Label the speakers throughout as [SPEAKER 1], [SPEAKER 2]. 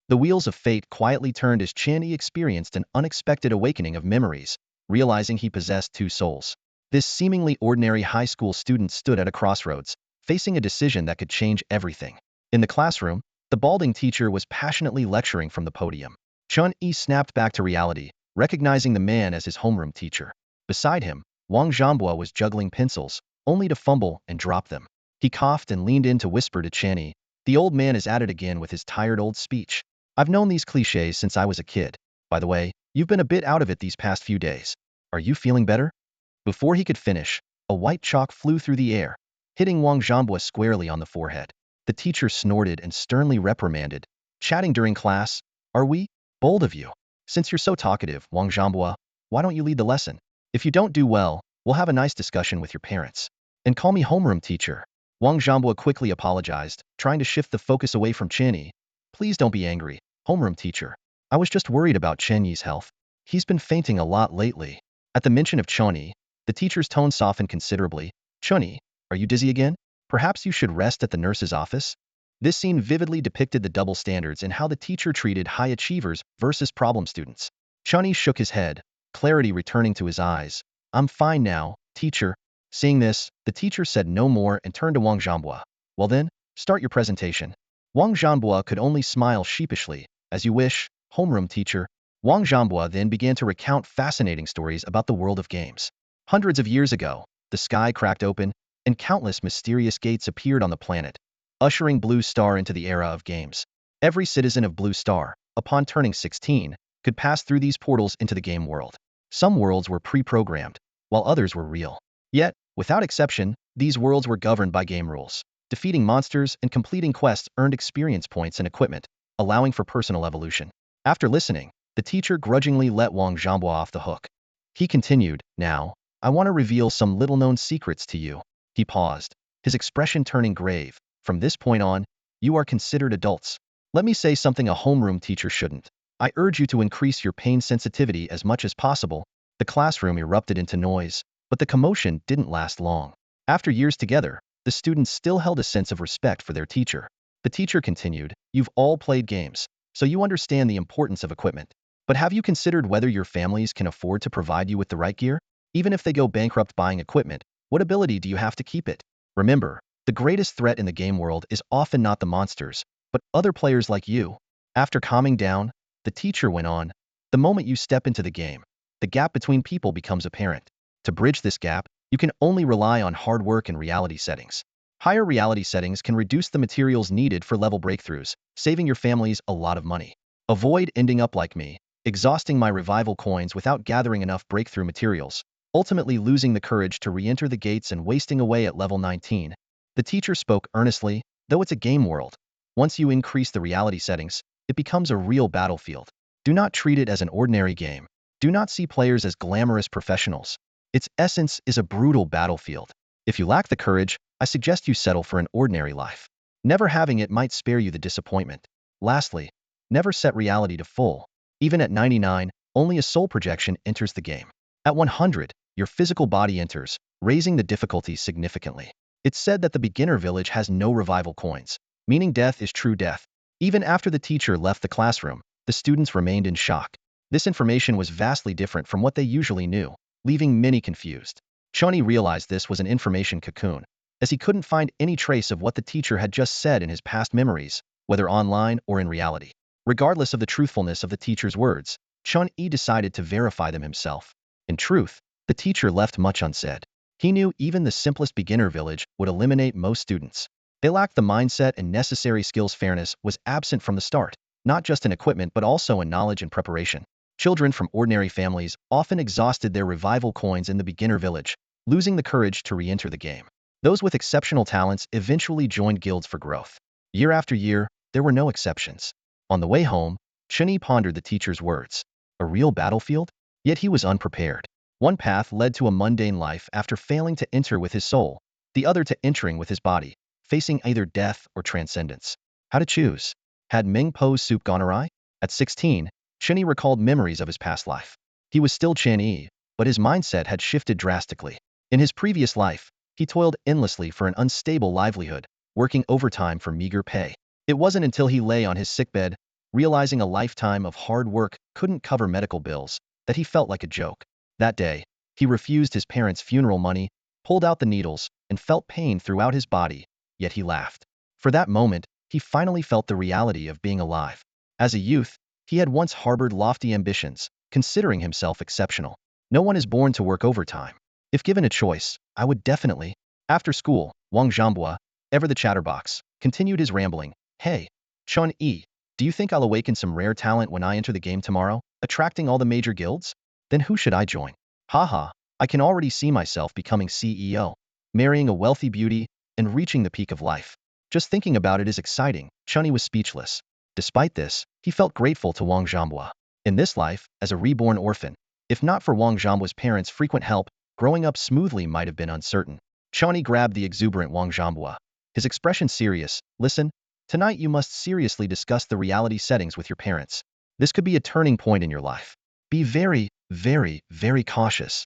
[SPEAKER 1] The wheels of fate quietly turned as Chen Yi experienced an unexpected awakening of memories, realizing he possessed two souls. This seemingly ordinary high school student stood at a crossroads, facing a decision that could change everything. In the classroom, the balding teacher was passionately lecturing from the podium. Chen Yi snapped back to reality, recognizing the man as his homeroom teacher. Beside him, Wang Zhanbua was juggling pencils, only to fumble and drop them. He coughed and leaned in to whisper to Chen Yi, "The old man is at it again with his tired old speech. I've known these cliches since I was a kid. By the way, you've been a bit out of it these past few days. Are you feeling better?" Before he could finish, a white chalk flew through the air, hitting Wang Zhanbua squarely on the forehead. The teacher snorted and sternly reprimanded, "Chatting during class? Are we? Bold of you. Since you're so talkative, Wang Zhanbua, why don't you lead the lesson? If you don't do well, we'll have a nice discussion with your parents. And call me homeroom teacher." Wang Zhanbua quickly apologized, trying to shift the focus away from Chen Yi. "Please don't be angry, homeroom teacher. I was just worried about Chen Yi's health. He's been fainting a lot lately." At the mention of Chen Yi, the teacher's tone softened considerably. "Chen Yi, are you dizzy again? Perhaps you should rest at the nurse's office?" This scene vividly depicted the double standards in how the teacher treated high achievers versus problem students. Chen Yi shook his head, clarity returning to his eyes. "I'm fine now, teacher." Seeing this, the teacher said no more and turned to Wang Zhanbua. "Well then, start your presentation." Wang Zhanbua could only smile sheepishly. "As you wish, homeroom teacher." Wang Zhanbua then began to recount fascinating stories about the world of games. Hundreds of years ago, the sky cracked open, and countless mysterious gates appeared on the planet, ushering Blue Star into the era of games. Every citizen of Blue Star, upon turning 16, could pass through these portals into the game world. Some worlds were pre-programmed, while others were real. Yet, without exception, these worlds were governed by game rules. Defeating monsters and completing quests earned experience points and equipment, allowing for personal evolution. After listening, the teacher grudgingly let Wang Zhanbua off the hook. He continued, "Now, I want to reveal some little-known secrets to you." He paused, his expression turning grave. "From this point on, you are considered adults. Let me say something a homeroom teacher shouldn't. I urge you to increase your pain sensitivity as much as possible." The classroom erupted into noise, but the commotion didn't last long. After years together, the students still held a sense of respect for their teacher. The teacher continued, "You've all played games, so you understand the importance of equipment. But have you considered whether your families can afford to provide you with the right gear? Even if they go bankrupt buying equipment, what ability do you have to keep it? Remember, the greatest threat in the game world is often not the monsters, but other players like you." After calming down, the teacher went on, "The moment you step into the game, the gap between people becomes apparent. To bridge this gap, you can only rely on hard work and reality settings. Higher reality settings can reduce the materials needed for level breakthroughs, saving your families a lot of money. Avoid ending up like me, exhausting my revival coins without gathering enough breakthrough materials, ultimately losing the courage to re-enter the gates and wasting away at level 19. The teacher spoke earnestly, "Though it's a game world, once you increase the reality settings, it becomes a real battlefield. Do not treat it as an ordinary game. Do not see players as glamorous professionals. Its essence is a brutal battlefield. If you lack the courage, I suggest you settle for an ordinary life. Never having it might spare you the disappointment. Lastly, never set reality to full. Even at 99, only a soul projection enters the game. At 100, your physical body enters, raising the difficulty significantly. It's said that the beginner village has no revival coins, meaning death is true death." Even after the teacher left the classroom, the students remained in shock. This information was vastly different from what they usually knew, leaving many confused. Chen Yi realized this was an information cocoon, as he couldn't find any trace of what the teacher had just said in his past memories, whether online or in reality. Regardless of the truthfulness of the teacher's words, Chen Yi decided to verify them himself. In truth, the teacher left much unsaid. He knew even the simplest beginner village would eliminate most students. They lacked the mindset and necessary skills. Fairness was absent from the start, not just in equipment but also in knowledge and preparation. Children from ordinary families often exhausted their revival coins in the beginner village, losing the courage to re-enter the game. Those with exceptional talents eventually joined guilds for growth. Year after year, there were no exceptions. On the way home, Chen Yi pondered the teacher's words. A real battlefield? Yet he was unprepared. One path led to a mundane life after failing to enter with his soul, the other to entering with his body, facing either death or transcendence. How to choose? Had Ming Po's soup gone awry? At 16, Chen Yi recalled memories of his past life. He was still Chen Yi, but his mindset had shifted drastically. In his previous life, he toiled endlessly for an unstable livelihood, working overtime for meager pay. It wasn't until he lay on his sickbed, realizing a lifetime of hard work couldn't cover medical bills, that he felt like a joke. That day, he refused his parents' funeral money, pulled out the needles, and felt pain throughout his body, yet he laughed. For that moment, he finally felt the reality of being alive. As a youth, he had once harbored lofty ambitions, considering himself exceptional. No one is born to work overtime. If given a choice, I would definitely. After school, Wang Zhambua, ever the chatterbox, continued his rambling. Hey, Chen Yi, do you think I'll awaken some rare talent when I enter the game tomorrow, attracting all the major guilds? Then who should I join? Haha, I can already see myself becoming CEO, marrying a wealthy beauty, and reaching the peak of life. Just thinking about it is exciting. Chen Yi was speechless. Despite this, he felt grateful to Wang Zhambua. In this life, as a reborn orphan, if not for Wang Zhambua's parents' frequent help, growing up smoothly might have been uncertain. Chen Yi grabbed the exuberant Wang Zhambua, his expression serious. Listen, tonight you must seriously discuss the reality settings with your parents. This could be a turning point in your life. Be very, very, very cautious.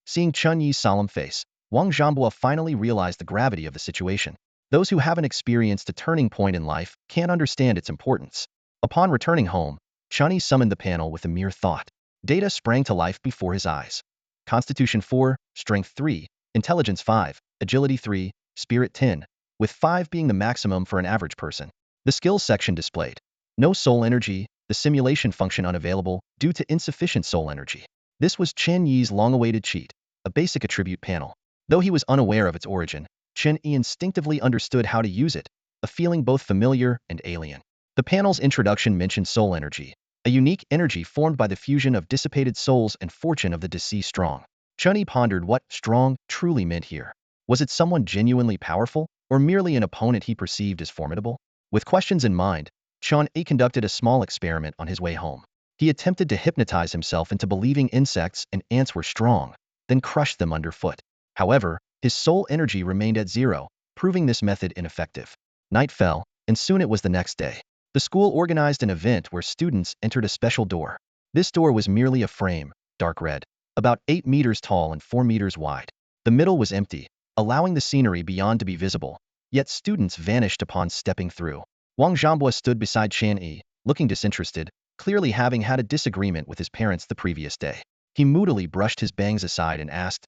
[SPEAKER 1] Seeing Chen Yi's solemn face, Wang Zhambua finally realized the gravity of the situation. Those who haven't experienced a turning point in life can't understand its importance. Upon returning home, Chen Yi summoned the panel with a mere thought. Data sprang to life before his eyes. Constitution 4, Strength 3, Intelligence 5, Agility 3, Spirit 10, with 5 being the maximum for an average person. The skills section displayed. No soul energy, the simulation function unavailable due to insufficient soul energy. This was Chen Yi's long-awaited cheat, a basic attribute panel. Though he was unaware of its origin, Chen Yi instinctively understood how to use it, a feeling both familiar and alien. The panel's introduction mentioned soul energy, a unique energy formed by the fusion of dissipated souls and fortune of the deceased strong. Chen Yi pondered what strong truly meant here. Was it someone genuinely powerful, or merely an opponent he perceived as formidable? With questions in mind, Chen Yi conducted a small experiment on his way home. He attempted to hypnotize himself into believing insects and ants were strong, then crushed them underfoot. However, his soul energy remained at 0, proving this method ineffective. Night fell, and soon it was the next day. The school organized an event where students entered a special door. This door was merely a frame, dark red, about 8 meters tall and 4 meters wide. The middle was empty, allowing the scenery beyond to be visible, yet students vanished upon stepping through. Wang Zhambua stood beside Chen Yi, looking disinterested, clearly having had a disagreement with his parents the previous day. He moodily brushed his bangs aside and asked,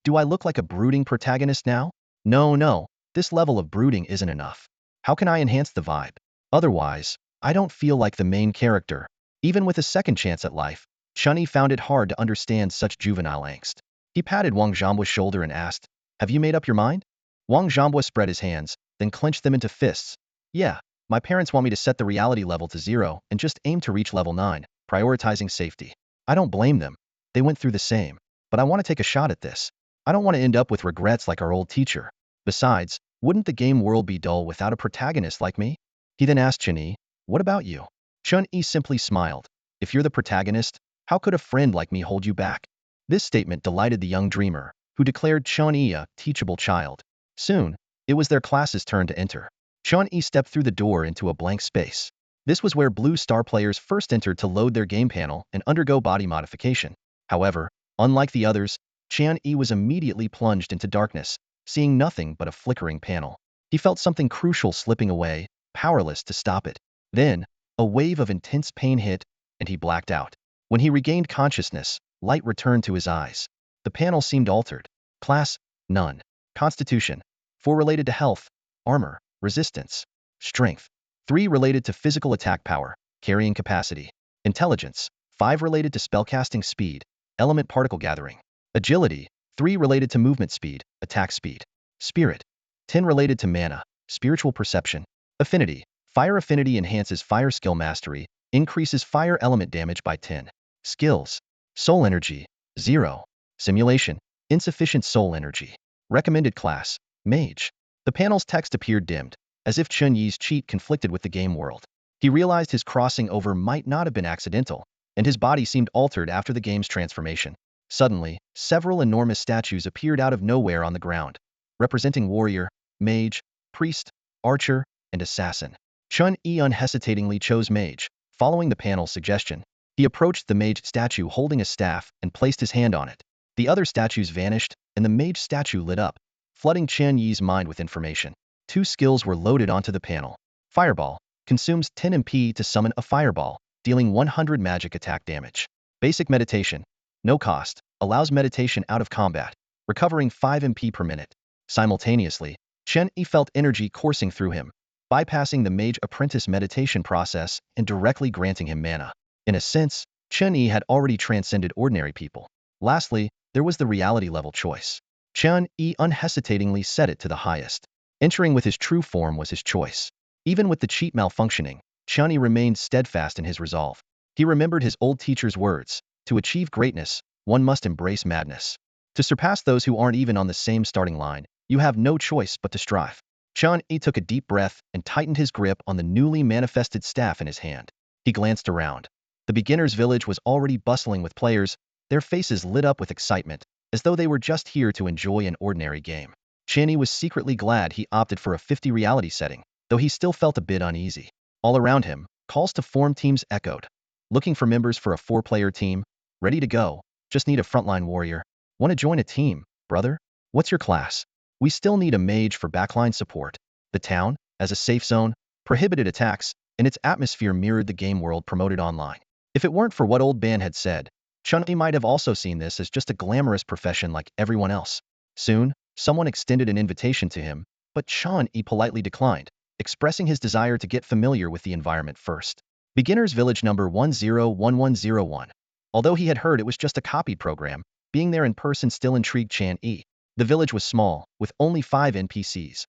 [SPEAKER 1] Do I look like a brooding protagonist now? No, this level of brooding isn't enough. How can I enhance the vibe? Otherwise, I don't feel like the main character. Even with a second chance at life, Chen Yi found it hard to understand such juvenile angst. He patted Wang Zhambua's shoulder and asked, Have you made up your mind? Wang Zhambua spread his hands, then clenched them into fists. Yeah, my parents want me to set the reality level to 0 and just aim to reach level 9, prioritizing safety. I don't blame them. They went through the same. But I want to take a shot at this. I don't want to end up with regrets like our old teacher. Besides, wouldn't the game world be dull without a protagonist like me? He then asked Chen Yi, What about you? Chen Yi simply smiled. If you're the protagonist, how could a friend like me hold you back? This statement delighted the young dreamer, who declared Chen Yi a teachable child. Soon, it was their class's turn to enter. Chen Yi stepped through the door into a blank space. This was where Blue Star players first entered to load their game panel and undergo body modification. However, unlike the others, Chen Yi was immediately plunged into darkness, seeing nothing but a flickering panel. He felt something crucial slipping away, powerless to stop it. Then, a wave of intense pain hit, and he blacked out. When he regained consciousness, light returned to his eyes. The panel seemed altered. Class, none. Constitution, 4 related to health, armor, resistance, strength. 3 related to physical attack power, carrying capacity. Intelligence, 5 related to spellcasting speed, element particle gathering. Agility, 3 related to movement speed, attack speed. Spirit, 10 related to mana, spiritual perception. Affinity, fire affinity enhances fire skill mastery, increases fire element damage by 10. Skills, soul energy, 0. Simulation, insufficient soul energy. Recommended class, mage. The panel's text appeared dimmed, as if Chen Yi's cheat conflicted with the game world. He realized his crossing over might not have been accidental, and his body seemed altered after the game's transformation. Suddenly, several enormous statues appeared out of nowhere on the ground, representing warrior, mage, priest, archer, and assassin. Chen Yi unhesitatingly chose mage, following the panel's suggestion. He approached the mage statue holding a staff and placed his hand on it. The other statues vanished, and the mage statue lit up, flooding Chen Yi's mind with information. 2 skills were loaded onto the panel. Fireball, Consumes 10 MP to summon a fireball, dealing 100 magic attack damage. Basic meditation. No cost. Allows meditation out of combat, recovering 5 MP per minute. Simultaneously, Chen Yi felt energy coursing through him, bypassing the mage apprentice meditation process and directly granting him mana. In a sense, Chen Yi had already transcended ordinary people. Lastly, there was the reality level choice. Chen Yi unhesitatingly set it to the highest. Entering with his true form was his choice. Even with the cheat malfunctioning, Chen Yi remained steadfast in his resolve. He remembered his old teacher's words: to achieve greatness, one must embrace madness. To surpass those who aren't even on the same starting line, you have no choice but to strive. Chen Yi took a deep breath and tightened his grip on the newly manifested staff in his hand. He glanced around. The beginner's village was already bustling with players, their faces lit up with excitement, as though they were just here to enjoy an ordinary game. Chen Yi was secretly glad he opted for a 50 reality setting, though he still felt a bit uneasy. All around him, calls to form teams echoed. Looking for members for a 4-player team? Ready to go. Just need a frontline warrior. Want to join a team, brother? What's your class? We still need a mage for backline support. The town, as a safe zone, prohibited attacks, and its atmosphere mirrored the game world promoted online. If it weren't for what Old Ban had said, Chen Yi might have also seen this as just a glamorous profession like everyone else. Soon, someone extended an invitation to him, but Chen Yi politely declined, expressing his desire to get familiar with the environment first. Beginner's Village number 101101. Although he had heard it was just a copied program, being there in person still intrigued Chen Yi. The village was small, with only 5 NPCs.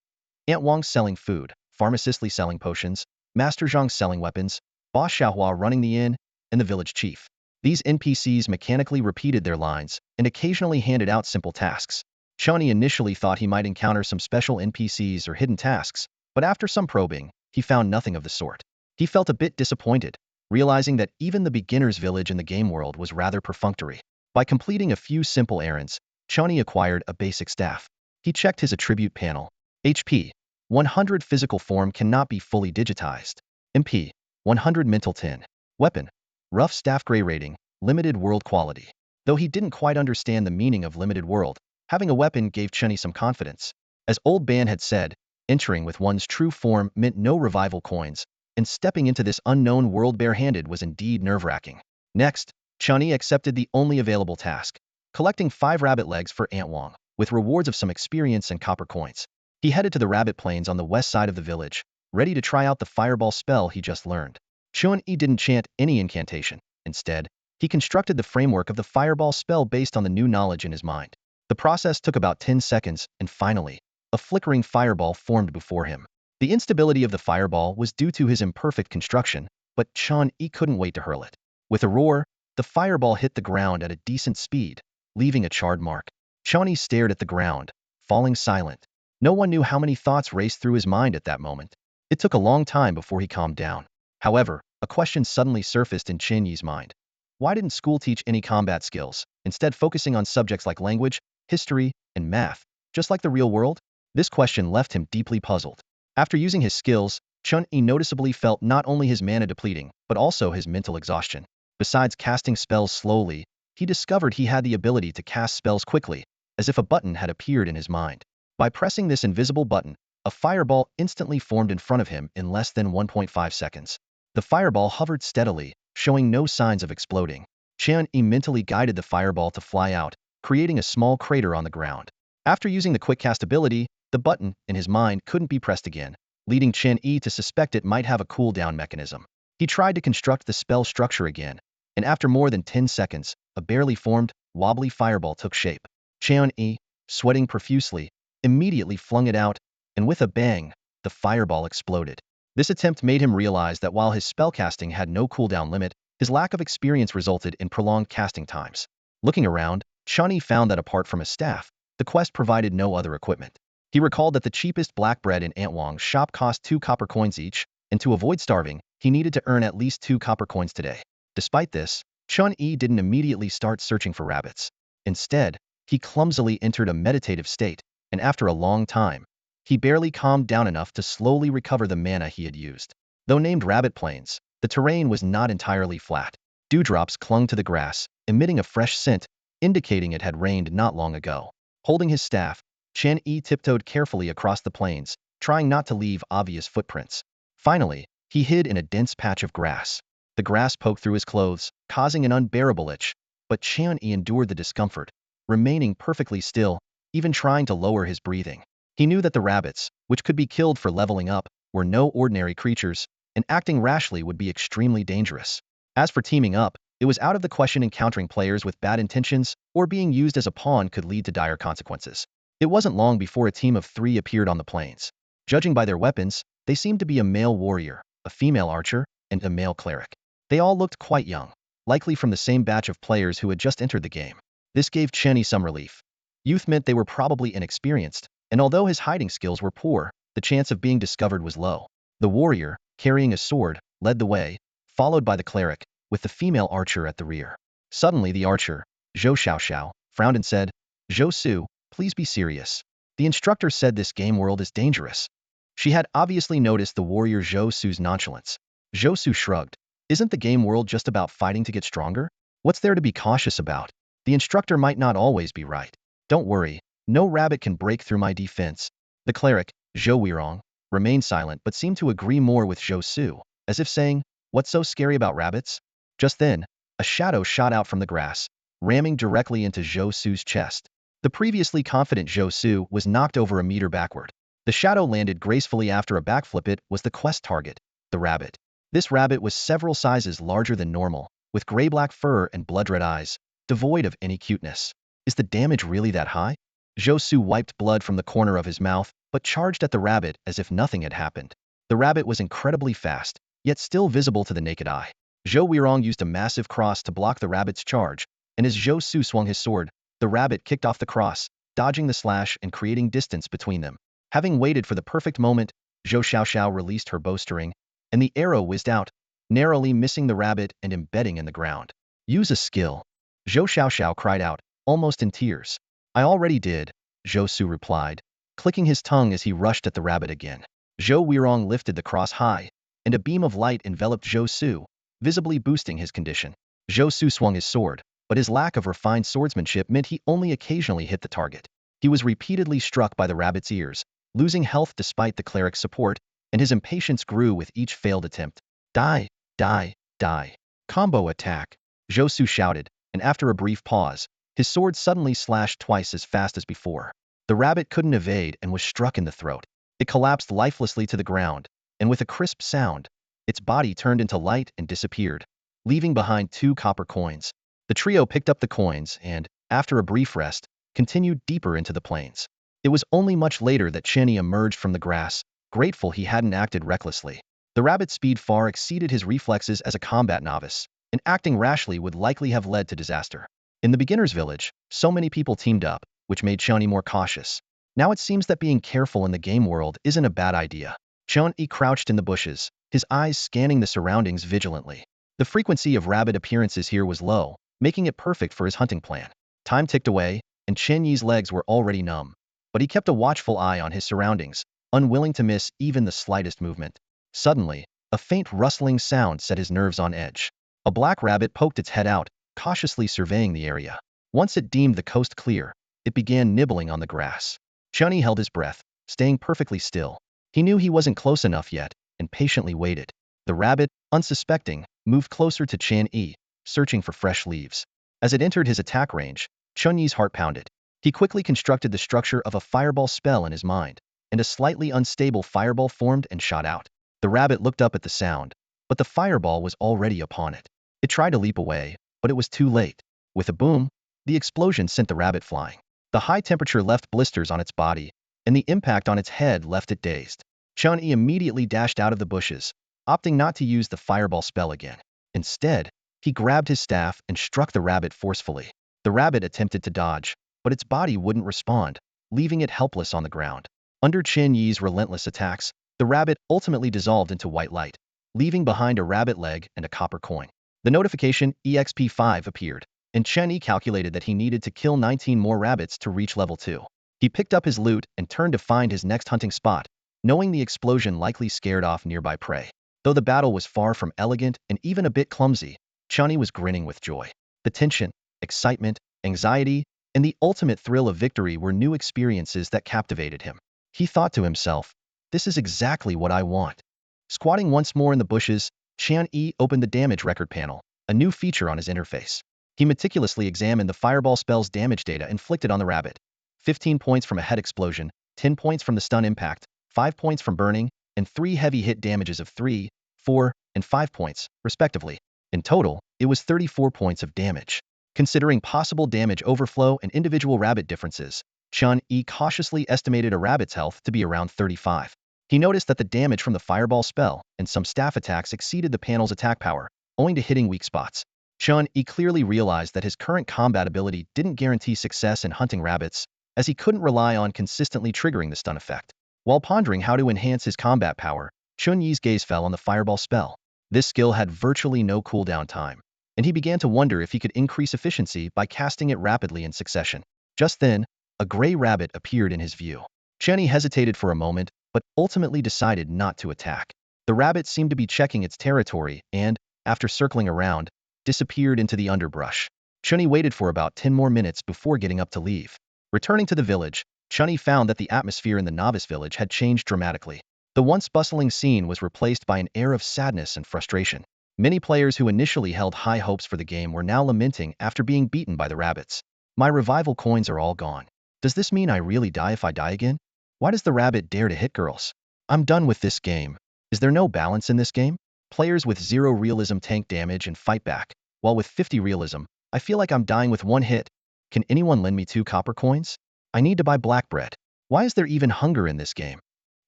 [SPEAKER 1] Aunt Wang selling food, Pharmacist Li selling potions, Master Zhang selling weapons, Boss Xiaohua running the inn, and the village chief. These NPCs mechanically repeated their lines and occasionally handed out simple tasks. Chen Yi initially thought he might encounter some special NPCs or hidden tasks, but after some probing, he found nothing of the sort. He felt a bit disappointed, realizing that even the beginner's village in the game world was rather perfunctory. By completing a few simple errands, Chen Yi acquired a basic staff. He checked his attribute panel. HP, 100 physical form cannot be fully digitized. MP, 100 mental 10. Weapon, rough staff gray rating, limited world quality. Though he didn't quite understand the meaning of limited world, having a weapon gave Chen Yi some confidence. As Old Ban had said, entering with one's true form meant no revival coins, and stepping into this unknown world barehanded was indeed nerve-wracking. Next, Chen Yi accepted the only available task, collecting 5 rabbit legs for Aunt Wang, with rewards of some experience and copper coins. He headed to the rabbit plains on the west side of the village, ready to try out the fireball spell he just learned. Chen Yi didn't chant any incantation. Instead, he constructed the framework of the fireball spell based on the new knowledge in his mind. The process took about 10 seconds, and finally, a flickering fireball formed before him. The instability of the fireball was due to his imperfect construction, but Chen Yi couldn't wait to hurl it. With a roar, the fireball hit the ground at a decent speed, leaving a charred mark. Chen Yi stared at the ground, falling silent. No one knew how many thoughts raced through his mind at that moment. It took a long time before he calmed down. However, a question suddenly surfaced in Chen Yi's mind. Why didn't school teach any combat skills, instead focusing on subjects like language, history, and math, just like the real world? This question left him deeply puzzled. After using his skills, Chen Yi noticeably felt not only his mana depleting, but also his mental exhaustion. Besides casting spells slowly, he discovered he had the ability to cast spells quickly, as if a button had appeared in his mind. By pressing this invisible button, a fireball instantly formed in front of him in less than 1.5 seconds. The fireball hovered steadily, showing no signs of exploding. Chen Yi mentally guided the fireball to fly out, creating a small crater on the ground. After using the quick cast ability, the button, in his mind, couldn't be pressed again, leading Chen Yi to suspect it might have a cooldown mechanism. He tried to construct the spell structure again, and after more than 10 seconds, a barely formed, wobbly fireball took shape. Chen Yi, sweating profusely, immediately flung it out, and with a bang, the fireball exploded. This attempt made him realize that while his spellcasting had no cooldown limit, his lack of experience resulted in prolonged casting times. Looking around, Chen Yi found that apart from a staff, the quest provided no other equipment. He recalled that the cheapest black bread in Aunt Wang's shop cost 2 copper coins each, and to avoid starving, he needed to earn at least 2 copper coins today. Despite this, Chen Yi didn't immediately start searching for rabbits. Instead, he clumsily entered a meditative state, and after a long time, he barely calmed down enough to slowly recover the mana he had used. Though named Rabbit Plains, the terrain was not entirely flat. Dewdrops clung to the grass, emitting a fresh scent, indicating it had rained not long ago. Holding his staff, Chen Yi tiptoed carefully across the plains, trying not to leave obvious footprints. Finally, He hid in a dense patch of grass. The grass poked through his clothes, causing an unbearable itch, but Chen Yi endured the discomfort, remaining perfectly still, even trying to lower his breathing. He knew that the rabbits, which could be killed for leveling up, were no ordinary creatures, and acting rashly would be extremely dangerous. As for teaming up, it was out of the question. Encountering players with bad intentions or being used as a pawn could lead to dire consequences. It wasn't long before a team of 3 appeared on the plains. Judging by their weapons, they seemed to be a male warrior, a female archer, and a male cleric. They all looked quite young, likely from the same batch of players who had just entered the game. This gave Chen Yi some relief. Youth meant they were probably inexperienced, and although his hiding skills were poor, the chance of being discovered was low. The warrior, carrying a sword, led the way, followed by the cleric, with the female archer at the rear. Suddenly the archer, Zhou Xiaoxiao, frowned and said, "Zhou Su, please be serious. The instructor said this game world is dangerous." She had obviously noticed the warrior Zhou Su's nonchalance. Zhou Su shrugged. "Isn't the game world just about fighting to get stronger? What's there to be cautious about? The instructor might not always be right. Don't worry, no rabbit can break through my defense." The cleric, Zhou Weirong, remained silent but seemed to agree more with Zhou Su, as if saying, "What's so scary about rabbits?" Just then, a shadow shot out from the grass, ramming directly into Zhou Su's chest. The previously confident Zhou Su was knocked over a meter backward. The shadow landed gracefully after a backflip. It was the quest target, the rabbit. This rabbit was several sizes larger than normal, with gray-black fur and blood-red eyes, devoid of any cuteness. Is the damage really that high? Zhou Su wiped blood from the corner of his mouth, but charged at the rabbit as if nothing had happened. The rabbit was incredibly fast, yet still visible to the naked eye. Zhou Weirong used a massive cross to block the rabbit's charge, and as Zhou Su swung his sword, the rabbit kicked off the cross, dodging the slash and creating distance between them. Having waited for the perfect moment, Zhou Xiaoxiao released her bowstring, and the arrow whizzed out, narrowly missing the rabbit and embedding in the ground. "Use a skill," Zhou Xiaoxiao cried out, almost in tears. "I already did," Zhou Su replied, clicking his tongue as he rushed at the rabbit again. Zhou Weirong lifted the cross high, and a beam of light enveloped Zhou Su, visibly boosting his condition. Zhou Su swung his sword, but his lack of refined swordsmanship meant he only occasionally hit the target. He was repeatedly struck by the rabbit's ears, losing health despite the cleric's support, and his impatience grew with each failed attempt. "Die, die, die. Combo attack," Zhou Su shouted, and after a brief pause, his sword suddenly slashed twice as fast as before. The rabbit couldn't evade and was struck in the throat. It collapsed lifelessly to the ground, and with a crisp sound, its body turned into light and disappeared, leaving behind 2 copper coins. The trio picked up the coins and, after a brief rest, continued deeper into the plains. It was only much later that Chen Yi emerged from the grass, grateful he hadn't acted recklessly. The rabbit's speed far exceeded his reflexes as a combat novice, and acting rashly would likely have led to disaster. In the beginner's village, so many people teamed up, which made Chen Yi more cautious. Now it seems that being careful in the game world isn't a bad idea. Chen Yi crouched in the bushes, his eyes scanning the surroundings vigilantly. The frequency of rabbit appearances here was low, making it perfect for his hunting plan. Time ticked away, and Chen Yi's legs were already numb, but he kept a watchful eye on his surroundings, unwilling to miss even the slightest movement. Suddenly, a faint rustling sound set his nerves on edge. A black rabbit poked its head out, cautiously surveying the area. Once it deemed the coast clear, it began nibbling on the grass. Chen Yi held his breath, staying perfectly still. He knew he wasn't close enough yet, and patiently waited. The rabbit, unsuspecting, moved closer to Chen Yi, searching for fresh leaves. As it entered his attack range, Chen Yi's heart pounded. He quickly constructed the structure of a fireball spell in his mind, and a slightly unstable fireball formed and shot out. The rabbit looked up at the sound, but the fireball was already upon it. It tried to leap away, but it was too late. With a boom, the explosion sent the rabbit flying. The high temperature left blisters on its body, and the impact on its head left it dazed. Chen Yi immediately dashed out of the bushes, opting not to use the fireball spell again. Instead, he grabbed his staff and struck the rabbit forcefully. The rabbit attempted to dodge, but its body wouldn't respond, leaving it helpless on the ground. Under Chen Yi's relentless attacks, the rabbit ultimately dissolved into white light, leaving behind a rabbit leg and a copper coin. The notification EXP5 appeared, and Chen Yi calculated that he needed to kill 19 more rabbits to reach level 2. He picked up his loot and turned to find his next hunting spot, knowing the explosion likely scared off nearby prey. Though the battle was far from elegant and even a bit clumsy, Chen Yi was grinning with joy. The tension, excitement, anxiety, and the ultimate thrill of victory were new experiences that captivated him. He thought to himself, "This is exactly what I want." Squatting once more in the bushes, Chen Yi opened the damage record panel, a new feature on his interface. He meticulously examined the fireball spell's damage data inflicted on the rabbit. 15 points from a head explosion, 10 points from the stun impact, 5 points from burning, and 3 heavy hit damages of 3, 4, and 5 points, respectively. In total, it was 34 points of damage. Considering possible damage overflow and individual rabbit differences, Chen Yi cautiously estimated a rabbit's health to be around 35. He noticed that the damage from the fireball spell and some staff attacks exceeded the panel's attack power, owing to hitting weak spots. Chen Yi clearly realized that his current combat ability didn't guarantee success in hunting rabbits, as he couldn't rely on consistently triggering the stun effect. While pondering how to enhance his combat power, Chen Yi's gaze fell on the fireball spell. This skill had virtually no cooldown time, and he began to wonder if he could increase efficiency by casting it rapidly in succession. Just then, a gray rabbit appeared in his view. Chen Yi hesitated for a moment, but ultimately decided not to attack. The rabbit seemed to be checking its territory and, after circling around, disappeared into the underbrush. Chen Yi waited for about 10 more minutes before getting up to leave. Returning to the village, Chen Yi found that the atmosphere in the novice village had changed dramatically. The once bustling scene was replaced by an air of sadness and frustration. Many players who initially held high hopes for the game were now lamenting after being beaten by the rabbits. My revival coins are all gone. Does this mean I really die if I die again? Why does the rabbit dare to hit girls? I'm done with this game. Is there no balance in this game? Players with 0 realism tank damage and fight back, while with 50 realism, I feel like I'm dying with 1 hit. Can anyone lend me 2 copper coins? I need to buy black bread. Why is there even hunger in this game?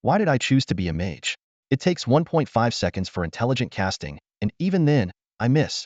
[SPEAKER 1] Why did I choose to be a mage? It takes 1.5 seconds for intelligent casting, and even then, I miss.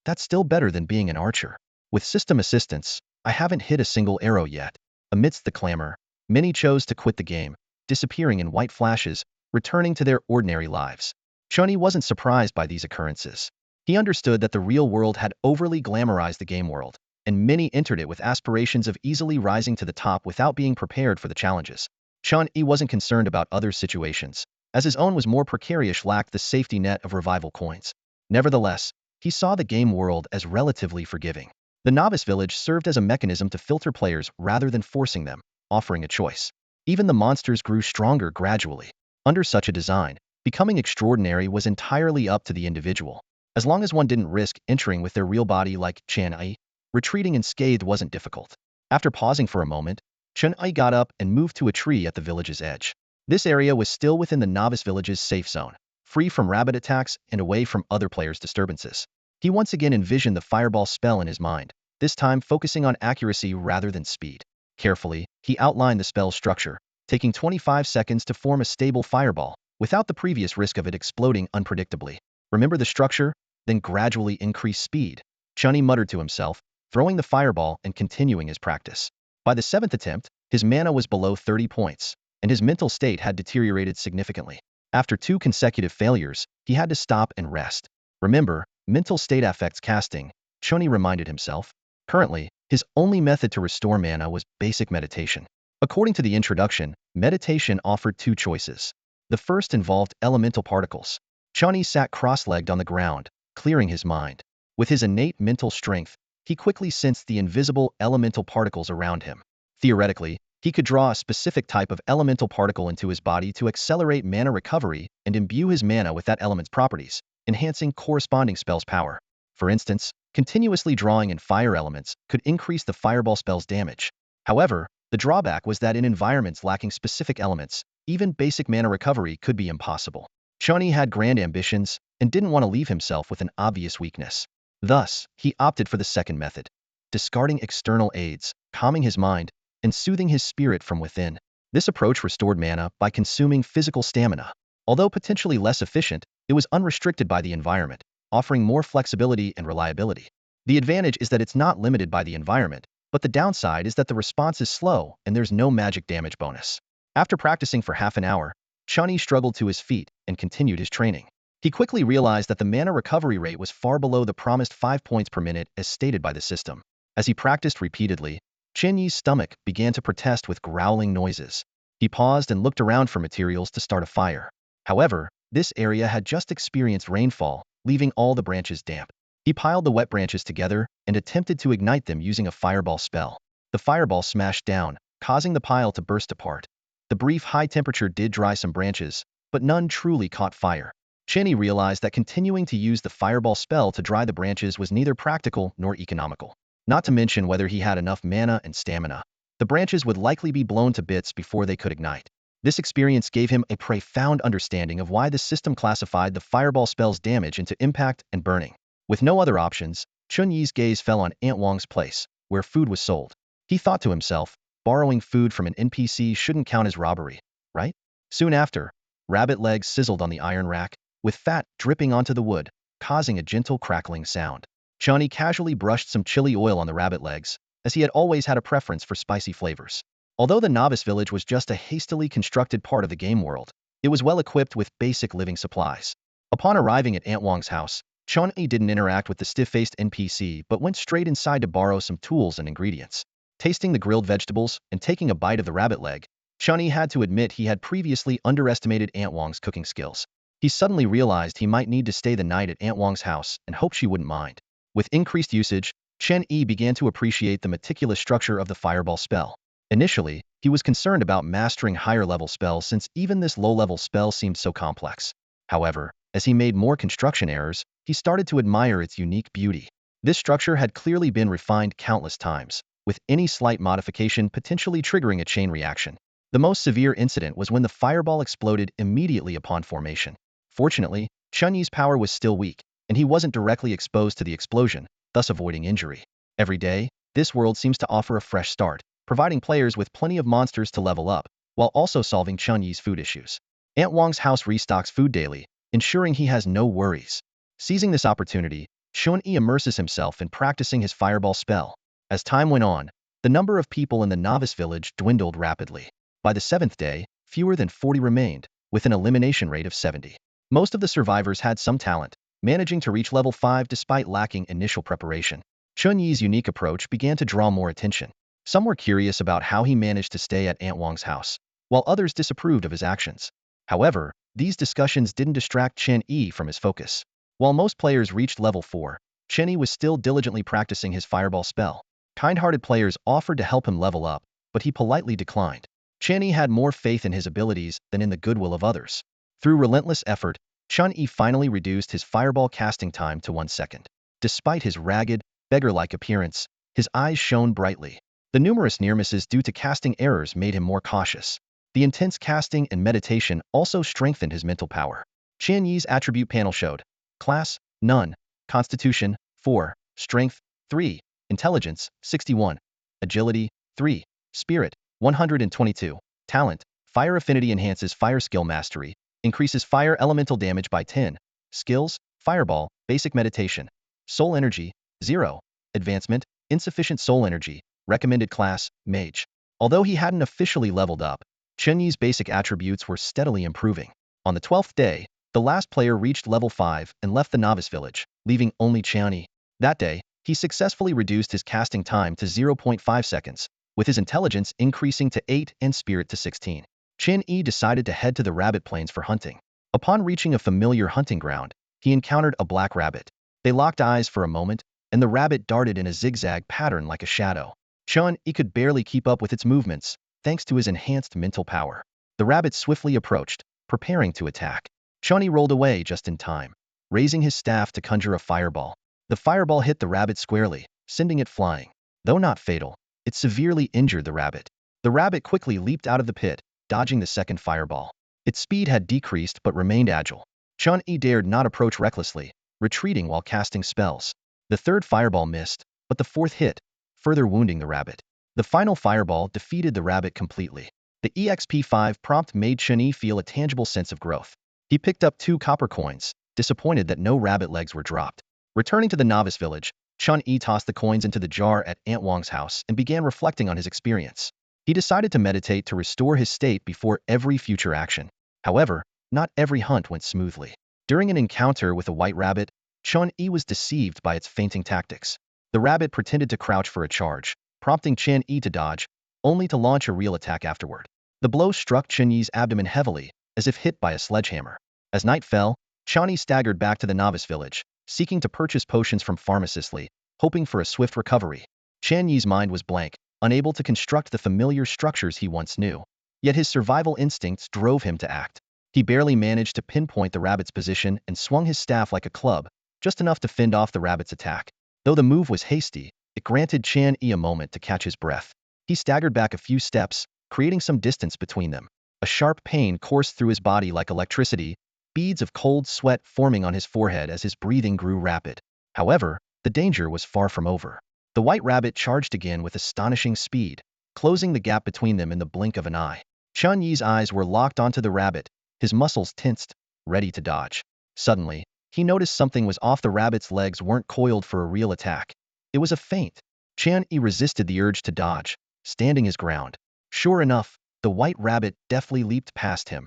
[SPEAKER 1] That's still better than being an archer. With system assistance, I haven't hit a single arrow yet. Amidst the clamor, many chose to quit the game, disappearing in white flashes, returning to their ordinary lives. Chen Yi wasn't surprised by these occurrences. He understood that the real world had overly glamorized the game world, and many entered it with aspirations of easily rising to the top without being prepared for the challenges. Chen Yi wasn't concerned about other situations, as his own was more precarious, lacked the safety net of revival coins. Nevertheless, he saw the game world as relatively forgiving. The novice village served as a mechanism to filter players rather than forcing them, offering a choice. Even the monsters grew stronger gradually. Under such a design, becoming extraordinary was entirely up to the individual. As long as one didn't risk entering with their real body like Chen Yi, retreating unscathed wasn't difficult. After pausing for a moment, Chen Yi got up and moved to a tree at the village's edge. This area was still within the novice village's safe zone, free from rabbit attacks and away from other players' disturbances. He once again envisioned the fireball spell in his mind, this time focusing on accuracy rather than speed. Carefully, he outlined the spell's structure, taking 25 seconds to form a stable fireball, without the previous risk of it exploding unpredictably. Remember the structure, then gradually increase speed. Chen Yi muttered to himself, throwing the fireball and continuing his practice. By the 7th attempt, his mana was below 30 points, and his mental state had deteriorated significantly. After 2 consecutive failures, he had to stop and rest. Remember, mental state affects casting, Chen Yi reminded himself. Currently, his only method to restore mana was basic meditation. According to the introduction, meditation offered 2 choices. The first involved elemental particles. Chen Yi sat cross-legged on the ground, clearing his mind. With his innate mental strength, he quickly sensed the invisible elemental particles around him. Theoretically, he could draw a specific type of elemental particle into his body to accelerate mana recovery and imbue his mana with that element's properties, enhancing corresponding spell's power. For instance, continuously drawing in fire elements could increase the fireball spell's damage. However, the drawback was that in environments lacking specific elements, even basic mana recovery could be impossible. Chen Yi had grand ambitions and didn't want to leave himself with an obvious weakness. Thus, he opted for the second method, discarding external aids, calming his mind, and soothing his spirit from within. This approach restored mana by consuming physical stamina. Although potentially less efficient, it was unrestricted by the environment, offering more flexibility and reliability. The advantage is that it's not limited by the environment, but the downside is that the response is slow and there's no magic damage bonus. After practicing for half an hour, Chen Yi struggled to his feet and continued his training. He quickly realized that the mana recovery rate was far below the promised 5 points per minute as stated by the system. As he practiced repeatedly, Chen Yi's stomach began to protest with growling noises. He paused and looked around for materials to start a fire. However, this area had just experienced rainfall, leaving all the branches damp. He piled the wet branches together and attempted to ignite them using a fireball spell. The fireball smashed down, causing the pile to burst apart. The brief high temperature did dry some branches, but none truly caught fire. Chen Yi realized that continuing to use the fireball spell to dry the branches was neither practical nor economical. Not to mention whether he had enough mana and stamina. The branches would likely be blown to bits before they could ignite. This experience gave him a profound understanding of why the system classified the fireball spell's damage into impact and burning. With no other options, Chen Yi's gaze fell on Aunt Wang's place, where food was sold. He thought to himself, borrowing food from an NPC shouldn't count as robbery, right? Soon after, rabbit legs sizzled on the iron rack, with fat dripping onto the wood, causing a gentle crackling sound. Chen Yi casually brushed some chili oil on the rabbit legs, as he had always had a preference for spicy flavors. Although the novice village was just a hastily constructed part of the game world, it was well equipped with basic living supplies. Upon arriving at Aunt Wang's house, Chen Yi didn't interact with the stiff-faced NPC but went straight inside to borrow some tools and ingredients. Tasting the grilled vegetables and taking a bite of the rabbit leg, Chen Yi had to admit he had previously underestimated Aunt Wang's cooking skills. He suddenly realized he might need to stay the night at Aunt Wang's house and hoped she wouldn't mind. With increased usage, Chen Yi began to appreciate the meticulous structure of the fireball spell. Initially, he was concerned about mastering higher-level spells since even this low-level spell seemed so complex. However, as he made more construction errors, he started to admire its unique beauty. This structure had clearly been refined countless times, with any slight modification potentially triggering a chain reaction. The most severe incident was when the fireball exploded immediately upon formation. Fortunately, Chen Yi's power was still weak, and he wasn't directly exposed to the explosion, thus avoiding injury. Every day, this world seems to offer a fresh start, providing players with plenty of monsters to level up, while also solving Chen Yi's food issues. Aunt Wang's house restocks food daily, ensuring he has no worries. Seizing this opportunity, Chen Yi immerses himself in practicing his fireball spell. As time went on, the number of people in the novice village dwindled rapidly. By the 7th day, fewer than 40 remained, with an elimination rate of 70. Most of the survivors had some talent, managing to reach level 5 despite lacking initial preparation. Chen Yi's unique approach began to draw more attention. Some were curious about how he managed to stay at Aunt Wang's house, while others disapproved of his actions. However, these discussions didn't distract Chen Yi from his focus. While most players reached level 4, Chen Yi was still diligently practicing his fireball spell. Kind-hearted players offered to help him level up, but he politely declined. Chen Yi had more faith in his abilities than in the goodwill of others. Through relentless effort, Chen Yi finally reduced his fireball casting time to 1 second. Despite his ragged, beggar-like appearance, his eyes shone brightly. The numerous near misses due to casting errors made him more cautious. The intense casting and meditation also strengthened his mental power. Chen Yi's attribute panel showed: Class, None. Constitution, 4. Strength, 3. Intelligence, 61. Agility, 3. Spirit, 122. Talent, Fire Affinity enhances fire skill mastery, increases fire elemental damage by 10. Skills, Fireball, Basic Meditation. Soul Energy, 0. Advancement, Insufficient Soul Energy. Recommended class, Mage. Although he hadn't officially leveled up, Chen Yi's basic attributes were steadily improving. On the 12th day, the last player reached level 5 and left the novice village, leaving only Chen Yi. That day, he successfully reduced his casting time to 0.5 seconds, with his intelligence increasing to 8 and spirit to 16. Chen Yi decided to head to the rabbit plains for hunting. Upon reaching a familiar hunting ground, he encountered a black rabbit. They locked eyes for a moment, and the rabbit darted in a zigzag pattern like a shadow. Chen Yi could barely keep up with its movements, thanks to his enhanced mental power. The rabbit swiftly approached, preparing to attack. Chen Yi rolled away just in time, raising his staff to conjure a fireball. The fireball hit the rabbit squarely, sending it flying. Though not fatal, it severely injured the rabbit. The rabbit quickly leaped out of the pit, dodging the second fireball. Its speed had decreased but remained agile. Chen Yi dared not approach recklessly, retreating while casting spells. The third fireball missed, but the fourth hit, further wounding the rabbit. The final fireball defeated the rabbit completely. The EXP5 prompt made Chen Yi feel a tangible sense of growth. He picked up 2 copper coins, disappointed that no rabbit legs were dropped. Returning to the novice village, Chen Yi tossed the coins into the jar at Aunt Wang's house and began reflecting on his experience. He decided to meditate to restore his state before every future action. However, not every hunt went smoothly. During an encounter with a white rabbit, Chen Yi was deceived by its feinting tactics. The rabbit pretended to crouch for a charge, prompting Chen Yi to dodge, only to launch a real attack afterward. The blow struck Chen Yi's abdomen heavily, as if hit by a sledgehammer. As night fell, Chen Yi staggered back to the novice village, seeking to purchase potions from pharmacist Li, hoping for a swift recovery. Chen Yi's mind was blank, unable to construct the familiar structures he once knew. Yet his survival instincts drove him to act. He barely managed to pinpoint the rabbit's position and swung his staff like a club, just enough to fend off the rabbit's attack. Though the move was hasty, it granted Chen Yi a moment to catch his breath. He staggered back a few steps, creating some distance between them. A sharp pain coursed through his body like electricity, beads of cold sweat forming on his forehead as his breathing grew rapid. However, the danger was far from over. The white rabbit charged again with astonishing speed, closing the gap between them in the blink of an eye. Chen Yi's eyes were locked onto the rabbit, his muscles tensed, ready to dodge. Suddenly, he noticed something was off. The rabbit's legs weren't coiled for a real attack. It was a feint. Chen Yi resisted the urge to dodge, standing his ground. Sure enough, the white rabbit deftly leaped past him.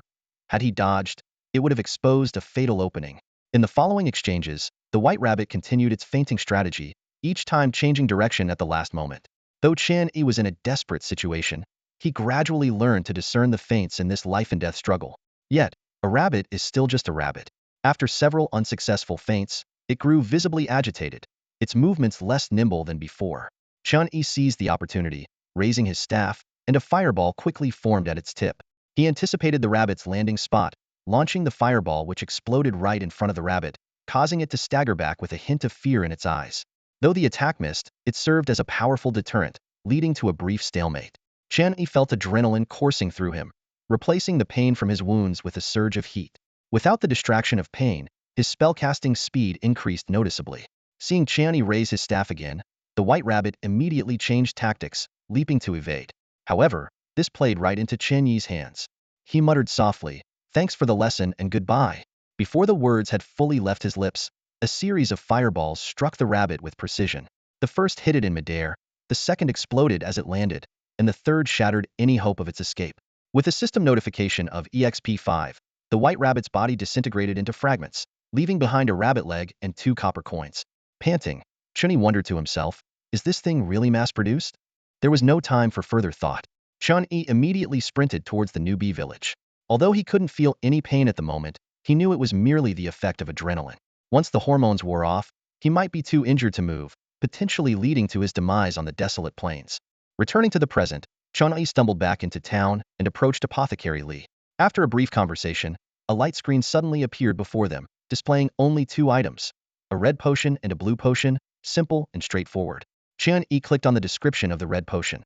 [SPEAKER 1] Had he dodged, it would have exposed a fatal opening. In the following exchanges, the white rabbit continued its feinting strategy, each time changing direction at the last moment. Though Chen Yi was in a desperate situation, he gradually learned to discern the feints in this life-and-death struggle. Yet, a rabbit is still just a rabbit. After several unsuccessful feints, it grew visibly agitated, its movements less nimble than before. Chen Yi seized the opportunity, raising his staff, and a fireball quickly formed at its tip. He anticipated the rabbit's landing spot, launching the fireball, which exploded right in front of the rabbit, causing it to stagger back with a hint of fear in its eyes. Though the attack missed, it served as a powerful deterrent, leading to a brief stalemate. Chen Yi felt adrenaline coursing through him, replacing the pain from his wounds with a surge of heat. Without the distraction of pain, his spellcasting speed increased noticeably. Seeing Chen Yi raise his staff again, the white rabbit immediately changed tactics, leaping to evade. However, this played right into Chen Yi's hands. He muttered softly, "Thanks for the lesson and goodbye." Before the words had fully left his lips, a series of fireballs struck the rabbit with precision. The first hit it in midair, the second exploded as it landed, and the third shattered any hope of its escape. With a system notification of EXP5, the white rabbit's body disintegrated into fragments, leaving behind a rabbit leg and 2 copper coins. Panting, Chen Yi wondered to himself, is this thing really mass-produced? There was no time for further thought. Chen Yi immediately sprinted towards the newbie village. Although he couldn't feel any pain at the moment, he knew it was merely the effect of adrenaline. Once the hormones wore off, he might be too injured to move, potentially leading to his demise on the desolate plains. Returning to the present, Chen Yi stumbled back into town and approached Apothecary Li. After a brief conversation, a light screen suddenly appeared before them, displaying only 2 items, a red potion and a blue potion, simple and straightforward. Chen Yi clicked on the description of the red potion.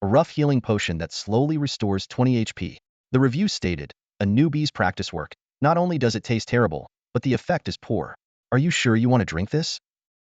[SPEAKER 1] A rough healing potion that slowly restores 20 HP. The review stated, a newbie's practice work. Not only does it taste terrible, but the effect is poor. Are you sure you want to drink this?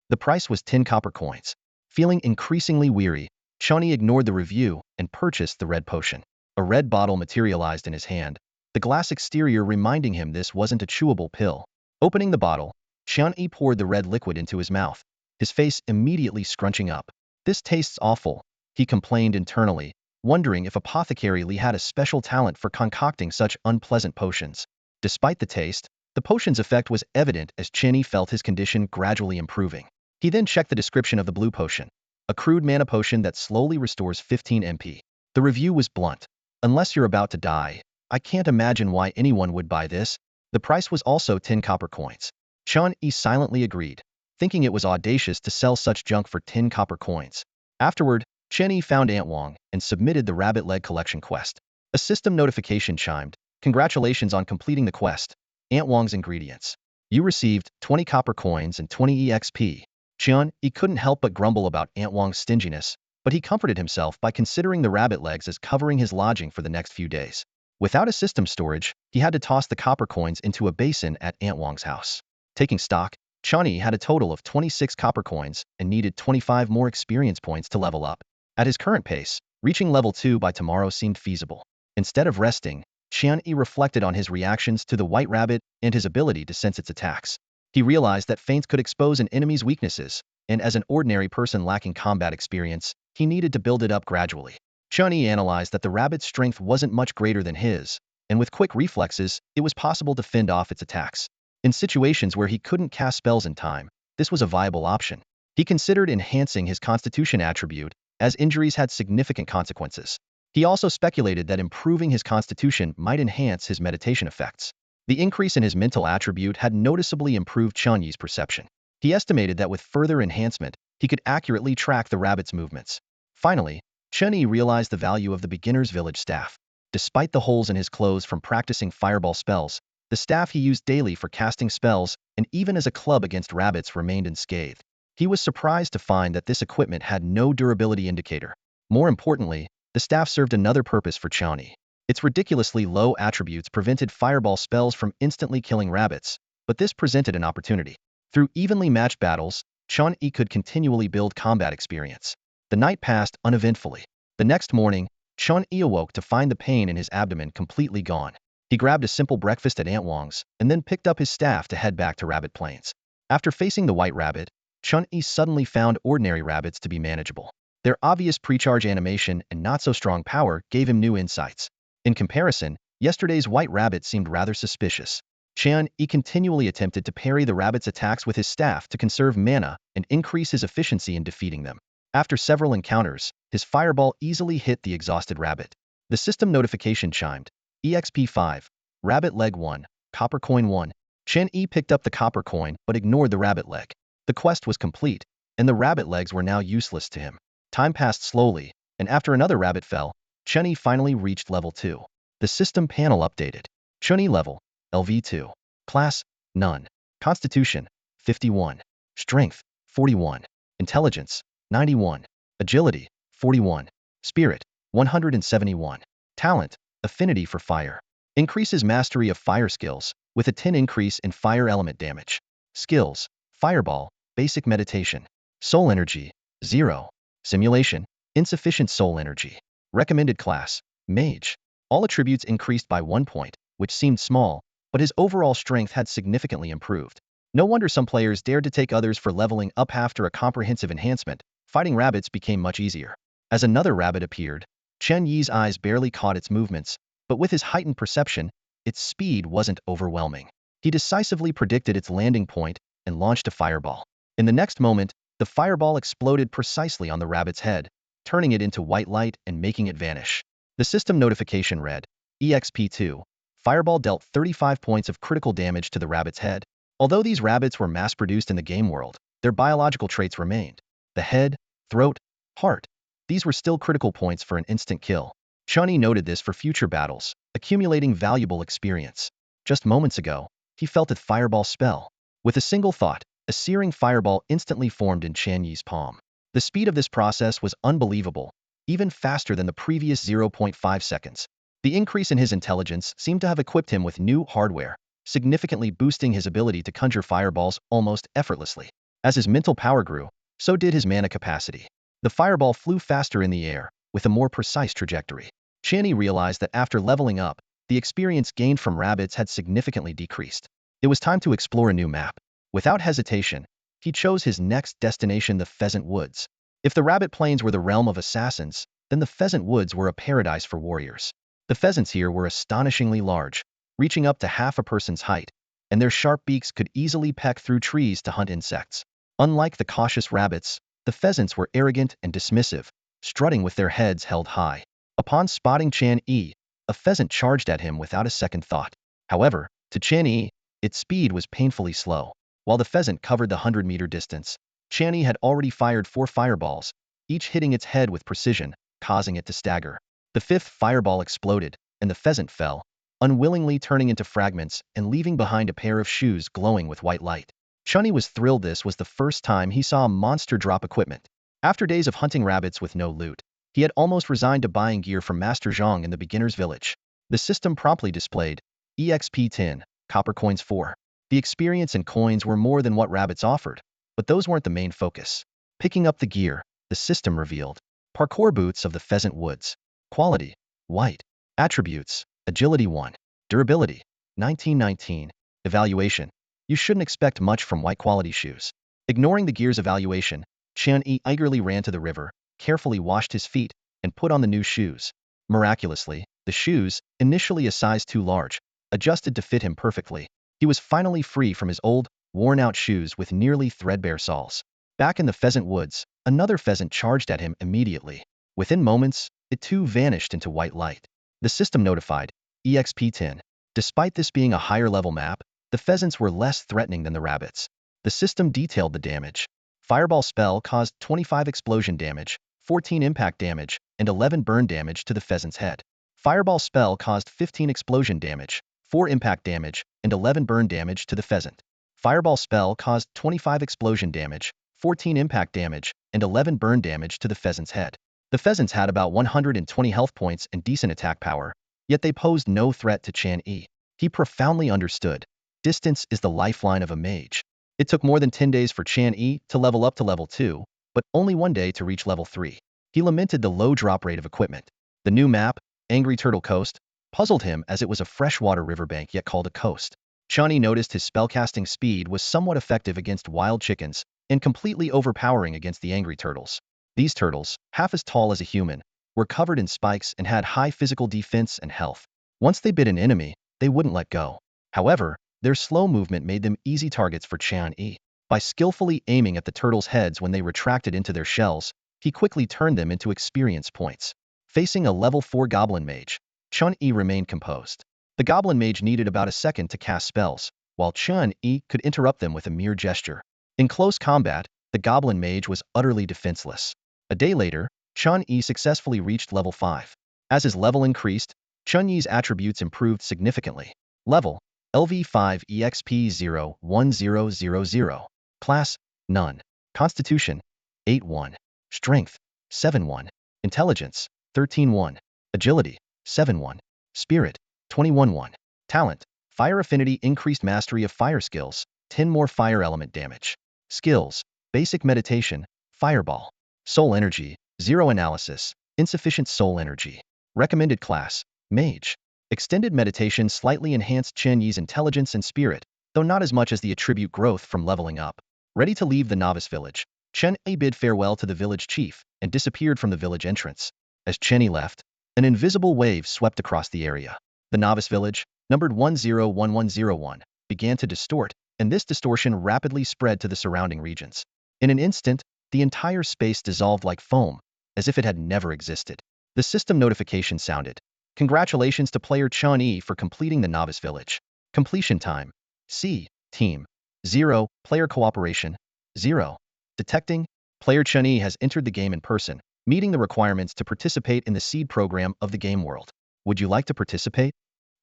[SPEAKER 1] The price was 10 copper coins. Feeling increasingly weary, Chen Yi ignored the review and purchased the red potion. A red bottle materialized in his hand, the glass exterior reminding him this wasn't a chewable pill. Opening the bottle, Chen Yi poured the red liquid into his mouth, his face immediately scrunching up. This tastes awful, he complained internally, wondering if Apothecary Li had a special talent for concocting such unpleasant potions. Despite the taste, the potion's effect was evident as Chen Yi felt his condition gradually improving. He then checked the description of the blue potion, a crude mana potion that slowly restores 15 MP. The review was blunt. Unless you're about to die, I can't imagine why anyone would buy this. The price was also 10 copper coins. Chen Yi silently agreed, thinking it was audacious to sell such junk for 10 copper coins. Afterward, Chen Yi found Aunt Wang and submitted the rabbit leg collection quest. A system notification chimed, "Congratulations on completing the quest. Aunt Wang's ingredients. You received 20 copper coins and 20 EXP. Chen Yi couldn't help but grumble about Aunt Wang's stinginess, but he comforted himself by considering the rabbit legs as covering his lodging for the next few days. Without a system storage, he had to toss the copper coins into a basin at Aunt Wang's house. Taking stock, Chen Yi had a total of 26 copper coins and needed 25 more experience points to level up. At his current pace, reaching level 2 by tomorrow seemed feasible. Instead of resting, Chen Yi reflected on his reactions to the white rabbit and his ability to sense its attacks. He realized that feints could expose an enemy's weaknesses, and as an ordinary person lacking combat experience, he needed to build it up gradually. Chen Yi analyzed that the rabbit's strength wasn't much greater than his, and with quick reflexes, it was possible to fend off its attacks. In situations where he couldn't cast spells in time, this was a viable option. He considered enhancing his constitution attribute, as injuries had significant consequences. He also speculated that improving his constitution might enhance his meditation effects. The increase in his mental attribute had noticeably improved Chen Yi's perception. He estimated that with further enhancement, he could accurately track the rabbit's movements. Finally, Chen Yi realized the value of the beginner's village staff. Despite the holes in his clothes from practicing fireball spells, the staff he used daily for casting spells and even as a club against rabbits remained unscathed. He was surprised to find that this equipment had no durability indicator. More importantly, the staff served another purpose for Chen Yi. Its ridiculously low attributes prevented fireball spells from instantly killing rabbits, but this presented an opportunity. Through evenly matched battles, Chen Yi could continually build combat experience. The night passed uneventfully. The next morning, Chen Yi awoke to find the pain in his abdomen completely gone. He grabbed a simple breakfast at Aunt Wang's and then picked up his staff to head back to Rabbit Plains. After facing the white rabbit, Chen Yi suddenly found ordinary rabbits to be manageable. Their obvious pre-charge animation and not-so-strong power gave him new insights. In comparison, yesterday's white rabbit seemed rather suspicious. Chen Yi continually attempted to parry the rabbit's attacks with his staff to conserve mana and increase his efficiency in defeating them. After several encounters, his fireball easily hit the exhausted rabbit. The system notification chimed. EXP 5. Rabbit leg 1. Copper coin 1. Chen Yi picked up the copper coin but ignored the rabbit leg. The quest was complete, and the rabbit legs were now useless to him. Time passed slowly, and after another rabbit fell, Chen Yi finally reached level 2. The system panel updated. Chen Yi level, LV2. Class, none. Constitution, 51. Strength, 41. Intelligence, 91. Agility, 41. Spirit, 171. Talent, affinity for fire. Increases mastery of fire skills, with a 10 increase in fire element damage. Skills, fireball, basic meditation. Soul energy, 0. Simulation, insufficient soul energy. Recommended class, mage. All attributes increased by 1 point, which seemed small, but his overall strength had significantly improved. No wonder some players dared to take others for leveling up after a comprehensive enhancement. Fighting rabbits became much easier. As another rabbit appeared, Chen Yi's eyes barely caught its movements, but with his heightened perception, its speed wasn't overwhelming. He decisively predicted its landing point and launched a fireball. In the next moment, the fireball exploded precisely on the rabbit's head, turning it into white light and making it vanish. The system notification read, EXP2. Fireball dealt 35 points of critical damage to the rabbit's head. Although these rabbits were mass-produced in the game world, their biological traits remained. The head, throat, heart. These were still critical points for an instant kill. Chen Yi noted this for future battles, accumulating valuable experience. Just moments ago, he felt a fireball spell. With a single thought, a searing fireball instantly formed in Chen Yi's palm. The speed of this process was unbelievable, even faster than the previous 0.5 seconds. The increase in his intelligence seemed to have equipped him with new hardware, significantly boosting his ability to conjure fireballs almost effortlessly. As his mental power grew, so did his mana capacity. The fireball flew faster in the air, with a more precise trajectory. Chen Yi realized that after leveling up, the experience gained from rabbits had significantly decreased. It was time to explore a new map. Without hesitation, he chose his next destination, the Pheasant Woods. If the Rabbit Plains were the realm of assassins, then the Pheasant Woods were a paradise for warriors. The pheasants here were astonishingly large, reaching up to half a person's height, and their sharp beaks could easily peck through trees to hunt insects. Unlike the cautious rabbits, the pheasants were arrogant and dismissive, strutting with their heads held high. Upon spotting Chen Yi, a pheasant charged at him without a second thought. However, to Chen Yi, its speed was painfully slow. While the pheasant covered the 100-meter distance, Chen Yi had already fired 4 fireballs, each hitting its head with precision, causing it to stagger. The 5th fireball exploded, and the pheasant fell, unwillingly turning into fragments and leaving behind a pair of shoes glowing with white light. Chen Yi was thrilled. This was the first time he saw a monster drop equipment. After days of hunting rabbits with no loot, he had almost resigned to buying gear from Master Zhang in the beginner's village. The system promptly displayed, EXP 10, copper coins 4. The experience and coins were more than what rabbits offered, but those weren't the main focus. Picking up the gear, the system revealed, parkour boots of the Pheasant Woods. Quality, white. Attributes, agility 1. Durability, 1919. Evaluation, you shouldn't expect much from white quality shoes. Ignoring the gear's evaluation, Chen Yi eagerly ran to the river, carefully washed his feet, and put on the new shoes. Miraculously, the shoes, initially a size too large, adjusted to fit him perfectly. He was finally free from his old, worn-out shoes with nearly threadbare soles. Back in the Pheasant Woods, another pheasant charged at him immediately. Within moments, it too vanished into white light. The system notified, EXP 10. Despite this being a higher-level map, the pheasants were less threatening than the rabbits. The system detailed the damage. Fireball spell caused 25 explosion damage, 14 impact damage, and 11 burn damage to the pheasant's head. Fireball spell caused 15 explosion damage, 4 impact damage, and 11 burn damage to the pheasant. Fireball spell caused 25 explosion damage, 14 impact damage, and 11 burn damage to the pheasant's head. The pheasants had about 120 health points and decent attack power, yet they posed no threat to Chen Yi. He profoundly understood. Distance is the lifeline of a mage. It took more than 10 days for Chen Yi to level up to level 2, but only 1 day to reach level 3. He lamented the low drop rate of equipment. The new map, Angry Turtle Coast, puzzled him as it was a freshwater riverbank yet called a coast. Chen Yi noticed his spellcasting speed was somewhat effective against wild chickens and completely overpowering against the angry turtles. These turtles, half as tall as a human, were covered in spikes and had high physical defense and health. Once they bit an enemy, they wouldn't let go. However, their slow movement made them easy targets for Chen Yi. By skillfully aiming at the turtles' heads when they retracted into their shells, he quickly turned them into experience points. Facing a level 4 goblin mage, Chen Yi remained composed. The goblin mage needed about a second to cast spells, while Chen Yi could interrupt them with a mere gesture. In close combat, the goblin mage was utterly defenseless. A day later, Chen Yi successfully reached level 5. As his level increased, Chen Yi's attributes improved significantly. Level: LV5 EXP 01000. Class: None. Constitution: 8-1. Strength: 7-1. Intelligence: 13-1. Agility: 7-1. Spirit: 21-1. Talent: Fire affinity, increased mastery of fire skills, 10 more fire element damage. Skills: Basic meditation, fireball. Soul energy, 0 analysis, insufficient soul energy. Recommended class: mage. Extended meditation slightly enhanced Chen Yi's intelligence and spirit, though not as much as the attribute growth from leveling up. Ready to leave the novice village, Chen Yi bid farewell to the village chief and disappeared from the village entrance. As Chen Yi left, an invisible wave swept across the area. The novice village, numbered 101101, began to distort, and this distortion rapidly spread to the surrounding regions. In an instant, the entire space dissolved like foam, as if it had never existed. The system notification sounded. Congratulations to player Chen Yi for completing the novice village. Completion time: C. Team 0. Player cooperation 0. Detecting: player Chen Yi has entered the game in person, meeting the requirements to participate in the seed program of the game world. Would you like to participate?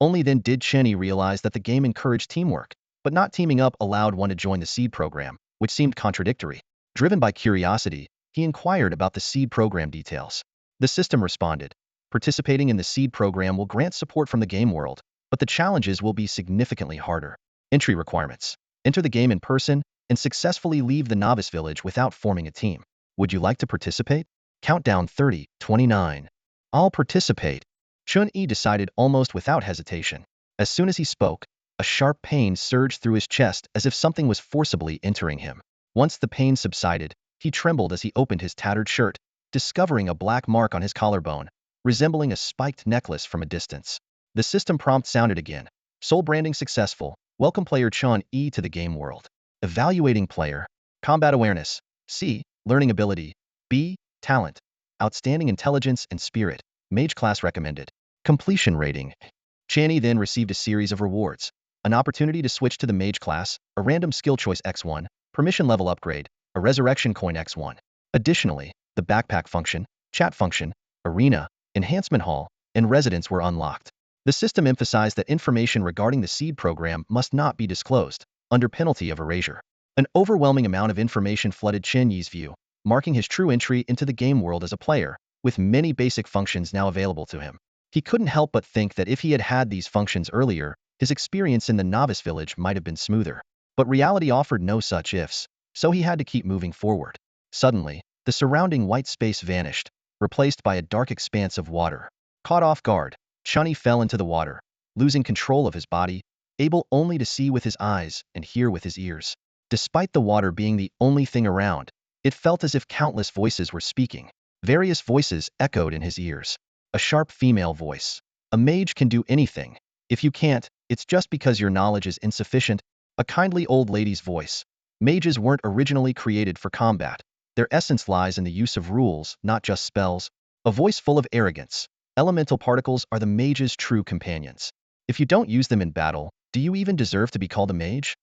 [SPEAKER 1] Only then did Chen Yi realize that the game encouraged teamwork, but not teaming up allowed one to join the seed program, which seemed contradictory. Driven by curiosity, he inquired about the seed program details. The system responded: participating in the seed program will grant support from the game world, but the challenges will be significantly harder. Entry requirements: enter the game in person and successfully leave the novice village without forming a team. Would you like to participate? Countdown 30, 29. I'll participate. Chen Yi decided almost without hesitation. As soon as he spoke, a sharp pain surged through his chest as if something was forcibly entering him. Once the pain subsided, he trembled as he opened his tattered shirt, discovering a black mark on his collarbone, resembling a spiked necklace from a distance. The system prompt sounded again. Soul branding successful. Welcome player Chen Yi to the game world. Evaluating player. Combat awareness: C. Learning ability: B. Talent: outstanding intelligence and spirit. Mage class recommended. Completion rating: Chen Yi then received a series of rewards. An opportunity to switch to the mage class, a random skill choice X1, permission level upgrade, a resurrection coin X1. Additionally, the backpack function, chat function, arena, enhancement hall, and residence were unlocked. The system emphasized that information regarding the seed program must not be disclosed, under penalty of erasure. An overwhelming amount of information flooded Chen Yi's view, marking his true entry into the game world as a player, with many basic functions now available to him. He couldn't help but think that if he had had these functions earlier, his experience in the novice village might have been smoother. But reality offered no such ifs, so he had to keep moving forward. Suddenly, the surrounding white space vanished, replaced by a dark expanse of water. Caught off guard, Chen Yi fell into the water, losing control of his body, able only to see with his eyes and hear with his ears. Despite the water being the only thing around, it felt as if countless voices were speaking. Various voices echoed in his ears. A sharp female voice: a mage can do anything. If you can't, it's just because your knowledge is insufficient. A kindly old lady's voice: mages weren't originally created for combat. Their essence lies in the use of rules, not just spells. A voice full of arrogance: elemental particles are the mage's true companions. If you don't use them in battle, do you even deserve to be called a mage?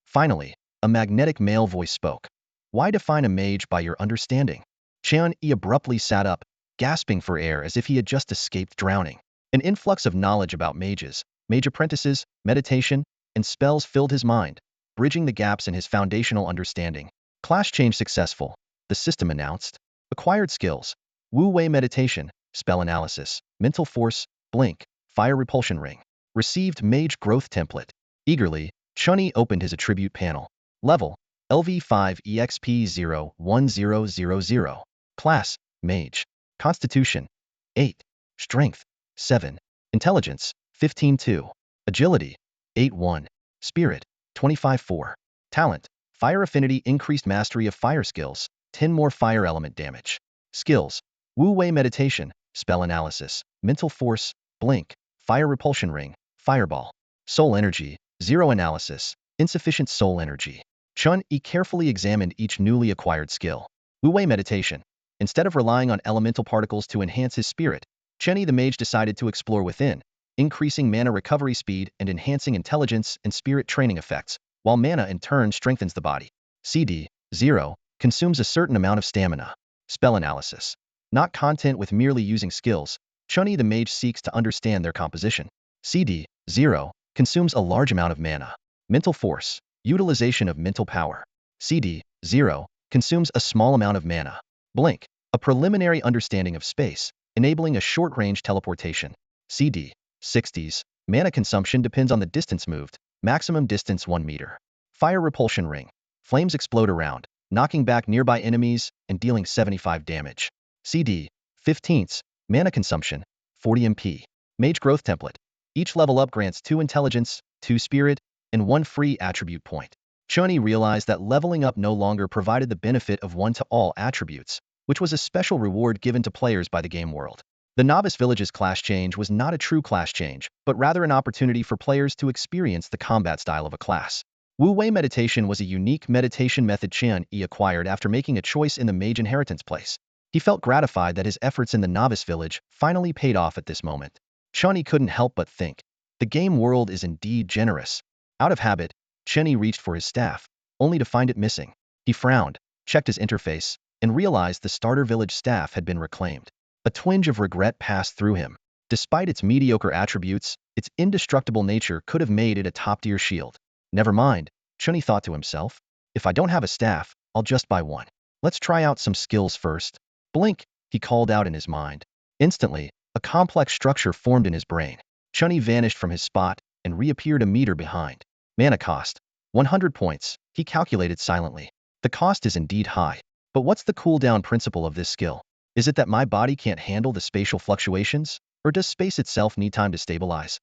[SPEAKER 1] Finally, a magnetic male voice spoke: why define a mage by your understanding? Chen Yi abruptly sat up, gasping for air as if he had just escaped drowning. An influx of knowledge about mages, mage apprentices, meditation, and spells filled his mind, bridging the gaps in his foundational understanding. Class change successful, the system announced. Acquired skills: Wu Wei meditation, spell analysis, mental force, blink, fire repulsion ring. Received mage growth template. Eagerly, Chen Yi opened his attribute panel. Level: LV5 EXP 01000. Class: Mage. Constitution: 8. Strength: 7. Intelligence: 15-2. Agility: 8-1. Spirit: 25-4. Talent: Fire affinity, increased mastery of fire skills, 10 more fire element damage. Skills: Wu Wei meditation, spell analysis, mental force, blink, fire repulsion ring, fireball. Soul energy: 0 analysis, insufficient soul energy. Chen Yi carefully examined each newly acquired skill. Wu Wei meditation. Instead of relying on elemental particles to enhance his spirit, Chen Yi the mage decided to explore within, increasing mana recovery speed and enhancing intelligence and spirit training effects, while mana in turn strengthens the body. CD 0 consumes a certain amount of stamina. Spell analysis. Not content with merely using skills, Chen Yi the mage seeks to understand their composition. CD 0 consumes a large amount of mana. Mental force. Utilization of mental power. CD 0 consumes a small amount of mana. Blink. A preliminary understanding of space, enabling a short-range teleportation. CD 60s. Mana consumption depends on the distance moved, maximum distance 1 meter. Fire repulsion ring. Flames explode around, knocking back nearby enemies and dealing 75 damage. CD 15s. Mana consumption 40 MP. Mage growth template. Each level up grants 2 intelligence, 2 spirit, and 1 free attribute point. Chen Yi realized that leveling up no longer provided the benefit of 1 to all attributes, which was a special reward given to players by the game world. The Novice Village's class change was not a true class change, but rather an opportunity for players to experience the combat style of a class. Wu Wei meditation was a unique meditation method Chen Yi acquired after making a choice in the mage inheritance place. He felt gratified that his efforts in the Novice Village finally paid off at this moment. Chen Yi couldn't help but think, the game world is indeed generous. Out of habit, Chen Yi reached for his staff, only to find it missing. He frowned, checked his interface, and realized the starter village staff had been reclaimed. A twinge of regret passed through him. Despite its mediocre attributes, its indestructible nature could have made it a top-tier shield. Never mind, Chen Yi thought to himself. If I don't have a staff, I'll just buy one. Let's try out some skills first. Blink, he called out in his mind. Instantly, a complex structure formed in his brain. Chen Yi vanished from his spot and reappeared a meter behind. Mana cost: 100 points, he calculated silently. The cost is indeed high. But what's the cooldown principle of this skill? Is it that my body can't handle the spatial fluctuations? Or does space itself need time to stabilize?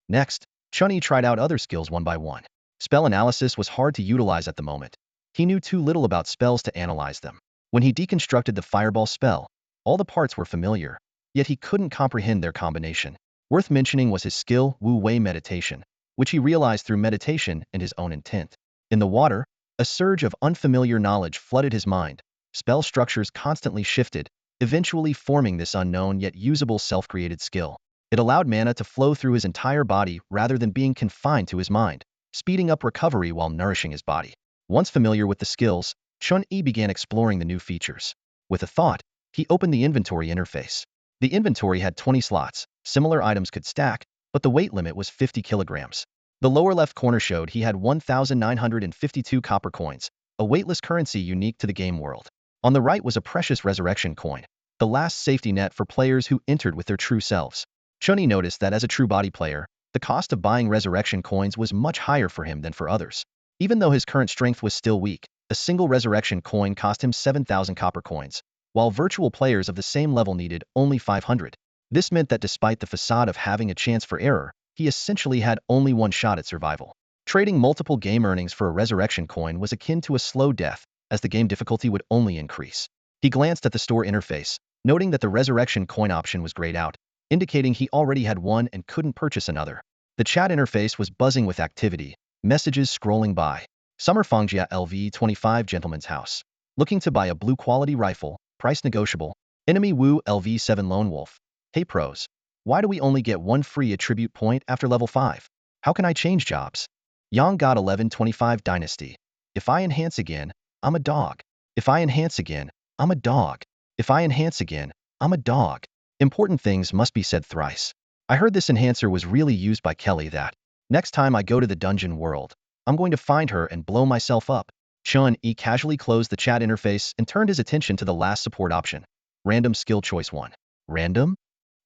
[SPEAKER 1] Next, Chen Yi tried out other skills one by one. Spell analysis was hard to utilize at the moment. He knew too little about spells to analyze them. When he deconstructed the fireball spell, all the parts were familiar, yet he couldn't comprehend their combination. Worth mentioning was his skill, Wu Wei meditation, which he realized through meditation and his own intent. In the water, a surge of unfamiliar knowledge flooded his mind. Spell structures constantly shifted, eventually forming this unknown yet usable self-created skill. It allowed mana to flow through his entire body rather than being confined to his mind, speeding up recovery while nourishing his body. Once familiar with the skills, Chen Yi began exploring the new features. With a thought, he opened the inventory interface. The inventory had 20 slots, similar items could stack, but the weight limit was 50 kilograms. The lower left corner showed he had 1,952 copper coins, a weightless currency unique to the game world. On the right was a precious resurrection coin, the last safety net for players who entered with their true selves. Chen Yi noticed that as a true body player, the cost of buying resurrection coins was much higher for him than for others. Even though his current strength was still weak, a single resurrection coin cost him 7,000 copper coins, while virtual players of the same level needed only 500. This meant that despite the facade of having a chance for error, he essentially had only one shot at survival. Trading multiple game earnings for a resurrection coin was akin to a slow death, as the game difficulty would only increase. He glanced at the store interface, noting that the resurrection coin option was grayed out, indicating he already had one and couldn't purchase another. The chat interface was buzzing with activity, messages scrolling by. Summer Fangjia LV25 Gentleman's House. Looking to buy a blue quality rifle, price negotiable. Enemy Wu LV7 Lone Wolf. Hey pros. Why do we only get one free attribute point after level 5? How can I change jobs? Yang God 1125 Dynasty. If I enhance again, I'm a dog. If I enhance again, I'm a dog. If I enhance again, I'm a dog. Important things must be said thrice. I heard this enhancer was really used by Kelly that. Next time I go to the dungeon world, I'm going to find her and blow myself up. Chen Yi casually closed the chat interface and turned his attention to the last support option. Random skill choice 1. Random?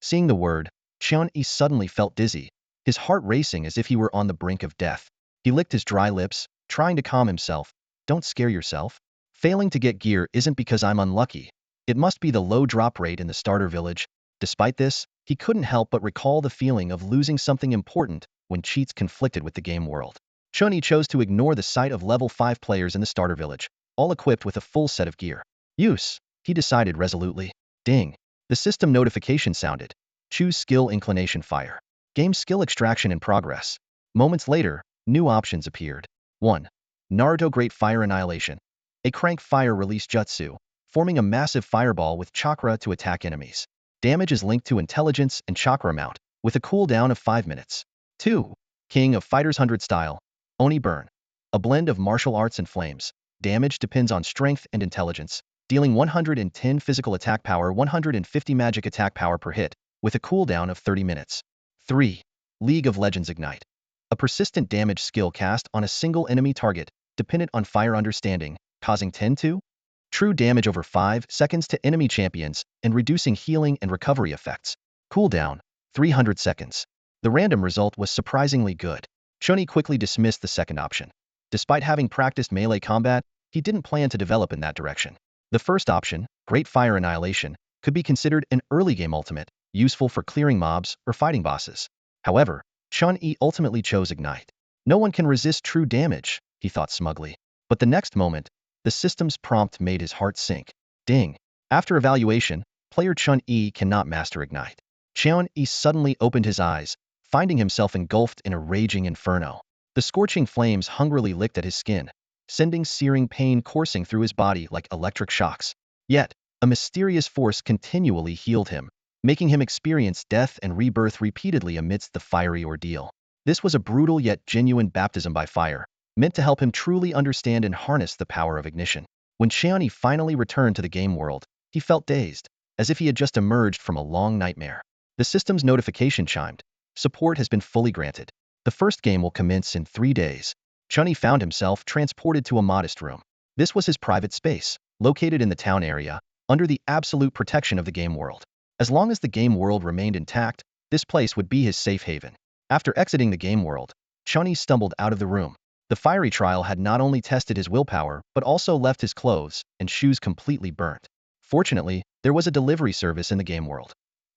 [SPEAKER 1] Seeing the word, Chen Yi suddenly felt dizzy, his heart racing as if he were on the brink of death. He licked his dry lips, trying to calm himself. Don't scare yourself. Failing to get gear isn't because I'm unlucky. It must be the low drop rate in the starter village. Despite this, he couldn't help but recall the feeling of losing something important when cheats conflicted with the game world. Chen Yi chose to ignore the sight of level 5 players in the starter village, all equipped with a full set of gear. Use, he decided resolutely. Ding. The system notification sounded. Choose skill inclination fire. Game skill extraction in progress. Moments later, new options appeared. 1. Naruto Great Fire Annihilation. A crank fire release jutsu, forming a massive fireball with chakra to attack enemies. Damage is linked to intelligence and chakra amount, with a cooldown of 5 minutes. 2. King of Fighters 100 Style. Oni Burn. A blend of martial arts and flames. Damage depends on strength and intelligence, dealing 110 physical attack power, 150 magic attack power per hit, with a cooldown of 30 minutes. 3. League of Legends Ignite. A persistent damage skill cast on a single enemy target, dependent on fire understanding, causing 10 to true damage over 5 seconds to enemy champions and reducing healing and recovery effects. Cooldown, 300 seconds. The random result was surprisingly good. Chen Yi quickly dismissed the second option. Despite having practiced melee combat, he didn't plan to develop in that direction. The first option, Great Fire Annihilation, could be considered an early game ultimate, useful for clearing mobs or fighting bosses. However, Chen Yi ultimately chose Ignite. No one can resist true damage, he thought smugly. But the next moment, the system's prompt made his heart sink. Ding. After evaluation, player Chen Yi cannot master Ignite. Chen Yi suddenly opened his eyes, finding himself engulfed in a raging inferno. The scorching flames hungrily licked at his skin, sending searing pain coursing through his body like electric shocks. Yet, a mysterious force continually healed him, making him experience death and rebirth repeatedly amidst the fiery ordeal. This was a brutal yet genuine baptism by fire, meant to help him truly understand and harness the power of ignition. When Chen Yi finally returned to the game world, he felt dazed, as if he had just emerged from a long nightmare. The system's notification chimed. Support has been fully granted. The first game will commence in 3 days. Chen Yi found himself transported to a modest room. This was his private space, located in the town area, under the absolute protection of the game world. As long as the game world remained intact, this place would be his safe haven. After exiting the game world, Chen Yi stumbled out of the room. The fiery trial had not only tested his willpower, but also left his clothes and shoes completely burnt. Fortunately, there was a delivery service in the game world.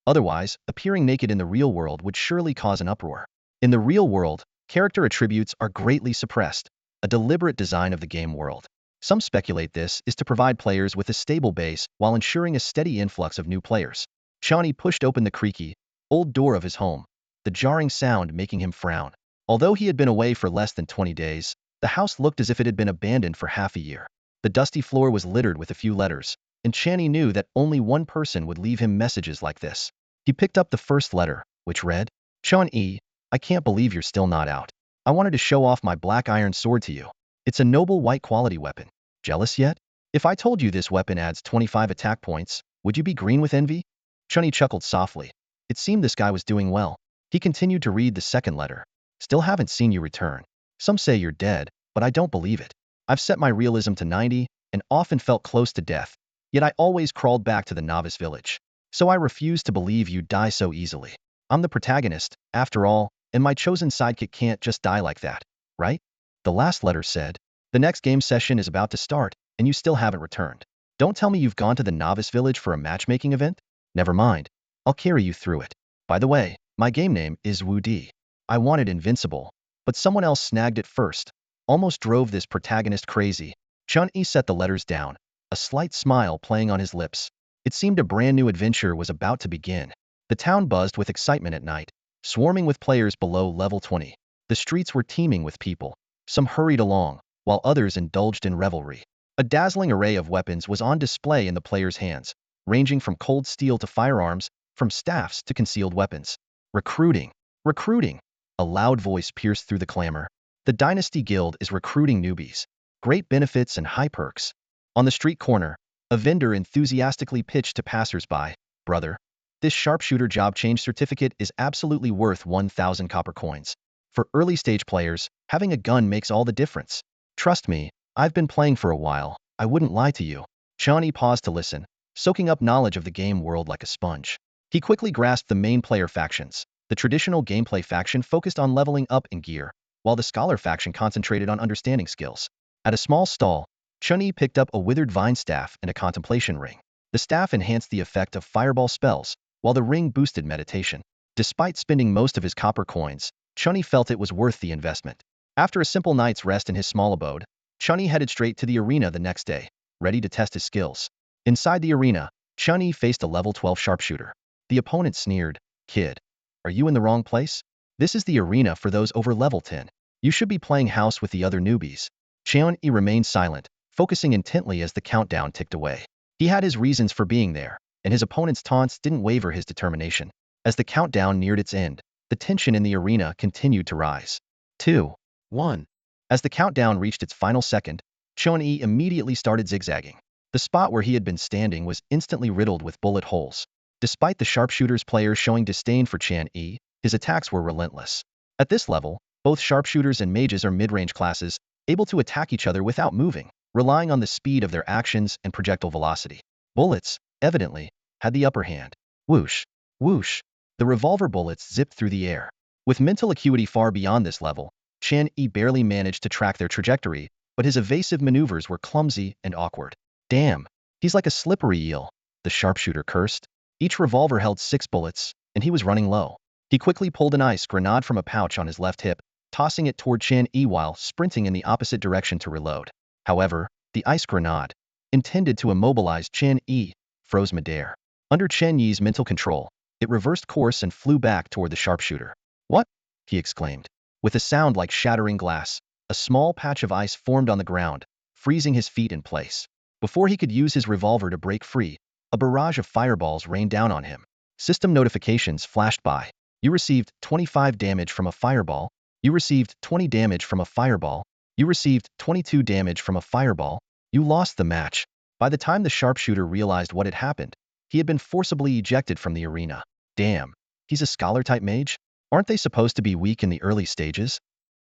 [SPEAKER 1] Otherwise, appearing naked in the real world would surely cause an uproar. In the real world, character attributes are greatly suppressed, a deliberate design of the game world. Some speculate this is to provide players with a stable base while ensuring a steady influx of new players. Chen Yi pushed open the creaky, old door of his home, the jarring sound making him frown. Although he had been away for less than 20 days, the house looked as if it had been abandoned for half a year. The dusty floor was littered with a few letters, and Chen Yi knew that only one person would leave him messages like this. He picked up the first letter, which read, Chen Yi, I can't believe you're still not out. I wanted to show off my black iron sword to you. It's a noble white quality weapon. Jealous yet? If I told you this weapon adds 25 attack points, would you be green with envy? Chen Yi chuckled softly. It seemed this guy was doing well. He continued to read the second letter. Still haven't seen you return. Some say you're dead, but I don't believe it. I've set my realism to 90 and often felt close to death, yet I always crawled back to the novice village. So I refuse to believe you die so easily. I'm the protagonist, after all, and my chosen sidekick can't just die like that, right? The last letter said, the next game session is about to start, and you still haven't returned. Don't tell me you've gone to the novice village for a matchmaking event? Never mind. I'll carry you through it. By the way, my game name is Wu Di. I wanted invincible, but someone else snagged it first. Almost drove this protagonist crazy. Chen Yi set the letters down, a slight smile playing on his lips. It seemed a brand new adventure was about to begin. The town buzzed with excitement at night, swarming with players below level 20. The streets were teeming with people. Some hurried along, while others indulged in revelry. A dazzling array of weapons was on display in the players' hands, ranging from cold steel to firearms, from staffs to concealed weapons. Recruiting. Recruiting. A loud voice pierced through the clamor. The Dynasty Guild is recruiting newbies. Great benefits and high perks. On the street corner, a vendor enthusiastically pitched to passers-by, brother, This sharpshooter job change certificate is absolutely worth 1,000 copper coins. For early stage players, having a gun makes all the difference. Trust me, I've been playing for a while. I wouldn't lie to you. Chen Yi paused to listen, soaking up knowledge of the game world like a sponge. He quickly grasped the main player factions. The traditional gameplay faction focused on leveling up in gear, while the scholar faction concentrated on understanding skills. At a small stall, Chen Yi picked up a withered vine staff and a contemplation ring. The staff enhanced the effect of fireball spells, while the ring boosted meditation. Despite spending most of his copper coins, Chen Yi felt it was worth the investment. After a simple night's rest in his small abode, Chen Yi headed straight to the arena the next day, ready to test his skills. Inside the arena, Chen Yi faced a level 12 sharpshooter. The opponent sneered, "Kid, are you in the wrong place? This is the arena for those over level 10. You should be playing house with the other newbies." Chen Yi remained silent, focusing intently as the countdown ticked away. He had his reasons for being there, and his opponent's taunts didn't waver his determination. As the countdown neared its end, the tension in the arena continued to rise. 2, 1. As the countdown reached its final second, Chen Yi immediately started zigzagging. The spot where he had been standing was instantly riddled with bullet holes. Despite the sharpshooter's players showing disdain for Chen Yi, his attacks were relentless. At this level, both sharpshooters and mages are mid-range classes, able to attack each other without moving, relying on the speed of their actions and projectile velocity. Bullets, evidently, had the upper hand. Whoosh, whoosh. The revolver bullets zipped through the air. With mental acuity far beyond this level, Chen Yi barely managed to track their trajectory, but his evasive maneuvers were clumsy and awkward. Damn, he's like a slippery eel, the sharpshooter cursed. Each revolver held 6 bullets, and he was running low. He quickly pulled an ice grenade from a pouch on his left hip, tossing it toward Chen Yi while sprinting in the opposite direction to reload. However, the ice grenade, intended to immobilize Chen Yi, froze midair. Under Chen Yi's mental control, it reversed course and flew back toward the sharpshooter. "What?" he exclaimed. With a sound like shattering glass, a small patch of ice formed on the ground, freezing his feet in place. Before he could use his revolver to break free, a barrage of fireballs rained down on him. System notifications flashed by. You received 25 damage from a fireball. You received 20 damage from a fireball. You received 22 damage from a fireball. You lost the match. By the time the sharpshooter realized what had happened, he had been forcibly ejected from the arena. Damn, he's a scholar-type mage? Aren't they supposed to be weak in the early stages?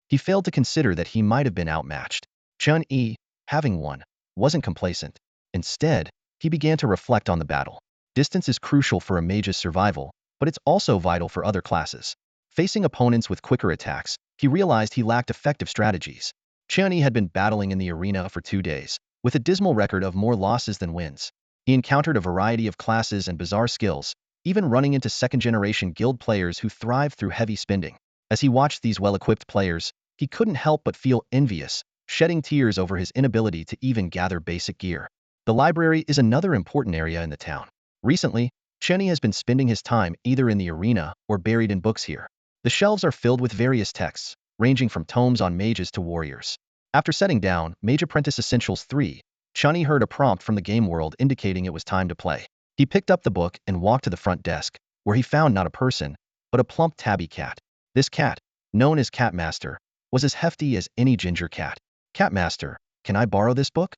[SPEAKER 1] He failed to consider that he might have been outmatched. Chen Yi, having won, wasn't complacent. Instead, he began to reflect on the battle. Distance is crucial for a mage's survival, but it's also vital for other classes. Facing opponents with quicker attacks, he realized he lacked effective strategies. Chen Yi had been battling in the arena for 2 days, with a dismal record of more losses than wins. He encountered a variety of classes and bizarre skills, even running into second-generation guild players who thrived through heavy spending. As he watched these well-equipped players, he couldn't help but feel envious, shedding tears over his inability to even gather basic gear. The library is another important area in the town. Recently, Chen Yi has been spending his time either in the arena or buried in books here. The shelves are filled with various texts, ranging from tomes on mages to warriors. After setting down Mage Apprentice Essentials 3, Chen Yi heard a prompt from the game world indicating it was time to play. He picked up the book and walked to the front desk, where he found not a person, but a plump tabby cat. This cat, known as Cat Master, was as hefty as any ginger cat. "Cat Master, can I borrow this book?"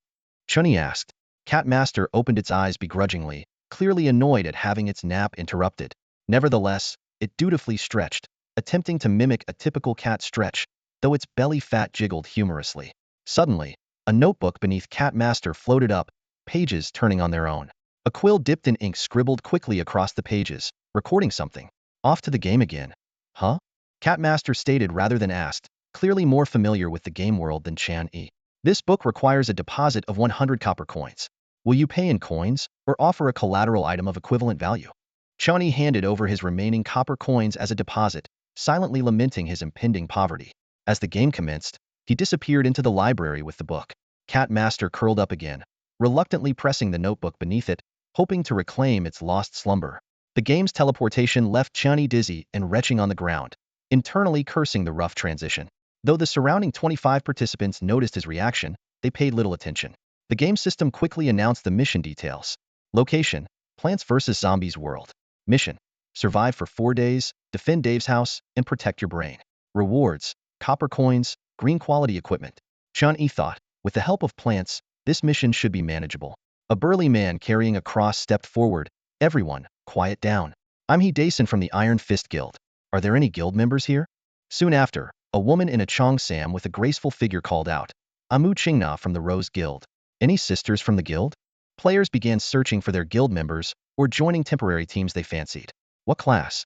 [SPEAKER 1] Chen Yi asked. Cat Master opened its eyes begrudgingly, clearly annoyed at having its nap interrupted. Nevertheless, it dutifully stretched, attempting to mimic a typical cat stretch, though its belly fat jiggled humorously. Suddenly, a notebook beneath Cat Master floated up, pages turning on their own. A quill dipped in ink scribbled quickly across the pages, recording something. "Off to the game again. Huh?" Cat Master stated rather than asked, clearly more familiar with the game world than Chen Yi. "This book requires a deposit of 100 copper coins. Will you pay in coins, or offer a collateral item of equivalent value?" Chen Yi handed over his remaining copper coins as a deposit, silently lamenting his impending poverty. As the game commenced, he disappeared into the library with the book. Cat Master curled up again, reluctantly pressing the notebook beneath it, hoping to reclaim its lost slumber. The game's teleportation left Chen Yi dizzy and retching on the ground, internally cursing the rough transition. Though the surrounding 25 participants noticed his reaction, they paid little attention. The game system quickly announced the mission details. Location: Plants vs. Zombies World. Mission: survive for 4 days, defend Dave's house, and protect your brain. Rewards: copper coins, green quality equipment. Chen Yi thought, with the help of plants, this mission should be manageable. A burly man carrying a cross stepped forward. "Everyone, quiet down. I'm He Dason from the Iron Fist Guild. Are there any guild members here? Soon after, a woman in a cheongsam with a graceful figure called out, I'm Mu Qingna from the Rose Guild. Any sisters from the guild? Players began searching for their guild members or joining temporary teams they fancied. What class?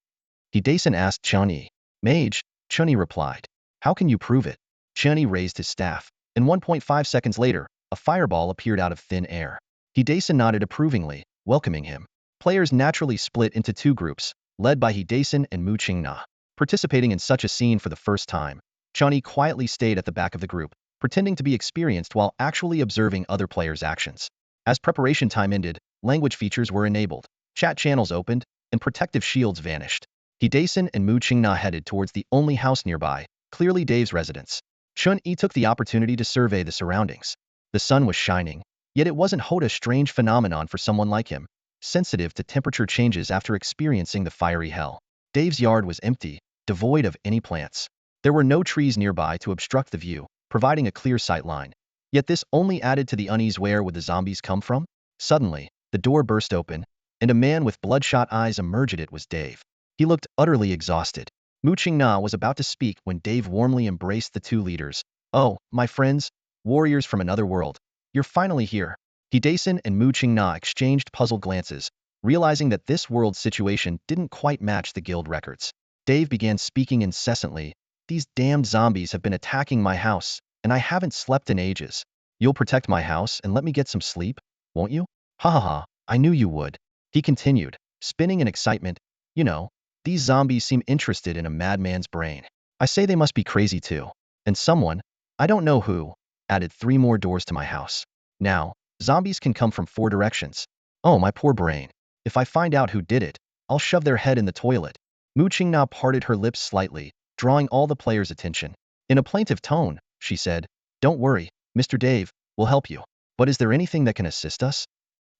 [SPEAKER 1] He Dason asked Chen Yi. Mage, Chen Yi replied. How can you prove it? Chen Yi raised his staff, and 1.5 seconds later, a fireball appeared out of thin air. He Dason nodded approvingly, welcoming him. Players naturally split into two groups, led by He Dason and Mu Qingna. Participating in such a scene for the first time, Chen Yi quietly stayed at the back of the group, pretending to be experienced while actually observing other players' actions. As preparation time ended, language features were enabled, chat channels opened, and protective shields vanished. He Dason and Mu Qingna headed towards the only house nearby, clearly Dave's residence. Chen Yi took the opportunity to survey the surroundings. The sun was shining, yet it wasn't a strange phenomenon for someone like him, sensitive to temperature changes after experiencing the fiery hell. Dave's yard was empty, devoid of any plants. There were no trees nearby to obstruct the view, providing a clear sight line. Yet this only added to the unease. Where would the zombies come from? Suddenly, the door burst open, and a man with bloodshot eyes emerged. It was Dave. He looked utterly exhausted. Mu Qingna was about to speak when Dave warmly embraced the two leaders. Oh, my friends, warriors from another world. You're finally here. He Dason and Mu Qingna exchanged puzzled glances, realizing that this world's situation didn't quite match the guild records. Dave began speaking incessantly. These damned zombies have been attacking my house, and I haven't slept in ages. You'll protect my house and let me get some sleep, won't you? Ha ha ha, I knew you would. He continued, spinning in excitement. You know, these zombies seem interested in a madman's brain. I say they must be crazy too. And someone, I don't know who, added 3 more doors to my house. Now, zombies can come from 4 directions. Oh, my poor brain. If I find out who did it, I'll shove their head in the toilet. Mu Qingna parted her lips slightly, drawing all the players' attention. In a plaintive tone, she said, Don't worry, Mr. Dave, we'll help you. But is there anything that can assist us?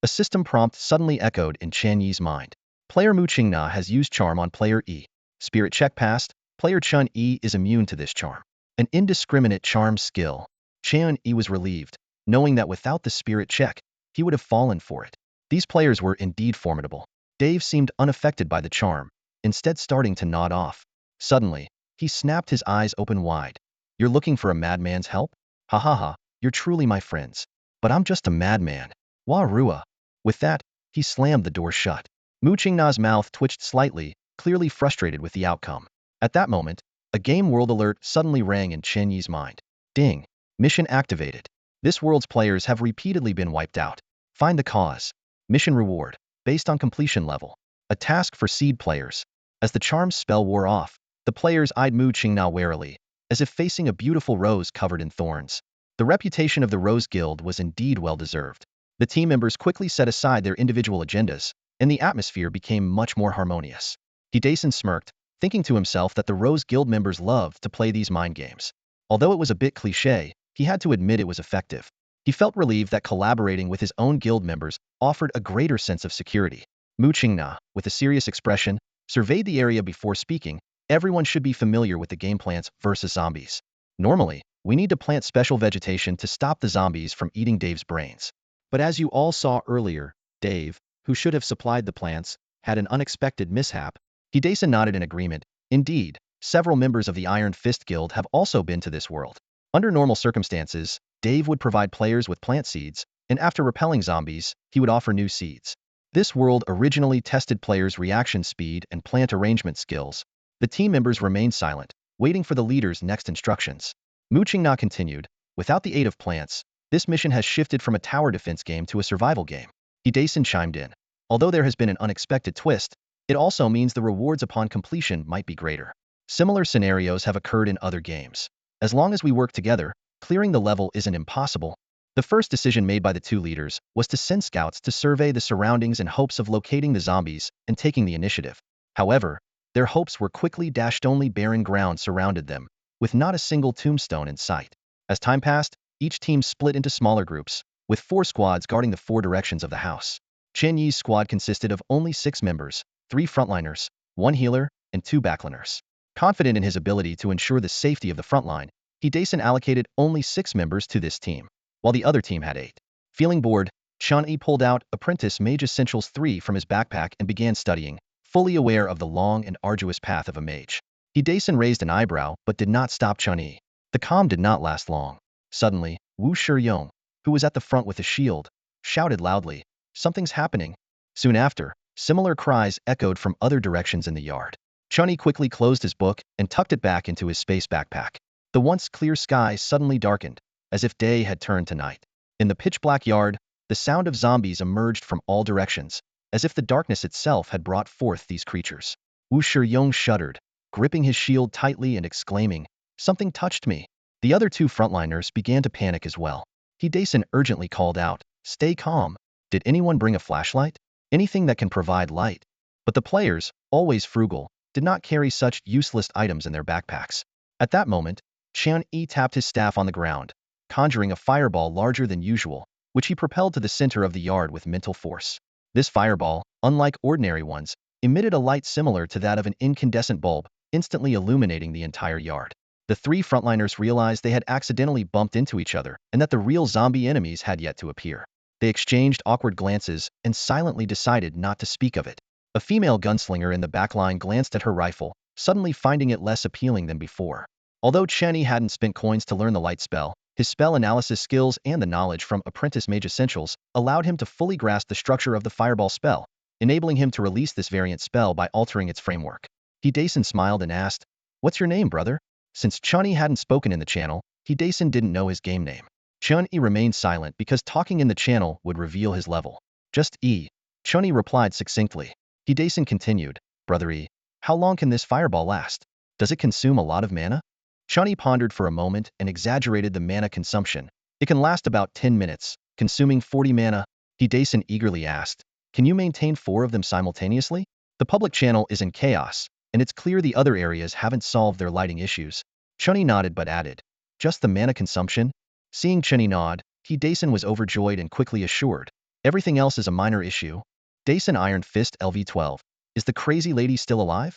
[SPEAKER 1] A system prompt suddenly echoed in Chen Yi's mind. Player Mu Qingna has used charm on player E. Spirit check passed. Player Chen Yi is immune to this charm. An indiscriminate charm skill. Chen Yi was relieved, knowing that without the spirit check, he would have fallen for it. These players were indeed formidable. Dave seemed unaffected by the charm, instead starting to nod off. Suddenly, he snapped his eyes open wide. You're looking for a madman's help? Ha ha ha, you're truly my friends. But I'm just a madman. Wah rua. With that, he slammed the door shut. Mu Qingna's mouth twitched slightly, clearly frustrated with the outcome. At that moment, a game world alert suddenly rang in Chen Yi's mind. Ding. Mission activated. This world's players have repeatedly been wiped out. Find the cause. Mission reward, based on completion level. A task for seed players. As the charm spell wore off, the players eyed Mu Qingna warily, as if facing a beautiful rose covered in thorns. The reputation of the Rose Guild was indeed well-deserved. The team members quickly set aside their individual agendas, and the atmosphere became much more harmonious. He Dason smirked, thinking to himself that the Rose Guild members loved to play these mind games. Although it was a bit cliché, he had to admit it was effective. He felt relieved that collaborating with his own guild members offered a greater sense of security. Mu Qingna, with a serious expression, surveyed the area before speaking. Everyone should be familiar with the game Plants vs. Zombies. Normally, we need to plant special vegetation to stop the zombies from eating Dave's brains. But as you all saw earlier, Dave, who should have supplied the plants, had an unexpected mishap. He Dason nodded in agreement. Indeed, several members of the Iron Fist Guild have also been to this world. Under normal circumstances, Dave would provide players with plant seeds, and after repelling zombies, he would offer new seeds. This world originally tested players' reaction speed and plant arrangement skills. The team members remained silent, waiting for the leader's next instructions. Mu Qingna continued, without the aid of plants, this mission has shifted from a tower defense game to a survival game. He Dason chimed in. Although there has been an unexpected twist, it also means the rewards upon completion might be greater. Similar scenarios have occurred in other games. As long as we work together, clearing the level isn't impossible. The first decision made by the two leaders was to send scouts to survey the surroundings in hopes of locating the zombies and taking the initiative. However, their hopes were quickly dashed. Only barren ground surrounded them, with not a single tombstone in sight. As time passed, each team split into smaller groups, with 4 squads guarding the 4 directions of the house. Chen Yi's squad consisted of only 6 members, 3 frontliners, 1 healer, and 2 backliners. Confident in his ability to ensure the safety of the frontline, He Dason allocated only 6 members to this team, while the other team had 8. Feeling bored, Chen Yi pulled out Apprentice Mage Essentials 3 from his backpack and began studying, fully aware of the long and arduous path of a mage. Dason raised an eyebrow but did not stop Chen Yi. The calm did not last long. Suddenly, Wu Shiyong, who was at the front with a shield, shouted loudly, "Something's happening." Soon after, similar cries echoed from other directions in the yard. Chen Yi quickly closed his book and tucked it back into his space backpack. The once clear sky suddenly darkened, as if day had turned to night. In the pitch-black yard, the sound of zombies emerged from all directions, as if the darkness itself had brought forth these creatures. Wu Shiyong shuddered, gripping his shield tightly and exclaiming, "Something touched me." The other two frontliners began to panic as well. Dason urgently called out, "Stay calm. Did anyone bring a flashlight? Anything that can provide light?" But the players, always frugal, did not carry such useless items in their backpacks. At that moment, Chen Yi tapped his staff on the ground, conjuring a fireball larger than usual, which he propelled to the center of the yard with mental force. This fireball, unlike ordinary ones, emitted a light similar to that of an incandescent bulb, instantly illuminating the entire yard. The three frontliners realized they had accidentally bumped into each other and that the real zombie enemies had yet to appear. They exchanged awkward glances and silently decided not to speak of it. A female gunslinger in the backline glanced at her rifle, suddenly finding it less appealing than before. Although Chen Yi hadn't spent coins to learn the light spell, his spell analysis skills and the knowledge from Apprentice Mage Essentials allowed him to fully grasp the structure of the fireball spell, enabling him to release this variant spell by altering its framework. Dason smiled and asked, "What's your name, brother?" Since Chen Yi hadn't spoken in the channel, Dason didn't know his game name. Chen Yi remained silent because talking in the channel would reveal his level. "Just E." Chen Yi replied succinctly. Dason continued, "Brother E, how long can this fireball last? Does it consume a lot of mana?" Chen Yi pondered for a moment and exaggerated the mana consumption. "It can last about 10 minutes, consuming 40 mana." Dason eagerly asked, "Can you maintain 4 of them simultaneously?" The public channel is in chaos, and it's clear the other areas haven't solved their lighting issues. Chen Yi nodded but added, "Just the mana consumption?" Seeing Chen Yi nod, Dason was overjoyed and quickly assured, "Everything else is a minor issue." Dason Iron Fist LV12. Is the crazy lady still alive?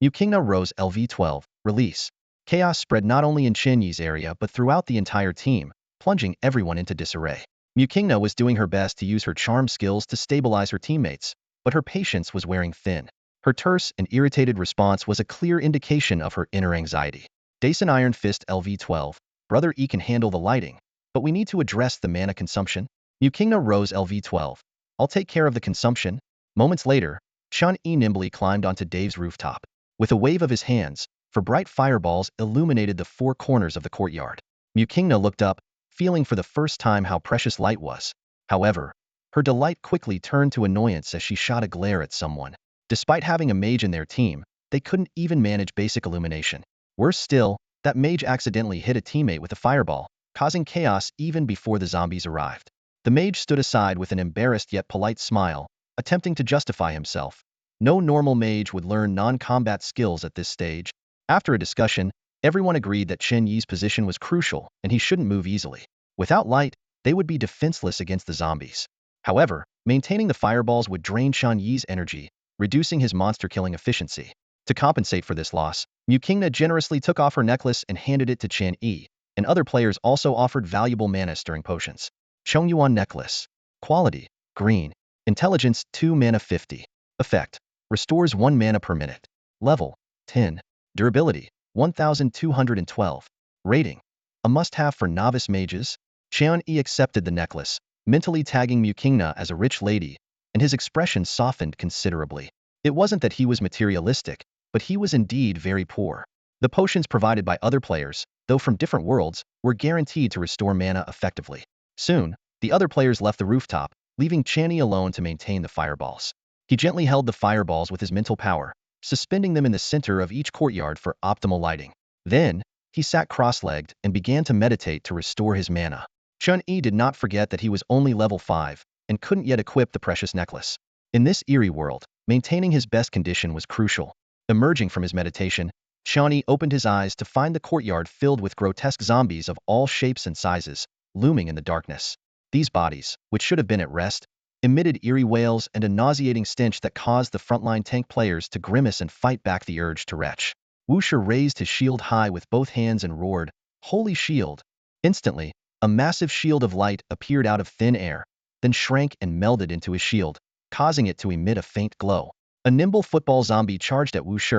[SPEAKER 1] Mukingna Rose LV12. Release. Chaos spread not only in Chen Yi's area but throughout the entire team, plunging everyone into disarray. Mukingna was doing her best to use her charm skills to stabilize her teammates, but her patience was wearing thin. Her terse and irritated response was a clear indication of her inner anxiety. Dason Iron Fist LV12. Brother E can handle the lighting, but we need to address the mana consumption. Mukingna Rose LV12. I'll take care of the consumption. Moments later, Chen Yi nimbly climbed onto Dave's rooftop. With a wave of his hands, bright fireballs illuminated the 4 corners of the courtyard. Mukingna looked up, feeling for the first time how precious light was. However, her delight quickly turned to annoyance as she shot a glare at someone. Despite having a mage in their team, they couldn't even manage basic illumination. Worse still, that mage accidentally hit a teammate with a fireball, causing chaos even before the zombies arrived. The mage stood aside with an embarrassed yet polite smile, attempting to justify himself. No normal mage would learn non-combat skills at this stage. After a discussion, everyone agreed that Chen Yi's position was crucial and he shouldn't move easily. Without light, they would be defenseless against the zombies. However, maintaining the fireballs would drain Chen Yi's energy, reducing his monster-killing efficiency. To compensate for this loss, Mukingna generously took off her necklace and handed it to Chen Yi, and other players also offered valuable mana stirring potions. Chongyuan Necklace. Quality: green. Intelligence: 2 mana 50. Effect: restores 1 mana per minute. Level: 10. Durability: 1212. Rating: a must-have for novice mages. Chen Yi accepted the necklace, mentally tagging Mukingna as a rich lady, and his expression softened considerably. It wasn't that he was materialistic, but he was indeed very poor. The potions provided by other players, though from different worlds, were guaranteed to restore mana effectively. Soon, the other players left the rooftop, leaving Chen Yi alone to maintain the fireballs. He gently held the fireballs with his mental power, suspending them in the center of each courtyard for optimal lighting. Then, he sat cross-legged and began to meditate to restore his mana. Chen Yi did not forget that he was only level 5 and couldn't yet equip the precious necklace. In this eerie world, maintaining his best condition was crucial. Emerging from his meditation, Chen Yi opened his eyes to find the courtyard filled with grotesque zombies of all shapes and sizes, looming in the darkness. These bodies, which should have been at rest, emitted eerie wails and a nauseating stench that caused the frontline tank players to grimace and fight back the urge to retch. Wu Shi raised his shield high with both hands and roared, "Holy shield!" Instantly, a massive shield of light appeared out of thin air, then shrank and melded into his shield, causing it to emit a faint glow. A nimble football zombie charged at Wu Shi,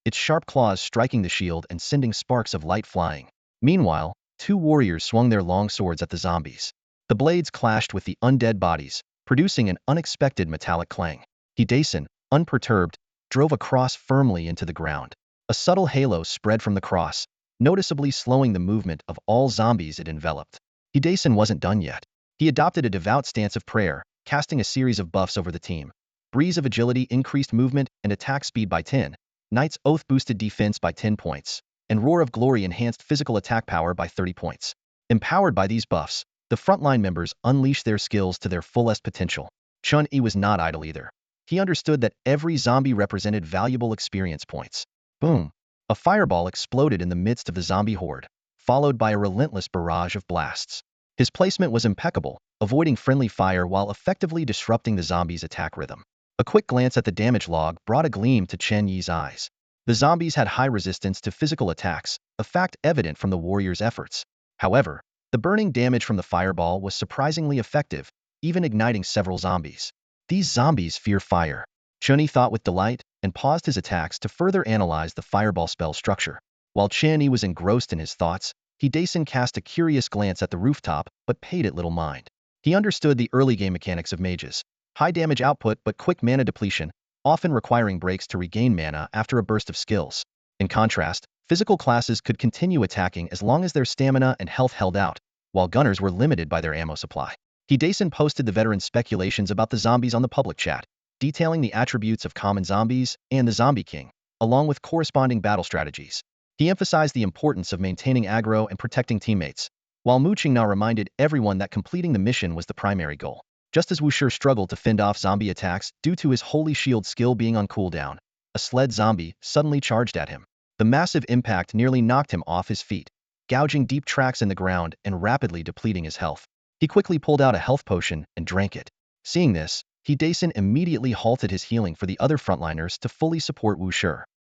[SPEAKER 1] its sharp claws striking the shield and sending sparks of light flying. Meanwhile, two warriors swung their long swords at the zombies. The blades clashed with the undead bodies, producing an unexpected metallic clang. Hidason, unperturbed, drove a cross firmly into the ground. A subtle halo spread from the cross, noticeably slowing the movement of all zombies it enveloped. Hidason wasn't done yet. He adopted a devout stance of prayer, casting a series of buffs over the team. Breeze of Agility increased movement and attack speed by 10, Knight's Oath boosted defense by 10 points, and Roar of Glory enhanced physical attack power by 30 points. Empowered by these buffs, the frontline members unleashed their skills to their fullest potential. Chen Yi was not idle either. He understood that every zombie represented valuable experience points. Boom! A fireball exploded in the midst of the zombie horde, followed by a relentless barrage of blasts. His placement was impeccable, avoiding friendly fire while effectively disrupting the zombies' attack rhythm. A quick glance at the damage log brought a gleam to Chen Yi's eyes. The zombies had high resistance to physical attacks, a fact evident from the warriors' efforts. However, the burning damage from the fireball was surprisingly effective, even igniting several zombies. These zombies fear fire. Chen Yi thought with delight and paused his attacks to further analyze the fireball spell structure. While Chen Yi was engrossed in his thoughts, Hidason cast a curious glance at the rooftop but paid it little mind. He understood the early game mechanics of mages. High damage output but quick mana depletion, often requiring breaks to regain mana after a burst of skills. In contrast, physical classes could continue attacking as long as their stamina and health held out, while gunners were limited by their ammo supply. Hidason posted the veteran speculations about the zombies on the public chat, detailing the attributes of common zombies and the Zombie King, along with corresponding battle strategies. He emphasized the importance of maintaining aggro and protecting teammates, while Mu Qingna reminded everyone that completing the mission was the primary goal. Just as Wu Shi struggled to fend off zombie attacks due to his Holy Shield skill being on cooldown, a sled zombie suddenly charged at him. The massive impact nearly knocked him off his feet, gouging deep tracks in the ground and rapidly depleting his health. He quickly pulled out a health potion and drank it. Seeing this, Hidason immediately halted his healing for the other frontliners to fully support Wu Shi.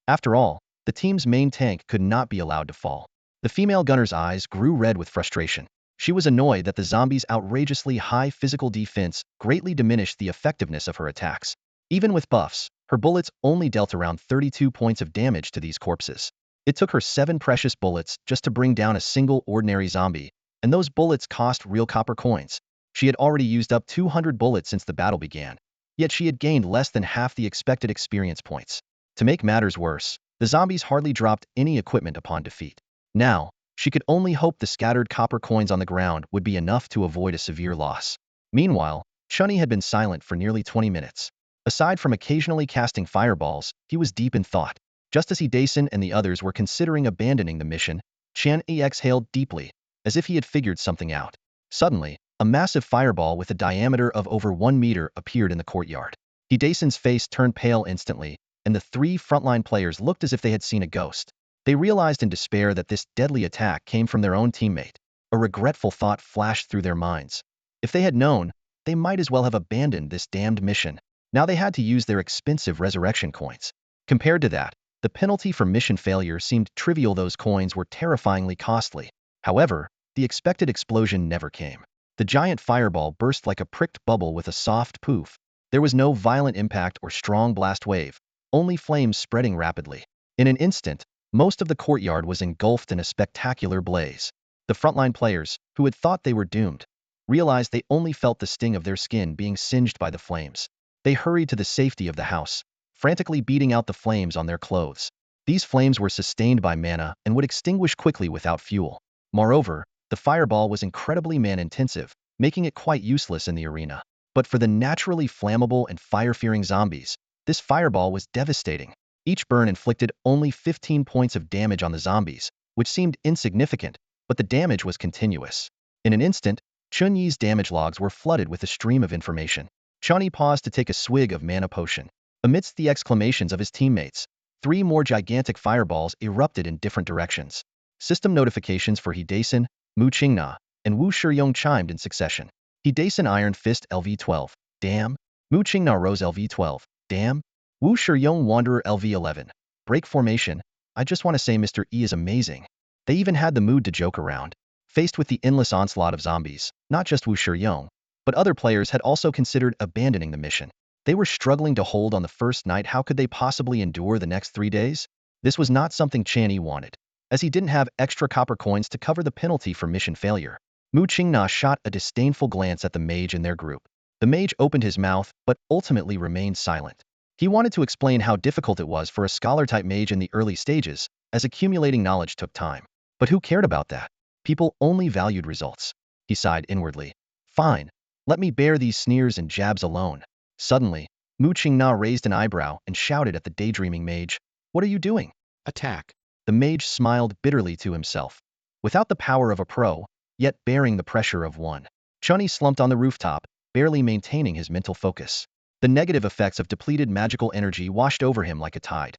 [SPEAKER 1] After all, the team's main tank could not be allowed to fall. The female gunner's eyes grew red with frustration. She was annoyed that the zombies' outrageously high physical defense greatly diminished the effectiveness of her attacks. Even with buffs, her bullets only dealt around 32 points of damage to these corpses. It took her 7 precious bullets just to bring down a single ordinary zombie, and those bullets cost real copper coins. She had already used up 200 bullets since the battle began, yet she had gained less than half the expected experience points. To make matters worse, the zombies hardly dropped any equipment upon defeat. Now, she could only hope the scattered copper coins on the ground would be enough to avoid a severe loss. Meanwhile, Chen Yi had been silent for nearly 20 minutes. Aside from occasionally casting fireballs, he was deep in thought. Just as Hidason and the others were considering abandoning the mission, Chen Yi exhaled deeply, as if he had figured something out. Suddenly, a massive fireball with a diameter of over 1 meter appeared in the courtyard. Hidason's face turned pale instantly, and the 3 frontline players looked as if they had seen a ghost. They realized in despair that this deadly attack came from their own teammate. A regretful thought flashed through their minds. If they had known, they might as well have abandoned this damned mission. Now they had to use their expensive resurrection coins. Compared to that, the penalty for mission failure seemed trivial. Those coins were terrifyingly costly. However, the expected explosion never came. The giant fireball burst like a pricked bubble with a soft poof. There was no violent impact or strong blast wave, only flames spreading rapidly. In an instant, most of the courtyard was engulfed in a spectacular blaze. The frontline players, who had thought they were doomed, realized they only felt the sting of their skin being singed by the flames. They hurried to the safety of the house, frantically beating out the flames on their clothes. These flames were sustained by mana and would extinguish quickly without fuel. Moreover, the fireball was incredibly mana-intensive, making it quite useless in the arena. But for the naturally flammable and fire-fearing zombies, this fireball was devastating. Each burn inflicted only 15 points of damage on the zombies, which seemed insignificant, but the damage was continuous. In an instant, Chen Yi's damage logs were flooded with a stream of information. Chen Yi paused to take a swig of mana potion. Amidst the exclamations of his teammates, 3 more gigantic fireballs erupted in different directions. System notifications for Hidason, Mu Qingna, and Wu Shiyong chimed in succession. Hidason Iron Fist LV12, damn. Mu Qingna Rose LV12, damn. Wu Shiyong Wanderer LV11. Break formation. I just want to say Mr. E is amazing. They even had the mood to joke around. Faced with the endless onslaught of zombies, not just Wu Shiyong, but other players had also considered abandoning the mission. They were struggling to hold on the first night. How could they possibly endure the next 3 days? This was not something Chen Yi wanted, as he didn't have extra copper coins to cover the penalty for mission failure. Mu Qingna shot a disdainful glance at the mage in their group. The mage opened his mouth, but ultimately remained silent. He wanted to explain how difficult it was for a scholar-type mage in the early stages, as accumulating knowledge took time. But who cared about that? People only valued results. He sighed inwardly. Fine. Let me bear these sneers and jabs alone. Suddenly, Mu Qingna raised an eyebrow and shouted at the daydreaming mage. What are you doing? Attack. The mage smiled bitterly to himself. Without the power of a pro, yet bearing the pressure of one. Chen Yi slumped on the rooftop, barely maintaining his mental focus. The negative effects of depleted magical energy washed over him like a tide.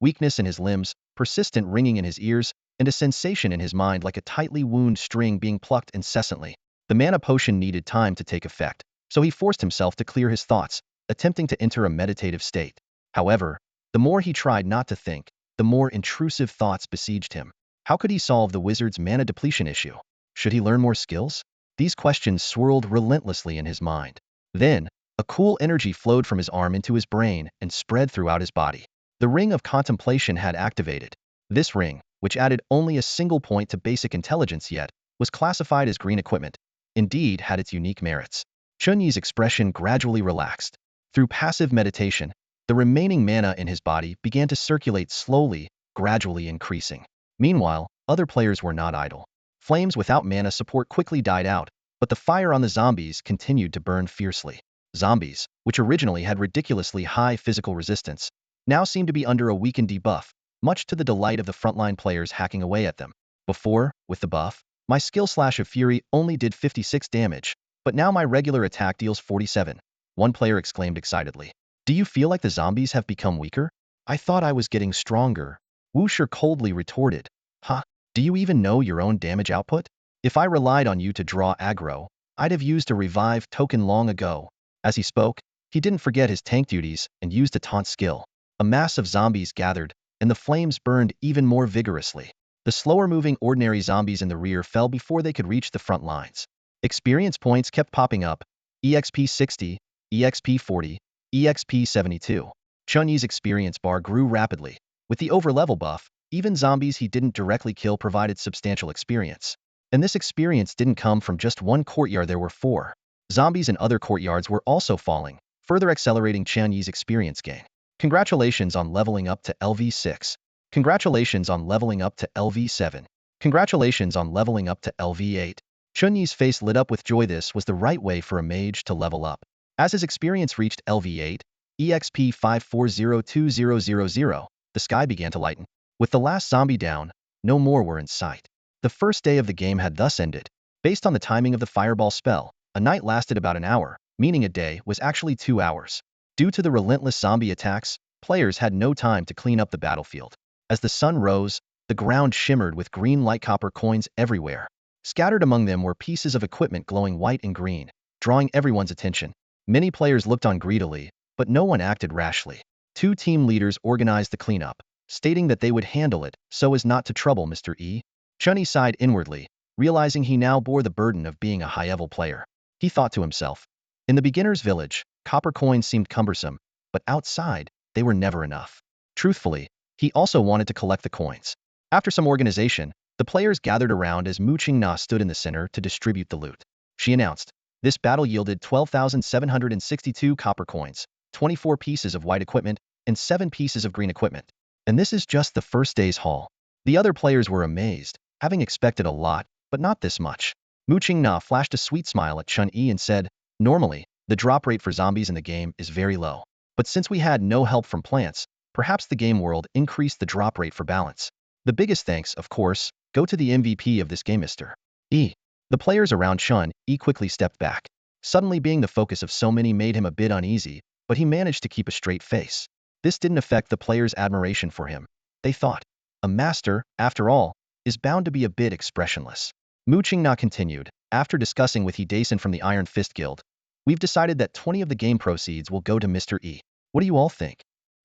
[SPEAKER 1] Weakness in his limbs, persistent ringing in his ears, and a sensation in his mind like a tightly wound string being plucked incessantly. The mana potion needed time to take effect, so he forced himself to clear his thoughts, attempting to enter a meditative state. However, the more he tried not to think, the more intrusive thoughts besieged him. How could he solve the wizard's mana depletion issue? Should he learn more skills? These questions swirled relentlessly in his mind. Then, a cool energy flowed from his arm into his brain and spread throughout his body. The ring of contemplation had activated. This ring, which added only a single point to basic intelligence yet, was classified as green equipment, indeed had its unique merits. Chen Yi's expression gradually relaxed. Through passive meditation, the remaining mana in his body began to circulate slowly, gradually increasing. Meanwhile, other players were not idle. Flames without mana support quickly died out, but the fire on the zombies continued to burn fiercely. Zombies, which originally had ridiculously high physical resistance, now seemed to be under a weakened debuff, much to the delight of the frontline players hacking away at them. Before, with the buff, my skill slash of fury only did 56 damage, but now my regular attack deals 47. One player exclaimed excitedly. Do you feel like the zombies have become weaker? I thought I was getting stronger. Wuxia coldly retorted. Huh? Do you even know your own damage output? If I relied on you to draw aggro, I'd have used a revive token long ago. As he spoke, he didn't forget his tank duties and used a taunt skill. A mass of zombies gathered, and the flames burned even more vigorously. The slower-moving ordinary zombies in the rear fell before they could reach the front lines. Experience points kept popping up. EXP 60, EXP 40, EXP 72. Chen Yi's experience bar grew rapidly. With the overlevel buff, even zombies he didn't directly kill provided substantial experience. And this experience didn't come from just one courtyard, there were 4. Zombies in other courtyards were also falling, further accelerating Chen Yi's experience gain. Congratulations on leveling up to LV6. Congratulations on leveling up to LV7. Congratulations on leveling up to LV8. Chen Yi's face lit up with joy. This was the right way for a mage to level up. As his experience reached LV8, EXP 5402000, the sky began to lighten. With the last zombie down, no more were in sight. The first day of the game had thus ended. Based on the timing of the fireball spell, a night lasted about an hour, meaning a day was actually 2 hours. Due to the relentless zombie attacks, players had no time to clean up the battlefield. As the sun rose, the ground shimmered with green light copper coins everywhere. Scattered among them were pieces of equipment glowing white and green, drawing everyone's attention. Many players looked on greedily, but no one acted rashly. 2 team leaders organized the cleanup, stating that they would handle it so as not to trouble Mr. Yi. Chen Yi sighed inwardly, realizing he now bore the burden of being a high-level player. He thought to himself, in the beginner's village, copper coins seemed cumbersome, but outside, they were never enough. Truthfully, he also wanted to collect the coins. After some organization, the players gathered around as Mu Qingna stood in the center to distribute the loot. She announced, this battle yielded 12,762 copper coins, 24 pieces of white equipment, and 7 pieces of green equipment. And this is just the first day's haul. The other players were amazed, having expected a lot, but not this much. Mu Qingna flashed a sweet smile at Chen Yi and said, normally, the drop rate for zombies in the game is very low. But since we had no help from plants, perhaps the game world increased the drop rate for balance. The biggest thanks, of course, go to the MVP of this game, Mr. Yi. The players around Chen Yi quickly stepped back. Suddenly being the focus of so many made him a bit uneasy, but he managed to keep a straight face. This didn't affect the players' admiration for him. They thought, a master, after all, is bound to be a bit expressionless. Mu Qingna continued, after discussing with Hidason from the Iron Fist Guild, we've decided that 20 of the game proceeds will go to Mr. Yi. What do you all think?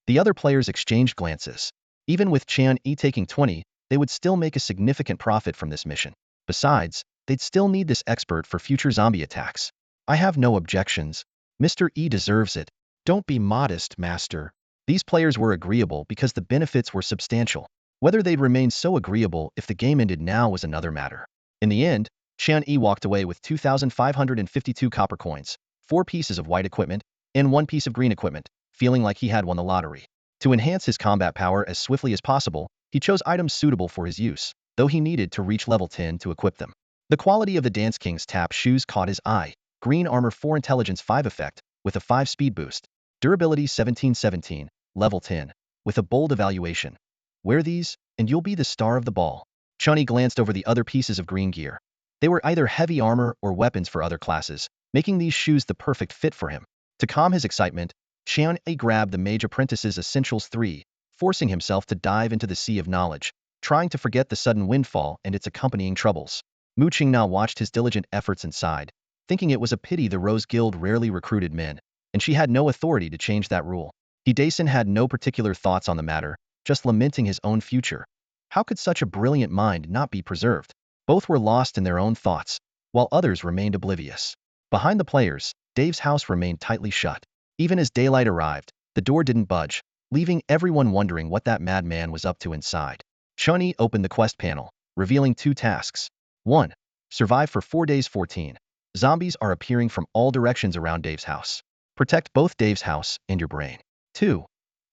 [SPEAKER 1] The other players exchanged glances. Even with Chen Yi taking 20, they would still make a significant profit from this mission. Besides, they'd still need this expert for future zombie attacks. I have no objections. Mr. Yi deserves it. Don't be modest, master. These players were agreeable because the benefits were substantial. Whether they'd remain so agreeable if the game ended now was another matter. In the end, Chen Yi walked away with 2,552 copper coins, 4 pieces of white equipment, and 1 piece of green equipment, feeling like he had won the lottery. To enhance his combat power as swiftly as possible, he chose items suitable for his use, though he needed to reach level 10 to equip them. The quality of the Dance King's tap shoes caught his eye. Green armor 4 intelligence 5 effect, with a 5 speed boost. Durability 1717, level 10, with a bold evaluation. Wear these, and you'll be the star of the ball. Chen Yi glanced over the other pieces of green gear. They were either heavy armor or weapons for other classes, making these shoes the perfect fit for him. To calm his excitement, Chen Yi grabbed the Mage Apprentice's Essentials 3, forcing himself to dive into the sea of knowledge, trying to forget the sudden windfall and its accompanying troubles. Mu Qingna watched his diligent efforts and sighed, thinking it was a pity the Rose Guild rarely recruited men, and she had no authority to change that rule. Dason had no particular thoughts on the matter, just lamenting his own future. How could such a brilliant mind not be preserved? Both were lost in their own thoughts, while others remained oblivious. Behind the players, Dave's house remained tightly shut. Even as daylight arrived, the door didn't budge, leaving everyone wondering what that madman was up to inside. Chen Yi opened the quest panel, revealing 2 tasks. 1. Survive for 4 days 14. Zombies are appearing from all directions around Dave's house. Protect both Dave's house and your brain. 2.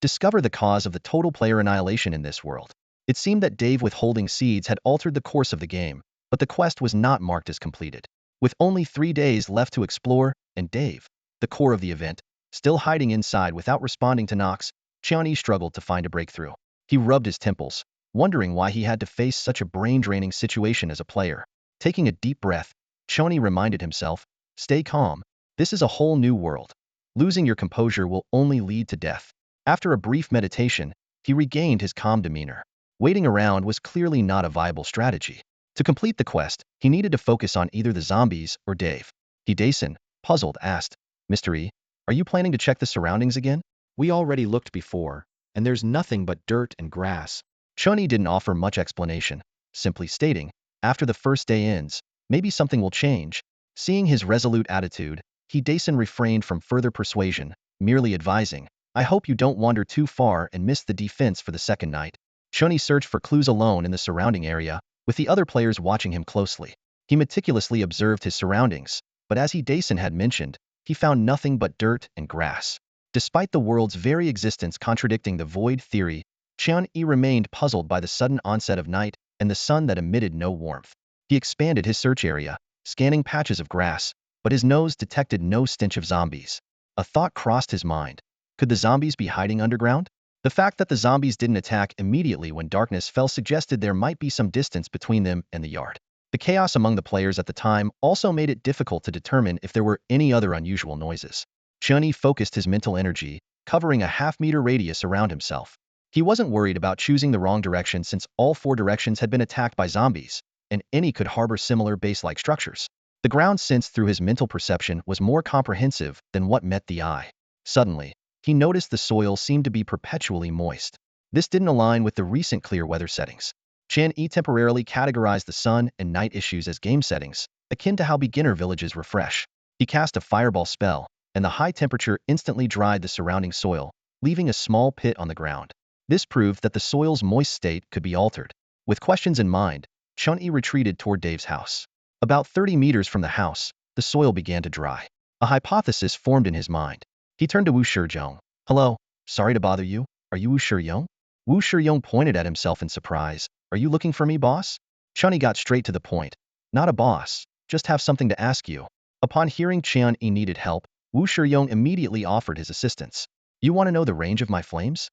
[SPEAKER 1] Discover the cause of the total player annihilation in this world. It seemed that Dave withholding seeds had altered the course of the game, but the quest was not marked as completed. With only 3 days left to explore, and Dave, the core of the event, still hiding inside without responding to knocks, Chen Yi struggled to find a breakthrough. He rubbed his temples, wondering why he had to face such a brain-draining situation as a player. Taking a deep breath, Chen Yi reminded himself, stay calm, this is a whole new world. Losing your composure will only lead to death. After a brief meditation, he regained his calm demeanor. Waiting around was clearly not a viable strategy. To complete the quest, he needed to focus on either the zombies or Dave. Dason, puzzled, asked, Mr. Yi, are you planning to check the surroundings again? We already looked before, and there's nothing but dirt and grass. Chen Yi didn't offer much explanation, simply stating, after the first day ends, maybe something will change. Seeing his resolute attitude, Dason refrained from further persuasion, merely advising, I hope you don't wander too far and miss the defense for the second night. Chen Yi searched for clues alone in the surrounding area, with the other players watching him closely. He meticulously observed his surroundings, but as Dason had mentioned, he found nothing but dirt and grass. Despite the world's very existence contradicting the void theory, Chen Yi remained puzzled by the sudden onset of night and the sun that emitted no warmth. He expanded his search area, scanning patches of grass, but his nose detected no stench of zombies. A thought crossed his mind. Could the zombies be hiding underground? The fact that the zombies didn't attack immediately when darkness fell suggested there might be some distance between them and the yard. The chaos among the players at the time also made it difficult to determine if there were any other unusual noises. Chen Yi focused his mental energy, covering a half-meter radius around himself. He wasn't worried about choosing the wrong direction since all 4 directions had been attacked by zombies, and any could harbor similar base-like structures. The ground sensed through his mental perception was more comprehensive than what met the eye. Suddenly, he noticed the soil seemed to be perpetually moist. This didn't align with the recent clear weather settings. Chen Yi temporarily categorized the sun and night issues as game settings, akin to how beginner villages refresh. He cast a fireball spell, and the high temperature instantly dried the surrounding soil, leaving a small pit on the ground. This proved that the soil's moist state could be altered. With questions in mind, Chen Yi retreated toward Dave's house. About 30 meters from the house, the soil began to dry. A hypothesis formed in his mind. He turned to Wu Shiyong. Hello, sorry to bother you. Are you Wu Shiyong? Wu Shiyong pointed at himself in surprise. Are you looking for me, boss? Chen Yi got straight to the point. Not a boss, just have something to ask you. Upon hearing Chen Yi needed help, Wu Shiyong immediately offered his assistance. You want to know the range of my flames?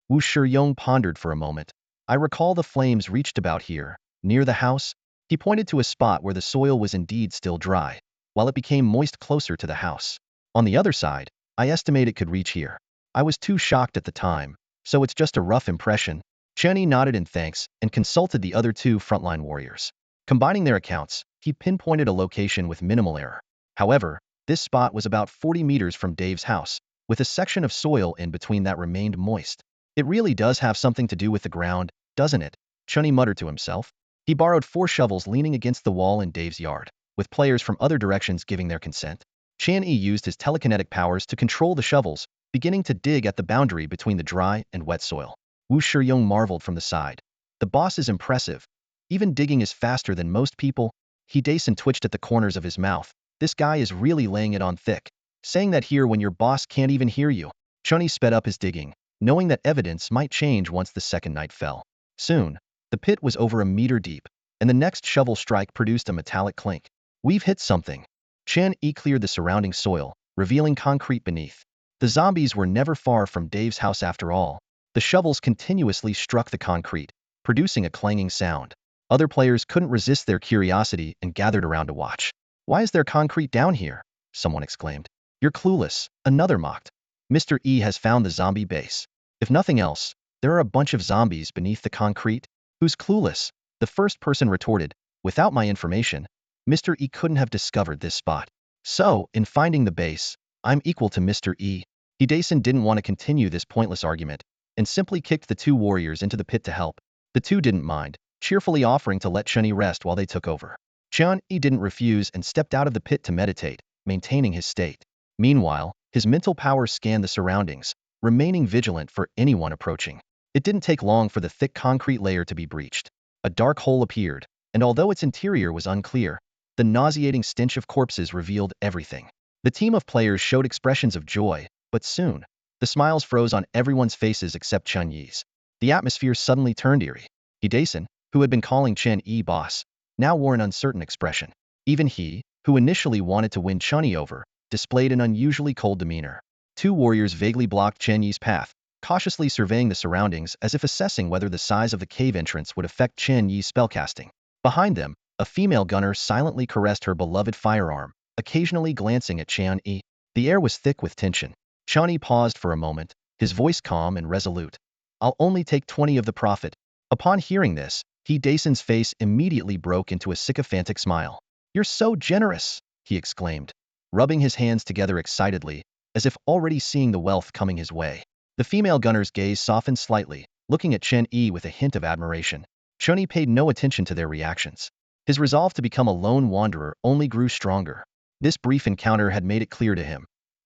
[SPEAKER 1] Wu Shiyong pondered for a moment. I recall the flames reached about here, near the house. He pointed to a spot where the soil was indeed still dry, while it became moist closer to the house. On the other side, I estimate it could reach here. I was too shocked at the time, so it's just a rough impression. Chen Yi nodded in thanks and consulted the other 2 frontline warriors. Combining their accounts, he pinpointed a location with minimal error. However, this spot was about 40 meters from Dave's house, with a section of soil in between that remained moist. It really does have something to do with the ground, doesn't it? Chen Yi muttered to himself. He borrowed 4 shovels leaning against the wall in Dave's yard, with players from other directions giving their consent. Chen Yi used his telekinetic powers to control the shovels, beginning to dig at the boundary between the dry and wet soil. Wu Shiyong marveled from the side. The boss is impressive. Even digging is faster than most people. Dason twitched at the corners of his mouth. This guy is really laying it on thick. Saying that here when your boss can't even hear you. Chen Yi sped up his digging, knowing that evidence might change once the second night fell. Soon, the pit was over a meter deep, and the next shovel strike produced a metallic clink. We've hit something. Chen Yi cleared the surrounding soil, revealing concrete beneath. The zombies were never far from Dave's house after all. The shovels continuously struck the concrete, producing a clanging sound. Other players couldn't resist their curiosity and gathered around to watch. Why is there concrete down here? Someone exclaimed. You're clueless, another mocked. Mr. E has found the zombie base. If nothing else, there are a bunch of zombies beneath the concrete. Who's clueless? The first person retorted. Without my information, Mr. E couldn't have discovered this spot. So, in finding the base, I'm equal to Mr. E. Dason didn't want to continue this pointless argument, and simply kicked the two warriors into the pit to help. The two didn't mind, cheerfully offering to let Chen Yi rest while they took over. Chen Yi didn't refuse and stepped out of the pit to meditate, maintaining his state. Meanwhile, his mental power scanned the surroundings, remaining vigilant for anyone approaching. It didn't take long for the thick concrete layer to be breached. A dark hole appeared, and although its interior was unclear, the nauseating stench of corpses revealed everything. The team of players showed expressions of joy, but soon, the smiles froze on everyone's faces except Chen Yi's. The atmosphere suddenly turned eerie. Dason, who had been calling Chen Yi boss, now wore an uncertain expression. Even he, who initially wanted to win Chen Yi over, displayed an unusually cold demeanor. Two warriors vaguely blocked Chen Yi's path, cautiously surveying the surroundings as if assessing whether the size of the cave entrance would affect Chen Yi's spellcasting. Behind them, a female gunner silently caressed her beloved firearm, occasionally glancing at Chen Yi. The air was thick with tension. Chen Yi paused for a moment, his voice calm and resolute. I'll only take 20 of the profit. Upon hearing this, Dason's face immediately broke into a sycophantic smile. You're so generous, he exclaimed, rubbing his hands together excitedly, as if already seeing the wealth coming his way. The female gunner's gaze softened slightly, looking at Chen Yi with a hint of admiration. Chen Yi paid no attention to their reactions. His resolve to become a lone wanderer only grew stronger. This brief encounter had made it clear to him.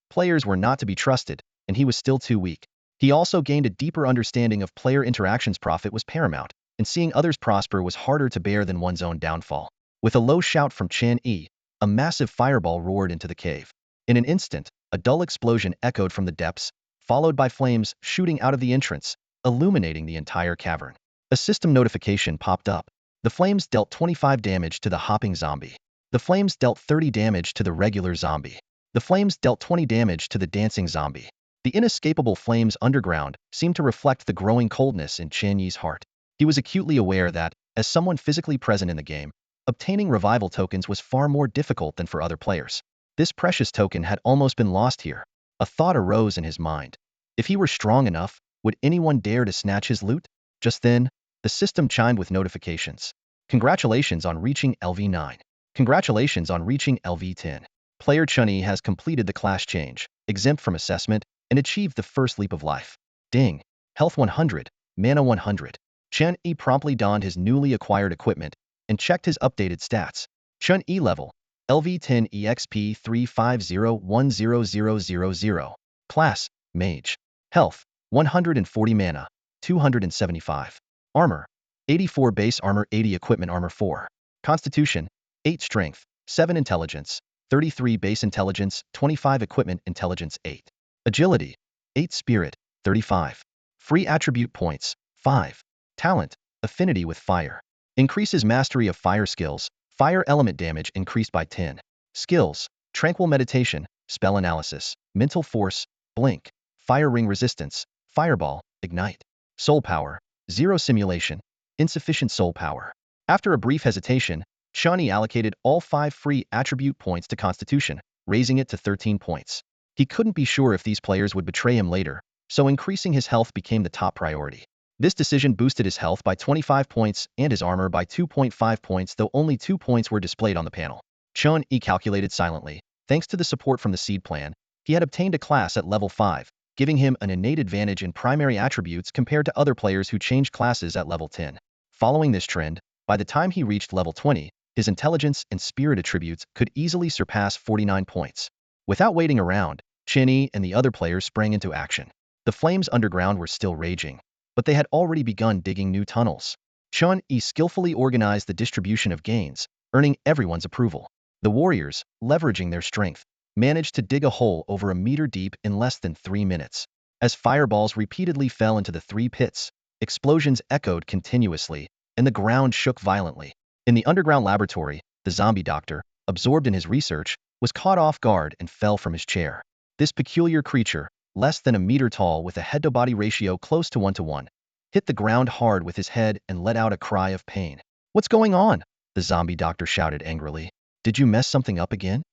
[SPEAKER 1] Players were not to be trusted, and he was still too weak. He also gained a deeper understanding of player interactions. Profit was paramount, and seeing others prosper was harder to bear than one's own downfall. With a low shout from Chen Yi, a massive fireball roared into the cave. In an instant, a dull explosion echoed from the depths, followed by flames shooting out of the entrance, illuminating the entire cavern. A system notification popped up. The flames dealt 25 damage to the hopping zombie. The flames dealt 30 damage to the regular zombie. The flames dealt 20 damage to the dancing zombie. The inescapable flames underground seemed to reflect the growing coldness in Chen Yi's heart. He was acutely aware that, as someone physically present in the game, obtaining revival tokens was far more difficult than for other players. This precious token had almost been lost here. A thought arose in his mind. If he were strong enough, would anyone dare to snatch his loot? Just then, the system chimed with notifications. Congratulations on reaching LV9. Congratulations on reaching LV10. Player Chen Yi has completed the class change, exempt from assessment, and achieved the first leap of life. Ding. Health 100, Mana 100. Chen Yi promptly donned his newly acquired equipment and checked his updated stats. Chen Yi level, LV10 EXP 3501000. Class, Mage. Health, 140 Mana, 275. Armor, 84 base armor, 80 equipment armor 4. Constitution, 8 strength, 7 intelligence, 33 base intelligence, 25 equipment intelligence 8. Agility, 8 spirit, 35. Free attribute points, 5. Talent, affinity with fire. Increases mastery of fire skills, fire element damage increased by 10. Skills, tranquil meditation, spell analysis, mental force, blink, fire ring resistance, fireball, ignite. Soul power, 0 simulation, insufficient soul power. After a brief hesitation, Chen Yi allocated all 5 free attribute points to Constitution, raising it to 13 points. He couldn't be sure if these players would betray him later, so increasing his health became the top priority. This decision boosted his health by 25 points and his armor by 2.5 points, though only 2 points were displayed on the panel. Chen Yi calculated silently. Thanks to the support from the seed plan, he had obtained a class at level 5, giving him an innate advantage in primary attributes compared to other players who changed classes at level 10. Following this trend, by the time he reached level 20, his intelligence and spirit attributes could easily surpass 49 points. Without waiting around, Chen Yi and the other players sprang into action. The flames underground were still raging, but they had already begun digging new tunnels. Chen Yi skillfully organized the distribution of gains, earning everyone's approval. The warriors, leveraging their strength, managed to dig a hole over a meter deep in less than 3 minutes. As fireballs repeatedly fell into the 3 pits, explosions echoed continuously, and the ground shook violently. In the underground laboratory, the zombie doctor, absorbed in his research, was caught off guard and fell from his chair. This peculiar creature, less than a meter tall with a head-to-body ratio close to 1:1, hit the ground hard with his head and let out a cry of pain. "What's going on?" the zombie doctor shouted angrily. "Did you mess something up again?"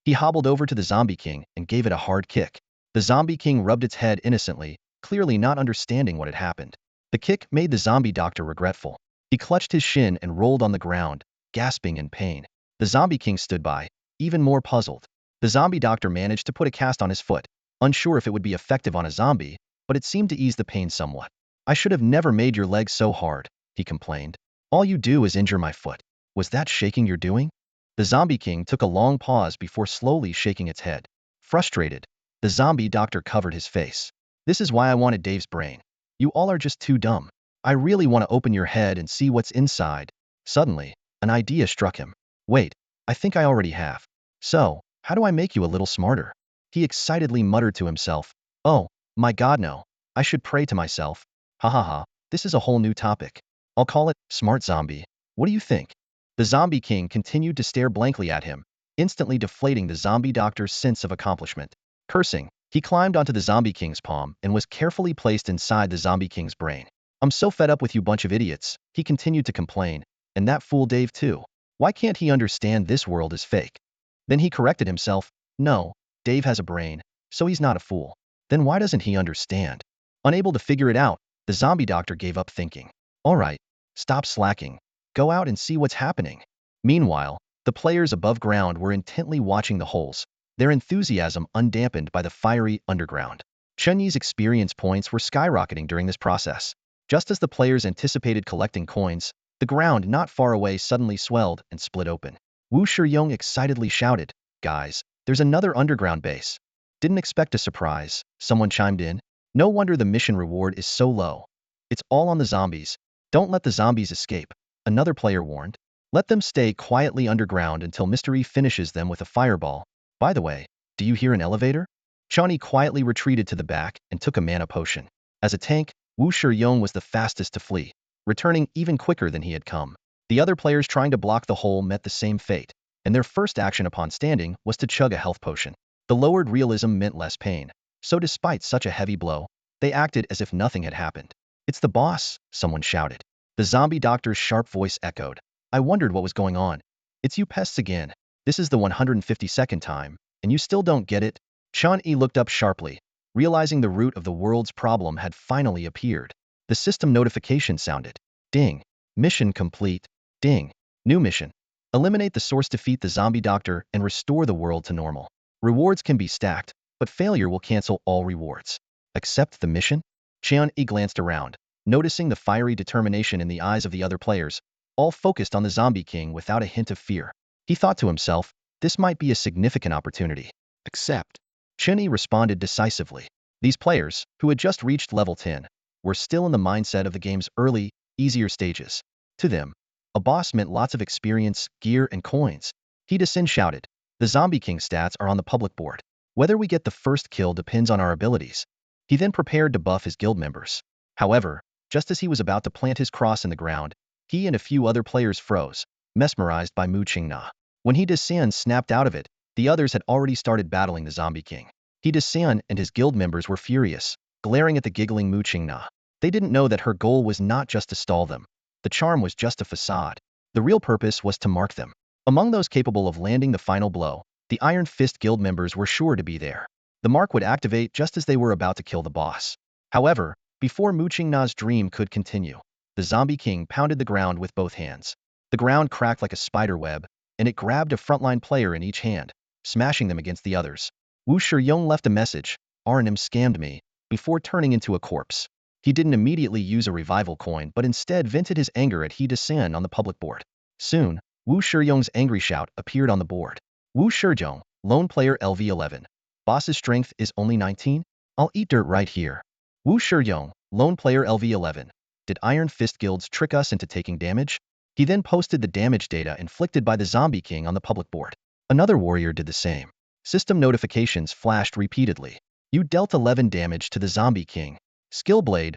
[SPEAKER 1] He hobbled over to the zombie king and gave it a hard kick. The zombie king rubbed its head innocently, clearly not understanding what had happened. The kick made the zombie doctor regretful. He clutched his shin and rolled on the ground, gasping in pain. The zombie king stood by, even more puzzled. The zombie doctor managed to put a cast on his foot, unsure if it would be effective on a zombie, but it seemed to ease the pain somewhat. "I should have never made your leg so hard," he complained. "All you do is injure my foot. Was that shaking you're doing?" The zombie king took a long pause before slowly shaking its head. Frustrated, the zombie doctor covered his face. "This is why I wanted Dave's brain. You all are just too dumb. I really want to open your head and see what's inside." Suddenly, an idea struck him. "Wait, I think I already have. So, how do I make you a little smarter?" He excitedly muttered to himself. "Oh, my god no. I should pray to myself. Ha ha ha, this is a whole new topic. I'll call it Smart Zombie. What do you think?" The zombie king continued to stare blankly at him, instantly deflating the zombie doctor's sense of accomplishment. Cursing, he climbed onto the zombie king's palm and was carefully placed inside the zombie king's brain. "I'm so fed up with you bunch of idiots," he continued to complain, "and that fool Dave too. Why can't he understand this world is fake?" Then he corrected himself. "No, Dave has a brain, so he's not a fool. Then why doesn't he understand?" Unable to figure it out, the zombie doctor gave up thinking. "All right, stop slacking. Go out and see what's happening." Meanwhile, the players above ground were intently watching the holes, their enthusiasm undampened by the fiery underground. Chen Yi's experience points were skyrocketing during this process. Just as the players anticipated collecting coins, the ground not far away suddenly swelled and split open. Wu Shiyong excitedly shouted, "Guys, there's another underground base." "Didn't expect a surprise," someone chimed in. "No wonder the mission reward is so low. It's all on the zombies. Don't let the zombies escape," another player warned. "Let them stay quietly underground until Mystery finishes them with a fireball. By the way, do you hear an elevator?" Chen Yi quietly retreated to the back and took a mana potion. As a tank, Wu Shiyong was the fastest to flee, returning even quicker than he had come. The other players trying to block the hole met the same fate, and their first action upon standing was to chug a health potion. The lowered realism meant less pain, so despite such a heavy blow, they acted as if nothing had happened. "It's the boss," someone shouted. The zombie doctor's sharp voice echoed. I wondered what was going on. "It's you pests again. This is the 152nd time, and you still don't get it?" Chen Yi looked up sharply, realizing the root of the world's problem had finally appeared. The system notification sounded. Ding. Mission complete. Ding. New mission. Eliminate the source, defeat the zombie doctor, and restore the world to normal. Rewards can be stacked, but failure will cancel all rewards. Accept the mission? Chen Yi glanced around, noticing the fiery determination in the eyes of the other players, all focused on the zombie king without a hint of fear. He thought to himself, this might be a significant opportunity. Accept. Chen Yi responded decisively. These players, who had just reached level 10, were still in the mindset of the game's early, easier stages. To them, a boss meant lots of experience, gear, and coins. He Sin shouted, "The zombie king stats are on the public board. Whether we get the first kill depends on our abilities." He then prepared to buff his guild members. However, just as he was about to plant his cross in the ground, he and a few other players froze, mesmerized by Mu Qingna. When Sin snapped out of it, the others had already started battling the zombie king. Sin and his guild members were furious, glaring at the giggling Mu Qingna. They didn't know that her goal was not just to stall them. The charm was just a facade. The real purpose was to mark them. Among those capable of landing the final blow, the Iron Fist guild members were sure to be there. The mark would activate just as they were about to kill the boss. However, before Mu Qingna's dream could continue, the zombie king pounded the ground with both hands. The ground cracked like a spider web, and it grabbed a frontline player in each hand, smashing them against the others. Wu Shiyong left a message, "Arnim scammed me," before turning into a corpse. He didn't immediately use a revival coin but instead vented his anger at Sin on the public board. Soon, Wu Shiyong's angry shout appeared on the board. "Wu Shiyong, lone player LV11. Boss's strength is only 19? I'll eat dirt right here. Wu Shiyong, lone player LV11. Did Iron Fist guilds trick us into taking damage? He then posted the damage data inflicted by the Zombie King on the public board. Another warrior did the same. System notifications flashed repeatedly. You dealt 11 damage to the Zombie King. Skillblade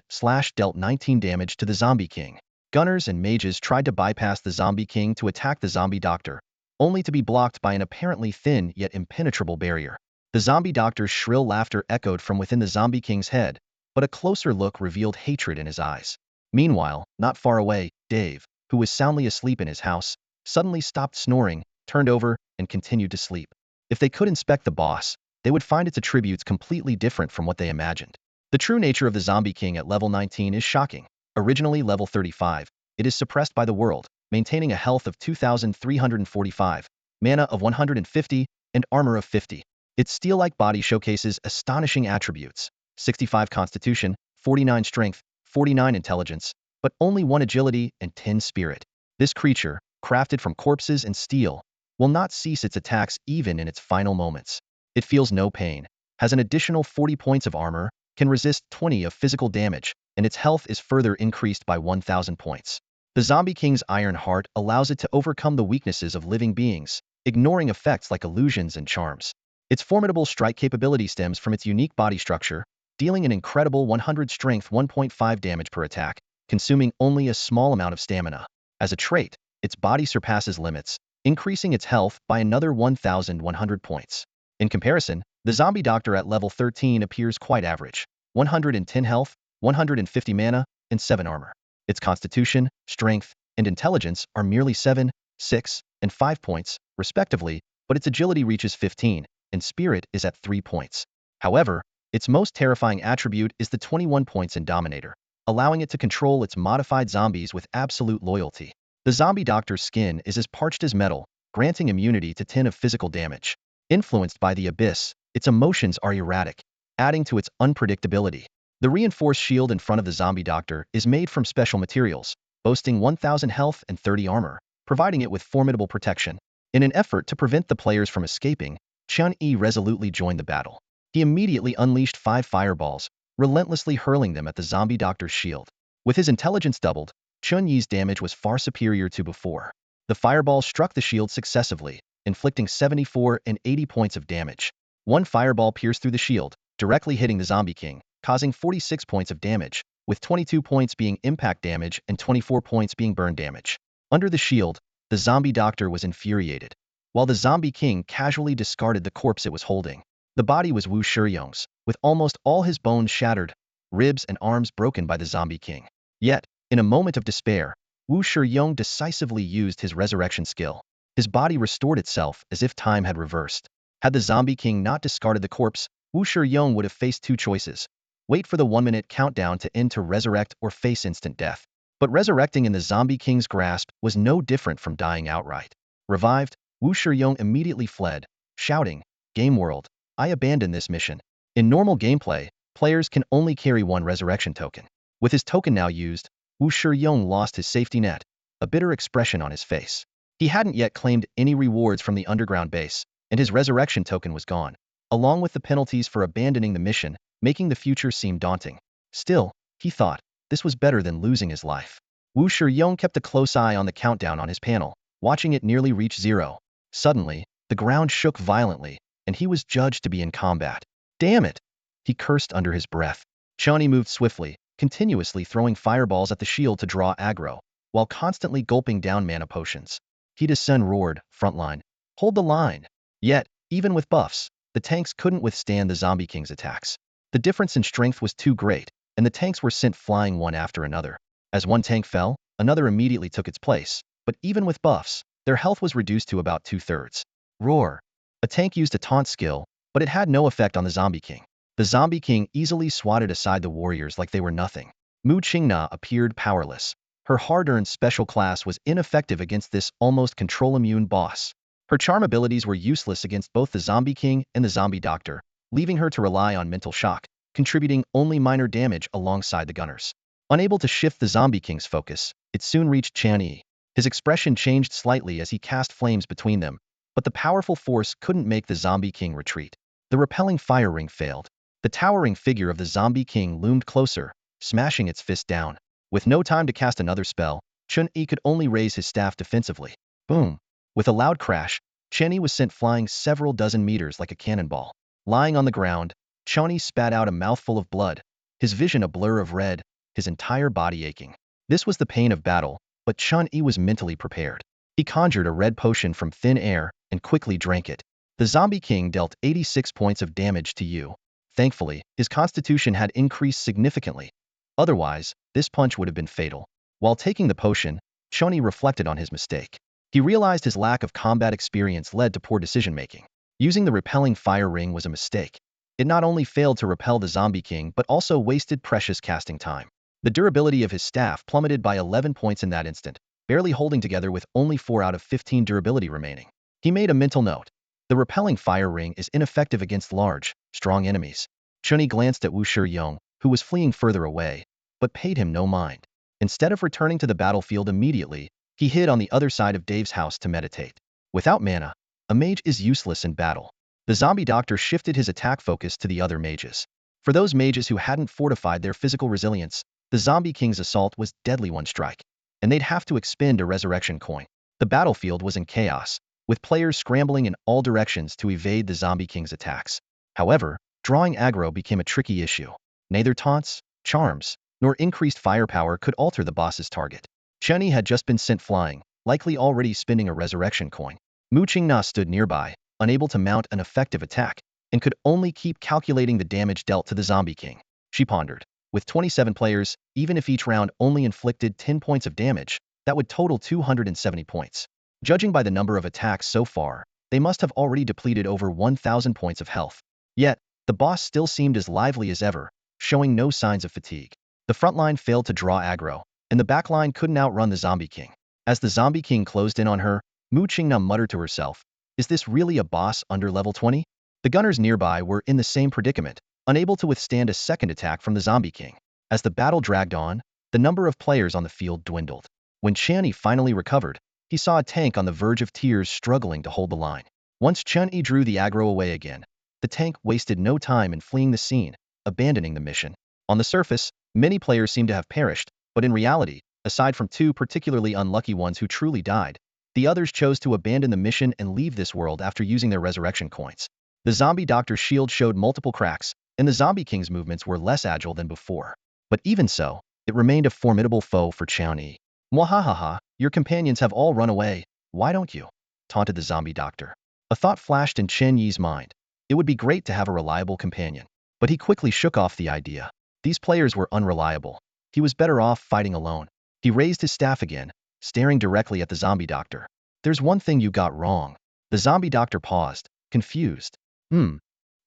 [SPEAKER 1] / dealt 19 damage to the Zombie King. Gunners and mages tried to bypass the Zombie King to attack the Zombie Doctor, only to be blocked by an apparently thin yet impenetrable barrier. The Zombie Doctor's shrill laughter echoed from within the Zombie King's head, but a closer look revealed hatred in his eyes. Meanwhile, not far away, Dave, who was soundly asleep in his house, suddenly stopped snoring, turned over, and continued to sleep. If they could inspect the boss, they would find its attributes completely different from what they imagined. The true nature of the Zombie King at level 19 is shocking. Originally level 35, it is suppressed by the world, maintaining a health of 2,345, mana of 150, and armor of 50. Its steel-like body showcases astonishing attributes: 65 constitution, 49 strength, 49 intelligence, but only 1 agility and 10 spirit. This creature, crafted from corpses and steel, will not cease its attacks even in its final moments. It feels no pain, has an additional 40 points of armor, can resist 20 of physical damage, and its health is further increased by 1,000 points. The Zombie King's Iron Heart allows it to overcome the weaknesses of living beings, ignoring effects like illusions and charms. Its formidable strike capability stems from its unique body structure, dealing an incredible 100 strength 1.5 damage per attack, consuming only a small amount of stamina. As a trait, its body surpasses limits, increasing its health by another 1,100 points. In comparison, the Zombie Doctor at level 13 appears quite average: 110 health, 150 mana, and 7 armor. Its constitution, strength, and intelligence are merely 7, 6, and 5 points, respectively, but its agility reaches 15, and spirit is at 3 points. However, its most terrifying attribute is the 21 points in Dominator, allowing it to control its modified zombies with absolute loyalty. The Zombie Doctor's skin is as parched as metal, granting immunity to 10 of physical damage. Influenced by the Abyss, its emotions are erratic, adding to its unpredictability. The reinforced shield in front of the Zombie Doctor is made from special materials, boasting 1,000 health and 30 armor, providing it with formidable protection. In an effort to prevent the players from escaping, Chen Yi resolutely joined the battle. He immediately unleashed 5 fireballs, relentlessly hurling them at the Zombie Doctor's shield. With his intelligence doubled, Chen Yi's damage was far superior to before. The fireballs struck the shield successively, inflicting 74 and 80 points of damage. One fireball pierced through the shield, directly hitting the Zombie King, causing 46 points of damage, with 22 points being impact damage and 24 points being burn damage. Under the shield, the Zombie Doctor was infuriated, while the Zombie King casually discarded the corpse it was holding. The body was Wu Shiyong's, with almost all his bones shattered, ribs and arms broken by the Zombie King. Yet, in a moment of despair, Wu Shiyong decisively used his resurrection skill. His body restored itself as if time had reversed. Had the Zombie King not discarded the corpse, Wu Shiyong would have faced 2 choices: wait for the 1-minute countdown to end to resurrect or face instant death. But resurrecting in the Zombie King's grasp was no different from dying outright. Revived, Wu Shiyong immediately fled, shouting, "Game world, I abandon this mission." In normal gameplay, players can only carry 1 resurrection token. With his token now used, Wu Shiyong lost his safety net, a bitter expression on his face. He hadn't yet claimed any rewards from the underground base, and his resurrection token was gone, along with the penalties for abandoning the mission, making the future seem daunting. Still, he thought, this was better than losing his life. Wu Shiyong kept a close eye on the countdown on his panel, watching it nearly reach 0. Suddenly, the ground shook violently, and he was judged to be in combat. Damn it! He cursed under his breath. Chen Yi moved swiftly, continuously throwing fireballs at the shield to draw aggro, while constantly gulping down mana potions. He Sun roared, "Frontline. Hold the line." Yet, even with buffs, the tanks couldn't withstand the Zombie King's attacks. The difference in strength was too great, and the tanks were sent flying one after another. As one tank fell, another immediately took its place, but even with buffs, their health was reduced to about 2/3. Roar. A tank used a taunt skill, but it had no effect on the Zombie King. The Zombie King easily swatted aside the warriors like they were nothing. Mu Qingna appeared powerless. Her hard-earned special class was ineffective against this almost control-immune boss. Her charm abilities were useless against both the Zombie King and the Zombie Doctor, leaving her to rely on mental shock, contributing only minor damage alongside the gunners. Unable to shift the Zombie King's focus, it soon reached Chen Yi. His expression changed slightly as he cast flames between them, but the powerful force couldn't make the Zombie King retreat. The repelling fire ring failed. The towering figure of the zombie king loomed closer, smashing its fist down. With no time to cast another spell, Chen Yi could only raise his staff defensively. Boom! With a loud crash, Chen Yi was sent flying several dozen meters like a cannonball. Lying on the ground, Chen Yi spat out a mouthful of blood, his vision a blur of red, his entire body aching. This was the pain of battle, but Chen Yi was mentally prepared. He conjured a red potion from thin air and quickly drank it. The zombie king dealt 86 points of damage to you. Thankfully, his constitution had increased significantly. Otherwise, this punch would have been fatal. While taking the potion, Chen Yi reflected on his mistake. He realized his lack of combat experience led to poor decision-making. Using the repelling fire ring was a mistake. It not only failed to repel the zombie king but also wasted precious casting time. The durability of his staff plummeted by 11 points in that instant, barely holding together with only 4 out of 15 durability remaining. He made a mental note. The repelling fire ring is ineffective against large, strong enemies. Chen Yi glanced at Wu Shiyong, who was fleeing further away, but paid him no mind. Instead of returning to the battlefield immediately, he hid on the other side of Dave's house to meditate. Without mana, a mage is useless in battle. The zombie doctor shifted his attack focus to the other mages. For those mages who hadn't fortified their physical resilience, the zombie king's assault was deadly one strike, and they'd have to expend a resurrection coin. The battlefield was in chaos, with players scrambling in all directions to evade the zombie king's attacks. However, drawing aggro became a tricky issue. Neither taunts, charms, nor increased firepower could alter the boss's target. Chen Yi had just been sent flying, likely already spending a resurrection coin. Mu Qingna stood nearby, unable to mount an effective attack, and could only keep calculating the damage dealt to the zombie king. She pondered. With 27 players, even if each round only inflicted 10 points of damage, that would total 270 points. Judging by the number of attacks so far, they must have already depleted over 1,000 points of health. Yet, the boss still seemed as lively as ever, showing no signs of fatigue. The front line failed to draw aggro, and the back line couldn't outrun the zombie king. As the zombie king closed in on her, Mu Qingna muttered to herself, "Is this really a boss under level 20? The gunners nearby were in the same predicament, unable to withstand a second attack from the zombie king. As the battle dragged on, the number of players on the field dwindled. When Chen Yi finally recovered, he saw a tank on the verge of tears struggling to hold the line. Once Chen Yi drew the aggro away again, the tank wasted no time in fleeing the scene, abandoning the mission. On the surface, many players seemed to have perished, but in reality, aside from 2 particularly unlucky ones who truly died, the others chose to abandon the mission and leave this world after using their resurrection coins. The zombie doctor's shield showed multiple cracks, and the zombie king's movements were less agile than before. But even so, it remained a formidable foe for Chen Yi. "Mwahahaha, your companions have all run away, why don't you?" taunted the zombie doctor. A thought flashed in Chen Yi's mind. It would be great to have a reliable companion. But he quickly shook off the idea. These players were unreliable. He was better off fighting alone. He raised his staff again, staring directly at the zombie doctor. "There's one thing you got wrong." The zombie doctor paused, confused.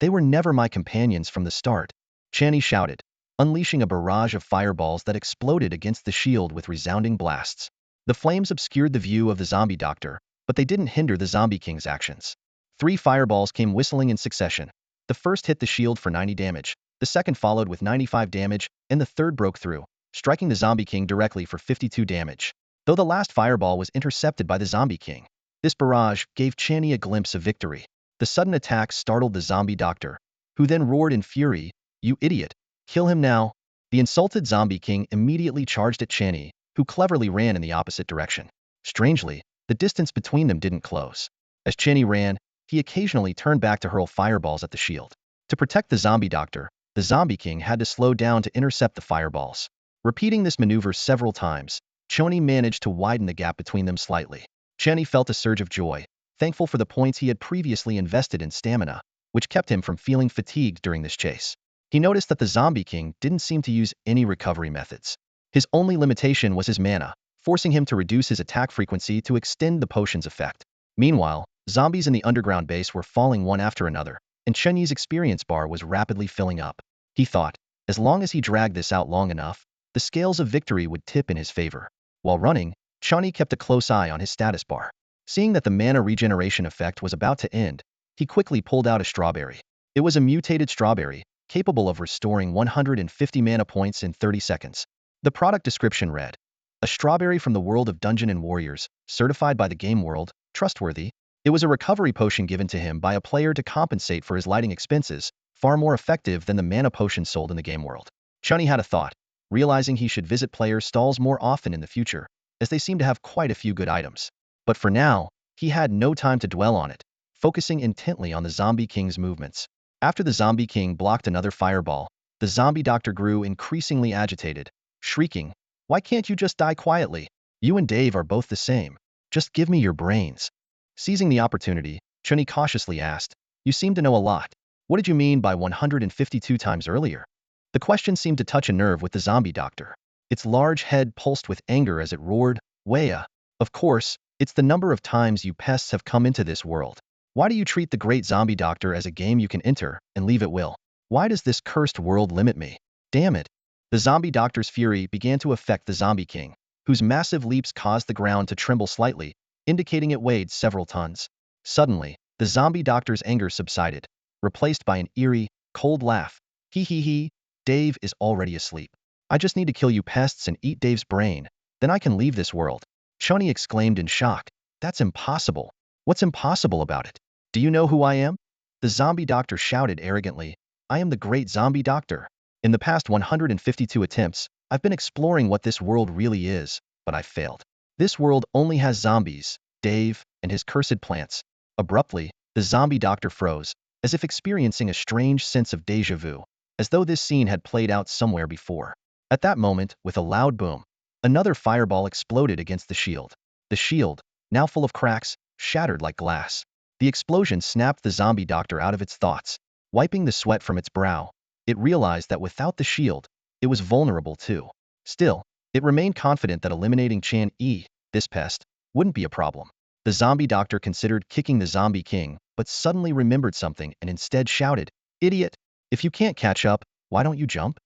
[SPEAKER 1] They were never my companions from the start," Chen Yi shouted, unleashing a barrage of fireballs that exploded against the shield with resounding blasts. The flames obscured the view of the zombie doctor, but they didn't hinder the zombie king's actions. 3 fireballs came whistling in succession. The first hit the shield for 90 damage, the second followed with 95 damage, and the third broke through, striking the zombie king directly for 52 damage. Though the last fireball was intercepted by the zombie king, this barrage gave Chen Yi a glimpse of victory. The sudden attack startled the zombie doctor, who then roared in fury, "You idiot! Kill him now!" The insulted zombie king immediately charged at Chen Yi, who cleverly ran in the opposite direction. Strangely, the distance between them didn't close. As Chen Yi ran, he occasionally turned back to hurl fireballs at the shield. To protect the zombie doctor, the zombie king had to slow down to intercept the fireballs. Repeating this maneuver several times, Chen Yi managed to widen the gap between them slightly. Chen Yi felt a surge of joy, thankful for the points he had previously invested in stamina, which kept him from feeling fatigued during this chase. He noticed that the zombie king didn't seem to use any recovery methods. His only limitation was his mana, forcing him to reduce his attack frequency to extend the potion's effect. Meanwhile, zombies in the underground base were falling one after another, and Chen Yi's experience bar was rapidly filling up. He thought, as long as he dragged this out long enough, the scales of victory would tip in his favor. While running, Chen Yi kept a close eye on his status bar. Seeing that the mana regeneration effect was about to end, he quickly pulled out a strawberry. It was a mutated strawberry, capable of restoring 150 mana points in 30 seconds. The product description read, "A strawberry from the world of Dungeon & Warriors, certified by the game world, trustworthy, It was a recovery potion given to him by a player to compensate for his lighting expenses, far more effective than the mana potion sold in the game world. Chen Yi had a thought, realizing he should visit player stalls more often in the future, as they seem to have quite a few good items. But for now, he had no time to dwell on it, focusing intently on the Zombie King's movements. After the Zombie King blocked another fireball, the zombie doctor grew increasingly agitated, shrieking, "Why can't you just die quietly? You and Dave are both the same. Just give me your brains." Seizing the opportunity, Chen Yi cautiously asked, "You seem to know a lot. What did you mean by 152 times earlier?" The question seemed to touch a nerve with the zombie doctor. Its large head pulsed with anger as it roared, "Waya. Of course, it's the number of times you pests have come into this world. Why do you treat the great zombie doctor as a game you can enter and leave at will? Why does this cursed world limit me? Damn it." The zombie doctor's fury began to affect the zombie king, whose massive leaps caused the ground to tremble slightly, indicating it weighed several tons. Suddenly, the zombie doctor's anger subsided, replaced by an eerie, cold laugh. "He, Dave is already asleep. I just need to kill you pests and eat Dave's brain, then I can leave this world." Chen Yi exclaimed in shock. "That's impossible. What's impossible about it? Do you know who I am?" The zombie doctor shouted arrogantly, "I am the great zombie doctor. In the past 152 attempts, I've been exploring what this world really is, but I've failed. This world only has zombies, Dave, and his cursed plants." Abruptly, the zombie doctor froze, as if experiencing a strange sense of déjà vu, as though this scene had played out somewhere before. At that moment, with a loud boom, another fireball exploded against the shield. The shield, now full of cracks, shattered like glass. The explosion snapped the zombie doctor out of its thoughts. Wiping the sweat from its brow, it realized that without the shield, it was vulnerable too. Still, it remained confident that eliminating Chen Yi, this pest, wouldn't be a problem. The zombie doctor considered kicking the zombie king, but suddenly remembered something and instead shouted, "Idiot! If you can't catch up, why don't you jump?"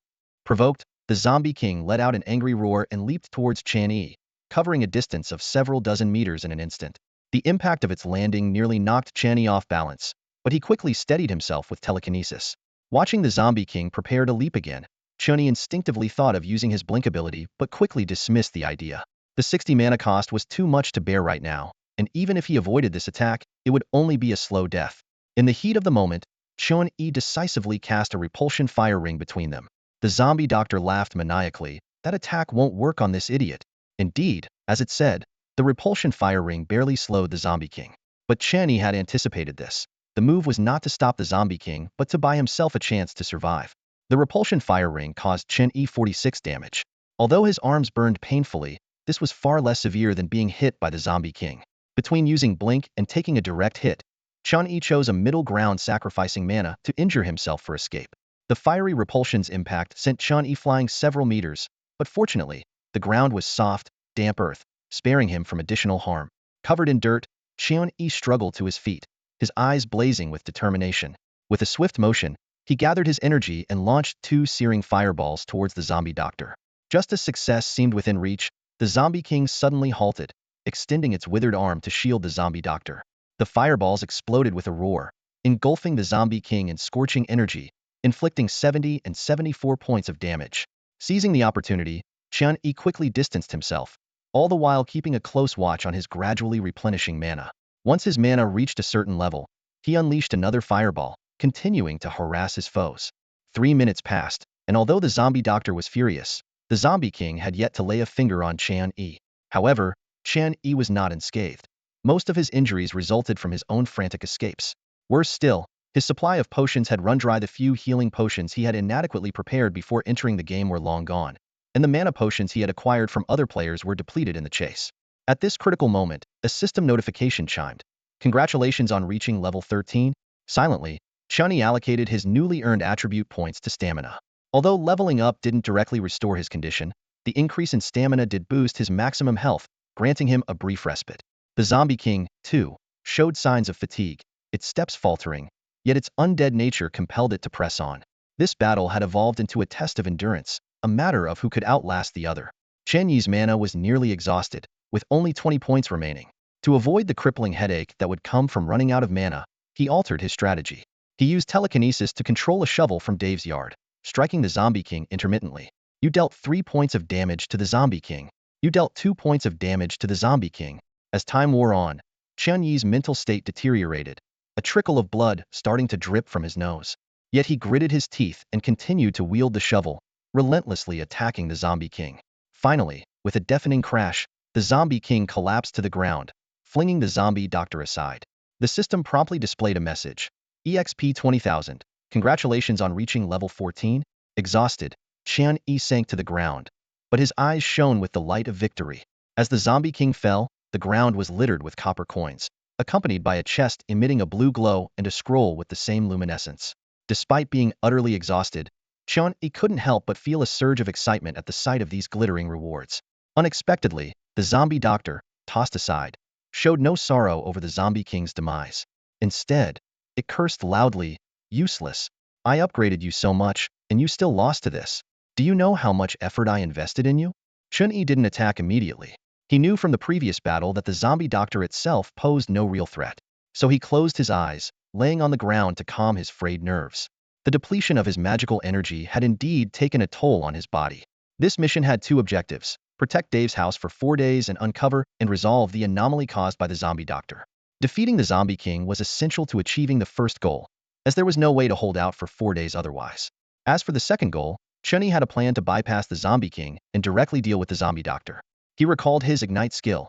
[SPEAKER 1] Provoked, the zombie king let out an angry roar and leaped towards Chen Yi, covering a distance of several dozen meters in an instant. The impact of its landing nearly knocked Chen Yi off balance, but he quickly steadied himself with telekinesis. Watching the zombie king prepare to leap again, Chen Yi instinctively thought of using his blink ability but quickly dismissed the idea. The 60 mana cost was too much to bear right now, and even if he avoided this attack, it would only be a slow death. In the heat of the moment, Chen Yi decisively cast a repulsion fire ring between them. The zombie doctor laughed maniacally. "That attack won't work on this idiot." Indeed, as it said, the repulsion fire ring barely slowed the zombie king. But Chen Yi had anticipated this. The move was not to stop the zombie king, but to buy himself a chance to survive. The repulsion fire ring caused Chen Yi 46 damage. Although his arms burned painfully, this was far less severe than being hit by the zombie king. Between using blink and taking a direct hit, Chen Yi chose a middle ground, sacrificing mana to injure himself for escape. The fiery repulsion's impact sent Chen Yi flying several meters, but fortunately, the ground was soft, damp earth, sparing him from additional harm. Covered in dirt, Chen Yi struggled to his feet, his eyes blazing with determination. With a swift motion, he gathered his energy and launched 2 searing fireballs towards the zombie doctor. Just as success seemed within reach, the zombie king suddenly halted, extending its withered arm to shield the zombie doctor. The fireballs exploded with a roar, engulfing the zombie king in scorching energy, inflicting 70 and 74 points of damage. Seizing the opportunity, Chen Yi quickly distanced himself, all the while keeping a close watch on his gradually replenishing mana. Once his mana reached a certain level, he unleashed another fireball, continuing to harass his foes. 3 minutes passed, and although the zombie doctor was furious, the zombie king had yet to lay a finger on Chen Yi. However, Chen Yi was not unscathed. Most of his injuries resulted from his own frantic escapes. Worse still, his supply of potions had run dry. The few healing potions he had inadequately prepared before entering the game were long gone, and the mana potions he had acquired from other players were depleted in the chase. At this critical moment, a system notification chimed. "Congratulations on reaching level 13. Silently, Chen Yi allocated his newly earned attribute points to stamina. Although leveling up didn't directly restore his condition, the increase in stamina did boost his maximum health, granting him a brief respite. The zombie king, too, showed signs of fatigue, its steps faltering, yet its undead nature compelled it to press on. This battle had evolved into a test of endurance, a matter of who could outlast the other. Chen Yi's mana was nearly exhausted, with only 20 points remaining. To avoid the crippling headache that would come from running out of mana, he altered his strategy. He used telekinesis to control a shovel from Dave's yard, striking the zombie king intermittently. You dealt 3 points of damage to the zombie king. You dealt 2 points of damage to the zombie king. As time wore on, Chen Yi's mental state deteriorated, a trickle of blood starting to drip from his nose. Yet he gritted his teeth and continued to wield the shovel, relentlessly attacking the Zombie King. Finally, with a deafening crash, the Zombie King collapsed to the ground, flinging the Zombie Doctor aside. The system promptly displayed a message. EXP 20,000. Congratulations on reaching level 14. Exhausted, Chen Yi sank to the ground, but his eyes shone with the light of victory. As the Zombie King fell, the ground was littered with copper coins, accompanied by a chest emitting a blue glow and a scroll with the same luminescence. Despite being utterly exhausted, Chen Yi couldn't help but feel a surge of excitement at the sight of these glittering rewards. Unexpectedly, the Zombie Doctor, tossed aside, showed no sorrow over the Zombie King's demise. Instead, it cursed loudly, "Useless. I upgraded you so much, and you still lost to this. Do you know how much effort I invested in you?" Chen Yi didn't attack immediately. He knew from the previous battle that the Zombie Doctor itself posed no real threat. So he closed his eyes, laying on the ground to calm his frayed nerves. The depletion of his magical energy had indeed taken a toll on his body. This mission had two objectives: protect Dave's house for 4 days and uncover and resolve the anomaly caused by the Zombie Doctor. Defeating the Zombie King was essential to achieving the first goal, as there was no way to hold out for 4 days otherwise. As for the second goal, Chen Yi had a plan to bypass the Zombie King and directly deal with the Zombie Doctor. He recalled his Ignite skill.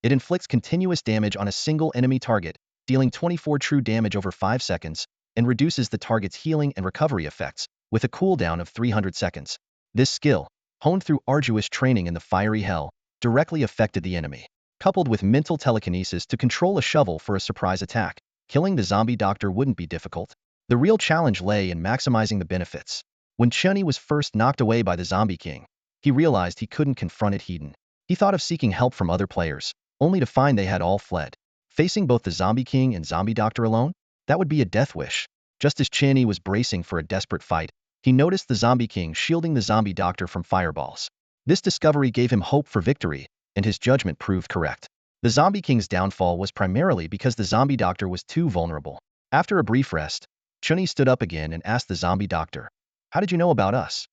[SPEAKER 1] It inflicts continuous damage on a single enemy target, dealing 24 true damage over 5 seconds, and reduces the target's healing and recovery effects, with a cooldown of 300 seconds. This skill, honed through arduous training in the fiery hell, directly affected the enemy. Coupled with mental telekinesis to control a shovel for a surprise attack, killing the Zombie Doctor wouldn't be difficult. The real challenge lay in maximizing the benefits. When Chen Yi was first knocked away by the Zombie King, he realized he couldn't confront it hidden. He thought of seeking help from other players, only to find they had all fled. Facing both the Zombie King and Zombie Doctor alone? That would be a death wish. Just as Chen Yi was bracing for a desperate fight, he noticed the Zombie King shielding the Zombie Doctor from fireballs. This discovery gave him hope for victory, and his judgment proved correct. The Zombie King's downfall was primarily because the Zombie Doctor was too vulnerable. After a brief rest, Chen Yi stood up again and asked the Zombie Doctor, "How did you know about us?"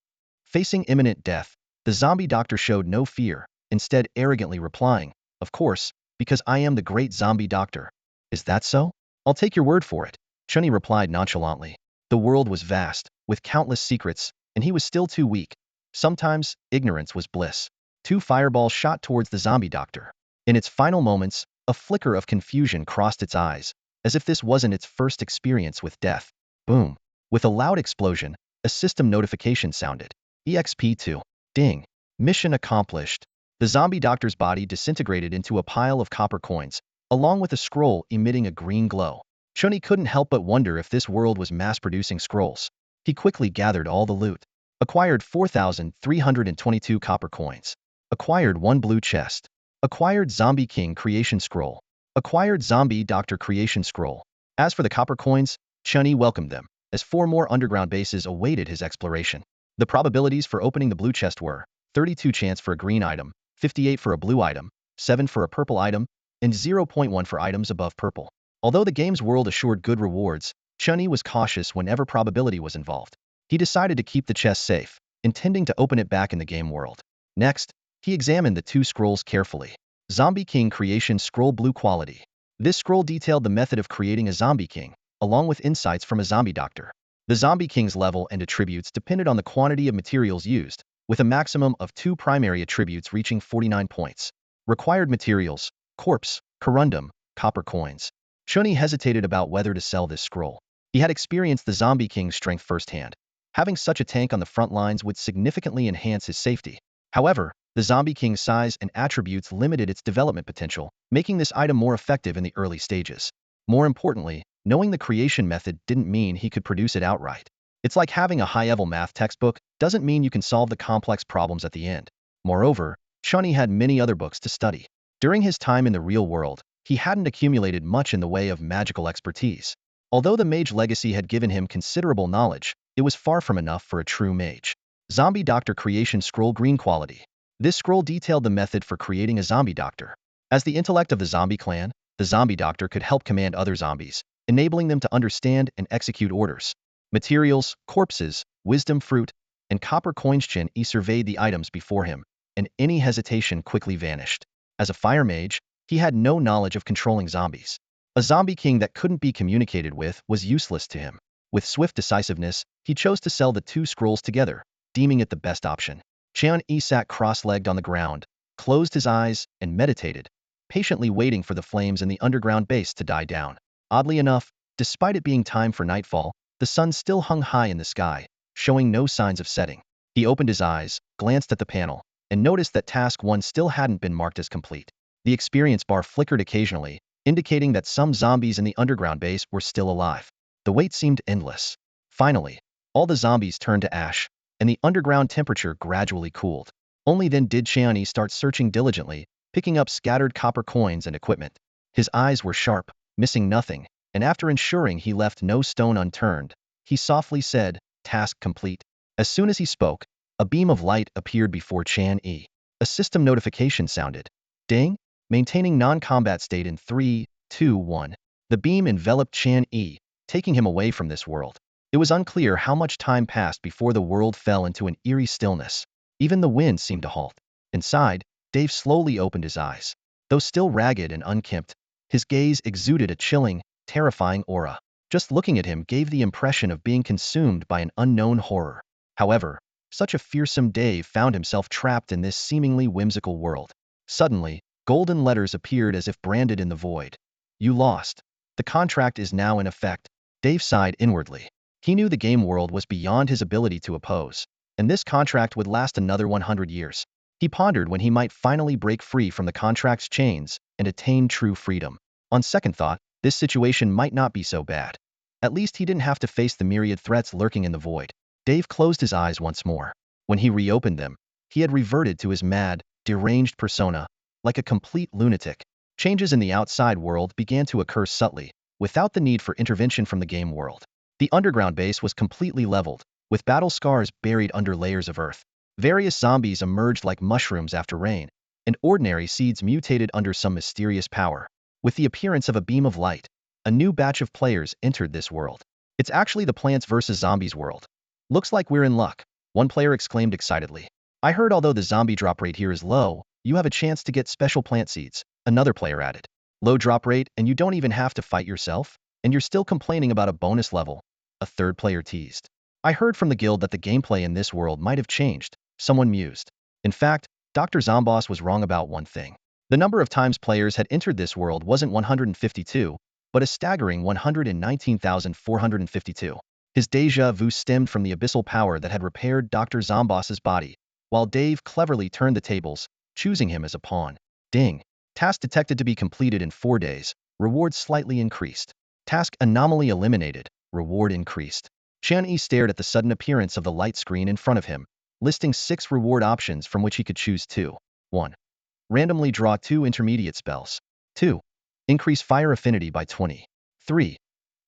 [SPEAKER 1] Facing imminent death, the Zombie Doctor showed no fear, instead arrogantly replying, "Of course, because I am the great Zombie Doctor." "Is that so? I'll take your word for it," Chen Yi replied nonchalantly. The world was vast, with countless secrets, and he was still too weak. Sometimes, ignorance was bliss. 2 fireballs shot towards the Zombie Doctor. In its final moments, a flicker of confusion crossed its eyes, as if this wasn't its first experience with death. Boom. With a loud explosion, a system notification sounded. EXP 2. Ding. Mission accomplished. The Zombie Doctor's body disintegrated into a pile of copper coins, along with a scroll emitting a green glow. Chen Yi couldn't help but wonder if this world was mass-producing scrolls. He quickly gathered all the loot. Acquired 4,322 copper coins. Acquired 1 blue chest. Acquired Zombie King Creation Scroll. Acquired Zombie Doctor Creation Scroll. As for the copper coins, Chen Yi welcomed them, as 4 more underground bases awaited his exploration. The probabilities for opening the blue chest were 32 chance for a green item, 58 for a blue item, 7 for a purple item, and 0.1 for items above purple. Although the game's world assured good rewards, Chen Yi was cautious whenever probability was involved. He decided to keep the chest safe, intending to open it back in the game world. Next, he examined the 2 scrolls carefully. Zombie King Creation Scroll Blue Quality. This scroll detailed the method of creating a Zombie King, along with insights from a Zombie Doctor. The Zombie King's level and attributes depended on the quantity of materials used, with a maximum of 2 primary attributes reaching 49 points. Required materials: corpse, corundum, copper coins. Chen Yi hesitated about whether to sell this scroll. He had experienced the Zombie King's strength firsthand. Having such a tank on the front lines would significantly enhance his safety. However, the Zombie King's size and attributes limited its development potential, making this item more effective in the early stages. More importantly, knowing the creation method didn't mean he could produce it outright. It's like having a high-level math textbook doesn't mean you can solve the complex problems at the end. Moreover, Chen Yi had many other books to study. During his time in the real world, he hadn't accumulated much in the way of magical expertise. Although the mage legacy had given him considerable knowledge, it was far from enough for a true mage. Zombie Doctor Creation Scroll Green Quality. This scroll detailed the method for creating a Zombie Doctor. As the intellect of the zombie clan, the Zombie Doctor could help command other zombies, enabling them to understand and execute orders. Materials, corpses, wisdom fruit, and copper coins. Chen Yi surveyed the items before him, and any hesitation quickly vanished. As a fire mage, He had no knowledge of controlling zombies. A zombie king that couldn't be communicated with was useless to him. With swift decisiveness, he chose to sell the two scrolls together, deeming it the best option. Chen Yi sat cross-legged on the ground, closed his eyes, and meditated, patiently waiting for the flames in the underground base to die down. Oddly enough, despite it being time for nightfall, the sun still hung high in the sky, showing no signs of setting. He opened his eyes, glanced at the panel, and noticed that Task 1 still hadn't been marked as complete. The experience bar flickered occasionally, indicating that some zombies in the underground base were still alive. The wait seemed endless. Finally, all the zombies turned to ash, and the underground temperature gradually cooled. Only then did Chen Yi start searching diligently, picking up scattered copper coins and equipment. His eyes were sharp, missing nothing, and after ensuring he left no stone unturned, he softly said, "Task complete." As soon as he spoke, a beam of light appeared before Chen Yi. A system notification sounded. Ding! Maintaining non-combat state in 3, 2, 1. The beam enveloped Chen Yi, taking him away from this world. It was unclear how much time passed before the world fell into an eerie stillness. Even the wind seemed to halt. Inside, Dave slowly opened his eyes. Though still ragged and unkempt, his gaze exuded a chilling, terrifying aura. Just looking at him gave the impression of being consumed by an unknown horror. However, such a fearsome Dave found himself trapped in this seemingly whimsical world. Suddenly, golden letters appeared as if branded in the void. "You lost. The contract is now in effect." Dave sighed inwardly. He knew the game world was beyond his ability to oppose, and this contract would last another 100 years. He pondered when he might finally break free from the contract's chains and attain true freedom. On second thought, this situation might not be so bad. At least he didn't have to face the myriad threats lurking in the void. Dave closed his eyes once more. When he reopened them, he had reverted to his mad, deranged persona, like a complete lunatic. Changes in the outside world began to occur subtly, without the need for intervention from the game world. The underground base was completely leveled, with battle scars buried under layers of earth. Various zombies emerged like mushrooms after rain, and ordinary seeds mutated under some mysterious power. With the appearance of a beam of light, a new batch of players entered this world. "It's actually the Plants vs. Zombies world. Looks like we're in luck," one player exclaimed excitedly. "I heard although the zombie drop rate here is low, you have a chance to get special plant seeds," another player added. "Low drop rate and you don't even have to fight yourself? And you're still complaining about a bonus level," a third player teased. "I heard from the guild that the gameplay in this world might have changed," someone mused. In fact, Dr. Zomboss was wrong about one thing. The number of times players had entered this world wasn't 152, but a staggering 119,452. His déjà vu stemmed from the abyssal power that had repaired Dr. Zomboss's body, while Dave cleverly turned the tables, choosing him as a pawn. Ding. Task detected to be completed in 4 days. Reward slightly increased. Task anomaly eliminated. Reward increased. Chen Yi stared at the sudden appearance of the light screen in front of him, listing 6 reward options from which he could choose 2. 1. Randomly draw 2 intermediate spells. 2. Increase fire affinity by 20. 3.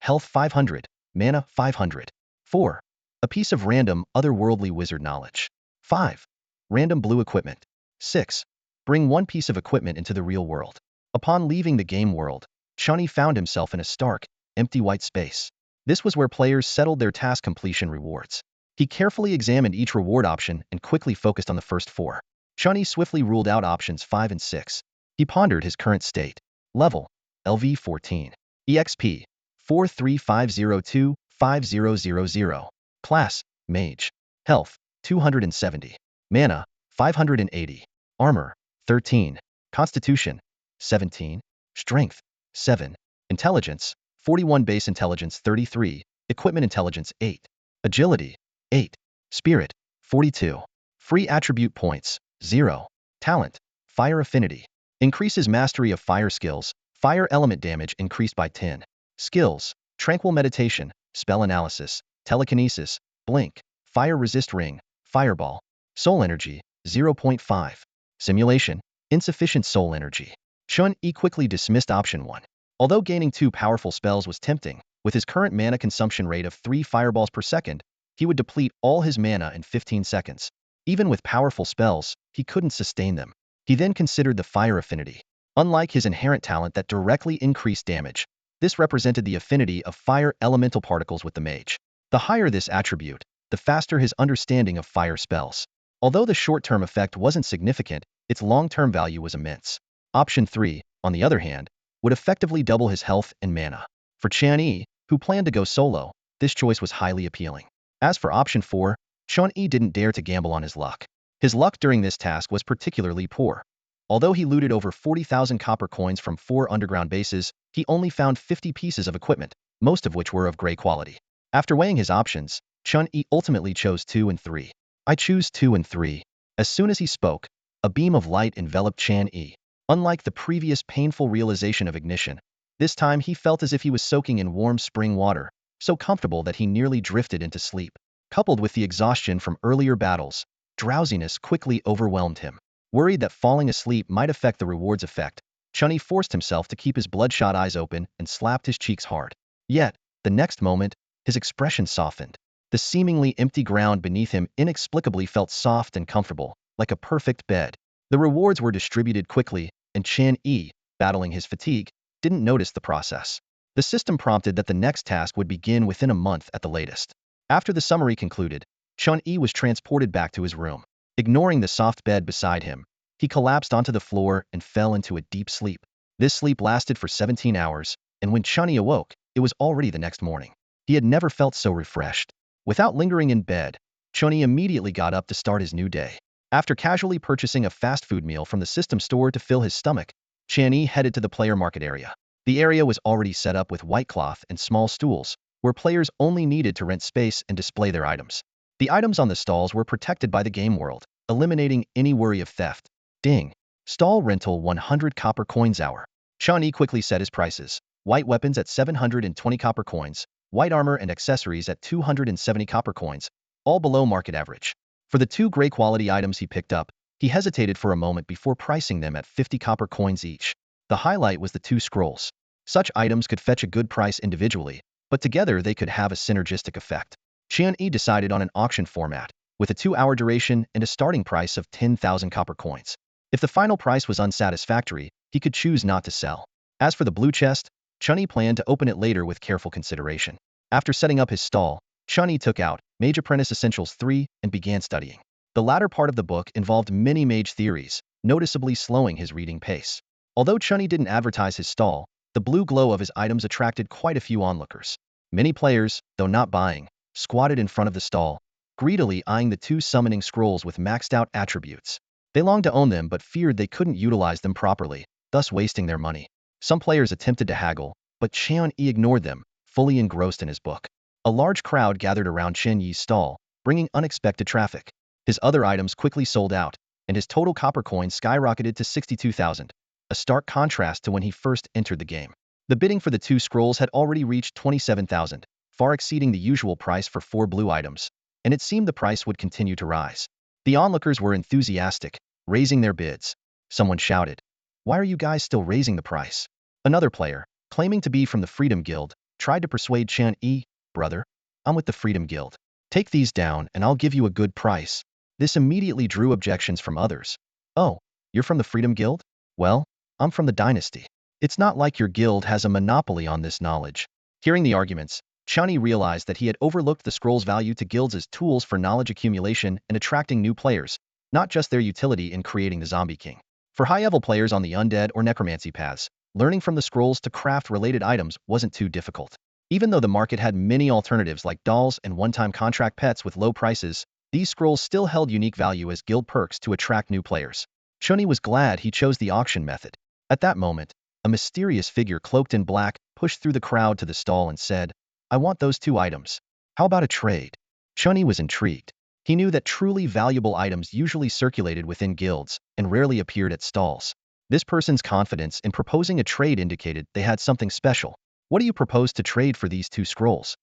[SPEAKER 1] Health 500. Mana 500. 4. A piece of random otherworldly wizard knowledge. 5. Random blue equipment. 6. Bring 1 piece of equipment into the real world. Upon leaving the game world, Chen Yi found himself in a stark, empty white space. This was where players settled their task completion rewards. He carefully examined each reward option and quickly focused on the first 4. Chen Yi swiftly ruled out options 5 and 6. He pondered his current state. Level: LV 14. EXP: 43502 5000. Class: Mage. Health: 270. Mana: 580. Armor: 13. Constitution: 17. Strength: 7. Intelligence: 41. Base intelligence: 33. Equipment intelligence: 8. Agility: 8. Spirit: 42. Free attribute points: 0. Talent: Fire affinity. Increases mastery of fire skills. Fire element damage increased by 10. Skills: Tranquil meditation, spell analysis, telekinesis, blink, fire resist ring, fireball. Soul energy: 0.5. Simulation: insufficient soul energy. Chen Yi quickly dismissed option 1. Although gaining 2 powerful spells was tempting, with his current mana consumption rate of 3 fireballs per second, he would deplete all his mana in 15 seconds. Even with powerful spells, he couldn't sustain them. He then considered the fire affinity. Unlike his inherent talent that directly increased damage, this represented the affinity of fire elemental particles with the mage. The higher this attribute, the faster his understanding of fire spells. Although the short-term effect wasn't significant, its long-term value was immense. Option 3, on the other hand, would effectively double his health and mana. For Chen Yi, who planned to go solo, this choice was highly appealing. As for option 4, Chen Yi didn't dare to gamble on his luck. His luck during this task was particularly poor. Although he looted over 40,000 copper coins from 4 underground bases, he only found 50 pieces of equipment, most of which were of gray quality. After weighing his options, Chen Yi ultimately chose 2 and 3. I choose 2 and 3. As soon as he spoke, a beam of light enveloped Chen Yi. Unlike the previous painful realization of ignition, this time he felt as if he was soaking in warm spring water, so comfortable that he nearly drifted into sleep. Coupled with the exhaustion from earlier battles, drowsiness quickly overwhelmed him. Worried that falling asleep might affect the rewards effect, Chen Yi forced himself to keep his bloodshot eyes open and slapped his cheeks hard. Yet, the next moment, his expression softened. The seemingly empty ground beneath him inexplicably felt soft and comfortable, like a perfect bed. The rewards were distributed quickly, and Chen Yi, battling his fatigue, didn't notice the process. The system prompted that the next task would begin within a month at the latest. After the summary concluded, Chen Yi was transported back to his room. Ignoring the soft bed beside him, he collapsed onto the floor and fell into a deep sleep. This sleep lasted for 17 hours, and when Chen Yi awoke, it was already the next morning. He had never felt so refreshed. Without lingering in bed, Chen Yi immediately got up to start his new day. After casually purchasing a fast food meal from the system store to fill his stomach, Chen Yi headed to the player market area. The area was already set up with white cloth and small stools, where players only needed to rent space and display their items. The items on the stalls were protected by the game world, eliminating any worry of theft. Ding. Stall rental 100 copper coins hour. Chen Yi quickly set his prices. White weapons at 720 copper coins, white armor and accessories at 270 copper coins, all below market average. For the 2 gray quality items he picked up, he hesitated for a moment before pricing them at 50 copper coins each. The highlight was the 2 scrolls. Such items could fetch a good price individually, but together they could have a synergistic effect. Chen Yi decided on an auction format, with a 2-hour duration and a starting price of 10,000 copper coins. If the final price was unsatisfactory, he could choose not to sell. As for the blue chest, Chen Yi planned to open it later with careful consideration. After setting up his stall, Chen Yi took out Mage Apprentice Essentials 3 and began studying. The latter part of the book involved many mage theories, noticeably slowing his reading pace. Although Chen Yi didn't advertise his stall, the blue glow of his items attracted quite a few onlookers. Many players, though not buying, squatted in front of the stall, greedily eyeing the 2 summoning scrolls with maxed out attributes. They longed to own them but feared they couldn't utilize them properly, thus wasting their money. Some players attempted to haggle, but Chen Yi ignored them, fully engrossed in his book. A large crowd gathered around Chen Yi's stall, bringing unexpected traffic. His other items quickly sold out, and his total copper coins skyrocketed to 62,000, a stark contrast to when he first entered the game. The bidding for the 2 scrolls had already reached 27,000, far exceeding the usual price for 4 blue items, and it seemed the price would continue to rise. The onlookers were enthusiastic, raising their bids. Someone shouted, "Why are you guys still raising the price?" Another player, claiming to be from the Freedom Guild, tried to persuade Chen Yi, "Brother, I'm with the Freedom Guild. Take these down and I'll give you a good price." This immediately drew objections from others. "Oh, you're from the Freedom Guild? Well, I'm from the Dynasty. It's not like your guild has a monopoly on this knowledge." Hearing the arguments, Chen Yi realized that he had overlooked the scroll's value to guilds as tools for knowledge accumulation and attracting new players, not just their utility in creating the Zombie King. For high-level players on the undead or necromancy paths, learning from the scrolls to craft related items wasn't too difficult. Even though the market had many alternatives like dolls and one-time contract pets with low prices, these scrolls still held unique value as guild perks to attract new players. Chen Yi was glad he chose the auction method. At that moment, a mysterious figure cloaked in black pushed through the crowd to the stall and said, "I want those 2 items. How about a trade?" Chen Yi was intrigued. He knew that truly valuable items usually circulated within guilds and rarely appeared at stalls. This person's confidence in proposing a trade indicated they had something special. "What do you propose to trade for these 2 scrolls?"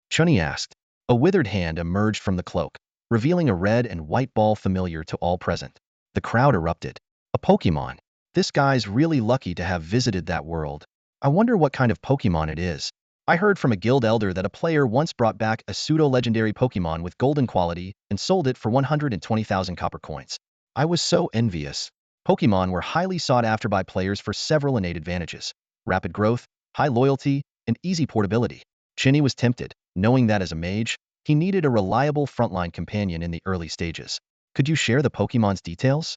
[SPEAKER 1] Chen Yi asked. A withered hand emerged from the cloak, revealing a red and white ball familiar to all present. The crowd erupted. "A Pokemon. This guy's really lucky to have visited that world. I wonder what kind of Pokemon it is. I heard from a guild elder that a player once brought back a pseudo-legendary Pokemon with golden quality and sold it for 120,000 copper coins. I was so envious." Pokemon were highly sought after by players for several innate advantages: rapid growth, high loyalty, and easy portability. Chen Yi was tempted, knowing that as a mage, he needed a reliable frontline companion in the early stages. "Could you share the Pokemon's details?"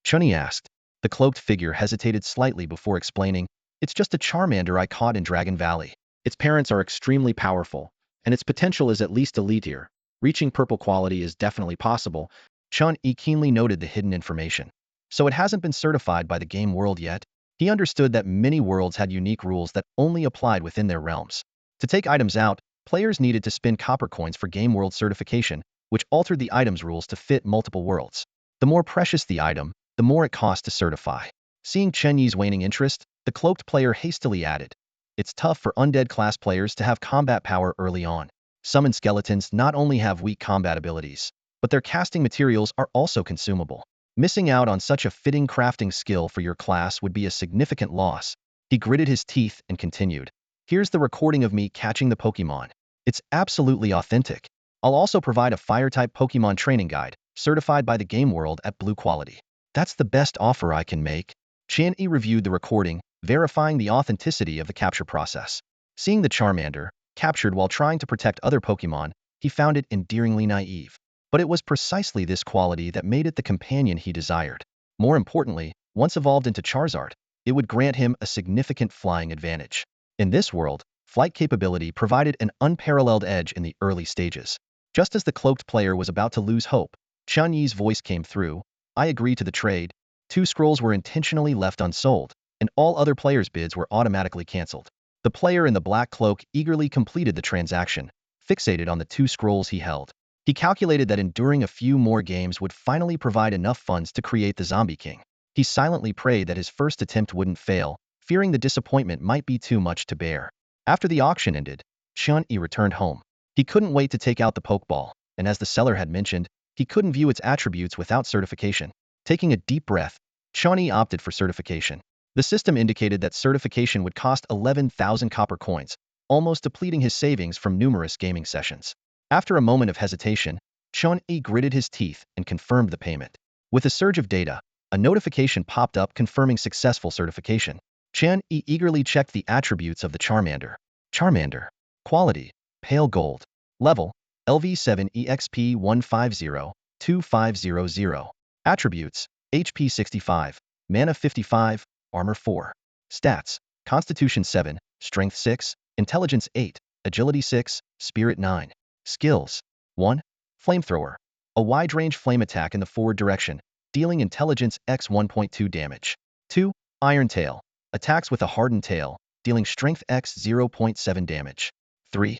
[SPEAKER 1] Chen Yi asked. The cloaked figure hesitated slightly before explaining, "It's just a Charmander I caught in Dragon Valley. Its parents are extremely powerful, and its potential is at least elite tier. Reaching purple quality is definitely possible." Chen Yi keenly noted the hidden information. So it hasn't been certified by the game world yet? He understood that many worlds had unique rules that only applied within their realms. To take items out, players needed to spend copper coins for game world certification, which altered the item's rules to fit multiple worlds. The more precious the item, the more it cost to certify. Seeing Chen Yi's waning interest, the cloaked player hastily added, "It's tough for undead class players to have combat power early on. Summon skeletons not only have weak combat abilities, but their casting materials are also consumable. Missing out on such a fitting crafting skill for your class would be a significant loss." He gritted his teeth and continued, "Here's the recording of me catching the Pokemon. It's absolutely authentic. I'll also provide a fire-type Pokemon training guide, certified by the game world at blue quality. That's the best offer I can make." Chen Yi reviewed the recording, verifying the authenticity of the capture process. Seeing the Charmander, captured while trying to protect other Pokemon, he found it endearingly naive. But it was precisely this quality that made it the companion he desired. More importantly, once evolved into Charizard, it would grant him a significant flying advantage. In this world, flight capability provided an unparalleled edge in the early stages. Just as the cloaked player was about to lose hope, Chen Yi's voice came through, "I agree to the trade." 2 scrolls were intentionally left unsold, and all other players' bids were automatically cancelled. The player in the black cloak eagerly completed the transaction, fixated on the 2 scrolls he held. He calculated that enduring a few more games would finally provide enough funds to create the Zombie King. He silently prayed that his first attempt wouldn't fail, fearing the disappointment might be too much to bear. After the auction ended, Chen Yi returned home. He couldn't wait to take out the Pokeball, and as the seller had mentioned, he couldn't view its attributes without certification. Taking a deep breath, Chen Yi opted for certification. The system indicated that certification would cost 11,000 copper coins, almost depleting his savings from numerous gaming sessions. After a moment of hesitation, Chen Yi gritted his teeth and confirmed the payment. With a surge of data, a notification popped up confirming successful certification. Chen Yi eagerly checked the attributes of the Charmander. Charmander. Quality: pale gold. Level: LV7 EXP 150-2500. Attributes: HP 65, Mana 55, Armor 4. Stats: Constitution 7, Strength 6, Intelligence 8, Agility 6, Spirit 9. Skills: 1. Flamethrower. A wide-range flame attack in the forward direction, dealing Intelligence X 1.2 damage. 2. Iron Tail. Attacks with a hardened tail, dealing Strength X 0.7 damage. 3.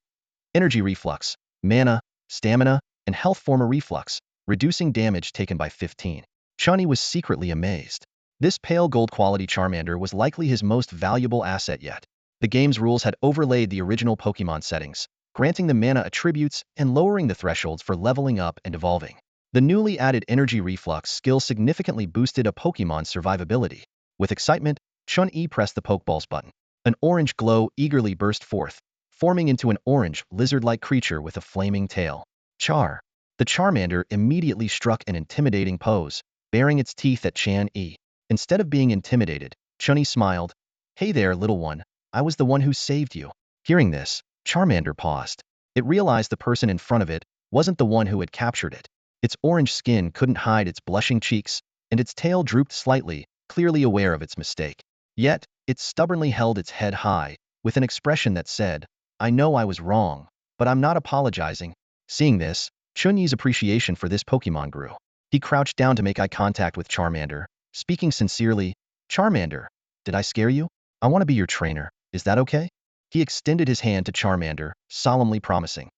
[SPEAKER 1] Energy Reflux. Mana, Stamina, and Health Former Reflux, reducing damage taken by 15. Chen Yi was secretly amazed. This pale gold quality Charmander was likely his most valuable asset yet. The game's rules had overlaid the original Pokemon settings, granting them mana attributes and lowering the thresholds for leveling up and evolving. The newly added Energy Reflux skill significantly boosted a Pokemon's survivability. With excitement, Chen Yi pressed the Pokeballs button. An orange glow eagerly burst forth, forming into an orange, lizard-like creature with a flaming tail. Char. The Charmander immediately struck an intimidating pose, baring its teeth at Chen Yi. Instead of being intimidated, Chen Yi smiled. "Hey there, little one. I was the one who saved you." Hearing this, Charmander paused. It realized the person in front of it wasn't the one who had captured it. Its orange skin couldn't hide its blushing cheeks, and its tail drooped slightly, clearly aware of its mistake. Yet, it stubbornly held its head high, with an expression that said, "I know I was wrong, but I'm not apologizing." Seeing this, Chen Yi's appreciation for this Pokemon grew. He crouched down to make eye contact with Charmander, speaking sincerely, "Charmander, did I scare you? I want to be your trainer. Is that okay?" He extended his hand to Charmander, solemnly promising,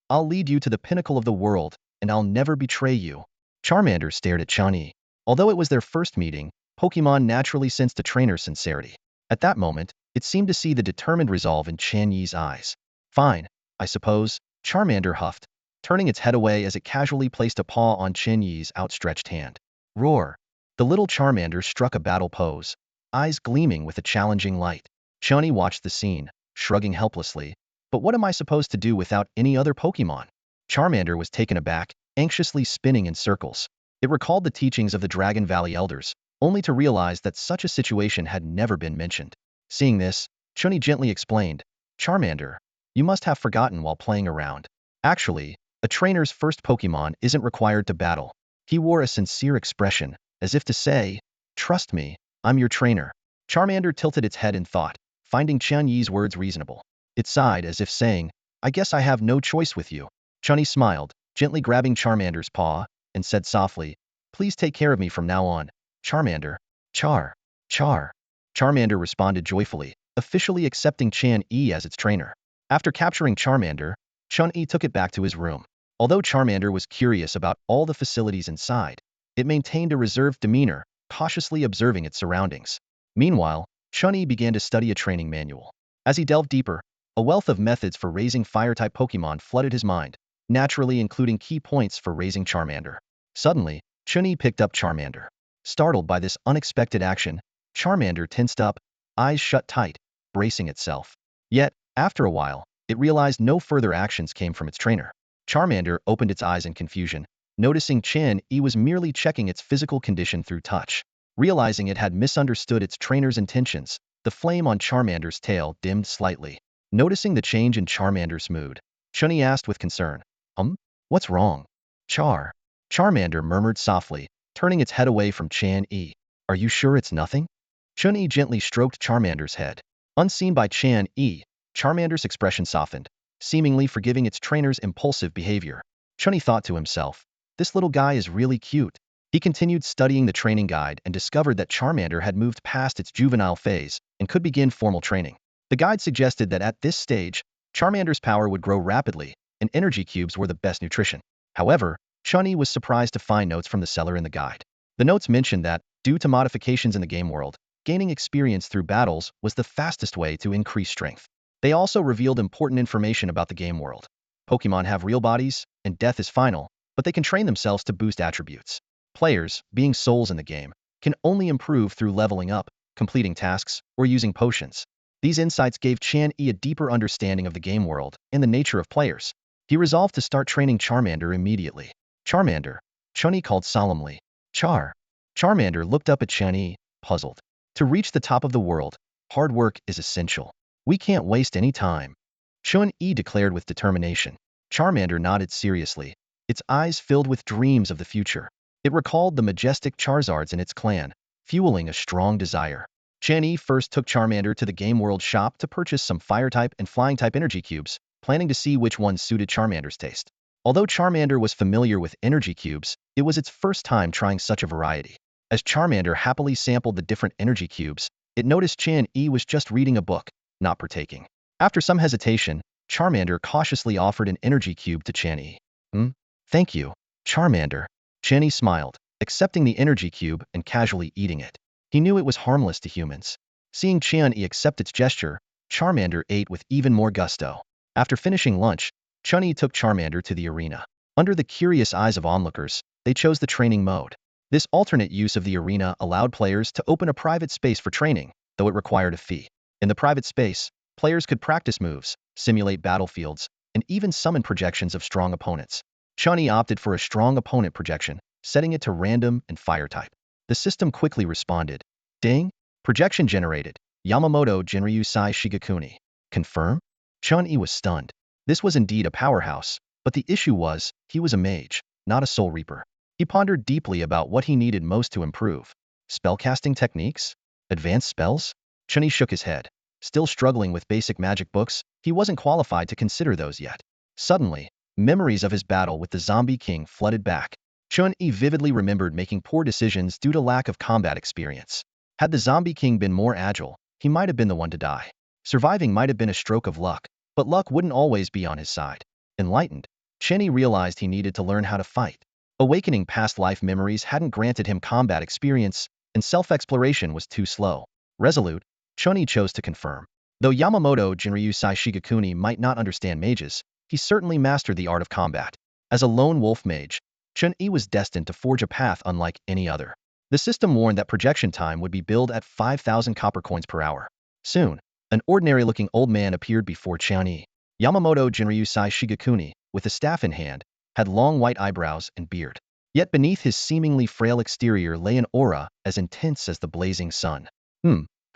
[SPEAKER 1] "I'll lead you to the pinnacle of the world, and I'll never betray you." Charmander stared at Chen Yi. Although it was their first meeting, Pokemon naturally sensed a trainer's sincerity. At that moment, it seemed to see the determined resolve in Chen Yi's eyes. "Fine, I suppose," Charmander huffed, turning its head away as it casually placed a paw on Chen Yi's outstretched hand. Roar. The little Charmander struck a battle pose, eyes gleaming with a challenging light. Chen Yi watched the scene, shrugging helplessly. "But what am I supposed to do without any other Pokemon?" Charmander was taken aback, anxiously spinning in circles. It recalled the teachings of the Dragon Valley Elders, only to realize that such a situation had never been mentioned. Seeing this, Chen Yi gently explained, "Charmander, you must have forgotten while playing around. Actually, a trainer's first Pokemon isn't required to battle." He wore a sincere expression, as if to say, "Trust me, I'm your trainer. Charmander tilted its head in thought, finding Chen Yi's words reasonable. It sighed as if saying, I guess I have no choice with you. Chen Yi smiled, gently grabbing Charmander's paw, and said softly, please take care of me from now on. Charmander. Char. Char. Charmander responded joyfully, officially accepting Chen Yi as its trainer. After capturing Charmander, Chen Yi took it back to his room. Although Charmander was curious about all the facilities inside, it maintained a reserved demeanor, cautiously observing its surroundings. Meanwhile, Chen Yi began to study a training manual. As he delved deeper, a wealth of methods for raising fire-type Pokemon flooded his mind, naturally including key points for raising Charmander. Suddenly, Chen Yi picked up Charmander. Startled by this unexpected action, Charmander tensed up, eyes shut tight, bracing itself. Yet, after a while, it realized no further actions came from its trainer. Charmander opened its eyes in confusion, noticing Chen Yi was merely checking its physical condition through touch. Realizing it had misunderstood its trainer's intentions, the flame on Charmander's tail dimmed slightly. Noticing the change in Charmander's mood, Chen Yi asked with concern, What's wrong? Charmander murmured softly, turning its head away from Chen Yi. Are you sure it's nothing? Chen Yi gently stroked Charmander's head. Unseen by Chen Yi, Charmander's expression softened, seemingly forgiving its trainer's impulsive behavior. Chen Yi thought to himself, this little guy is really cute. He continued studying the training guide and discovered that Charmander had moved past its juvenile phase and could begin formal training. The guide suggested that at this stage, Charmander's power would grow rapidly, and energy cubes were the best nutrition. However, Chen Yi was surprised to find notes from the seller in the guide. The notes mentioned that, due to modifications in the game world, gaining experience through battles was the fastest way to increase strength. They also revealed important information about the game world. Pokemon have real bodies, and death is final, but they can train themselves to boost attributes. Players, being souls in the game, can only improve through leveling up, completing tasks, or using potions. These insights gave Chen Yi a deeper understanding of the game world and the nature of players. He resolved to start training Charmander immediately. Charmander, Chen Yi called solemnly. Charmander looked up at Chen Yi, puzzled. To reach the top of the world, hard work is essential. We can't waste any time. Chen Yi declared with determination. Charmander nodded seriously, its eyes filled with dreams of the future. It recalled the majestic Charizards in its clan, fueling a strong desire. Chen Yi first took Charmander to the Game World shop to purchase some Fire-type and Flying-type energy cubes, planning to see which ones suited Charmander's taste. Although Charmander was familiar with energy cubes, it was its first time trying such a variety. As Charmander happily sampled the different energy cubes, it noticed Chen Yi was just reading a book, not partaking. After some hesitation, Charmander cautiously offered an energy cube to Chen Yi. Thank you, Charmander. Chen Yi smiled, accepting the energy cube and casually eating it. He knew it was harmless to humans. Seeing Chen Yi accept its gesture, Charmander ate with even more gusto. After finishing lunch, Chen Yi took Charmander to the arena. Under the curious eyes of onlookers, they chose the training mode. This alternate use of the arena allowed players to open a private space for training, though it required a fee. In the private space, players could practice moves, simulate battlefields, and even summon projections of strong opponents. Chen Yi opted for a strong opponent projection, setting it to random and fire type. The system quickly responded. Ding! Projection generated. Yamamoto Jinryu Sai Shigakuni. Confirm? Chen Yi was stunned. This was indeed a powerhouse, but the issue was, he was a mage, not a soul reaper. He pondered deeply about what he needed most to improve. Spellcasting techniques? Advanced spells? Chen Yi shook his head. Still struggling with basic magic books, he wasn't qualified to consider those yet. Suddenly, memories of his battle with the Zombie King flooded back. Chen Yi vividly remembered making poor decisions due to lack of combat experience. Had the Zombie King been more agile, he might have been the one to die. Surviving might have been a stroke of luck, but luck wouldn't always be on his side. Enlightened, Chen Yi realized he needed to learn how to fight. Awakening past life memories hadn't granted him combat experience, and self-exploration was too slow. Resolute, Chen Yi chose to confirm. Though Yamamoto Jinryu Sai Shigakuni might not understand mages, he certainly mastered the art of combat. As a lone wolf mage, Chen Yi was destined to forge a path unlike any other. The system warned that projection time would be billed at 5,000 copper coins per hour. Soon, an ordinary-looking old man appeared before Chen Yi. Yamamoto Jinryu Sai Shigakuni, with a staff in hand, had long white eyebrows and beard. Yet beneath his seemingly frail exterior lay an aura as intense as the blazing sun.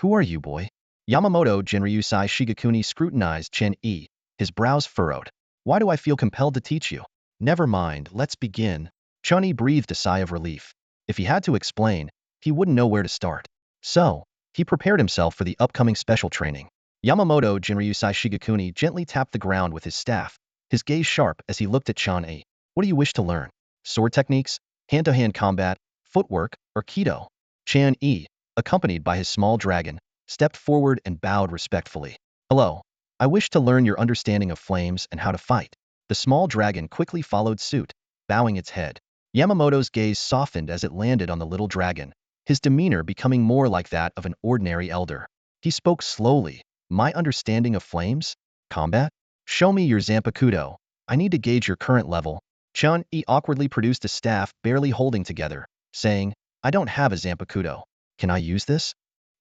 [SPEAKER 1] Who are you, boy? Yamamoto Jinryu Sai Shigakuni scrutinized Chen Yi, his brows furrowed. Why do I feel compelled to teach you? Never mind, let's begin. Chen Yi breathed a sigh of relief. If he had to explain, he wouldn't know where to start. So, he prepared himself for the upcoming special training. Yamamoto Jinryusai Shigekuni gently tapped the ground with his staff, his gaze sharp as he looked at Chen Yi. What do you wish to learn? Sword techniques, hand-to-hand combat, footwork, or Kido? Chen Yi, accompanied by his small dragon, stepped forward and bowed respectfully. Hello. I wish to learn your understanding of flames and how to fight. The small dragon quickly followed suit, bowing its head. Yamamoto's gaze softened as it landed on the little dragon, his demeanor becoming more like that of an ordinary elder. He spoke slowly. My understanding of flames? Combat? Show me your Zanpakuto. I need to gauge your current level. Chen Yi awkwardly produced a staff barely holding together, saying, I don't have a Zanpakuto. Can I use this?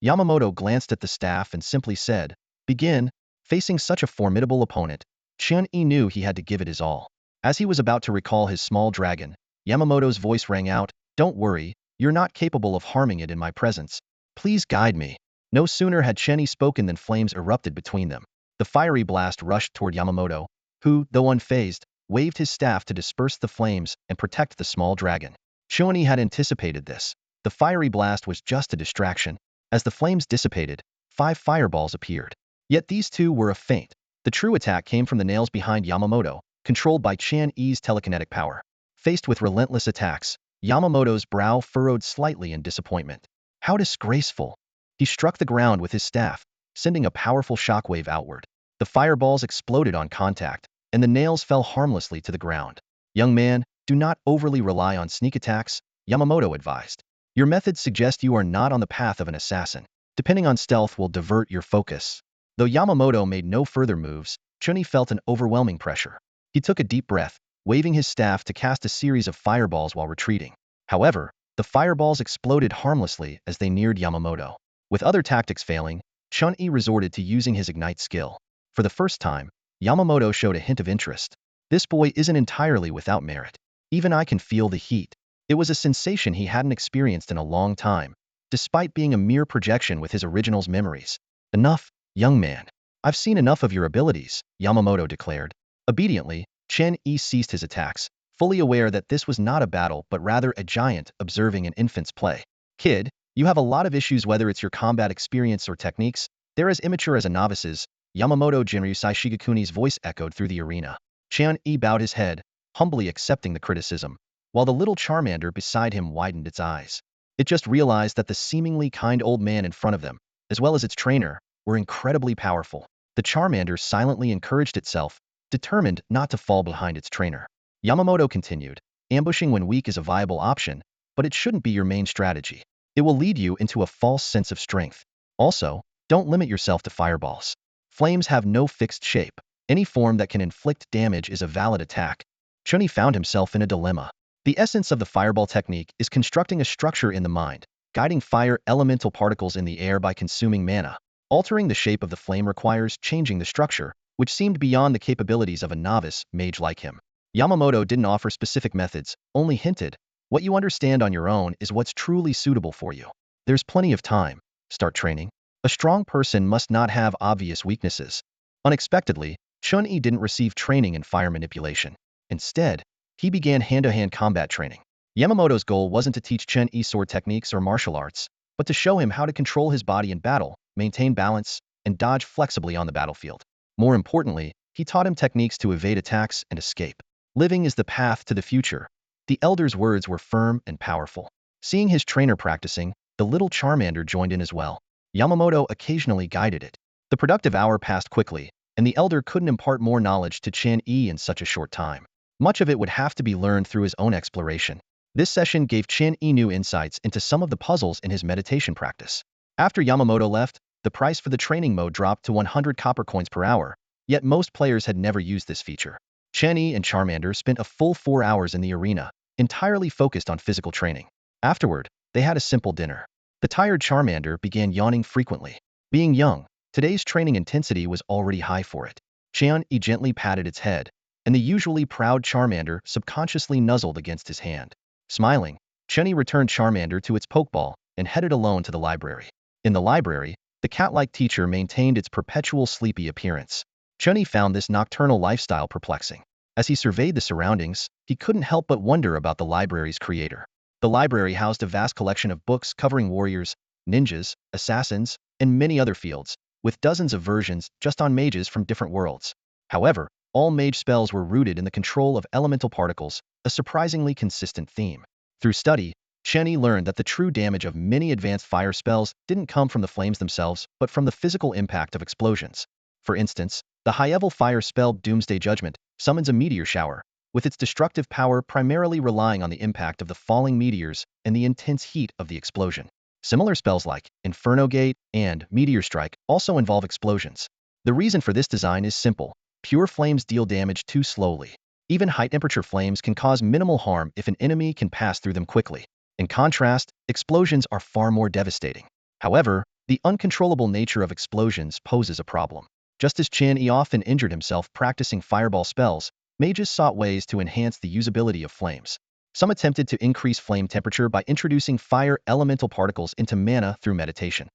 [SPEAKER 1] Yamamoto glanced at the staff and simply said, Begin. Facing such a formidable opponent, Chen Yi knew he had to give it his all. As he was about to recall his small dragon, Yamamoto's voice rang out, Don't worry, you're not capable of harming it in my presence. Please guide me. No sooner had Chen Yi spoken than flames erupted between them. The fiery blast rushed toward Yamamoto, who, though unfazed, waved his staff to disperse the flames and protect the small dragon. Chen Yi had anticipated this. The fiery blast was just a distraction. As the flames dissipated, 5 fireballs appeared. Yet these two were a feint. The true attack came from the nails behind Yamamoto, controlled by Chen Yi's telekinetic power. Faced with relentless attacks, Yamamoto's brow furrowed slightly in disappointment. How disgraceful! He struck the ground with his staff, sending a powerful shockwave outward. The fireballs exploded on contact, and the nails fell harmlessly to the ground. Young man, do not overly rely on sneak attacks, Yamamoto advised. Your methods suggest you are not on the path of an assassin. Depending on stealth will divert your focus. Though Yamamoto made no further moves, Chen Yi felt an overwhelming pressure. He took a deep breath, waving his staff to cast a series of fireballs while retreating. However, the fireballs exploded harmlessly as they neared Yamamoto. With other tactics failing, Chen Yi resorted to using his ignite skill. For the first time, Yamamoto showed a hint of interest. This boy isn't entirely without merit. Even I can feel the heat. It was a sensation he hadn't experienced in a long time, despite being a mere projection with his original's memories. Enough, young man. I've seen enough of your abilities, Yamamoto declared. Obediently, Chen Yi ceased his attacks, fully aware that this was not a battle but rather a giant observing an infant's play. Kid, you have a lot of issues whether it's your combat experience or techniques. They're as immature as a novice's. Yamamoto Jinryusai Shigekuni's voice echoed through the arena. Chen Yi bowed his head, humbly accepting the criticism, while the little Charmander beside him widened its eyes. It just realized that the seemingly kind old man in front of them, as well as its trainer, were incredibly powerful. The Charmander silently encouraged itself, determined not to fall behind its trainer. Yamamoto continued, ambushing when weak is a viable option, but it shouldn't be your main strategy. It will lead you into a false sense of strength. Also, don't limit yourself to fireballs. Flames have no fixed shape. Any form that can inflict damage is a valid attack. Chen Yi found himself in a dilemma. The essence of the fireball technique is constructing a structure in the mind, guiding fire elemental particles in the air by consuming mana. Altering the shape of the flame requires changing the structure, which seemed beyond the capabilities of a novice mage like him. Yamamoto didn't offer specific methods, only hinted, what you understand on your own is what's truly suitable for you. There's plenty of time. Start training. A strong person must not have obvious weaknesses. Unexpectedly, Chen Yi didn't receive training in fire manipulation. Instead, he began hand-to-hand combat training. Yamamoto's goal wasn't to teach Chen Yi sword techniques or martial arts, but to show him how to control his body in battle, maintain balance, and dodge flexibly on the battlefield. More importantly, he taught him techniques to evade attacks and escape. Living is the path to the future. The elder's words were firm and powerful. Seeing his trainer practicing, the little Charmander joined in as well. Yamamoto occasionally guided it. The productive hour passed quickly, and the elder couldn't impart more knowledge to Chen Yi in such a short time. Much of it would have to be learned through his own exploration. This session gave Chen Yi new insights into some of the puzzles in his meditation practice. After Yamamoto left, the price for the training mode dropped to 100 copper coins per hour, yet most players had never used this feature. Chen Yi and Charmander spent a full 4 hours in the arena, entirely focused on physical training. Afterward, they had a simple dinner. The tired Charmander began yawning frequently. Being young, today's training intensity was already high for it. Chen Yi gently patted its head, and the usually proud Charmander subconsciously nuzzled against his hand. Smiling, Chen Yi returned Charmander to its pokeball and headed alone to the library. In the library, the cat-like teacher maintained its perpetual sleepy appearance. Chen Yi found this nocturnal lifestyle perplexing. As he surveyed the surroundings, he couldn't help but wonder about the library's creator. The library housed a vast collection of books covering warriors, ninjas, assassins, and many other fields, with dozens of versions just on mages from different worlds. However, all mage spells were rooted in the control of elemental particles, a surprisingly consistent theme. Through study, Chen Yi learned that the true damage of many advanced fire spells didn't come from the flames themselves, but from the physical impact of explosions. For instance, the high-level fire spell Doomsday Judgment summons a meteor shower, with its destructive power primarily relying on the impact of the falling meteors and the intense heat of the explosion. Similar spells like Inferno Gate and Meteor Strike also involve explosions. The reason for this design is simple. Pure flames deal damage too slowly. Even high-temperature flames can cause minimal harm if an enemy can pass through them quickly. In contrast, explosions are far more devastating. However, the uncontrollable nature of explosions poses a problem. Just as Chen Yi often injured himself practicing fireball spells, mages sought ways to enhance the usability of flames. Some attempted to increase flame temperature by introducing fire elemental particles into mana through meditation.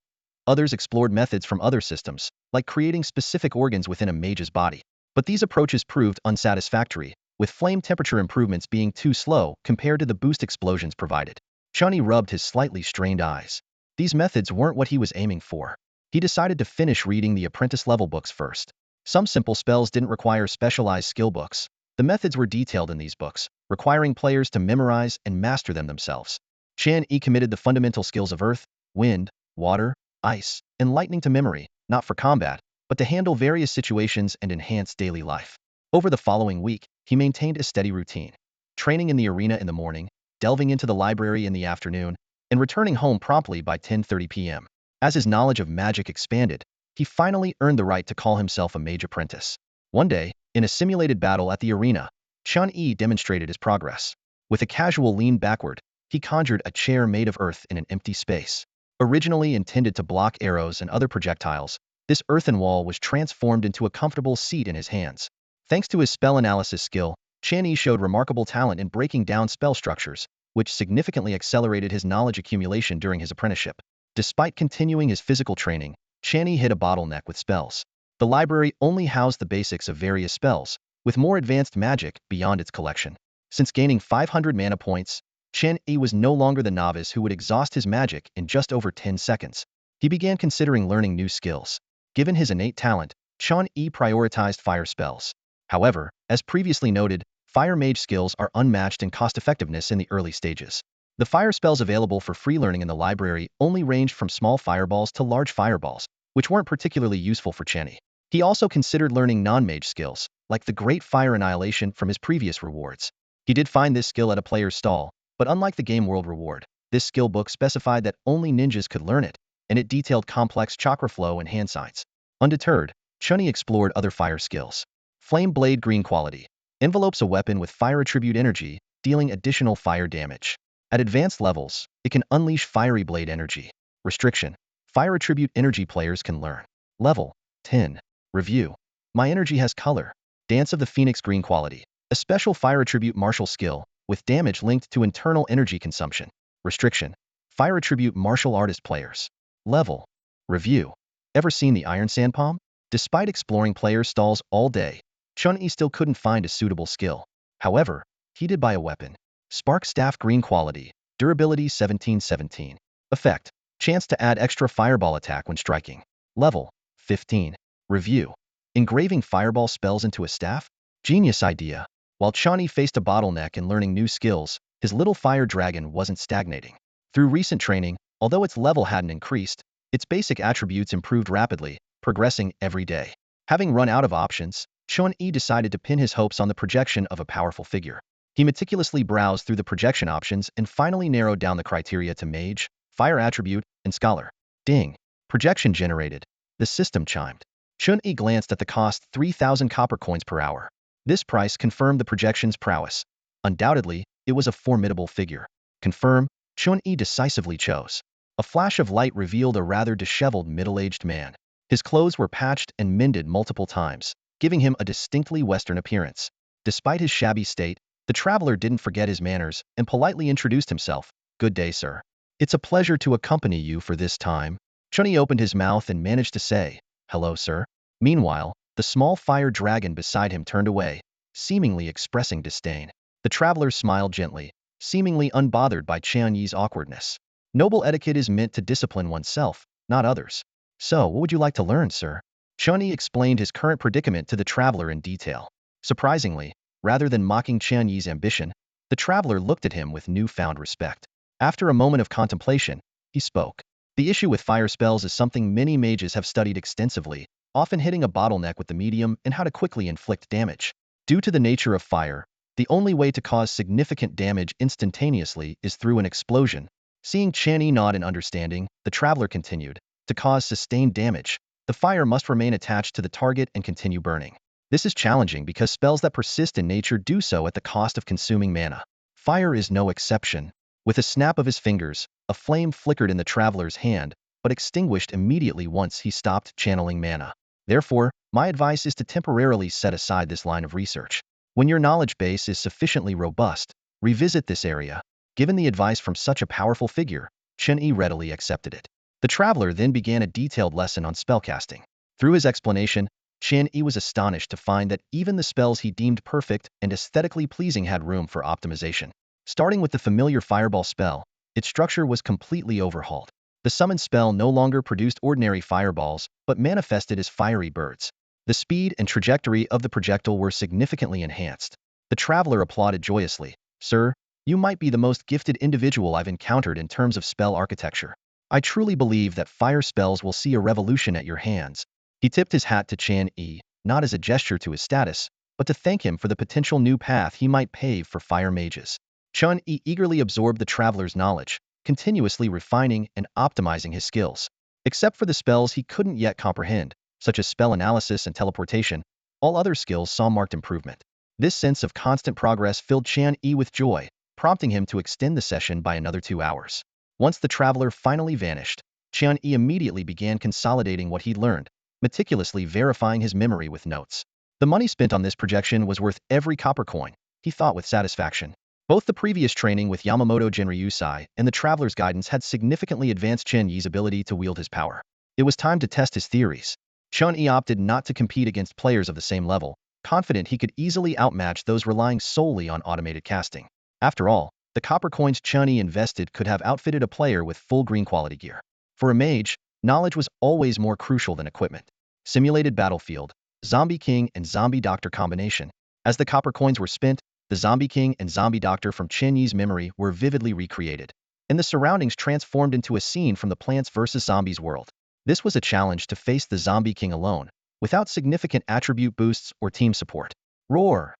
[SPEAKER 1] Others explored methods from other systems, like creating specific organs within a mage's body. But these approaches proved unsatisfactory, with flame temperature improvements being too slow compared to the boost explosions provided. Chen Yi rubbed his slightly strained eyes. These methods weren't what he was aiming for. He decided to finish reading the apprentice-level books first. Some simple spells didn't require specialized skill books. The methods were detailed in these books, requiring players to memorize and master them themselves. Chen Yi committed the fundamental skills of earth, wind, water, ice, and lightning to memory, not for combat, but to handle various situations and enhance daily life. Over the following week, he maintained a steady routine, training in the arena in the morning, delving into the library in the afternoon, and returning home promptly by 10:30 p.m. As his knowledge of magic expanded, he finally earned the right to call himself a mage apprentice. One day, in a simulated battle at the arena, Chen Yi demonstrated his progress. With a casual lean backward, he conjured a chair made of earth in an empty space. Originally intended to block arrows and other projectiles, this earthen wall was transformed into a comfortable seat in his hands. Thanks to his spell analysis skill, Chen Yi showed remarkable talent in breaking down spell structures, which significantly accelerated his knowledge accumulation during his apprenticeship. Despite continuing his physical training, Chen Yi hit a bottleneck with spells. The library only housed the basics of various spells, with more advanced magic beyond its collection. Since gaining 500 mana points, Chen Yi was no longer the novice who would exhaust his magic in just over 10 seconds. He began considering learning new skills. Given his innate talent, Chen Yi prioritized fire spells. However, as previously noted, fire mage skills are unmatched in cost-effectiveness in the early stages. The fire spells available for free learning in the library only ranged from small fireballs to large fireballs, which weren't particularly useful for Chen Yi. He also considered learning non-mage skills, like the Great Fire Annihilation from his previous rewards. He did find this skill at a player's stall, but unlike the Game World reward, this skill book specified that only ninjas could learn it, and it detailed complex chakra flow and hand signs. Undeterred, Chen Yi explored other fire skills. Flame Blade Green Quality envelopes a weapon with fire attribute energy, dealing additional fire damage. At advanced levels, it can unleash Fiery Blade Energy. Restriction: Fire attribute energy players can learn. Level 10. Review: My energy has color. Dance of the Phoenix Green Quality, a special fire attribute martial skill, with damage linked to internal energy consumption. Restriction: Fire attribute martial artist players. Level. Review: Ever seen the Iron Sandpalm? Despite exploring players' stalls all day, Chen Yi still couldn't find a suitable skill. However, he did buy a weapon. Spark Staff Green Quality, Durability 1717. Effect: Chance to add extra fireball attack when striking. Level 15. Review: Engraving fireball spells into a staff? Genius idea. While Chen Yi faced a bottleneck in learning new skills, his little fire dragon wasn't stagnating. Through recent training, although its level hadn't increased, its basic attributes improved rapidly, progressing every day. Having run out of options, Chen Yi decided to pin his hopes on the projection of a powerful figure. He meticulously browsed through the projection options and finally narrowed down the criteria to mage, fire attribute, and scholar. Ding! Projection generated. The system chimed. Chen Yi glanced at the cost: 3,000 copper coins per hour. This price confirmed the projection's prowess. Undoubtedly, it was a formidable figure. Confirm, Chen Yi decisively chose. A flash of light revealed a rather disheveled middle-aged man. His clothes were patched and mended multiple times, giving him a distinctly Western appearance. Despite his shabby state, the traveler didn't forget his manners and politely introduced himself. Good day, sir. It's a pleasure to accompany you for this time. Chen Yi opened his mouth and managed to say, hello, sir. Meanwhile, the small fire dragon beside him turned away, seemingly expressing disdain. The traveler smiled gently, seemingly unbothered by Chen Yi's awkwardness. Noble etiquette is meant to discipline oneself, not others. So, what would you like to learn, sir? Chen Yi explained his current predicament to the traveler in detail. Surprisingly, rather than mocking Chen Yi's ambition, the traveler looked at him with newfound respect. After a moment of contemplation, he spoke. The issue with fire spells is something many mages have studied extensively, often hitting a bottleneck with the medium and how to quickly inflict damage. Due to the nature of fire, the only way to cause significant damage instantaneously is through an explosion. Seeing Chen Yi nod in understanding, the traveler continued. To cause sustained damage, the fire must remain attached to the target and continue burning. This is challenging because spells that persist in nature do so at the cost of consuming mana. Fire is no exception. With a snap of his fingers, a flame flickered in the traveler's hand, but extinguished immediately once he stopped channeling mana. Therefore, my advice is to temporarily set aside this line of research. When your knowledge base is sufficiently robust, revisit this area. Given the advice from such a powerful figure, Chen Yi readily accepted it. The traveler then began a detailed lesson on spellcasting. Through his explanation, Chen Yi was astonished to find that even the spells he deemed perfect and aesthetically pleasing had room for optimization. Starting with the familiar fireball spell, its structure was completely overhauled. The summoned spell no longer produced ordinary fireballs, but manifested as fiery birds. The speed and trajectory of the projectile were significantly enhanced. The traveler applauded joyously. Sir, you might be the most gifted individual I've encountered in terms of spell architecture. I truly believe that fire spells will see a revolution at your hands. He tipped his hat to Chen Yi, not as a gesture to his status, but to thank him for the potential new path he might pave for fire mages. Chen Yi eagerly absorbed the traveler's knowledge, continuously refining and optimizing his skills. Except for the spells he couldn't yet comprehend, such as spell analysis and teleportation, all other skills saw marked improvement. This sense of constant progress filled Chen Yi with joy, prompting him to extend the session by another 2 hours. Once the traveler finally vanished, Chen Yi immediately began consolidating what he'd learned, meticulously verifying his memory with notes. The money spent on this projection was worth every copper coin, he thought with satisfaction. Both the previous training with Yamamoto Jinryusai and the traveler's guidance had significantly advanced Chen Yi's ability to wield his power. It was time to test his theories. Chen Yi opted not to compete against players of the same level, confident he could easily outmatch those relying solely on automated casting. After all, the copper coins Chen Yi invested could have outfitted a player with full green quality gear. For a mage, knowledge was always more crucial than equipment. Simulated battlefield, Zombie King and Zombie Doctor combination. As the copper coins were spent, the Zombie King and Zombie Doctor from Chen Yi's memory were vividly recreated, and the surroundings transformed into a scene from the Plants vs. Zombies world. This was a challenge to face the Zombie King alone, without significant attribute boosts or team support. Roar!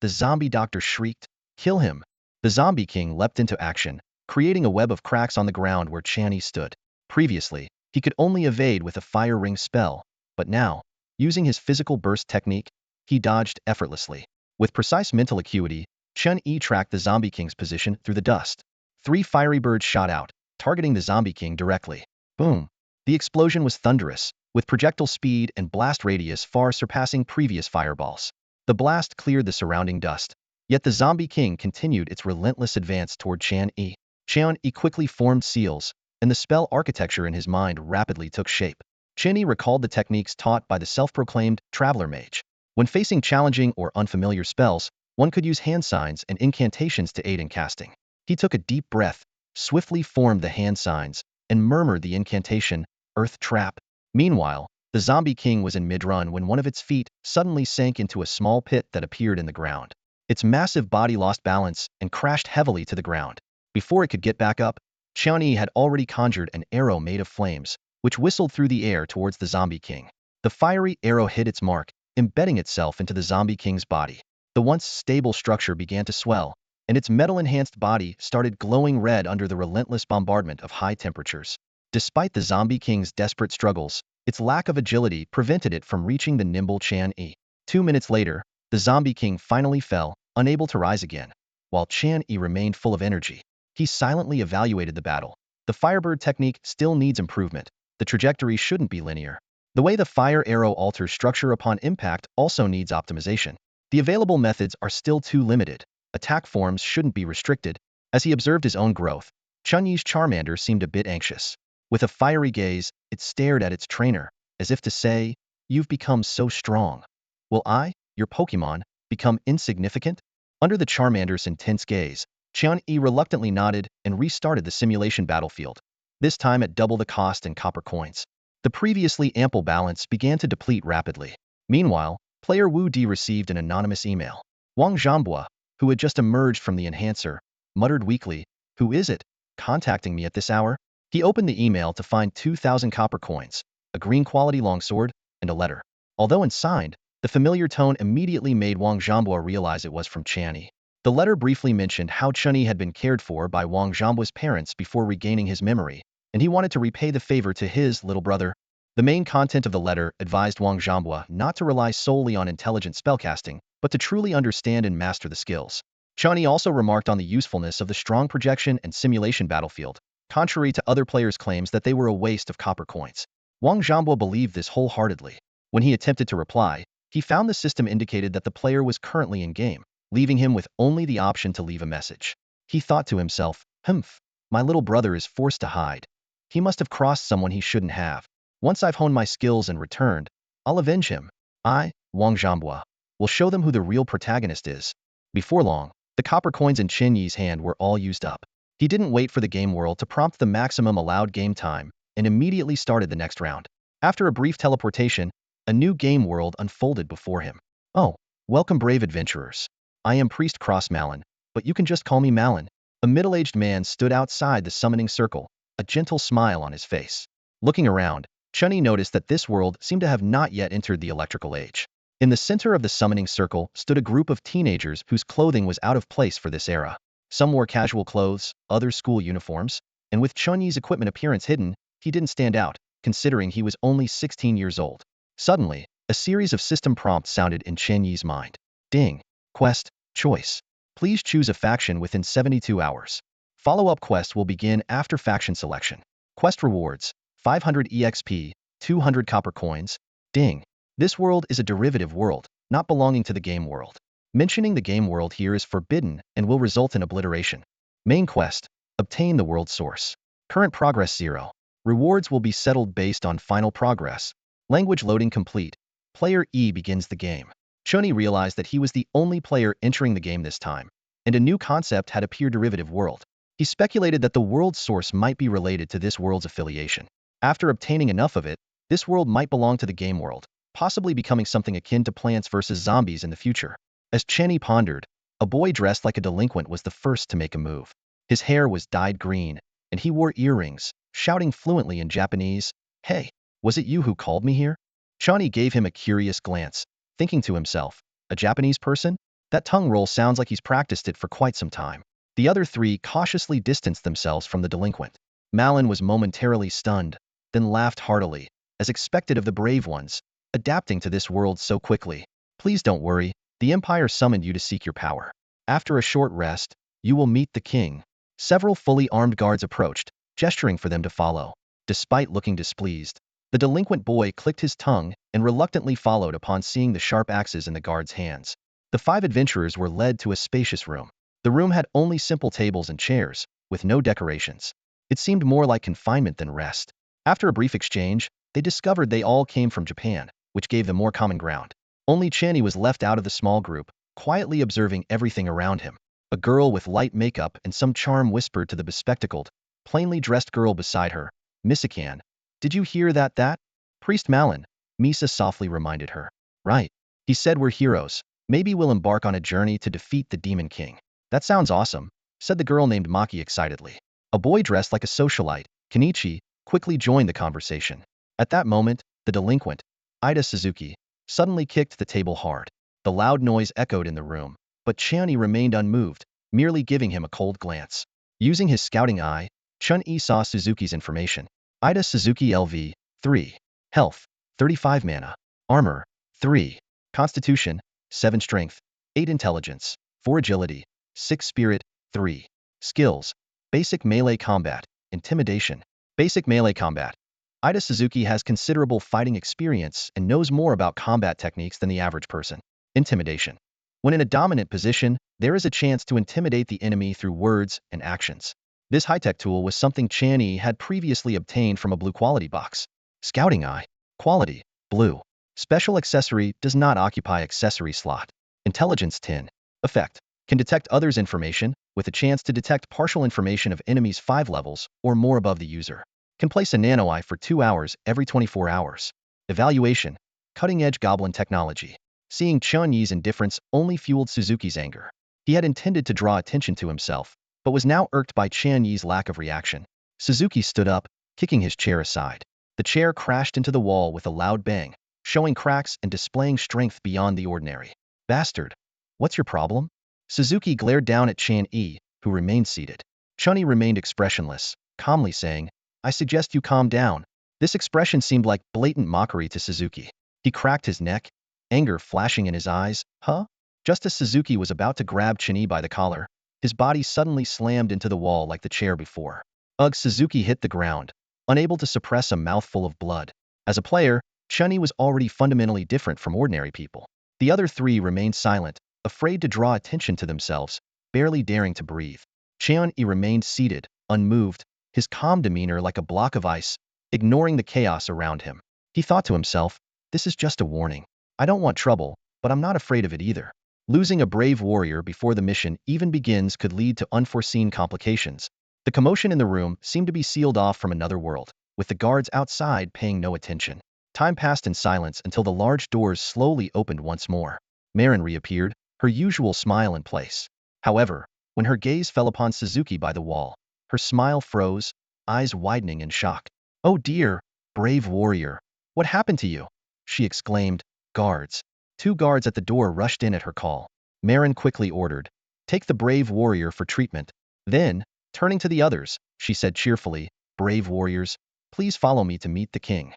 [SPEAKER 1] The Zombie Doctor shrieked. Kill him! The Zombie King leapt into action, creating a web of cracks on the ground where Chen Yi stood. Previously, he could only evade with a fire ring spell, but now, using his physical burst technique, he dodged effortlessly. With precise mental acuity, Chen Yi tracked the Zombie King's position through the dust. 3 fiery birds shot out, targeting the Zombie King directly. Boom! The explosion was thunderous, with projectile speed and blast radius far surpassing previous fireballs. The blast cleared the surrounding dust, yet the Zombie King continued its relentless advance toward Chen Yi. Chen Yi quickly formed seals, and the spell architecture in his mind rapidly took shape. Chen Yi recalled the techniques taught by the self-proclaimed Traveler Mage. When facing challenging or unfamiliar spells, one could use hand signs and incantations to aid in casting. He took a deep breath, swiftly formed the hand signs, and murmured the incantation, Earth Trap. Meanwhile, the Zombie King was in mid-run when one of its feet suddenly sank into a small pit that appeared in the ground. Its massive body lost balance and crashed heavily to the ground. Before it could get back up, Chen Yi had already conjured an arrow made of flames, which whistled through the air towards the Zombie King. The fiery arrow hit its mark, embedding itself into the Zombie King's body. The once stable structure began to swell, and its metal-enhanced body started glowing red under the relentless bombardment of high temperatures. Despite the Zombie King's desperate struggles, its lack of agility prevented it from reaching the nimble Chen Yi. 2 minutes later, the Zombie King finally fell, unable to rise again, while Chen Yi remained full of energy. He silently evaluated the battle. The Firebird technique still needs improvement. The trajectory shouldn't be linear. The way the fire arrow alters structure upon impact also needs optimization. The available methods are still too limited. Attack forms shouldn't be restricted. As he observed his own growth, Chen Yi's Charmander seemed a bit anxious. With a fiery gaze, it stared at its trainer, as if to say, "You've become so strong. Will I, your Pokemon, become insignificant?" Under the Charmander's intense gaze, Chen Yi reluctantly nodded and restarted the simulation battlefield, this time at double the cost in copper coins. The previously ample balance began to deplete rapidly. Meanwhile, player Wu Di received an anonymous email. Wang Zhangbua, who had just emerged from the enhancer, muttered weakly, "Who is it, contacting me at this hour?" He opened the email to find 2,000 copper coins, a green quality longsword, and a letter. Although unsigned, the familiar tone immediately made Wang Zhangbua realize it was from Chen Yi. The letter briefly mentioned how Chen Yi had been cared for by Wang Zhangbua's parents before regaining his memory, and he wanted to repay the favor to his little brother. The main content of the letter advised Wang Zhangbua not to rely solely on intelligent spellcasting, but to truly understand and master the skills. Chen Yi also remarked on the usefulness of the strong projection and simulation battlefield, contrary to other players' claims that they were a waste of copper coins. Wang Zhangbua believed this wholeheartedly. When he attempted to reply, he found the system indicated that the player was currently in game, leaving him with only the option to leave a message. He thought to himself, "Humph, my little brother is forced to hide. He must have crossed someone he shouldn't have. Once I've honed my skills and returned, I'll avenge him. I, Wang Zhangbua, will show them who the real protagonist is." Before long, the copper coins in Chen Yi's hand were all used up. He didn't wait for the game world to prompt the maximum allowed game time and immediately started the next round. After a brief teleportation, a new game world unfolded before him. "Oh, welcome brave adventurers. I am Priest Cross Malin, but you can just call me Malin." A middle-aged man stood outside the summoning circle, a gentle smile on his face. Looking around, Chen Yi noticed that this world seemed to have not yet entered the electrical age. In the center of the summoning circle stood a group of teenagers whose clothing was out of place for this era. Some wore casual clothes, others school uniforms, and with Chen Yi's equipment appearance hidden, he didn't stand out, considering he was only 16 years old. Suddenly, a series of system prompts sounded in Chen Yi's mind. Ding. Quest. Choice. Please choose a faction within 72 hours. Follow-up quest will begin after faction selection. Quest rewards: 500 EXP, 200 copper coins. Ding. This world is a derivative world, not belonging to the game world. Mentioning the game world here is forbidden and will result in obliteration. Main quest: obtain the world source. Current progress 0. Rewards will be settled based on final progress. Language loading complete. Player E begins the game. Chen Yi realized that he was the only player entering the game this time, and a new concept had appeared: derivative world. He speculated that the world source might be related to this world's affiliation. After obtaining enough of it, this world might belong to the game world, possibly becoming something akin to Plants vs. Zombies in the future. As Chen Yi pondered, a boy dressed like a delinquent was the first to make a move. His hair was dyed green, and he wore earrings, shouting fluently in Japanese, "Hey, was it you who called me here?" Chen Yi gave him a curious glance, thinking to himself, "A Japanese person? That tongue roll sounds like he's practiced it for quite some time." The other three cautiously distanced themselves from the delinquent. Malin was momentarily stunned, then laughed heartily, as expected of the brave ones, adapting to this world so quickly. "Please don't worry, the Empire summoned you to seek your power. After a short rest, you will meet the king." Several fully armed guards approached, gesturing for them to follow. Despite looking displeased, the delinquent boy clicked his tongue and reluctantly followed upon seeing the sharp axes in the guards' hands. The 5 adventurers were led to a spacious room. The room had only simple tables and chairs, with no decorations. It seemed more like confinement than rest. After a brief exchange, they discovered they all came from Japan, which gave them more common ground. Only Chen Yi was left out of the small group, quietly observing everything around him. A girl with light makeup and some charm whispered to the bespectacled, plainly dressed girl beside her, "Misakan, did you hear that? Priest Malin," Misa softly reminded her. "Right. He said we're heroes. Maybe we'll embark on a journey to defeat the Demon King." "That sounds awesome," said the girl named Maki excitedly. A boy dressed like a socialite, Kenichi, quickly joined the conversation. At that moment, the delinquent, Ida Suzuki, suddenly kicked the table hard. The loud noise echoed in the room, but Chen Yi remained unmoved, merely giving him a cold glance. Using his scouting eye, Chen Yi saw Suzuki's information. Ida Suzuki LV, 3. Health, 35 mana. Armor, 3. Constitution, 7 Strength, 8 Intelligence, 4 Agility, 6 Spirit, 3. Skills: Basic Melee Combat, Intimidation. Basic Melee Combat. Ida Suzuki has considerable fighting experience and knows more about combat techniques than the average person. Intimidation. When in a dominant position, there is a chance to intimidate the enemy through words and actions. This high-tech tool was something Chen Yi had previously obtained from a blue quality box. Scouting Eye. Quality: Blue. Special Accessory does not occupy accessory slot. Intelligence 10. Effect: Can detect others' information, with a chance to detect partial information of enemies 5 levels or more above the user. Can place a nano eye for 2 hours every 24 hours. Evaluation. Cutting-edge goblin technology. Seeing Chen Yi's indifference only fueled Suzuki's anger. He had intended to draw attention to himself, but was now irked by Chen Yi's lack of reaction. Suzuki stood up, kicking his chair aside. The chair crashed into the wall with a loud bang, showing cracks and displaying strength beyond the ordinary. Bastard! What's your problem? Suzuki glared down at Chen Yi, who remained seated. Chen Yi remained expressionless, calmly saying, I suggest you calm down. This expression seemed like blatant mockery to Suzuki. He cracked his neck, anger flashing in his eyes. Huh? Just as Suzuki was about to grab Chen Yi by the collar, his body suddenly slammed into the wall like the chair before. Ugh! Suzuki hit the ground, unable to suppress a mouthful of blood. As a player, Chen Yi was already fundamentally different from ordinary people. The other 3 remained silent, afraid to draw attention to themselves, barely daring to breathe. Chen Yi remained seated, unmoved, his calm demeanor like a block of ice, ignoring the chaos around him. He thought to himself, this is just a warning. I don't want trouble, but I'm not afraid of it either. Losing a brave warrior before the mission even begins could lead to unforeseen complications. The commotion in the room seemed to be sealed off from another world, with the guards outside paying no attention. Time passed in silence until the large doors slowly opened once more. Marin reappeared, her usual smile in place. However, when her gaze fell upon Suzuki by the wall, her smile froze, eyes widening in shock. Oh dear, brave warrior. What happened to you? She exclaimed. Guards. 2 guards at the door rushed in at her call. Marin quickly ordered, take the brave warrior for treatment. Then, turning to the others, she said cheerfully, brave warriors, please follow me to meet the king.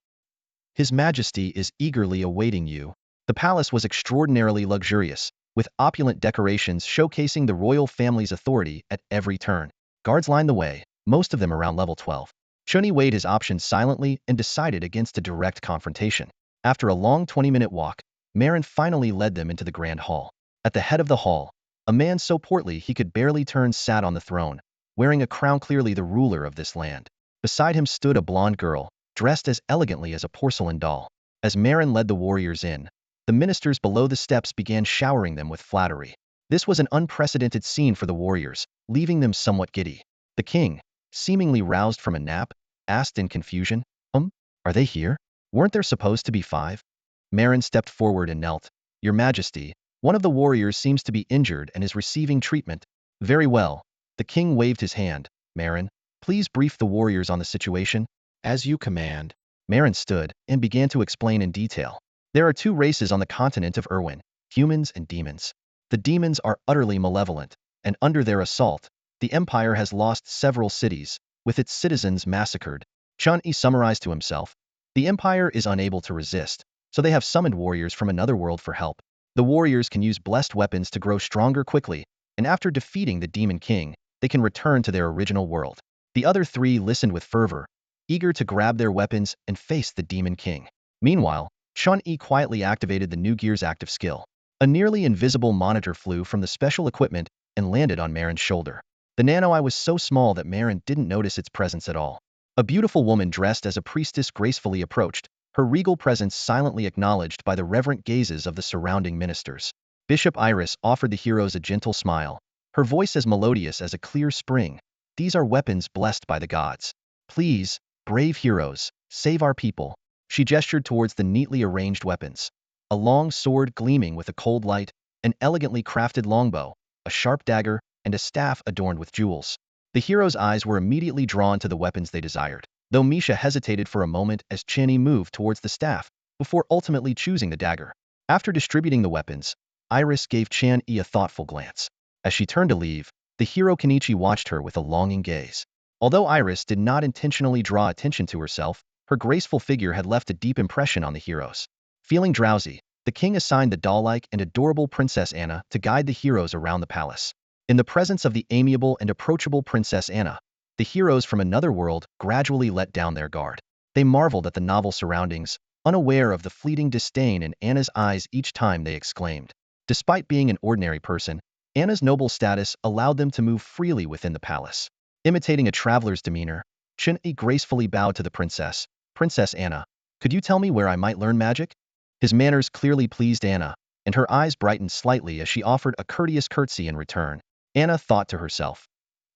[SPEAKER 1] His Majesty is eagerly awaiting you. The palace was extraordinarily luxurious, with opulent decorations showcasing the royal family's authority at every turn. Guards lined the way, most of them around level 12. Chen Yi weighed his options silently and decided against a direct confrontation. After a long 20-minute walk, Marin finally led them into the grand hall. At the head of the hall, a man so portly he could barely turn sat on the throne, wearing a crown clearly the ruler of this land. Beside him stood a blonde girl, dressed as elegantly as a porcelain doll. As Marin led the warriors in, the ministers below the steps began showering them with flattery. This was an unprecedented scene for the warriors, leaving them somewhat giddy. The king, seemingly roused from a nap, asked in confusion, are they here? Weren't there supposed to be 5? Marin stepped forward and knelt. Your Majesty, one of the warriors seems to be injured and is receiving treatment. Very well. The king waved his hand. Marin, please brief the warriors on the situation. As you command. Marin stood and began to explain in detail. There are 2 races on the continent of Irwin, humans and demons. The demons are utterly malevolent, and under their assault, the Empire has lost several cities, with its citizens massacred. Chen Yi summarized to himself. The Empire is unable to resist, so they have summoned warriors from another world for help. The warriors can use blessed weapons to grow stronger quickly, and after defeating the Demon King, they can return to their original world. The other 3 listened with fervor, eager to grab their weapons and face the Demon King. Meanwhile, Chen Yi quietly activated the new gear's active skill. A nearly invisible monitor flew from the special equipment and landed on Marin's shoulder. The nano-eye was so small that Marin didn't notice its presence at all. A beautiful woman dressed as a priestess gracefully approached, her regal presence silently acknowledged by the reverent gazes of the surrounding ministers. Bishop Iris offered the heroes a gentle smile, her voice as melodious as a clear spring. These are weapons blessed by the gods. Please, brave heroes, save our people. She gestured towards the neatly arranged weapons. A long sword gleaming with a cold light, an elegantly crafted longbow, a sharp dagger, and a staff adorned with jewels. The heroes' eyes were immediately drawn to the weapons they desired, though Misha hesitated for a moment as Chen Yi moved towards the staff, before ultimately choosing the dagger. After distributing the weapons, Iris gave Chen Yi a thoughtful glance. As she turned to leave, the hero Kenichi watched her with a longing gaze. Although Iris did not intentionally draw attention to herself, her graceful figure had left a deep impression on the heroes. Feeling drowsy, the king assigned the doll-like and adorable Princess Anna to guide the heroes around the palace. In the presence of the amiable and approachable Princess Anna, the heroes from another world gradually let down their guard. They marveled at the novel surroundings, unaware of the fleeting disdain in Anna's eyes each time they exclaimed. Despite being an ordinary person, Anna's noble status allowed them to move freely within the palace. Imitating a traveler's demeanor, Chen Yi gracefully bowed to the princess. Princess Anna, could you tell me where I might learn magic? His manners clearly pleased Anna, and her eyes brightened slightly as she offered a courteous curtsy in return. Anna thought to herself,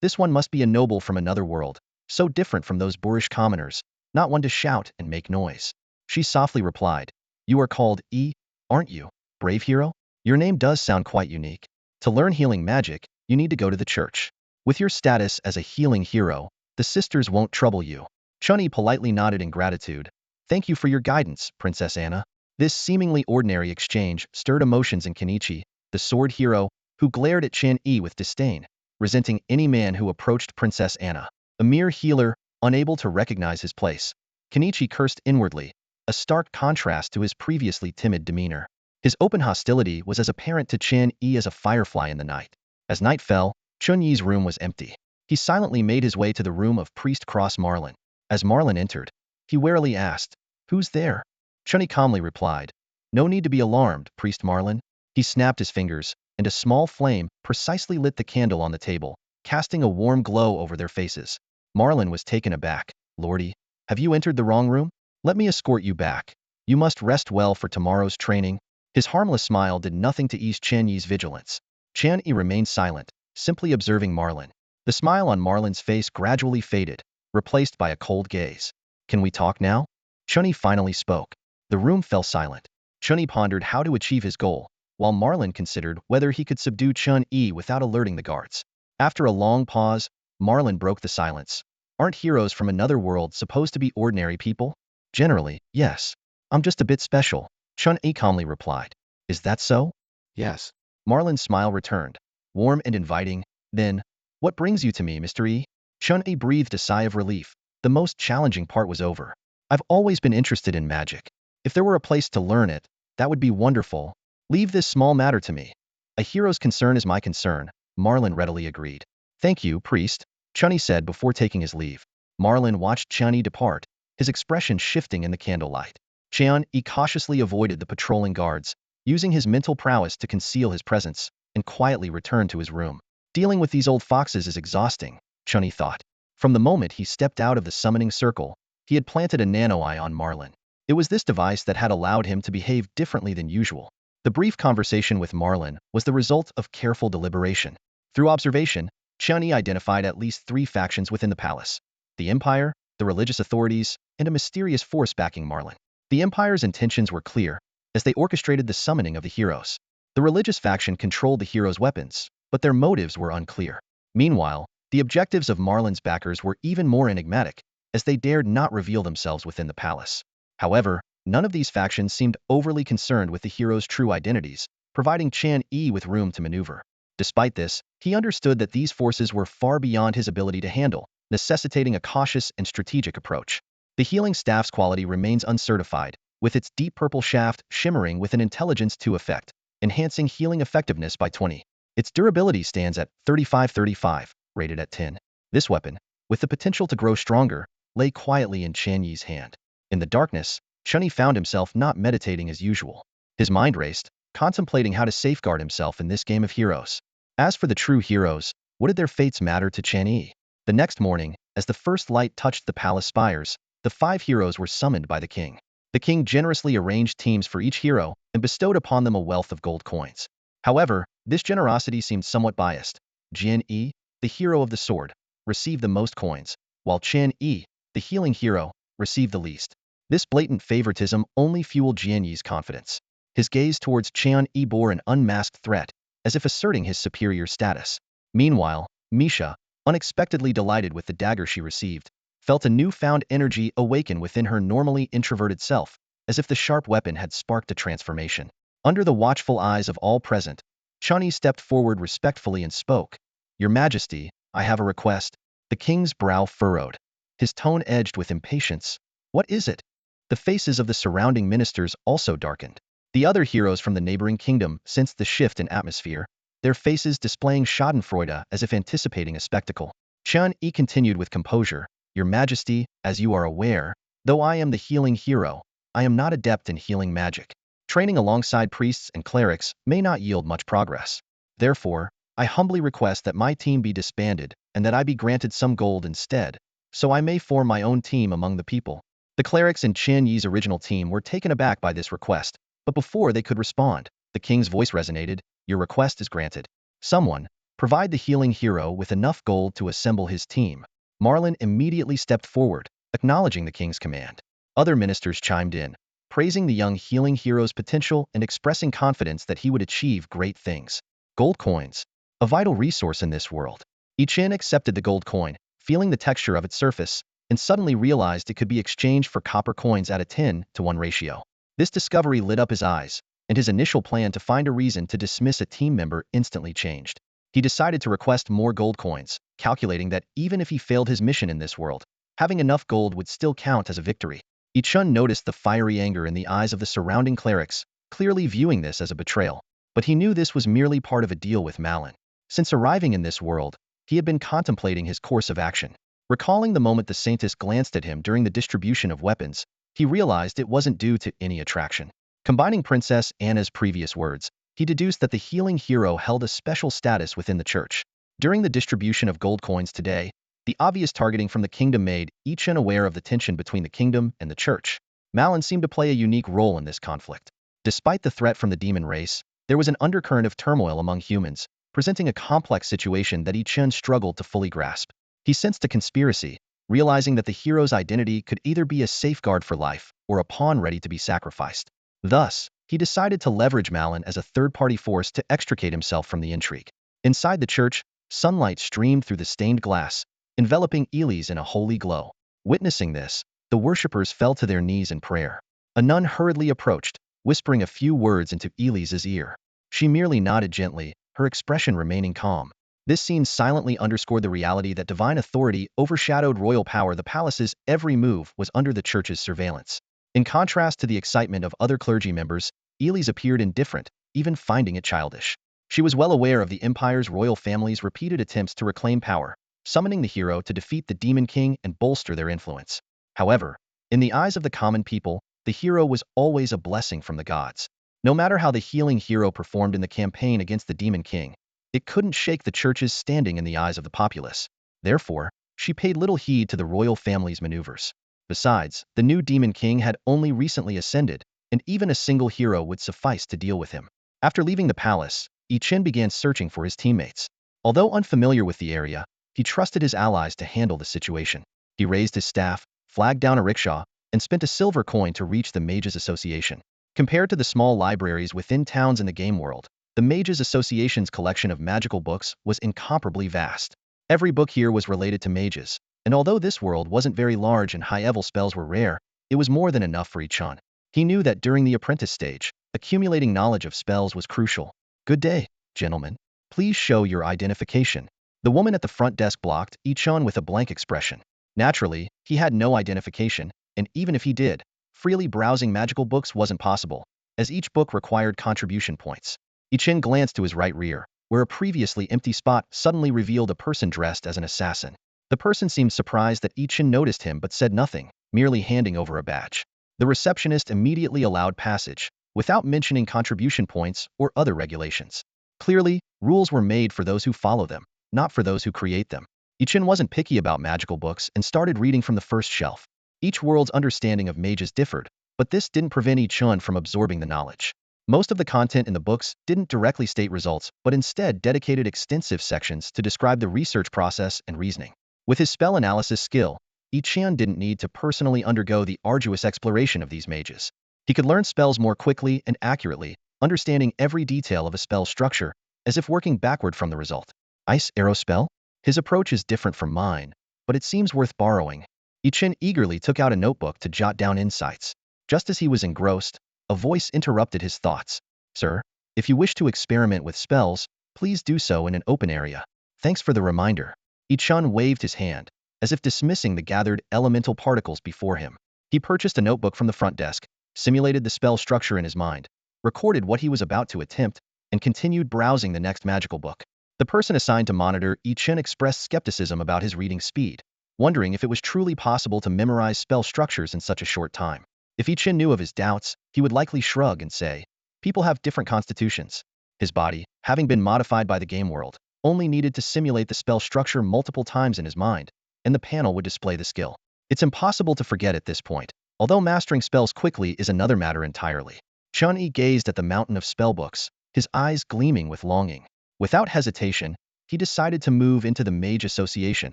[SPEAKER 1] this one must be a noble from another world, so different from those boorish commoners, not one to shout and make noise. She softly replied, you are called Yi, aren't you, brave hero? Your name does sound quite unique. To learn healing magic, you need to go to the church. With your status as a healing hero, the sisters won't trouble you. Chen Yi politely nodded in gratitude. Thank you for your guidance, Princess Anna. This seemingly ordinary exchange stirred emotions in Kenichi, the sword hero, who glared at Chen Yi with disdain, resenting any man who approached Princess Anna. A mere healer, unable to recognize his place. Kenichi cursed inwardly, a stark contrast to his previously timid demeanor. His open hostility was as apparent to Chen Yi as a firefly in the night. As night fell, Chen Yi's room was empty. He silently made his way to the room of Priest Cross Marlin. As Marlin entered, he warily asked, who's there? Chen Yi calmly replied, no need to be alarmed, Priest Marlin. He snapped his fingers, and a small flame precisely lit the candle on the table, casting a warm glow over their faces. Marlin was taken aback. Lordy, have you entered the wrong room? Let me escort you back. You must rest well for tomorrow's training. His harmless smile did nothing to ease Chen Yi's vigilance. Chen Yi remained silent, simply observing Marlin. The smile on Marlin's face gradually faded, replaced by a cold gaze. Can we talk now? Chen Yi finally spoke. The room fell silent. Chen Yi pondered how to achieve his goal, while Marlin considered whether he could subdue Chen Yi without alerting the guards. After a long pause, Marlin broke the silence. Aren't heroes from another world supposed to be ordinary people? Generally, yes. I'm just a bit special, Chen Yi calmly replied. Is that so? Yes. Marlin's smile returned, warm and inviting. Then, what brings you to me, Mr. Yi? Chen Yi breathed a sigh of relief. The most challenging part was over. I've always been interested in magic. If there were a place to learn it, that would be wonderful. Leave this small matter to me. A hero's concern is my concern, Marlin readily agreed. Thank you, priest, Chen Yi said before taking his leave. Marlin watched Chen Yi depart, his expression shifting in the candlelight. Chen Yi cautiously avoided the patrolling guards, using his mental prowess to conceal his presence, and quietly returned to his room. Dealing with these old foxes is exhausting, Chen Yi thought. From the moment he stepped out of the summoning circle, he had planted a nano-eye on Marlin. It was this device that had allowed him to behave differently than usual. The brief conversation with Marlin was the result of careful deliberation. Through observation, Chen Yi identified at least 3 factions within the palace: the Empire, the religious authorities, and a mysterious force backing Marlin. The Empire's intentions were clear, as they orchestrated the summoning of the heroes. The religious faction controlled the heroes' weapons, but their motives were unclear. Meanwhile, the objectives of Marlin's backers were even more enigmatic, as they dared not reveal themselves within the palace. However, none of these factions seemed overly concerned with the heroes' true identities, providing Chen Yi with room to maneuver. Despite this, he understood that these forces were far beyond his ability to handle, necessitating a cautious and strategic approach. The healing staff's quality remains uncertified, with its deep purple shaft shimmering with an intelligence 2 effect, enhancing healing effectiveness by 20. Its durability stands at 35-35, rated at 10. This weapon, with the potential to grow stronger, lay quietly in Chen Yi's hand. In the darkness, Chen Yi found himself not meditating as usual. His mind raced, contemplating how to safeguard himself in this game of heroes. As for the true heroes, what did their fates matter to Chen Yi? The next morning, as the first light touched the palace spires, the 5 heroes were summoned by the king. The king generously arranged teams for each hero and bestowed upon them a wealth of gold coins. However, this generosity seemed somewhat biased. Chen Yi, the hero of the sword, received the most coins, while Chen Yi, the healing hero, received the least. This blatant favoritism only fueled Chen Yi's confidence. His gaze towards Chen Yi bore an unmasked threat, as if asserting his superior status. Meanwhile, Misha, unexpectedly delighted with the dagger she received, felt a newfound energy awaken within her normally introverted self, as if the sharp weapon had sparked a transformation. Under the watchful eyes of all present, Chen Yi stepped forward respectfully and spoke. Your Majesty, I have a request. The king's brow furrowed, his tone edged with impatience. What is it? The faces of the surrounding ministers also darkened. The other heroes from the neighboring kingdom sensed the shift in atmosphere, their faces displaying schadenfreude as if anticipating a spectacle. Chen Yi continued with composure. Your Majesty, as you are aware, though I am the healing hero, I am not adept in healing magic. Training alongside priests and clerics may not yield much progress. Therefore, I humbly request that my team be disbanded and that I be granted some gold instead, so I may form my own team among the people. The clerics in Chen Yi's original team were taken aback by this request, but before they could respond, The king's voice resonated. Your request is granted. Someone, provide the healing hero with enough gold to assemble his team. Marlin immediately stepped forward, acknowledging the king's command. Other ministers chimed in, praising the young healing hero's potential and expressing confidence that he would achieve great things. Gold coins, a vital resource in this world. Chen accepted the gold coin, feeling the texture of its surface, and suddenly realized it could be exchanged for copper coins at a 10-to-1 ratio. This discovery lit up his eyes, and his initial plan to find a reason to dismiss a team member instantly changed. He decided to request more gold coins, calculating that even if he failed his mission in this world, having enough gold would still count as a victory. Chen noticed the fiery anger in the eyes of the surrounding clerics, clearly viewing this as a betrayal. But he knew this was merely part of a deal with Malin. Since arriving in this world, he had been contemplating his course of action. Recalling the moment the Saintess glanced at him during the distribution of weapons, he realized it wasn't due to any attraction. Combining Princess Anna's previous words, he deduced that the healing hero held a special status within the church. During the distribution of gold coins today, the obvious targeting from the kingdom made Chen aware of the tension between the kingdom and the church. Malin seemed to play a unique role in this conflict. Despite the threat from the demon race, there was an undercurrent of turmoil among humans, presenting a complex situation that Chen struggled to fully grasp. He sensed a conspiracy, realizing that the hero's identity could either be a safeguard for life or a pawn ready to be sacrificed. Thus, he decided to leverage Malin as a third-party force to extricate himself from the intrigue. Inside the church, sunlight streamed through the stained glass, enveloping Elise in a holy glow. Witnessing this, the worshippers fell to their knees in prayer. A nun hurriedly approached, whispering a few words into Elise's ear. She merely nodded gently, her expression remaining calm. This scene silently underscored the reality that divine authority overshadowed royal power. The palace's every move was under the church's surveillance. In contrast to the excitement of other clergy members, Elise appeared indifferent, even finding it childish. She was well aware of the empire's royal family's repeated attempts to reclaim power, summoning the hero to defeat the Demon King and bolster their influence. However, in the eyes of the common people, the hero was always a blessing from the gods. No matter how the healing hero performed in the campaign against the Demon King, it couldn't shake the church's standing in the eyes of the populace. Therefore, she paid little heed to the royal family's maneuvers. Besides, the new Demon King had only recently ascended, and even a single hero would suffice to deal with him. After leaving the palace, Chen began searching for his teammates. Although unfamiliar with the area, he trusted his allies to handle the situation. He raised his staff, flagged down a rickshaw, and spent a silver coin to reach the Mages Association. Compared to the small libraries within towns in the game world, the Mages Association's collection of magical books was incomparably vast. Every book here was related to mages, and although this world wasn't very large and high-level spells were rare, it was more than enough for Chen. He knew that during the apprentice stage, accumulating knowledge of spells was crucial. Good day, gentlemen. Please show your identification. The woman at the front desk blocked Chen with a blank expression. Naturally, he had no identification, and even if he did, freely browsing magical books wasn't possible, as each book required contribution points. Chen glanced to his right rear, where a previously empty spot suddenly revealed a person dressed as an assassin. The person seemed surprised that Chen noticed him but said nothing, merely handing over a badge. The receptionist immediately allowed passage, without mentioning contribution points or other regulations. Clearly, rules were made for those who follow them, not for those who create them. Chen wasn't picky about magical books and started reading from the first shelf. Each world's understanding of mages differed, but this didn't prevent Chen from absorbing the knowledge. Most of the content in the books didn't directly state results, but instead dedicated extensive sections to describe the research process and reasoning. With his spell analysis skill, Chen didn't need to personally undergo the arduous exploration of these mages. He could learn spells more quickly and accurately, understanding every detail of a spell structure, as if working backward from the result. Ice arrow spell? His approach is different from mine, but it seems worth borrowing. Chen eagerly took out a notebook to jot down insights. Just as he was engrossed, a voice interrupted his thoughts. Sir, if you wish to experiment with spells, please do so in an open area. Thanks for the reminder. Chen waved his hand, as if dismissing the gathered elemental particles before him. He purchased a notebook from the front desk, simulated the spell structure in his mind, recorded what he was about to attempt, and continued browsing the next magical book. The person assigned to monitor Chen expressed skepticism about his reading speed, wondering if it was truly possible to memorize spell structures in such a short time. If Chen knew of his doubts, he would likely shrug and say, people have different constitutions. His body, having been modified by the game world, only needed to simulate the spell structure multiple times in his mind, and the panel would display the skill. It's impossible to forget at this point, although mastering spells quickly is another matter entirely. Chen Yi gazed at the mountain of spellbooks, his eyes gleaming with longing. Without hesitation, he decided to move into the Mage Association,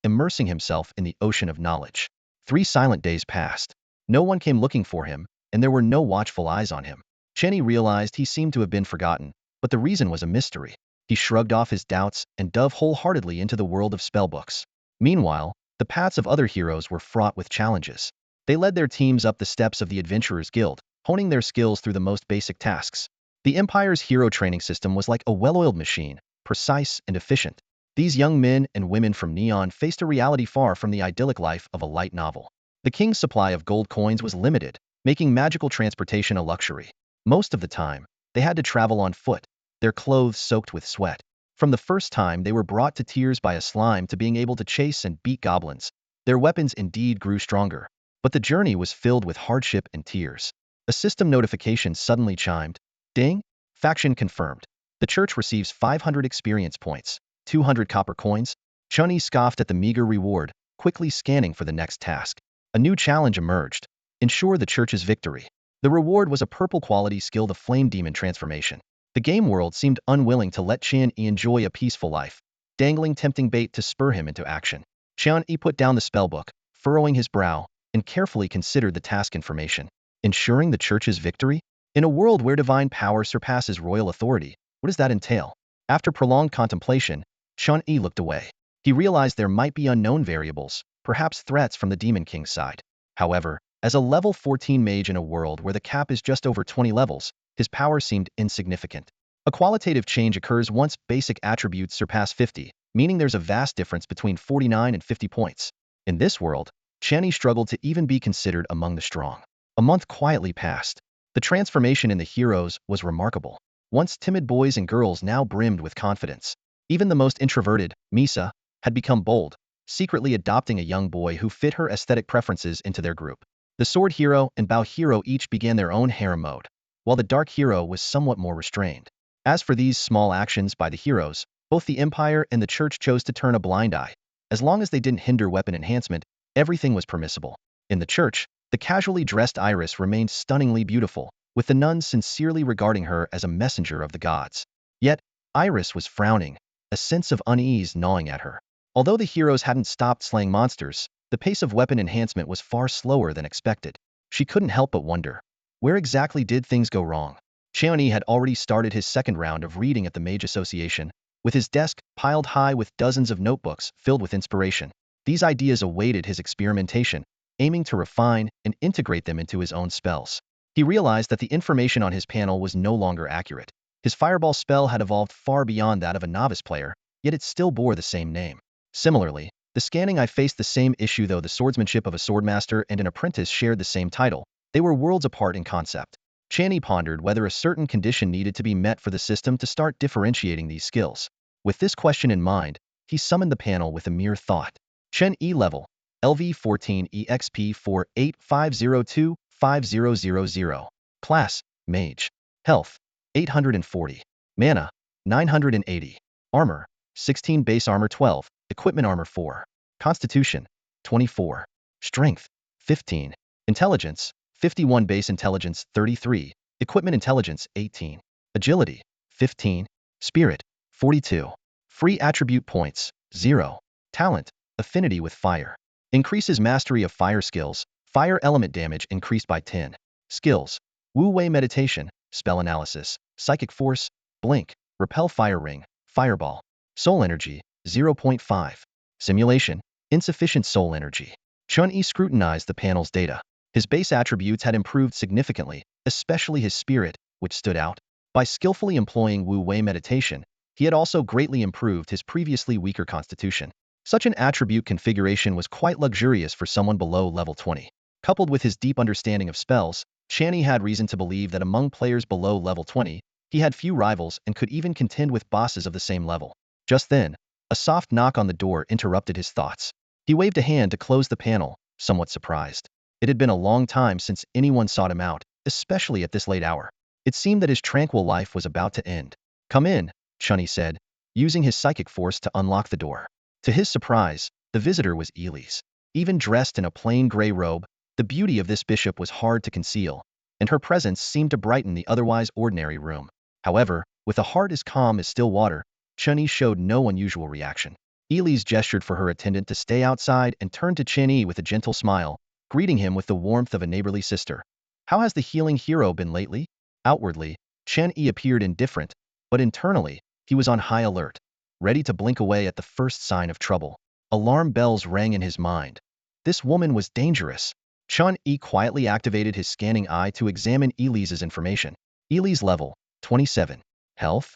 [SPEAKER 1] immersing himself in the ocean of knowledge. 3 silent days passed. No one came looking for him, and there were no watchful eyes on him. Chen Yi realized he seemed to have been forgotten, but the reason was a mystery. He shrugged off his doubts and dove wholeheartedly into the world of spellbooks. Meanwhile, the paths of other heroes were fraught with challenges. They led their teams up the steps of the Adventurers Guild, honing their skills through the most basic tasks. The Empire's hero training system was like a well-oiled machine, precise and efficient. These young men and women from Neon faced a reality far from the idyllic life of a light novel. The king's supply of gold coins was limited, making magical transportation a luxury. Most of the time, they had to travel on foot, their clothes soaked with sweat. From the first time they were brought to tears by a slime to being able to chase and beat goblins, their weapons indeed grew stronger. But the journey was filled with hardship and tears. A system notification suddenly chimed. Ding! Faction confirmed. The church receives 500 experience points, 200 copper coins. Chen Yi scoffed at the meager reward, quickly scanning for the next task. A new challenge emerged. Ensure the church's victory. The reward was a purple-quality skill, the Flame Demon transformation. The game world seemed unwilling to let Chen Yi enjoy a peaceful life, dangling tempting bait to spur him into action. Chen Yi put down the spellbook, furrowing his brow, and carefully considered the task information. Ensuring the church's victory? In a world where divine power surpasses royal authority, what does that entail? After prolonged contemplation, Chen Yi looked away. He realized there might be unknown variables, perhaps threats from the Demon King's side. However, as a level 14 mage in a world where the cap is just over 20 levels, his power seemed insignificant. A qualitative change occurs once basic attributes surpass 50, meaning there's a vast difference between 49 and 50 points. In this world, Chen Yi struggled to even be considered among the strong. A month quietly passed. The transformation in the heroes was remarkable. Once timid boys and girls now brimmed with confidence. Even the most introverted, Misa, had become bold, secretly adopting a young boy who fit her aesthetic preferences into their group. The sword hero and bow hero each began their own harem mode, while the dark hero was somewhat more restrained. As for these small actions by the heroes, both the Empire and the Church chose to turn a blind eye. As long as they didn't hinder weapon enhancement, everything was permissible. In the Church, the casually dressed Iris remained stunningly beautiful, with the nuns sincerely regarding her as a messenger of the gods. Yet, Iris was frowning, a sense of unease gnawing at her. Although the heroes hadn't stopped slaying monsters, the pace of weapon enhancement was far slower than expected. She couldn't help but wonder, where exactly did things go wrong? Chen Yi had already started his second round of reading at the Mage Association, with his desk piled high with dozens of notebooks filled with inspiration. These ideas awaited his experimentation, aiming to refine and integrate them into his own spells. He realized that the information on his panel was no longer accurate. His fireball spell had evolved far beyond that of a novice player, yet it still bore the same name. Similarly, the scanning eye faced the same issue. Though the swordsmanship of a swordmaster and an apprentice shared the same title, they were worlds apart in concept. Chen Yi pondered whether a certain condition needed to be met for the system to start differentiating these skills. With this question in mind, he summoned the panel with a mere thought. Chen Yi level, LV14 EXP 48502 5000. Class, Mage. Health, 840. Mana, 980. Armor, 16 base armor 12, equipment armor 4. Constitution, 24. Strength, 15. Intelligence, 51 base intelligence 33, equipment intelligence 18. Agility, 15. Spirit, 42. Free attribute points, 0. Talent, affinity with fire. Increases mastery of fire skills, fire element damage increased by 10. Skills, Wu Wei meditation, spell analysis, psychic force, blink, repel fire ring, fireball. Soul energy, 0.5. Simulation, insufficient soul energy. Chen Yi scrutinized the panel's data. His base attributes had improved significantly, especially his spirit, which stood out. By skillfully employing Wu Wei meditation, he had also greatly improved his previously weaker constitution. Such an attribute configuration was quite luxurious for someone below level 20. Coupled with his deep understanding of spells, Chen Yi had reason to believe that among players below level 20, he had few rivals and could even contend with bosses of the same level. Just then, a soft knock on the door interrupted his thoughts. He waved a hand to close the panel, somewhat surprised. It had been a long time since anyone sought him out, especially at this late hour. It seemed that his tranquil life was about to end. Come in, Chen Yi said, using his psychic force to unlock the door. To his surprise, the visitor was Elise. Even dressed in a plain gray robe, the beauty of this bishop was hard to conceal. and her presence seemed to brighten the otherwise ordinary room. However, with a heart as calm as still water, Chen Yi showed no unusual reaction. Elise gestured for her attendant to stay outside and turned to Chen Yi with a gentle smile, greeting him with the warmth of a neighborly sister. How has the healing hero been lately? Outwardly, Chen Yi appeared indifferent, but internally, he was on high alert, ready to blink away at the first sign of trouble. Alarm bells rang in his mind. This woman was dangerous. Chen Yi quietly activated his scanning eye to examine Elise's information. Elise level, 27. Health,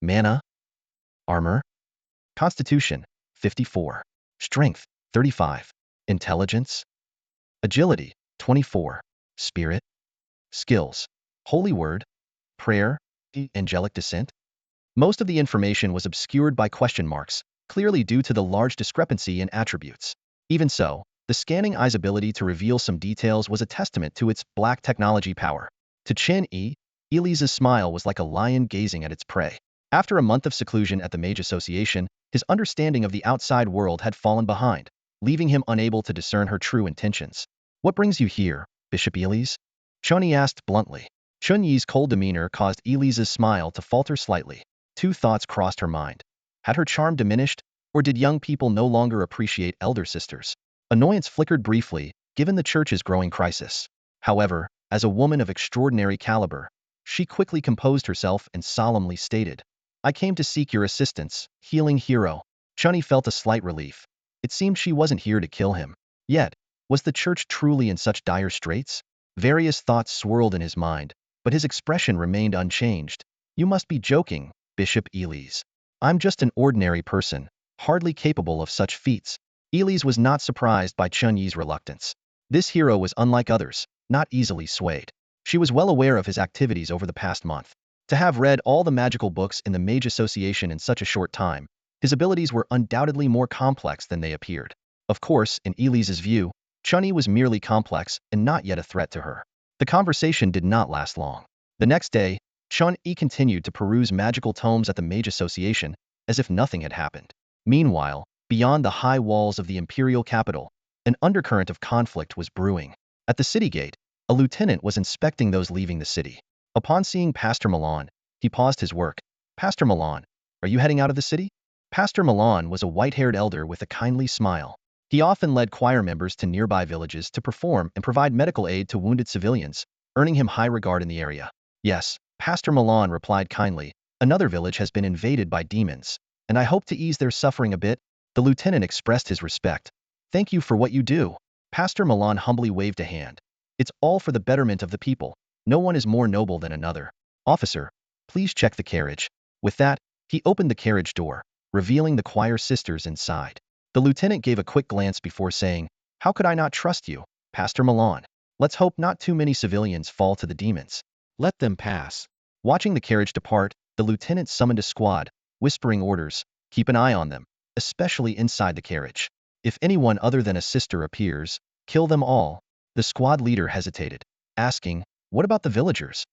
[SPEAKER 1] mana, armor, constitution, 54. Strength, 35. Intelligence, agility, 24. Spirit, skills, holy word, prayer, angelic descent. Most of the information was obscured by question marks, clearly due to the large discrepancy in attributes. Even so, the scanning eye's ability to reveal some details was a testament to its black technology power. To Chen Yi, Elise's smile was like a lion gazing at its prey. After a month of seclusion at the Mage Association, his understanding of the outside world had fallen behind, leaving him unable to discern her true intentions. What brings you here, Bishop Elise? Chen Yi asked bluntly. Chen Yi's cold demeanor caused Elise's smile to falter slightly. Two thoughts crossed her mind. Had her charm diminished, or did young people no longer appreciate elder sisters? Annoyance flickered briefly, given the church's growing crisis. However, as a woman of extraordinary caliber, she quickly composed herself and solemnly stated, I came to seek your assistance, healing hero. Chen Yi felt a slight relief. It seemed she wasn't here to kill him. Yet, was the church truly in such dire straits? Various thoughts swirled in his mind, but his expression remained unchanged. You must be joking, Bishop Elise. I'm just an ordinary person, hardly capable of such feats. Elise was not surprised by Chen Yi's reluctance. This hero was unlike others, not easily swayed. She was well aware of his activities over the past month. To have read all the magical books in the Mage Association in such a short time, his abilities were undoubtedly more complex than they appeared. Of course, in Elise's view, Chen Yi was merely complex and not yet a threat to her. The conversation did not last long. The next day, Chen Yi continued to peruse magical tomes at the Mage Association, as if nothing had happened. Meanwhile, beyond the high walls of the imperial capital, an undercurrent of conflict was brewing. At the city gate, a lieutenant was inspecting those leaving the city. Upon seeing Pastor Milan, he paused his work. Pastor Milan, are you heading out of the city? Pastor Milan was a white-haired elder with a kindly smile. He often led choir members to nearby villages to perform and provide medical aid to wounded civilians, earning him high regard in the area. Yes, Pastor Milan replied kindly, another village has been invaded by demons, and I hope to ease their suffering a bit. The lieutenant expressed his respect. Thank you for what you do. Pastor Milan humbly waved a hand. It's all for the betterment of the people. No one is more noble than another. Officer, please check the carriage. With that, he opened the carriage door, revealing the choir sisters inside. The lieutenant gave a quick glance before saying, how could I not trust you, Pastor Milan? Let's hope not too many civilians fall to the demons. Let them pass. Watching the carriage depart, the lieutenant summoned a squad, whispering orders, keep an eye on them, especially inside the carriage. If anyone other than a sister appears, kill them all. The squad leader hesitated, asking, what about the villagers?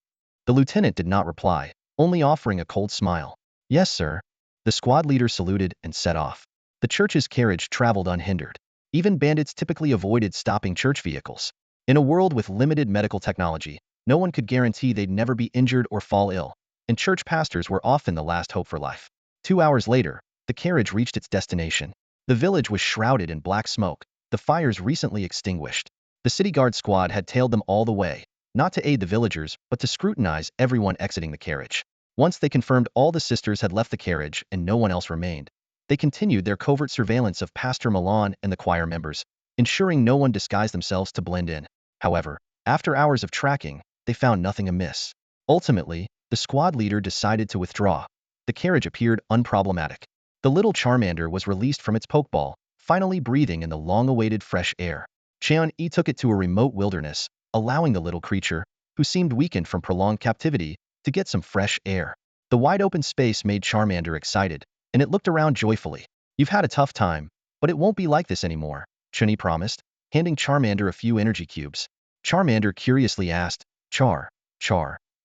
[SPEAKER 1] The lieutenant did not reply, only offering a cold smile. Yes, sir. The squad leader saluted and set off. The church's carriage traveled unhindered. Even bandits typically avoided stopping church vehicles. In a world with limited medical technology, no one could guarantee they'd never be injured or fall ill, and church pastors were often the last hope for life. 2 hours later, the carriage reached its destination. The village was shrouded in black smoke, the fires recently extinguished. The city guard squad had tailed them all the way, not to aid the villagers, but to scrutinize everyone exiting the carriage. Once they confirmed all the sisters had left the carriage and no one else remained, they continued their covert surveillance of Pastor Milan and the choir members, ensuring no one disguised themselves to blend in. However, after hours of tracking, they found nothing amiss. Ultimately, the squad leader decided to withdraw. The carriage appeared unproblematic. The little Charmander was released from its pokeball, finally breathing in the long-awaited fresh air. Chen Yi took it to a remote wilderness, allowing the little creature, who seemed weakened from prolonged captivity, to get some fresh air. The wide-open space made Charmander excited, and it looked around joyfully. You've had a tough time, but it won't be like this anymore, Chen Yi promised, handing Charmander a few energy cubes. Charmander curiously asked, Char,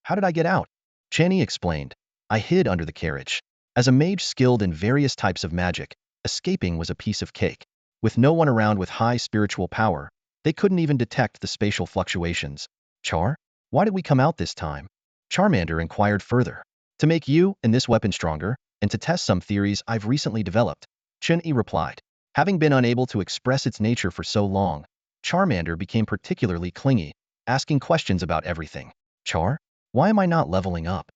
[SPEAKER 1] how did I get out? Chen Yi explained, I hid under the carriage. As a mage skilled in various types of magic, escaping was a piece of cake. With no one around with high spiritual power, they couldn't even detect the spatial fluctuations. Char? Why did we come out this time? Charmander inquired further. To make you and this weapon stronger, and to test some theories I've recently developed, Chen Yi replied. Having been unable to express its nature for so long, Charmander became particularly clingy, asking questions about everything. Char? Why am I not leveling up?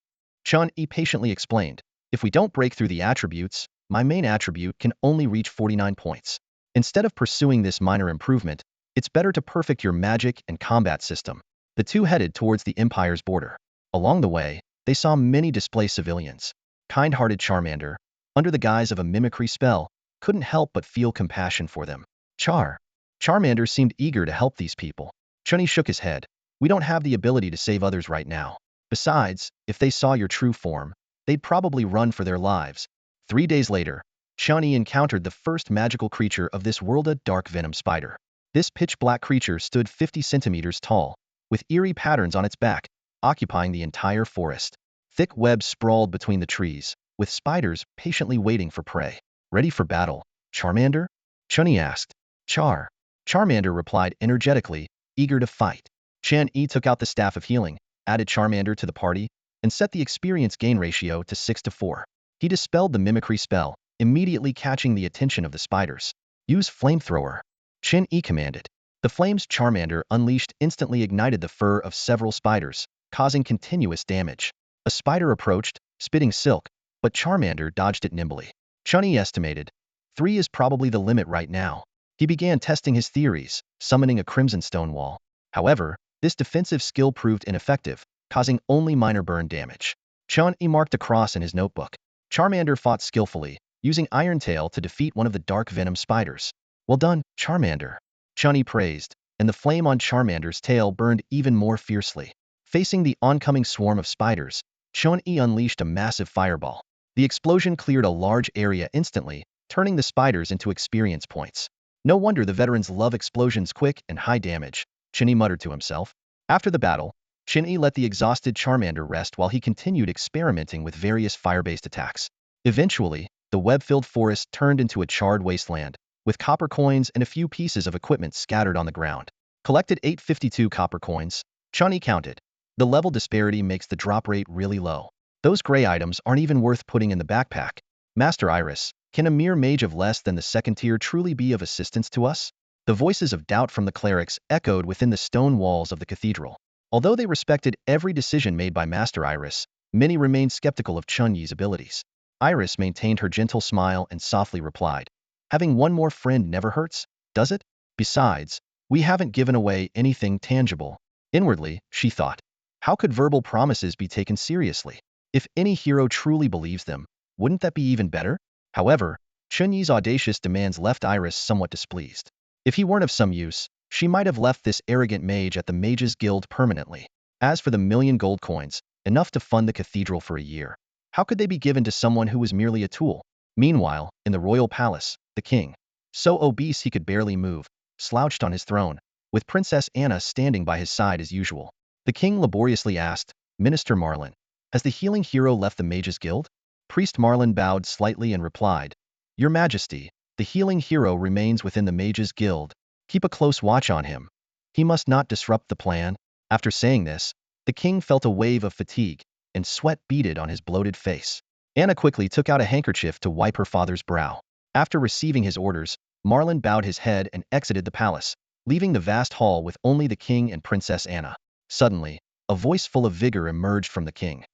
[SPEAKER 1] Chen Yi patiently explained. If we don't break through the attributes, my main attribute can only reach 49 points. Instead of pursuing this minor improvement, it's better to perfect your magic and combat system. The two headed towards the Empire's border. Along the way, they saw many displaced civilians. Kind-hearted Charmander, under the guise of a mimicry spell, couldn't help but feel compassion for them. Charmander seemed eager to help these people. Chen Yi shook his head. We don't have the ability to save others right now. Besides, if they saw your true form, they'd probably run for their lives. 3 days later, Chen Yi encountered the first magical creature of this world, a dark venom spider. This pitch-black creature stood 50 centimeters tall, with eerie patterns on its back, occupying the entire forest. Thick webs sprawled between the trees, with spiders patiently waiting for prey. Ready for battle, Charmander? Chen Yi asked. Charmander replied energetically, eager to fight. Chen Yi took out the Staff of Healing, added Charmander to the party, and set the experience gain ratio to 6-4. He dispelled the mimicry spell, immediately catching the attention of the spiders. Use Flamethrower. Chen Yi commanded. The flames Charmander unleashed instantly ignited the fur of several spiders, causing continuous damage. A spider approached, spitting silk, but Charmander dodged it nimbly. Chen Yi estimated. 3 is probably the limit right now. He began testing his theories, summoning a Crimson Stone Wall. However, this defensive skill proved ineffective, causing only minor burn damage. Chen Yi marked a cross in his notebook. Charmander fought skillfully, using Iron Tail to defeat one of the dark venom spiders. Well done, Charmander. Chen Yi praised, and the flame on Charmander's tail burned even more fiercely. Facing the oncoming swarm of spiders, Chen Yi unleashed a massive fireball. The explosion cleared a large area instantly, turning the spiders into experience points. No wonder the veterans love explosions quick and high damage, Chen Yi muttered to himself. After the battle, Chen Yi let the exhausted Charmander rest while he continued experimenting with various fire-based attacks. Eventually, the web-filled forest turned into a charred wasteland, with copper coins and a few pieces of equipment scattered on the ground. Collected 852 copper coins, Chen Yi counted. The level disparity makes the drop rate really low. Those gray items aren't even worth putting in the backpack. Master Iris, can a mere mage of less than the second tier truly be of assistance to us? The voices of doubt from the clerics echoed within the stone walls of the cathedral. Although they respected every decision made by Master Iris, many remained skeptical of Chen Yi's abilities. Iris maintained her gentle smile and softly replied, having one more friend never hurts, does it? Besides, we haven't given away anything tangible. Inwardly, she thought, how could verbal promises be taken seriously? If any hero truly believes them, wouldn't that be even better? However, Chen Yi's audacious demands left Iris somewhat displeased. If he weren't of some use, she might have left this arrogant mage at the Mages Guild permanently. As for the 1,000,000 gold coins, enough to fund the cathedral for a year, how could they be given to someone who was merely a tool? Meanwhile, in the royal palace, the king, so obese he could barely move, slouched on his throne, with Princess Anna standing by his side as usual. The king laboriously asked, Minister Marlin, has the healing hero left the Mages Guild? Priest Marlin bowed slightly and replied, Your Majesty, the healing hero remains within the Mages Guild. Keep a close watch on him. He must not disrupt the plan. After saying this, the king felt a wave of fatigue, and sweat beaded on his bloated face. Anna quickly took out a handkerchief to wipe her father's brow. After receiving his orders, Marlin bowed his head and exited the palace, leaving the vast hall with only the king and Princess Anna. Suddenly, a voice full of vigor emerged from the king.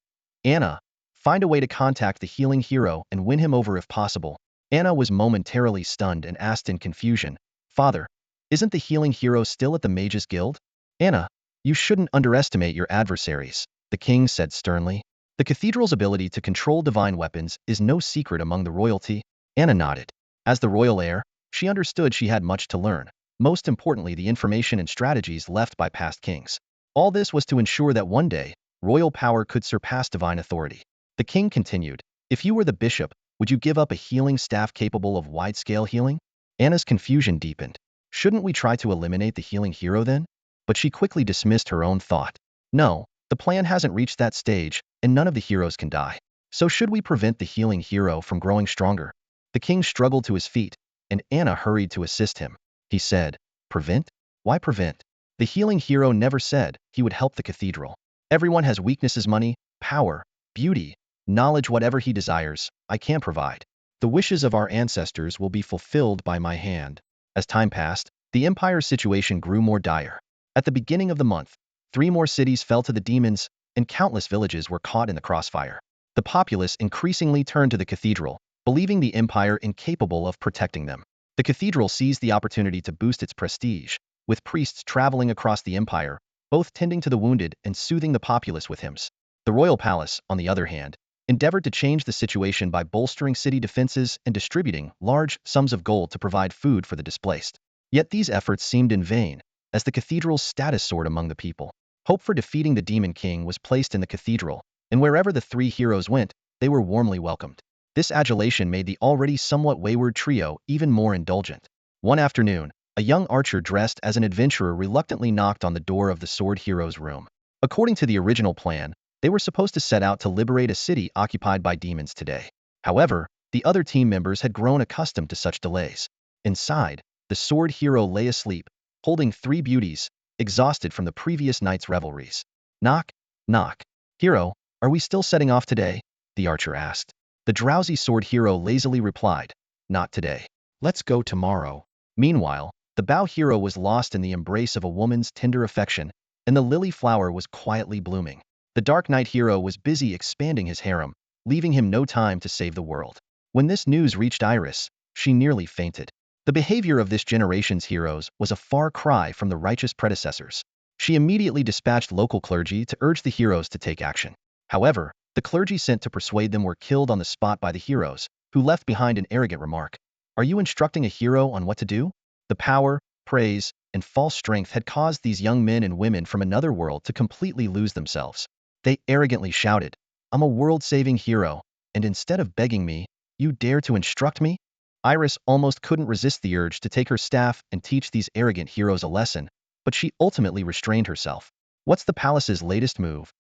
[SPEAKER 1] Anna, find a way to contact the healing hero and win him over if possible. Anna was momentarily stunned and asked in confusion, Father, isn't the healing hero still at the Mages Guild? Anna, you shouldn't underestimate your adversaries, the king said sternly. The cathedral's ability to control divine weapons is no secret among the royalty. Anna nodded. As the royal heir, she understood she had much to learn, most importantly the information and strategies left by past kings. All this was to ensure that one day, royal power could surpass divine authority. The king continued, if you were the bishop, would you give up a healing staff capable of wide-scale healing? Anna's confusion deepened. Shouldn't we try to eliminate the healing hero then? But she quickly dismissed her own thought. No, the plan hasn't reached that stage, and none of the heroes can die. So should we prevent the healing hero from growing stronger? The king struggled to his feet, and Anna hurried to assist him. He said, Prevent? Why prevent? The healing hero never said he would help the cathedral. Everyone has weaknesses: money, power, beauty, knowledge. Whatever he desires, I can provide. The wishes of our ancestors will be fulfilled by my hand. As time passed, the empire's situation grew more dire. At the beginning of the month, 3 more cities fell to the demons, and countless villages were caught in the crossfire. The populace increasingly turned to the cathedral, believing the empire incapable of protecting them. The cathedral seized the opportunity to boost its prestige, with priests traveling across the empire, both tending to the wounded and soothing the populace with hymns. The royal palace, on the other hand, endeavored to change the situation by bolstering city defenses and distributing large sums of gold to provide food for the displaced. Yet these efforts seemed in vain, as the cathedral's status soared among the people. Hope for defeating the Demon King was placed in the cathedral, and wherever the 3 heroes went, they were warmly welcomed. This adulation made the already somewhat wayward trio even more indulgent. One afternoon, a young archer dressed as an adventurer reluctantly knocked on the door of the sword hero's room. According to the original plan, they were supposed to set out to liberate a city occupied by demons today. However, the other team members had grown accustomed to such delays. Inside, the sword hero lay asleep, holding 3 beauties, exhausted from the previous night's revelries. Knock, knock. Hero, are we still setting off today? The archer asked. The drowsy sword hero lazily replied, not today. Let's go tomorrow. Meanwhile, the bow hero was lost in the embrace of a woman's tender affection, and the lily flower was quietly blooming. The Dark Knight hero was busy expanding his harem, leaving him no time to save the world. When this news reached Iris, she nearly fainted. The behavior of this generation's heroes was a far cry from the righteous predecessors. She immediately dispatched local clergy to urge the heroes to take action. However, the clergy sent to persuade them were killed on the spot by the heroes, who left behind an arrogant remark. Are you instructing a hero on what to do? The power, praise, and false strength had caused these young men and women from another world to completely lose themselves. They arrogantly shouted, I'm a world-saving hero, and instead of begging me, you dare to instruct me? Iris almost couldn't resist the urge to take her staff and teach these arrogant heroes a lesson, but she ultimately restrained herself. What's the palace's latest move?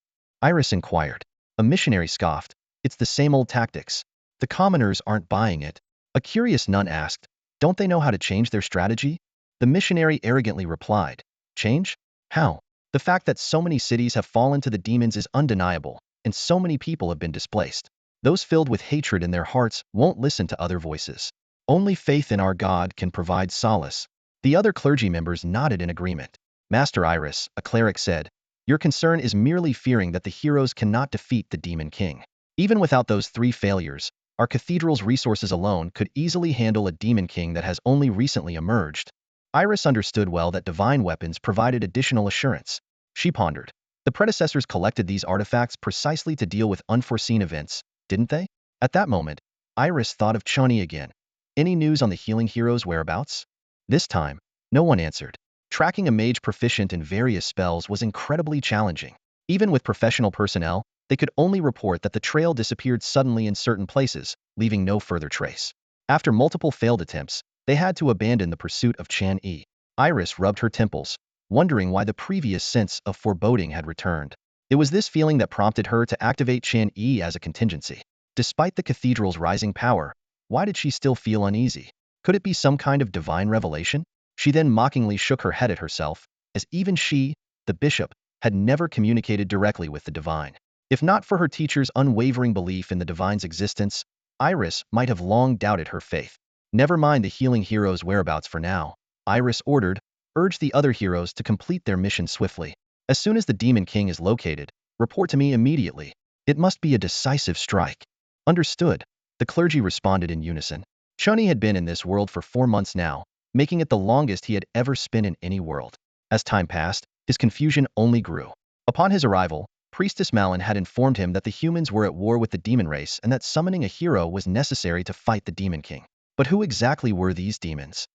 [SPEAKER 1] Iris inquired. A missionary scoffed. It's the same old tactics. The commoners aren't buying it. A curious nun asked, don't they know how to change their strategy? The missionary arrogantly replied, change? How? The fact that so many cities have fallen to the demons is undeniable, and so many people have been displaced. Those filled with hatred in their hearts won't listen to other voices. Only faith in our God can provide solace. The other clergy members nodded in agreement. Master Iris, a cleric, said, your concern is merely fearing that the heroes cannot defeat the Demon King. Even without those 3 failures, our cathedral's resources alone could easily handle a Demon King that has only recently emerged. Iris understood well that divine weapons provided additional assurance. She pondered. The predecessors collected these artifacts precisely to deal with unforeseen events, didn't they? At that moment, Iris thought of Chen Yi again. Any news on the healing hero's whereabouts? This time, no one answered. Tracking a mage proficient in various spells was incredibly challenging. Even with professional personnel, they could only report that the trail disappeared suddenly in certain places, leaving no further trace. After multiple failed attempts, they had to abandon the pursuit of Chen Yi. Iris rubbed her temples, wondering why the previous sense of foreboding had returned. It was this feeling that prompted her to activate Chen Yi as a contingency. Despite the cathedral's rising power, why did she still feel uneasy? Could it be some kind of divine revelation? She then mockingly shook her head at herself, as even she, the bishop, had never communicated directly with the divine. If not for her teacher's unwavering belief in the divine's existence, Iris might have long doubted her faith. Never mind the healing hero's whereabouts for now, Iris urged the other heroes to complete their mission swiftly. As soon as the Demon King is located, report to me immediately. It must be a decisive strike. Understood. The clergy responded in unison. Chen Yi had been in this world for 4 months now, making it the longest he had ever spent in any world. As time passed, his confusion only grew. Upon his arrival, Priestess Malin had informed him that the humans were at war with the demon race and that summoning a hero was necessary to fight the Demon King. But who exactly were these demons?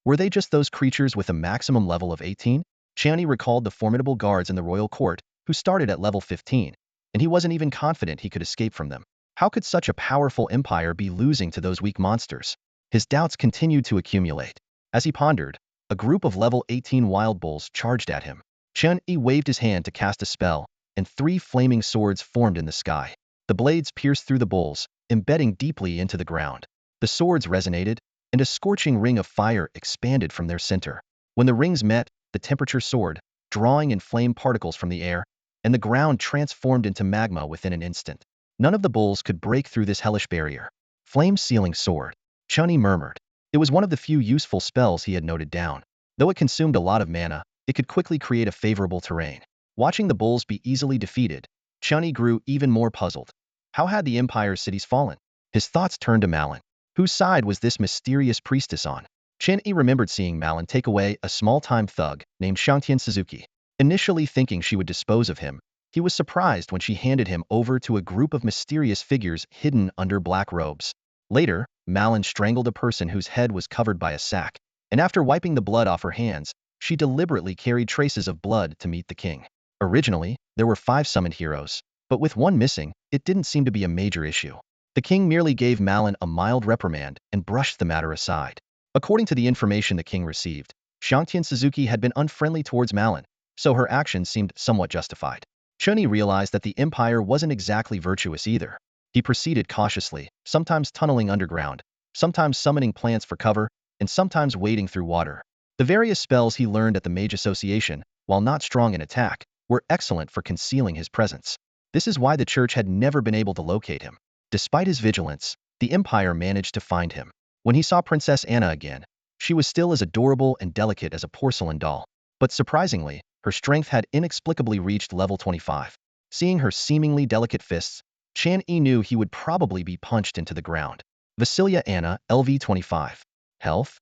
[SPEAKER 1] Were they just those creatures with a maximum level of 18? Chen Yi recalled the formidable guards in the royal court, who started at level 15, and he wasn't even confident he could escape from them. How could such a powerful empire be losing to those weak monsters? His doubts continued to accumulate. As he pondered, a group of level 18 wild bulls charged at him. Chen Yi waved his hand to cast a spell, and 3 flaming swords formed in the sky. The blades pierced through the bulls, embedding deeply into the ground. The swords resonated, and a scorching ring of fire expanded from their center. When the rings met, the temperature soared, drawing in flame particles from the air, and the ground transformed into magma within an instant. None of the bulls could break through this hellish barrier. Flame sealing sword. Chen Yi murmured. It was one of the few useful spells he had noted down. Though it consumed a lot of mana, it could quickly create a favorable terrain. Watching the bulls be easily defeated, Chen Yi grew even more puzzled. How had the Empire's cities fallen? His thoughts turned to Malin. Whose side was this mysterious priestess on? Chen Yi remembered seeing Malin take away a small-time thug named Xiangtian Suzuki. Initially thinking she would dispose of him, he was surprised when she handed him over to a group of mysterious figures hidden under black robes. Later, Malin strangled a person whose head was covered by a sack, and after wiping the blood off her hands, she deliberately carried traces of blood to meet the king. Originally, there were 5 summoned heroes, but with one missing, it didn't seem to be a major issue. The king merely gave Malin a mild reprimand and brushed the matter aside. According to the information the king received, Xiangtian Suzuki had been unfriendly towards Malin, so her actions seemed somewhat justified. Chen Yi realized that the Empire wasn't exactly virtuous either. He proceeded cautiously, sometimes tunneling underground, sometimes summoning plants for cover, and sometimes wading through water. The various spells he learned at the Mage Association, while not strong in attack, were excellent for concealing his presence. This is why the church had never been able to locate him. Despite his vigilance, the Empire managed to find him. When he saw Princess Anna again, she was still as adorable and delicate as a porcelain doll. But surprisingly, her strength had inexplicably reached level 25. Seeing her seemingly delicate fists, Chen Yi knew he would probably be punched into the ground. Vasilia Anna, LV 25. Health?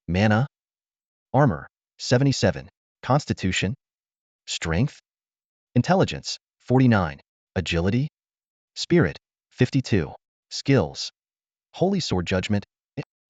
[SPEAKER 1] Mana? Armor? 77. Constitution? Strength? Intelligence? 49. Agility? Spirit? 52. Skills? Holy Sword Judgment?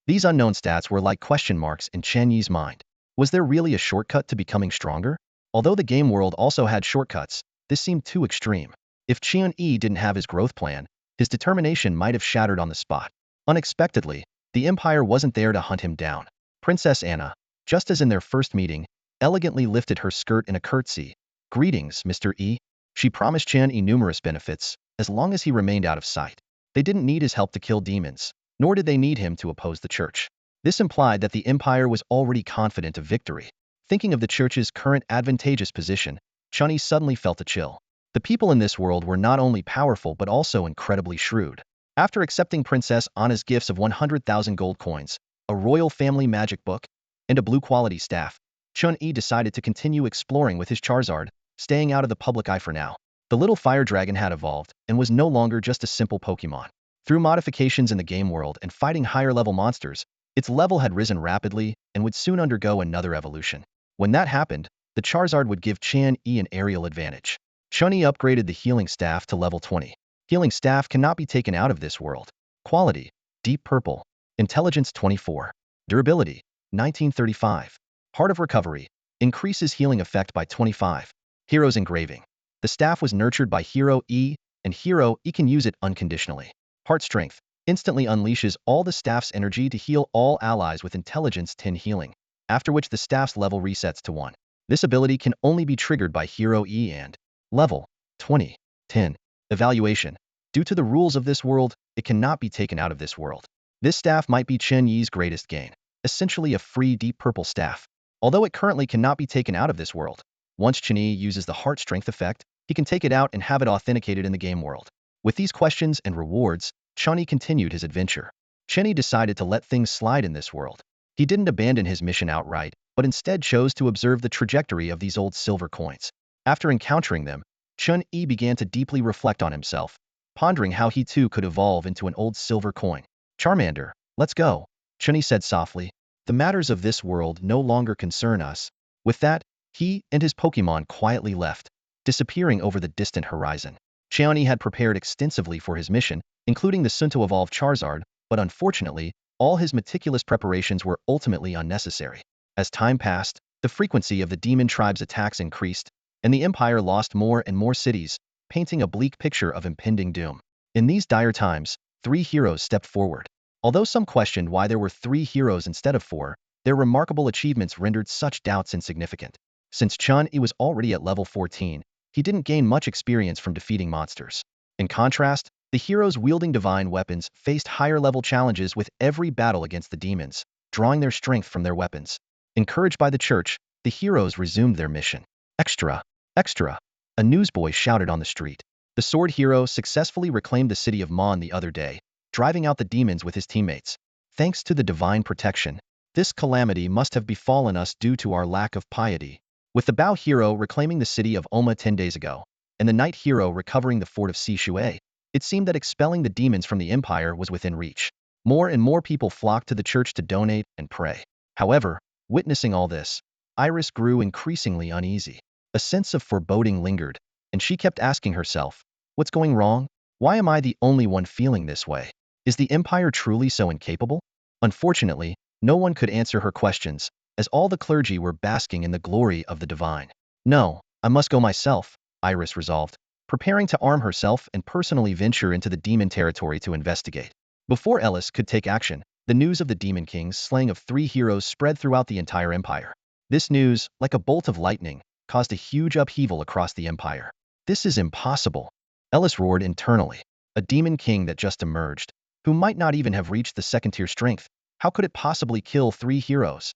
[SPEAKER 1] These unknown stats were like question marks in Chen Yi's mind. Was there really a shortcut to becoming stronger? Although the game world also had shortcuts, this seemed too extreme. If Chen Yi didn't have his growth plan, his determination might have shattered on the spot. Unexpectedly, the Empire wasn't there to hunt him down. Princess Anna, just as in their first meeting, elegantly lifted her skirt in a curtsy. Greetings, Mr. Yi. She promised Chen Yi numerous benefits, as long as he remained out of sight. They didn't need his help to kill demons, nor did they need him to oppose the church. This implied that the Empire was already confident of victory. Thinking of the church's current advantageous position, Chen Yi suddenly felt a chill. The people in this world were not only powerful but also incredibly shrewd. After accepting Princess Anna's gifts of 100,000 gold coins, a royal family magic book, and a blue-quality staff, Chen Yi decided to continue exploring with his Charizard, staying out of the public eye for now. The little fire dragon had evolved and was no longer just a simple Pokemon. Through modifications in the game world and fighting higher-level monsters, its level had risen rapidly and would soon undergo another evolution. When that happened, the Charizard would give Chen Yi an aerial advantage. Chen Yi upgraded the healing staff to level 20. Healing staff cannot be taken out of this world. Quality: Deep Purple. Intelligence 24. Durability: 1935. Heart of Recovery. Increases healing effect by 25. Hero's Engraving. The staff was nurtured by Hero E, and Hero E can use it unconditionally. Heart Strength. Instantly unleashes all the staff's energy to heal all allies with Intelligence 10 healing, after which the staff's level resets to 1. This ability can only be triggered by Hero E and level 20. 10. Evaluation. Due to the rules of this world, it cannot be taken out of this world. This staff might be Chen Yi's greatest gain, essentially a free deep purple staff. Although it currently cannot be taken out of this world, once Chen Yi uses the heart strength effect, he can take it out and have it authenticated in the game world. With these questions and rewards, Chen Yi continued his adventure. Chen Yi decided to let things slide in this world. He didn't abandon his mission outright, but instead chose to observe the trajectory of these old silver coins. After encountering them, Chen Yi began to deeply reflect on himself, pondering how he too could evolve into an old silver coin. Charmander, let's go, Chen Yi said softly. The matters of this world no longer concern us. With that, he and his Pokemon quietly left, disappearing over the distant horizon. Chen Yi had prepared extensively for his mission, including the soon-to-evolve Charizard, but unfortunately, all his meticulous preparations were ultimately unnecessary. As time passed, the frequency of the demon tribe's attacks increased, and the Empire lost more and more cities, painting a bleak picture of impending doom. In these dire times, 3 heroes stepped forward. Although some questioned why there were 3 heroes instead of 4, their remarkable achievements rendered such doubts insignificant. Since Chen Yi was already at level 14, he didn't gain much experience from defeating monsters. In contrast, the heroes wielding divine weapons faced higher-level challenges with every battle against the demons, drawing their strength from their weapons. Encouraged by the church, the heroes resumed their mission. Extra! Extra! A newsboy shouted on the street. The sword hero successfully reclaimed the city of Mon the other day, driving out the demons with his teammates. Thanks to the divine protection, this calamity must have befallen us due to our lack of piety. With the Bao hero reclaiming the city of Oma 10 days ago, and the knight hero recovering the fort of Sishui, it seemed that expelling the demons from the empire was within reach. More and more people flocked to the church to donate and pray. However, witnessing all this, Iris grew increasingly uneasy. A sense of foreboding lingered, and she kept asking herself, what's going wrong? Why am I the only one feeling this way? Is the empire truly so incapable? Unfortunately, no one could answer her questions, as all the clergy were basking in the glory of the divine. No, I must go myself, Iris resolved, preparing to arm herself and personally venture into the demon territory to investigate. Before Ellis could take action, the news of the Demon King's slaying of 3 heroes spread throughout the entire empire. This news, like a bolt of lightning, caused a huge upheaval across the empire. This is impossible, Ellis roared internally. A Demon King that just emerged, who might not even have reached the second-tier strength. How could it possibly kill 3 heroes?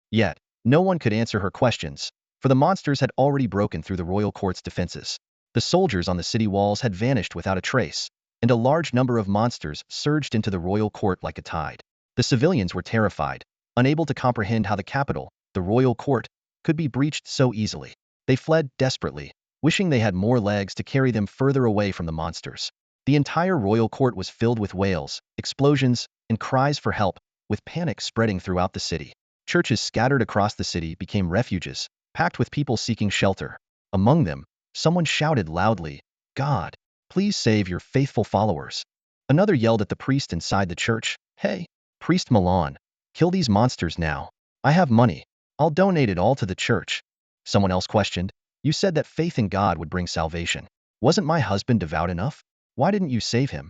[SPEAKER 1] Yet, no one could answer her questions, for the monsters had already broken through the royal court's defenses. The soldiers on the city walls had vanished without a trace, and a large number of monsters surged into the royal court like a tide. The civilians were terrified, unable to comprehend how the capital, the royal court, could be breached so easily. They fled desperately, wishing they had more legs to carry them further away from the monsters. The entire royal court was filled with wails, explosions, and cries for help, with panic spreading throughout the city. Churches scattered across the city became refuges, packed with people seeking shelter. Among them, someone shouted loudly, "God, please save your faithful followers." Another yelled at the priest inside the church, "Hey, Priest Milan, kill these monsters now. I have money. I'll donate it all to the church." Someone else questioned, "You said that faith in God would bring salvation. Wasn't my husband devout enough? Why didn't you save him?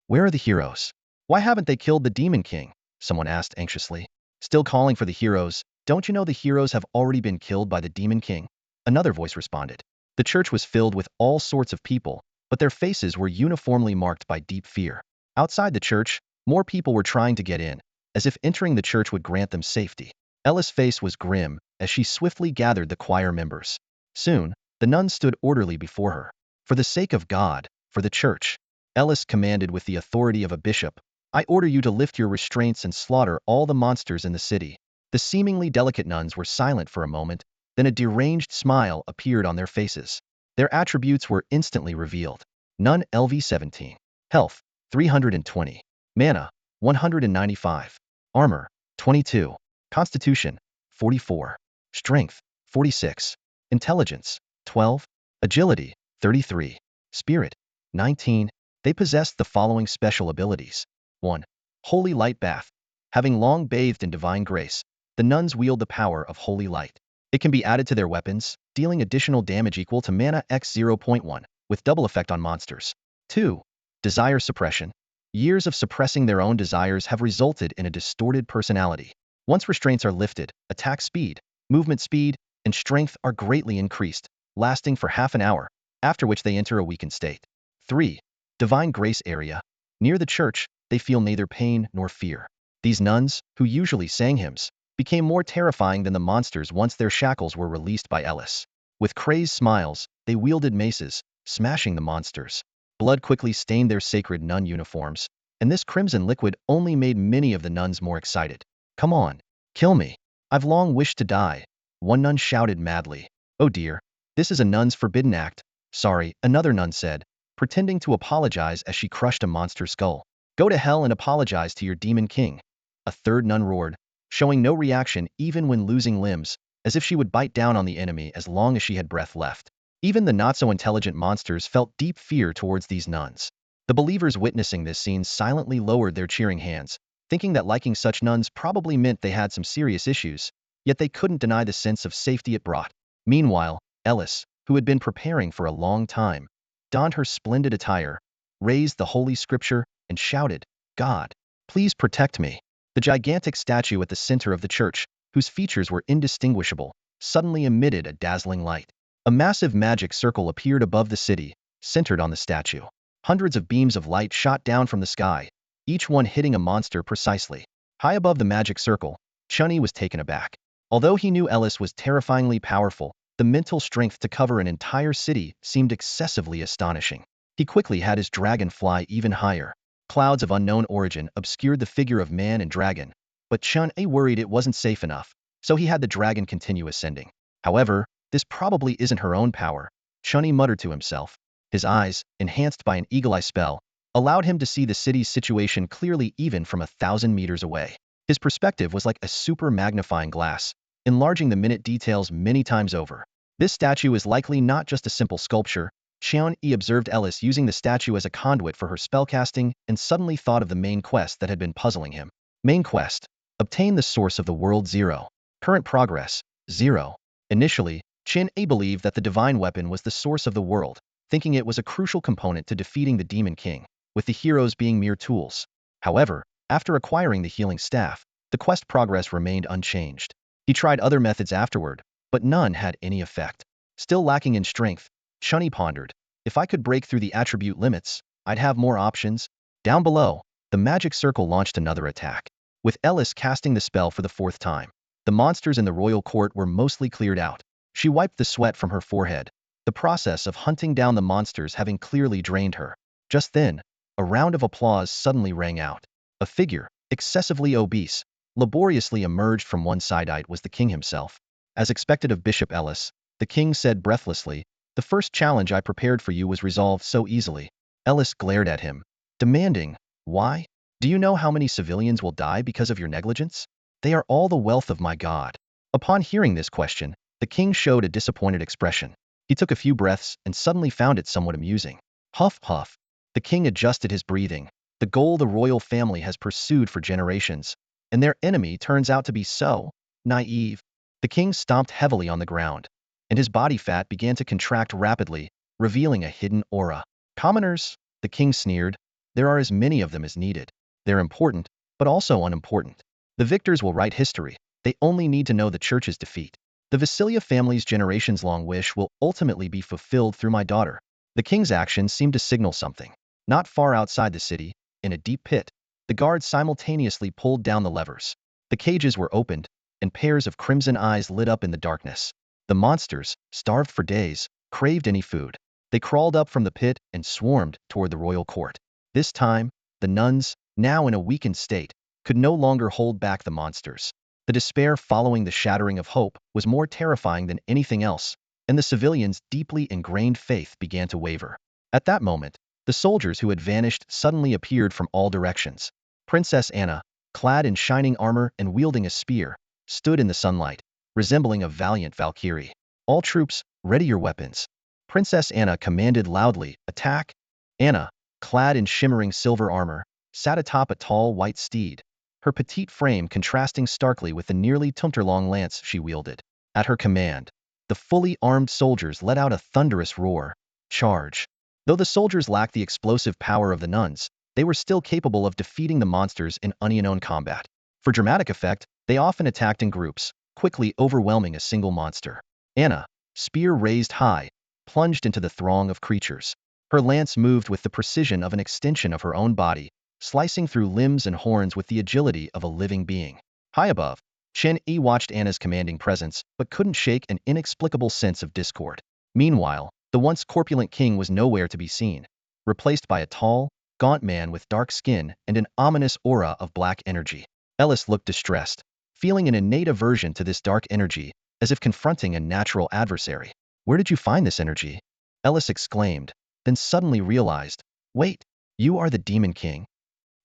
[SPEAKER 1] Where are the heroes? Why haven't they killed the Demon King?" Someone asked anxiously. "Still calling for the heroes. Don't you know the heroes have already been killed by the Demon King?" Another voice responded. The church was filled with all sorts of people, but their faces were uniformly marked by deep fear. Outside the church, more people were trying to get in, as if entering the church would grant them safety. Ella's face was grim as she swiftly gathered the choir members. Soon, the nuns stood orderly before her. "For the sake of God, for the church," Ellis commanded with the authority of a bishop, "I order you to lift your restraints and slaughter all the monsters in the city." The seemingly delicate nuns were silent for a moment, then a deranged smile appeared on their faces. Their attributes were instantly revealed. Nun LV 17. Health, 320. Mana, 195. Armor, 22. Constitution, 44. Strength, 46. Intelligence, 12. Agility, 33. Spirit, 19. They possessed the following special abilities. 1. Holy Light Bath. Having long bathed in divine grace, the nuns wield the power of holy light. It can be added to their weapons, dealing additional damage equal to mana x 0.1, with double effect on monsters. 2. Desire Suppression. Years of suppressing their own desires have resulted in a distorted personality. Once restraints are lifted, attack speed, movement speed, and strength are greatly increased, lasting for half an hour, after which they enter a weakened state. 3. Divine Grace Area. Near the church, they feel neither pain nor fear. These nuns, who usually sang hymns, became more terrifying than the monsters once their shackles were released by Ellis. With crazed smiles, they wielded maces, smashing the monsters. Blood quickly stained their sacred nun uniforms, and this crimson liquid only made many of the nuns more excited. "Come on, kill me. I've long wished to die," one nun shouted madly. "Oh dear, this is a nun's forbidden act." "Sorry," another nun said, pretending to apologize as she crushed a monster skull. "Go to hell and apologize to your Demon King." A third nun roared, showing no reaction even when losing limbs, as if she would bite down on the enemy as long as she had breath left. Even the not-so-intelligent monsters felt deep fear towards these nuns. The believers witnessing this scene silently lowered their cheering hands, thinking that liking such nuns probably meant they had some serious issues, yet they couldn't deny the sense of safety it brought. Meanwhile, Ellis, who had been preparing for a long time, donned her splendid attire, raised the Holy Scripture, and shouted, "God, please protect me." The gigantic statue at the center of the church, whose features were indistinguishable, suddenly emitted a dazzling light. A massive magic circle appeared above the city, centered on the statue. Hundreds of beams of light shot down from the sky, each one hitting a monster precisely. High above the magic circle, Chen Yi was taken aback. Although he knew Ellis was terrifyingly powerful, the mental strength to cover an entire city seemed excessively astonishing. He quickly had his dragon fly even higher. Clouds of unknown origin obscured the figure of man and dragon, but Chen Yi worried it wasn't safe enough, so he had the dragon continue ascending. However, this probably isn't her own power, Chen Yi muttered to himself. His eyes, enhanced by an eagle-eye spell, allowed him to see the city's situation clearly even from 1,000 meters away. His perspective was like a super magnifying glass, enlarging the minute details many times over. This statue is likely not just a simple sculpture. Chen Yi observed Ellis using the statue as a conduit for her spellcasting and suddenly thought of the main quest that had been puzzling him. Main quest: obtain the source of the world 0. Current progress: 0. Initially, Chen Yi believed that the divine weapon was the source of the world, thinking it was a crucial component to defeating the Demon King, with the heroes being mere tools. However, after acquiring the healing staff, the quest progress remained unchanged. He tried other methods afterward, but none had any effect. Still lacking in strength, Chen Yi pondered, if I could break through the attribute limits, I'd have more options. Down below, the magic circle launched another attack. With Ellis casting the spell for the 4th time, the monsters in the royal court were mostly cleared out. She wiped the sweat from her forehead, the process of hunting down the monsters having clearly drained her. Just then, a round of applause suddenly rang out. A figure, excessively obese, laboriously emerged from one side. It was the king himself. As expected of Bishop Ellis, the king said breathlessly, "The first challenge I prepared for you was resolved so easily." Ellis glared at him, demanding, "Why? Do you know how many civilians will die because of your negligence? They are all the wealth of my god." Upon hearing this question, the king showed a disappointed expression. He took a few breaths and suddenly found it somewhat amusing. Huff, huff. The king adjusted his breathing. The goal the royal family has pursued for generations, and their enemy turns out to be so naive. The king stomped heavily on the ground, and his body fat began to contract rapidly, revealing a hidden aura. Commoners, the king sneered. There are as many of them as needed. They're important, but also unimportant. The victors will write history. They only need to know the church's defeat. The Vasilia family's generations-long wish will ultimately be fulfilled through my daughter. The king's actions seemed to signal something. Not far outside the city, in a deep pit, the guards simultaneously pulled down the levers. The cages were opened, and pairs of crimson eyes lit up in the darkness. The monsters, starved for days, craved any food. They crawled up from the pit and swarmed toward the royal court. This time, the nuns, now in a weakened state, could no longer hold back the monsters. The despair following the shattering of hope was more terrifying than anything else, and the civilians' deeply ingrained faith began to waver. At that moment, the soldiers who had vanished suddenly appeared from all directions. Princess Anna, clad in shining armor and wielding a spear, stood in the sunlight, resembling a valiant Valkyrie. "All troops, ready your weapons." Princess Anna commanded loudly, "Attack!" Anna, clad in shimmering silver armor, sat atop a tall white steed, her petite frame contrasting starkly with the nearly tumtor-long lance she wielded. At her command, the fully armed soldiers let out a thunderous roar. Charge! Though the soldiers lacked the explosive power of the nuns, they were still capable of defeating the monsters in unknown combat. For dramatic effect, they often attacked in groups, quickly overwhelming a single monster. Anna, spear raised high, plunged into the throng of creatures. Her lance moved with the precision of an extension of her own body, slicing through limbs and horns with the agility of a living being. High above, Chen Yi watched Anna's commanding presence, but couldn't shake an inexplicable sense of discord. Meanwhile, the once corpulent king was nowhere to be seen, replaced by a tall, gaunt man with dark skin and an ominous aura of black energy. Ellis looked distressed, feeling an innate aversion to this dark energy, as if confronting a natural adversary. "Where did you find this energy?" Ellis exclaimed, then suddenly realized, "Wait, you are the Demon King?"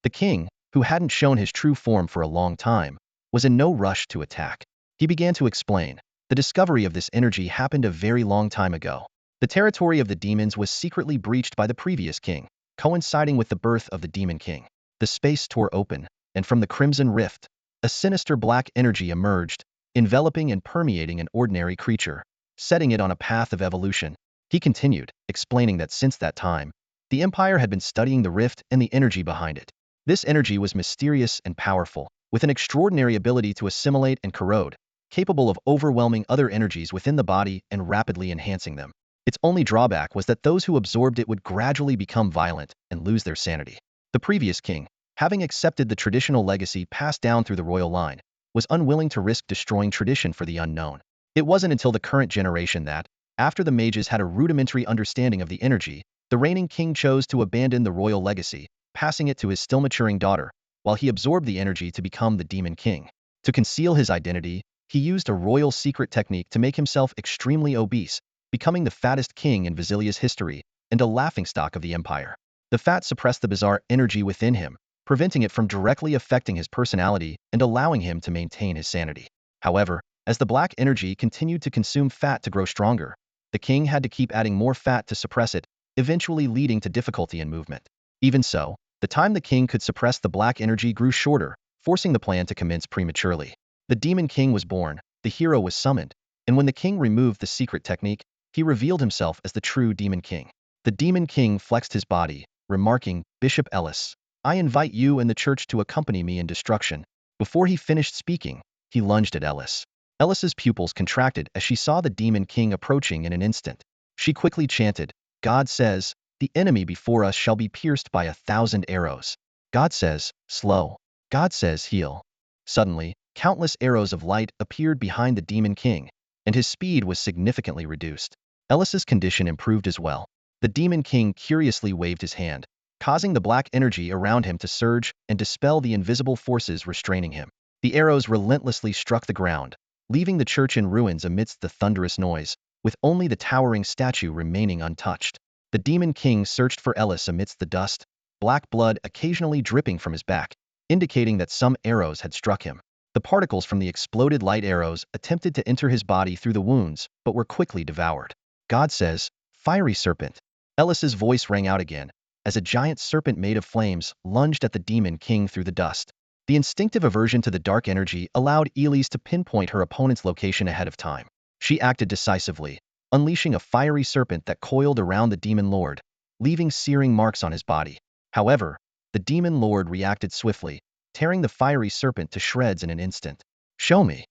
[SPEAKER 1] The king, who hadn't shown his true form for a long time, was in no rush to attack. He began to explain, "The discovery of this energy happened a very long time ago. The territory of the demons was secretly breached by the previous king, coinciding with the birth of the Demon King. The space tore open, and from the Crimson Rift, a sinister black energy emerged, enveloping and permeating an ordinary creature, setting it on a path of evolution." He continued, explaining that since that time, the Empire had been studying the rift and the energy behind it. This energy was mysterious and powerful, with an extraordinary ability to assimilate and corrode, capable of overwhelming other energies within the body and rapidly enhancing them. Its only drawback was that those who absorbed it would gradually become violent and lose their sanity. The previous king, having accepted the traditional legacy passed down through the royal line, was unwilling to risk destroying tradition for the unknown. It wasn't until the current generation that, after the mages had a rudimentary understanding of the energy, the reigning king chose to abandon the royal legacy, passing it to his still maturing daughter, while he absorbed the energy to become the Demon King. To conceal his identity, he used a royal secret technique to make himself extremely obese, becoming the fattest king in Vasilia's history and a laughingstock of the empire. The fat suppressed the bizarre energy within him, preventing it from directly affecting his personality and allowing him to maintain his sanity. However, as the black energy continued to consume fat to grow stronger, the king had to keep adding more fat to suppress it, eventually leading to difficulty in movement. Even so, the time the king could suppress the black energy grew shorter, forcing the plan to commence prematurely. The Demon King was born, the hero was summoned, and when the king removed the secret technique, he revealed himself as the true Demon King. The Demon King flexed his body, remarking, "Bishop Ellis, I invite you and the church to accompany me in destruction." Before he finished speaking, he lunged at Ellis. Ellis's pupils contracted as she saw the Demon King approaching in an instant. She quickly chanted, "God says, the enemy before us shall be pierced by 1,000 arrows. God says, slow. God says, heal." Suddenly, countless arrows of light appeared behind the Demon King, and his speed was significantly reduced. Ellis's condition improved as well. The Demon King curiously waved his hand, causing the black energy around him to surge and dispel the invisible forces restraining him. The arrows relentlessly struck the ground, leaving the church in ruins amidst the thunderous noise, with only the towering statue remaining untouched. The Demon King searched for Ellis amidst the dust, black blood occasionally dripping from his back, indicating that some arrows had struck him. The particles from the exploded light arrows attempted to enter his body through the wounds, but were quickly devoured. "God says, fiery serpent." Ellis's voice rang out again, as a giant serpent made of flames lunged at the Demon King through the dust. The instinctive aversion to the dark energy allowed Elise to pinpoint her opponent's location ahead of time. She acted decisively, unleashing a fiery serpent that coiled around the Demon Lord, leaving searing marks on his body. However, the Demon Lord reacted swiftly, tearing the fiery serpent to shreds in an instant. Show me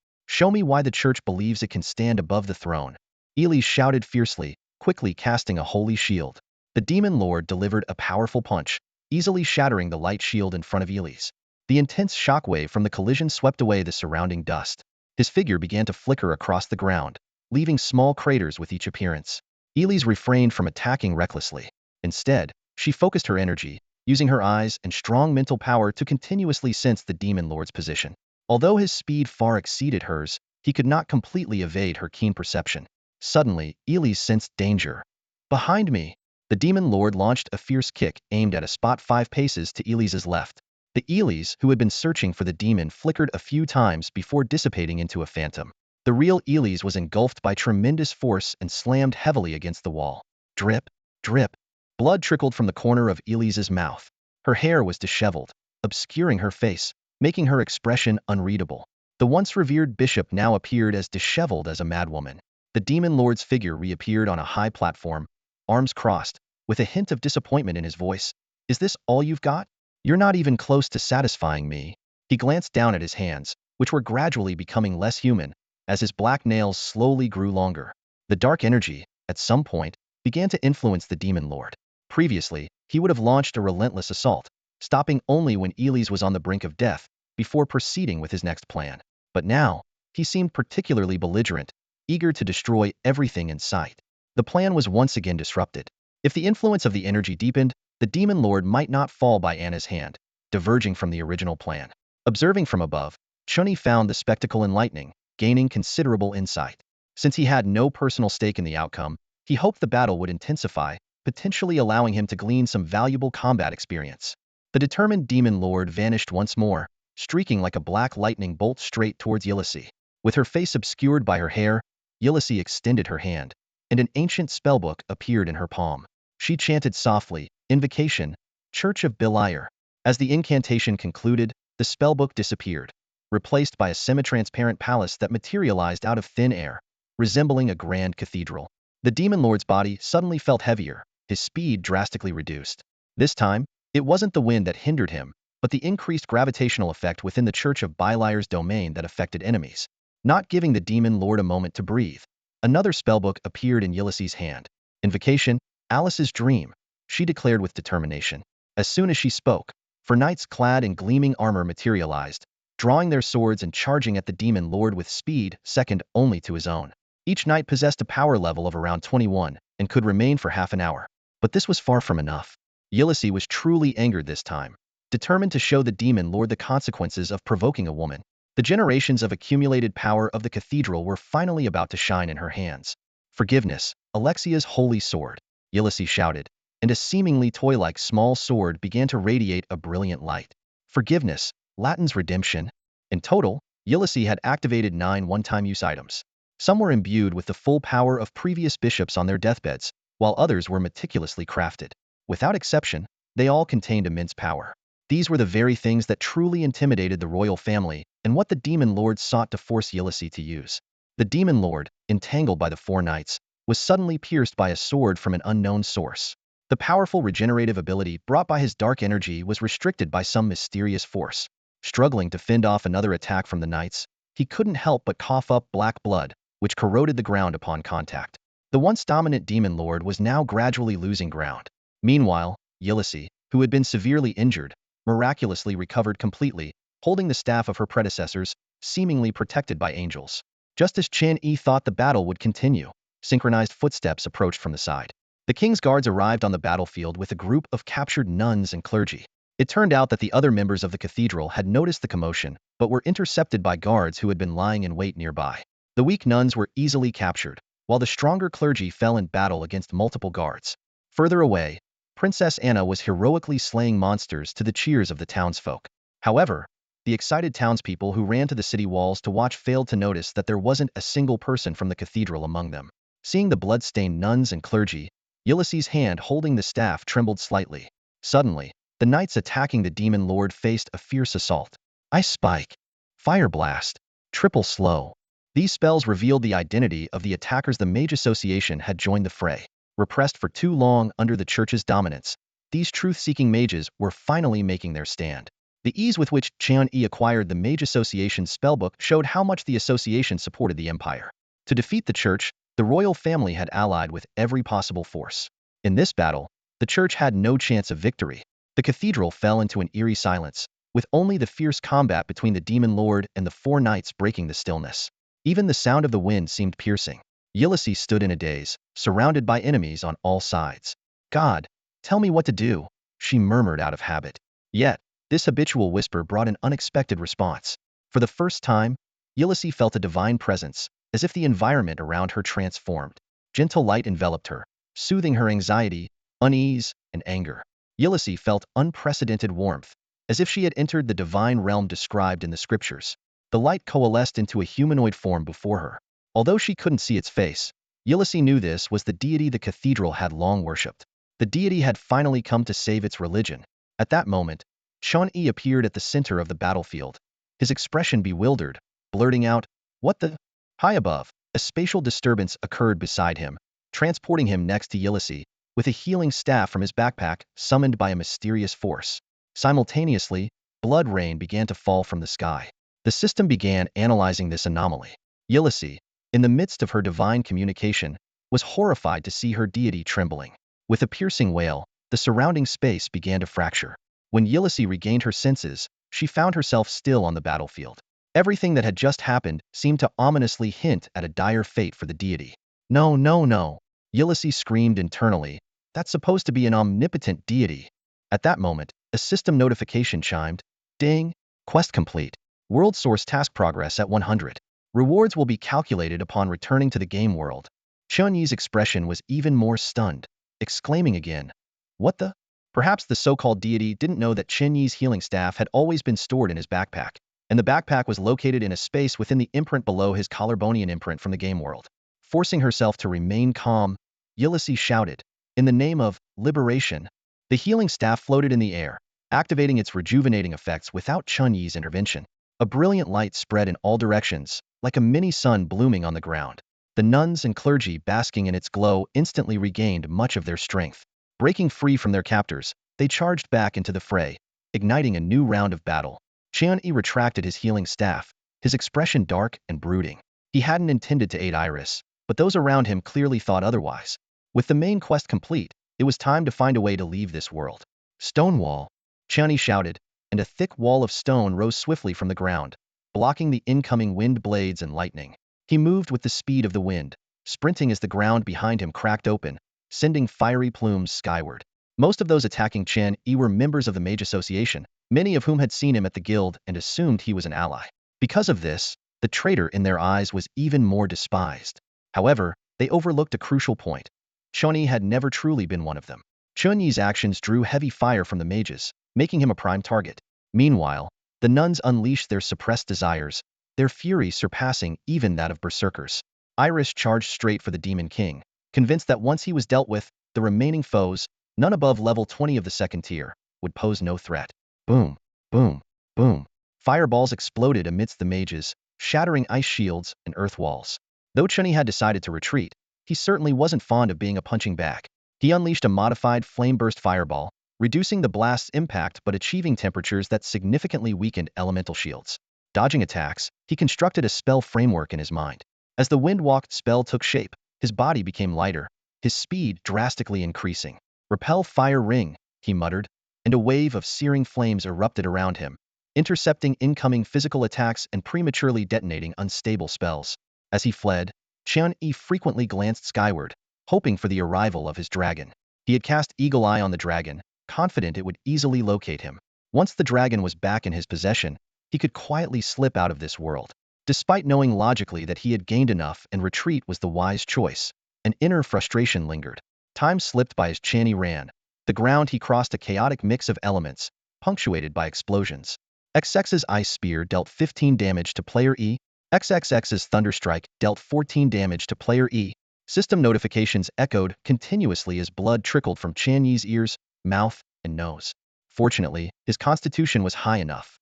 [SPEAKER 1] why the church believes it can stand above the throne." Elise shouted fiercely, quickly casting a holy shield. The Demon Lord delivered a powerful punch, easily shattering the light shield in front of Elise. The intense shockwave from the collision swept away the surrounding dust. His figure began to flicker across the ground, leaving small craters with each appearance. Elise refrained from attacking recklessly. Instead, she focused her energy, using her eyes and strong mental power to continuously sense the Demon Lord's position. Although his speed far exceeded hers, he could not completely evade her keen perception. Suddenly, Elise sensed danger. "Behind me!" The Demon Lord launched a fierce kick aimed at a spot 5 paces to Elise's left. The Elise, who had been searching for the demon, flickered a few times before dissipating into a phantom. The real Elise was engulfed by tremendous force and slammed heavily against the wall. Drip, drip. Blood trickled from the corner of Elise's mouth. Her hair was disheveled, obscuring her face, making her expression unreadable. The once revered bishop now appeared as disheveled as a madwoman. The Demon Lord's figure reappeared on a high platform, arms crossed, with a hint of disappointment in his voice. "Is this all you've got? You're not even close to satisfying me." He glanced down at his hands, which were gradually becoming less human, as his black nails slowly grew longer. The dark energy, at some point, began to influence the Demon Lord. Previously, he would have launched a relentless assault, stopping only when Elise was on the brink of death, before proceeding with his next plan. But now, he seemed particularly belligerent, eager to destroy everything in sight. The plan was once again disrupted. If the influence of the energy deepened, the Demon Lord might not fall by Anna's hand, diverging from the original plan. Observing from above, Chen Yi found the spectacle enlightening, gaining considerable insight. Since he had no personal stake in the outcome, he hoped the battle would intensify, potentially allowing him to glean some valuable combat experience. The determined Demon Lord vanished once more, streaking like a black lightning bolt straight towards Ulysses. With her face obscured by her hair, Ulysses extended her hand, and an ancient spellbook appeared in her palm. She chanted softly, "Invocation, Church of Beliar." As the incantation concluded, the spellbook disappeared, replaced by a semi-transparent palace that materialized out of thin air, resembling a grand cathedral. The Demon Lord's body suddenly felt heavier, his speed drastically reduced. This time, it wasn't the wind that hindered him, but the increased gravitational effect within the Church of Beliar's domain that affected enemies. Not giving the Demon Lord a moment to breathe, another spellbook appeared in Ulysses' hand. "Invocation, Alice's dream," she declared with determination. As soon as she spoke, 4 knights clad in gleaming armor materialized, drawing their swords and charging at the demon lord with speed second only to his own. Each knight possessed a power level of around 21 and could remain for half an hour. But this was far from enough. Ulysses was truly angered this time, determined to show the demon lord the consequences of provoking a woman. The generations of accumulated power of the cathedral were finally about to shine in her hands. Forgiveness, Alexia's holy sword, Ulysses shouted, and a seemingly toy-like small sword began to radiate a brilliant light. Forgiveness, Latin's redemption. In total, Ulysses had activated 9 one-time use items. Some were imbued with the full power of previous bishops on their deathbeds, while others were meticulously crafted. Without exception, they all contained immense power. These were the very things that truly intimidated the royal family and what the demon lord sought to force Ulysses to use. The demon lord, entangled by the 4 knights, was suddenly pierced by a sword from an unknown source. The powerful regenerative ability brought by his dark energy was restricted by some mysterious force. Struggling to fend off another attack from the knights, he couldn't help but cough up black blood, which corroded the ground upon contact. The once dominant demon lord was now gradually losing ground. Meanwhile, Ulysses, who had been severely injured, miraculously recovered completely, holding the staff of her predecessors, seemingly protected by angels. Just as Chen Yi thought the battle would continue, synchronized footsteps approached from the side. The king's guards arrived on the battlefield with a group of captured nuns and clergy. It turned out that the other members of the cathedral had noticed the commotion, but were intercepted by guards who had been lying in wait nearby. The weak nuns were easily captured, while the stronger clergy fell in battle against multiple guards. Further away, Princess Anna was heroically slaying monsters to the cheers of the townsfolk. However, the excited townspeople who ran to the city walls to watch failed to notice that there wasn't a single person from the cathedral among them. Seeing the blood-stained nuns and clergy, Ulysses' hand holding the staff trembled slightly. Suddenly, the knights attacking the demon lord faced a fierce assault. Ice Spike, Fire Blast, Triple Slow. These spells revealed the identity of the attackers. The Mage Association had joined the fray. Repressed for too long under the church's dominance, these truth-seeking mages were finally making their stand. The ease with which Chen Yi acquired the Mage Association's spellbook showed how much the association supported the empire. To defeat the church, the royal family had allied with every possible force. In this battle, the church had no chance of victory. The cathedral fell into an eerie silence, with only the fierce combat between the demon lord and the 4 knights breaking the stillness. Even the sound of the wind seemed piercing. Ulysses stood in a daze, surrounded by enemies on all sides. God, tell me what to do, she murmured out of habit. Yet, this habitual whisper brought an unexpected response. For the first time, Ulysses felt a divine presence, as if the environment around her transformed. Gentle light enveloped her, soothing her anxiety, unease, and anger. Ulysses felt unprecedented warmth, as if she had entered the divine realm described in the scriptures. The light coalesced into a humanoid form before her. Although she couldn't see its face, Ulysses knew this was the deity the cathedral had long worshipped. The deity had finally come to save its religion. At that moment, Chen Yi appeared at the center of the battlefield, his expression bewildered, blurting out, "What the?" High above, a spatial disturbance occurred beside him, transporting him next to Ulysses, with a healing staff from his backpack summoned by a mysterious force. Simultaneously, blood rain began to fall from the sky. The system began analyzing this anomaly. Ulysses, in the midst of her divine communication, was horrified to see her deity trembling. With a piercing wail, the surrounding space began to fracture. When Ulysses regained her senses, she found herself still on the battlefield. Everything that had just happened seemed to ominously hint at a dire fate for the deity. No, no, no, Ulysses screamed internally. That's supposed to be an omnipotent deity. At that moment, a system notification chimed. Ding! Quest complete. World source task progress at 100. Rewards will be calculated upon returning to the game world. Chen Yi's expression was even more stunned, exclaiming again, "What the?" Perhaps the so-called deity didn't know that Chen Yi's healing staff had always been stored in his backpack, and the backpack was located in a space within the imprint below his collarbonian imprint from the game world. Forcing herself to remain calm, Ulysses shouted, "In the name of liberation." The healing staff floated in the air, activating its rejuvenating effects without Chen Yi's intervention. A brilliant light spread in all directions, like a mini sun blooming on the ground. The nuns and clergy basking in its glow instantly regained much of their strength. Breaking free from their captors, they charged back into the fray, igniting a new round of battle. Chen Yi retracted his healing staff, his expression dark and brooding. He hadn't intended to aid Iris, but those around him clearly thought otherwise. With the main quest complete, it was time to find a way to leave this world. Stonewall, Chen Yi shouted, and a thick wall of stone rose swiftly from the ground, blocking the incoming wind blades and lightning. He moved with the speed of the wind, sprinting as the ground behind him cracked open, sending fiery plumes skyward. Most of those attacking Chen Yi were members of the Mage Association, many of whom had seen him at the guild and assumed he was an ally. Because of this, the traitor in their eyes was even more despised. However, they overlooked a crucial point. Chen Yi had never truly been one of them. Chen Yi's actions drew heavy fire from the mages, making him a prime target. Meanwhile, the nuns unleashed their suppressed desires, their fury surpassing even that of berserkers. Iris charged straight for the Demon King, convinced that once he was dealt with, the remaining foes, none above level 20 of the second tier, would pose no threat. Boom, boom, boom. Fireballs exploded amidst the mages, shattering ice shields and earth walls. Though Chen Yi had decided to retreat, he certainly wasn't fond of being a punching bag. He unleashed a modified flame-burst fireball, reducing the blast's impact but achieving temperatures that significantly weakened elemental shields. Dodging attacks, he constructed a spell framework in his mind. As the wind-walked spell took shape, his body became lighter, his speed drastically increasing. Repel fire ring, he muttered, and a wave of searing flames erupted around him, intercepting incoming physical attacks and prematurely detonating unstable spells. As he fled, Chen Yi frequently glanced skyward, hoping for the arrival of his dragon. He had cast Eagle Eye on the dragon, confident it would easily locate him. Once the dragon was back in his possession, he could quietly slip out of this world. Despite knowing logically that he had gained enough and retreat was the wise choice, an inner frustration lingered. Time slipped by as Chen Yi ran. The ground he crossed a chaotic mix of elements, punctuated by explosions. XX's Ice Spear dealt 15 damage to player E. XXX's Thunderstrike dealt 14 damage to player E. System notifications echoed continuously as blood trickled from Chen Yi's ears, mouth, and nose. Fortunately, his constitution was high enough.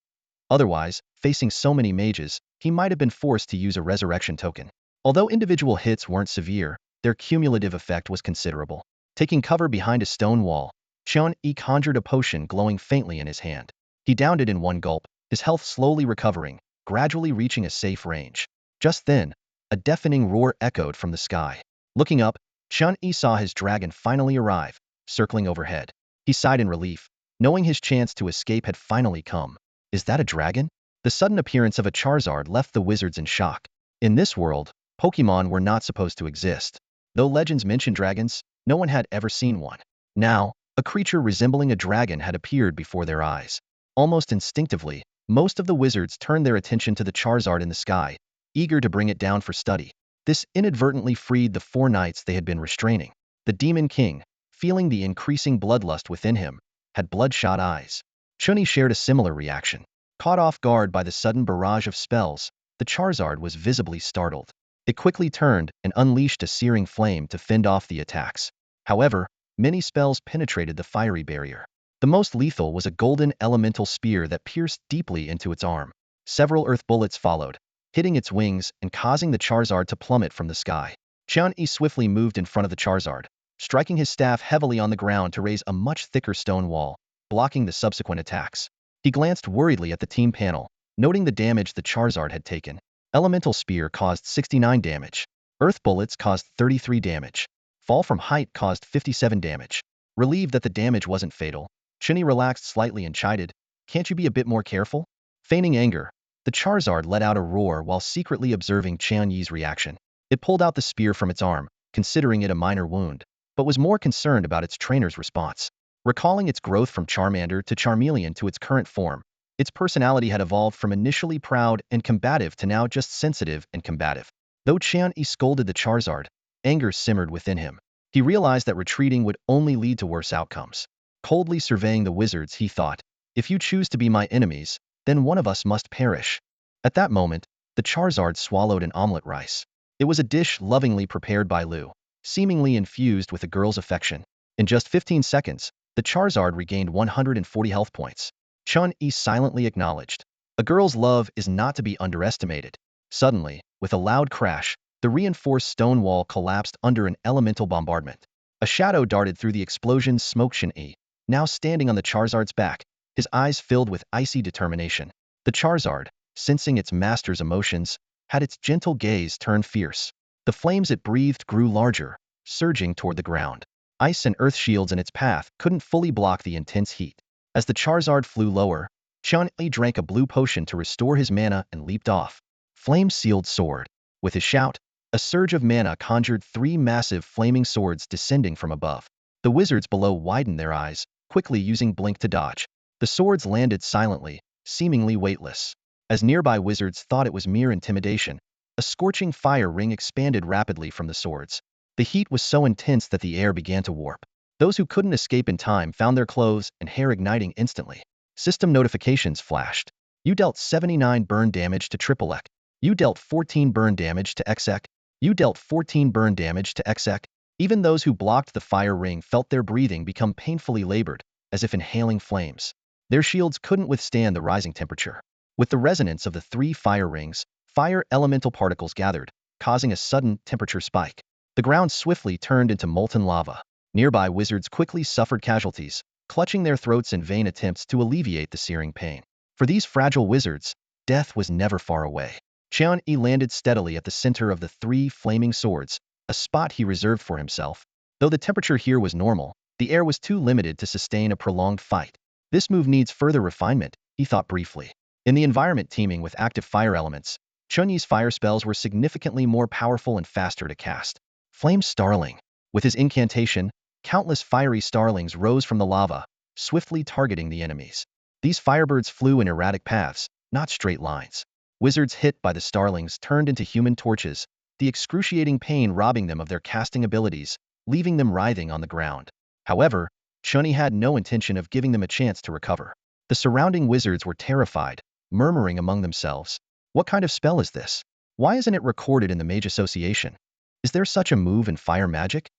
[SPEAKER 1] Otherwise, facing so many mages, he might have been forced to use a resurrection token. Although individual hits weren't severe, their cumulative effect was considerable. Taking cover behind a stone wall, Chen Yi conjured a potion glowing faintly in his hand. He downed it in one gulp, his health slowly recovering, gradually reaching a safe range. Just then, a deafening roar echoed from the sky. Looking up, Chen Yi saw his dragon finally arrive, circling overhead. He sighed in relief, knowing his chance to escape had finally come. Is that a dragon? The sudden appearance of a Charizard left the wizards in shock. In this world, Pokemon were not supposed to exist. Though legends mention dragons, no one had ever seen one. Now, a creature resembling a dragon had appeared before their eyes. Almost instinctively, most of the wizards turned their attention to the Charizard in the sky, eager to bring it down for study. This inadvertently freed the 4 knights they had been restraining. The Demon King, feeling the increasing bloodlust within him, had bloodshot eyes. Chen Yi shared a similar reaction. Caught off guard by the sudden barrage of spells, the Charizard was visibly startled. It quickly turned and unleashed a searing flame to fend off the attacks. However, many spells penetrated the fiery barrier. The most lethal was a golden elemental spear that pierced deeply into its arm. Several earth bullets followed, hitting its wings and causing the Charizard to plummet from the sky. Chen Yi swiftly moved in front of the Charizard, striking his staff heavily on the ground to raise a much thicker stone wall, blocking the subsequent attacks. He glanced worriedly at the team panel, noting the damage the Charizard had taken. Elemental Spear caused 69 damage. Earth Bullets caused 33 damage. Fall from Height caused 57 damage. Relieved that the damage wasn't fatal, Chen Yi relaxed slightly and chided, "Can't you be a bit more careful?" Feigning anger, the Charizard let out a roar while secretly observing Chen Yi's reaction. It pulled out the spear from its arm, considering it a minor wound, but was more concerned about its trainer's response. Recalling its growth from Charmander to Charmeleon to its current form, its personality had evolved from initially proud and combative to now just sensitive and combative. Though Chen Yi scolded the Charizard, anger simmered within him. He realized that retreating would only lead to worse outcomes. Coldly surveying the wizards, he thought, "If you choose to be my enemies, then one of us must perish." At that moment, the Charizard swallowed an omelet rice. It was a dish lovingly prepared by Lu, seemingly infused with a girl's affection. In just 15 seconds, the Charizard regained 140 health points. Chen Yi silently acknowledged. A girl's love is not to be underestimated. Suddenly, with a loud crash, the reinforced stone wall collapsed under an elemental bombardment. A shadow darted through the explosion's smoke. Chen Yi, now standing on the Charizard's back, his eyes filled with icy determination. The Charizard, sensing its master's emotions, had its gentle gaze turn fierce. The flames it breathed grew larger, surging toward the ground. Ice and earth shields in its path couldn't fully block the intense heat. As the Charizard flew lower, Chen Yi drank a blue potion to restore his mana and leaped off. Flame-sealed sword. With his shout, a surge of mana conjured 3 massive flaming swords descending from above. The wizards below widened their eyes, quickly using blink to dodge. The swords landed silently, seemingly weightless. As nearby wizards thought it was mere intimidation, a scorching fire ring expanded rapidly from the swords. The heat was so intense that the air began to warp. Those who couldn't escape in time found their clothes and hair igniting instantly. System notifications flashed. You dealt 79 burn damage to Triple X. You dealt 14 burn damage to XX. You dealt 14 burn damage to XX. Even those who blocked the fire ring felt their breathing become painfully labored, as if inhaling flames. Their shields couldn't withstand the rising temperature. With the resonance of the 3 fire rings, fire elemental particles gathered, causing a sudden temperature spike. The ground swiftly turned into molten lava. Nearby wizards quickly suffered casualties, clutching their throats in vain attempts to alleviate the searing pain. For these fragile wizards, death was never far away. Chen Yi landed steadily at the center of the 3 flaming swords, a spot he reserved for himself. Though the temperature here was normal, the air was too limited to sustain a prolonged fight. This move needs further refinement, he thought briefly. In the environment teeming with active fire elements, Chen Yi's fire spells were significantly more powerful and faster to cast. Flame Starling. With his incantation, countless fiery starlings rose from the lava, swiftly targeting the enemies. These firebirds flew in erratic paths, not straight lines. Wizards hit by the starlings turned into human torches, the excruciating pain robbing them of their casting abilities, leaving them writhing on the ground. However, Chen Yi had no intention of giving them a chance to recover. The surrounding wizards were terrified, murmuring among themselves. What kind of spell is this? Why isn't it recorded in the Mage Association? Is there such a move in fire magic?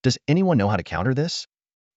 [SPEAKER 1] Does anyone know how to counter this?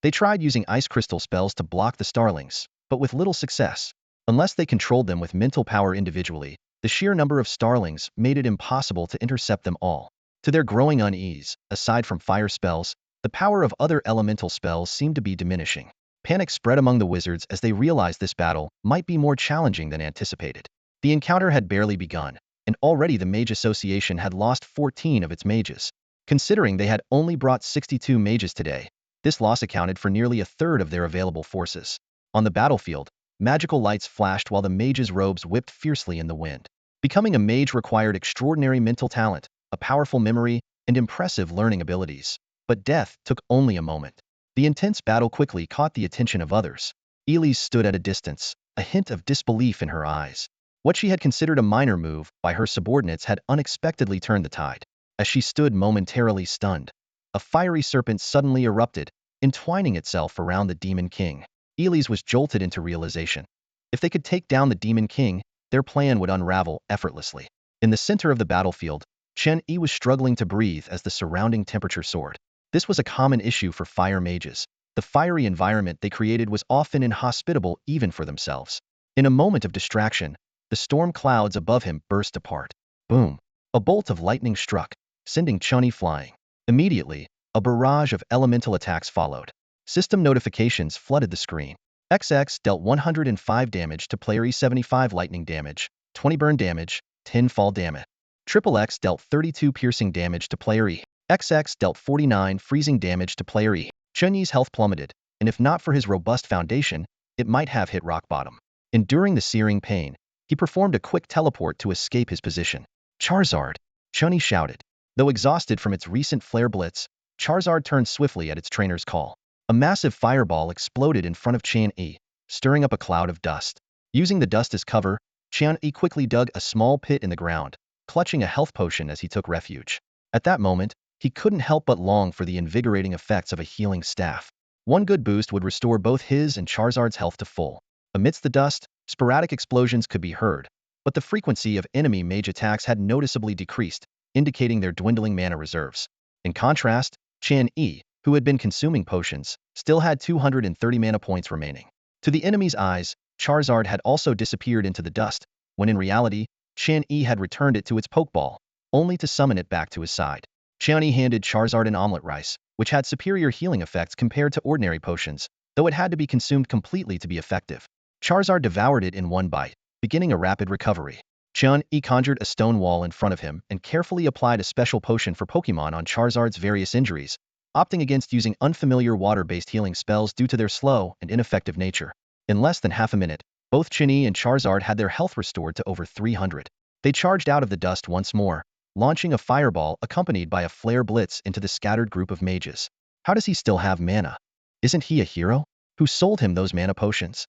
[SPEAKER 1] They tried using ice crystal spells to block the starlings, but with little success. Unless they controlled them with mental power individually, the sheer number of starlings made it impossible to intercept them all. To their growing unease, aside from fire spells, the power of other elemental spells seemed to be diminishing. Panic spread among the wizards as they realized this battle might be more challenging than anticipated. The encounter had barely begun, and already the Mage Association had lost 14 of its mages. Considering they had only brought 62 mages today, this loss accounted for nearly a third of their available forces. On the battlefield, magical lights flashed while the mages' robes whipped fiercely in the wind. Becoming a mage required extraordinary mental talent, a powerful memory, and impressive learning abilities. But death took only a moment. The intense battle quickly caught the attention of others. Elise stood at a distance, a hint of disbelief in her eyes. What she had considered a minor move by her subordinates had unexpectedly turned the tide. As she stood momentarily stunned, a fiery serpent suddenly erupted, entwining itself around the Demon King. Elise was jolted into realization. If they could take down the Demon King, their plan would unravel effortlessly. In the center of the battlefield, Chen Yi was struggling to breathe as the surrounding temperature soared. This was a common issue for fire mages. The fiery environment they created was often inhospitable even for themselves. In a moment of distraction, the storm clouds above him burst apart. Boom! A bolt of lightning struck, sending Chen Yi flying. Immediately, a barrage of elemental attacks followed. System notifications flooded the screen. XX dealt 105 damage to player E, 75 lightning damage, 20 burn damage, 10 fall damage. Triple X dealt 32 piercing damage to player E. XX dealt 49 freezing damage to player E. Chen Yi's health plummeted, and if not for his robust foundation, it might have hit rock bottom. Enduring the searing pain, he performed a quick teleport to escape his position. Charizard! Chen Yi shouted. Though exhausted from its recent flare blitz, Charizard turned swiftly at its trainer's call. A massive fireball exploded in front of Chen Yi, stirring up a cloud of dust. Using the dust as cover, Chen Yi quickly dug a small pit in the ground, clutching a health potion as he took refuge. At that moment, he couldn't help but long for the invigorating effects of a healing staff. One good boost would restore both his and Charizard's health to full. Amidst the dust, sporadic explosions could be heard, but the frequency of enemy mage attacks had noticeably decreased, indicating their dwindling mana reserves. In contrast, Chen Yi, who had been consuming potions, still had 230 mana points remaining. To the enemy's eyes, Charizard had also disappeared into the dust, when in reality, Chen Yi had returned it to its pokeball, only to summon it back to his side. Chen Yi handed Charizard an omelet rice, which had superior healing effects compared to ordinary potions, though it had to be consumed completely to be effective. Charizard devoured it in one bite, beginning a rapid recovery. Chen Yi conjured a stone wall in front of him and carefully applied a special potion for Pokemon on Charizard's various injuries, opting against using unfamiliar water-based healing spells due to their slow and ineffective nature. In less than half a minute, Both Chen Yi and Charizard had their health restored to over 300. They charged out of the dust once more, launching a fireball accompanied by a flare blitz into the scattered group of mages. How does he still have mana? Isn't he a hero? Who sold him those mana potions?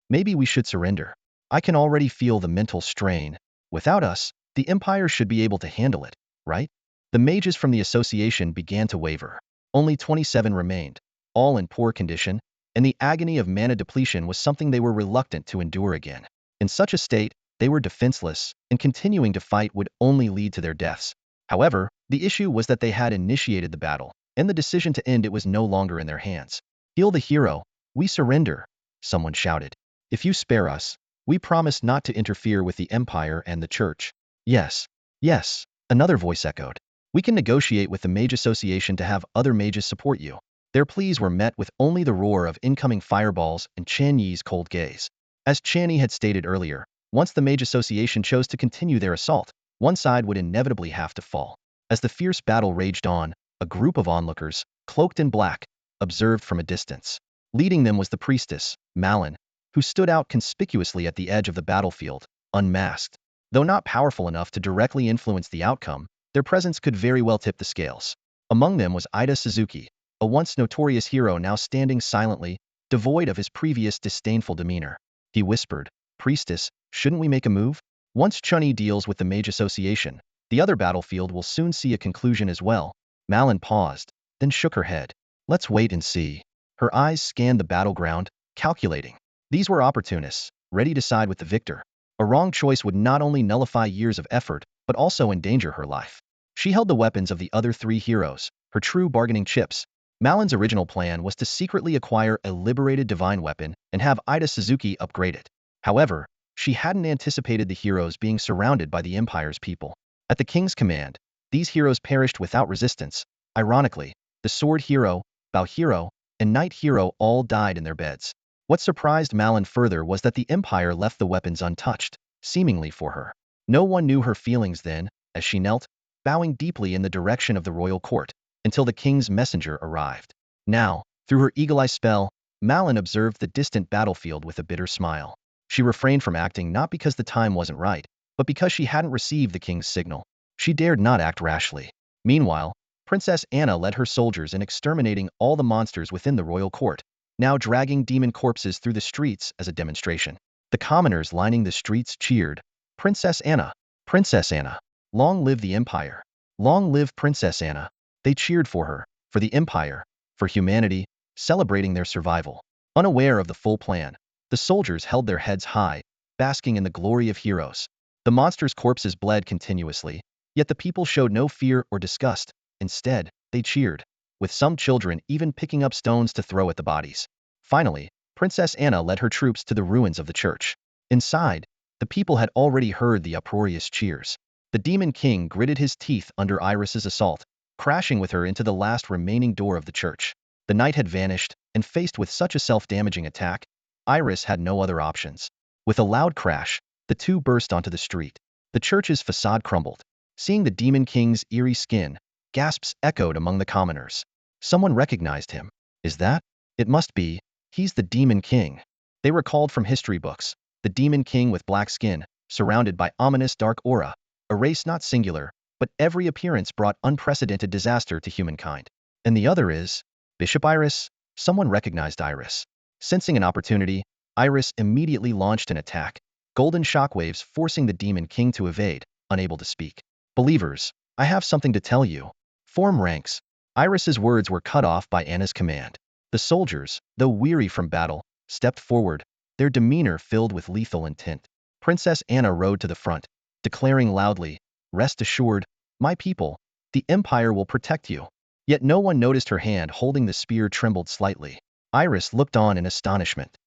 [SPEAKER 1] Maybe we should surrender. I can already feel the mental strain. Without us, the Empire should be able to handle it, right? The mages from the association began to waver. Only 27 remained, all in poor condition, and the agony of mana depletion was something they were reluctant to endure again. In such a state, they were defenseless, and continuing to fight would only lead to their deaths. However, the issue was that they had initiated the battle, and the decision to end it was no longer in their hands. Heal the hero, we surrender, someone shouted. If you spare us, we promise not to interfere with the Empire and the Church. Yes, yes, another voice echoed. We can negotiate with the Mage Association to have other mages support you. Their pleas were met with only the roar of incoming fireballs and Chen Yi's cold gaze. As Chen Yi had stated earlier, once the Mage Association chose to continue their assault, one side would inevitably have to fall. As the fierce battle raged on, a group of onlookers, cloaked in black, observed from a distance. Leading them was the priestess, Malin, who stood out conspicuously at the edge of the battlefield, unmasked. Though not powerful enough to directly influence the outcome, their presence could very well tip the scales. Among them was Ida Suzuki, a once notorious hero now standing silently, devoid of his previous disdainful demeanor. He whispered, "Priestess, shouldn't we make a move? Once Chen Yi deals with the Mage Association, the other battlefield will soon see a conclusion as well." Malin paused, then shook her head. "Let's wait and see." Her eyes scanned the battleground, calculating. These were opportunists, ready to side with the victor. A wrong choice would not only nullify years of effort, but also endanger her life. She held the weapons of the other three heroes, her true bargaining chips. Malin's original plan was to secretly acquire a liberated divine weapon and have Ida Suzuki upgrade it. However, she hadn't anticipated the heroes being surrounded by the Empire's people. At the king's command, these heroes perished without resistance. Ironically, the sword hero, bow hero, and knight hero all died in their beds. What surprised Malin further was that the Empire left the weapons untouched, seemingly for her. No one knew her feelings then, as she knelt, bowing deeply in the direction of the royal court, until the king's messenger arrived. Now, through her eagle-eye spell, Malin observed the distant battlefield with a bitter smile. She refrained from acting not because the time wasn't right, but because she hadn't received the king's signal. She dared not act rashly. Meanwhile, Princess Anna led her soldiers in exterminating all the monsters within the royal court, now dragging demon corpses through the streets as a demonstration. The commoners lining the streets cheered, "Princess Anna! Princess Anna! Long live the Empire! Long live Princess Anna!" They cheered for her, for the Empire, for humanity, celebrating their survival. Unaware of the full plan, the soldiers held their heads high, basking in the glory of heroes. The monsters' corpses bled continuously, yet the people showed no fear or disgust. Instead, they cheered, with some children even picking up stones to throw at the bodies. Finally, Princess Anna led her troops to the ruins of the church. Inside, the people had already heard the uproarious cheers. The Demon King gritted his teeth under Iris's assault, crashing with her into the last remaining door of the church. The knight had vanished, and faced with such a self-damaging attack, Iris had no other options. With a loud crash, the two burst onto the street. The church's facade crumbled. Seeing the Demon King's eerie skin, gasps echoed among the commoners. Someone recognized him. Is that? It must be. He's the Demon King. They recalled from history books. The Demon King with black skin, surrounded by ominous dark aura. A race not singular, but every appearance brought unprecedented disaster to humankind. And the other is Bishop Iris. Someone recognized Iris. Sensing an opportunity, Iris immediately launched an attack, golden shockwaves forcing the Demon King to evade, unable to speak. "Believers, I have something to tell you. Form ranks." Iris's words were cut off by Anna's command. The soldiers, though weary from battle, stepped forward, their demeanor filled with lethal intent. Princess Anna rode to the front, declaring loudly, "Rest assured, my people, the Empire will protect you." Yet no one noticed her hand holding the spear trembled slightly. Iris looked on in astonishment.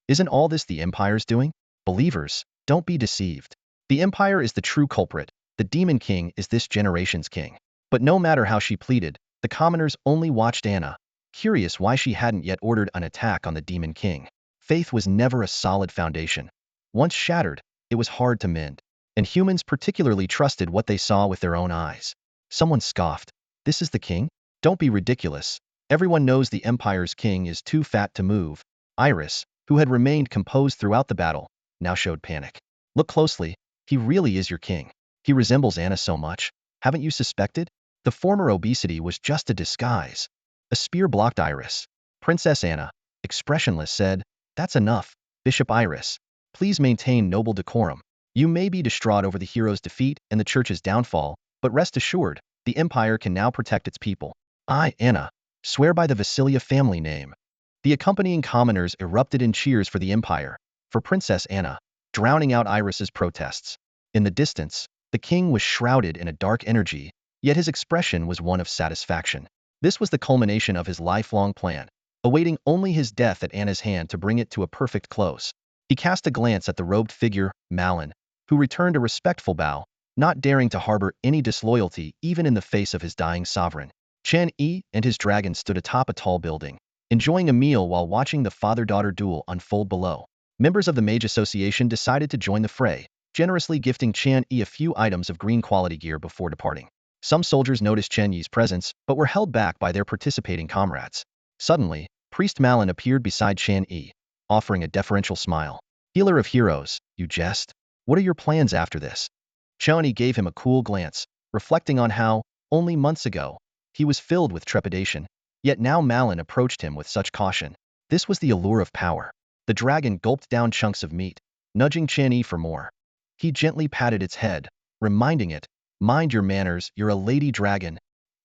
[SPEAKER 1] Isn't all this the Empire's doing? Believers, don't be deceived. The Empire is the true culprit. The Demon King is this generation's king. But no matter how she pleaded, the commoners only watched Anna, curious why she hadn't yet ordered an attack on the Demon King. Faith was never a solid foundation. Once shattered, it was hard to mend. And humans particularly trusted what they saw with their own eyes. Someone scoffed. "This is the king? Don't be ridiculous. Everyone knows the Empire's king is too fat to move." Iris, who had remained composed throughout the battle, now showed panic. Look closely, he really is your king. He resembles Anna so much. Haven't you suspected? The former obesity was just a disguise. A spear blocked Iris. Princess Anna, expressionless, said, "That's enough, Bishop Iris. Please maintain noble decorum. You may be distraught over the hero's defeat and the church's downfall, but rest assured, the empire can now protect its people. I, Anna, swear by the Vasilia family name." The accompanying commoners erupted in cheers for the empire, for Princess Anna, drowning out Iris's protests. In the distance, the king was shrouded in a dark energy, yet his expression was one of satisfaction. This was the culmination of his lifelong plan, awaiting only his death at Anna's hand to bring it to a perfect close. He cast a glance at the robed figure, Malin, who returned a respectful bow, not daring to harbor any disloyalty even in the face of his dying sovereign. Chen Yi and his dragon stood atop a tall building, enjoying a meal while watching the father-daughter duel unfold below. Members of the Mage Association decided to join the fray, generously gifting Chen Yi a few items of green quality gear before departing. Some soldiers noticed Chen Yi's presence, but were held back by their participating comrades. Suddenly, Priest Malin appeared beside Chen Yi, offering a deferential smile. "Healer of heroes, you jest? What are your plans after this?" Chen Yi gave him a cool glance, reflecting on how, only months ago, he was filled with trepidation, yet now Malin approached him with such caution. This was the allure of power. The dragon gulped down chunks of meat, nudging Chen Yi for more. He gently patted its head, reminding it, "Mind your manners, you're a lady dragon."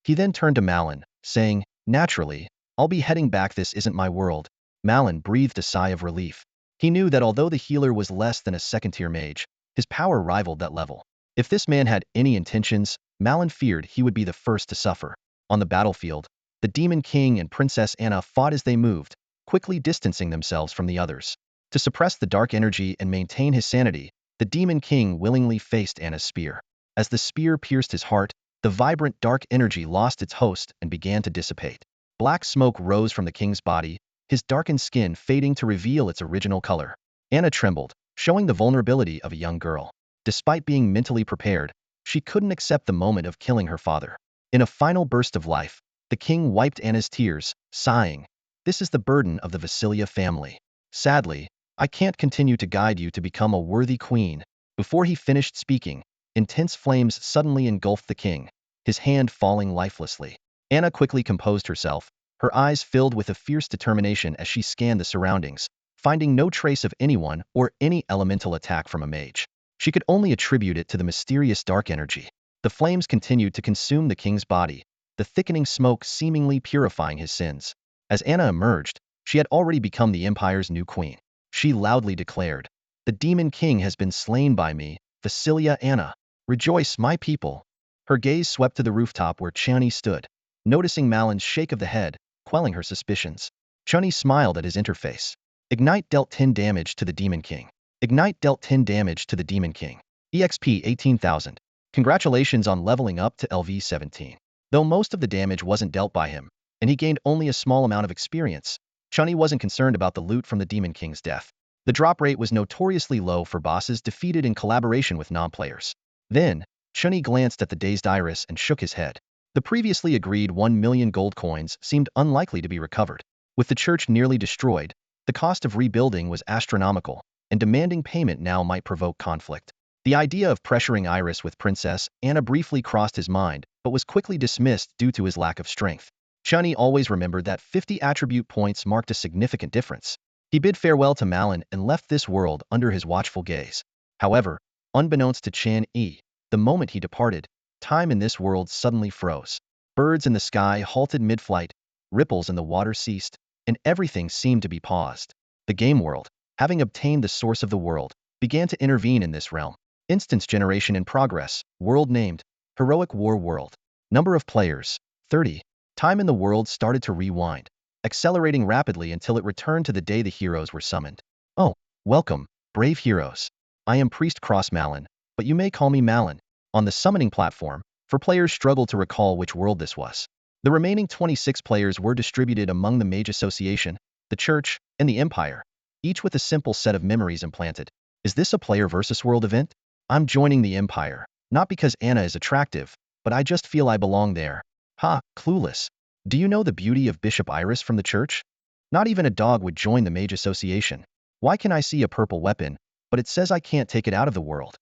[SPEAKER 1] He then turned to Malin, saying, "Naturally, I'll be heading back. This isn't my world." Malin breathed a sigh of relief. He knew that although the healer was less than a second-tier mage, his power rivaled that level. If this man had any intentions, Malin feared he would be the first to suffer. On the battlefield, the Demon King and Princess Anna fought as they moved, quickly distancing themselves from the others. To suppress the dark energy and maintain his sanity, the Demon King willingly faced Anna's spear. As the spear pierced his heart, the vibrant dark energy lost its host and began to dissipate. Black smoke rose from the king's body, his darkened skin fading to reveal its original color. Anna trembled, showing the vulnerability of a young girl. Despite being mentally prepared, she couldn't accept the moment of killing her father. In a final burst of life, the king wiped Anna's tears, sighing, "This is the burden of the Vasilia family. Sadly, I can't continue to guide you to become a worthy queen." Before he finished speaking, intense flames suddenly engulfed the king, his hand falling lifelessly. Anna quickly composed herself, her eyes filled with a fierce determination as she scanned the surroundings, finding no trace of anyone or any elemental attack from a mage. She could only attribute it to the mysterious dark energy. The flames continued to consume the king's body, the thickening smoke seemingly purifying his sins. As Anna emerged, she had already become the empire's new queen. She loudly declared, "The Demon King has been slain by me, Vasilia Anna. Rejoice, my people." Her gaze swept to the rooftop where Chen Yi stood, noticing Malin's shake of the head, quelling her suspicions. Chen Yi smiled at his interface. Ignite dealt 10 damage to the Demon King. Ignite dealt 10 damage to the Demon King. EXP 18,000. Congratulations on leveling up to LV 17. Though most of the damage wasn't dealt by him, and he gained only a small amount of experience, Chen Yi wasn't concerned about the loot from the Demon King's death. The drop rate was notoriously low for bosses defeated in collaboration with non-players. Then, Chen Yi glanced at the dazed Iris and shook his head. The previously agreed 1 million gold coins seemed unlikely to be recovered. With the church nearly destroyed, the cost of rebuilding was astronomical, and demanding payment now might provoke conflict. The idea of pressuring Iris with Princess Anna briefly crossed his mind, but was quickly dismissed due to his lack of strength. Chen Yi always remembered that 50 attribute points marked a significant difference. He bid farewell to Malin and left this world under his watchful gaze. However, unbeknownst to Chen Yi, the moment he departed, time in this world suddenly froze. Birds in the sky halted mid-flight, ripples in the water ceased, and everything seemed to be paused. The game world, having obtained the source of the world, began to intervene in this realm. Instance generation in progress, world named, Heroic War World. Number of players, 30. Time in the world started to rewind, accelerating rapidly until it returned to the day the heroes were summoned. "Oh, welcome, brave heroes. I am Priest Cross Malin, but you may call me Malin." On the summoning platform, for players struggled to recall which world this was. The remaining 26 players were distributed among the Mage Association, the Church, and the Empire, each with a simple set of memories implanted. Is this a player versus world event? I'm joining the Empire, not because Anna is attractive, but I just feel I belong there. Ha, clueless. Do you know the beauty of Bishop Iris from the church? Not even a dog would join the Mage Association. Why can I see a purple weapon, but it says I can't take it out of the world.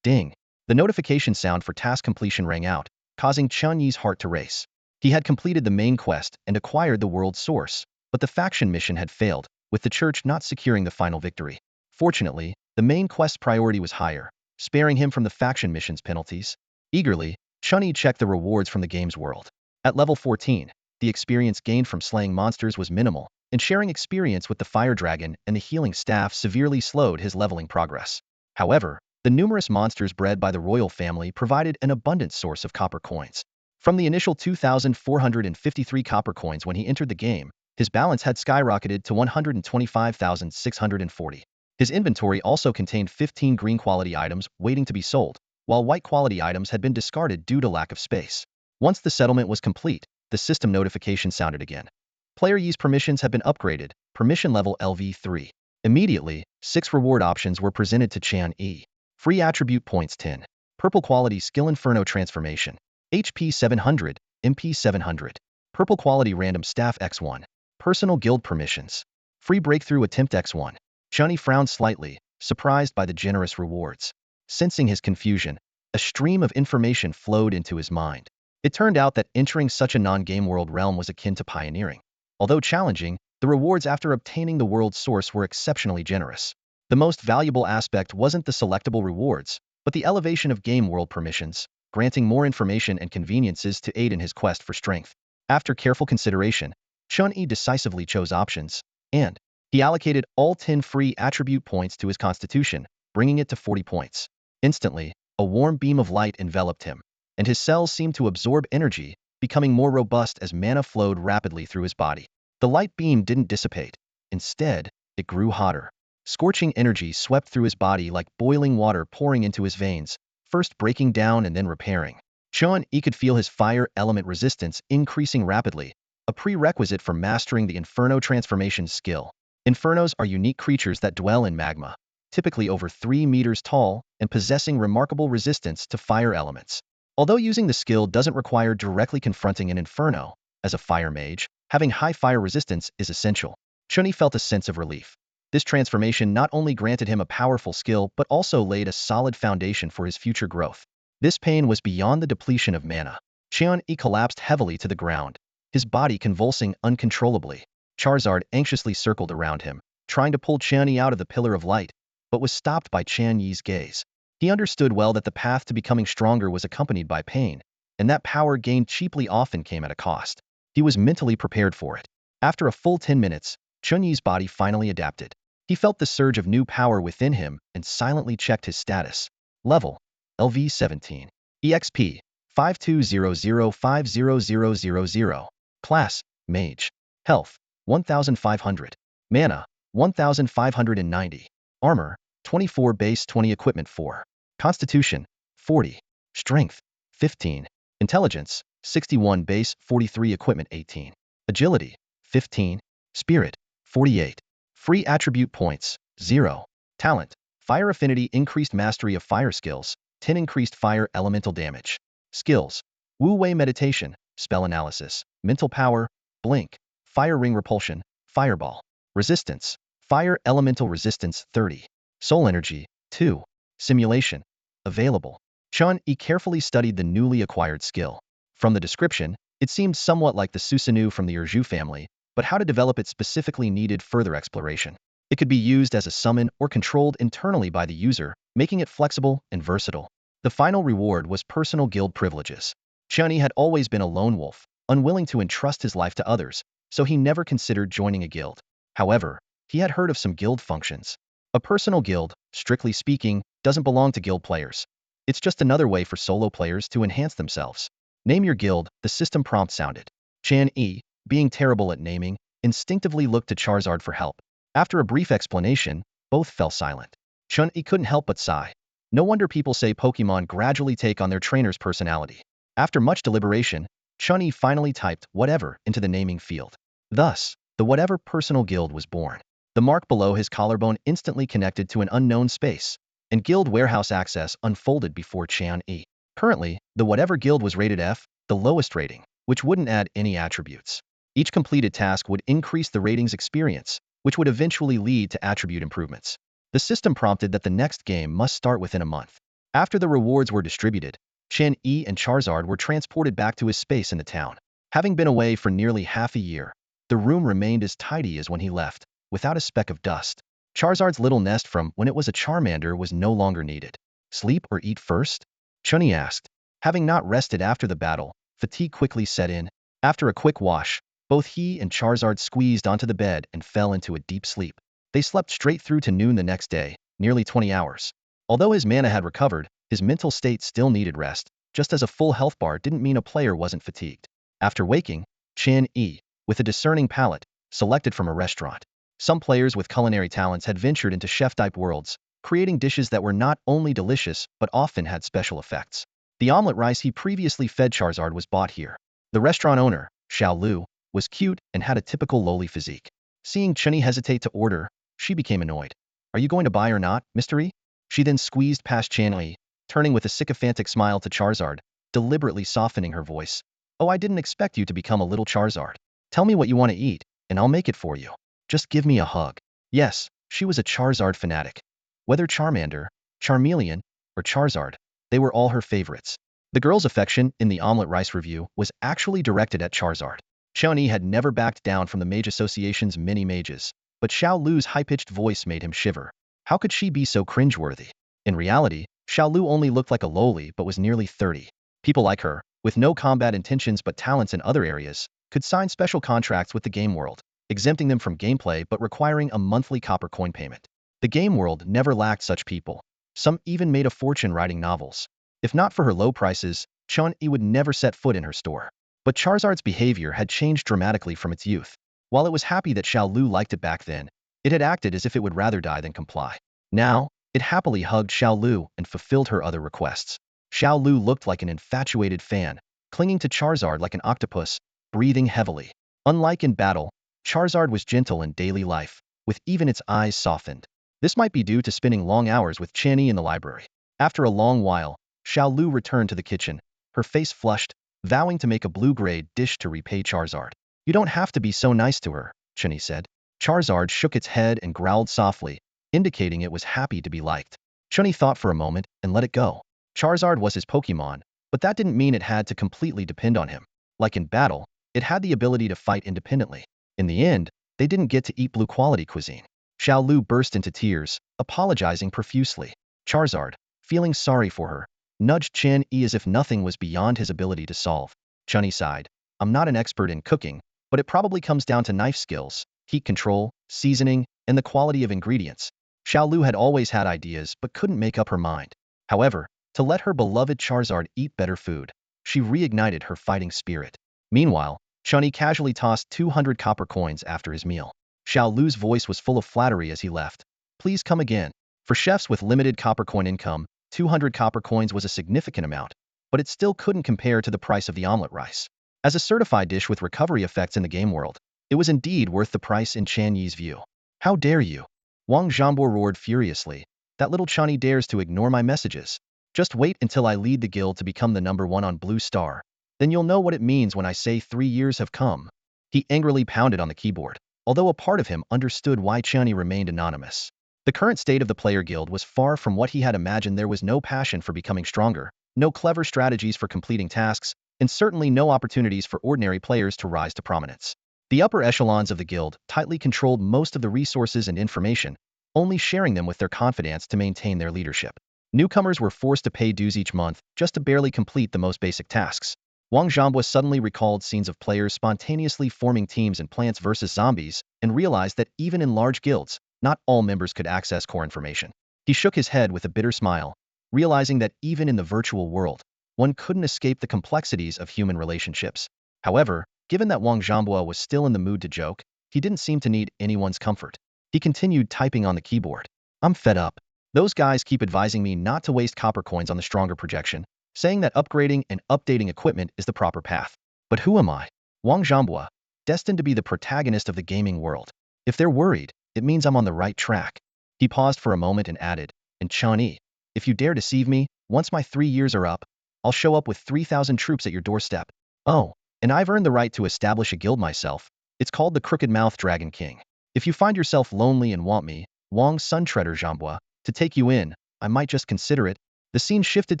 [SPEAKER 1] Ding. The notification sound for task completion rang out, causing Chen Yi's heart to race. He had completed the main quest and acquired the world's source, but the faction mission had failed, with the church not securing the final victory. Fortunately, the main quest's priority was higher, sparing him from the faction mission's penalties. Eagerly, Chen Yi checked the rewards from the game's world. At level 14, the experience gained from slaying monsters was minimal, and sharing experience with the fire dragon and the healing staff severely slowed his leveling progress. However, the numerous monsters bred by the royal family provided an abundant source of copper coins. From the initial 2,453 copper coins when he entered the game, his balance had skyrocketed to 125,640. His inventory also contained 15 green quality items waiting to be sold, while white quality items had been discarded due to lack of space. Once the settlement was complete, the system notification sounded again. Player Yi's permissions have been upgraded, permission level LV3. Immediately, 6 reward options were presented to Chen Yi. Free attribute points 10. Purple quality skill Inferno transformation. HP 700, MP 700. Purple quality random staff X1. Personal guild permissions. Free breakthrough attempt X1. Chen Yi frowned slightly, surprised by the generous rewards. Sensing his confusion, a stream of information flowed into his mind. It turned out that entering such a non-game world realm was akin to pioneering. Although challenging, the rewards after obtaining the world's source were exceptionally generous. The most valuable aspect wasn't the selectable rewards, but the elevation of game world permissions, granting more information and conveniences to aid in his quest for strength. After careful consideration, Chen Yi decisively chose options, and he allocated all 10 free attribute points to his constitution, bringing it to 40 points. Instantly, a warm beam of light enveloped him, and his cells seemed to absorb energy, becoming more robust as mana flowed rapidly through his body. The light beam didn't dissipate. Instead, it grew hotter. Scorching energy swept through his body like boiling water pouring into his veins, first breaking down and then repairing. Chen Yi could feel his fire element resistance increasing rapidly, a prerequisite for mastering the Inferno transformation skill. Infernos are unique creatures that dwell in magma, typically over 3 meters tall and possessing remarkable resistance to fire elements. Although using the skill doesn't require directly confronting an inferno, as a fire mage, having high fire resistance is essential. Chen Yi felt a sense of relief. This transformation not only granted him a powerful skill but also laid a solid foundation for his future growth. This pain was beyond the depletion of mana. Chen Yi collapsed heavily to the ground, his body convulsing uncontrollably. Charizard anxiously circled around him, trying to pull Chen Yi out of the pillar of light, but was stopped by Chen Yi's gaze. He understood well that the path to becoming stronger was accompanied by pain, and that power gained cheaply often came at a cost. He was mentally prepared for it. After a full 10 minutes, Chen Yi's body finally adapted. He felt the surge of new power within him and silently checked his status. Level: LV 17. EXP: 5200500000. Class: Mage. Health: 1500. Mana: 1590. Armor: 24 base 20 equipment 4. Constitution: 40. Strength: 15. Intelligence: 61 base 43 equipment 18. Agility: 15. Spirit: 48. Free attribute points: 0. Talent: Fire affinity increased mastery of fire skills, 10 increased fire elemental damage. Skills: Wu Wei meditation, spell analysis, mental power, blink, fire ring repulsion, fireball. Resistance: Fire elemental resistance 30. Soul energy 2. Simulation: Available. Chen Yi carefully studied the newly acquired skill. From the description, it seemed somewhat like the Susanoo from the Erju family, but how to develop it specifically needed further exploration. It could be used as a summon or controlled internally by the user, making it flexible and versatile. The final reward was personal guild privileges. Chen Yi had always been a lone wolf, unwilling to entrust his life to others, so he never considered joining a guild. However, he had heard of some guild functions. A personal guild, strictly speaking, doesn't belong to guild players. It's just another way for solo players to enhance themselves. Name your guild, the system prompt sounded. Chen Yi, being terrible at naming, instinctively looked to Charizard for help. After a brief explanation, both fell silent. Chen Yi couldn't help but sigh. No wonder people say Pokemon gradually take on their trainer's personality. After much deliberation, Chen Yi finally typed whatever into the naming field. Thus, the whatever personal guild was born. The mark below his collarbone instantly connected to an unknown space, and guild warehouse access unfolded before Chen Yi. Currently, the whatever guild was rated F, the lowest rating, which wouldn't add any attributes. Each completed task would increase the rating's experience, which would eventually lead to attribute improvements. The system prompted that the next game must start within a month. After the rewards were distributed, Chen Yi and Charizard were transported back to his space in the town. Having been away for nearly half a year, the room remained as tidy as when he left, without a speck of dust. Charizard's little nest from when it was a Charmander was no longer needed. Sleep or eat first? Chen Yi asked. Having not rested after the battle, fatigue quickly set in. After a quick wash, both he and Charizard squeezed onto the bed and fell into a deep sleep. They slept straight through to noon the next day, nearly 20 hours. Although his mana had recovered, his mental state still needed rest, just as a full health bar didn't mean a player wasn't fatigued. After waking, Chen Yi, with a discerning palate, selected from a restaurant. Some players with culinary talents had ventured into chef-type worlds, creating dishes that were not only delicious but often had special effects. The omelet rice he previously fed Charizard was bought here. The restaurant owner, Xiao Lu, was cute and had a typical lowly physique. Seeing Chen Yi hesitate to order, she became annoyed. Are you going to buy or not, Mr. Yi? She then squeezed past Chen Yi, turning with a sycophantic smile to Charizard, deliberately softening her voice. Oh, I didn't expect you to become a little Charizard. Tell me what you want to eat, and I'll make it for you. Just give me a hug. Yes, she was a Charizard fanatic. Whether Charmander, Charmeleon, or Charizard, they were all her favorites. The girl's affection in the omelet rice review was actually directed at Charizard. Chen Yi had never backed down from the Mage Association's mini mages, but Xiao Lu's high-pitched voice made him shiver. How could she be so cringeworthy? In reality, Xiao Lu only looked like a lowly but was nearly 30. People like her, with no combat intentions but talents in other areas, could sign special contracts with the game world, exempting them from gameplay but requiring a monthly copper coin payment. The game world never lacked such people. Some even made a fortune writing novels. If not for her low prices, Chen Yi would never set foot in her store. But Charizard's behavior had changed dramatically from its youth. While it was happy that Xiao Lu liked it back then, it had acted as if it would rather die than comply. Now, it happily hugged Xiao Lu and fulfilled her other requests. Xiao Lu looked like an infatuated fan, clinging to Charizard like an octopus, breathing heavily. Unlike in battle, Charizard was gentle in daily life, with even its eyes softened. This might be due to spending long hours with Chen Yi in the library. After a long while, Xiao Lu returned to the kitchen, her face flushed, vowing to make a blue-grade dish to repay Charizard. You don't have to be so nice to her, Chen Yi said. Charizard shook its head and growled softly, indicating it was happy to be liked. Chen Yi thought for a moment and let it go. Charizard was his Pokemon, but that didn't mean it had to completely depend on him. Like in battle, it had the ability to fight independently. In the end, they didn't get to eat blue-quality cuisine. Xiao Lu burst into tears, apologizing profusely. Charizard, feeling sorry for her, nudged Chen Yi as if nothing was beyond his ability to solve. Chen Yi sighed. I'm not an expert in cooking, but it probably comes down to knife skills, heat control, seasoning, and the quality of ingredients. Xiao Lu had always had ideas but couldn't make up her mind. However, to let her beloved Charizard eat better food, she reignited her fighting spirit. Meanwhile, Chen Yi casually tossed 200 copper coins after his meal. Xiao Lu's voice was full of flattery as he left. Please come again. For chefs with limited copper coin income, 200 copper coins was a significant amount, but it still couldn't compare to the price of the omelet rice. As a certified dish with recovery effects in the game world, it was indeed worth the price in Chen Yi's view. How dare you? Wang Zhanbo roared furiously. That little Chen Yi dares to ignore my messages. Just wait until I lead the guild to become the #1 on Blue Star. Then you'll know what it means when I say 3 years have come. He angrily pounded on the keyboard, although a part of him understood why Chen Yi remained anonymous. The current state of the player guild was far from what he had imagined. There was no passion for becoming stronger, no clever strategies for completing tasks, and certainly no opportunities for ordinary players to rise to prominence. The upper echelons of the guild tightly controlled most of the resources and information, only sharing them with their confidants to maintain their leadership. Newcomers were forced to pay dues each month just to barely complete the most basic tasks. Wang Zhanbo suddenly recalled scenes of players spontaneously forming teams in Plants vs. Zombies and realized that even in large guilds, not all members could access core information. He shook his head with a bitter smile, realizing that even in the virtual world, one couldn't escape the complexities of human relationships. However, given that Wang Zhanbo was still in the mood to joke, he didn't seem to need anyone's comfort. He continued typing on the keyboard. I'm fed up. Those guys keep advising me not to waste copper coins on the stronger projection, saying that upgrading and updating equipment is the proper path. But who am I? Wang Zhanbo, destined to be the protagonist of the gaming world. If they're worried, it means I'm on the right track. He paused for a moment and added, and Chen Yi, if you dare deceive me, once my 3 years are up, I'll show up with 3,000 troops at your doorstep. Oh, and I've earned the right to establish a guild myself. It's called the Crooked Mouth Dragon King. If you find yourself lonely and want me, Wang Suntreader Zhambua, to take you in, I might just consider it. The scene shifted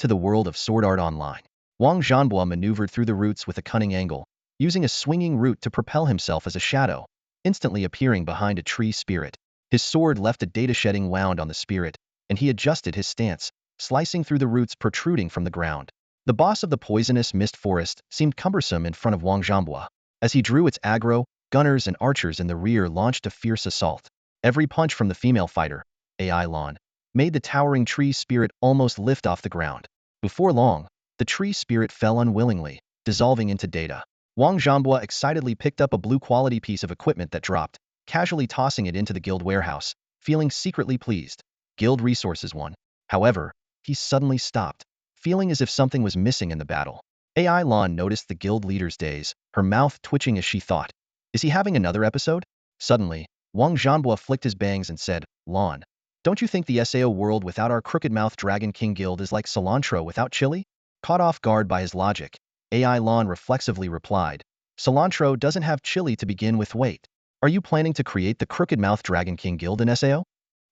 [SPEAKER 1] to the world of Sword Art Online. Wang Zhanbua maneuvered through the roots with a cunning angle, using a swinging root to propel himself as a shadow, instantly appearing behind a tree spirit. His sword left a data-shedding wound on the spirit, and he adjusted his stance, slicing through the roots protruding from the ground. The boss of the poisonous mist forest seemed cumbersome in front of Wang Zhanbua. As he drew its aggro, gunners and archers in the rear launched a fierce assault. Every punch from the female fighter, AI Lan, made the towering tree spirit almost lift off the ground. Before long, the tree spirit fell unwillingly, dissolving into data. Wang Zhanbua excitedly picked up a blue-quality piece of equipment that dropped, casually tossing it into the guild warehouse, feeling secretly pleased. Guild resources 1. However, he suddenly stopped, feeling as if something was missing in the battle. AI Lan noticed the guild leader's daze, her mouth twitching as she thought, is he having another episode? Suddenly, Wang Zhanbua flicked his bangs and said, Lan, don't you think the SAO world without our crooked-mouthed Dragon King Guild is like cilantro without chili? Caught off guard by his logic, AI Lan reflexively replied, cilantro doesn't have chili to begin with. Wait, are you planning to create the crooked-mouthed Dragon King Guild in SAO?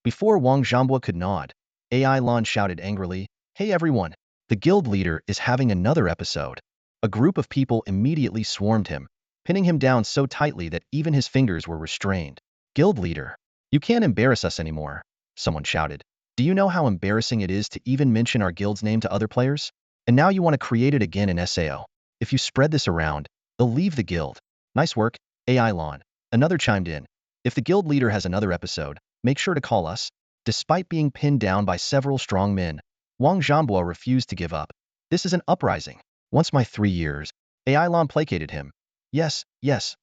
[SPEAKER 1] Before Wang Zhanbua could nod, AI Lan shouted angrily, hey everyone, the guild leader is having another episode. A group of people immediately swarmed him, pinning him down so tightly that even his fingers were restrained. Guild leader, you can't embarrass us anymore, someone shouted. Do you know how embarrassing it is to even mention our guild's name to other players? And now you want to create it again in SAO. If you spread this around, they'll leave the guild. Nice work, AI Lan. Another chimed in. If the guild leader has another episode, make sure to call us. Despite being pinned down by several strong men, Wang Zhanbua refused to give up. This is an uprising. Once my 3 years. AI Lan placated him. Yes,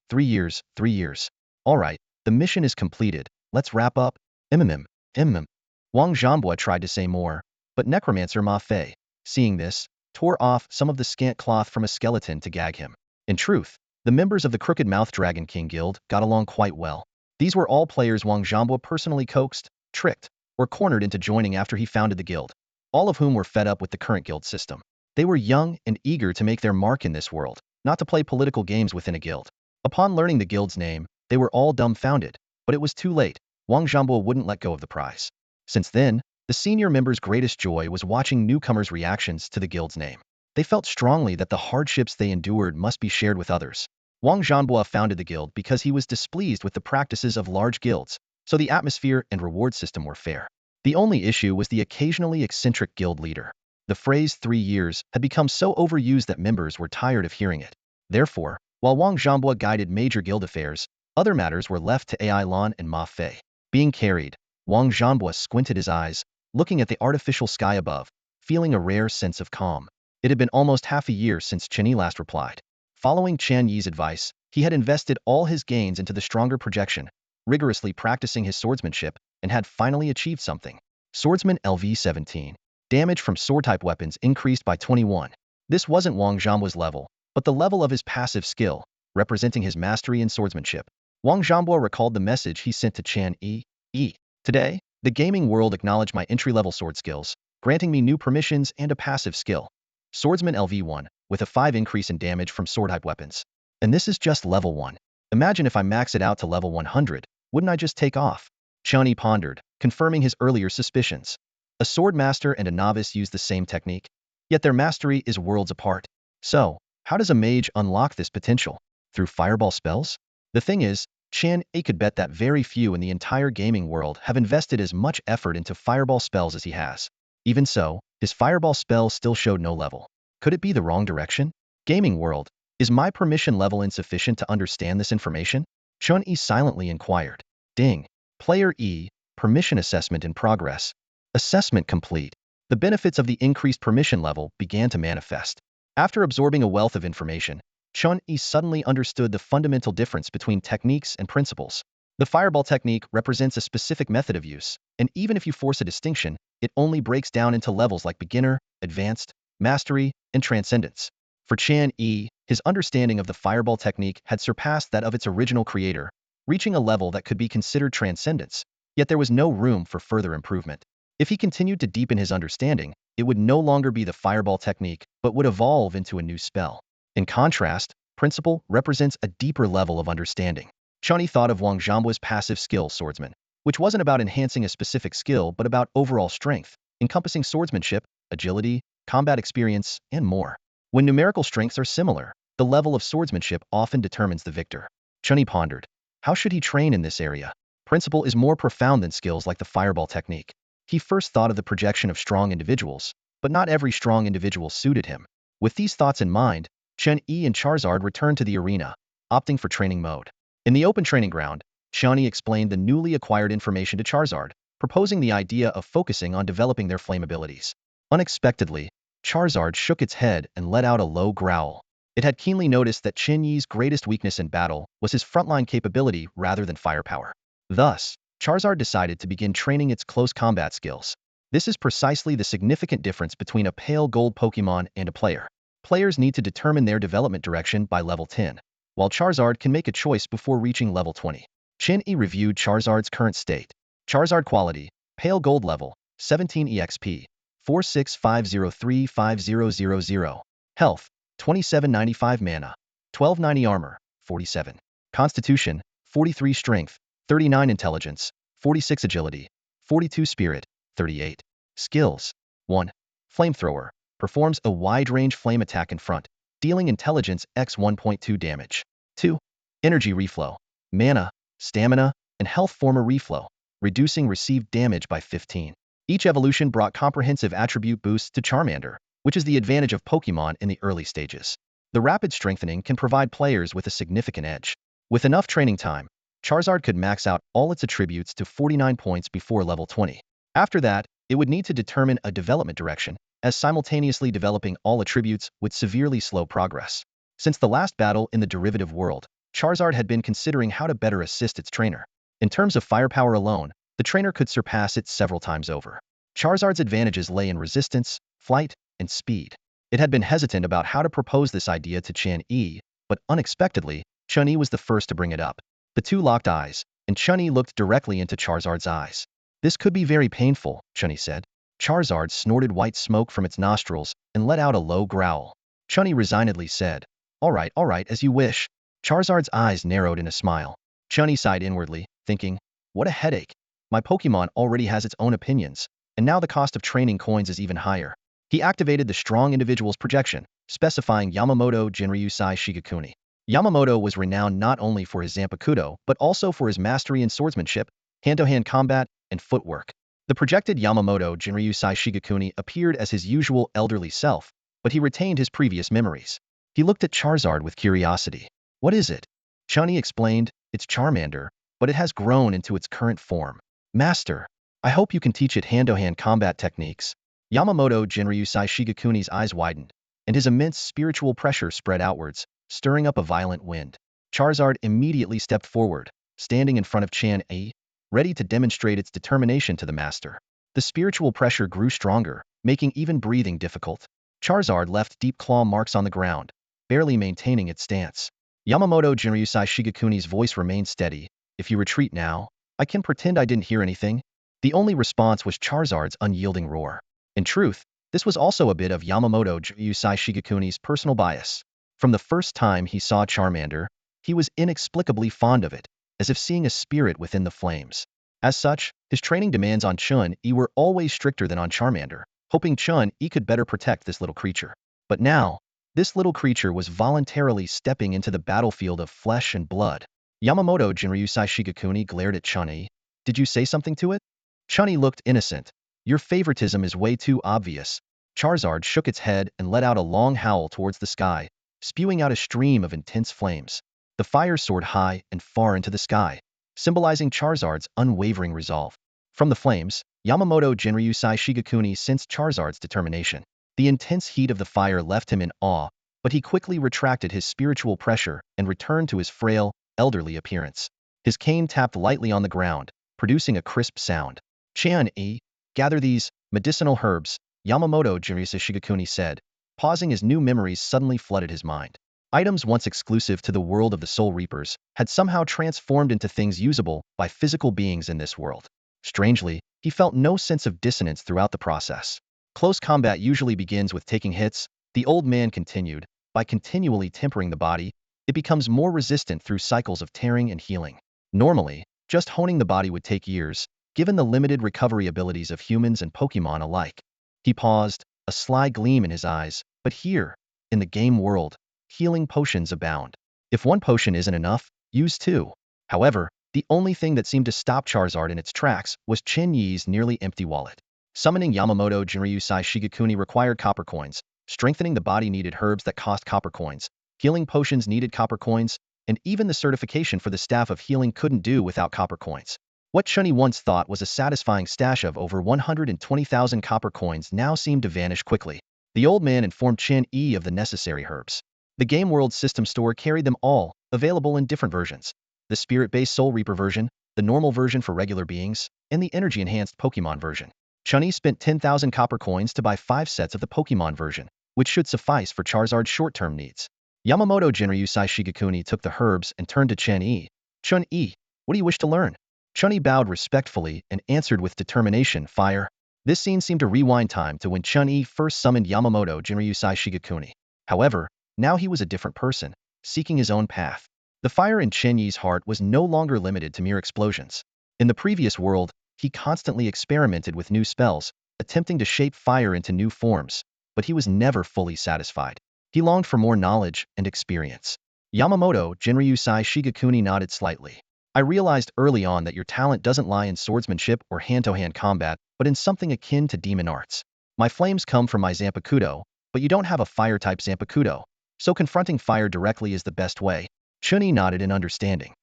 [SPEAKER 1] 3 years, 3 years. All right, the mission is completed. Let's wrap up. Wang Zhanbua tried to say more, but necromancer Ma Fei, seeing this, tore off some of the scant cloth from a skeleton to gag him. In truth, the members of the Crooked Mouth Dragon King Guild got along quite well. These were all players Wang Zhanbua personally coaxed, tricked, or cornered into joining after he founded the guild, all of whom were fed up with the current guild system. They were young and eager to make their mark in this world, not to play political games within a guild. Upon learning the guild's name, they were all dumbfounded, but it was too late. Wang Zhanbua wouldn't let go of the prize. Since then, the senior members' greatest joy was watching newcomers' reactions to the guild's name. They felt strongly that the hardships they endured must be shared with others. Wang Zhanbua founded the guild because he was displeased with the practices of large guilds, so the atmosphere and reward system were fair. The only issue was the occasionally eccentric guild leader. The phrase 3 years had become so overused that members were tired of hearing it. Therefore, while Wang Zhanbua guided major guild affairs, other matters were left to AI Lan and Ma Fei. Being carried, Wang Zhanbua squinted his eyes, looking at the artificial sky above, feeling a rare sense of calm. It had been almost half a year since Chen Yi last replied. Following Chen Yi's advice, he had invested all his gains into the stronger projection, rigorously practicing his swordsmanship, and had finally achieved something. Swordsman LV-17. Damage from sword-type weapons increased by 21. This wasn't Wang Zhanbua's level, but the level of his passive skill, representing his mastery in swordsmanship. Wang Zhanbua recalled the message he sent to Chen Yi. Today, the gaming world acknowledged my entry-level sword skills, granting me new permissions and a passive skill. Swordsman LV-1, with a 5 increase in damage from sword-type weapons. And this is just level 1. Imagine if I max it out to level 100, wouldn't I just take off? Chen Yi pondered, confirming his earlier suspicions. A sword master and a novice use the same technique, yet their mastery is worlds apart. So, how does a mage unlock this potential? Through fireball spells? The thing is, Chen Yi could bet that very few in the entire gaming world have invested as much effort into fireball spells as he has. Even so, his fireball spell still showed no level. Could it be the wrong direction? Gaming world, is my permission level insufficient to understand this information? Chen Yi silently inquired. Ding. Player E, permission assessment in progress. Assessment complete. The benefits of the increased permission level began to manifest. After absorbing a wealth of information, Chen Yi suddenly understood the fundamental difference between techniques and principles. The fireball technique represents a specific method of use, and even if you force a distinction, it only breaks down into levels like beginner, advanced, mastery, and transcendence. For Chen Yi, his understanding of the fireball technique had surpassed that of its original creator, reaching a level that could be considered transcendence, yet there was no room for further improvement. If he continued to deepen his understanding, it would no longer be the fireball technique, but would evolve into a new spell. In contrast, principle represents a deeper level of understanding. Chen Yi thought of Wang Zhanbua's passive skill swordsman. which wasn't about enhancing a specific skill but about overall strength, encompassing swordsmanship, agility, combat experience, and more. When numerical strengths are similar, the level of swordsmanship often determines the victor. Chen Yi pondered. How should he train in this area? Principle is more profound than skills like the fireball technique. He first thought of the projection of strong individuals, but not every strong individual suited him. With these thoughts in mind, Chen Yi and Charizard returned to the arena, opting for training mode. In the open training ground, Chen Yi explained the newly acquired information to Charizard, proposing the idea of focusing on developing their flame abilities. Unexpectedly, Charizard shook its head and let out a low growl. It had keenly noticed that Chen Yi's greatest weakness in battle was his frontline capability rather than firepower. Thus, Charizard decided to begin training its close combat skills. This is precisely the significant difference between a pale gold Pokemon and a player. Players need to determine their development direction by level 10, while Charizard can make a choice before reaching level 20. Chen Yi reviewed Charizard's current state. Charizard quality, pale gold level, 17 EXP, 46503500. Health, 2795 mana, 1290 armor, 47. Constitution, 43 strength, 39 intelligence, 46 agility, 42 spirit, 38. Skills. 1. Flamethrower. Performs a wide-range flame attack in front, dealing intelligence x 1.2 damage. 2. Energy reflow. Mana, stamina, and health form a reflow, reducing received damage by 15. Each evolution brought comprehensive attribute boosts to Charmander, which is the advantage of Pokemon in the early stages. The rapid strengthening can provide players with a significant edge. With enough training time, Charizard could max out all its attributes to 49 points before level 20. After that, it would need to determine a development direction, as simultaneously developing all attributes would severely slow progress. Since the last battle in the derivative world, Charizard had been considering how to better assist its trainer. In terms of firepower alone, the trainer could surpass it several times over. Charizard's advantages lay in resistance, flight, and speed. It had been hesitant about how to propose this idea to Chen Yi, but unexpectedly, Chen Yi was the first to bring it up. The two locked eyes, and Chen Yi looked directly into Charizard's eyes. This could be very painful, Chen Yi said. Charizard snorted white smoke from its nostrils and let out a low growl. Chen Yi resignedly said, all right, as you wish." Charizard's eyes narrowed in a smile. Chen Yi sighed inwardly, thinking, what a headache. My Pokemon already has its own opinions, and now the cost of training coins is even higher. He activated the strong individual's projection, specifying Yamamoto Jinryusai Shigekuni. Yamamoto was renowned not only for his Zanpakuto, but also for his mastery in swordsmanship, hand-to-hand combat, and footwork. The projected Yamamoto Jinryusai Shigekuni appeared as his usual elderly self, but he retained his previous memories. He looked at Charizard with curiosity. What is it? Chen Yi explained, it's Charmander, but it has grown into its current form. Master, I hope you can teach it hand-to-hand combat techniques. Yamamoto Jinryusai Shigekuni's eyes widened, and his immense spiritual pressure spread outwards, stirring up a violent wind. Charizard immediately stepped forward, standing in front of Chen Yi, ready to demonstrate its determination to the master. The spiritual pressure grew stronger, making even breathing difficult. Charizard left deep claw marks on the ground, barely maintaining its stance. Yamamoto Jinryusai Shigekuni's voice remained steady. If you retreat now, I can pretend I didn't hear anything. The only response was Charizard's unyielding roar. In truth, this was also a bit of Yamamoto Jinryusai Shigekuni's personal bias. From the first time he saw Charmander, he was inexplicably fond of it, as if seeing a spirit within the flames. As such, his training demands on Chen Yi were always stricter than on Charmander, hoping Chen Yi could better protect this little creature. But now, this little creature was voluntarily stepping into the battlefield of flesh and blood. Yamamoto Jinryusai Shigekuni glared at Chen Yi. Did you say something to it? Chen Yi looked innocent. Your favoritism is way too obvious. Charizard shook its head and let out a long howl towards the sky, spewing out a stream of intense flames. The fire soared high and far into the sky, symbolizing Charizard's unwavering resolve. From the flames, Yamamoto Jinryusai Shigekuni sensed Charizard's determination. The intense heat of the fire left him in awe, but he quickly retracted his spiritual pressure and returned to his frail, elderly appearance. His cane tapped lightly on the ground, producing a crisp sound. Chen Yi, gather these medicinal herbs, Yamamoto Jinryusai Shigekuni said, pausing as new memories suddenly flooded his mind. Items once exclusive to the world of the Soul Reapers had somehow transformed into things usable by physical beings in this world. Strangely, he felt no sense of dissonance throughout the process. Close combat usually begins with taking hits, the old man continued. By continually tempering the body, it becomes more resistant through cycles of tearing and healing. Normally, Just honing the body would take years, given the limited recovery abilities of humans and Pokemon alike. He paused, a sly gleam in his eyes, but here, in the game world, healing potions abound. If one potion isn't enough, use two. However, the only thing that seemed to stop Charizard in its tracks was Chen Yi's nearly empty wallet. Summoning Yamamoto Jinryusai Shigekuni required copper coins, strengthening the body needed herbs that cost copper coins, healing potions needed copper coins, and even the certification for the staff of healing couldn't do without copper coins. What Chen Yi once thought was a satisfying stash of over 120,000 copper coins now seemed to vanish quickly. The old man informed Chen Yi of the necessary herbs. The Game World system store carried them all, available in different versions. The Spirit-based Soul Reaper version, the normal version for regular beings, and the energy-enhanced Pokemon version. Chen Yi spent 10,000 copper coins to buy 5 sets of the Pokemon version, which should suffice for Charizard's short-term needs. Yamamoto Jinryusai Shigekuni took the herbs and turned to Chen Yi. Chen Yi, what do you wish to learn? Chen Yi bowed respectfully and answered with determination, fire. This scene seemed to rewind time to when Chen Yi first summoned Yamamoto Jinryusai Shigekuni. However, now he was a different person, seeking his own path. The fire in Chen Yi's heart was no longer limited to mere explosions. In the previous world, he constantly experimented with new spells, attempting to shape fire into new forms, but he was never fully satisfied. He longed for more knowledge and experience. Yamamoto Jinryusai Shigekuni nodded slightly. I realized early on that your talent doesn't lie in swordsmanship or hand-to-hand combat, but in something akin to demon arts. My flames come from my Zanpakuto, but you don't have a fire-type Zanpakuto, so confronting fire directly is the best way. Chen Yi nodded in understanding.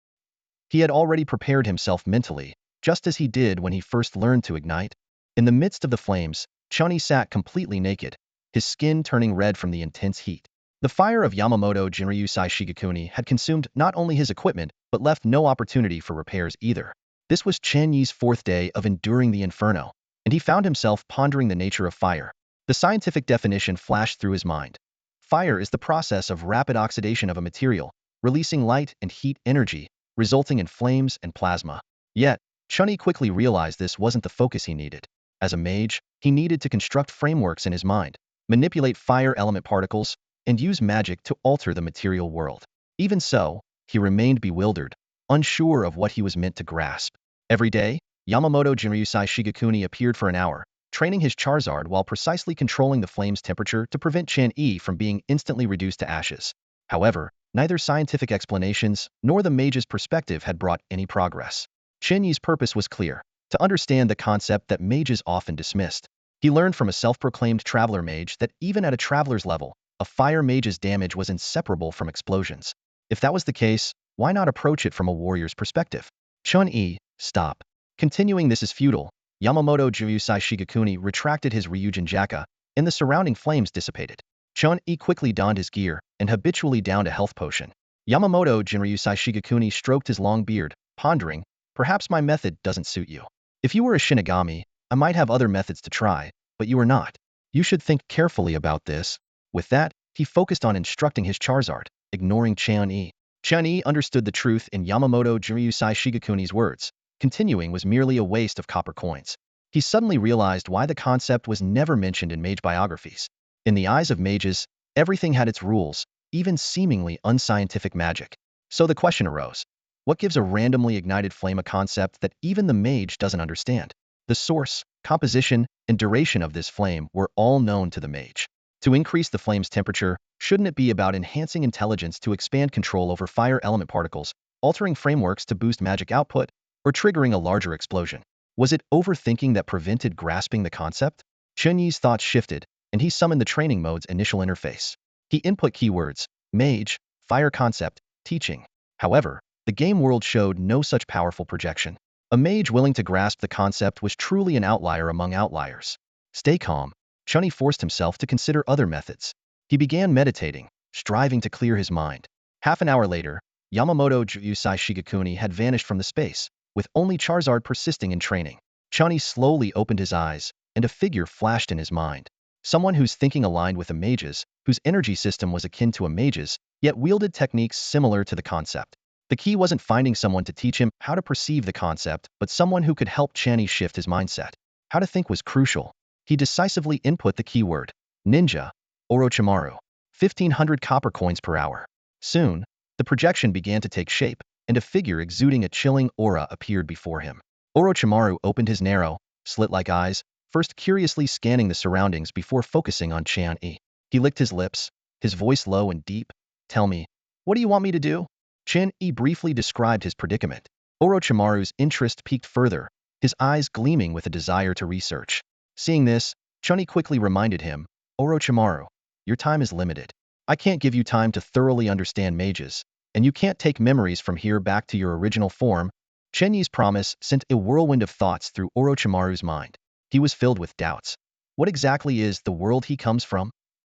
[SPEAKER 1] He had already prepared himself mentally, just as he did when he first learned to ignite. In the midst of the flames, Chen Yi sat completely naked, his skin turning red from the intense heat. The fire of Yamamoto Jinryusai Shigekuni had consumed not only his equipment, but left no opportunity for repairs either. This was Chen Yi's 4th day of enduring the inferno, and he found himself pondering the nature of fire. The scientific definition flashed through his mind. Fire is the process of rapid oxidation of a material, releasing light and heat energy, resulting in flames and plasma. Yet, Chen Yi quickly realized this wasn't the focus he needed. As a mage, he needed to construct frameworks in his mind, manipulate fire element particles, and use magic to alter the material world. Even so, he remained bewildered, unsure of what he was meant to grasp. Every day, Yamamoto Jinryusai Shigekuni appeared for an hour, training his Charizard while precisely controlling the flame's temperature to prevent Chen Yi from being instantly reduced to ashes. However, neither scientific explanations nor the mage's perspective had brought any progress. Chen Yi's purpose was clear: to understand the concept that mages often dismissed. He learned from a self-proclaimed traveler mage that even at a traveler's level, a fire mage's damage was inseparable from explosions. If that was the case, why not approach it from a warrior's perspective? Chen Yi, stop. Continuing this is futile. Yamamoto Jinryusai Shigekuni retracted his Ryujin Jaka, and the surrounding flames dissipated. Chen Yi quickly donned his gear and habitually downed a health potion. Yamamoto Jinryusai Shigekuni stroked his long beard, pondering, perhaps my method doesn't suit you. If you were a Shinigami, I might have other methods to try, but you are not. You should think carefully about this. With that, he focused on instructing his Charizard, ignoring Chen Yi. Chen Yi understood the truth in Yamamoto Jinryusai Shigekuni's words. Continuing was merely a waste of copper coins. He suddenly realized why the concept was never mentioned in mage biographies. In the eyes of mages, everything had its rules, even seemingly unscientific magic. So the question arose: what gives a randomly ignited flame a concept that even the mage doesn't understand? The source, composition, and duration of this flame were all known to the mage. To increase the flame's temperature, shouldn't it be about enhancing intelligence to expand control over fire element particles, altering frameworks to boost magic output, or triggering a larger explosion? Was it overthinking that prevented grasping the concept? Chen Yi's thoughts shifted, and he summoned the training mode's initial interface. He input keywords: mage, fire concept, teaching. However, the game world showed no such powerful projection. A mage willing to grasp the concept was truly an outlier among outliers. Stay calm. Chen Yi forced himself to consider other methods. He began meditating, striving to clear his mind. Half an hour later, Yamamoto Jinryusai Shigekuni had vanished from the space, with only Charizard persisting in training. Chen Yi slowly opened his eyes, and a figure flashed in his mind. Someone whose thinking aligned with a mage's, whose energy system was akin to a mage's, yet wielded techniques similar to the concept. The key wasn't finding someone to teach him how to perceive the concept, but someone who could help Chen Yi shift his mindset. How to think was crucial. He decisively input the keyword: ninja, Orochimaru. 1,500 copper coins per hour. Soon, the projection began to take shape, and a figure exuding a chilling aura appeared before him. Orochimaru opened his narrow, slit-like eyes, first curiously scanning the surroundings before focusing on Chen Yi. He licked his lips, his voice low and deep. "Tell me, what do you want me to do?" Chen Yi briefly described his predicament. Orochimaru's interest peaked further, his eyes gleaming with a desire to research. Seeing this, Chen Yi quickly reminded him, "Orochimaru, your time is limited. I can't give you time to thoroughly understand mages, and you can't take memories from here back to your original form." Chen Yi's promise sent a whirlwind of thoughts through Orochimaru's mind. He was filled with doubts. What exactly is the world he comes from?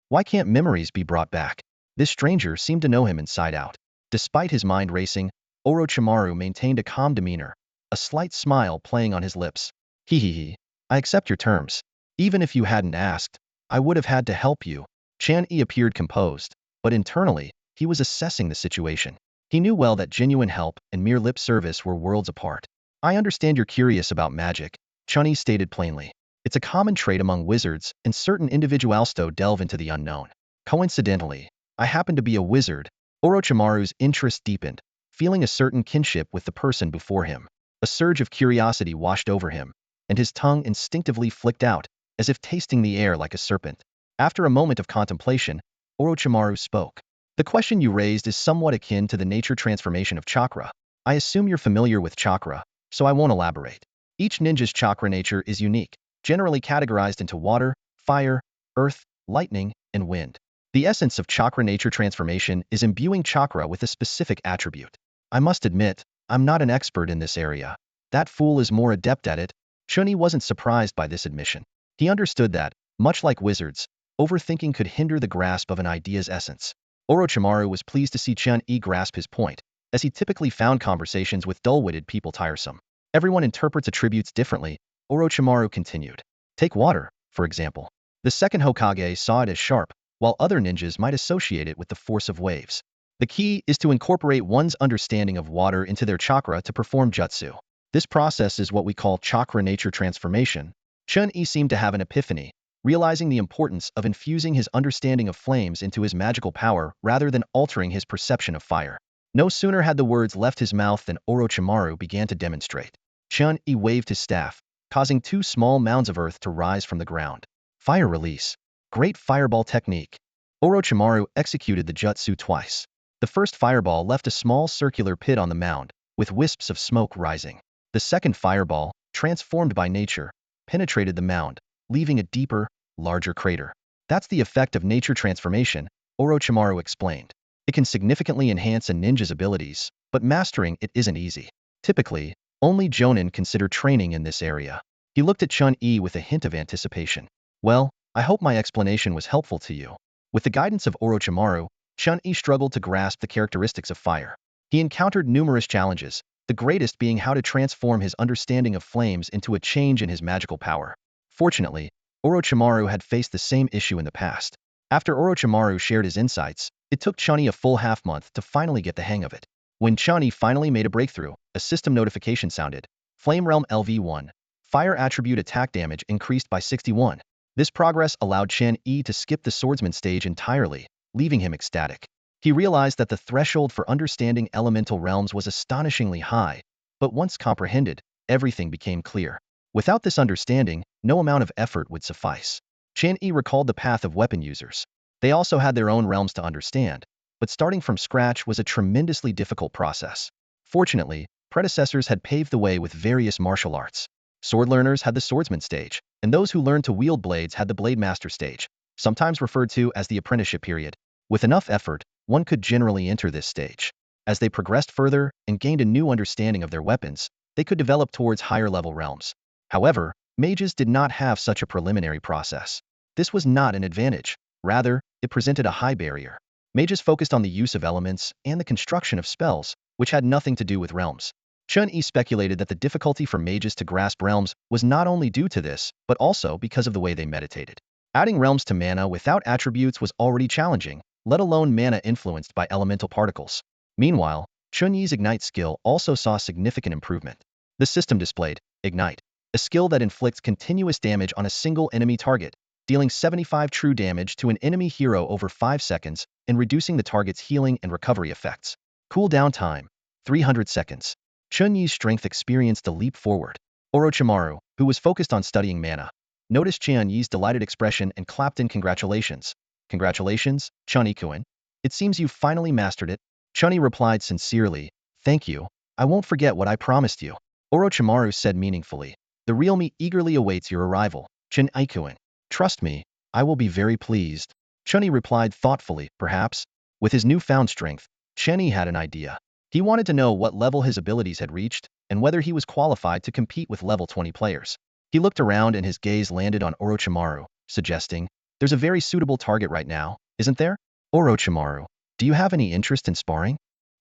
[SPEAKER 1] Why can't memories be brought back? This stranger seemed to know him inside out. Despite his mind racing, Orochimaru maintained a calm demeanor, a slight smile playing on his lips. "He, I accept your terms. Even if you hadn't asked, I would have had to help you." Chen Yi appeared composed, but internally, he was assessing the situation. He knew well that genuine help and mere lip service were worlds apart. "I understand you're curious about magic," Chen Yi stated plainly. "It's a common trait among wizards, and certain individuals delve into the unknown. Coincidentally, I happen to be a wizard." Orochimaru's interest deepened, feeling a certain kinship with the person before him. A surge of curiosity washed over him, and his tongue instinctively flicked out, as if tasting the air like a serpent. After a moment of contemplation, Orochimaru spoke. "The question you raised is somewhat akin to the nature transformation of chakra. I assume you're familiar with chakra, so I won't elaborate. Each ninja's chakra nature is unique, generally categorized into water, fire, earth, lightning, and wind. The essence of chakra nature transformation is imbuing chakra with a specific attribute. I must admit, I'm not an expert in this area. That fool is more adept at it." Chen Yi wasn't surprised by this admission. He understood that, much like wizards, overthinking could hinder the grasp of an idea's essence. Orochimaru was pleased to see Chen Yi grasp his point, as he typically found conversations with dull-witted people tiresome. "Everyone interprets attributes differently," Orochimaru continued. "Take water, for example. The second Hokage saw it as sharp, while other ninjas might associate it with the force of waves. The key is to incorporate one's understanding of water into their chakra to perform jutsu. This process is what we call chakra nature transformation." Chen Yi seemed to have an epiphany, realizing the importance of infusing his understanding of flames into his magical power rather than altering his perception of fire. No sooner had the words left his mouth than Orochimaru began to demonstrate. Chen Yi waved his staff, causing 2 small mounds of earth to rise from the ground. Fire release. Great fireball technique. Orochimaru executed the jutsu twice. The first fireball left a small circular pit on the mound, with wisps of smoke rising. The second fireball, transformed by nature, penetrated the mound, leaving a deeper, larger crater. "That's the effect of nature transformation," Orochimaru explained. "It can significantly enhance a ninja's abilities, but mastering it isn't easy. Typically, only jonin consider training in this area." He looked at Chen Yi with a hint of anticipation. "Well, I hope my explanation was helpful to you." With the guidance of Orochimaru, Chen Yi struggled to grasp the characteristics of fire. He encountered numerous challenges, the greatest being how to transform his understanding of flames into a change in his magical power. Fortunately, Orochimaru had faced the same issue in the past. After Orochimaru shared his insights, it took Chen Yi a full half-month to finally get the hang of it. When Chen Yi finally made a breakthrough, a system notification sounded. Flame Realm LV1. Fire attribute attack damage increased by 61. This progress allowed Chen Yi to skip the swordsman stage entirely, leaving him ecstatic. He realized that the threshold for understanding elemental realms was astonishingly high, but once comprehended, everything became clear. Without this understanding, no amount of effort would suffice. Chen Yi recalled the path of weapon users. They also had their own realms to understand, but starting from scratch was a tremendously difficult process. Fortunately, predecessors had paved the way with various martial arts. Sword learners had the swordsman stage, and those who learned to wield blades had the blade master stage, sometimes referred to as the apprenticeship period. With enough effort, one could generally enter this stage. As they progressed further and gained a new understanding of their weapons, they could develop towards higher-level realms. However, mages did not have such a preliminary process. This was not an advantage. Rather, it presented a high barrier. Mages focused on the use of elements and the construction of spells, which had nothing to do with realms. Chen Yi speculated that the difficulty for mages to grasp realms was not only due to this, but also because of the way they meditated. Adding realms to mana without attributes was already challenging, let alone mana influenced by elemental particles. Meanwhile, Chen Yi's Ignite skill also saw significant improvement. The system displayed, Ignite, a skill that inflicts continuous damage on a single enemy target, dealing 75 true damage to an enemy hero over 5 seconds and reducing the target's healing and recovery effects. Cooldown time. 300 seconds. Chen Yi's strength experienced a leap forward. Orochimaru, who was focused on studying mana, noticed Chen Yi's delighted expression and clapped in congratulations. Congratulations, Chen Yi-kun. It seems you've finally mastered it. Chen Yi replied sincerely, thank you. I won't forget what I promised you. Orochimaru said meaningfully. The real me eagerly awaits your arrival, Chen Yi-kun. Trust me, I will be very pleased. Chen Yi replied thoughtfully, perhaps. With his newfound strength, Chen Yi had an idea. He wanted to know what level his abilities had reached, and whether he was qualified to compete with level 20 players. He looked around and his gaze landed on Orochimaru, suggesting, there's a very suitable target right now, isn't there? Orochimaru, do you have any interest in sparring?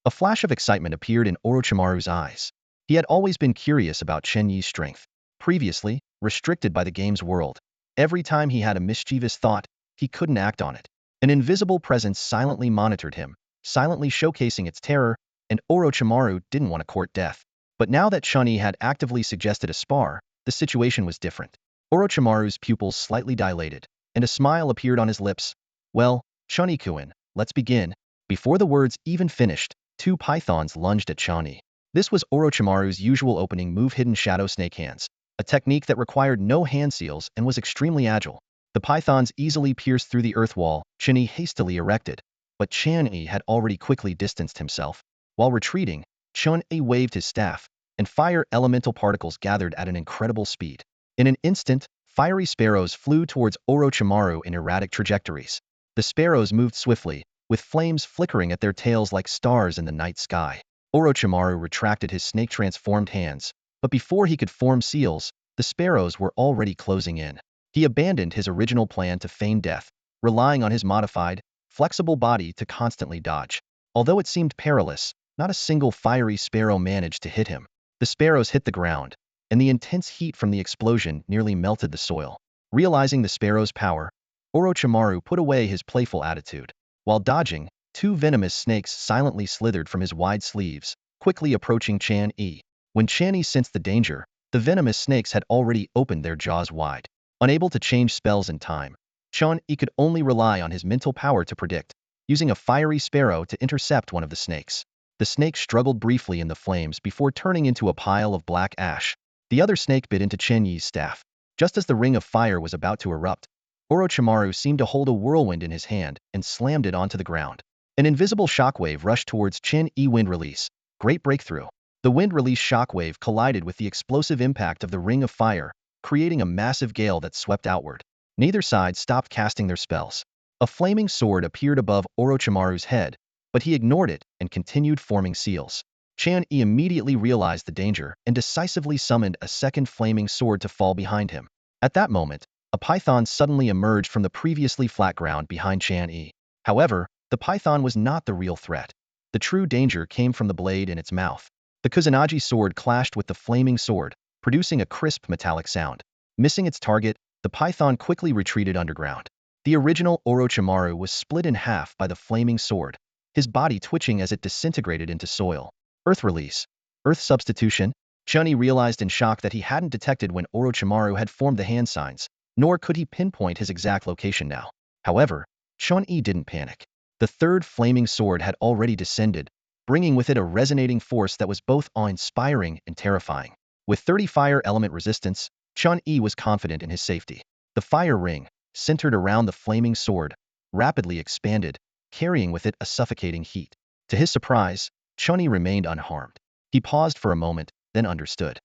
[SPEAKER 1] A flash of excitement appeared in Orochimaru's eyes. He had always been curious about Chen Yi's strength. Previously, restricted by the game's world, every time he had a mischievous thought, he couldn't act on it. An invisible presence silently monitored him, silently showcasing its terror, and Orochimaru didn't want to court death. But now that Chen Yi had actively suggested a spar, the situation was different. Orochimaru's pupils slightly dilated, and a smile appeared on his lips. Well, Chen Yi-kun, let's begin. Before the words even finished, two pythons lunged at Chen Yi. This was Orochimaru's usual opening move, hidden shadow snake hands, a technique that required no hand seals and was extremely agile. The pythons easily pierced through the earth wall Chen Yi hastily erected, but Chen Yi had already quickly distanced himself. While retreating, Chen Yi waved his staff, and fire elemental particles gathered at an incredible speed. In an instant, fiery sparrows flew towards Orochimaru in erratic trajectories. The sparrows moved swiftly, with flames flickering at their tails like stars in the night sky. Orochimaru retracted his snake-transformed hands, but before he could form seals, the sparrows were already closing in. He abandoned his original plan to feign death, relying on his modified, flexible body to constantly dodge. Although it seemed perilous, not a single fiery sparrow managed to hit him. The sparrows hit the ground, and the intense heat from the explosion nearly melted the soil. Realizing the sparrow's power, Orochimaru put away his playful attitude. While dodging, two venomous snakes silently slithered from his wide sleeves, quickly approaching Chen Yi. When Chen Yi sensed the danger, the venomous snakes had already opened their jaws wide. Unable to change spells in time, Chen Yi could only rely on his mental power to predict, using a fiery sparrow to intercept one of the snakes. The snake struggled briefly in the flames before turning into a pile of black ash. The other snake bit into Chen Yi's staff. Just as the ring of fire was about to erupt, Orochimaru seemed to hold a whirlwind in his hand and slammed it onto the ground. An invisible shockwave rushed towards Chen Yi. Wind release. Great breakthrough. The wind release shockwave collided with the explosive impact of the ring of fire, creating a massive gale that swept outward. Neither side stopped casting their spells. A flaming sword appeared above Orochimaru's head, but he ignored it and continued forming seals. Chen Yi immediately realized the danger and decisively summoned a second flaming sword to fall behind him. At that moment, a python suddenly emerged from the previously flat ground behind Chen Yi. However, the python was not the real threat. The true danger came from the blade in its mouth. The Kusanagi sword clashed with the flaming sword, producing a crisp metallic sound. Missing its target, the python quickly retreated underground. The original Orochimaru was split in half by the flaming sword, his body twitching as it disintegrated into soil. Earth release. Earth substitution. Chen Yi realized in shock that he hadn't detected when Orochimaru had formed the hand signs, nor could he pinpoint his exact location now. However, Chen Yi didn't panic. The third flaming sword had already descended, bringing with it a resonating force that was both awe-inspiring and terrifying. With 30 fire element resistance, Chen Yi was confident in his safety. The fire ring, centered around the flaming sword, rapidly expanded, carrying with it a suffocating heat. To his surprise, Chen Yi remained unharmed. He paused for a moment, then understood.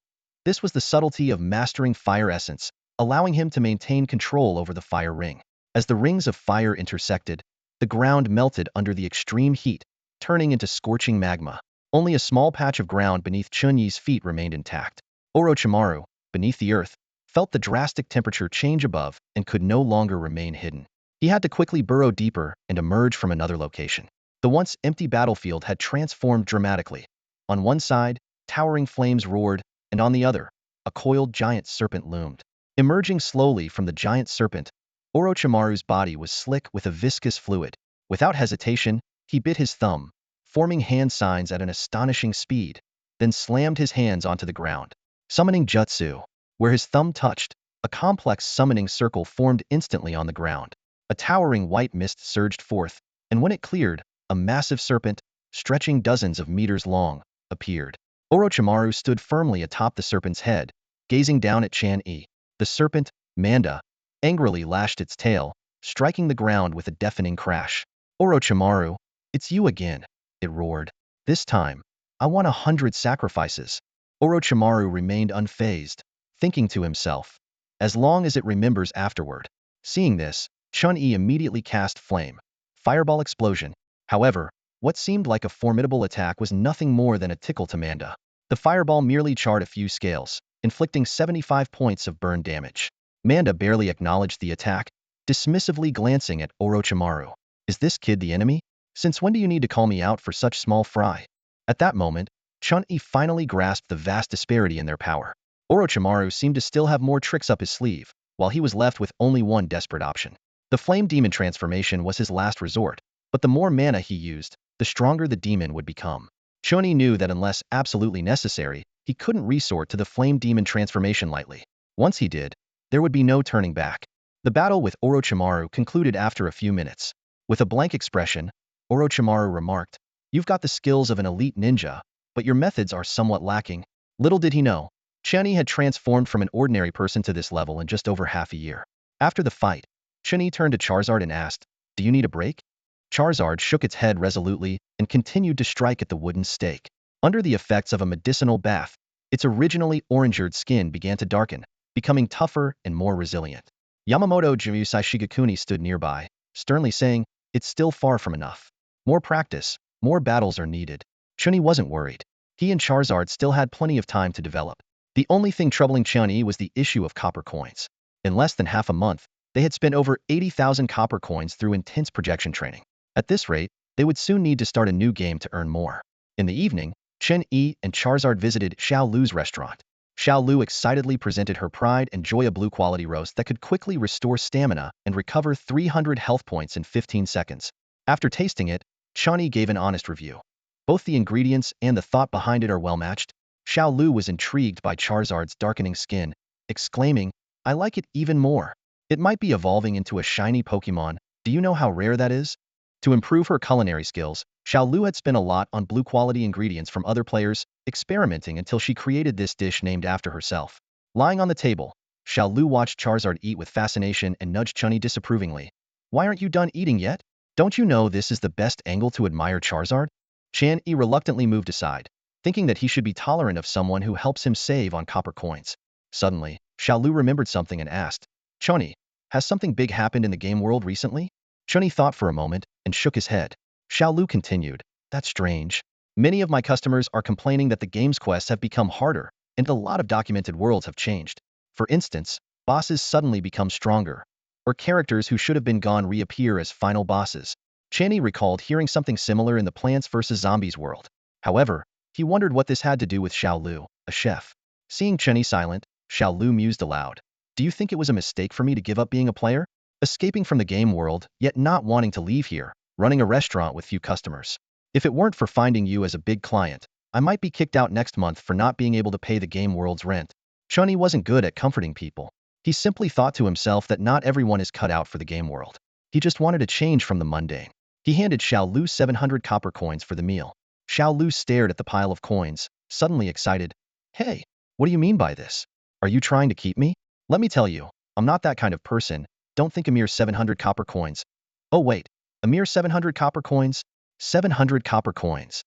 [SPEAKER 1] This was the subtlety of mastering fire essence, allowing him to maintain control over the fire ring. As the rings of fire intersected, the ground melted under the extreme heat, turning into scorching magma. Only a small patch of ground beneath Chen Yi's feet remained intact. Orochimaru, beneath the earth, felt the drastic temperature change above and could no longer remain hidden. He had to quickly burrow deeper and emerge from another location. The once empty battlefield had transformed dramatically. On one side, towering flames roared, and on the other, a coiled giant serpent loomed. Emerging slowly from the giant serpent, Orochimaru's body was slick with a viscous fluid. Without hesitation, he bit his thumb, forming hand signs at an astonishing speed, then slammed his hands onto the ground. Summoning jutsu. Where his thumb touched, a complex summoning circle formed instantly on the ground. A towering white mist surged forth, and when it cleared, a massive serpent, stretching dozens of meters long, appeared. Orochimaru stood firmly atop the serpent's head, gazing down at Chen Yi. The serpent, Manda, angrily lashed its tail, striking the ground with a deafening crash. Orochimaru, it's you again, it roared. This time, I want 100 sacrifices. Orochimaru remained unfazed, thinking to himself, as long as it remembers afterward. Seeing this, Chen Yi immediately cast Flame. Fireball explosion. However, what seemed like a formidable attack was nothing more than a tickle to Manda. The fireball merely charred a few scales, inflicting 75 points of burn damage. Manda barely acknowledged the attack, dismissively glancing at Orochimaru. Is this kid the enemy? Since when do you need to call me out for such small fry? At that moment, Chen Yi finally grasped the vast disparity in their power. Orochimaru seemed to still have more tricks up his sleeve, while he was left with only one desperate option. The Flame Demon transformation was his last resort, but the more mana he used, the stronger the demon would become. Chen Yi knew that unless absolutely necessary, he couldn't resort to the Flame Demon transformation lightly. Once he did, there would be no turning back. The battle with Orochimaru concluded after a few minutes. With a blank expression, Orochimaru remarked, "You've got the skills of an elite ninja, but your methods are somewhat lacking." Little did he know, Chen Yi had transformed from an ordinary person to this level in just over half a year. After the fight, Chen Yi turned to Charizard and asked, "Do you need a break?" Charizard shook its head resolutely and continued to strike at the wooden stake. Under the effects of a medicinal bath, its originally orange-eyed skin began to darken, becoming tougher and more resilient. Yamamoto Juyusai Shigekuni stood nearby, sternly saying, "It's still far from enough. More practice, more battles are needed." Chen Yi wasn't worried. He and Charizard still had plenty of time to develop. The only thing troubling Chen Yi was the issue of copper coins. In less than half a month, they had spent over 80,000 copper coins through intense projection training. At this rate, they would soon need to start a new game to earn more. In the evening, Chen Yi and Charizard visited Xiao Lu's restaurant. Xiao Lu excitedly presented her pride and joy a blue-quality roast that could quickly restore stamina and recover 300 health points in 15 seconds. After tasting it, Chen Yi gave an honest review. Both the ingredients and the thought behind it are well-matched. Xiao Lu was intrigued by Charizard's darkening skin, exclaiming, "I like it even more. It might be evolving into a shiny Pokemon. Do you know how rare that is?" To improve her culinary skills, Xiao Lu had spent a lot on blue-quality ingredients from other players, experimenting until she created this dish named after herself. Lying on the table, Xiao Lu watched Charizard eat with fascination and nudged Chen Yi disapprovingly. "Why aren't you done eating yet? Don't you know this is the best angle to admire Charizard?" Chen Yi reluctantly moved aside, thinking that he should be tolerant of someone who helps him save on copper coins. Suddenly, Xiao Lu remembered something and asked, "Chen Yi, has something big happened in the game world recently?" Chen Yi thought for a moment and shook his head. Xiao Lu continued, "That's strange. Many of my customers are complaining that the game's quests have become harder, and a lot of documented worlds have changed. For instance, bosses suddenly become stronger, or characters who should have been gone reappear as final bosses." Chen Yi recalled hearing something similar in the Plants vs. Zombies world. However, he wondered what this had to do with Xiao Lu, a chef. Seeing Chen Yi silent, Xiao Lu mused aloud. "Do you think it was a mistake for me to give up being a player? Escaping from the game world, yet not wanting to leave here, running a restaurant with few customers. If it weren't for finding you as a big client, I might be kicked out next month for not being able to pay the game world's rent." Chen Yi wasn't good at comforting people. He simply thought to himself that not everyone is cut out for the game world. He just wanted a change from the mundane. He handed Xiao Lu 700 copper coins for the meal. Xiao Lu stared at the pile of coins, suddenly excited. "Hey, what do you mean by this? Are you trying to keep me? Let me tell you, I'm not that kind of person. Don't think a mere 700 copper coins." "Oh wait, a mere 700 copper coins? 700 copper coins."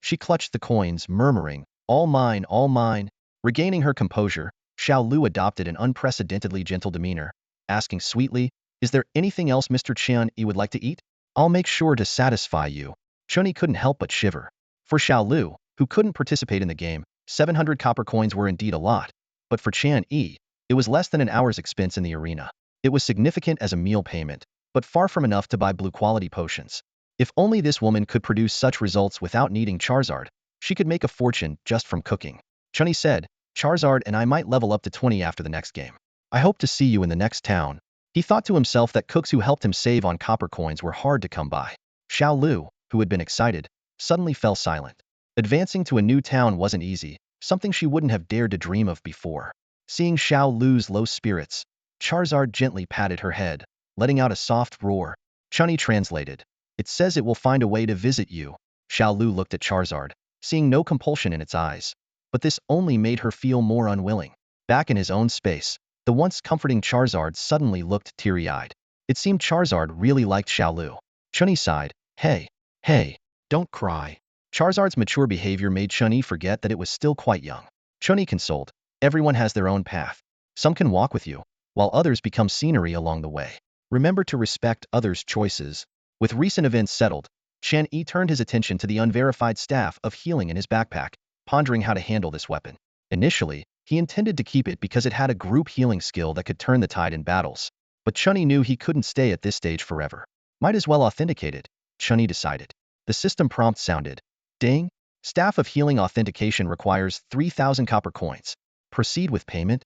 [SPEAKER 1] She clutched the coins, murmuring, "All mine, all mine." Regaining her composure, Xiao Lu adopted an unprecedentedly gentle demeanor, asking sweetly, "Is there anything else Mr. Chen Yi would like to eat? I'll make sure to satisfy you." Chen Yi couldn't help but shiver. For Xiao Lu, who couldn't participate in the game, 700 copper coins were indeed a lot, but for Chen Yi, it was less than an hour's expense in the arena. It was significant as a meal payment, but far from enough to buy blue-quality potions. If only this woman could produce such results without needing Charizard, she could make a fortune just from cooking. Chen Yi said, "Charizard and I might level up to 20 after the next game. I hope to see you in the next town." He thought to himself that cooks who helped him save on copper coins were hard to come by. Xiao Lu, who had been excited, suddenly fell silent. Advancing to a new town wasn't easy, something she wouldn't have dared to dream of before. Seeing Xiao Lu's low spirits, Charizard gently patted her head, letting out a soft roar. Chen Yi translated, "It says it will find a way to visit you." Xiao Lu looked at Charizard, seeing no compulsion in its eyes. But this only made her feel more unwilling. Back in his own space, the once comforting Charizard suddenly looked teary-eyed. It seemed Charizard really liked Xiaolu. Chen Yi sighed. Hey, don't cry. Charizard's mature behavior made Chen Yi forget that it was still quite young. Chen Yi consoled. Everyone has their own path. Some can walk with you, while others become scenery along the way. Remember to respect others' choices. With recent events settled, Chen Yi turned his attention to the unverified staff of healing in his backpack, pondering how to handle this weapon. Initially, he intended to keep it because it had a group healing skill that could turn the tide in battles. But Chen Yi knew he couldn't stay at this stage forever. Might as well authenticate it, Chen Yi decided. The system prompt sounded. Ding! Staff of healing authentication requires 3,000 copper coins. Proceed with payment.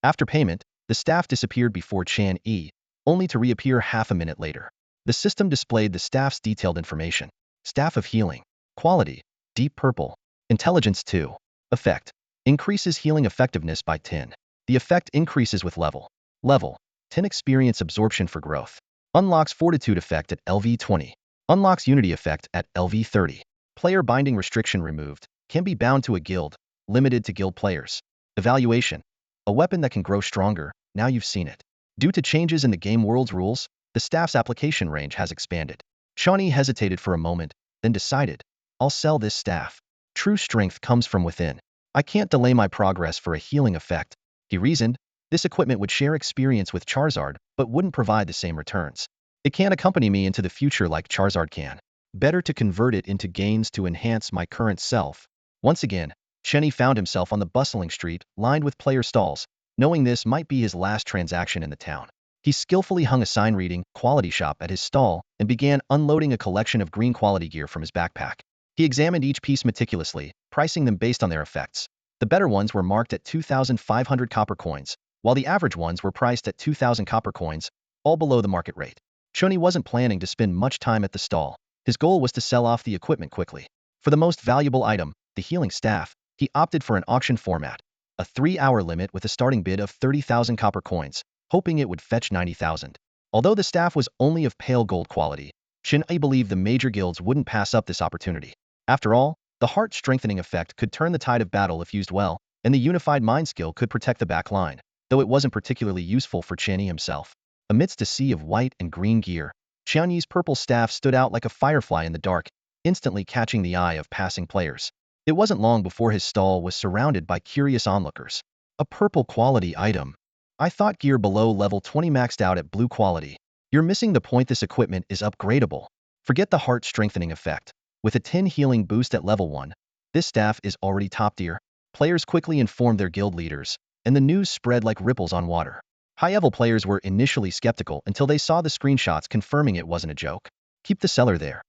[SPEAKER 1] After payment, the staff disappeared before Chen Yi, only to reappear half a minute later. The system displayed the staff's detailed information. Staff of healing. Quality: deep purple. Intelligence 2. Effect: increases healing effectiveness by 10. The effect increases with level. Level 10 experience absorption for growth. Unlocks fortitude effect at LV 20. Unlocks unity effect at LV 30. Player binding restriction removed. Can be bound to a guild. Limited to guild players. Evaluation: a weapon that can grow stronger. Now you've seen it. Due to changes in the game world's rules, the staff's application range has expanded. Chen Yi hesitated for a moment, then decided, I'll sell this staff. True strength comes from within. I can't delay my progress for a healing effect. He reasoned. This equipment would share experience with Charizard, but wouldn't provide the same returns. It can't accompany me into the future like Charizard can. Better to convert it into gains to enhance my current self. Once again, Chen Yi found himself on the bustling street, lined with player stalls, knowing this might be his last transaction in the town. He skillfully hung a sign reading, Quality Shop, at his stall, and began unloading a collection of green quality gear from his backpack. He examined each piece meticulously, pricing them based on their effects. The better ones were marked at 2,500 copper coins, while the average ones were priced at 2,000 copper coins, all below the market rate. Chen Yi wasn't planning to spend much time at the stall. His goal was to sell off the equipment quickly. For the most valuable item, the healing staff, he opted for an auction format, a 3-hour limit with a starting bid of 30,000 copper coins, hoping it would fetch 90,000. Although the staff was only of pale gold quality, Chen Yi believed the major guilds wouldn't pass up this opportunity. After all, the heart-strengthening effect could turn the tide of battle if used well, and the unified mind skill could protect the back line, though it wasn't particularly useful for Chen Yi himself. Amidst a sea of white and green gear, Chen Yi's purple staff stood out like a firefly in the dark, instantly catching the eye of passing players. It wasn't long before his stall was surrounded by curious onlookers. A purple quality item. I thought gear below level 20 maxed out at blue quality. You're missing the point. This equipment is upgradable. Forget the heart strengthening effect. With a 10 healing boost at level 1, this staff is already top tier. Players quickly informed their guild leaders, and the news spread like ripples on water. High-level players were initially skeptical until they saw the screenshots confirming it wasn't a joke. Keep the seller there.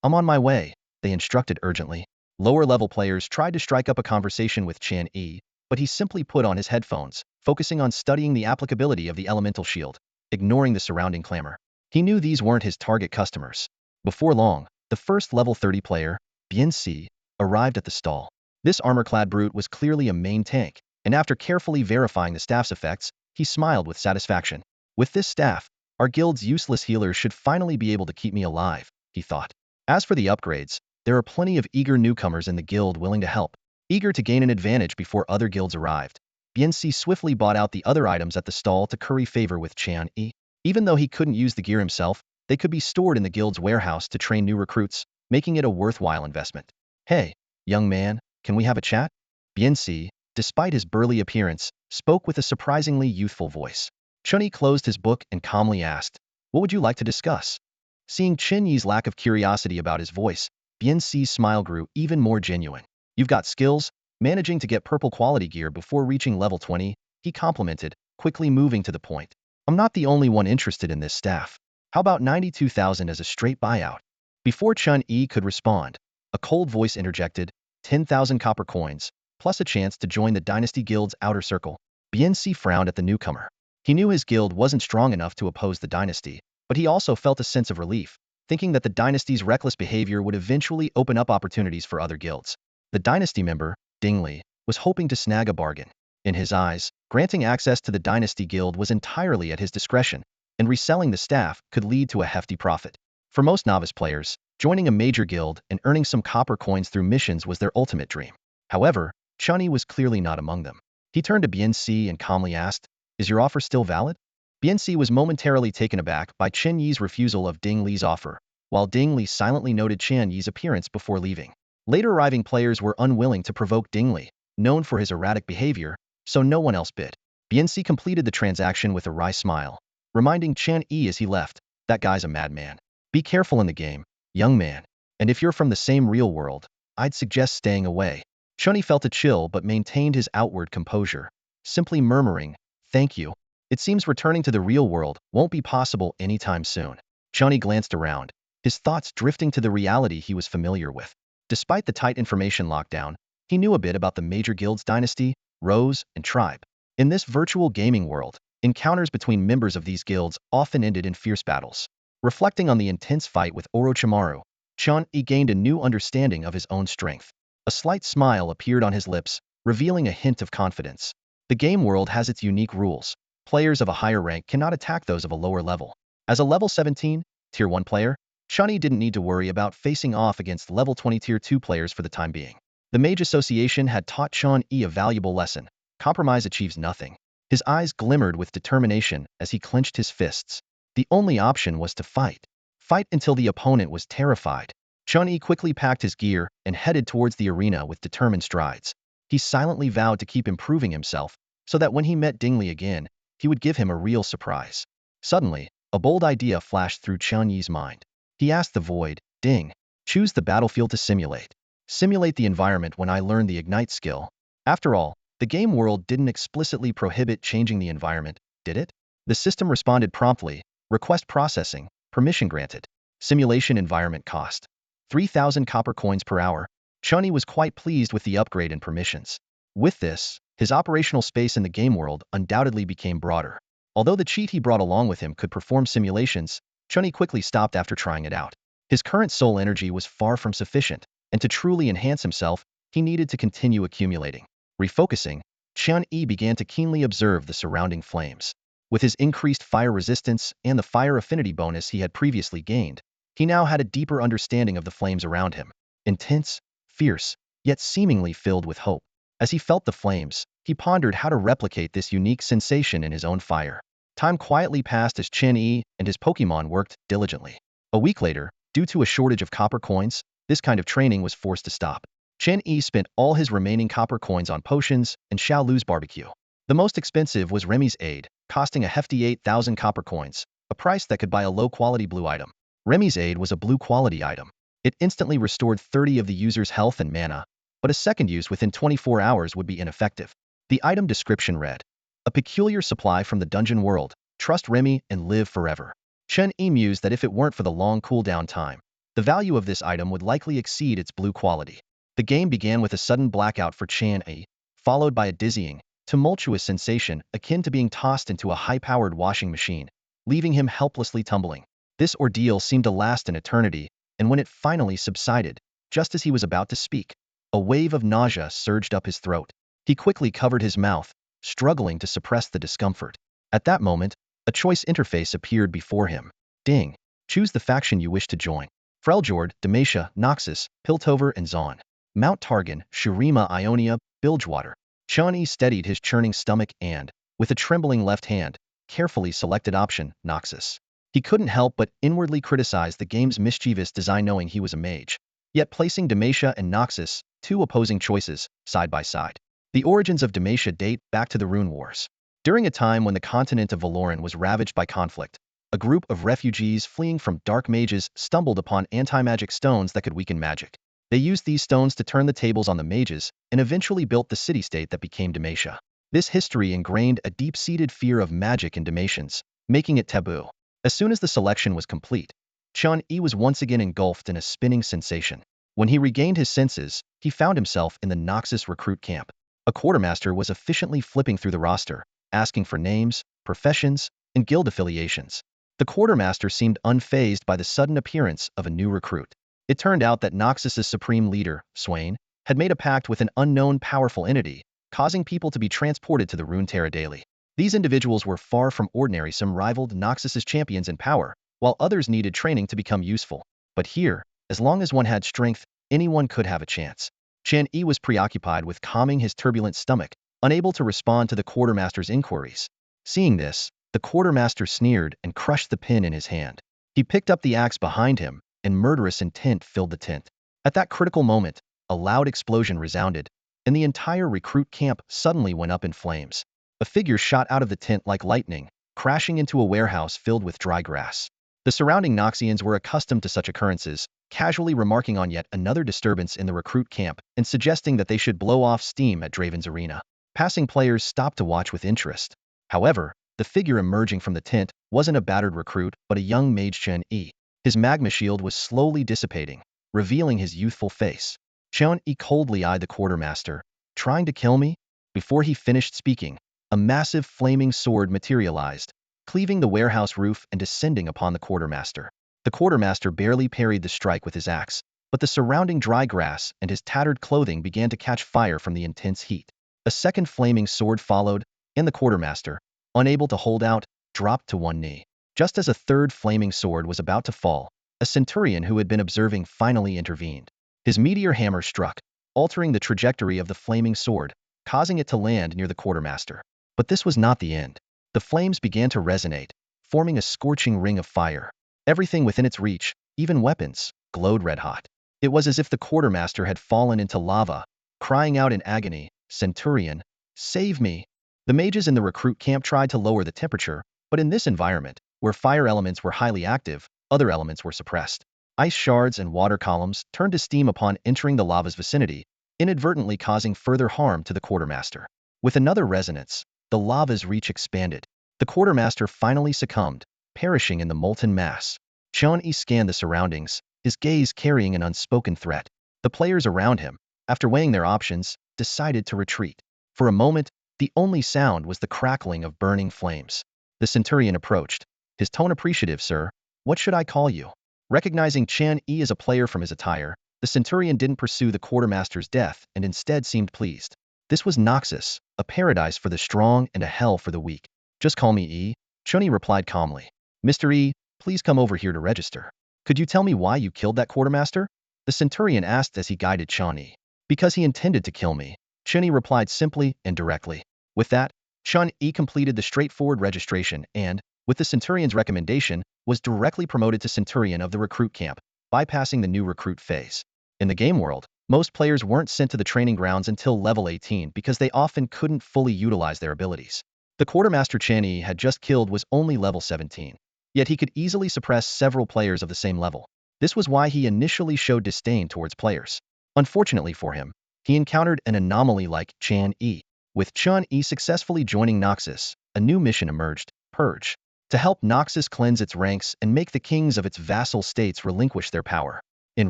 [SPEAKER 1] I'm on my way, they instructed urgently. Lower-level players tried to strike up a conversation with Chen Yi, but he simply put on his headphones, focusing on studying the applicability of the elemental shield, ignoring the surrounding clamor. He knew these weren't his target customers. Before long, the first level 30 player, Bianxi, arrived at the stall. This armor-clad brute was clearly a main tank, and after carefully verifying the staff's effects, he smiled with satisfaction. With this staff, our guild's useless healers should finally be able to keep me alive, he thought. As for the upgrades, there are plenty of eager newcomers in the guild willing to help, eager to gain an advantage before other guilds arrived. Bianxi swiftly bought out the other items at the stall to curry favor with Chen Yi. Even though he couldn't use the gear himself, they could be stored in the guild's warehouse to train new recruits, making it a worthwhile investment. Hey, young man, can we have a chat? Bianxi, despite his burly appearance, spoke with a surprisingly youthful voice. Chen Yi closed his book and calmly asked, what would you like to discuss? Seeing Chen Yi's lack of curiosity about his voice, Bianxi's smile grew even more genuine. You've got skills. Managing to get purple quality gear before reaching level 20, he complimented, quickly moving to the point. I'm not the only one interested in this staff. How about 92,000 as a straight buyout? Before Chen Yi could respond, a cold voice interjected, 10,000 copper coins, plus a chance to join the Dynasty Guild's outer circle. Bianxi frowned at the newcomer. He knew his guild wasn't strong enough to oppose the Dynasty, but he also felt a sense of relief, thinking that the Dynasty's reckless behavior would eventually open up opportunities for other guilds. The Dynasty member, Dingli, was hoping to snag a bargain. In his eyes, granting access to the Dynasty Guild was entirely at his discretion, and reselling the staff could lead to a hefty profit. For most novice players, joining a major guild and earning some copper coins through missions was their ultimate dream. However, Chen Yi was clearly not among them. He turned to BNC and calmly asked, "Is your offer still valid?" BNC was momentarily taken aback by Chen Yi's refusal of Ding Li's offer, while Ding Li silently noted Chen Yi's appearance before leaving. Later arriving players were unwilling to provoke Ding Li, known for his erratic behavior, so no one else bid. BNC completed the transaction with a wry smile, reminding Chen Yi as he left, "That guy's a madman. Be careful in the game, young man. And if you're from the same real world, I'd suggest staying away." Chen Yi felt a chill but maintained his outward composure, simply murmuring, "Thank you. It seems returning to the real world won't be possible anytime soon." Chen Yi glanced around, his thoughts drifting to the reality he was familiar with. Despite the tight information lockdown, he knew a bit about the major guilds dynasty, rows, and tribe. In this virtual gaming world, encounters between members of these guilds often ended in fierce battles. Reflecting on the intense fight with Orochimaru, Chen Yi gained a new understanding of his own strength. A slight smile appeared on his lips, revealing a hint of confidence. The game world has its unique rules. Players of a higher rank cannot attack those of a lower level. As a level 17, Tier 1 player, Chen Yi didn't need to worry about facing off against level 20 Tier 2 players for the time being. The Mage Association had taught Chen Yi a valuable lesson. Compromise achieves nothing. His eyes glimmered with determination as he clenched his fists. The only option was to fight. Fight until the opponent was terrified. Chen Yi quickly packed his gear and headed towards the arena with determined strides. He silently vowed to keep improving himself, so that when he met Ding Li again, he would give him a real surprise. Suddenly, a bold idea flashed through Chen Yi's mind. He asked the void, "Ding, choose the battlefield to simulate. Simulate the environment when I learn the ignite skill." After all, the game world didn't explicitly prohibit changing the environment, did it? The system responded promptly, "Request processing, permission granted. Simulation environment cost 3,000 copper coins per hour." Chen Yi was quite pleased with the upgrade in permissions. With this, his operational space in the game world undoubtedly became broader. Although the cheat he brought along with him could perform simulations, Chen Yi quickly stopped after trying it out. His current soul energy was far from sufficient, and to truly enhance himself, he needed to continue accumulating. Refocusing, Chen Yi began to keenly observe the surrounding flames. With his increased fire resistance and the fire affinity bonus he had previously gained, he now had a deeper understanding of the flames around him. Intense, fierce, yet seemingly filled with hope. As he felt the flames, he pondered how to replicate this unique sensation in his own fire. Time quietly passed as Chen Yi and his Pokemon worked diligently. A week later, due to a shortage of copper coins, this kind of training was forced to stop. Chen Yi spent all his remaining copper coins on potions and Xiaolu's barbecue. The most expensive was Remy's aid, costing a hefty 8,000 copper coins, a price that could buy a low-quality blue item. Remy's aid was a blue-quality item. It instantly restored 30 of the user's health and mana, but a second use within 24 hours would be ineffective. The item description read, "A peculiar supply from the dungeon world. Trust Remy and live forever." Chen Yi mused that if it weren't for the long cooldown time, the value of this item would likely exceed its blue quality. The game began with a sudden blackout for Chen Yi, followed by a dizzying, tumultuous sensation akin to being tossed into a high-powered washing machine, leaving him helplessly tumbling. This ordeal seemed to last an eternity, and when it finally subsided, just as he was about to speak, a wave of nausea surged up his throat. He quickly covered his mouth, struggling to suppress the discomfort. At that moment, a choice interface appeared before him. "Ding. Choose the faction you wish to join. Freljord, Demacia, Noxus, Piltover, and Zon. Mount Targan, Shurima, Ionia, Bilgewater." Chen Yi steadied his churning stomach and, with a trembling left hand, carefully selected option, Noxus. He couldn't help but inwardly criticize the game's mischievous design knowing he was a mage. Yet placing Demacia and Noxus, two opposing choices, side by side. The origins of Demacia date back to the Rune Wars. During a time when the continent of Valoran was ravaged by conflict, a group of refugees fleeing from dark mages stumbled upon anti-magic stones that could weaken magic. They used these stones to turn the tables on the mages and eventually built the city-state that became Demacia. This history ingrained a deep-seated fear of magic in Demacians, making it taboo. As soon as the selection was complete, Chen Yi was once again engulfed in a spinning sensation. When he regained his senses, he found himself in the Noxus recruit camp. A quartermaster was efficiently flipping through the roster, asking for names, professions, and guild affiliations. The quartermaster seemed unfazed by the sudden appearance of a new recruit. It turned out that Noxus's supreme leader, Swain, had made a pact with an unknown powerful entity, causing people to be transported to the Runeterra daily. These individuals were far from ordinary. Some rivaled Noxus's champions in power, while others needed training to become useful. But here, as long as one had strength, anyone could have a chance. Chen Yi was preoccupied with calming his turbulent stomach, unable to respond to the quartermaster's inquiries. Seeing this, the quartermaster sneered and crushed the pin in his hand. He picked up the axe behind him, and murderous intent filled the tent. At that critical moment, a loud explosion resounded, and the entire recruit camp suddenly went up in flames. A figure shot out of the tent like lightning, crashing into a warehouse filled with dry grass. The surrounding Noxians were accustomed to such occurrences, casually remarking on yet another disturbance in the recruit camp and suggesting that they should blow off steam at Draven's arena. Passing players stopped to watch with interest. However, the figure emerging from the tent wasn't a battered recruit but a young mage Chen Yi. His magma shield was slowly dissipating, revealing his youthful face. Chen Yi coldly eyed the quartermaster. Trying to kill me? Before he finished speaking, a massive flaming sword materialized, cleaving the warehouse roof and descending upon the quartermaster. The quartermaster barely parried the strike with his axe, but the surrounding dry grass and his tattered clothing began to catch fire from the intense heat. A second flaming sword followed, and the quartermaster, unable to hold out, dropped to one knee. Just as a third flaming sword was about to fall, a centurion who had been observing finally intervened. His meteor hammer struck, altering the trajectory of the flaming sword, causing it to land near the quartermaster. But this was not the end. The flames began to resonate, forming a scorching ring of fire. Everything within its reach, even weapons, glowed red-hot. It was as if the quartermaster had fallen into lava, crying out in agony, "Centurion, save me!" The mages in the recruit camp tried to lower the temperature, but in this environment, where fire elements were highly active, other elements were suppressed. Ice shards and water columns turned to steam upon entering the lava's vicinity, inadvertently causing further harm to the quartermaster. With another resonance, the lava's reach expanded. The quartermaster finally succumbed, perishing in the molten mass. Chen Yi scanned the surroundings, his gaze carrying an unspoken threat. The players around him, after weighing their options, decided to retreat. For a moment, the only sound was the crackling of burning flames. The centurion approached. His tone appreciative, "Sir, what should I call you?" Recognizing Chen Yi as a player from his attire, the centurion didn't pursue the quartermaster's death and instead seemed pleased. This was Noxus, a paradise for the strong and a hell for the weak. "Just call me E," Chen Yi replied calmly. "Mr. E, please come over here to register." "Could you tell me why you killed that quartermaster?" the centurion asked as he guided Chen Yi. "Because he intended to kill me," Chen Yi replied simply and directly. With that, Chen Yi completed the straightforward registration and, with the centurion's recommendation, was directly promoted to centurion of the recruit camp, bypassing the new recruit phase. In the game world, most players weren't sent to the training grounds until level 18 because they often couldn't fully utilize their abilities. The quartermaster Chen Yi had just killed was only level 17, yet he could easily suppress several players of the same level. This was why he initially showed disdain towards players. Unfortunately for him, he encountered an anomaly like Chen Yi. With Chen Yi successfully joining Noxus, a new mission emerged, Purge, to help Noxus cleanse its ranks and make the kings of its vassal states relinquish their power. In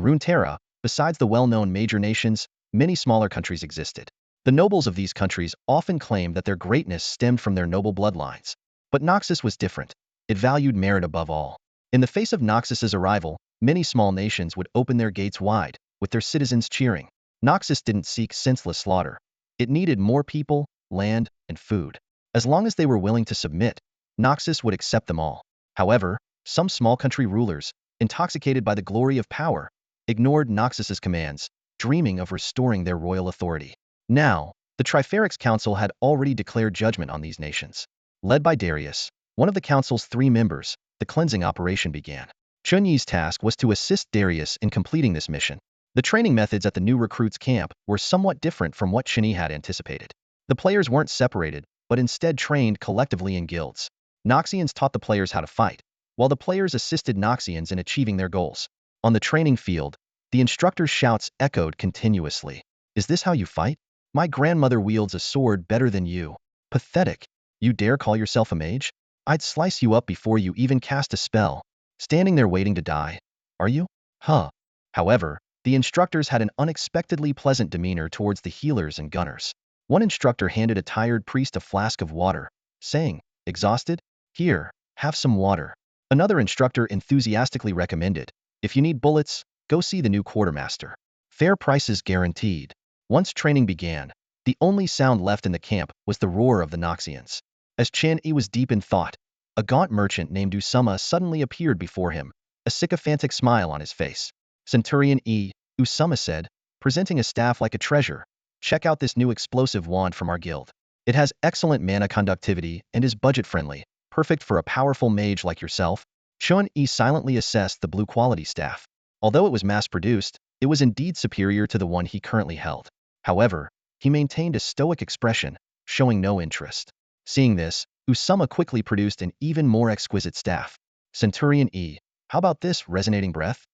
[SPEAKER 1] Runeterra, besides the well-known major nations, many smaller countries existed. The nobles of these countries often claimed that their greatness stemmed from their noble bloodlines. But Noxus was different. It valued merit above all. In the face of Noxus's arrival, many small nations would open their gates wide, with their citizens cheering. Noxus didn't seek senseless slaughter. It needed more people, land, and food. As long as they were willing to submit, Noxus would accept them all. However, some small country rulers, intoxicated by the glory of power, ignored Noxus's commands, dreaming of restoring their royal authority. Now, the Triferix Council had already declared judgment on these nations. Led by Darius, one of the council's 3 members, the cleansing operation began. Chen Yi's task was to assist Darius in completing this mission. The training methods at the new recruits' camp were somewhat different from what Chen Yi had anticipated. The players weren't separated, but instead trained collectively in guilds. Noxians taught the players how to fight, while the players assisted Noxians in achieving their goals. On the training field, the instructor's shouts echoed continuously. "Is this how you fight? My grandmother wields a sword better than you. Pathetic. You dare call yourself a mage? I'd slice you up before you even cast a spell. Standing there waiting to die. Are you? Huh." However, the instructors had an unexpectedly pleasant demeanor towards the healers and gunners. One instructor handed a tired priest a flask of water, saying, "Exhausted? Here, have some water." Another instructor enthusiastically recommended, "If you need bullets, go see the new quartermaster. Fair prices guaranteed." Once training began, the only sound left in the camp was the roar of the Noxians. As Chen Yi was deep in thought, a gaunt merchant named Usama suddenly appeared before him, a sycophantic smile on his face. Centurion Yi, Usama said, presenting a staff like a treasure. Check out this new explosive wand from our guild. It has excellent mana conductivity and is budget-friendly, perfect for a powerful mage like yourself. Chen Yi silently assessed the blue-quality staff. Although it was mass-produced, it was indeed superior to the one he currently held. However, he maintained a stoic expression, showing no interest. Seeing this, Usama quickly produced an even more exquisite staff. Centurion E, how about this resonating breath?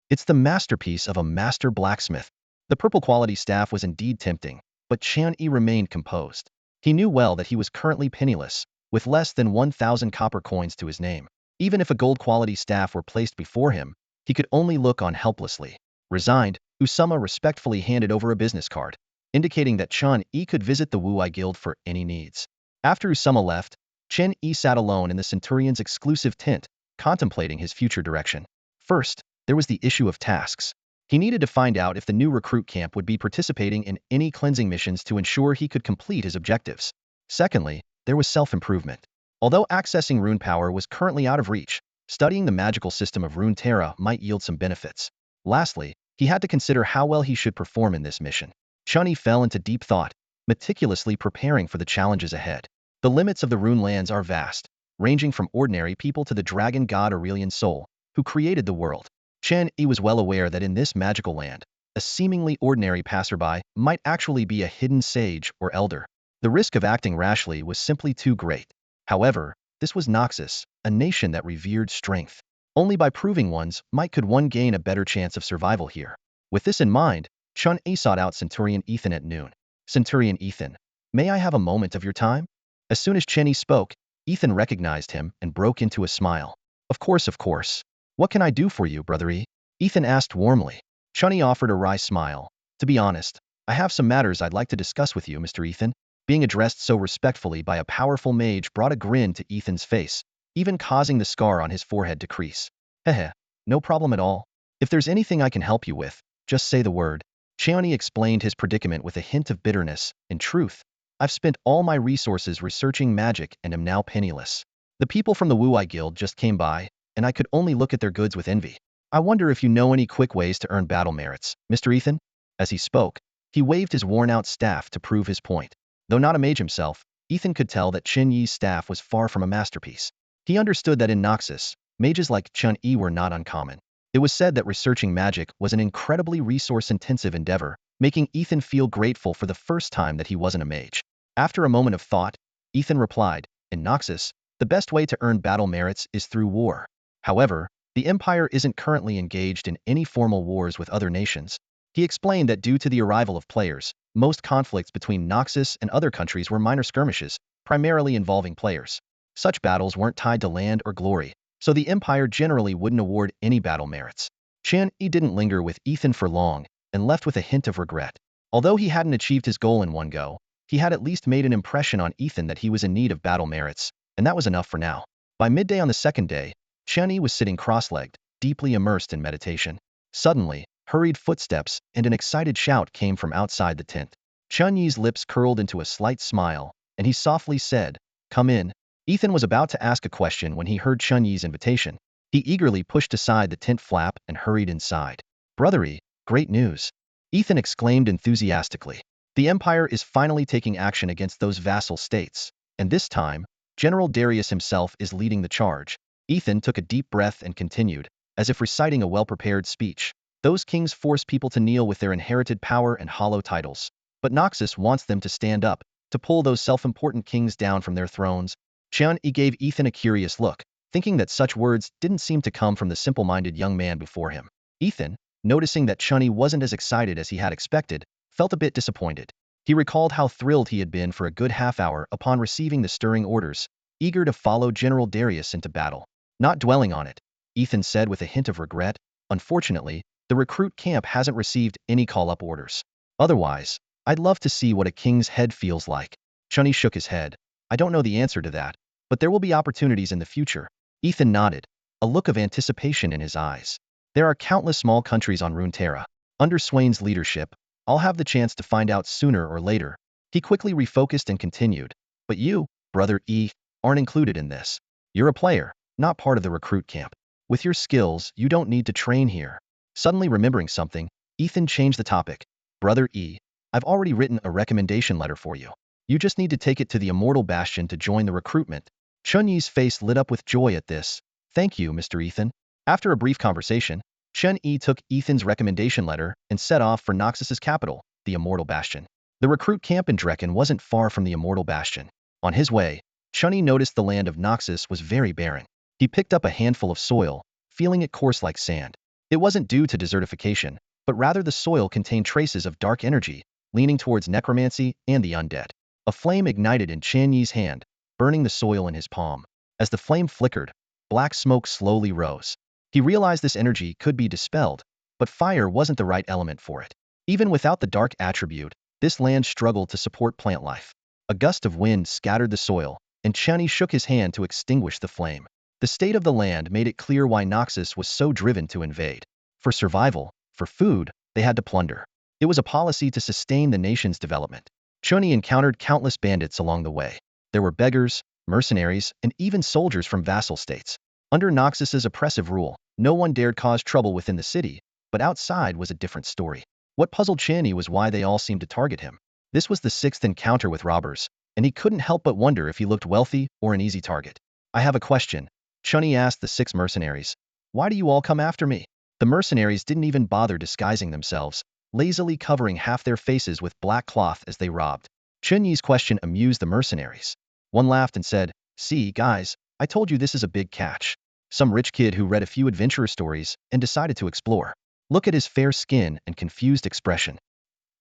[SPEAKER 1] It's the masterpiece of a master blacksmith. The purple-quality staff was indeed tempting, but Chen Yi remained composed. He knew well that he was currently penniless, with less than 1,000 copper coins to his name. Even if a gold-quality staff were placed before him, he could only look on helplessly. Resigned, Usama respectfully handed over a business card, indicating that Chen Yi could visit the Wu Yi Guild for any needs. After Usama left, Chen Yi sat alone in the Centurion's exclusive tent, contemplating his future direction. First, there was the issue of tasks. He needed to find out if the new recruit camp would be participating in any cleansing missions to ensure he could complete his objectives. Secondly, there was self-improvement. Although accessing rune power was currently out of reach, studying the magical system of Runeterra might yield some benefits. Lastly, he had to consider how well he should perform in this mission. Chen Yi fell into deep thought, meticulously preparing for the challenges ahead. The limits of the rune lands are vast, ranging from ordinary people to the dragon god Aurelian Soul, who created the world. Chen Yi was well aware that in this magical land, a seemingly ordinary passerby might actually be a hidden sage or elder. The risk of acting rashly was simply too great. However, this was Noxus, a nation that revered strength. Only by proving one's might could one gain a better chance of survival here. With this in mind, Chen Yi sought out Centurion Ethan at noon. Centurion Ethan, may I have a moment of your time? As soon as Chen Yi spoke, Ethan recognized him and broke into a smile. Of course, of course. What can I do for you, brother E? Ethan asked warmly. Chen Yi offered a wry smile. To be honest, I have some matters I'd like to discuss with you, Mr. Ethan. Being addressed so respectfully by a powerful mage brought a grin to Ethan's face, even causing the scar on his forehead to crease. Heh, no problem at all. If there's anything I can help you with, just say the word. Chen Yi explained his predicament with a hint of bitterness. In truth, I've spent all my resources researching magic and am now penniless. The people from the Wu Yi Guild just came by, and I could only look at their goods with envy. I wonder if you know any quick ways to earn battle merits, Mr. Ethan? As he spoke, he waved his worn-out staff to prove his point. Though not a mage himself, Ethan could tell that Chen Yi's staff was far from a masterpiece. He understood that in Noxus, mages like Chen Yi were not uncommon. It was said that researching magic was an incredibly resource-intensive endeavor, making Ethan feel grateful for the first time that he wasn't a mage. After a moment of thought, Ethan replied, in Noxus, the best way to earn battle merits is through war. However, the Empire isn't currently engaged in any formal wars with other nations. He explained that due to the arrival of players, most conflicts between Noxus and other countries were minor skirmishes, primarily involving players. Such battles weren't tied to land or glory, so the Empire generally wouldn't award any battle merits. Chen Yi didn't linger with Ethan for long, and left with a hint of regret. Although he hadn't achieved his goal in one go, he had at least made an impression on Ethan that he was in need of battle merits, and that was enough for now. By midday on the second day, Chen Yi was sitting cross-legged, deeply immersed in meditation. Suddenly, hurried footsteps and an excited shout came from outside the tent. Chen Yi's lips curled into a slight smile, and he softly said, "Come in." Ethan was about to ask a question when he heard Chen Yi's invitation. He eagerly pushed aside the tent flap and hurried inside. "Brother E, great news!" Ethan exclaimed enthusiastically. The Empire is finally taking action against those vassal states, and this time, General Darius himself is leading the charge. Ethan took a deep breath and continued, as if reciting a well-prepared speech. Those kings force people to kneel with their inherited power and hollow titles. But Noxus wants them to stand up, to pull those self-important kings down from their thrones. Chen Yi gave Ethan a curious look, thinking that such words didn't seem to come from the simple-minded young man before him. Ethan, noticing that Chen Yi wasn't as excited as he had expected, felt a bit disappointed. He recalled how thrilled he had been for a good half-hour upon receiving the stirring orders, eager to follow General Darius into battle. Not dwelling on it, Ethan said with a hint of regret, unfortunately, the recruit camp hasn't received any call-up orders. Otherwise, I'd love to see what a king's head feels like. Chen Yi shook his head. I don't know the answer to that, but there will be opportunities in the future. Ethan nodded, a look of anticipation in his eyes. There are countless small countries on Runeterra. Under Swain's leadership, I'll have the chance to find out sooner or later. He quickly refocused and continued. But you, brother E, aren't included in this. You're a player, not part of the recruit camp. With your skills, you don't need to train here. Suddenly remembering something, Ethan changed the topic. Brother E, I've already written a recommendation letter for you. You just need to take it to the Immortal Bastion to join the recruitment. Chen Yi's face lit up with joy at this. Thank you, Mr. Ethan. After a brief conversation, Chen Yi took Ethan's recommendation letter and set off for Noxus's capital, the Immortal Bastion. The recruit camp in Drekken wasn't far from the Immortal Bastion. On his way, Chen Yi noticed the land of Noxus was very barren. He picked up a handful of soil, feeling it coarse like sand. It wasn't due to desertification, but rather the soil contained traces of dark energy, leaning towards necromancy and the undead. A flame ignited in Chen Yi's hand, burning the soil in his palm. As the flame flickered, black smoke slowly rose. He realized this energy could be dispelled, but fire wasn't the right element for it. Even without the dark attribute, this land struggled to support plant life. A gust of wind scattered the soil, and Chen Yi shook his hand to extinguish the flame. The state of the land made it clear why Noxus was so driven to invade. For survival, for food, they had to plunder. It was a policy to sustain the nation's development. Chen Yi encountered countless bandits along the way. There were beggars, mercenaries, and even soldiers from vassal states. Under Noxus's oppressive rule, no one dared cause trouble within the city, but outside was a different story. What puzzled Chen Yi was why they all seemed to target him. This was the sixth encounter with robbers, and he couldn't help but wonder if he looked wealthy or an easy target. I have a question, Chen Yi asked the 6 mercenaries. Why do you all come after me? The mercenaries didn't even bother disguising themselves, lazily covering half their faces with black cloth as they robbed. Chen Yi's question amused the mercenaries. One laughed and said, "See, guys, I told you this is a big catch. Some rich kid who read a few adventurer stories and decided to explore. Look at his fair skin and confused expression.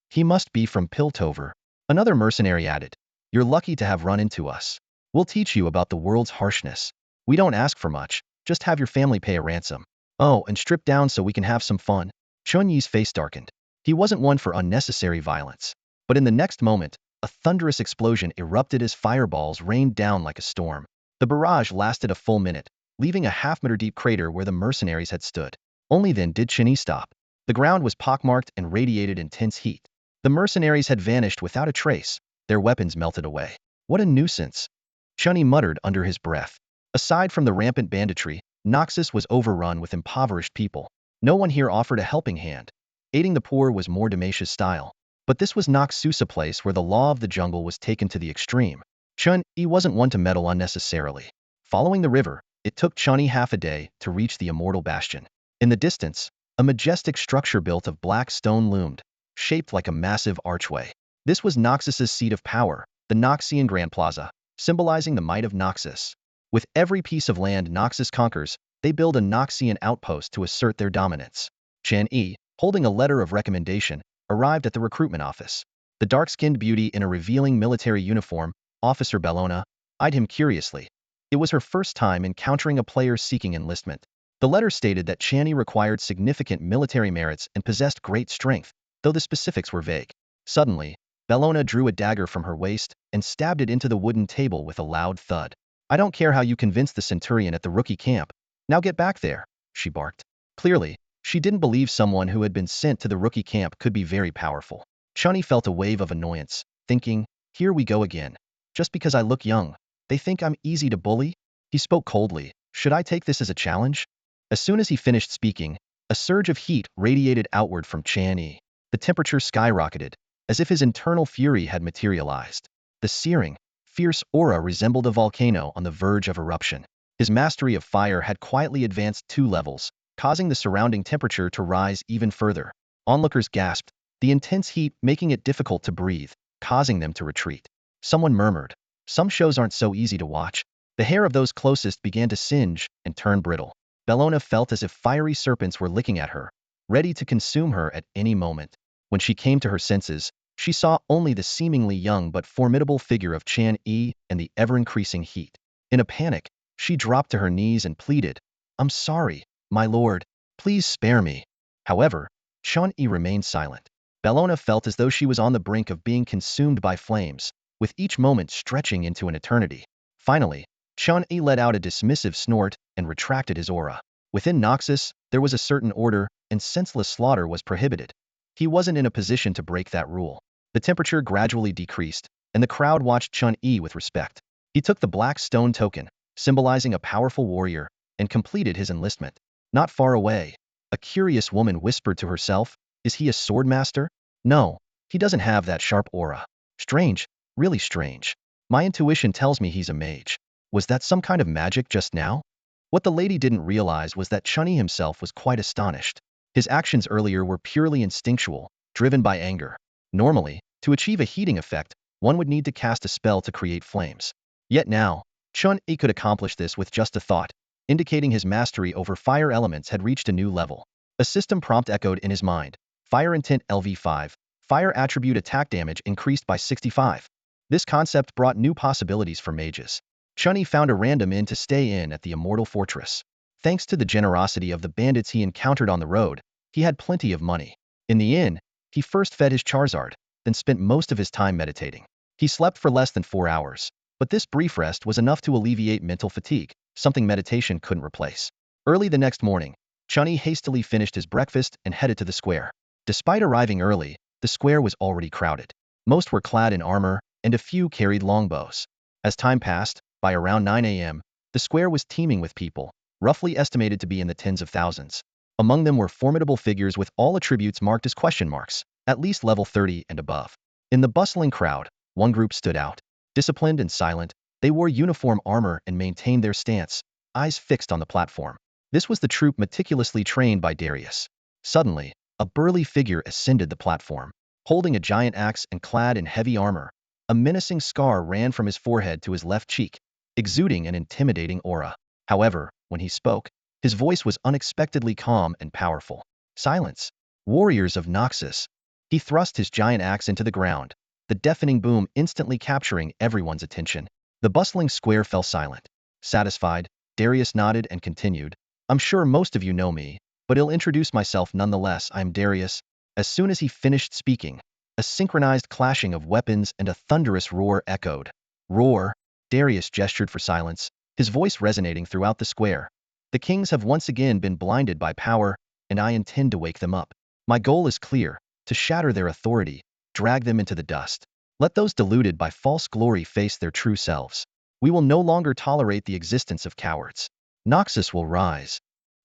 [SPEAKER 1] He must be from Piltover." Another mercenary added, "You're lucky to have run into us. We'll teach you about the world's harshness. We don't ask for much, just have your family pay a ransom. Oh, and strip down so we can have some fun." Chen Yi's face darkened. He wasn't one for unnecessary violence. But in the next moment, a thunderous explosion erupted as fireballs rained down like a storm. The barrage lasted a full minute, leaving a half-meter-deep crater where the mercenaries had stood. Only then did Chen Yi stop. The ground was pockmarked and radiated intense heat. The mercenaries had vanished without a trace, their weapons melted away. What a nuisance, Chen Yi muttered under his breath. Aside from the rampant banditry, Noxus was overrun with impoverished people. No one here offered a helping hand. Aiding the poor was more Damasia's style. But this was Noxus, a place where the law of the jungle was taken to the extreme. Chen Yi wasn't one to meddle unnecessarily. Following the river, it took Chen Yi half a day to reach the Immortal Bastion. In the distance, a majestic structure built of black stone loomed, shaped like a massive archway. This was Noxus's seat of power, the Noxian Grand Plaza, symbolizing the might of Noxus. With every piece of land Noxus conquers, they build a Noxian outpost to assert their dominance. Chen Yi, holding a letter of recommendation, arrived at the recruitment office. The dark-skinned beauty in a revealing military uniform, Officer Bellona, eyed him curiously. It was her first time encountering a player seeking enlistment. The letter stated that Chen Yi required significant military merits and possessed great strength, though the specifics were vague. Suddenly, Bellona drew a dagger from her waist and stabbed it into the wooden table with a loud thud. "I don't care how you convinced the Centurion at the rookie camp. Now get back there," she barked. Clearly, she didn't believe someone who had been sent to the rookie camp could be very powerful. Chen Yi felt a wave of annoyance, thinking, here we go again. Just because I look young, they think I'm easy to bully? He spoke coldly. Should I take this as a challenge? As soon as he finished speaking, a surge of heat radiated outward from Chen Yi. The temperature skyrocketed, as if his internal fury had materialized. The searing, fierce aura resembled a volcano on the verge of eruption. His mastery of fire had quietly advanced 2 levels, causing the surrounding temperature to rise even further. Onlookers gasped, the intense heat making it difficult to breathe, causing them to retreat. Someone murmured, "Some shows aren't so easy to watch." The hair of those closest began to singe and turn brittle. Bellona felt as if fiery serpents were licking at her, ready to consume her at any moment. When she came to her senses, she saw only the seemingly young but formidable figure of Chen Yi and the ever-increasing heat. In a panic, she dropped to her knees and pleaded, "I'm sorry, my lord, please spare me." However, Chen Yi remained silent. Bellona felt as though she was on the brink of being consumed by flames, with each moment stretching into an eternity. Finally, Chen Yi let out a dismissive snort and retracted his aura. Within Noxus, there was a certain order, and senseless slaughter was prohibited. He wasn't in a position to break that rule. The temperature gradually decreased, and the crowd watched Chen Yi with respect. He took the black stone token, symbolizing a powerful warrior, and completed his enlistment. Not far away, a curious woman whispered to herself, "Is he a sword master? No, he doesn't have that sharp aura. Strange, really strange. My intuition tells me he's a mage. Was that some kind of magic just now?" What the lady didn't realize was that Chen Yi himself was quite astonished. His actions earlier were purely instinctual, driven by anger. Normally, to achieve a heating effect, one would need to cast a spell to create flames. Yet now, Chen Yi could accomplish this with just a thought, indicating his mastery over fire elements had reached a new level. A system prompt echoed in his mind. Fire intent LV5. Fire attribute attack damage increased by 65. This concept brought new possibilities for mages. Chen Yi found a random inn to stay in at the Immortal Fortress. Thanks to the generosity of the bandits he encountered on the road, he had plenty of money. In the inn, he first fed his Charizard, then spent most of his time meditating. He slept for less than 4 hours, but this brief rest was enough to alleviate mental fatigue, something meditation couldn't replace. Early the next morning, Chen Yi hastily finished his breakfast and headed to the square. Despite arriving early, the square was already crowded. Most were clad in armor, and a few carried longbows. As time passed, by around 9 a.m., the square was teeming with people, roughly estimated to be in the tens of thousands. Among them were formidable figures with all attributes marked as question marks, at least level 30 and above. In the bustling crowd, one group stood out. Disciplined and silent, they wore uniform armor and maintained their stance, eyes fixed on the platform. This was the troop meticulously trained by Darius. Suddenly, a burly figure ascended the platform. Holding a giant axe and clad in heavy armor, a menacing scar ran from his forehead to his left cheek, exuding an intimidating aura. However, when he spoke, his voice was unexpectedly calm and powerful. "Silence! Warriors of Noxus!" He thrust his giant axe into the ground, the deafening boom instantly capturing everyone's attention. The bustling square fell silent. Satisfied, Darius nodded and continued, "I'm sure most of you know me, but I'll introduce myself nonetheless. I'm Darius." As soon as he finished speaking, a synchronized clashing of weapons and a thunderous roar echoed. "Roar!" Darius gestured for silence, his voice resonating throughout the square. "The kings have once again been blinded by power, and I intend to wake them up. My goal is clear, to shatter their authority, drag them into the dust. Let those deluded by false glory face their true selves. We will no longer tolerate the existence of cowards. Noxus will rise."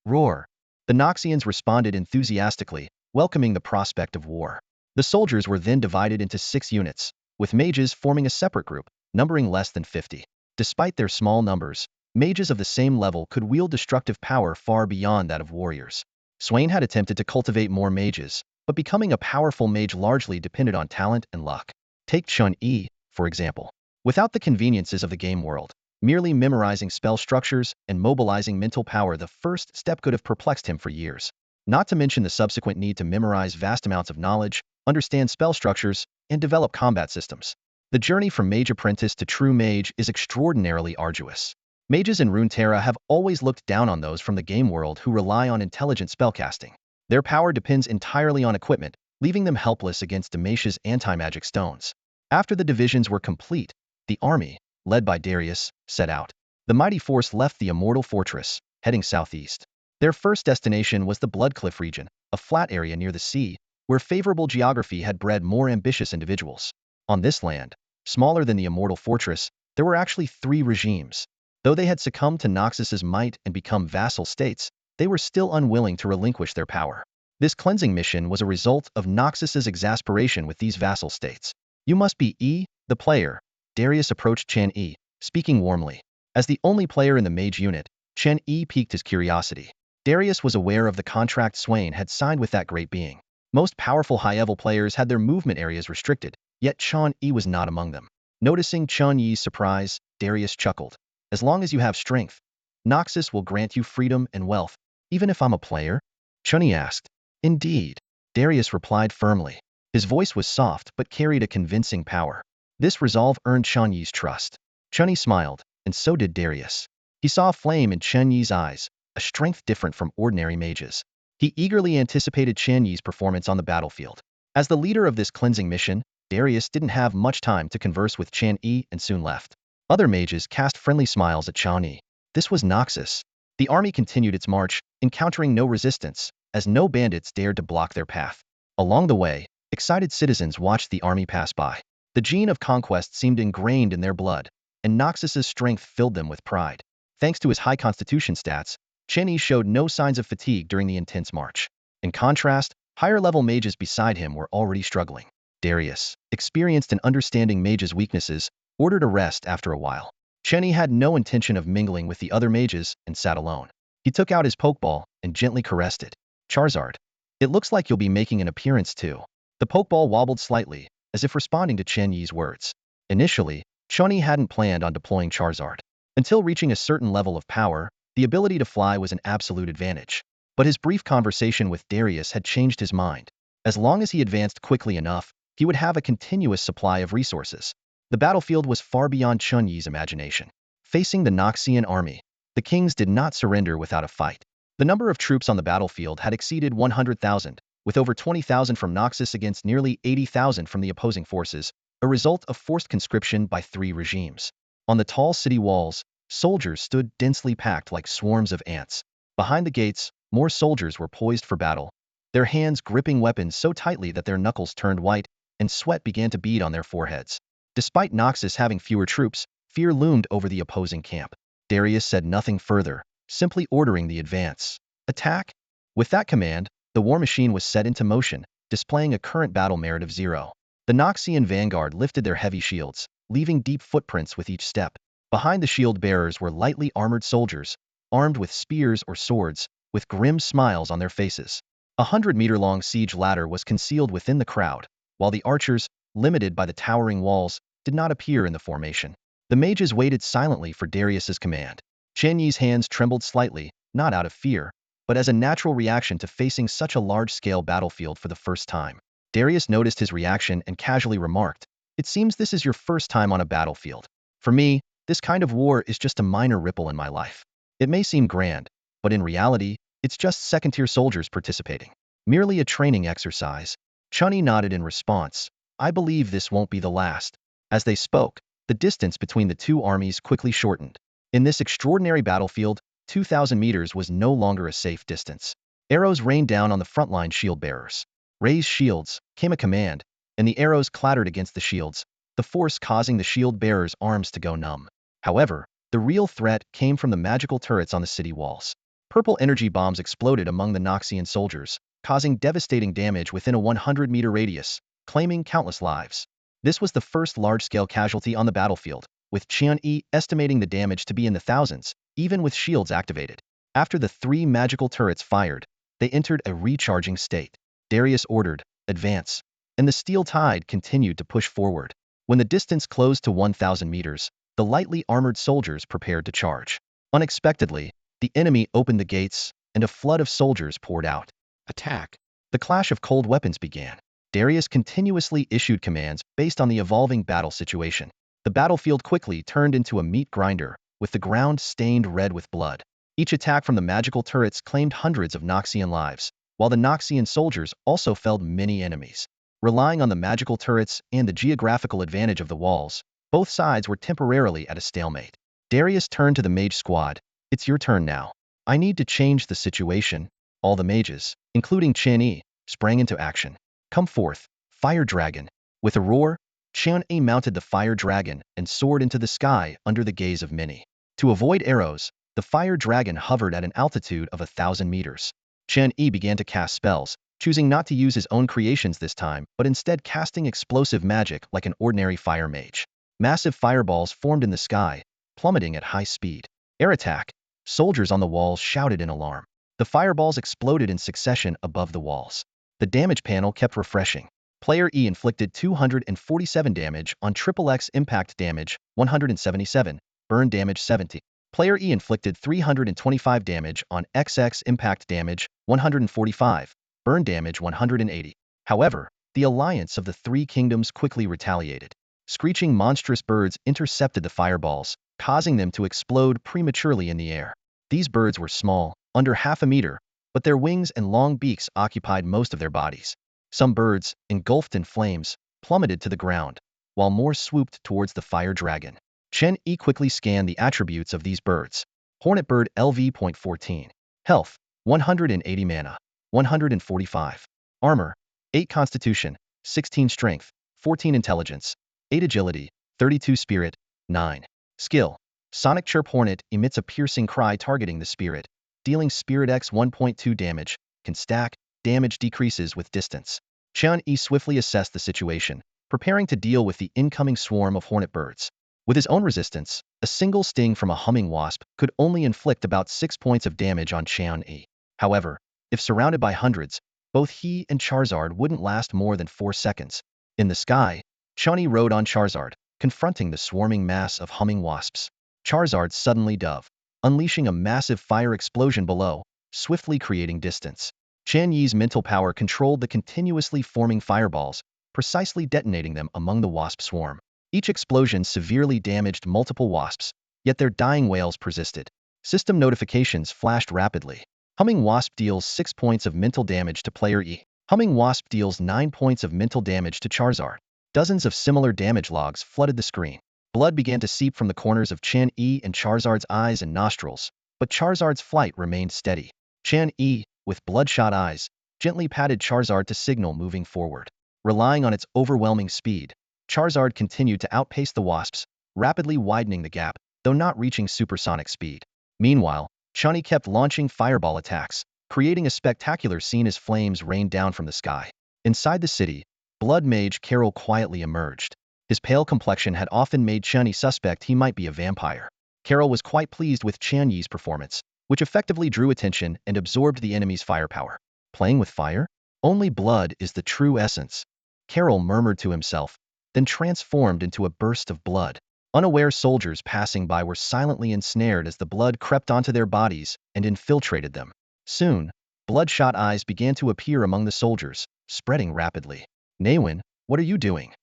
[SPEAKER 1] Roar! The Noxians responded enthusiastically, welcoming the prospect of war. The soldiers were then divided into 6 units, with mages forming a separate group, numbering less than 50. Despite their small numbers, mages of the same level could wield destructive power far beyond that of warriors. Swain had attempted to cultivate more mages, but becoming a powerful mage largely depended on talent and luck. Take Chen Yi, for example. Without the conveniences of the game world, merely memorizing spell structures and mobilizing mental power the first step could have perplexed him for years. Not to mention the subsequent need to memorize vast amounts of knowledge, understand spell structures, and develop combat systems. The journey from mage apprentice to true mage is extraordinarily arduous. Mages in Runeterra have always looked down on those from the game world who rely on intelligent spellcasting. Their power depends entirely on equipment, leaving them helpless against Damasia's anti-magic stones. After the divisions were complete, the army, led by Darius, set out. The mighty force left the Immortal Fortress, heading southeast. Their first destination was the Bloodcliff region, a flat area near the sea, where favorable geography had bred more ambitious individuals. On this land, smaller than the Immortal Fortress, there were actually 3 regimes. Though they had succumbed to Noxus's might and become vassal states, they were still unwilling to relinquish their power. This cleansing mission was a result of Noxus's exasperation with these vassal states. "You must be the player." Darius approached Chen Yi, speaking warmly. As the only player in the mage unit, Chen Yi piqued his curiosity. Darius was aware of the contract Swain had signed with that great being. Most powerful high-level players had their movement areas restricted, yet Chen Yi was not among them. Noticing Chen Yi's surprise, Darius chuckled. "As long as you have strength, Noxus will grant you freedom and wealth, even if I'm a player?" Chen Yi asked. "Indeed," Darius replied firmly. His voice was soft but carried a convincing power. This resolve earned Chen Yi's trust. Chen Yi smiled, and so did Darius. He saw a flame in Chen Yi's eyes, a strength different from ordinary mages. He eagerly anticipated Chen Yi's performance on the battlefield. As the leader of this cleansing mission, Darius didn't have much time to converse with Chen Yi and soon left. Other mages cast friendly smiles at Chen Yi. This was Noxus. The army continued its march, encountering no resistance, as no bandits dared to block their path. Along the way, excited citizens watched the army pass by. The gene of conquest seemed ingrained in their blood, and Noxus's strength filled them with pride. Thanks to his high constitution stats, Chen Yi showed no signs of fatigue during the intense march. In contrast, higher-level mages beside him were already struggling. Darius, experienced in understanding mages' weaknesses, ordered a rest after a while. Chen Yi had no intention of mingling with the other mages and sat alone. He took out his pokeball and gently caressed it. Charizard, it looks like you'll be making an appearance too. The pokeball wobbled slightly, as if responding to Chen Yi's words. Initially, Chen Yi hadn't planned on deploying Charizard. Until reaching a certain level of power, the ability to fly was an absolute advantage. But his brief conversation with Darius had changed his mind. As long as he advanced quickly enough, he would have a continuous supply of resources. The battlefield was far beyond Chen Yi's imagination. Facing the Noxian army, the kings did not surrender without a fight. The number of troops on the battlefield had exceeded 100,000, with over 20,000 from Noxus against nearly 80,000 from the opposing forces, a result of forced conscription by 3 regimes. On the tall city walls, soldiers stood densely packed like swarms of ants. Behind the gates, more soldiers were poised for battle, their hands gripping weapons so tightly that their knuckles turned white, and sweat began to bead on their foreheads. Despite Noxus having fewer troops, fear loomed over the opposing camp. Darius said nothing further, simply ordering the advance. Attack! With that command, the war machine was set into motion, displaying a current battle merit of 0. The Noxian vanguard lifted their heavy shields, leaving deep footprints with each step. Behind the shield bearers were lightly armored soldiers, armed with spears or swords, with grim smiles on their faces. A 100-meter-long siege ladder was concealed within the crowd, while the archers, limited by the towering walls, did not appear in the formation. The mages waited silently for Darius's command. Chen Yi's hands trembled slightly, not out of fear, but as a natural reaction to facing such a large-scale battlefield for the first time. Darius noticed his reaction and casually remarked, "It seems this is your first time on a battlefield. For me, this kind of war is just a minor ripple in my life. It may seem grand, but in reality, it's just second-tier soldiers participating. Merely a training exercise." Chen Yi nodded in response. "I believe this won't be the last." As they spoke, the distance between the two armies quickly shortened. In this extraordinary battlefield, 2,000 meters was no longer a safe distance. Arrows rained down on the frontline shield bearers. "Raise shields," came a command, and the arrows clattered against the shields, the force causing the shield bearers' arms to go numb. However, the real threat came from the magical turrets on the city walls. Purple energy bombs exploded among the Noxian soldiers, causing devastating damage within a 100-meter radius, claiming countless lives. This was the first large-scale casualty on the battlefield, with Chen Yi estimating the damage to be in the thousands, even with shields activated. After the 3 magical turrets fired, they entered a recharging state. Darius ordered, "Advance," and the steel tide continued to push forward. When the distance closed to 1,000 meters, the lightly armored soldiers prepared to charge. Unexpectedly, the enemy opened the gates, and a flood of soldiers poured out. "Attack!" The clash of cold weapons began. Darius continuously issued commands based on the evolving battle situation. The battlefield quickly turned into a meat grinder, with the ground stained red with blood. Each attack from the magical turrets claimed hundreds of Noxian lives, while the Noxian soldiers also felled many enemies. Relying on the magical turrets and the geographical advantage of the walls, both sides were temporarily at a stalemate. Darius turned to the mage squad. "It's your turn now. I need to change the situation." All the mages, including Chen Yi, sprang into action. "Come forth, fire dragon." With a roar, Chen Yi mounted the fire dragon and soared into the sky under the gaze of many. To avoid arrows, the fire dragon hovered at an altitude of 1,000 meters. Chen Yi began to cast spells, choosing not to use his own creations this time, but instead casting explosive magic like an ordinary fire mage. Massive fireballs formed in the sky, plummeting at high speed. "Air attack!" Soldiers on the walls shouted in alarm. The fireballs exploded in succession above the walls. The damage panel kept refreshing. Player E inflicted 247 damage on XXX impact damage, 177, burn damage 70. Player E inflicted 325 damage on XX impact damage, 145, burn damage 180. However, the alliance of the 3 kingdoms quickly retaliated. Screeching monstrous birds intercepted the fireballs, causing them to explode prematurely in the air. These birds were small, under half a meter, but their wings and long beaks occupied most of their bodies. Some birds, engulfed in flames, plummeted to the ground, while more swooped towards the fire dragon. Chen Yi quickly scanned the attributes of these birds. Hornet bird LV.14. Health, 180 mana, 145. Armor, 8 constitution, 16 strength, 14 intelligence, 8 agility, 32 spirit, 9. Skill, Sonic Chirp Hornet emits a piercing cry targeting the spirit, dealing Spirit X 1.2 damage, can stack, damage decreases with distance. Chen Yi swiftly assessed the situation, preparing to deal with the incoming swarm of hornet birds. With his own resistance, a single sting from a humming wasp could only inflict about 6 points of damage on Chen Yi. However, if surrounded by hundreds, both he and Charizard wouldn't last more than 4 seconds. In the sky, Chen Yi rode on Charizard, confronting the swarming mass of humming wasps. Charizard suddenly dove, unleashing a massive fire explosion below, swiftly creating distance. Chen Yi's mental power controlled the continuously forming fireballs, precisely detonating them among the wasp swarm. Each explosion severely damaged multiple wasps, yet their dying wails persisted. System notifications flashed rapidly. Humming Wasp deals 6 points of mental damage to player E. Humming Wasp deals 9 points of mental damage to Charizard. Dozens of similar damage logs flooded the screen. Blood began to seep from the corners of Chen Yi and Charizard's eyes and nostrils, but Charizard's flight remained steady. Chen Yi, with bloodshot eyes, gently patted Charizard to signal moving forward. Relying on its overwhelming speed, Charizard continued to outpace the wasps, rapidly widening the gap, though not reaching supersonic speed. Meanwhile, Chen Yi kept launching fireball attacks, creating a spectacular scene as flames rained down from the sky. Inside the city, Blood Mage Carol quietly emerged. His pale complexion had often made Chen Yi suspect he might be a vampire. Carol was quite pleased with Chen Yi's performance, which effectively drew attention and absorbed the enemy's firepower. Playing with fire? Only blood is the true essence, Carol murmured to himself, then transformed into a burst of blood. Unaware soldiers passing by were silently ensnared as the blood crept onto their bodies and infiltrated them. Soon, bloodshot eyes began to appear among the soldiers, spreading rapidly. Naewyn, what are you doing?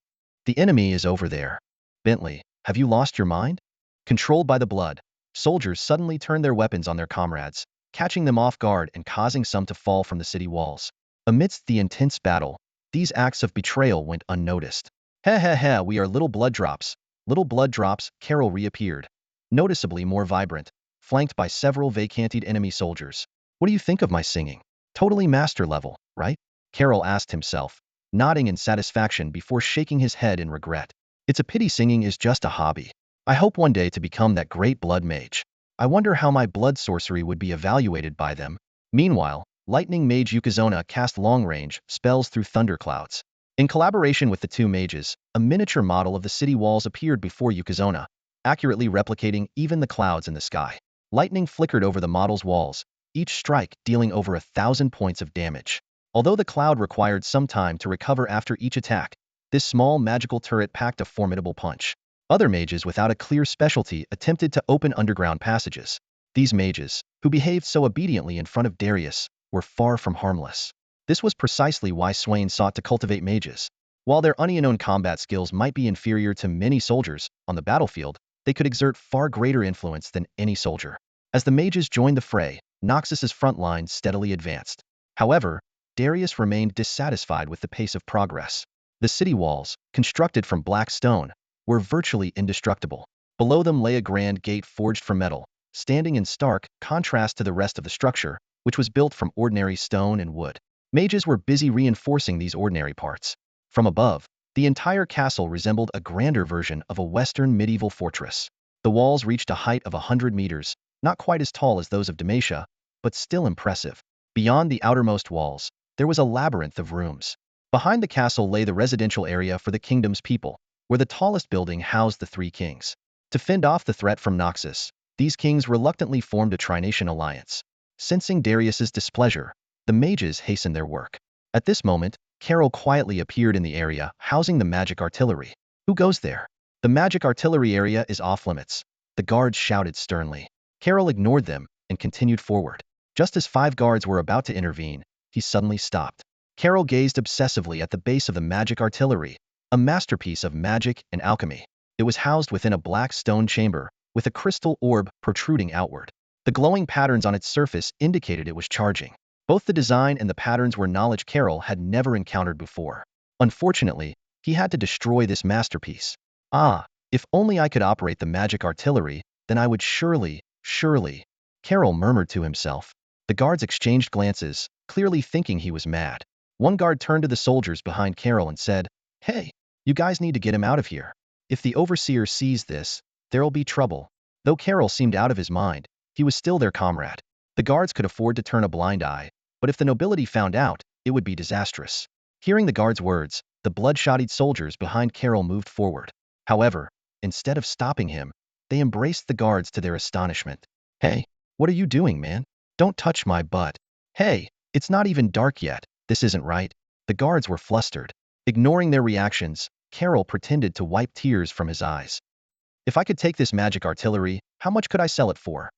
[SPEAKER 1] The enemy is over there. Bentley, have you lost your mind? Controlled by the blood, soldiers suddenly turned their weapons on their comrades, catching them off guard and causing some to fall from the city walls. Amidst the intense battle, these acts of betrayal went unnoticed. We are little blood drops. Little blood drops, Carol reappeared, noticeably more vibrant, flanked by several vacanted enemy soldiers. What do you think of my singing? Totally master level, right? Carol asked himself, nodding in satisfaction before shaking his head in regret. It's a pity singing is just a hobby. I hope one day to become that great blood mage. I wonder how my blood sorcery would be evaluated by them. Meanwhile, lightning mage Yokozuna cast long-range spells through thunderclouds. In collaboration with the two mages, a miniature model of the city walls appeared before Yokozuna, accurately replicating even the clouds in the sky. Lightning flickered over the model's walls, each strike dealing over 1,000 points of damage. Although the cloud required some time to recover after each attack, this small magical turret packed a formidable punch. Other mages without a clear specialty attempted to open underground passages. These mages, who behaved so obediently in front of Darius, were far from harmless. This was precisely why Swain sought to cultivate mages. While their unknown combat skills might be inferior to many soldiers on the battlefield, they could exert far greater influence than any soldier. As the mages joined the fray, Noxus's front line steadily advanced. However, Darius remained dissatisfied with the pace of progress. The city walls, constructed from black stone, were virtually indestructible. Below them lay a grand gate forged from metal, standing in stark contrast to the rest of the structure, which was built from ordinary stone and wood. Mages were busy reinforcing these ordinary parts. From above, the entire castle resembled a grander version of a Western medieval fortress. The walls reached a height of 100 meters, not quite as tall as those of Dalmatia, but still impressive. Beyond the outermost walls, there was a labyrinth of rooms. Behind the castle lay the residential area for the kingdom's people, where the tallest building housed the three kings. To fend off the threat from Noxus, these kings reluctantly formed a trination alliance. Sensing Darius's displeasure, the mages hastened their work. At this moment, Carol quietly appeared in the area housing the magic artillery. Who goes there? The magic artillery area is off limits, the guards shouted sternly. Carol ignored them and continued forward. Just as 5 guards were about to intervene, he suddenly stopped. Carol gazed obsessively at the base of the magic artillery, a masterpiece of magic and alchemy. It was housed within a black stone chamber, with a crystal orb protruding outward. The glowing patterns on its surface indicated it was charging. Both the design and the patterns were knowledge Carol had never encountered before. Unfortunately, he had to destroy this masterpiece. If only I could operate the magic artillery, then I would surely. Carol murmured to himself. The guards exchanged glances, clearly thinking he was mad. One guard turned to the soldiers behind Carol and said, "Hey, you guys need to get him out of here. If the overseer sees this, there'll be trouble." Though Carol seemed out of his mind, he was still their comrade. The guards could afford to turn a blind eye, but if the nobility found out, it would be disastrous. Hearing the guards' words, the bloodshotted soldiers behind Carol moved forward. However, instead of stopping him, they embraced the guards to their astonishment. "Hey, what are you doing, man? Don't touch my butt. Hey, it's not even dark yet. This isn't right." The guards were flustered. Ignoring their reactions, Carol pretended to wipe tears from his eyes. "If I could take this magic artillery, how much could I sell it for?"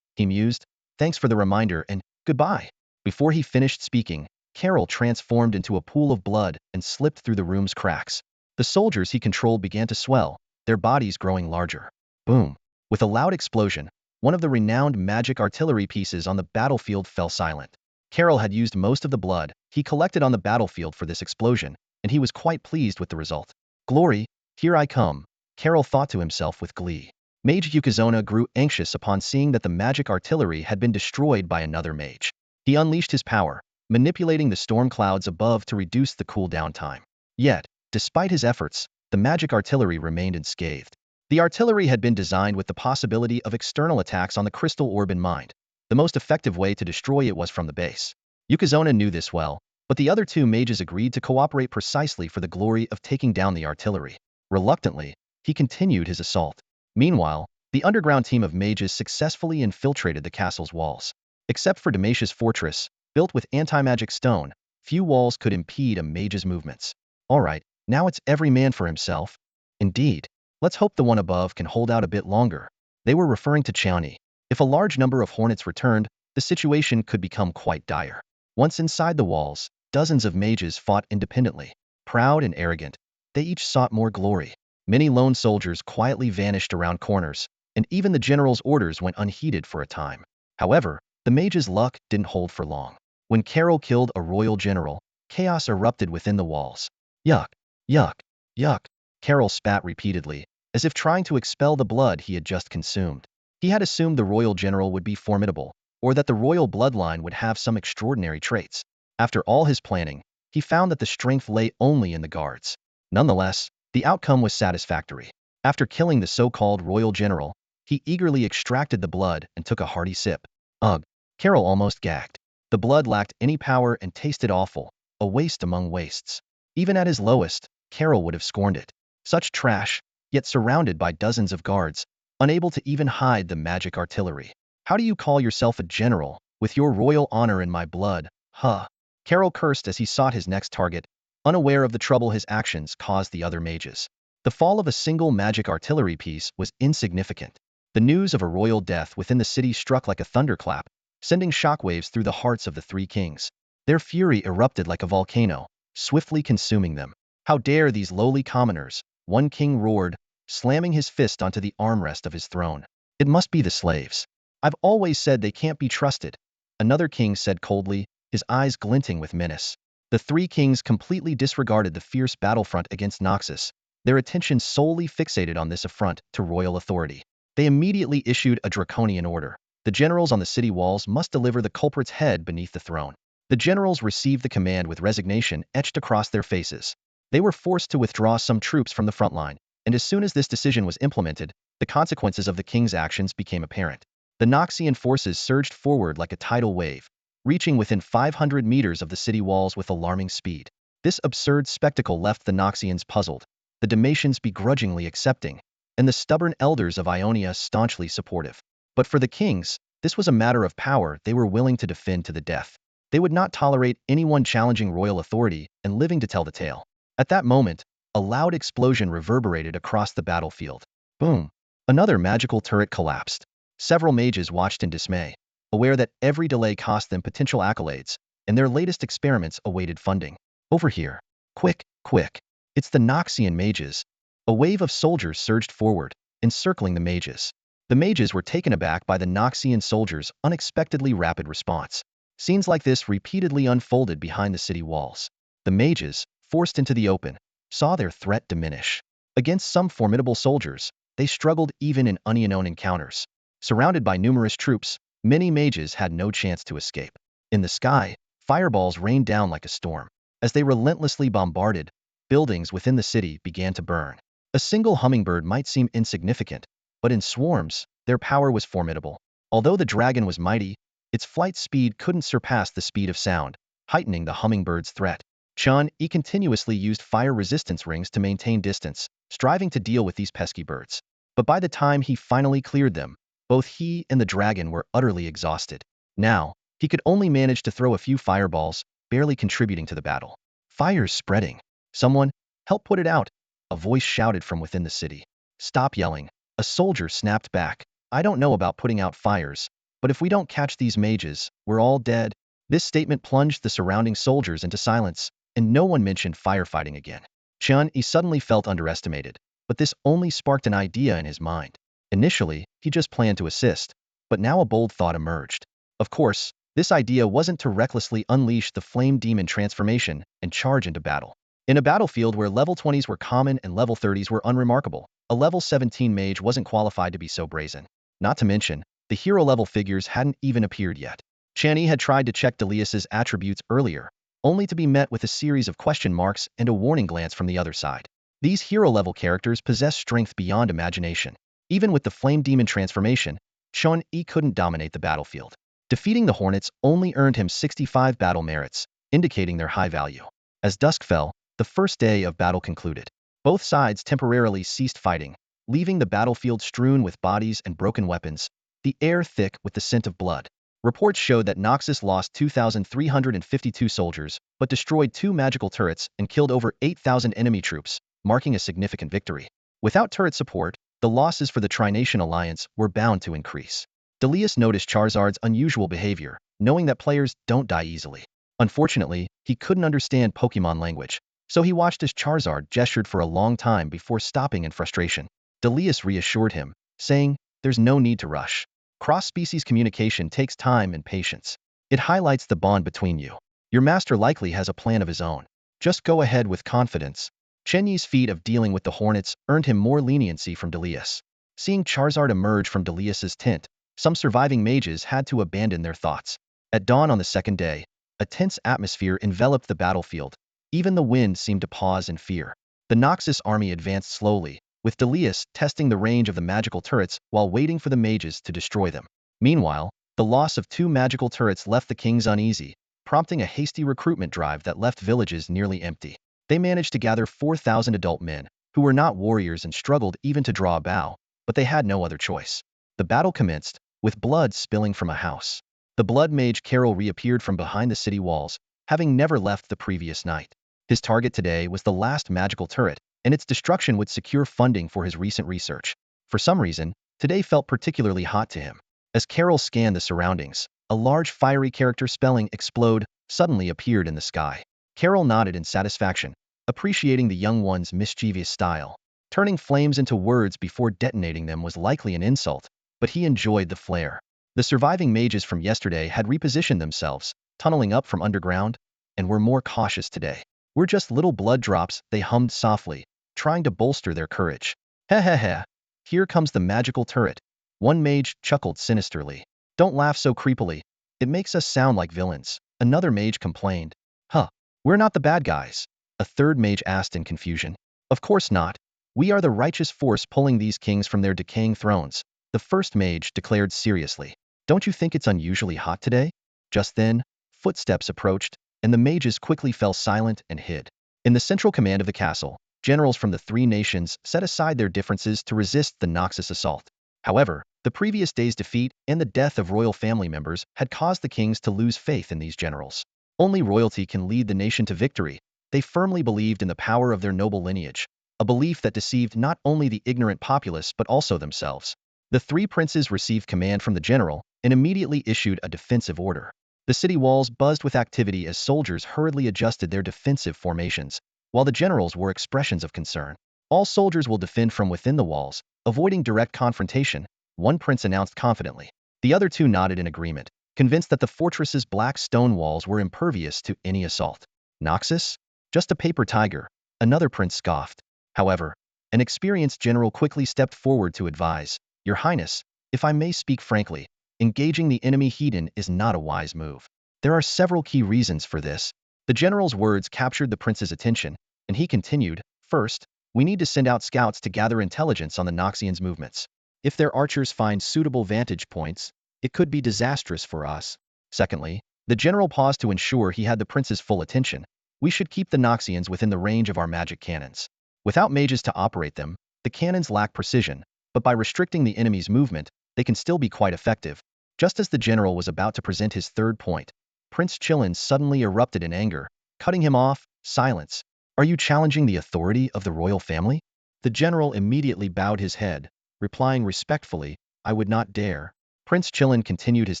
[SPEAKER 1] He mused. "Thanks for the reminder and goodbye." Before he finished speaking, Carol transformed into a pool of blood and slipped through the room's cracks. The soldiers he controlled began to swell, their bodies growing larger. Boom! With a loud explosion, one of the renowned magic artillery pieces on the battlefield fell silent. Carol had used most of the blood he collected on the battlefield for this explosion, and he was quite pleased with the result. "Glory, here I come," Carol thought to himself with glee. Mage Yukazona grew anxious upon seeing that the magic artillery had been destroyed by another mage. He unleashed his power, manipulating the storm clouds above to reduce the cooldown time. Yet, despite his efforts, the magic artillery remained unscathed. The artillery had been designed with the possibility of external attacks on the crystal orb in mind. The most effective way to destroy it was from the base. Yukazona knew this well, but the other two mages agreed to cooperate precisely for the glory of taking down the artillery. Reluctantly, he continued his assault. Meanwhile, the underground team of mages successfully infiltrated the castle's walls. Except for Damasia's fortress, built with anti-magic stone, few walls could impede a mage's movements. "Alright, now it's every man for himself." "Indeed. Let's hope the one above can hold out a bit longer." They were referring to Chen Yi. If a large number of hornets returned, the situation could become quite dire. Once inside the walls, dozens of mages fought independently. Proud and arrogant, they each sought more glory. Many lone soldiers quietly vanished around corners, and even the general's orders went unheeded for a time. However, the mage's luck didn't hold for long. When Carol killed a royal general, chaos erupted within the walls. Yuck, yuck, yuck. Carol spat repeatedly, as if trying to expel the blood he had just consumed. He had assumed the royal general would be formidable, or that the royal bloodline would have some extraordinary traits. After all his planning, he found that the strength lay only in the guards. Nonetheless, the outcome was satisfactory. After killing the so-called royal general, he eagerly extracted the blood and took a hearty sip. Ugh! Carol almost gagged. The blood lacked any power and tasted awful, a waste among wastes. Even at his lowest, Carol would have scorned it. Such trash, yet surrounded by dozens of guards, unable to even hide the magic artillery. "How do you call yourself a general, with your royal honor in my blood, huh?" Carol cursed as he sought his next target, unaware of the trouble his actions caused the other mages. The fall of a single magic artillery piece was insignificant. The news of a royal death within the city struck like a thunderclap, sending shockwaves through the hearts of the three kings. Their fury erupted like a volcano, swiftly consuming them. "How dare these lowly commoners?" one king roared, slamming his fist onto the armrest of his throne. "It must be the slaves. I've always said they can't be trusted," another king said coldly, his eyes glinting with menace. The three kings completely disregarded the fierce battlefront against Noxus, their attention solely fixated on this affront to royal authority. They immediately issued a draconian order. The generals on the city walls must deliver the culprit's head beneath the throne. The generals received the command with resignation etched across their faces. They were forced to withdraw some troops from the front line, and as soon as this decision was implemented, the consequences of the king's actions became apparent. The Noxian forces surged forward like a tidal wave, reaching within 500 meters of the city walls with alarming speed. This absurd spectacle left the Noxians puzzled, the Damasians begrudgingly accepting, and the stubborn elders of Ionia staunchly supportive. But for the kings, this was a matter of power they were willing to defend to the death. They would not tolerate anyone challenging royal authority and living to tell the tale. At that moment, a loud explosion reverberated across the battlefield. Boom! Another magical turret collapsed. Several mages watched in dismay, aware that every delay cost them potential accolades, and their latest experiments awaited funding. "Over here. Quick, quick. It's the Noxian mages." A wave of soldiers surged forward, encircling the mages. The mages were taken aback by the Noxian soldiers' unexpectedly rapid response. Scenes like this repeatedly unfolded behind the city walls. The mages, forced into the open, saw their threat diminish. Against some formidable soldiers, they struggled even in unknown encounters. Surrounded by numerous troops, many mages had no chance to escape. In the sky, fireballs rained down like a storm. As they relentlessly bombarded, buildings within the city began to burn. A single hummingbird might seem insignificant, but in swarms, Their power was formidable. Although the dragon was mighty, its flight speed couldn't surpass the speed of sound, heightening the hummingbird's threat. Chen Yi continuously used fire resistance rings to maintain distance, striving to deal with these pesky birds. But by the time he finally cleared them, both he and the dragon were utterly exhausted. Now, he could only manage to throw a few fireballs, barely contributing to the battle. Fire's spreading. Someone, help put it out, a voice shouted from within the city. Stop yelling. A soldier snapped back. I don't know about putting out fires, but if we don't catch these mages, we're all dead. This statement plunged the surrounding soldiers into silence, and no one mentioned firefighting again. Chen Yi suddenly felt underestimated, but this only sparked an idea in his mind. Initially, he just planned to assist, but now a bold thought emerged. Of course, this idea wasn't to recklessly unleash the flame demon transformation and charge into battle. In a battlefield where level 20s were common and level 30s were unremarkable, a level 17 mage wasn't qualified to be so brazen. Not to mention, the hero-level figures hadn't even appeared yet. Chen Yi had tried to check Delius's attributes earlier, only to be met with a series of question marks and a warning glance from the other side. These hero-level characters possess strength beyond imagination. Even with the flame demon transformation, Chen Yi couldn't dominate the battlefield. Defeating the Hornets only earned him 65 battle merits, indicating their high value. As dusk fell, the first day of battle concluded. Both sides temporarily ceased fighting, leaving the battlefield strewn with bodies and broken weapons, the air thick with the scent of blood. Reports showed that Noxus lost 2,352 soldiers, but destroyed 2 magical turrets and killed over 8,000 enemy troops, marking a significant victory. Without turret support, the losses for the Tri-Nation Alliance were bound to increase. Delius noticed Charizard's unusual behavior, knowing that players don't die easily. Unfortunately, he couldn't understand Pokemon language, so he watched as Charizard gestured for a long time before stopping in frustration. Delius reassured him, saying, "There's no need to rush. Cross-species communication takes time and patience. It highlights the bond between you. Your master likely has a plan of his own. Just go ahead with confidence." Chen Yi's feat of dealing with the Hornets earned him more leniency from Delius. Seeing Charizard emerge from Delius's tent, some surviving mages had to abandon their thoughts. At dawn on the second day, a tense atmosphere enveloped the battlefield. Even the wind seemed to pause in fear. The Noxus army advanced slowly, with Delius testing the range of the magical turrets while waiting for the mages to destroy them. Meanwhile, the loss of 2 magical turrets left the kings uneasy, prompting a hasty recruitment drive that left villages nearly empty. They managed to gather 4,000 adult men, who were not warriors and struggled even to draw a bow, but they had no other choice. The battle commenced, with blood spilling from a house. The blood mage Carol reappeared from behind the city walls, having never left the previous night. His target today was the last magical turret, and its destruction would secure funding for his recent research. For some reason, today felt particularly hot to him. As Carol scanned the surroundings, a large fiery character spelling "explode" suddenly appeared in the sky. Carol nodded in satisfaction, appreciating the young one's mischievous style. Turning flames into words before detonating them was likely an insult, but he enjoyed the flair. The surviving mages from yesterday had repositioned themselves, tunneling up from underground, and were more cautious today. "We're just little blood drops," they hummed softly, trying to bolster their courage. "Heh heh heh. Here comes the magical turret." One mage chuckled sinisterly. "Don't laugh so creepily. It makes us sound like villains." Another mage complained. "Huh. We're not the bad guys." A third mage asked in confusion. "Of course not. We are the righteous force pulling these kings from their decaying thrones," the first mage declared seriously. "Don't you think it's unusually hot today?" Just then, footsteps approached, and the mages quickly fell silent and hid. In the central command of the castle, generals from the 3 nations set aside their differences to resist the Noxus assault. However, the previous day's defeat and the death of royal family members had caused the kings to lose faith in these generals. Only royalty can lead the nation to victory. They firmly believed in the power of their noble lineage, a belief that deceived not only the ignorant populace but also themselves. The 3 princes received command from the general and immediately issued a defensive order. The city walls buzzed with activity as soldiers hurriedly adjusted their defensive formations, while the generals wore expressions of concern. "All soldiers will defend from within the walls, avoiding direct confrontation," one prince announced confidently. The other 2 nodded in agreement, convinced that the fortress's black stone walls were impervious to any assault. "Noxus? Just a paper tiger," another prince scoffed. However, an experienced general quickly stepped forward to advise, "Your Highness, if I may speak frankly, engaging the enemy heathen is not a wise move. There are several key reasons for this." The general's words captured the prince's attention, and he continued, "First, we need to send out scouts to gather intelligence on the Noxians' movements. If their archers find suitable vantage points, it could be disastrous for us. Secondly, the general paused to ensure he had the prince's full attention. We should keep the Noxians within the range of our magic cannons. Without mages to operate them, the cannons lack precision, but by restricting the enemy's movement, they can still be quite effective. Just as the general was about to present his third point, Prince Chillin suddenly erupted in anger, cutting him off. Silence. Are you challenging the authority of the royal family? The general immediately bowed his head, replying respectfully, I would not dare. Prince Chillin continued his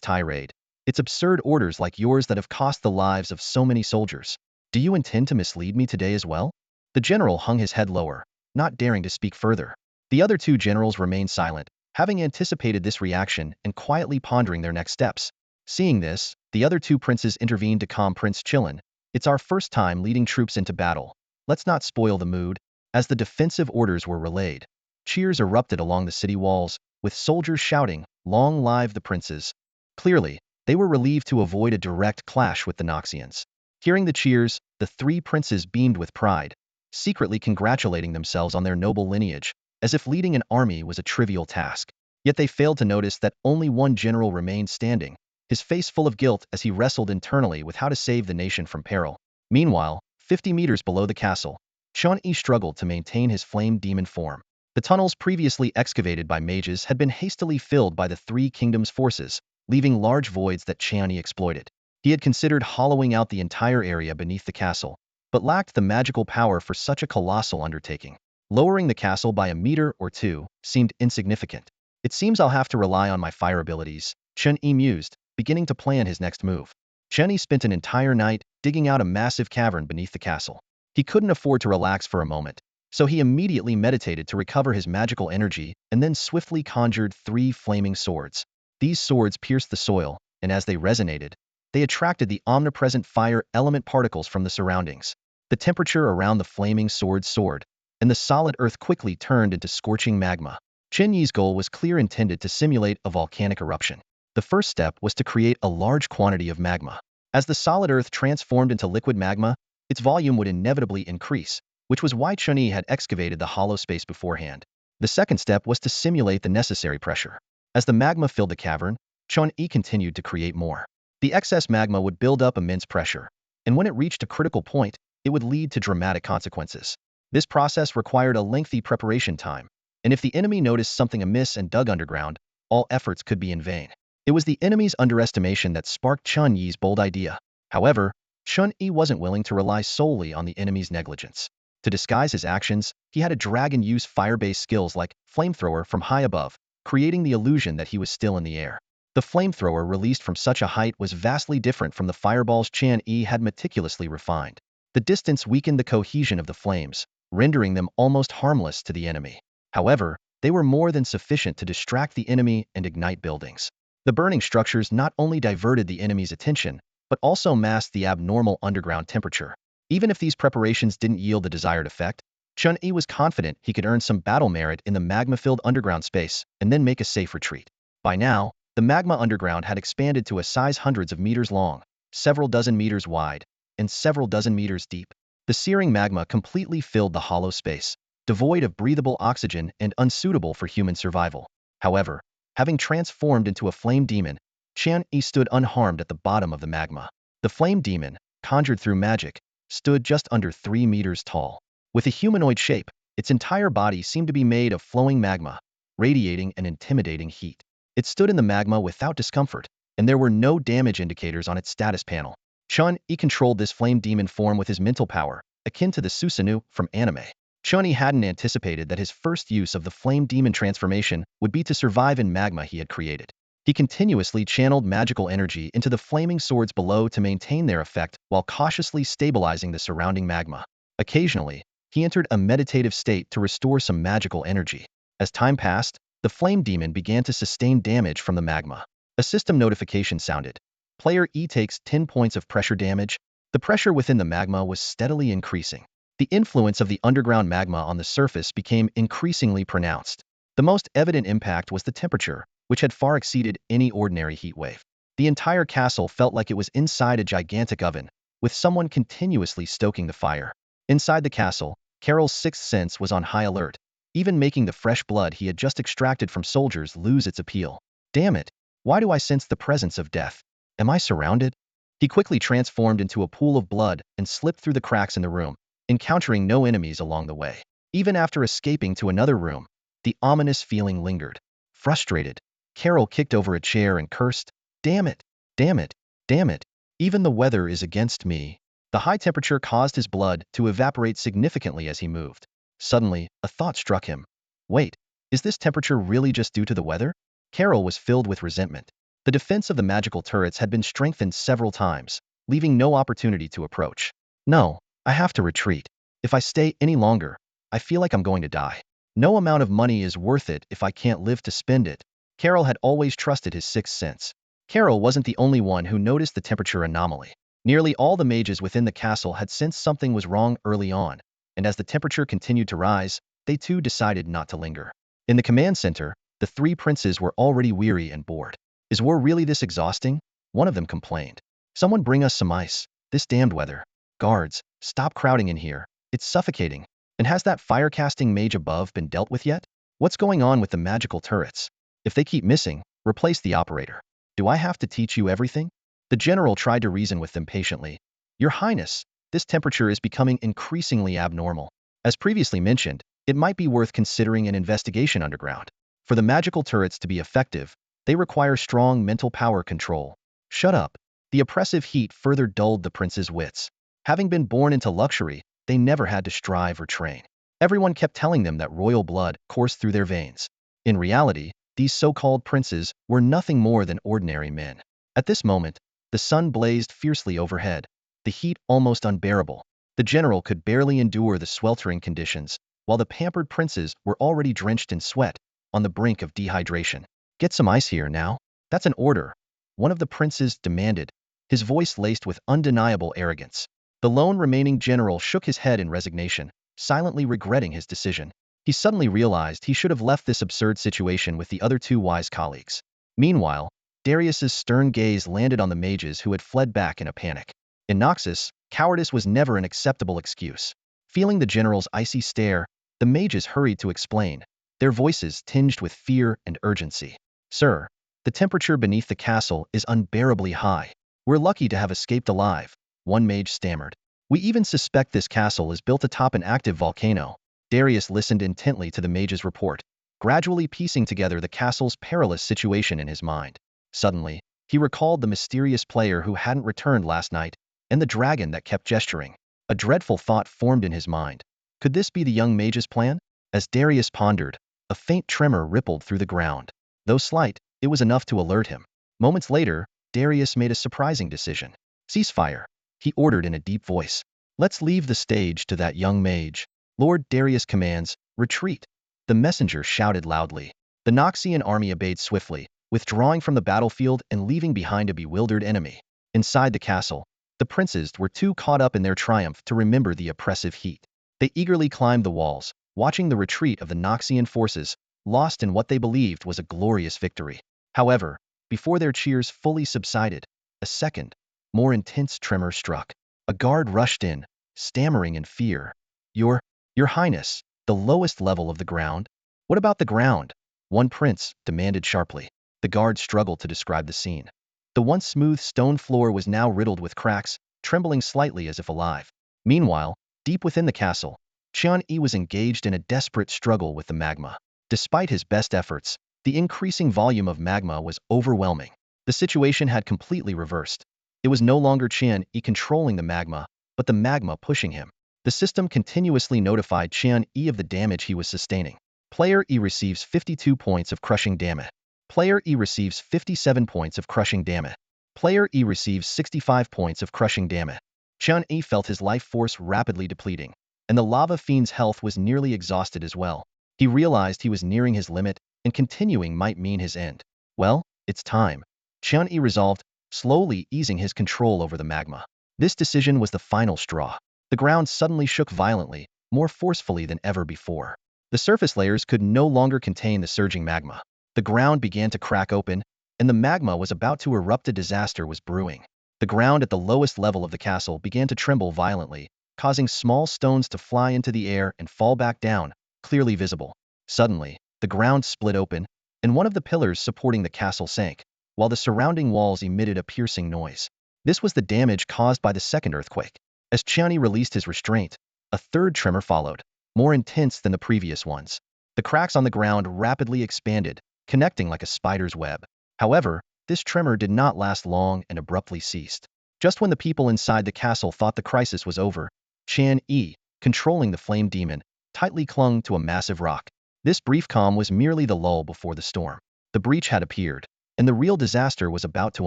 [SPEAKER 1] tirade. It's absurd orders like yours that have cost the lives of so many soldiers. Do you intend to mislead me today as well? The general hung his head lower, not daring to speak further. The other two generals remained silent, having anticipated this reaction and quietly pondering their next steps. Seeing this, the other two princes intervened to calm Prince Chillin. It's our first time leading troops into battle. Let's not spoil the mood. As the defensive orders were relayed, cheers erupted along the city walls, with soldiers shouting, Long live the princes. Clearly, they were relieved to avoid a direct clash with the Noxians. Hearing the cheers, the three princes beamed with pride, secretly congratulating themselves on their noble lineage, as if leading an army was a trivial task. Yet they failed to notice that only one general remained standing, his face full of guilt as he wrestled internally with how to save the nation from peril. Meanwhile, 50 meters below the castle, Chen Yi struggled to maintain his flame demon form. The tunnels previously excavated by mages had been hastily filled by the Three Kingdoms' forces, leaving large voids that Chen Yi exploited. He had considered hollowing out the entire area beneath the castle, but lacked the magical power for such a colossal undertaking. Lowering the castle by a meter or two seemed insignificant. It seems I'll have to rely on my fire abilities, Chen Yi mused, beginning to plan his next move. Chen Yi spent an entire night digging out a massive cavern beneath the castle. He couldn't afford to relax for a moment, so he immediately meditated to recover his magical energy and then swiftly conjured 3 flaming swords. These swords pierced the soil, and as they resonated, they attracted the omnipresent fire element particles from the surroundings. The temperature around the flaming swords soared, and the solid earth quickly turned into scorching magma. Chen Yi's goal was clear, intended to simulate a volcanic eruption. The first step was to create a large quantity of magma. As the solid earth transformed into liquid magma, its volume would inevitably increase, which was why Chen Yi had excavated the hollow space beforehand. The second step was to simulate the necessary pressure. As the magma filled the cavern, Chen Yi continued to create more. The excess magma would build up immense pressure, and when it reached a critical point, it would lead to dramatic consequences. This process required a lengthy preparation time, and if the enemy noticed something amiss and dug underground, all efforts could be in vain. It was the enemy's underestimation that sparked Chen Yi's bold idea. However, Chen Yi wasn't willing to rely solely on the enemy's negligence. To disguise his actions, he had a dragon use fire-based skills like flamethrower from high above, creating the illusion that he was still in the air. The flamethrower released from such a height was vastly different from the fireballs Chen Yi had meticulously refined. The distance weakened the cohesion of the flames, rendering them almost harmless to the enemy. However, they were more than sufficient to distract the enemy and ignite buildings. The burning structures not only diverted the enemy's attention, but also masked the abnormal underground temperature. Even if these preparations didn't yield the desired effect, Chen Yi was confident he could earn some battle merit in the magma-filled underground space and then make a safe retreat. By now, the magma underground had expanded to a size hundreds of meters long, several dozen meters wide, and several dozen meters deep. The searing magma completely filled the hollow space, devoid of breathable oxygen and unsuitable for human survival. However, having transformed into a flame demon, Chen Yi stood unharmed at the bottom of the magma. The flame demon, conjured through magic, stood just under 3 meters tall. With a humanoid shape, its entire body seemed to be made of flowing magma, radiating an intimidating heat. It stood in the magma without discomfort, and there were no damage indicators on its status panel. Chen Yi controlled this flame demon form with his mental power, akin to the Susanoo from anime. Chen Yi hadn't anticipated that his first use of the flame demon transformation would be to survive in magma he had created. He continuously channeled magical energy into the flaming swords below to maintain their effect while cautiously stabilizing the surrounding magma. Occasionally, he entered a meditative state to restore some magical energy. As time passed, the flame demon began to sustain damage from the magma. A system notification sounded. Player E takes 10 points of pressure damage. The pressure within the magma was steadily increasing. The influence of the underground magma on the surface became increasingly pronounced. The most evident impact was the temperature, which had far exceeded any ordinary heat wave. The entire castle felt like it was inside a gigantic oven, with someone continuously stoking the fire. Inside the castle, Carol's sixth sense was on high alert. even making the fresh blood he had just extracted from soldiers lose its appeal. Damn it! Why do I sense the presence of death? Am I surrounded? He quickly transformed into a pool of blood and slipped through the cracks in the room, encountering no enemies along the way. Even after escaping to another room, the ominous feeling lingered. Frustrated, Carol kicked over a chair and cursed, "Damn it! Damn it! Damn it! Even the weather is against me." The high temperature caused his blood to evaporate significantly as he moved. Suddenly, a thought struck him. Wait, is this temperature really just due to the weather? Carol was filled with resentment. The defense of the magical turrets had been strengthened several times, leaving no opportunity to approach. No, I have to retreat. If I stay any longer, I feel like I'm going to die. No amount of money is worth it if I can't live to spend it. Carol had always trusted his sixth sense. Carol wasn't the only one who noticed the temperature anomaly. Nearly all the mages within the castle had sensed something was wrong early on, and as the temperature continued to rise, they too decided not to linger. In the command center, the three princes were already weary and bored. Is war really this exhausting? One of them complained. Someone bring us some ice. This damned weather. Guards, stop crowding in here. It's suffocating. And has that fire-casting mage above been dealt with yet? What's going on with the magical turrets? If they keep missing, replace the operator. Do I have to teach you everything? The general tried to reason with them patiently. Your Highness, this temperature is becoming increasingly abnormal. As previously mentioned, it might be worth considering an investigation underground. For the magical turrets to be effective, they require strong mental power control. Shut up. The oppressive heat further dulled the prince's wits. Having been born into luxury, they never had to strive or train. Everyone kept telling them that royal blood coursed through their veins. In reality, these so-called princes were nothing more than ordinary men. At this moment, the sun blazed fiercely overhead, the heat almost unbearable. The general could barely endure the sweltering conditions, while the pampered princes were already drenched in sweat, on the brink of dehydration. Get some ice here now. That's an order, one of the princes demanded, his voice laced with undeniable arrogance. The lone remaining general shook his head in resignation, silently regretting his decision. He suddenly realized he should have left this absurd situation with the other two wise colleagues. Meanwhile, Darius's stern gaze landed on the mages who had fled back in a panic. In Noxus, cowardice was never an acceptable excuse. Feeling the general's icy stare, the mages hurried to explain, their voices tinged with fear and urgency. Sir, the temperature beneath the castle is unbearably high. We're lucky to have escaped alive, one mage stammered. We even suspect this castle is built atop an active volcano. Darius listened intently to the mage's report, gradually piecing together the castle's perilous situation in his mind. Suddenly, he recalled the mysterious player who hadn't returned last night, and the dragon that kept gesturing. A dreadful thought formed in his mind. Could this be the young mage's plan? As Darius pondered, a faint tremor rippled through the ground. Though slight, it was enough to alert him. Moments later, Darius made a surprising decision. Ceasefire, he ordered in a deep voice. Let's leave the stage to that young mage. Lord Darius commands, retreat. The messenger shouted loudly. The Noxian army obeyed swiftly, withdrawing from the battlefield and leaving behind a bewildered enemy. Inside the castle, the princes were too caught up in their triumph to remember the oppressive heat. They eagerly climbed the walls, watching the retreat of the Noxian forces, lost in what they believed was a glorious victory. However, before their cheers fully subsided, a second, more intense tremor struck. A guard rushed in, stammering in fear. Your Highness, the lowest level of the ground? What about the ground? One prince demanded sharply. The guard struggled to describe the scene. The once smooth stone floor was now riddled with cracks, trembling slightly as if alive. Meanwhile, deep within the castle, Chen Yi was engaged in a desperate struggle with the magma. Despite his best efforts, the increasing volume of magma was overwhelming. The situation had completely reversed. It was no longer Chen Yi controlling the magma, but the magma pushing him. The system continuously notified Chen Yi of the damage he was sustaining. Player E receives 52 points of crushing damage. Player E receives 57 points of crushing damage. Player E receives 65 points of crushing damage. Chen Yi felt his life force rapidly depleting, and the lava fiend's health was nearly exhausted as well. He realized he was nearing his limit, and continuing might mean his end. Well, it's time. Chen Yi resolved, slowly easing his control over the magma. This decision was the final straw. The ground suddenly shook violently, more forcefully than ever before. The surface layers could no longer contain the surging magma. The ground began to crack open, and the magma was about to erupt. A disaster was brewing. The ground at the lowest level of the castle began to tremble violently, causing small stones to fly into the air and fall back down, clearly visible. Suddenly, the ground split open, and one of the pillars supporting the castle sank, while the surrounding walls emitted a piercing noise. This was the damage caused by the second earthquake. As Chen Yi released his restraint, a third tremor followed, more intense than the previous ones. The cracks on the ground rapidly expanded, connecting like a spider's web. However, this tremor did not last long and abruptly ceased. Just when the people inside the castle thought the crisis was over, Chen Yi, controlling the flame demon, tightly clung to a massive rock. This brief calm was merely the lull before the storm. The breach had appeared, and the real disaster was about to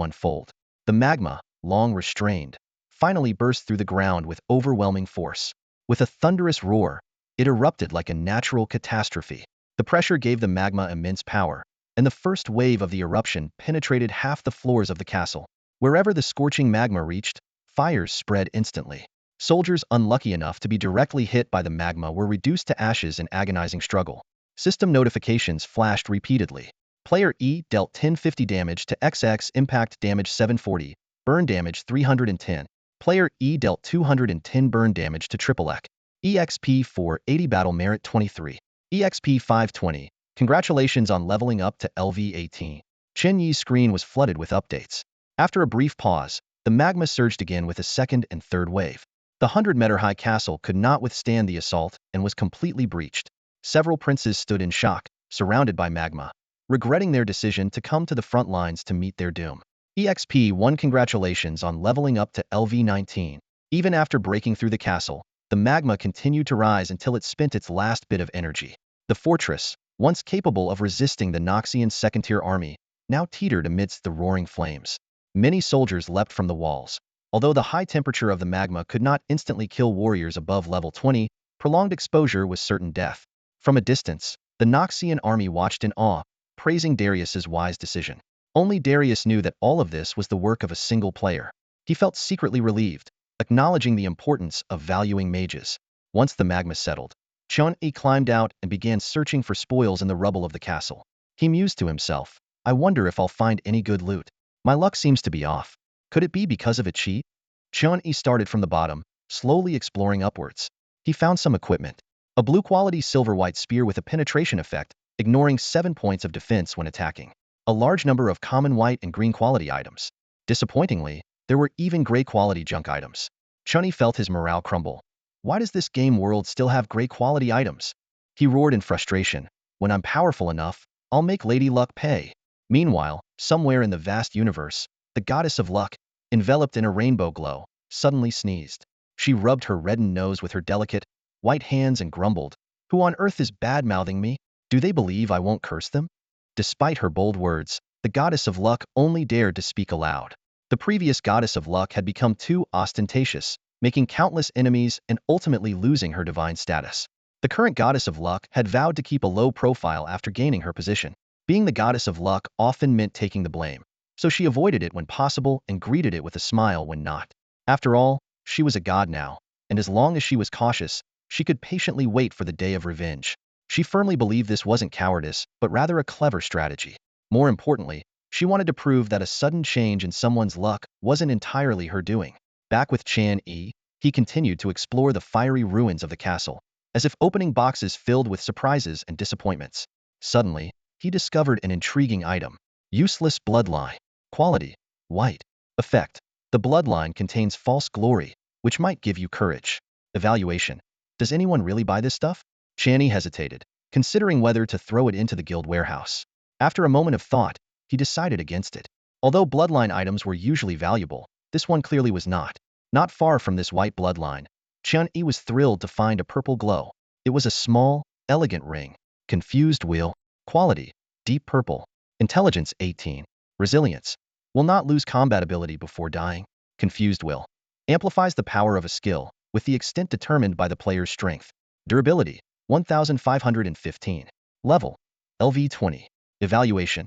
[SPEAKER 1] unfold. The magma, long restrained, finally burst through the ground with overwhelming force. With a thunderous roar, it erupted like a natural catastrophe. The pressure gave the magma immense power, and the first wave of the eruption penetrated half the floors of the castle. Wherever the scorching magma reached, fires spread instantly. Soldiers unlucky enough to be directly hit by the magma were reduced to ashes in agonizing struggle. System notifications flashed repeatedly. Player E dealt 1050 damage to XX, impact damage 740, burn damage 310. Player E dealt 210 burn damage to XXX. EXP 480, battle merit 23. EXP 520. Congratulations on leveling up to LV18. Chen Yi's screen was flooded with updates. After a brief pause, the magma surged again with a second and third wave. The 100-meter-high castle could not withstand the assault and was completely breached. Several princes stood in shock, surrounded by magma, regretting their decision to come to the front lines to meet their doom. EXP 1. Congratulations on leveling up to LV19. Even after breaking through the castle, the magma continued to rise until it spent its last bit of energy. The fortress, once capable of resisting the Noxian second-tier army, now teetered amidst the roaring flames. Many soldiers leapt from the walls. Although the high temperature of the magma could not instantly kill warriors above level 20, prolonged exposure was certain death. From a distance, the Noxian army watched in awe, praising Darius's wise decision. Only Darius knew that all of this was the work of a single player. He felt secretly relieved, acknowledging the importance of valuing mages. Once the magma settled, Chen Yi climbed out and began searching for spoils in the rubble of the castle. He mused to himself, I wonder if I'll find any good loot. My luck seems to be off. Could it be because of a cheat? Chen Yi started from the bottom, slowly exploring upwards. He found some equipment. A blue-quality silver-white spear with a penetration effect, ignoring 7 points of defense when attacking. A large number of common white and green quality items. Disappointingly, there were even gray quality junk items. Chen Yi felt his morale crumble. Why does this game world still have gray quality items? He roared in frustration. When I'm powerful enough, I'll make Lady Luck pay. Meanwhile, somewhere in the vast universe, the goddess of luck, enveloped in a rainbow glow, suddenly sneezed. She rubbed her reddened nose with her delicate, white hands and grumbled, Who on earth is bad-mouthing me? Do they believe I won't curse them? Despite her bold words, the goddess of luck only dared to speak aloud. The previous goddess of luck had become too ostentatious, making countless enemies and ultimately losing her divine status. The current goddess of luck had vowed to keep a low profile after gaining her position. Being the goddess of luck often meant taking the blame, so she avoided it when possible and greeted it with a smile when not. After all, she was a god now, and as long as she was cautious, she could patiently wait for the day of revenge. She firmly believed this wasn't cowardice, but rather a clever strategy. More importantly, she wanted to prove that a sudden change in someone's luck wasn't entirely her doing. Back with Chen Yi, he continued to explore the fiery ruins of the castle, as if opening boxes filled with surprises and disappointments. Suddenly, he discovered an intriguing item. Useless bloodline. Quality: white. Effect: the bloodline contains false glory, which might give you courage. Evaluation: does anyone really buy this stuff? Chen Yi hesitated, considering whether to throw it into the guild warehouse. After a moment of thought, he decided against it. Although bloodline items were usually valuable, this one clearly was not. Not far from this white bloodline, Chen Yi was thrilled to find a purple glow. It was a small, elegant ring. Confused wheel. Quality: deep purple. Intelligence 18. Resilience: will not lose combat ability before dying. Confused will: amplifies the power of a skill, with the extent determined by the player's strength. Durability: 1515. Level: LV20. Evaluation: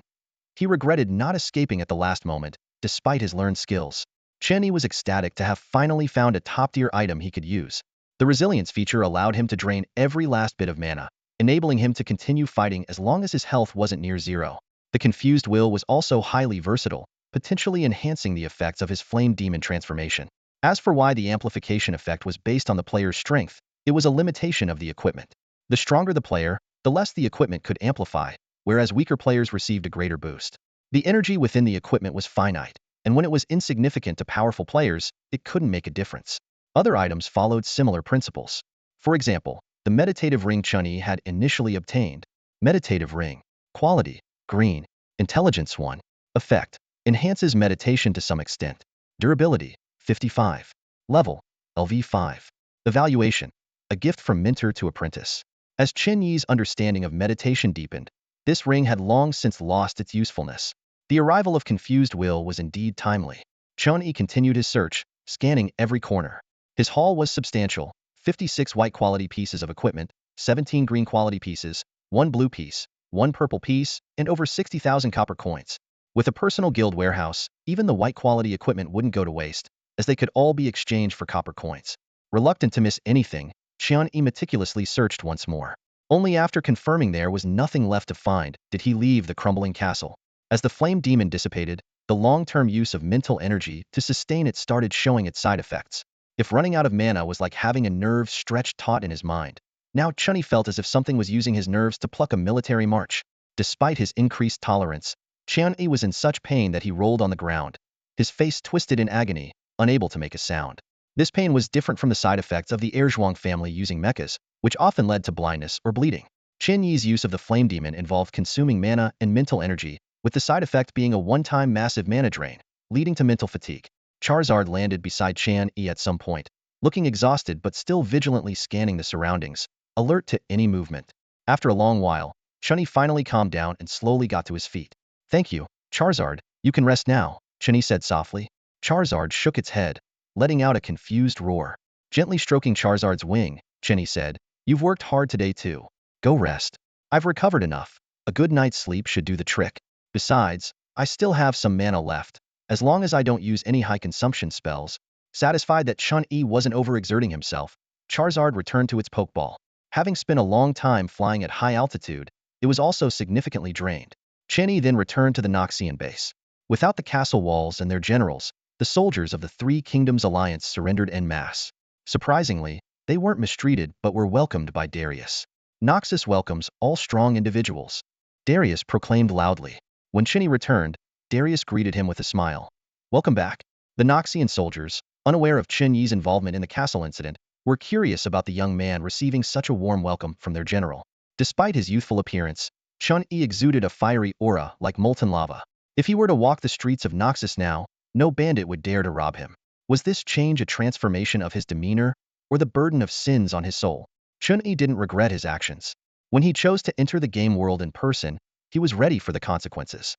[SPEAKER 1] he regretted not escaping at the last moment, despite his learned skills. Chen Yi was ecstatic to have finally found a top-tier item he could use. The resilience feature allowed him to drain every last bit of mana, enabling him to continue fighting as long as his health wasn't near zero. The confused will was also highly versatile, potentially enhancing the effects of his flame demon transformation. As for why the amplification effect was based on the player's strength, it was a limitation of the equipment. The stronger the player, the less the equipment could amplify, whereas weaker players received a greater boost. The energy within the equipment was finite, and when it was insignificant to powerful players, it couldn't make a difference. Other items followed similar principles. For example, the meditative ring Chen Yi had initially obtained. Meditative ring. Quality: green. Intelligence 1. Effect: enhances meditation to some extent. Durability: 55. Level: LV5. Evaluation: a gift from mentor to apprentice. As Chen Yi's understanding of meditation deepened, this ring had long since lost its usefulness. The arrival of confused will was indeed timely. Chen Yi continued his search, scanning every corner. His haul was substantial: 56 white quality pieces of equipment, 17 green quality pieces, 1 blue piece, 1 purple piece, and over 60,000 copper coins. With a personal guild warehouse, even the white quality equipment wouldn't go to waste, as they could all be exchanged for copper coins. Reluctant to miss anything, Chen Yi meticulously searched once more. Only after confirming there was nothing left to find did he leave the crumbling castle. As the flame demon dissipated, the long-term use of mental energy to sustain it started showing its side effects. If running out of mana was like having a nerve stretched taut in his mind, now Chen Yi felt as if something was using his nerves to pluck a military march. Despite his increased tolerance, Chen Yi was in such pain that he rolled on the ground, his face twisted in agony, unable to make a sound. This pain was different from the side effects of the Erzhuang family using mechas, which often led to blindness or bleeding. Chen Yi's use of the flame demon involved consuming mana and mental energy, with the side effect being a one-time massive mana drain, leading to mental fatigue. Charizard landed beside Chen Yi at some point, looking exhausted but still vigilantly scanning the surroundings, alert to any movement. After a long while, Chen Yi finally calmed down and slowly got to his feet. "Thank you, Charizard, you can rest now," Chen Yi said softly. Charizard shook its head, letting out a confused roar. Gently stroking Charizard's wing, Chen Yi said, "You've worked hard today too. Go rest. I've recovered enough. A good night's sleep should do the trick. Besides, I still have some mana left, as long as I don't use any high-consumption spells." Satisfied that Chen Yi wasn't overexerting himself, Charizard returned to its Pokeball. Having spent a long time flying at high altitude, it was also significantly drained. Chen Yi then returned to the Noxian base. Without the castle walls and their generals, the soldiers of the Three Kingdoms Alliance surrendered en masse. Surprisingly, they weren't mistreated but were welcomed by Darius. "Noxus welcomes all strong individuals," Darius proclaimed loudly. When Chen Yi returned, Darius greeted him with a smile. "Welcome back." The Noxian soldiers, unaware of Chen Yi's involvement in the castle incident, were curious about the young man receiving such a warm welcome from their general. Despite his youthful appearance, Chen Yi exuded a fiery aura like molten lava. If he were to walk the streets of Noxus now, no bandit would dare to rob him. Was this change a transformation of his demeanor, or the burden of sins on his soul? Chen Yi didn't regret his actions. When he chose to enter the game world in person, he was ready for the consequences.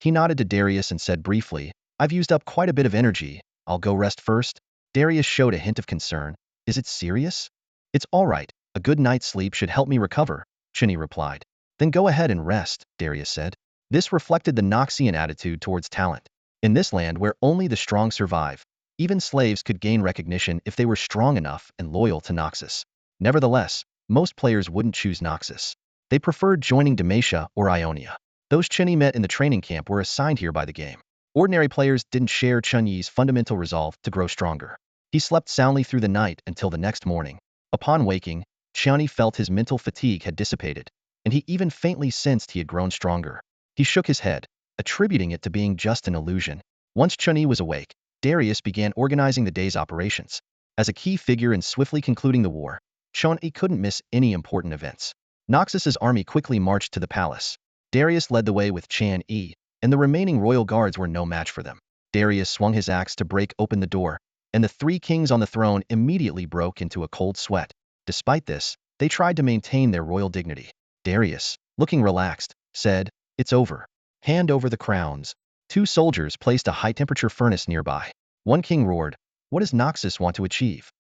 [SPEAKER 1] He nodded to Darius and said briefly, "I've used up quite a bit of energy. I'll go rest first." Darius showed a hint of concern. "Is it serious?" "It's all right. A good night's sleep should help me recover," Chen Yi replied. "Then go ahead and rest," Darius said. This reflected the Noxian attitude towards talent. In this land where only the strong survive, even slaves could gain recognition if they were strong enough and loyal to Noxus. Nevertheless, most players wouldn't choose Noxus. They preferred joining Demacia or Ionia. Those Chen Yi met in the training camp were assigned here by the game. Ordinary players didn't share Chen Yi's fundamental resolve to grow stronger. He slept soundly through the night until the next morning. Upon waking, Chen Yi felt his mental fatigue had dissipated, and he even faintly sensed he had grown stronger. He shook his head, attributing it to being just an illusion. Once Chen Yi was awake, Darius began organizing the day's operations. As a key figure in swiftly concluding the war, Chen Yi couldn't miss any important events. Noxus's army quickly marched to the palace. Darius led the way with Chen Yi, and the remaining royal guards were no match for them. Darius swung his axe to break open the door, and the three kings on the throne immediately broke into a cold sweat. Despite this, they tried to maintain their royal dignity. Darius, looking relaxed, said, "It's over. Hand over the crowns." Two soldiers placed a high-temperature furnace nearby. One king roared, "What does Noxus want to achieve?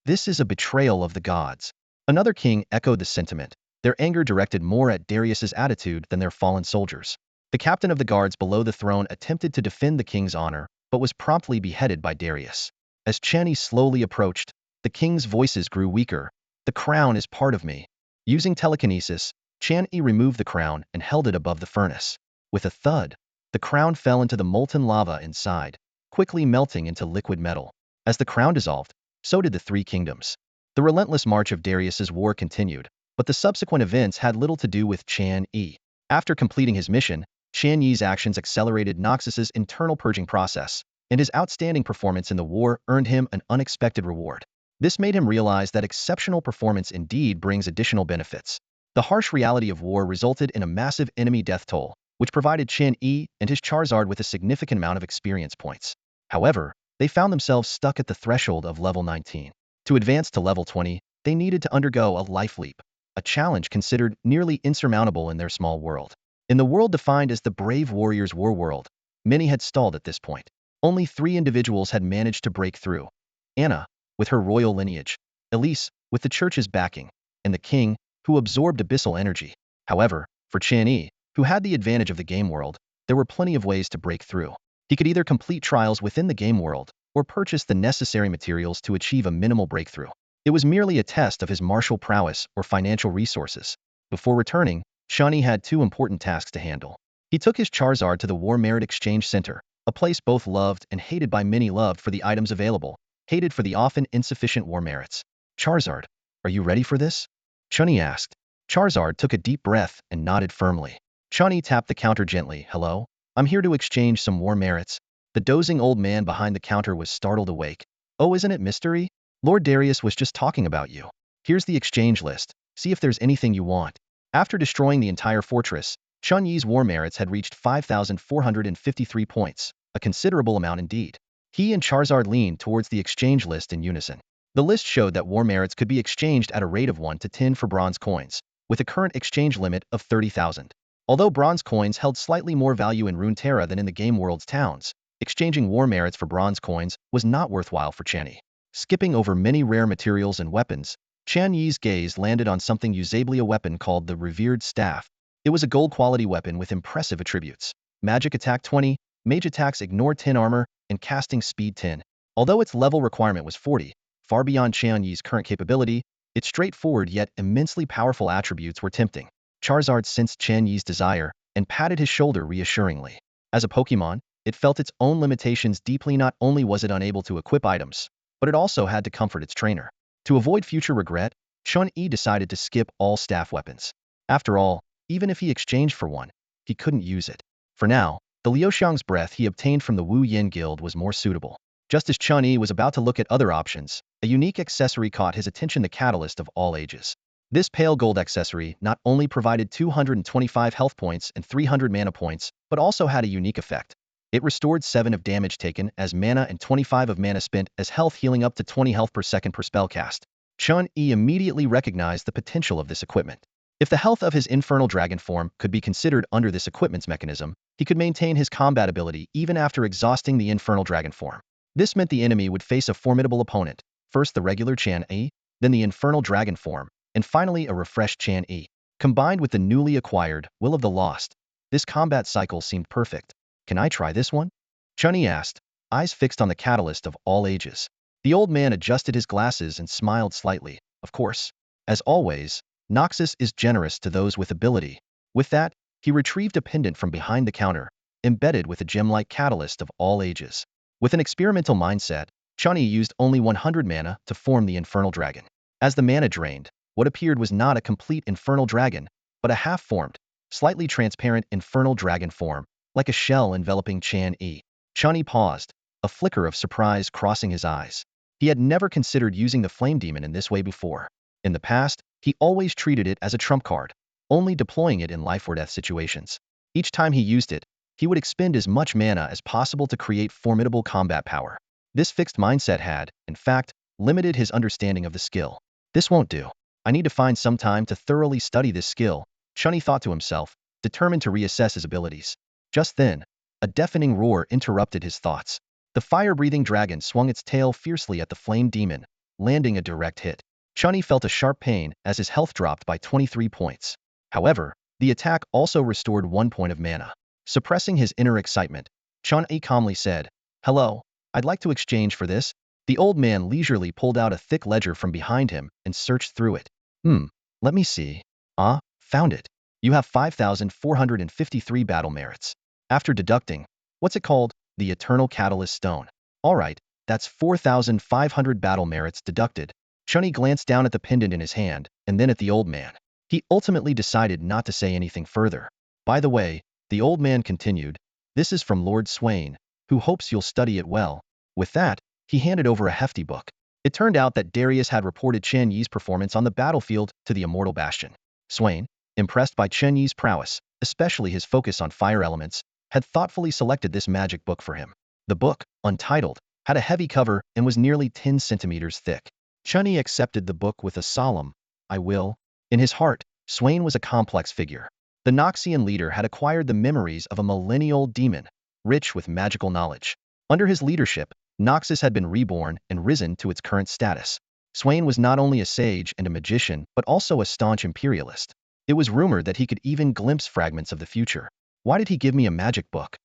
[SPEAKER 1] This is a betrayal of the gods." Another king echoed the sentiment, their anger directed more at Darius's attitude than their fallen soldiers. The captain of the guards below the throne attempted to defend the king's honor, but was promptly beheaded by Darius. As Chen Yi slowly approached, the king's voices grew weaker. "The crown is part of me." Using telekinesis, Chen Yi removed the crown and held it above the furnace. With a thud, the crown fell into the molten lava inside, quickly melting into liquid metal. As the crown dissolved, so did the three kingdoms. The relentless march of Darius's war continued. but the subsequent events had little to do with Chen Yi. After completing his mission, Chen Yi's actions accelerated Noxus's internal purging process, and his outstanding performance in the war earned him an unexpected reward. This made him realize that exceptional performance indeed brings additional benefits. The harsh reality of war resulted in a massive enemy death toll, which provided Chen Yi and his Charizard with a significant amount of experience points. However, they found themselves stuck at the threshold of level 19. To advance to level 20, they needed to undergo a life leap, a challenge considered nearly insurmountable in their small world. In the world defined as the Brave Warriors War world, many had stalled at this point. Only 3 individuals had managed to break through. Anna, with her royal lineage, Elise, with the church's backing, and the king, who absorbed abyssal energy. However, for Chen Yi, who had the advantage of the game world, there were plenty of ways to break through. He could either complete trials within the game world, or purchase the necessary materials to achieve a minimal breakthrough. It was merely a test of his martial prowess or financial resources. Before returning, Chen Yi had 2 important tasks to handle. He took his Charizard to the War Merit Exchange Center, a place both loved and hated by many. Loved for the items available, hated for the often insufficient war merits. Charizard, are you ready for this? Chen Yi asked. Charizard took a deep breath and nodded firmly. Chen Yi tapped the counter gently. Hello? I'm here to exchange some war merits. The dozing old man behind the counter was startled awake. Oh, isn't it mystery? Lord Darius was just talking about you. Here's the exchange list. See if there's anything you want. After destroying the entire fortress, Chen Yi's war merits had reached 5,453 points, a considerable amount indeed. He and Charizard leaned towards the exchange list in unison. The list showed that war merits could be exchanged at a rate of 1 to 10 for bronze coins, with a current exchange limit of 30,000. Although bronze coins held slightly more value in Runeterra than in the game world's towns, exchanging war merits for bronze coins was not worthwhile for Chen Yi. Skipping over many rare materials and weapons, Chen Yi's gaze landed on something usably a weapon called the Revered Staff. It was a gold-quality weapon with impressive attributes. Magic attack 20, mage attacks ignore 10 armor, and casting speed 10. Although its level requirement was 40, far beyond Chen Yi's current capability, its straightforward yet immensely powerful attributes were tempting. Charizard sensed Chen Yi's desire and patted his shoulder reassuringly. As a Pokemon, it felt its own limitations deeply. Not only was it unable to equip items, but it also had to comfort its trainer. To avoid future regret, Chen Yi decided to skip all staff weapons. After all, even if he exchanged for one, he couldn't use it. For now, the Liuxiang's breath he obtained from the Wu Yin Guild was more suitable. Just as Chen Yi was about to look at other options, a unique accessory caught his attention: the Catalyst of All Ages. This pale gold accessory not only provided 225 health points and 300 mana points, but also had a unique effect. It restored 7 of damage taken as mana and 25 of mana spent as health, healing up to 20 health per second per spellcast. Chen Yi immediately recognized the potential of this equipment. If the health of his infernal dragon form could be considered under this equipment's mechanism, he could maintain his combat ability even after exhausting the infernal dragon form. This meant the enemy would face a formidable opponent, first the regular Chen Yi, then the infernal dragon form, and finally a refreshed Chen Yi. Combined with the newly acquired Will of the Lost, this combat cycle seemed perfect. Can I try this one? Chen Yi asked, eyes fixed on the Catalyst of All Ages. The old man adjusted his glasses and smiled slightly. Of course. As always, Noxus is generous to those with ability. With that, he retrieved a pendant from behind the counter, embedded with a gem-like Catalyst of All Ages. With an experimental mindset, Chen Yi used only 100 mana to form the infernal dragon. As the mana drained, what appeared was not a complete infernal dragon, but a half-formed, slightly transparent infernal dragon form, like a shell enveloping Chen Yi. Chen Yi paused, a flicker of surprise crossing his eyes. He had never considered using the flame demon in this way before. In the past, he always treated it as a trump card, only deploying it in life or death situations. Each time he used it, he would expend as much mana as possible to create formidable combat power. This fixed mindset had, in fact, limited his understanding of the skill. This won't do. I need to find some time to thoroughly study this skill, Chen Yi thought to himself, determined to reassess his abilities. Just then, a deafening roar interrupted his thoughts. The fire-breathing dragon swung its tail fiercely at the flame demon, landing a direct hit. Chen Yi felt a sharp pain as his health dropped by 23 points. However, the attack also restored 1 point of mana. Suppressing his inner excitement, Chen Yi calmly said, "Hello, I'd like to exchange for this." The old man leisurely pulled out a thick ledger from behind him and searched through it. Let me see. Ah, found it. You have 5,453 battle merits. After deducting, what's it called? The Eternal Catalyst Stone. Alright, that's 4,500 battle merits deducted. Chen Yi glanced down at the pendant in his hand, and then at the old man. He ultimately decided not to say anything further. By the way, the old man continued, this is from Lord Swain, who hopes you'll study it well. With that, he handed over a hefty book. It turned out that Darius had reported Chen Yi's performance on the battlefield to the Immortal Bastion. Swain, impressed by Chen Yi's prowess, especially his focus on fire elements, had thoughtfully selected this magic book for him. The book, untitled, had a heavy cover and was nearly 10 centimeters thick. Chen Yi accepted the book with a solemn, I will. In his heart, Swain was a complex figure. The Noxian leader had acquired the memories of a millennial demon, rich with magical knowledge. Under his leadership, Noxus had been reborn and risen to its current status. Swain was not only a sage and a magician, but also a staunch imperialist. It was rumored that he could even glimpse fragments of the future. Why did he give me a magic book?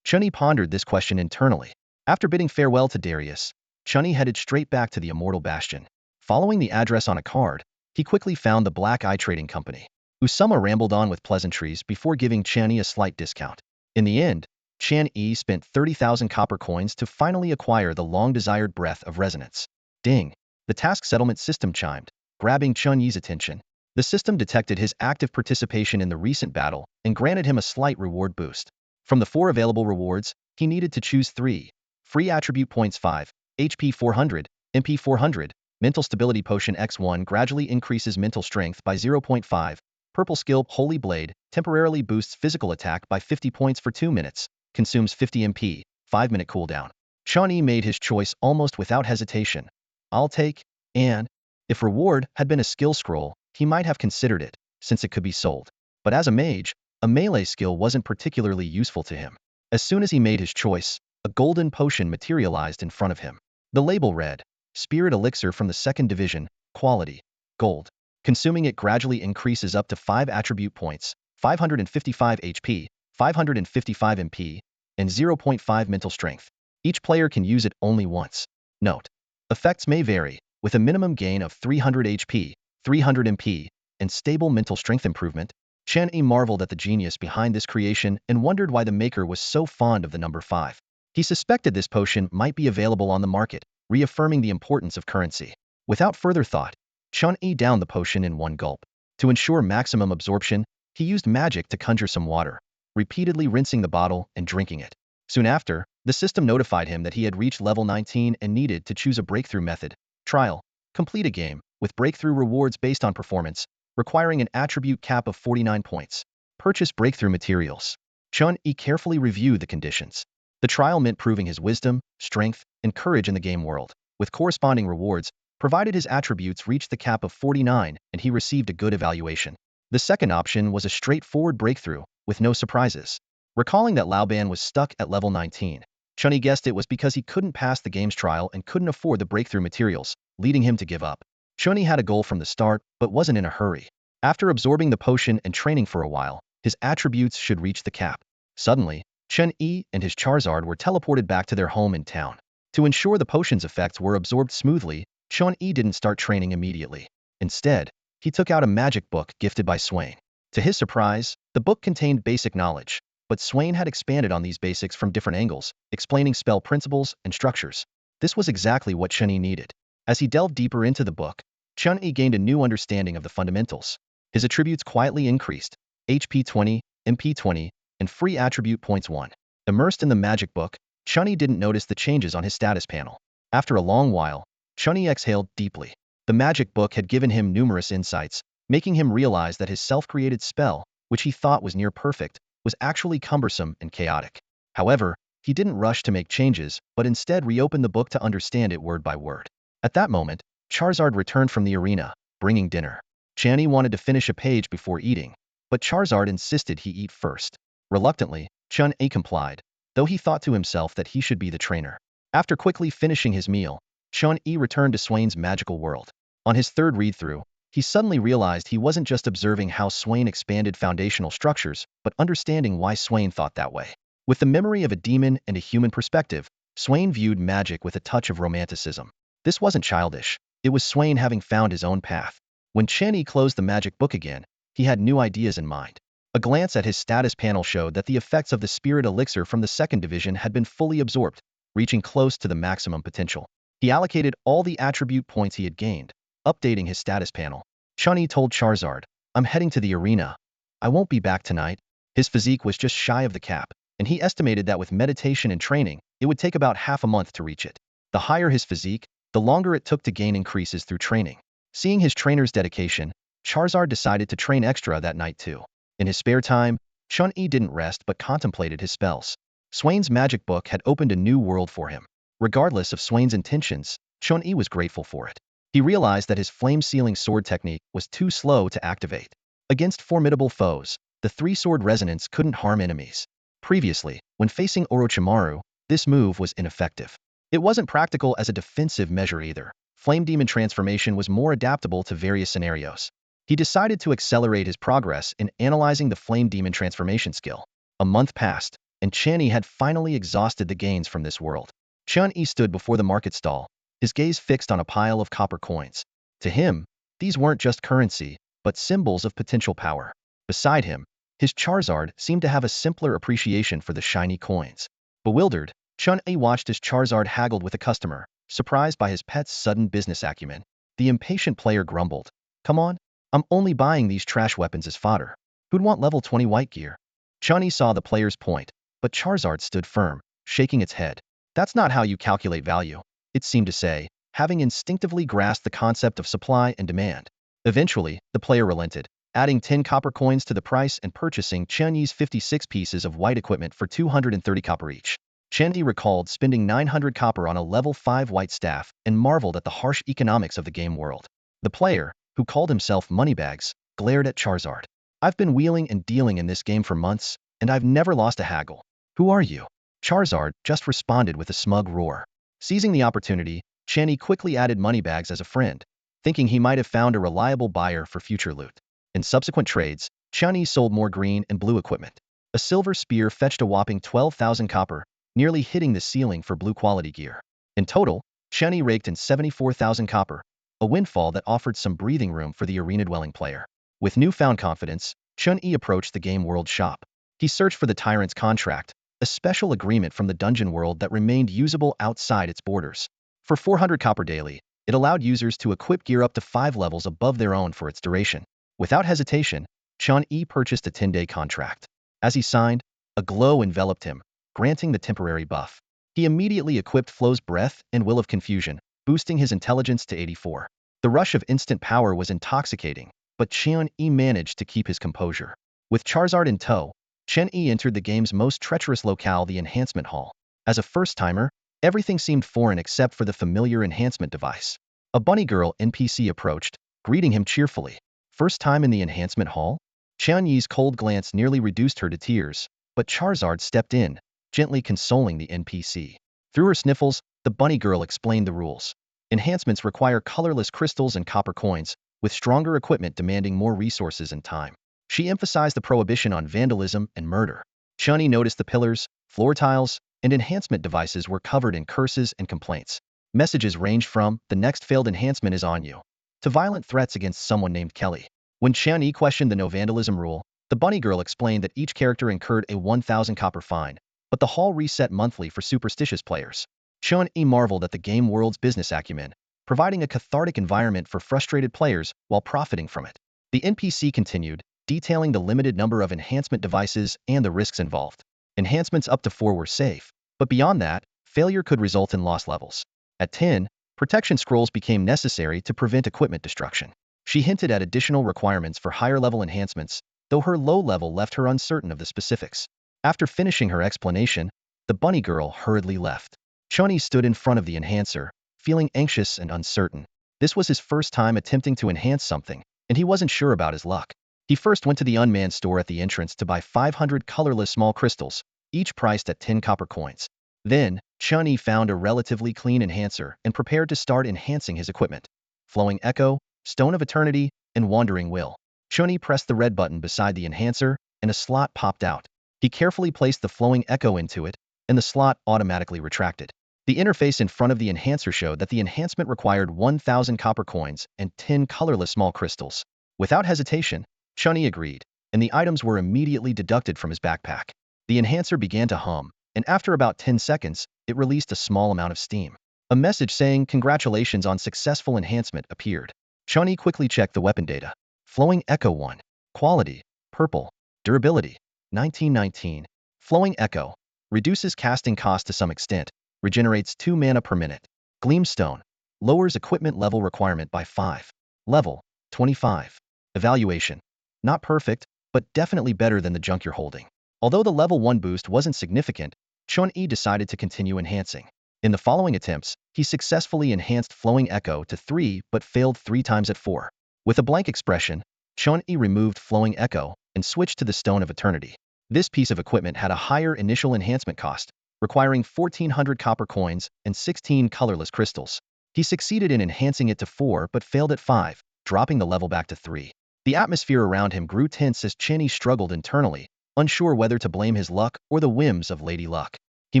[SPEAKER 1] Chen Yi pondered this question internally. After bidding farewell to Darius, Chen Yi headed straight back to the Immortal Bastion. Following the address on a card, he quickly found the Black Eye Trading Company. Usama rambled on with pleasantries before giving Chen Yi a slight discount. In the end, Chen Yi spent 30,000 copper coins to finally acquire the long-desired breath of resonance. Ding! The task settlement system chimed, grabbing Chen Yi's attention. The system detected his active participation in the recent battle and granted him a slight reward boost. From the 4 available rewards, he needed to choose 3. Free attribute points 5, HP 400, MP 400, mental stability potion X1 gradually increases mental strength by 0.5, purple skill Holy Blade temporarily boosts physical attack by 50 points for 2 minutes, consumes 50 MP, 5-minute cooldown. Chen Yi made his choice almost without hesitation. I'll take, and if reward had been a skill scroll, he might have considered it, since it could be sold. But as a mage, a melee skill wasn't particularly useful to him. As soon as he made his choice, a golden potion materialized in front of him. The label read, Spirit Elixir from the 2nd Division, quality, gold. Consuming it gradually increases up to 5 attribute points, 555 HP, 555 MP, and 0.5 mental strength. Each player can use it only once. Note: effects may vary, with a minimum gain of 300 HP, 300 MP, and stable mental strength improvement. Chen Yi marveled at the genius behind this creation and wondered why the maker was so fond of the number 5. He suspected this potion might be available on the market, reaffirming the importance of currency. Without further thought, Chen Yi downed the potion in one gulp. To ensure maximum absorption, he used magic to conjure some water, repeatedly rinsing the bottle and drinking it. Soon after, the system notified him that he had reached level 19 and needed to choose a breakthrough method. Trial. Complete a game, with breakthrough rewards based on performance, requiring an attribute cap of 49 points. Purchase breakthrough materials. Chen Yi carefully reviewed the conditions. The trial meant proving his wisdom, strength, and courage in the game world, with corresponding rewards, provided his attributes reached the cap of 49 and he received a good evaluation. The second option was a straightforward breakthrough, with no surprises. Recalling that Laoban was stuck at level 19, Chen Yi guessed it was because he couldn't pass the game's trial and couldn't afford the breakthrough materials, leading him to give up. Chen Yi had a goal from the start, but wasn't in a hurry. After absorbing the potion and training for a while, his attributes should reach the cap. Suddenly, Chen Yi and his Charizard were teleported back to their home in town. To ensure the potion's effects were absorbed smoothly, Chen Yi didn't start training immediately. Instead, he took out a magic book gifted by Swain. To his surprise, the book contained basic knowledge, but Swain had expanded on these basics from different angles, explaining spell principles and structures. This was exactly what Chen Yi needed. As he delved deeper into the book, Chen Yi gained a new understanding of the fundamentals. His attributes quietly increased, HP 20, MP 20, and free attribute points 1. Immersed in the magic book, Chen Yi didn't notice the changes on his status panel. After a long while, Chen Yi exhaled deeply. The magic book had given him numerous insights, making him realize that his self-created spell, which he thought was near perfect, was actually cumbersome and chaotic. However, he didn't rush to make changes, but instead reopened the book to understand it word by word. At that moment, Charizard returned from the arena, bringing dinner. Chen Yi wanted to finish a page before eating, but Charizard insisted he eat first. Reluctantly, Chen Yi complied, though he thought to himself that he should be the trainer. After quickly finishing his meal, Chen Yi returned to Swain's magical world. On his third read-through, he suddenly realized he wasn't just observing how Swain expanded foundational structures, but understanding why Swain thought that way. With the memory of a demon and a human perspective, Swain viewed magic with a touch of romanticism. This wasn't childish. It was Swain having found his own path. When Chen Yi closed the magic book again, he had new ideas in mind. A glance at his status panel showed that the effects of the Spirit Elixir from the 2nd Division had been fully absorbed, reaching close to the maximum potential. He allocated all the attribute points he had gained, updating his status panel. Chen Yi told Charizard, I'm heading to the arena. I won't be back tonight. His physique was just shy of the cap, and he estimated that with meditation and training, it would take about half a month to reach it. The higher his physique, the longer it took to gain increases through training. Seeing his trainer's dedication, Charizard decided to train extra that night too. In his spare time, Chen Yi didn't rest but contemplated his spells. Swain's magic book had opened a new world for him. Regardless of Swain's intentions, Chen Yi was grateful for it. He realized that his flame-sealing sword technique was too slow to activate. Against formidable foes, the three-sword resonance couldn't harm enemies. Previously, when facing Orochimaru, this move was ineffective. It wasn't practical as a defensive measure either. Flame Demon transformation was more adaptable to various scenarios. He decided to accelerate his progress in analyzing the Flame Demon transformation skill. A month passed, and Chen Yi had finally exhausted the gains from this world. Chen Yi stood before the market stall, his gaze fixed on a pile of copper coins. To him, these weren't just currency, but symbols of potential power. Beside him, his Charizard seemed to have a simpler appreciation for the shiny coins. Bewildered, Chen Yi watched as Charizard haggled with a customer, surprised by his pet's sudden business acumen. The impatient player grumbled, "Come on, I'm only buying these trash weapons as fodder. Who'd want level 20 white gear?" Chen Yi saw the player's point, but Charizard stood firm, shaking its head. "That's not how you calculate value," it seemed to say, having instinctively grasped the concept of supply and demand. Eventually, the player relented, adding 10 copper coins to the price and purchasing Chen Yi's 56 pieces of white equipment for 230 copper each. Chen Yi recalled spending 900 copper on a level 5 white staff and marveled at the harsh economics of the game world. The player, who called himself Moneybags, glared at Charizard. "I've been wheeling and dealing in this game for months, and I've never lost a haggle. Who are you?" Charizard just responded with a smug roar. Seizing the opportunity, Chen Yi quickly added Moneybags as a friend, thinking he might have found a reliable buyer for future loot. In subsequent trades, Chen Yi sold more green and blue equipment. A silver spear fetched a whopping 12,000 copper, nearly hitting the ceiling for blue quality gear. In total, Chen Yi raked in 74,000 copper, a windfall that offered some breathing room for the arena-dwelling player. With newfound confidence, Chen Yi approached the game world shop. He searched for the Tyrant's Contract, a special agreement from the dungeon world that remained usable outside its borders. For 400 copper daily, it allowed users to equip gear up to 5 levels above their own for its duration. Without hesitation, Chen Yi purchased a 10-day contract. As he signed, a glow enveloped him, granting the temporary buff. He immediately equipped Flow's Breath and Will of Confusion, boosting his intelligence to 84. The rush of instant power was intoxicating, but Chen Yi managed to keep his composure. With Charizard in tow, Chen Yi entered the game's most treacherous locale, the Enhancement Hall. As a first-timer, everything seemed foreign except for the familiar enhancement device. A bunny girl NPC approached, greeting him cheerfully. "First time in the Enhancement Hall?" Chen Yi's cold glance nearly reduced her to tears, but Charizard stepped in, gently consoling the NPC. Through her sniffles, the bunny girl explained the rules. Enhancements require colorless crystals and copper coins, with stronger equipment demanding more resources and time. She emphasized the prohibition on vandalism and murder. Chen Yi noticed the pillars, floor tiles, and enhancement devices were covered in curses and complaints. Messages ranged from, "The next failed enhancement is on you," to violent threats against someone named Kelly. When Chen Yi questioned the no vandalism rule, the bunny girl explained that each character incurred a 1,000 copper fine, but the hall reset monthly for superstitious players. Chen Yi marveled at the game world's business acumen, providing a cathartic environment for frustrated players while profiting from it. The NPC continued, detailing the limited number of enhancement devices and the risks involved. Enhancements up to 4 were safe, but beyond that, failure could result in lost levels. At 10, protection scrolls became necessary to prevent equipment destruction. She hinted at additional requirements for higher-level enhancements, though her low level left her uncertain of the specifics. After finishing her explanation, the bunny girl hurriedly left. Chen Yi stood in front of the enhancer, feeling anxious and uncertain. This was his first time attempting to enhance something, and he wasn't sure about his luck. He first went to the unmanned store at the entrance to buy 500 colorless small crystals, each priced at 10 copper coins. Then, Chen Yi found a relatively clean enhancer and prepared to start enhancing his equipment. Flowing Echo, Stone of Eternity, and Wandering Will. Chen Yi pressed the red button beside the enhancer, and a slot popped out. He carefully placed the Flowing Echo into it, and the slot automatically retracted. The interface in front of the enhancer showed that the enhancement required 1,000 copper coins and 10 colorless small crystals. Without hesitation, Chen Yi agreed, and the items were immediately deducted from his backpack. The enhancer began to hum, and after about 10 seconds, it released a small amount of steam. A message saying "Congratulations on successful enhancement" appeared. Chen Yi quickly checked the weapon data. Flowing Echo 1. Quality, purple. Durability, 1919. Flowing Echo. Reduces casting cost to some extent, regenerates 2 mana per minute. Gleamstone. Lowers equipment level requirement by 5. Level, 25. Evaluation. Not perfect, but definitely better than the junk you're holding. Although the level 1 boost wasn't significant, Chen Yi decided to continue enhancing. In the following attempts, he successfully enhanced Flowing Echo to 3 but failed 3 times at 4. With a blank expression, Chen Yi removed Flowing Echo and switched to the Stone of Eternity. This piece of equipment had a higher initial enhancement cost, requiring 1,400 copper coins and 16 colorless crystals. He succeeded in enhancing it to 4 but failed at 5, dropping the level back to 3. The atmosphere around him grew tense as Chen Yi struggled internally, unsure whether to blame his luck or the whims of Lady Luck. He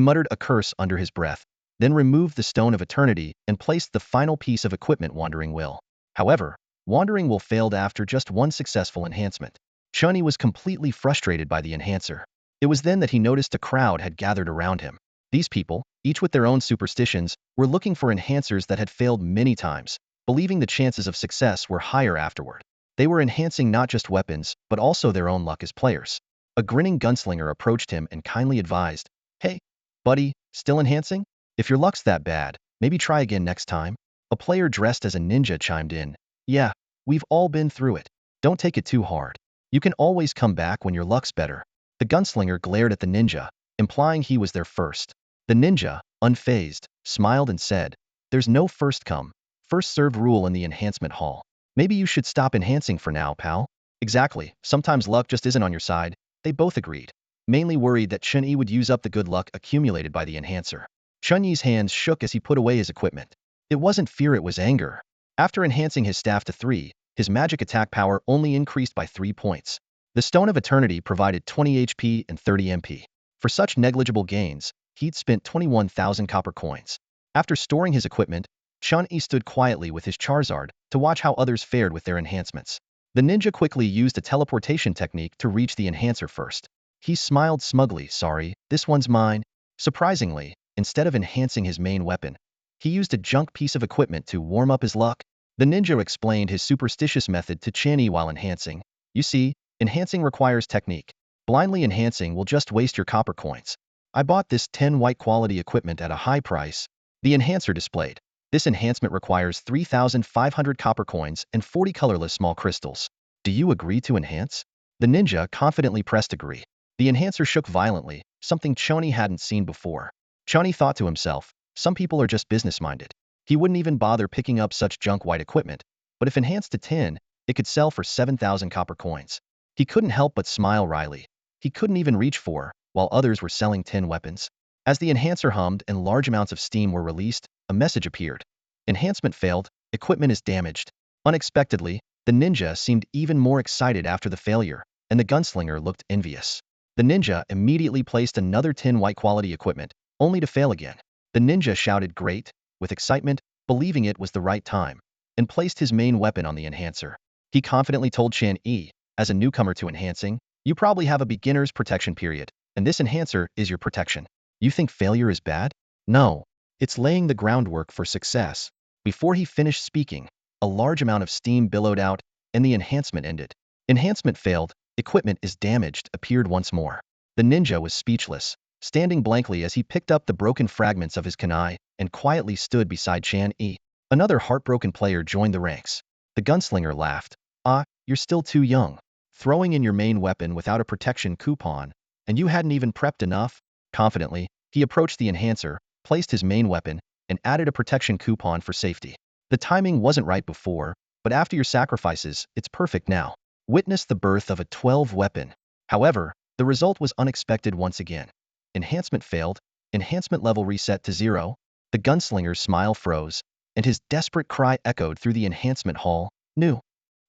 [SPEAKER 1] muttered a curse under his breath, then removed the Stone of Eternity and placed the final piece of equipment, Wandering Will. However, Wandering Will failed after just one successful enhancement. Chen Yi was completely frustrated by the enhancer. It was then that he noticed a crowd had gathered around him. These people, each with their own superstitions, were looking for enhancers that had failed many times, believing the chances of success were higher afterward. They were enhancing not just weapons, but also their own luck as players. A grinning gunslinger approached him and kindly advised, "Hey, buddy, still enhancing? If your luck's that bad, maybe try again next time." A player dressed as a ninja chimed in, "Yeah, we've all been through it. Don't take it too hard. You can always come back when your luck's better." The gunslinger glared at the ninja, implying he was there first. The ninja, unfazed, smiled and said, "There's no first come, first served rule in the enhancement hall. Maybe you should stop enhancing for now, pal." "Exactly, sometimes luck just isn't on your side," they both agreed, mainly worried that Chen Yi would use up the good luck accumulated by the enhancer. Chen Yi's hands shook as he put away his equipment. It wasn't fear, it was anger. After enhancing his staff to 3, his magic attack power only increased by 3 points. The Stone of Eternity provided 20 HP and 30 MP. For such negligible gains, he'd spent 21,000 copper coins. After storing his equipment, Chen Yi stood quietly with his Charizard to watch how others fared with their enhancements. The ninja quickly used a teleportation technique to reach the enhancer first. He smiled smugly, "Sorry, this one's mine." Surprisingly, instead of enhancing his main weapon, he used a junk piece of equipment to warm up his luck. The ninja explained his superstitious method to Chen Yi while enhancing. "You see, enhancing requires technique. Blindly enhancing will just waste your copper coins. I bought this 10 white quality equipment at a high price." The enhancer displayed, "This enhancement requires 3,500 copper coins and 40 colorless small crystals. Do you agree to enhance?" The ninja confidently pressed agree. The enhancer shook violently, something Chen Yi hadn't seen before. Chen Yi thought to himself, some people are just business-minded. He wouldn't even bother picking up such junk white equipment, but if enhanced to 10, it could sell for 7,000 copper coins. He couldn't help but smile wryly. He couldn't even reach 4, while others were selling 10 weapons. As the enhancer hummed and large amounts of steam were released, a message appeared. "Enhancement failed, equipment is damaged." Unexpectedly, the ninja seemed even more excited after the failure, and the gunslinger looked envious. The ninja immediately placed another 10 white quality equipment, only to fail again. The ninja shouted "Great," with excitement, believing it was the right time, and placed his main weapon on the enhancer. He confidently told Chen Yi, "As a newcomer to enhancing, you probably have a beginner's protection period, and this enhancer is your protection. You think failure is bad? No. It's laying the groundwork for success." Before he finished speaking, a large amount of steam billowed out, and the enhancement ended. "Enhancement failed, equipment is damaged," appeared once more. The ninja was speechless, standing blankly as he picked up the broken fragments of his kunai and quietly stood beside Chen Yi. Another heartbroken player joined the ranks. The gunslinger laughed. "Ah, you're still too young. Throwing in your main weapon without a protection coupon, and you hadn't even prepped enough." Confidently, he approached the enhancer, placed his main weapon, and added a protection coupon for safety. "The timing wasn't right before, but after your sacrifices, it's perfect now." Witnessed the birth of a 12 weapon. However, the result was unexpected once again. Enhancement failed, enhancement level reset to 0. The gunslinger's smile froze, and his desperate cry echoed through the enhancement hall, "New."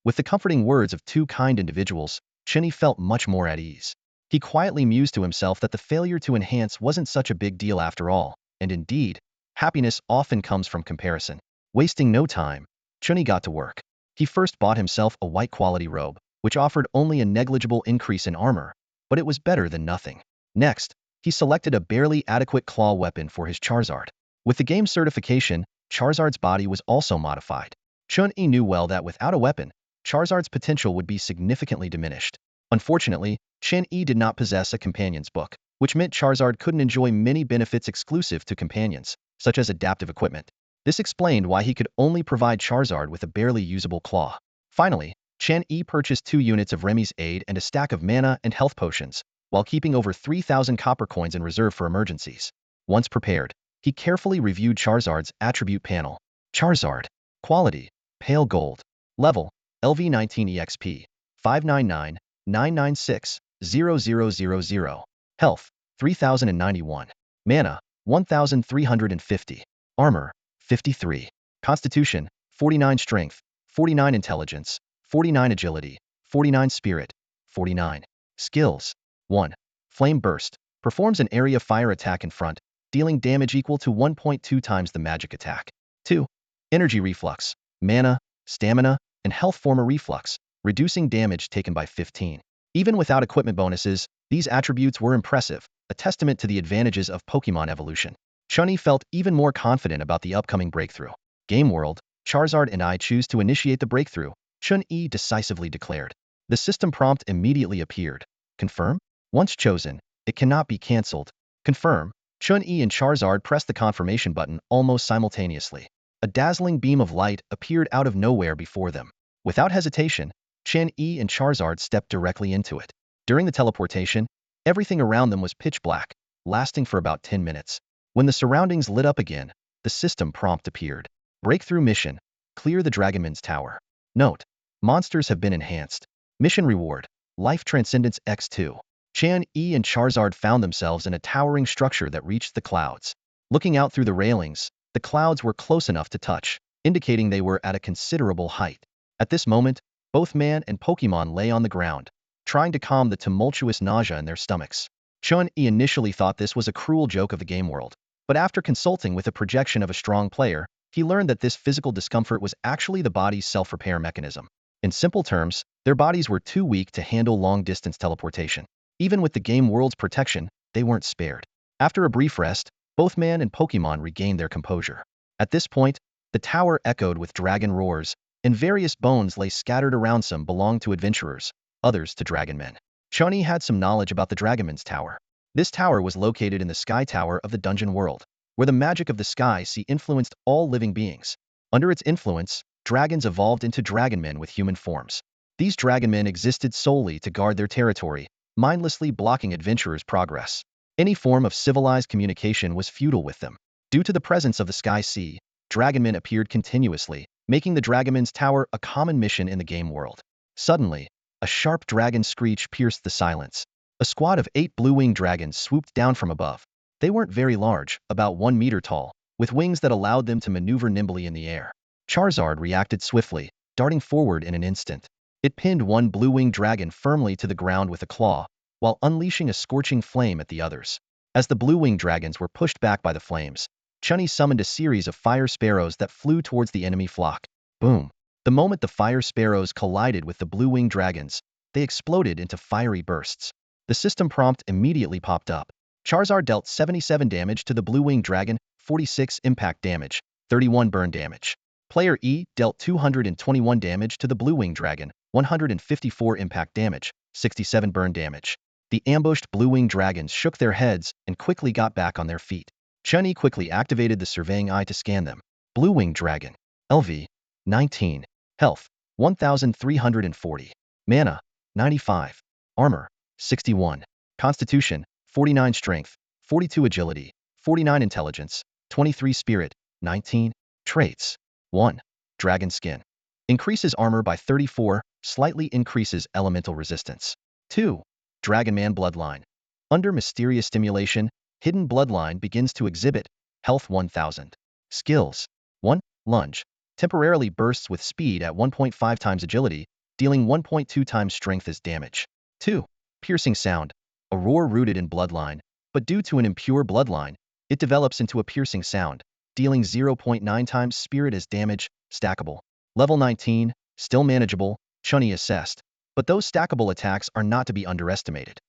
[SPEAKER 1] With the comforting words of 2 kind individuals, Chen Yi felt much more at ease. He quietly mused to himself that the failure to enhance wasn't such a big deal after all, and indeed, happiness often comes from comparison. Wasting no time, Chen Yi got to work. He first bought himself a white quality robe, which offered only a negligible increase in armor, but it was better than nothing. Next, he selected a barely adequate claw weapon for his Charizard. With the game certification, Charizard's body was also modified. Chen Yi knew well that without a weapon, Charizard's potential would be significantly diminished. Unfortunately, Chen Yi did not possess a companion's book, which meant Charizard couldn't enjoy many benefits exclusive to companions, such as adaptive equipment. This explained why he could only provide Charizard with a barely usable claw. Finally, Chen Yi purchased 2 units of Remy's aid and a stack of mana and health potions, while keeping over 3,000 copper coins in reserve for emergencies. Once prepared, he carefully reviewed Charizard's attribute panel. Charizard. Quality. Pale Gold. Level. LV19 EXP. 599 996 0000. Health. 3091. Mana. 1350. Armor. 53. Constitution. 49 Strength. 49 Intelligence. 49 Agility. 49 Spirit. 49. Skills. 1. Flame Burst. Performs an area fire attack in front, dealing damage equal to 1.2 times the magic attack. 2. Energy Reflux. Mana, stamina, and health form a reflux, reducing damage taken by 15. Even without equipment bonuses, these attributes were impressive, a testament to the advantages of Pokemon evolution. Chen Yi felt even more confident about the upcoming breakthrough. Game World, Charizard and I choose to initiate the breakthrough, Chen Yi decisively declared. The system prompt immediately appeared. Confirm? Once chosen, it cannot be cancelled. Confirm. Chen Yi and Charizard pressed the confirmation button almost simultaneously. A dazzling beam of light appeared out of nowhere before them. Without hesitation, Chen Yi and Charizard stepped directly into it. During the teleportation, everything around them was pitch black, lasting for about 10 minutes. When the surroundings lit up again, the system prompt appeared. Breakthrough mission. Clear the Dragonman's Tower. Note. Monsters have been enhanced. Mission reward. Life Transcendence X2. Chen Yi and Charizard found themselves in a towering structure that reached the clouds. Looking out through the railings, the clouds were close enough to touch, indicating they were at a considerable height. At this moment, both man and Pokemon lay on the ground, trying to calm the tumultuous nausea in their stomachs. Chen Yi initially thought this was a cruel joke of the game world, but after consulting with a projection of a strong player, he learned that this physical discomfort was actually the body's self-repair mechanism. In simple terms, their bodies were too weak to handle long-distance teleportation. Even with the game world's protection, they weren't spared. After a brief rest, both man and Pokemon regained their composure. At this point, the tower echoed with dragon roars, and various bones lay scattered around. Some belonged to adventurers, others to dragonmen. Chen Yi had some knowledge about the Dragonman's Tower. This tower was located in the Sky Tower of the Dungeon World, where the magic of the Sky Sea influenced all living beings. Under its influence, dragons evolved into dragonmen with human forms. These dragonmen existed solely to guard their territory, mindlessly blocking adventurers' progress. Any form of civilized communication was futile with them. Due to the presence of the Sky Sea, dragonmen appeared continuously, making the Dragonman's Tower a common mission in the game world. Suddenly, a sharp dragon screech pierced the silence. A squad of 8 blue-winged dragons swooped down from above. They weren't very large, about 1 meter tall, with wings that allowed them to maneuver nimbly in the air. Charizard reacted swiftly, darting forward in an instant. It pinned one blue-winged dragon firmly to the ground with a claw, while unleashing a scorching flame at the others. As the blue-winged dragons were pushed back by the flames, Chen Yi summoned a series of fire sparrows that flew towards the enemy flock. Boom! The moment the fire sparrows collided with the blue-winged dragons, they exploded into fiery bursts. The system prompt immediately popped up. Charizard dealt 77 damage to the blue-winged dragon, 46 impact damage, 31 burn damage. Player E dealt 221 damage to the blue-winged dragon, 154 impact damage, 67 burn damage. The ambushed blue-winged dragons shook their heads and quickly got back on their feet. Chen Yi quickly activated the surveying eye to scan them. Blue-winged dragon. LV. 19. Health. 1340. Mana. 95. Armor. 61. Constitution. 49 Strength. 42 Agility. 49 Intelligence. 23 Spirit. 19. Traits. 1. Dragon Skin. Increases armor by 34, slightly increases elemental resistance. 2. Dragonman Bloodline. Under mysterious stimulation, hidden bloodline begins to exhibit health 1000. Skills. 1. Lunge. Temporarily bursts with speed at 1.5 times agility, dealing 1.2 times strength as damage. 2. Piercing sound. A roar rooted in bloodline, but due to an impure bloodline, it develops into a piercing sound, dealing 0.9 times spirit as damage, stackable. Level 19, still manageable, Chen Yi assessed, but those stackable attacks are not to be underestimated.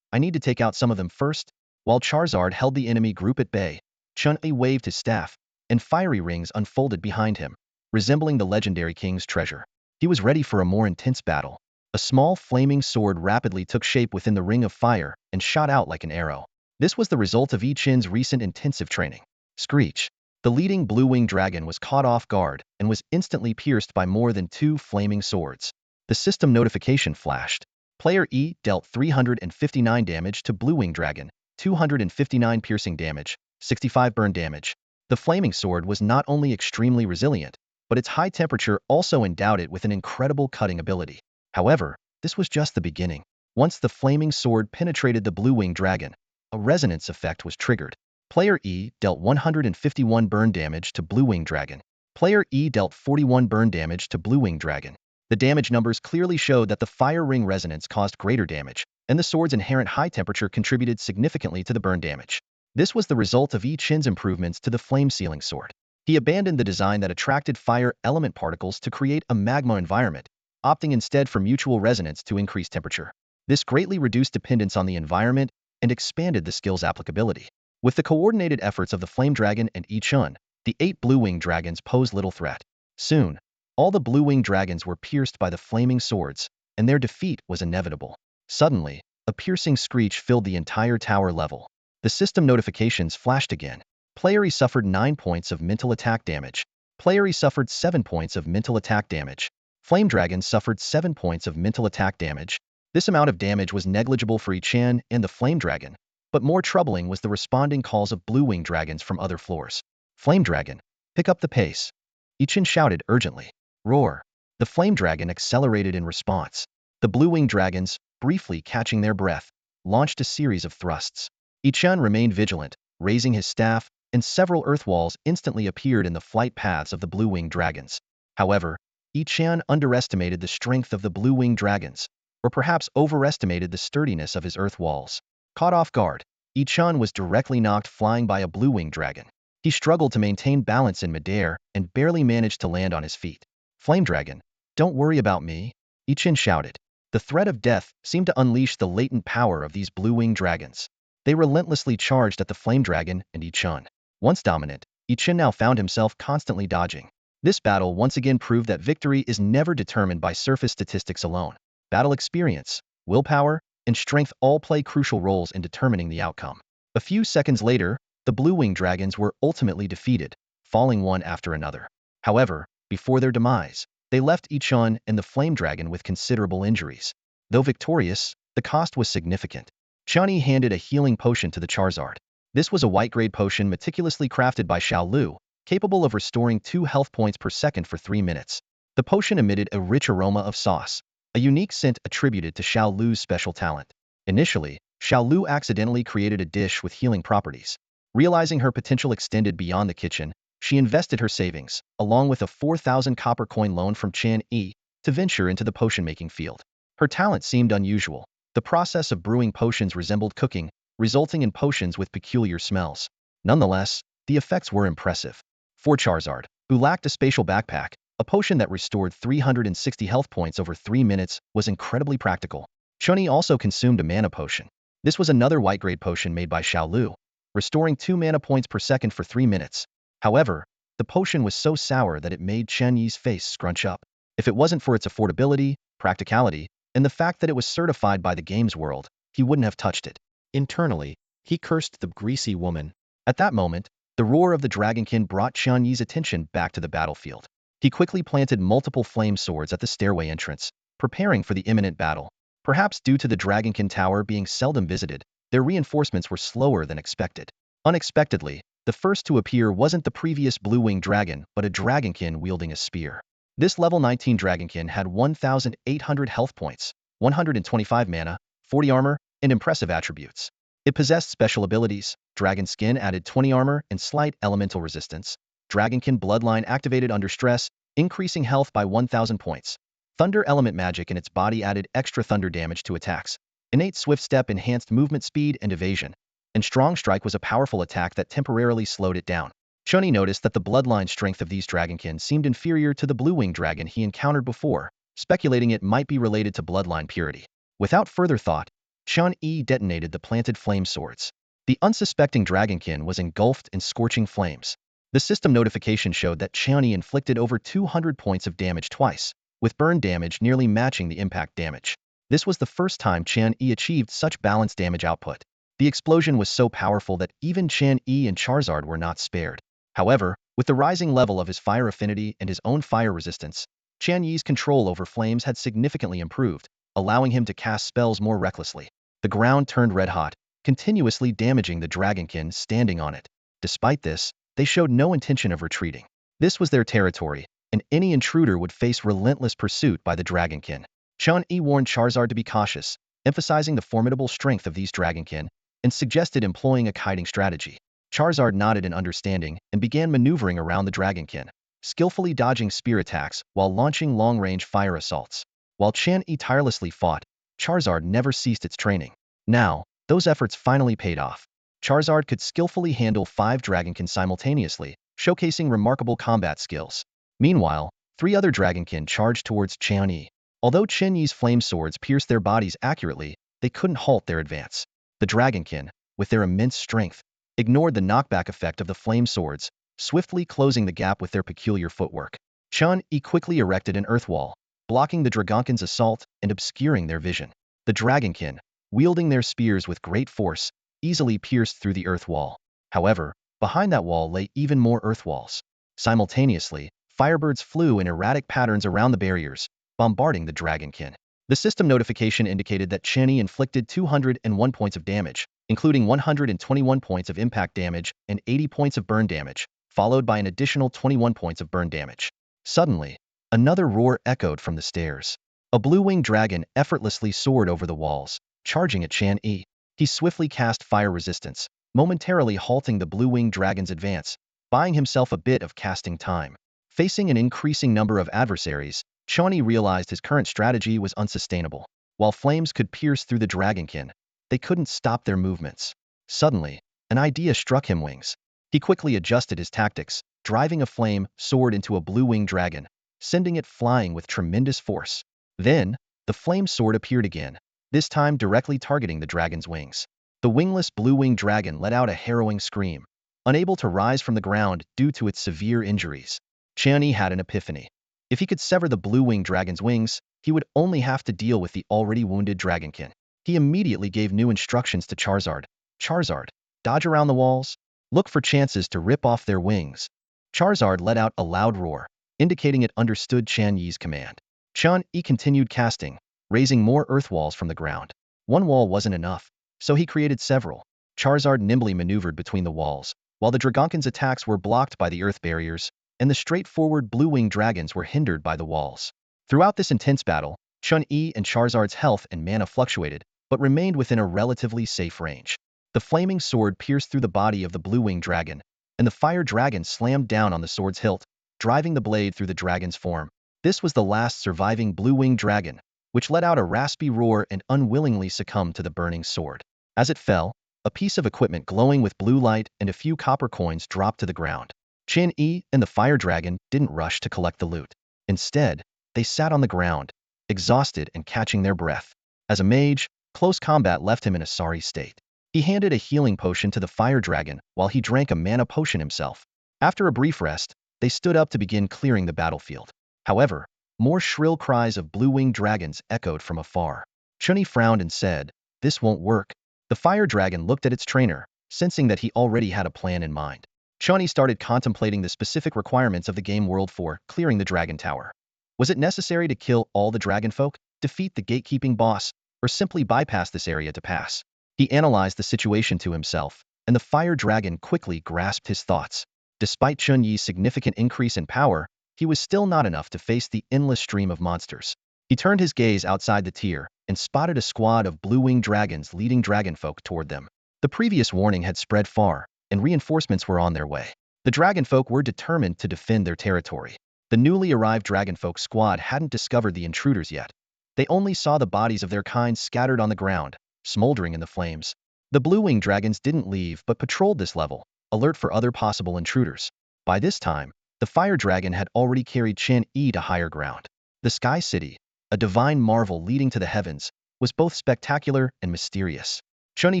[SPEAKER 1] I need to take out some of them first. While Charizard held the enemy group at bay, Chen Yi waved his staff, and fiery rings unfolded behind him, resembling the legendary king's treasure. He was ready for a more intense battle. A small, flaming sword rapidly took shape within the ring of fire and shot out like an arrow. This was the result of Yi Chen's recent intensive training. Screech. The leading blue-winged dragon was caught off guard and was instantly pierced by more than 2 flaming swords. The system notification flashed. Player E dealt 359 damage to blue-winged dragon, 259 piercing damage, 65 burn damage. The flaming sword was not only extremely resilient, but its high temperature also endowed it with an incredible cutting ability. However, this was just the beginning. Once the flaming sword penetrated the blue-winged dragon, a resonance effect was triggered. Player E dealt 151 burn damage to blue-winged dragon. Player E dealt 41 burn damage to blue-winged dragon. The damage numbers clearly showed that the fire ring resonance caused greater damage, and the sword's inherent high temperature contributed significantly to the burn damage. This was the result of Yi Chen's improvements to the flame-sealing sword. He abandoned the design that attracted fire element particles to create a magma environment, opting instead for mutual resonance to increase temperature. This greatly reduced dependence on the environment and expanded the skill's applicability. With the coordinated efforts of the Flame Dragon and Yi Chen, the 8 blue-winged dragons posed little threat. Soon, all the blue-winged dragons were pierced by the flaming swords, and their defeat was inevitable. Suddenly, a piercing screech filled the entire tower level. The system notifications flashed again. Player E suffered 9 points of mental attack damage. Player E suffered 7 points of mental attack damage. Flame Dragon suffered 7 points of mental attack damage. This amount of damage was negligible for Yi Chen and the Flame Dragon, but more troubling was the responding calls of blue-winged dragons from other floors. Flame Dragon, pick up the pace. Yi Chen shouted urgently. Roar. The Flame Dragon accelerated in response. The blue-winged dragons, briefly catching their breath, launched a series of thrusts. Yi Chen remained vigilant, raising his staff, and several earth walls instantly appeared in the flight paths of the blue-winged dragons. However, Yi Chen underestimated the strength of the blue-winged dragons, or perhaps overestimated the sturdiness of his earth walls. Caught off guard, Yi Chen was directly knocked flying by a blue-winged dragon. He struggled to maintain balance in midair and barely managed to land on his feet. Flame Dragon, don't worry about me, Yi Chen shouted. The threat of death seemed to unleash the latent power of these blue-winged dragons. They relentlessly charged at the Flame Dragon and Yi Chen. Once dominant, Yi Chen now found himself constantly dodging. This battle once again proved that victory is never determined by surface statistics alone. Battle experience, willpower, and strength all play crucial roles in determining the outcome. A few seconds later, the blue-winged dragons were ultimately defeated, falling one after another. However, before their demise, they left Yi Chen and the Flame Dragon with considerable injuries. Though victorious, the cost was significant. Chen Yi handed a healing potion to the Charizard. This was a white-grade potion meticulously crafted by Xiao Lu, capable of restoring 2 health points per second for 3 minutes. The potion emitted a rich aroma of sauce, a unique scent attributed to Xiao Lu's special talent. Initially, Xiao Lu accidentally created a dish with healing properties. Realizing her potential extended beyond the kitchen, she invested her savings, along with a 4,000 copper coin loan from Chen Yi, to venture into the potion-making field. Her talent seemed unusual. The process of brewing potions resembled cooking, resulting in potions with peculiar smells. Nonetheless, the effects were impressive. For Charizard, who lacked a spatial backpack, a potion that restored 360 health points over 3 minutes was incredibly practical. Chen Yi also consumed a mana potion. This was another white-grade potion made by Xiao Lu, restoring 2 mana points per second for 3 minutes. However, the potion was so sour that it made Chen Yi's face scrunch up. If it wasn't for its affordability, practicality, and the fact that it was certified by the games world, he wouldn't have touched it. Internally, he cursed the greasy woman. At that moment, the roar of the dragonkin brought Chen Yi's attention back to the battlefield. He quickly planted multiple flame swords at the stairway entrance, preparing for the imminent battle. Perhaps due to the dragonkin tower being seldom visited, their reinforcements were slower than expected. Unexpectedly, the first to appear wasn't the previous blue-winged dragon, but a dragonkin wielding a spear. This level 19 dragonkin had 1,800 health points, 125 mana, 40 armor, and impressive attributes. It possessed special abilities. Dragon Skin added 20 armor and slight elemental resistance. Dragonkin Bloodline activated under stress, increasing health by 1,000 points. Thunder element magic in its body added extra thunder damage to attacks. Innate Swift Step enhanced movement speed and evasion. And Strong Strike was a powerful attack that temporarily slowed it down. Chen Yi noticed that the bloodline strength of these dragonkin seemed inferior to the blue-winged dragon he encountered before, speculating it might be related to bloodline purity. Without further thought, Chen Yi detonated the planted flame swords. The unsuspecting dragonkin was engulfed in scorching flames. The system notification showed that Chen Yi inflicted over 200 points of damage twice, with burn damage nearly matching the impact damage. This was the first time Chen Yi achieved such balanced damage output. The explosion was so powerful that even Chen Yi and Charizard were not spared. However, with the rising level of his fire affinity and his own fire resistance, Chen Yi's control over flames had significantly improved, allowing him to cast spells more recklessly. The ground turned red-hot, continuously damaging the dragonkin standing on it. Despite this, they showed no intention of retreating. This was their territory, and any intruder would face relentless pursuit by the dragonkin. Chen Yi warned Charizard to be cautious, emphasizing the formidable strength of these dragonkin, and suggested employing a kiting strategy. Charizard nodded in understanding and began maneuvering around the dragonkin, skillfully dodging spear attacks while launching long-range fire assaults. While Chen Yi tirelessly fought, Charizard never ceased its training. Now, those efforts finally paid off. Charizard could skillfully handle 5 dragonkin simultaneously, showcasing remarkable combat skills. Meanwhile, 3 other dragonkin charged towards Chen Yi. Although Chen Yi's flame swords pierced their bodies accurately, they couldn't halt their advance. The dragonkin, with their immense strength, ignored the knockback effect of the flame swords, swiftly closing the gap with their peculiar footwork. Chen Yi quickly erected an earth wall, blocking the dragonkin's assault and obscuring their vision. The dragonkin, wielding their spears with great force, easily pierced through the earth wall. However, behind that wall lay even more earth walls. Simultaneously, firebirds flew in erratic patterns around the barriers, bombarding the dragonkin. The system notification indicated that Chen Yi inflicted 201 points of damage, including 121 points of impact damage and 80 points of burn damage, followed by an additional 21 points of burn damage. Suddenly, another roar echoed from the stairs. A blue-winged dragon effortlessly soared over the walls, charging at Chen Yi. He swiftly cast fire resistance, momentarily halting the blue-winged dragon's advance, buying himself a bit of casting time. Facing an increasing number of adversaries, Chen Yi realized his current strategy was unsustainable. While flames could pierce through the dragonkin, they couldn't stop their movements. Suddenly, an idea struck him wings. He quickly adjusted his tactics, driving a flame sword into a blue-winged dragon, sending it flying with tremendous force. Then, the flame sword appeared again, this time directly targeting the dragon's wings. The wingless blue-winged dragon let out a harrowing scream, unable to rise from the ground due to its severe injuries. Chen Yi had an epiphany. If he could sever the blue-winged dragon's wings, he would only have to deal with the already wounded dragonkin. He immediately gave new instructions to Charizard. Charizard, dodge around the walls. Look for chances to rip off their wings. Charizard let out a loud roar, indicating it understood Chen Yi's command. Chen Yi continued casting, raising more earth walls from the ground. One wall wasn't enough, so he created several. Charizard nimbly maneuvered between the walls, while the dragonkin's attacks were blocked by the earth barriers, and the straightforward blue-winged dragons were hindered by the walls. Throughout this intense battle, Chen Yi and Charizard's health and mana fluctuated, but remained within a relatively safe range. The flaming sword pierced through the body of the blue-winged dragon, and the fire dragon slammed down on the sword's hilt, driving the blade through the dragon's form. This was the last surviving blue-winged dragon, which let out a raspy roar and unwillingly succumbed to the burning sword. As it fell, a piece of equipment glowing with blue light and a few copper coins dropped to the ground. Chen Yi and the fire dragon didn't rush to collect the loot. Instead, they sat on the ground, exhausted and catching their breath. As a mage, close combat left him in a sorry state. He handed a healing potion to the fire dragon while he drank a mana potion himself. After a brief rest, they stood up to begin clearing the battlefield. However, more shrill cries of blue-winged dragons echoed from afar. Chen Yi frowned and said, "This won't work." The fire dragon looked at its trainer, sensing that he already had a plan in mind. Chen Yi started contemplating the specific requirements of the game world for clearing the dragon tower. Was it necessary to kill all the dragonfolk, defeat the gatekeeping boss, or simply bypass this area to pass? He analyzed the situation to himself, and the fire dragon quickly grasped his thoughts. Despite Chen Yi's significant increase in power, he was still not enough to face the endless stream of monsters. He turned his gaze outside the tier and spotted a squad of blue-winged dragons leading dragonfolk toward them. The previous warning had spread far, and reinforcements were on their way. The dragonfolk were determined to defend their territory. The newly arrived dragonfolk squad hadn't discovered the intruders yet. They only saw the bodies of their kind scattered on the ground, smoldering in the flames. The blue-winged dragons didn't leave but patrolled this level, alert for other possible intruders. By this time, the fire dragon had already carried Chen Yi to higher ground. The Sky City, a divine marvel leading to the heavens, was both spectacular and mysterious. Chen Yi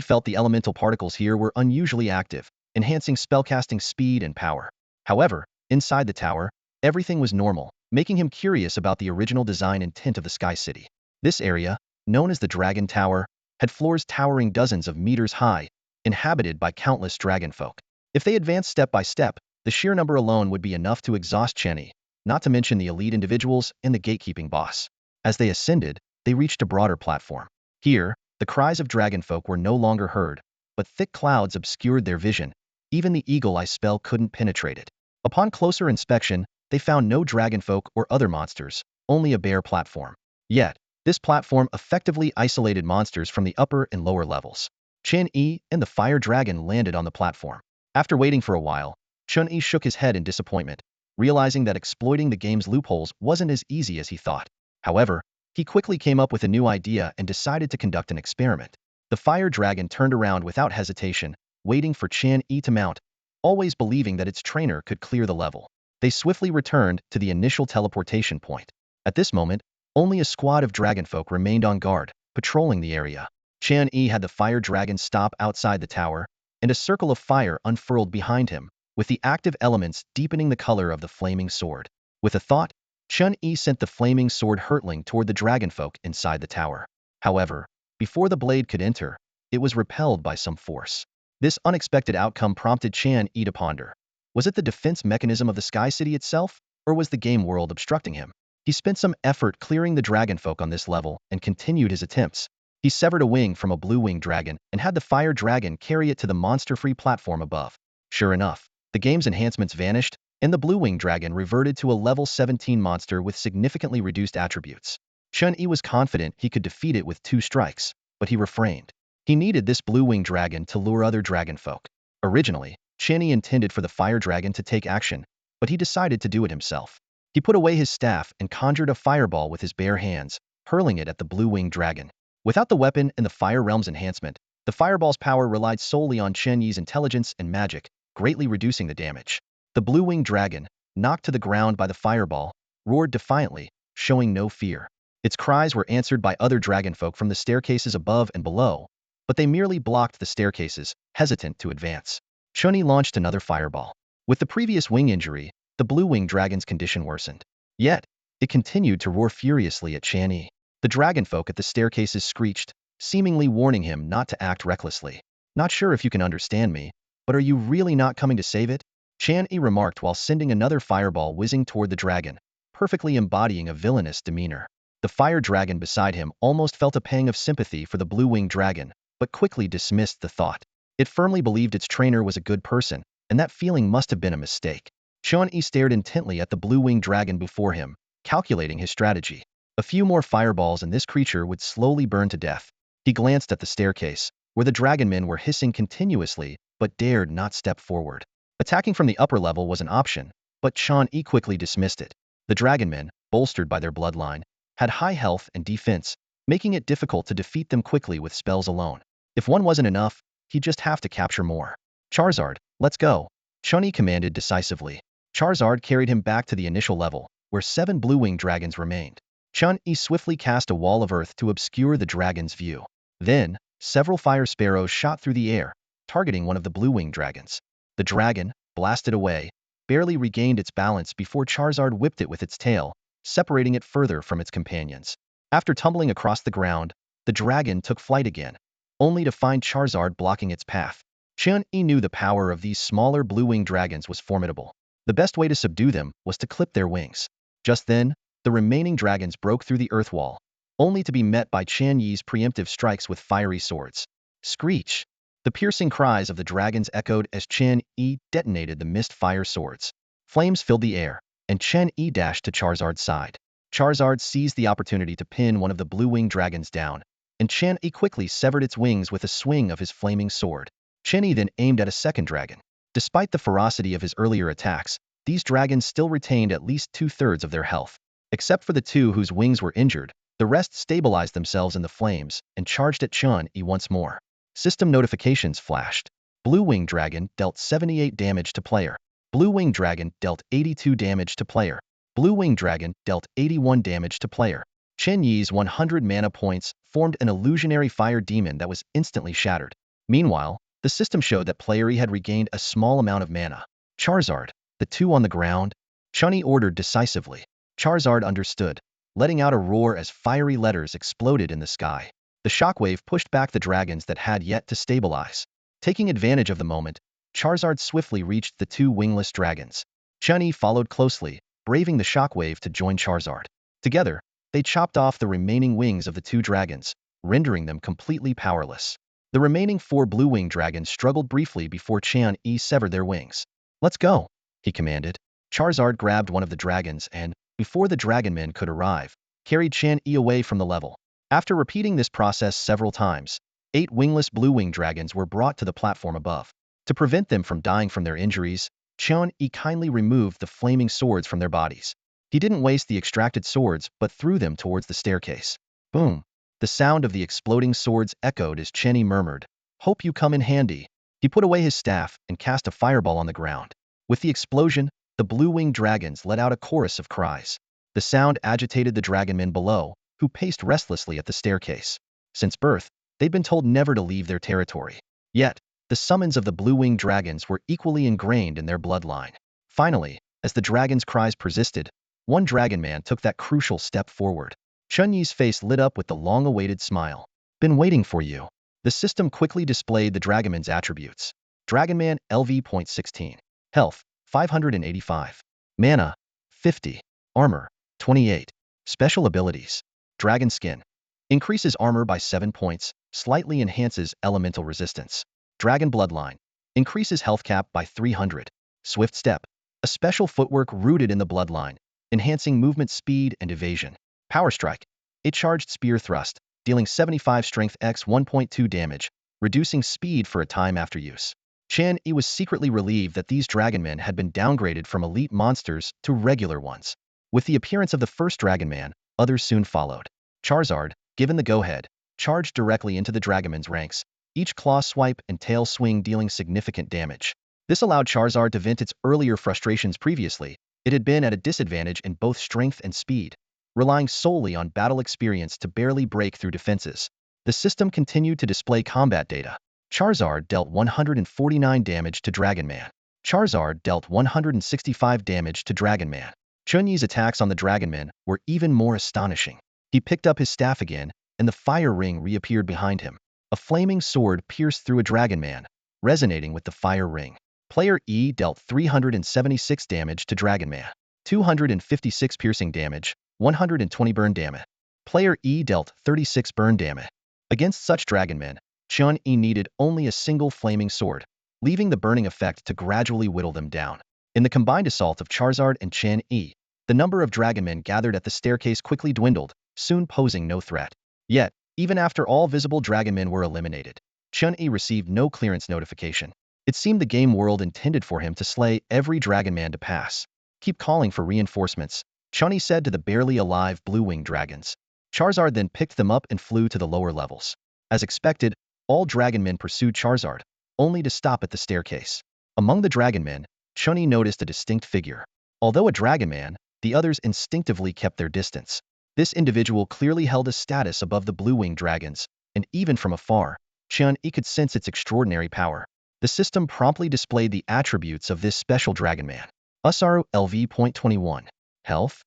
[SPEAKER 1] felt the elemental particles here were unusually active, enhancing spellcasting speed and power. However, inside the tower, everything was normal, making him curious about the original design and tint of the Sky City. This area, known as the Dragon Tower, had floors towering dozens of meters high, inhabited by countless dragonfolk. If they advanced step by step, the sheer number alone would be enough to exhaust Chen Yi, not to mention the elite individuals and the gatekeeping boss. As they ascended, they reached a broader platform. Here, the cries of dragonfolk were no longer heard, but thick clouds obscured their vision. Even the eagle-eye spell couldn't penetrate it. Upon closer inspection, they found no dragonfolk or other monsters, only a bare platform. Yet, this platform effectively isolated monsters from the upper and lower levels. Chen Yi and the fire dragon landed on the platform. After waiting for a while, Chen Yi shook his head in disappointment, realizing that exploiting the game's loopholes wasn't as easy as he thought. However, he quickly came up with a new idea and decided to conduct an experiment. The fire dragon turned around without hesitation, waiting for Chen Yi to mount, always believing that its trainer could clear the level. They swiftly returned to the initial teleportation point. At this moment, only a squad of dragonfolk remained on guard, patrolling the area. Chen Yi had the fire dragon stop outside the tower, and a circle of fire unfurled behind him, with the active elements deepening the color of the flaming sword. With a thought, Chen Yi sent the flaming sword hurtling toward the dragonfolk inside the tower. However, before the blade could enter, it was repelled by some force. This unexpected outcome prompted Chen Yi to ponder. Was it the defense mechanism of the Sky City itself, or was the game world obstructing him? He spent some effort clearing the dragonfolk on this level and continued his attempts. He severed a wing from a blue-winged dragon and had the fire dragon carry it to the monster-free platform above. Sure enough, the game's enhancements vanished, and the blue-winged dragon reverted to a level 17 monster with significantly reduced attributes. Chen Yi was confident he could defeat it with 2 strikes, but he refrained. He needed this blue-winged dragon to lure other dragonfolk. Originally, Chen Yi intended for the fire dragon to take action, but he decided to do it himself. He put away his staff and conjured a fireball with his bare hands, hurling it at the blue-winged dragon. Without the weapon and the Fire Realm's enhancement, the fireball's power relied solely on Chen Yi's intelligence and magic, greatly reducing the damage. The blue-winged dragon, knocked to the ground by the fireball, roared defiantly, showing no fear. Its cries were answered by other dragonfolk from the staircases above and below, but they merely blocked the staircases, hesitant to advance. Chen Yi launched another fireball. With the previous wing injury, the blue-winged dragon's condition worsened. Yet, it continued to roar furiously at Chen Yi. The dragonfolk at the staircases screeched, seemingly warning him not to act recklessly. "Not sure if you can understand me, but are you really not coming to save it?" Chen Yi remarked while sending another fireball whizzing toward the dragon, perfectly embodying a villainous demeanor. The fire dragon beside him almost felt a pang of sympathy for the blue-winged dragon, but quickly dismissed the thought. It firmly believed its trainer was a good person, and that feeling must have been a mistake. Chen Yi stared intently at the blue-winged dragon before him, calculating his strategy. A few more fireballs and this creature would slowly burn to death. He glanced at the staircase, where the dragonmen were hissing continuously, but dared not step forward. Attacking from the upper level was an option, but Chen Yi quickly dismissed it. The dragonmen, bolstered by their bloodline, had high health and defense, making it difficult to defeat them quickly with spells alone. If one wasn't enough, he'd just have to capture more. "Charizard, let's go," Chen Yi commanded decisively. Charizard carried him back to the initial level, where 7 blue-winged dragons remained. Chen Yi swiftly cast a wall of earth to obscure the dragon's view. Then, several fire sparrows shot through the air, targeting one of the blue-winged dragons. The dragon, blasted away, barely regained its balance before Charizard whipped it with its tail, separating it further from its companions. After tumbling across the ground, the dragon took flight again, only to find Charizard blocking its path. Chen Yi knew the power of these smaller blue-winged dragons was formidable. The best way to subdue them was to clip their wings. Just then, the remaining dragons broke through the earth wall, only to be met by Chen Yi's preemptive strikes with fiery swords. Screech! The piercing cries of the dragons echoed as Chen Yi detonated the mist fire swords. Flames filled the air, and Chen Yi dashed to Charizard's side. Charizard seized the opportunity to pin one of the blue-winged dragons down, and Chen Yi quickly severed its wings with a swing of his flaming sword. Chen Yi then aimed at a second dragon. Despite the ferocity of his earlier attacks, these dragons still retained at least 2/3 of their health. Except for the 2 whose wings were injured, the rest stabilized themselves in the flames and charged at Chen Yi once more. System notifications flashed. Blue-winged dragon dealt 78 damage to player. Blue-winged dragon dealt 82 damage to player. Blue-winged dragon dealt 81 damage to player. Chen Yi's 100 mana points formed an illusionary fire demon that was instantly shattered. Meanwhile, the system showed that player E had regained a small amount of mana. "Charizard, the 2 on the ground," Chen Yi ordered decisively. Charizard understood, letting out a roar as fiery letters exploded in the sky. The shockwave pushed back the dragons that had yet to stabilize. Taking advantage of the moment, Charizard swiftly reached the two wingless dragons. Chen Yi followed closely, braving the shockwave to join Charizard. Together, they chopped off the remaining wings of the two dragons, rendering them completely powerless. The remaining four blue-winged dragons struggled briefly before Chen Yi severed their wings. "Let's go," he commanded. Charizard grabbed one of the dragons and, before the dragonmen could arrive, carried Chen Yi away from the level. After repeating this process several times, 8 wingless blue-winged dragons were brought to the platform above. To prevent them from dying from their injuries, Chen Yi kindly removed the flaming swords from their bodies. He didn't waste the extracted swords but threw them towards the staircase. Boom! The sound of the exploding swords echoed as Chen Yi murmured, "Hope you come in handy." He put away his staff and cast a fireball on the ground. With the explosion, the blue-winged dragons let out a chorus of cries. The sound agitated the dragonmen below, who paced restlessly at the staircase. Since birth, they'd been told never to leave their territory. Yet, the summons of the blue-winged dragons were equally ingrained in their bloodline. Finally, as the dragons' cries persisted, one dragonman took that crucial step forward. Chen Yi's face lit up with the long-awaited smile. "Been waiting for you." The system quickly displayed the dragonman's attributes. Dragonman LV.16. Health, 585. Mana, 50. Armor, 28. Special abilities. Dragon Skin. Increases armor by 7 points, slightly enhances elemental resistance. Dragon Bloodline. Increases health cap by 300. Swift Step. A special footwork rooted in the bloodline, enhancing movement speed and evasion. Power Strike. A charged spear thrust, dealing 75 strength x 1.2 damage, reducing speed for a time after use. Chen Yi was secretly relieved that these dragonmen had been downgraded from elite monsters to regular ones. With the appearance of the first dragonman, others soon followed. Charizard, given the go-ahead, charged directly into the dragonman's ranks, each claw swipe and tail swing dealing significant damage. This allowed Charizard to vent its earlier frustrations previously. It had been at a disadvantage in both strength and speed, relying solely on battle experience to barely break through defenses. The system continued to display combat data. Charizard dealt 149 damage to Dragonman. Charizard dealt 165 damage to Dragonman. Chen Yi's attacks on the Dragonman were even more astonishing. He picked up his staff again, and the fire ring reappeared behind him. A flaming sword pierced through a Dragonman, resonating with the fire ring. Player E dealt 376 damage to Dragonman. 256 piercing damage, 120 burn damage. Player E dealt 36 burn damage. Against such Dragonmen, Chen Yi needed only a single flaming sword, leaving the burning effect to gradually whittle them down. In the combined assault of Charizard and Chen Yi, the number of Dragonmen gathered at the staircase quickly dwindled, soon posing no threat. Yet, even after all visible Dragonmen were eliminated, Chen Yi received no clearance notification. It seemed the game world intended for him to slay every Dragonman to pass. "Keep calling for reinforcements," Chen Yi said to the barely alive blue-winged dragons. Charizard then picked them up and flew to the lower levels. As expected, all Dragonmen pursued Charizard, only to stop at the staircase. Among the Dragonmen, Chen Yi noticed a distinct figure. Although a Dragonman, the others instinctively kept their distance. This individual clearly held a status above the blue-winged dragons, and even from afar, Chen Yi could sense its extraordinary power. The system promptly displayed the attributes of this special Dragonman. Usaru LV.21. Health,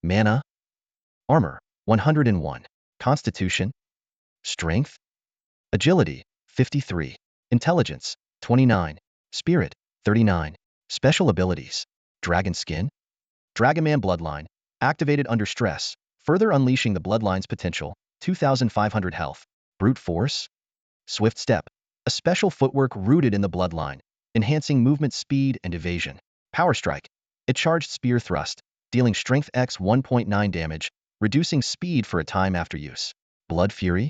[SPEAKER 1] Mana, Armor, 101. Constitution, Strength, Agility, 53. Intelligence, 29. Spirit, 39. Special abilities. Dragon Skin. Dragonman Bloodline. Activated under stress, further unleashing the Bloodline's potential, 2,500 health. Brute Force. Swift Step. A special footwork rooted in the Bloodline, enhancing movement speed and evasion. Power Strike. A charged spear thrust, dealing strength x 1.9 damage, reducing speed for a time after use. Blood Fury.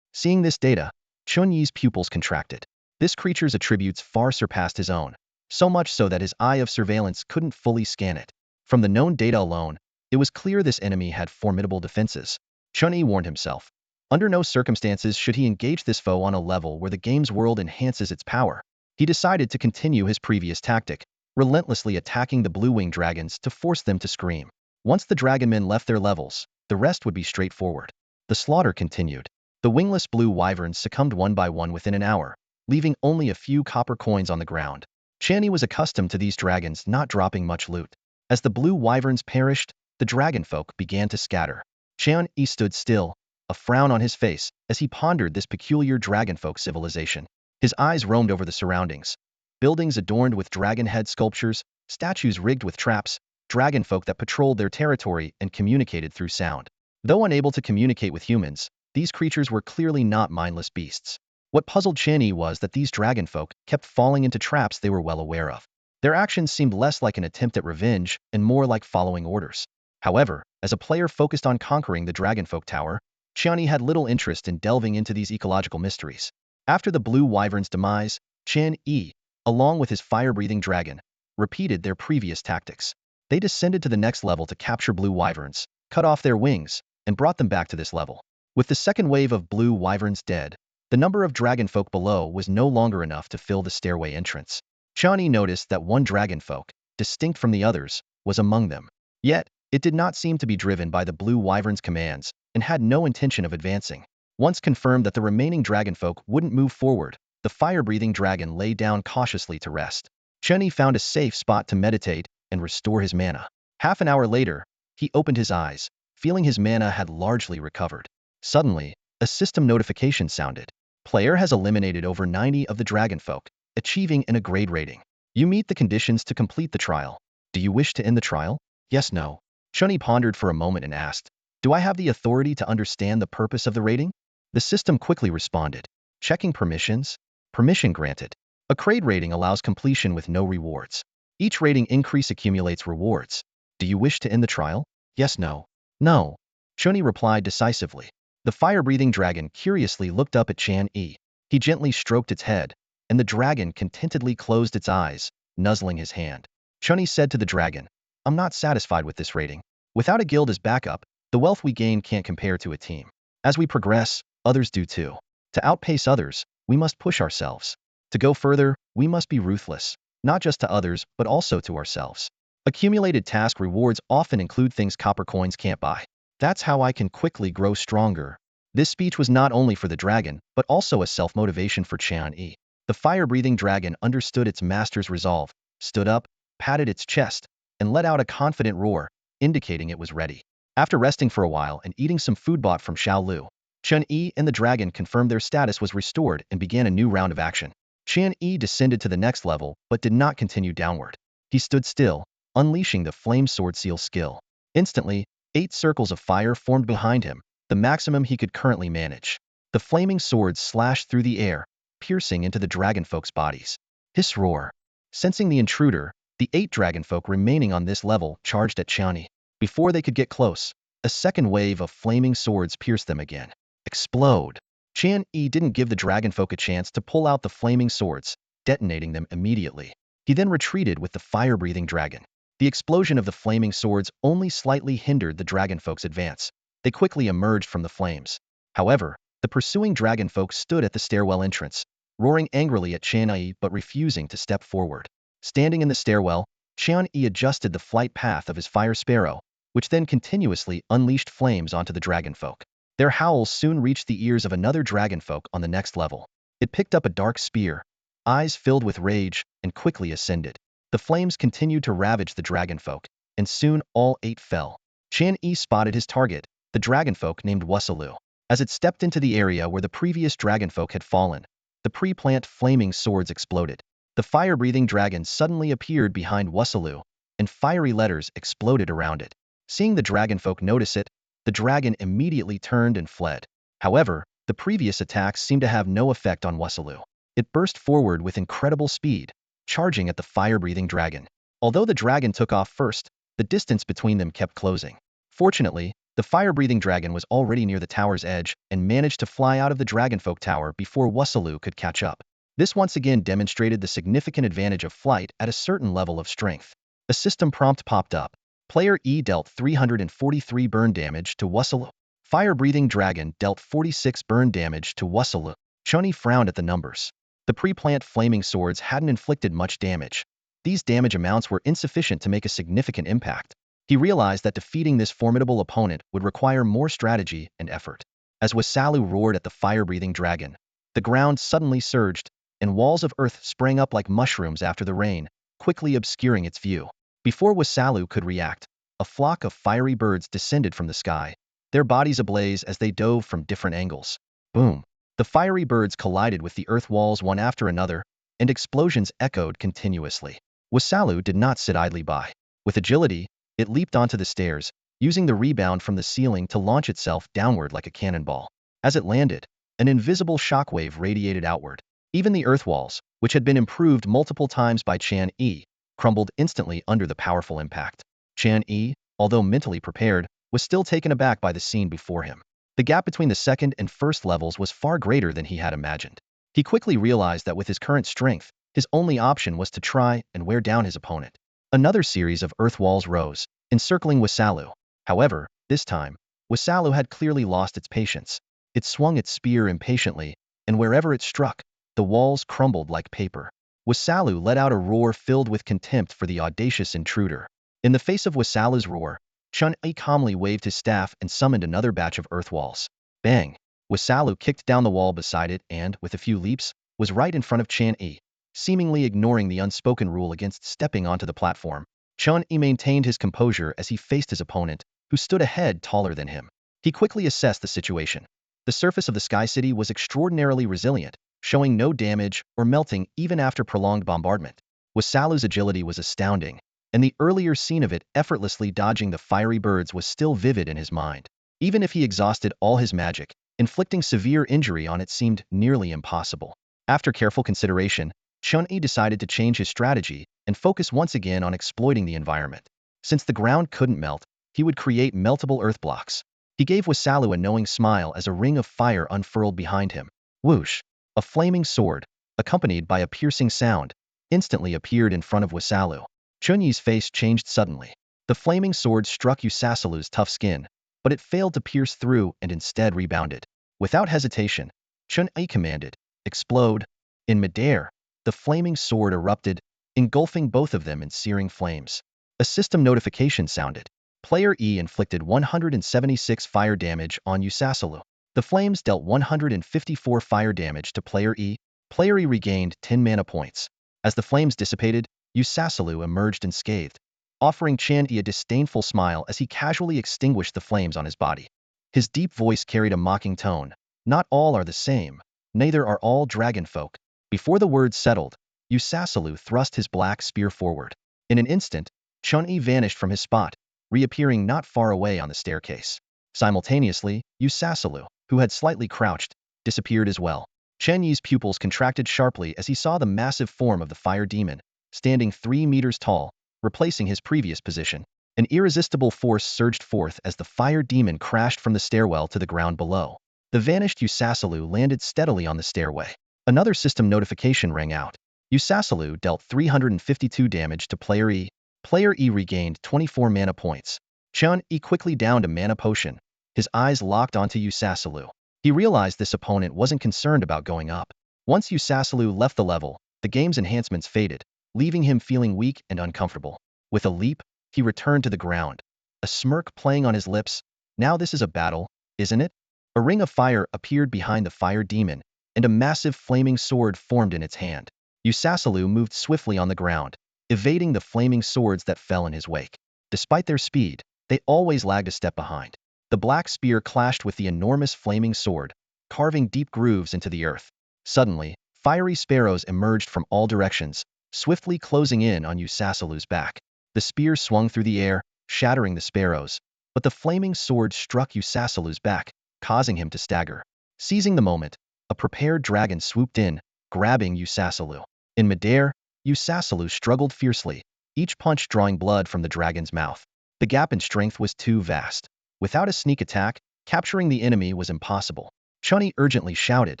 [SPEAKER 1] Seeing this data, Chen Yi's pupils contracted. This creature's attributes far surpassed his own, so much so that his eye of surveillance couldn't fully scan it. From the known data alone, it was clear this enemy had formidable defenses. Chen Yi warned himself. Under no circumstances should he engage this foe on a level where the game's world enhances its power. He decided to continue his previous tactic, relentlessly attacking the blue-winged dragons to force them to scream. Once the dragonmen left their levels, the rest would be straightforward. The slaughter continued. The wingless blue wyverns succumbed one by one within an hour, leaving only a few copper coins on the ground. Chen Yi was accustomed to these dragons not dropping much loot. As the blue wyverns perished, the dragon folk began to scatter. Chen Yi stood still, a frown on his face, as he pondered this peculiar dragon folk civilization. His eyes roamed over the surroundings. Buildings adorned with dragon head sculptures, statues rigged with traps, dragon folk that patrolled their territory and communicated through sound. Though unable to communicate with humans, these creatures were clearly not mindless beasts. What puzzled Chen Yi was that these dragon folk kept falling into traps they were well aware of. Their actions seemed less like an attempt at revenge and more like following orders. However, as a player focused on conquering the Dragonfolk Tower, Chen Yi had little interest in delving into these ecological mysteries. After the Blue Wyvern's demise, Chen Yi, along with his fire-breathing dragon, repeated their previous tactics. They descended to the next level to capture Blue Wyverns, cut off their wings, and brought them back to this level. With the second wave of Blue Wyverns dead, the number of dragonfolk below was no longer enough to fill the stairway entrance. Chen Yi noticed that one dragonfolk, distinct from the others, was among them. Yet, it did not seem to be driven by the Blue Wyvern's commands and had no intention of advancing. Once confirmed that the remaining dragonfolk wouldn't move forward, the fire-breathing dragon lay down cautiously to rest. Chen Yi found a safe spot to meditate and restore his mana. Half an hour later, he opened his eyes, feeling his mana had largely recovered. Suddenly, a system notification sounded. Player has eliminated over 90 of the dragonfolk, achieving a grade rating. You meet the conditions to complete the trial. Do you wish to end the trial? Yes, no. Chen Yi pondered for a moment and asked, do I have the authority to understand the purpose of the rating? The system quickly responded. Checking permissions. Permission granted. A grade rating allows completion with no rewards. Each rating increase accumulates rewards. Do you wish to end the trial? Yes, no. No. Chen Yi replied decisively. The fire-breathing dragon curiously looked up at Chen Yi. He gently stroked its head, and the dragon contentedly closed its eyes, nuzzling his hand. Chen Yi said to the dragon, I'm not satisfied with this rating. Without a guild as backup, the wealth we gain can't compare to a team. As we progress, others do too. To outpace others, we must push ourselves. To go further, we must be ruthless, not just to others, but also to ourselves. Accumulated task rewards often include things copper coins can't buy. That's how I can quickly grow stronger. This speech was not only for the dragon, but also a self-motivation for Chen Yi. The fire-breathing dragon understood its master's resolve, stood up, patted its chest, and let out a confident roar, indicating it was ready. After resting for a while and eating some food bought from Xiao Lu, Chen Yi and the dragon confirmed their status was restored and began a new round of action. Chen Yi descended to the next level, but did not continue downward. He stood still, unleashing the Flame Sword Seal skill. Instantly, 8 circles of fire formed behind him, the maximum he could currently manage. The flaming swords slashed through the air, piercing into the dragonfolk's bodies. Hiss roar. Sensing the intruder, the 8 dragonfolk remaining on this level charged at Chen Yi. Before they could get close, a second wave of flaming swords pierced them again. Explode. Chen Yi didn't give the dragonfolk a chance to pull out the flaming swords, detonating them immediately. He then retreated with the fire-breathing dragon. The explosion of the flaming swords only slightly hindered the dragonfolk's advance. They quickly emerged from the flames. However, the pursuing dragonfolk stood at the stairwell entrance, roaring angrily at Chen Yi but refusing to step forward. Standing in the stairwell, Chen Yi adjusted the flight path of his fire sparrow, which then continuously unleashed flames onto the dragonfolk. Their howls soon reached the ears of another dragonfolk on the next level. It picked up a dark spear, eyes filled with rage, and quickly ascended. The flames continued to ravage the dragonfolk, and soon all 8 fell. Chen Yi spotted his target, the dragonfolk named Wusalu. As it stepped into the area where the previous dragonfolk had fallen, the pre-plant flaming swords exploded. The fire-breathing dragon suddenly appeared behind Wusalu, and fiery letters exploded around it. Seeing the dragonfolk notice it, the dragon immediately turned and fled. However, the previous attacks seemed to have no effect on Wusalu. It burst forward with incredible speed, charging at the fire-breathing dragon. Although the dragon took off first, the distance between them kept closing. Fortunately, the fire-breathing dragon was already near the tower's edge and managed to fly out of the dragonfolk tower before Wusalu could catch up. This once again demonstrated the significant advantage of flight at a certain level of strength. A system prompt popped up. Player E dealt 343 burn damage to Wusalu. Fire-breathing dragon dealt 46 burn damage to Wusalu. Chen Yi frowned at the numbers. The pre-plant flaming swords hadn't inflicted much damage. These damage amounts were insufficient to make a significant impact. He realized that defeating this formidable opponent would require more strategy and effort. As Wusalu roared at the fire-breathing dragon, the ground suddenly surged, and walls of earth sprang up like mushrooms after the rain, quickly obscuring its view. Before Wusalu could react, a flock of fiery birds descended from the sky, their bodies ablaze as they dove from different angles. Boom! The fiery birds collided with the earth walls one after another, and explosions echoed continuously. Wasalu did not sit idly by. With agility, it leaped onto the stairs, using the rebound from the ceiling to launch itself downward like a cannonball. As it landed, an invisible shockwave radiated outward. Even the earth walls, which had been improved multiple times by Chen Yi, crumbled instantly under the powerful impact. Chen Yi, although mentally prepared, was still taken aback by the scene before him. The gap between the second and first levels was far greater than he had imagined. He quickly realized that with his current strength, his only option was to try and wear down his opponent. Another series of earth walls rose, encircling Wasalu. However, this time, Wasalu had clearly lost its patience. It swung its spear impatiently, and wherever it struck, the walls crumbled like paper. Wasalu let out a roar filled with contempt for the audacious intruder. In the face of Wasalu's roar, Chen Yi calmly waved his staff and summoned another batch of earth walls. Bang! Wasalu kicked down the wall beside it and, with a few leaps, was right in front of Chen Yi. Seemingly ignoring the unspoken rule against stepping onto the platform, Chen Yi maintained his composure as he faced his opponent, who stood a head taller than him. He quickly assessed the situation. The surface of the Sky City was extraordinarily resilient, showing no damage or melting even after prolonged bombardment. Wasalu's agility was astounding, and the earlier scene of it effortlessly dodging the fiery birds was still vivid in his mind. Even if he exhausted all his magic, inflicting severe injury on it seemed nearly impossible. After careful consideration, Chen Yi decided to change his strategy and focus once again on exploiting the environment. Since the ground couldn't melt, he would create meltable earth blocks. He gave Wasalu a knowing smile as a ring of fire unfurled behind him. Whoosh! A flaming sword, accompanied by a piercing sound, instantly appeared in front of Wasalu. Chen Yi's face changed suddenly. The flaming sword struck Wasalu's tough skin, but it failed to pierce through and instead rebounded. Without hesitation, Chen Yi commanded, "Explode!" In midair, the flaming sword erupted, engulfing both of them in searing flames. A system notification sounded. Player E inflicted 176 fire damage on Wasalu. The flames dealt 154 fire damage to Player E. Player E regained 10 mana points. As the flames dissipated, Wasalu emerged unscathed, offering Chen Yi a disdainful smile as he casually extinguished the flames on his body. His deep voice carried a mocking tone. "Not all are the same. Neither are all dragon folk." Before the words settled, Wasalu thrust his black spear forward. In an instant, Chen Yi vanished from his spot, reappearing not far away on the staircase. Simultaneously, Wasalu, who had slightly crouched, disappeared as well. Chen Yi's pupils contracted sharply as he saw the massive form of the fire demon, standing 3 meters tall, replacing his previous position. An irresistible force surged forth as the fire demon crashed from the stairwell to the ground below. The vanished Wasalu landed steadily on the stairway. Another system notification rang out. Wasalu dealt 352 damage to Player E. Player E regained 24 mana points. Chen Yi quickly downed a mana potion. His eyes locked onto Wasalu. He realized this opponent wasn't concerned about going up. Once Wasalu left the level, the game's enhancements faded, leaving him feeling weak and uncomfortable. With a leap, he returned to the ground, a smirk playing on his lips. "Now this is a battle, isn't it?" A ring of fire appeared behind the fire demon, and a massive flaming sword formed in its hand. Wasalu moved swiftly on the ground, evading the flaming swords that fell in his wake. Despite their speed, they always lagged a step behind. The black spear clashed with the enormous flaming sword, carving deep grooves into the earth. Suddenly, fiery sparrows emerged from all directions, swiftly closing in on Wasalu's back. The spear swung through the air, shattering the sparrows, but the flaming sword struck Wasalu's back, causing him to stagger. Seizing the moment, a prepared dragon swooped in, grabbing Wasalu. In midair, Wasalu struggled fiercely, each punch drawing blood from the dragon's mouth. The gap in strength was too vast. Without a sneak attack, capturing the enemy was impossible. Chen Yi urgently shouted,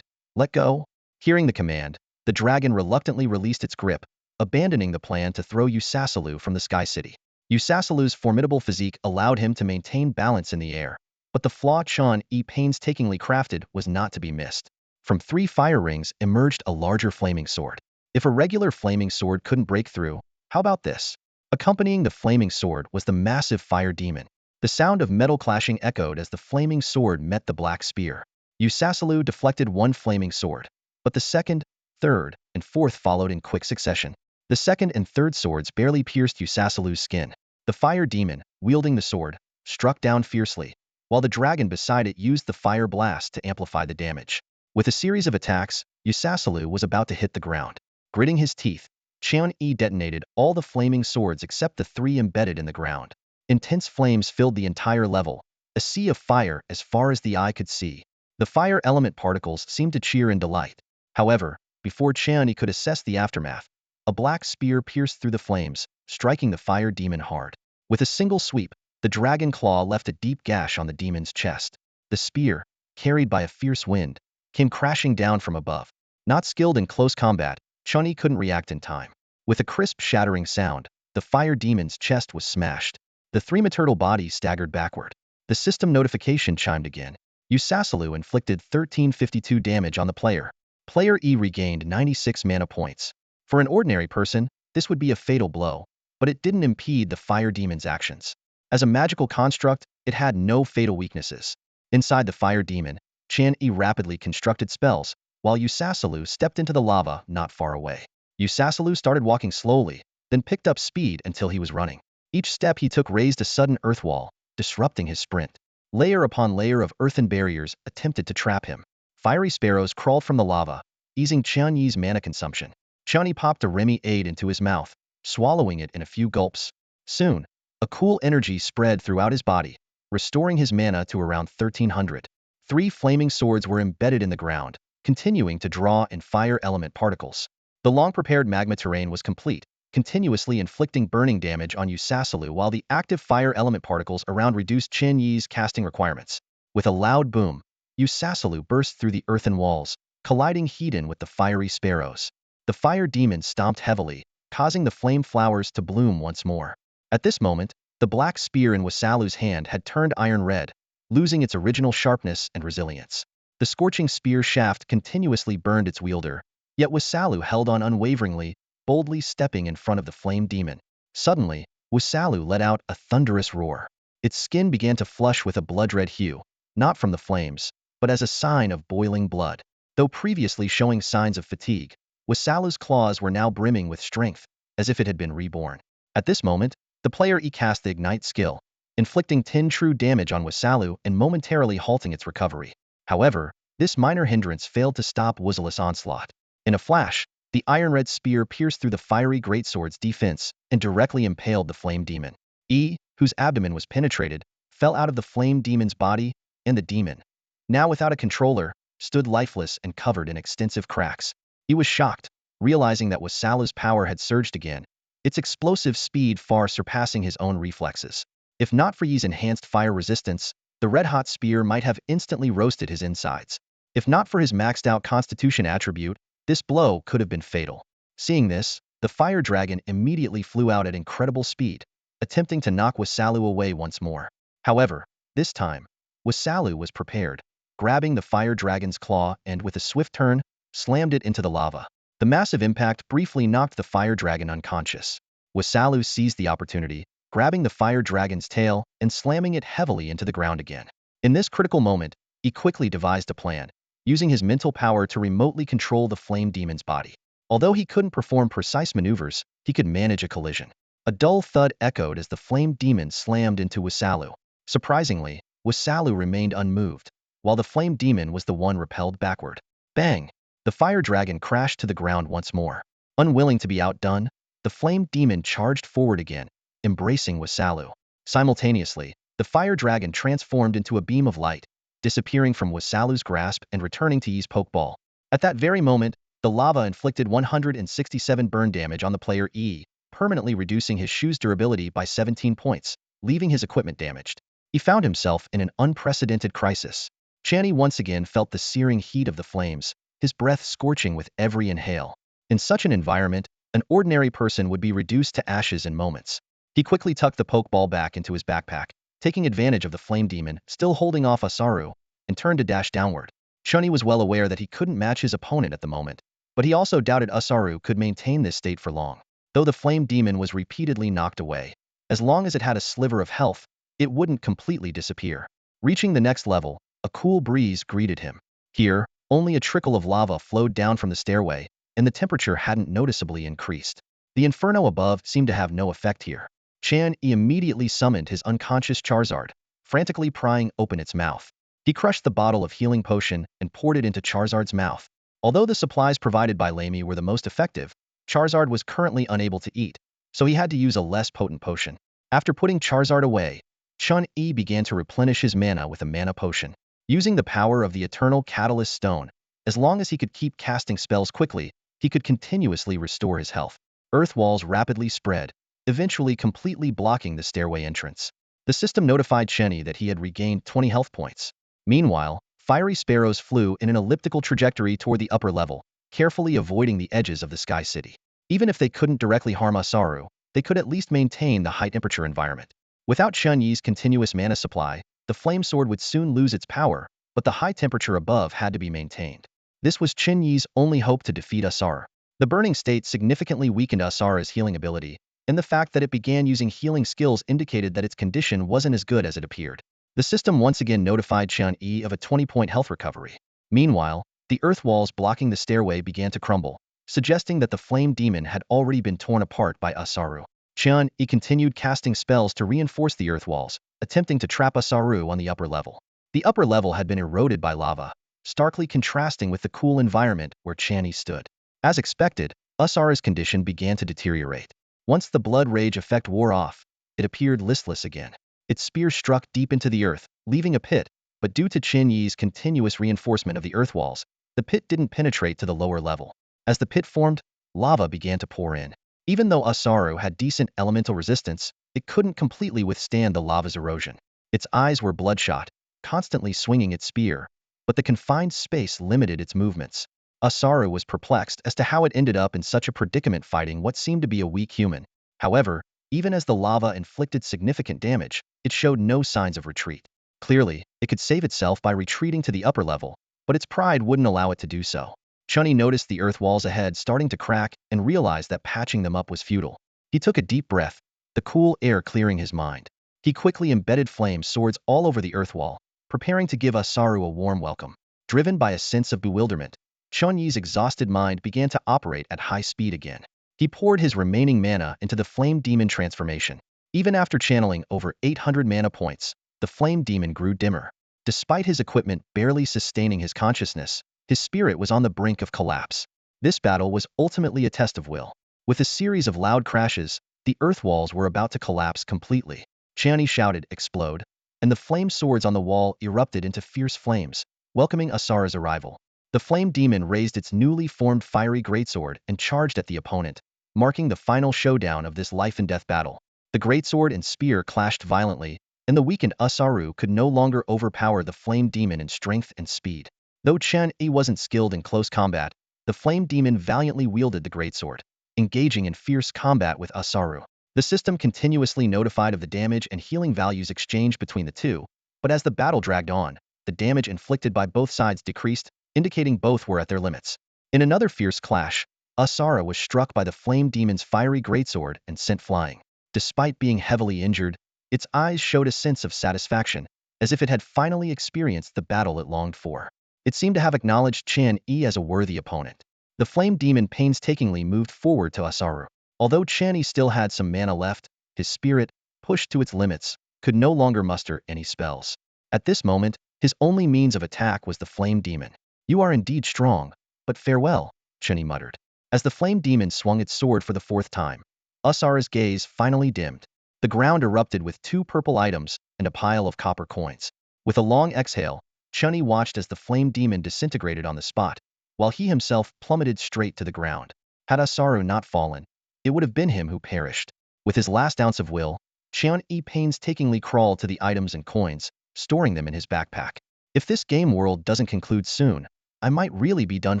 [SPEAKER 1] "Let go!" Hearing the command, the dragon reluctantly released its grip, abandoning the plan to throw Wasalu from the Sky City. Wasalu's formidable physique allowed him to maintain balance in the air, but the flaw Chen Yi painstakingly crafted was not to be missed. From 3 fire rings emerged a larger flaming sword. If a regular flaming sword couldn't break through, how about this? Accompanying the flaming sword was the massive fire demon. The sound of metal clashing echoed as the flaming sword met the black spear. Wasalu deflected one flaming sword, but the second, third, and fourth followed in quick succession. The second and third swords barely pierced Wasalu's skin. The fire demon, wielding the sword, struck down fiercely, while the dragon beside it used the fire blast to amplify the damage. With a series of attacks, Usasalu was about to hit the ground. Gritting his teeth, Chen Yi detonated all the flaming swords except the 3 embedded in the ground. Intense flames filled the entire level, a sea of fire as far as the eye could see. The fire element particles seemed to cheer in delight. However, before Chen Yi could assess the aftermath, a black spear pierced through the flames, striking the fire demon hard. With a single sweep, the dragon claw left a deep gash on the demon's chest. The spear, carried by a fierce wind, came crashing down from above. Not skilled in close combat, Chen Yi couldn't react in time. With a crisp shattering sound, the fire demon's chest was smashed. The 3 maternal bodies staggered backward. The system notification chimed again. Usasalu inflicted 1352 damage on the player. Player E regained 96 mana points. For an ordinary person, this would be a fatal blow, but it didn't impede the fire demon's actions. As a magical construct, it had no fatal weaknesses. Inside the fire demon, Chen Yi rapidly constructed spells, while Usasalu stepped into the lava not far away. Usasalu started walking slowly, then picked up speed until he was running. Each step he took raised a sudden earth wall, disrupting his sprint. Layer upon layer of earthen barriers attempted to trap him. Fiery sparrows crawled from the lava, easing Chen Yi's mana consumption. Chen Yi popped a Remy aid into his mouth, swallowing it in a few gulps. Soon, a cool energy spread throughout his body, restoring his mana to around 1300. 3 flaming swords were embedded in the ground, continuing to draw in fire element particles. The long-prepared magma terrain was complete, continuously inflicting burning damage on Usasalu while the active fire element particles around reduced Chen Yi's casting requirements. With a loud boom, Usasalu burst through the earthen walls, colliding head-on with the fiery sparrows. The fire demon stomped heavily, causing the flame flowers to bloom once more. At this moment, the black spear in Usasalu's hand had turned iron red, losing its original sharpness and resilience. The scorching spear shaft continuously burned its wielder, yet Usasalu held on unwaveringly, boldly stepping in front of the flame demon. Suddenly, Usasalu let out a thunderous roar. Its skin began to flush with a blood-red hue, not from the flames, but as a sign of boiling blood. Though previously showing signs of fatigue, Usasalu's claws were now brimming with strength, as if it had been reborn. At this moment, the player cast the Ignite skill, inflicting 10 true damage on Usasalu and momentarily halting its recovery. However, this minor hindrance failed to stop Usasalu's onslaught. In a flash, the iron-red spear pierced through the fiery greatsword's defense and directly impaled the flame demon. E, whose abdomen was penetrated, fell out of the flame demon's body, and the demon, now without a controller, stood lifeless and covered in extensive cracks. He was shocked, realizing that Usasalu's power had surged again, its explosive speed far surpassing his own reflexes. If not for Yi's enhanced fire resistance, the red-hot spear might have instantly roasted his insides. If not for his maxed-out constitution attribute, this blow could have been fatal. Seeing this, the fire dragon immediately flew out at incredible speed, attempting to knock Usasalu away once more. However, this time, Usasalu was prepared, grabbing the fire dragon's claw and, with a swift turn, slammed it into the lava. The massive impact briefly knocked the fire dragon unconscious. Usasalu seized the opportunity, grabbing the fire dragon's tail and slamming it heavily into the ground again. In this critical moment, he quickly devised a plan, using his mental power to remotely control the flame demon's body. Although he couldn't perform precise maneuvers, he could manage a collision. A dull thud echoed as the flame demon slammed into Usasalu. Surprisingly, Usasalu remained unmoved, while the flame demon was the one repelled backward. Bang! The fire dragon crashed to the ground once more. Unwilling to be outdone, the flame demon charged forward again, embracing Usasalu. Simultaneously, the fire dragon transformed into a beam of light, disappearing from Usasalu's grasp and returning to Yi's pokeball. At that very moment, the lava inflicted 167 burn damage on the player E, permanently reducing his shoe's durability by 17 points, leaving his equipment damaged. He found himself in an unprecedented crisis. Chen Yi once again felt the searing heat of the flames, his breath scorching with every inhale. In such an environment, an ordinary person would be reduced to ashes in moments. He quickly tucked the pokeball back into his backpack, taking advantage of the flame demon still holding off Usasalu, and turned to dash downward. Chen Yi was well aware that he couldn't match his opponent at the moment, but he also doubted Usasalu could maintain this state for long. Though the flame demon was repeatedly knocked away, as long as it had a sliver of health, it wouldn't completely disappear. Reaching the next level, a cool breeze greeted him. Here, only a trickle of lava flowed down from the stairway, and the temperature hadn't noticeably increased. The inferno above seemed to have no effect here. Chen Yi immediately summoned his unconscious Charizard, frantically prying open its mouth. He crushed the bottle of healing potion and poured it into Charizard's mouth. Although the supplies provided by Lamy were the most effective, Charizard was currently unable to eat, so he had to use a less potent potion. After putting Charizard away, Chen Yi began to replenish his mana with a mana potion. Using the power of the Eternal Catalyst Stone, as long as he could keep casting spells quickly, he could continuously restore his health. Earth walls rapidly spread, eventually completely blocking the stairway entrance. The system notified Chen Yi that he had regained 20 health points. Meanwhile, fiery sparrows flew in an elliptical trajectory toward the upper level, carefully avoiding the edges of the Sky City. Even if they couldn't directly harm Asaru, they could at least maintain the high-temperature environment. Without Chen Yi's continuous mana supply, the flame sword would soon lose its power, but the high temperature above had to be maintained. This was Chen Yi's only hope to defeat Asaru. The burning state significantly weakened Asaru's healing ability, and the fact that it began using healing skills indicated that its condition wasn't as good as it appeared. The system once again notified Chen Yi of a 20-point health recovery. Meanwhile, the earth walls blocking the stairway began to crumble, suggesting that the flame demon had already been torn apart by Asaru. Chen Yi continued casting spells to reinforce the earth walls, attempting to trap Asaru on the upper level. The upper level had been eroded by lava, starkly contrasting with the cool environment where Chen Yi stood. As expected, Asaru's condition began to deteriorate. Once the blood rage effect wore off, it appeared listless again. Its spear struck deep into the earth, leaving a pit, but due to Chen Yi's continuous reinforcement of the earth walls, the pit didn't penetrate to the lower level. As the pit formed, lava began to pour in. Even though Asaru had decent elemental resistance, it couldn't completely withstand the lava's erosion. Its eyes were bloodshot, constantly swinging its spear, but the confined space limited its movements. Asaru was perplexed as to how it ended up in such a predicament fighting what seemed to be a weak human. However, even as the lava inflicted significant damage, it showed no signs of retreat. Clearly, it could save itself by retreating to the upper level, but its pride wouldn't allow it to do so. Chen Yi noticed the earth walls ahead starting to crack and realized that patching them up was futile. He took a deep breath, the cool air clearing his mind. He quickly embedded flame swords all over the earth wall, preparing to give Asaru a warm welcome. Driven by a sense of bewilderment, Chen Yi's exhausted mind began to operate at high speed again. He poured his remaining mana into the Flame Demon transformation. Even after channeling over 800 mana points, the Flame Demon grew dimmer. Despite his equipment barely sustaining his consciousness, his spirit was on the brink of collapse. This battle was ultimately a test of will. With a series of loud crashes, the earth walls were about to collapse completely. Chen Yi shouted, "Explode!" and the flame swords on the wall erupted into fierce flames, welcoming Asaru's arrival. The flame demon raised its newly formed fiery greatsword and charged at the opponent, marking the final showdown of this life-and-death battle. The greatsword and spear clashed violently, and the weakened Asaru could no longer overpower the flame demon in strength and speed. Though Chen Yi wasn't skilled in close combat, the flame demon valiantly wielded the greatsword, engaging in fierce combat with Asaru. The system continuously notified of the damage and healing values exchanged between the two, but as the battle dragged on, the damage inflicted by both sides decreased, indicating both were at their limits. In another fierce clash, Asaru was struck by the flame demon's fiery greatsword and sent flying. Despite being heavily injured, its eyes showed a sense of satisfaction, as if it had finally experienced the battle it longed for. It seemed to have acknowledged Chen Yi as a worthy opponent. The flame demon painstakingly moved forward to Asaru. Although Chen Yi still had some mana left, his spirit, pushed to its limits, could no longer muster any spells. At this moment, his only means of attack was the flame demon. "You are indeed strong, but farewell," Chen Yi muttered. As the flame demon swung its sword for the fourth time, Asaru's gaze finally dimmed. The ground erupted with 2 purple items and a pile of copper coins. With a long exhale, Chen Yi watched as the flame demon disintegrated on the spot, while he himself plummeted straight to the ground. Had Asaru not fallen, it would have been him who perished. With his last ounce of will, Chen Yi painstakingly crawled to the items and coins, storing them in his backpack. If this game world doesn't conclude soon, I might really be done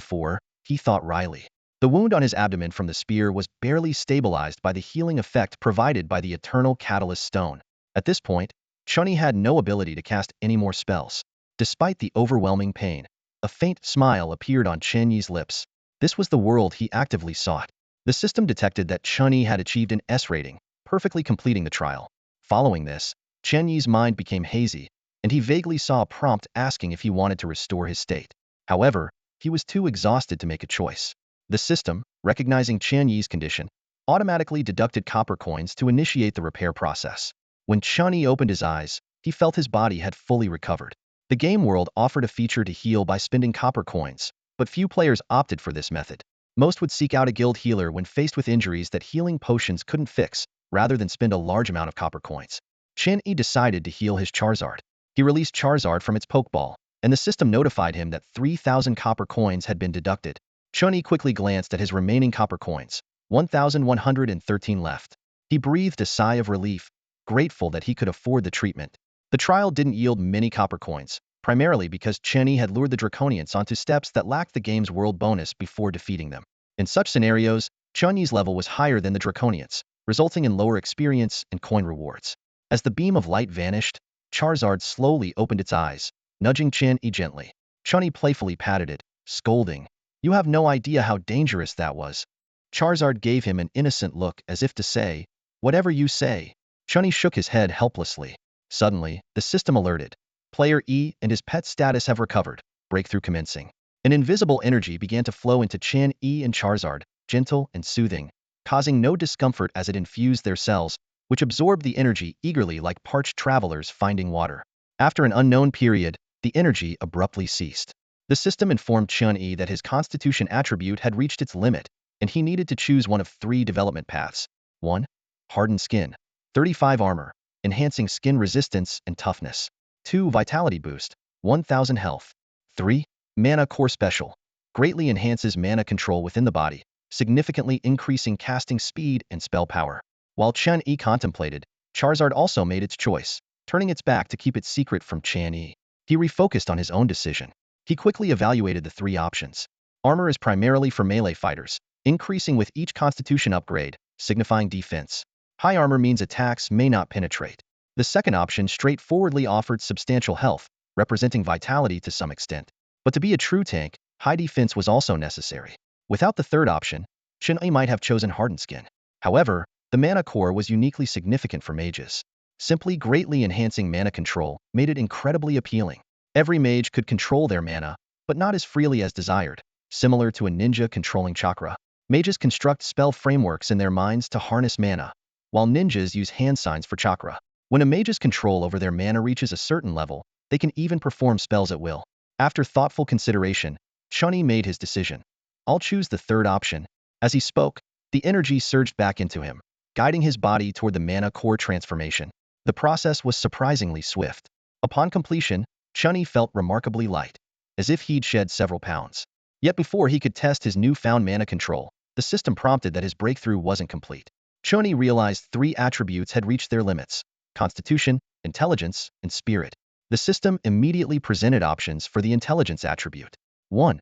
[SPEAKER 1] for, he thought wryly. The wound on his abdomen from the spear was barely stabilized by the healing effect provided by the Eternal Catalyst Stone. At this point, Chen Yi had no ability to cast any more spells. Despite the overwhelming pain, a faint smile appeared on Chen Yi's lips. This was the world he actively sought. The system detected that Chen Yi had achieved an S rating, perfectly completing the trial. Following this, Chen Yi's mind became hazy, and he vaguely saw a prompt asking if he wanted to restore his state. However, he was too exhausted to make a choice. The system, recognizing Chen Yi's condition, automatically deducted copper coins to initiate the repair process. When Chen Yi opened his eyes, he felt his body had fully recovered. The game world offered a feature to heal by spending copper coins, but few players opted for this method. Most would seek out a guild healer when faced with injuries that healing potions couldn't fix, rather than spend a large amount of copper coins. Chen Yi decided to heal his Charizard. He released Charizard from its Pokeball, and the system notified him that 3,000 copper coins had been deducted. Chen Yi quickly glanced at his remaining copper coins, 1,113 left. He breathed a sigh of relief, grateful that he could afford the treatment. The trial didn't yield many copper coins, primarily because Chen Yi had lured the Draconians onto steps that lacked the game's world bonus before defeating them. In such scenarios, Chen Yi's level was higher than the Draconians, resulting in lower experience and coin rewards. As the beam of light vanished, Charizard slowly opened its eyes, nudging Chen Yi gently. Chen Yi playfully patted it, scolding, "You have no idea how dangerous that was." Charizard gave him an innocent look as if to say, "Whatever you say." Chen Yi shook his head helplessly. Suddenly, the system alerted. Player E and his pet status have recovered. Breakthrough commencing. An invisible energy began to flow into Chen Yi and Charizard, gentle and soothing, causing no discomfort as it infused their cells, which absorbed the energy eagerly like parched travelers finding water. After an unknown period, the energy abruptly ceased. The system informed Chen Yi that his constitution attribute had reached its limit, and he needed to choose one of three development paths. 1. Hardened skin. 35 armor, enhancing skin resistance and toughness. 2. Vitality boost. 1,000 health. 3. Mana core special. Greatly enhances mana control within the body, significantly increasing casting speed and spell power. While Chen Yi contemplated, Charizard also made its choice, turning its back to keep it secret from Chen Yi. He refocused on his own decision. He quickly evaluated the three options. Armor is primarily for melee fighters, increasing with each constitution upgrade, signifying defense. High armor means attacks may not penetrate. The second option straightforwardly offered substantial health, representing vitality to some extent. But to be a true tank, high defense was also necessary. Without the third option, Chen Yi might have chosen hardened skin. However, the mana core was uniquely significant for mages. Simply greatly enhancing mana control made it incredibly appealing. Every mage could control their mana, but not as freely as desired, similar to a ninja controlling chakra. Mages construct spell frameworks in their minds to harness mana, while ninjas use hand signs for chakra. When a mage's control over their mana reaches a certain level, they can even perform spells at will. After thoughtful consideration, Chen Yi made his decision. "I'll choose the third option." As he spoke, the energy surged back into him, guiding his body toward the mana core transformation. The process was surprisingly swift. Upon completion, Chen Yi felt remarkably light, as if he'd shed several pounds. Yet before he could test his newfound mana control, the system prompted that his breakthrough wasn't complete. Chen Yi realized three attributes had reached their limits: constitution, intelligence, and spirit. The system immediately presented options for the intelligence attribute. 1.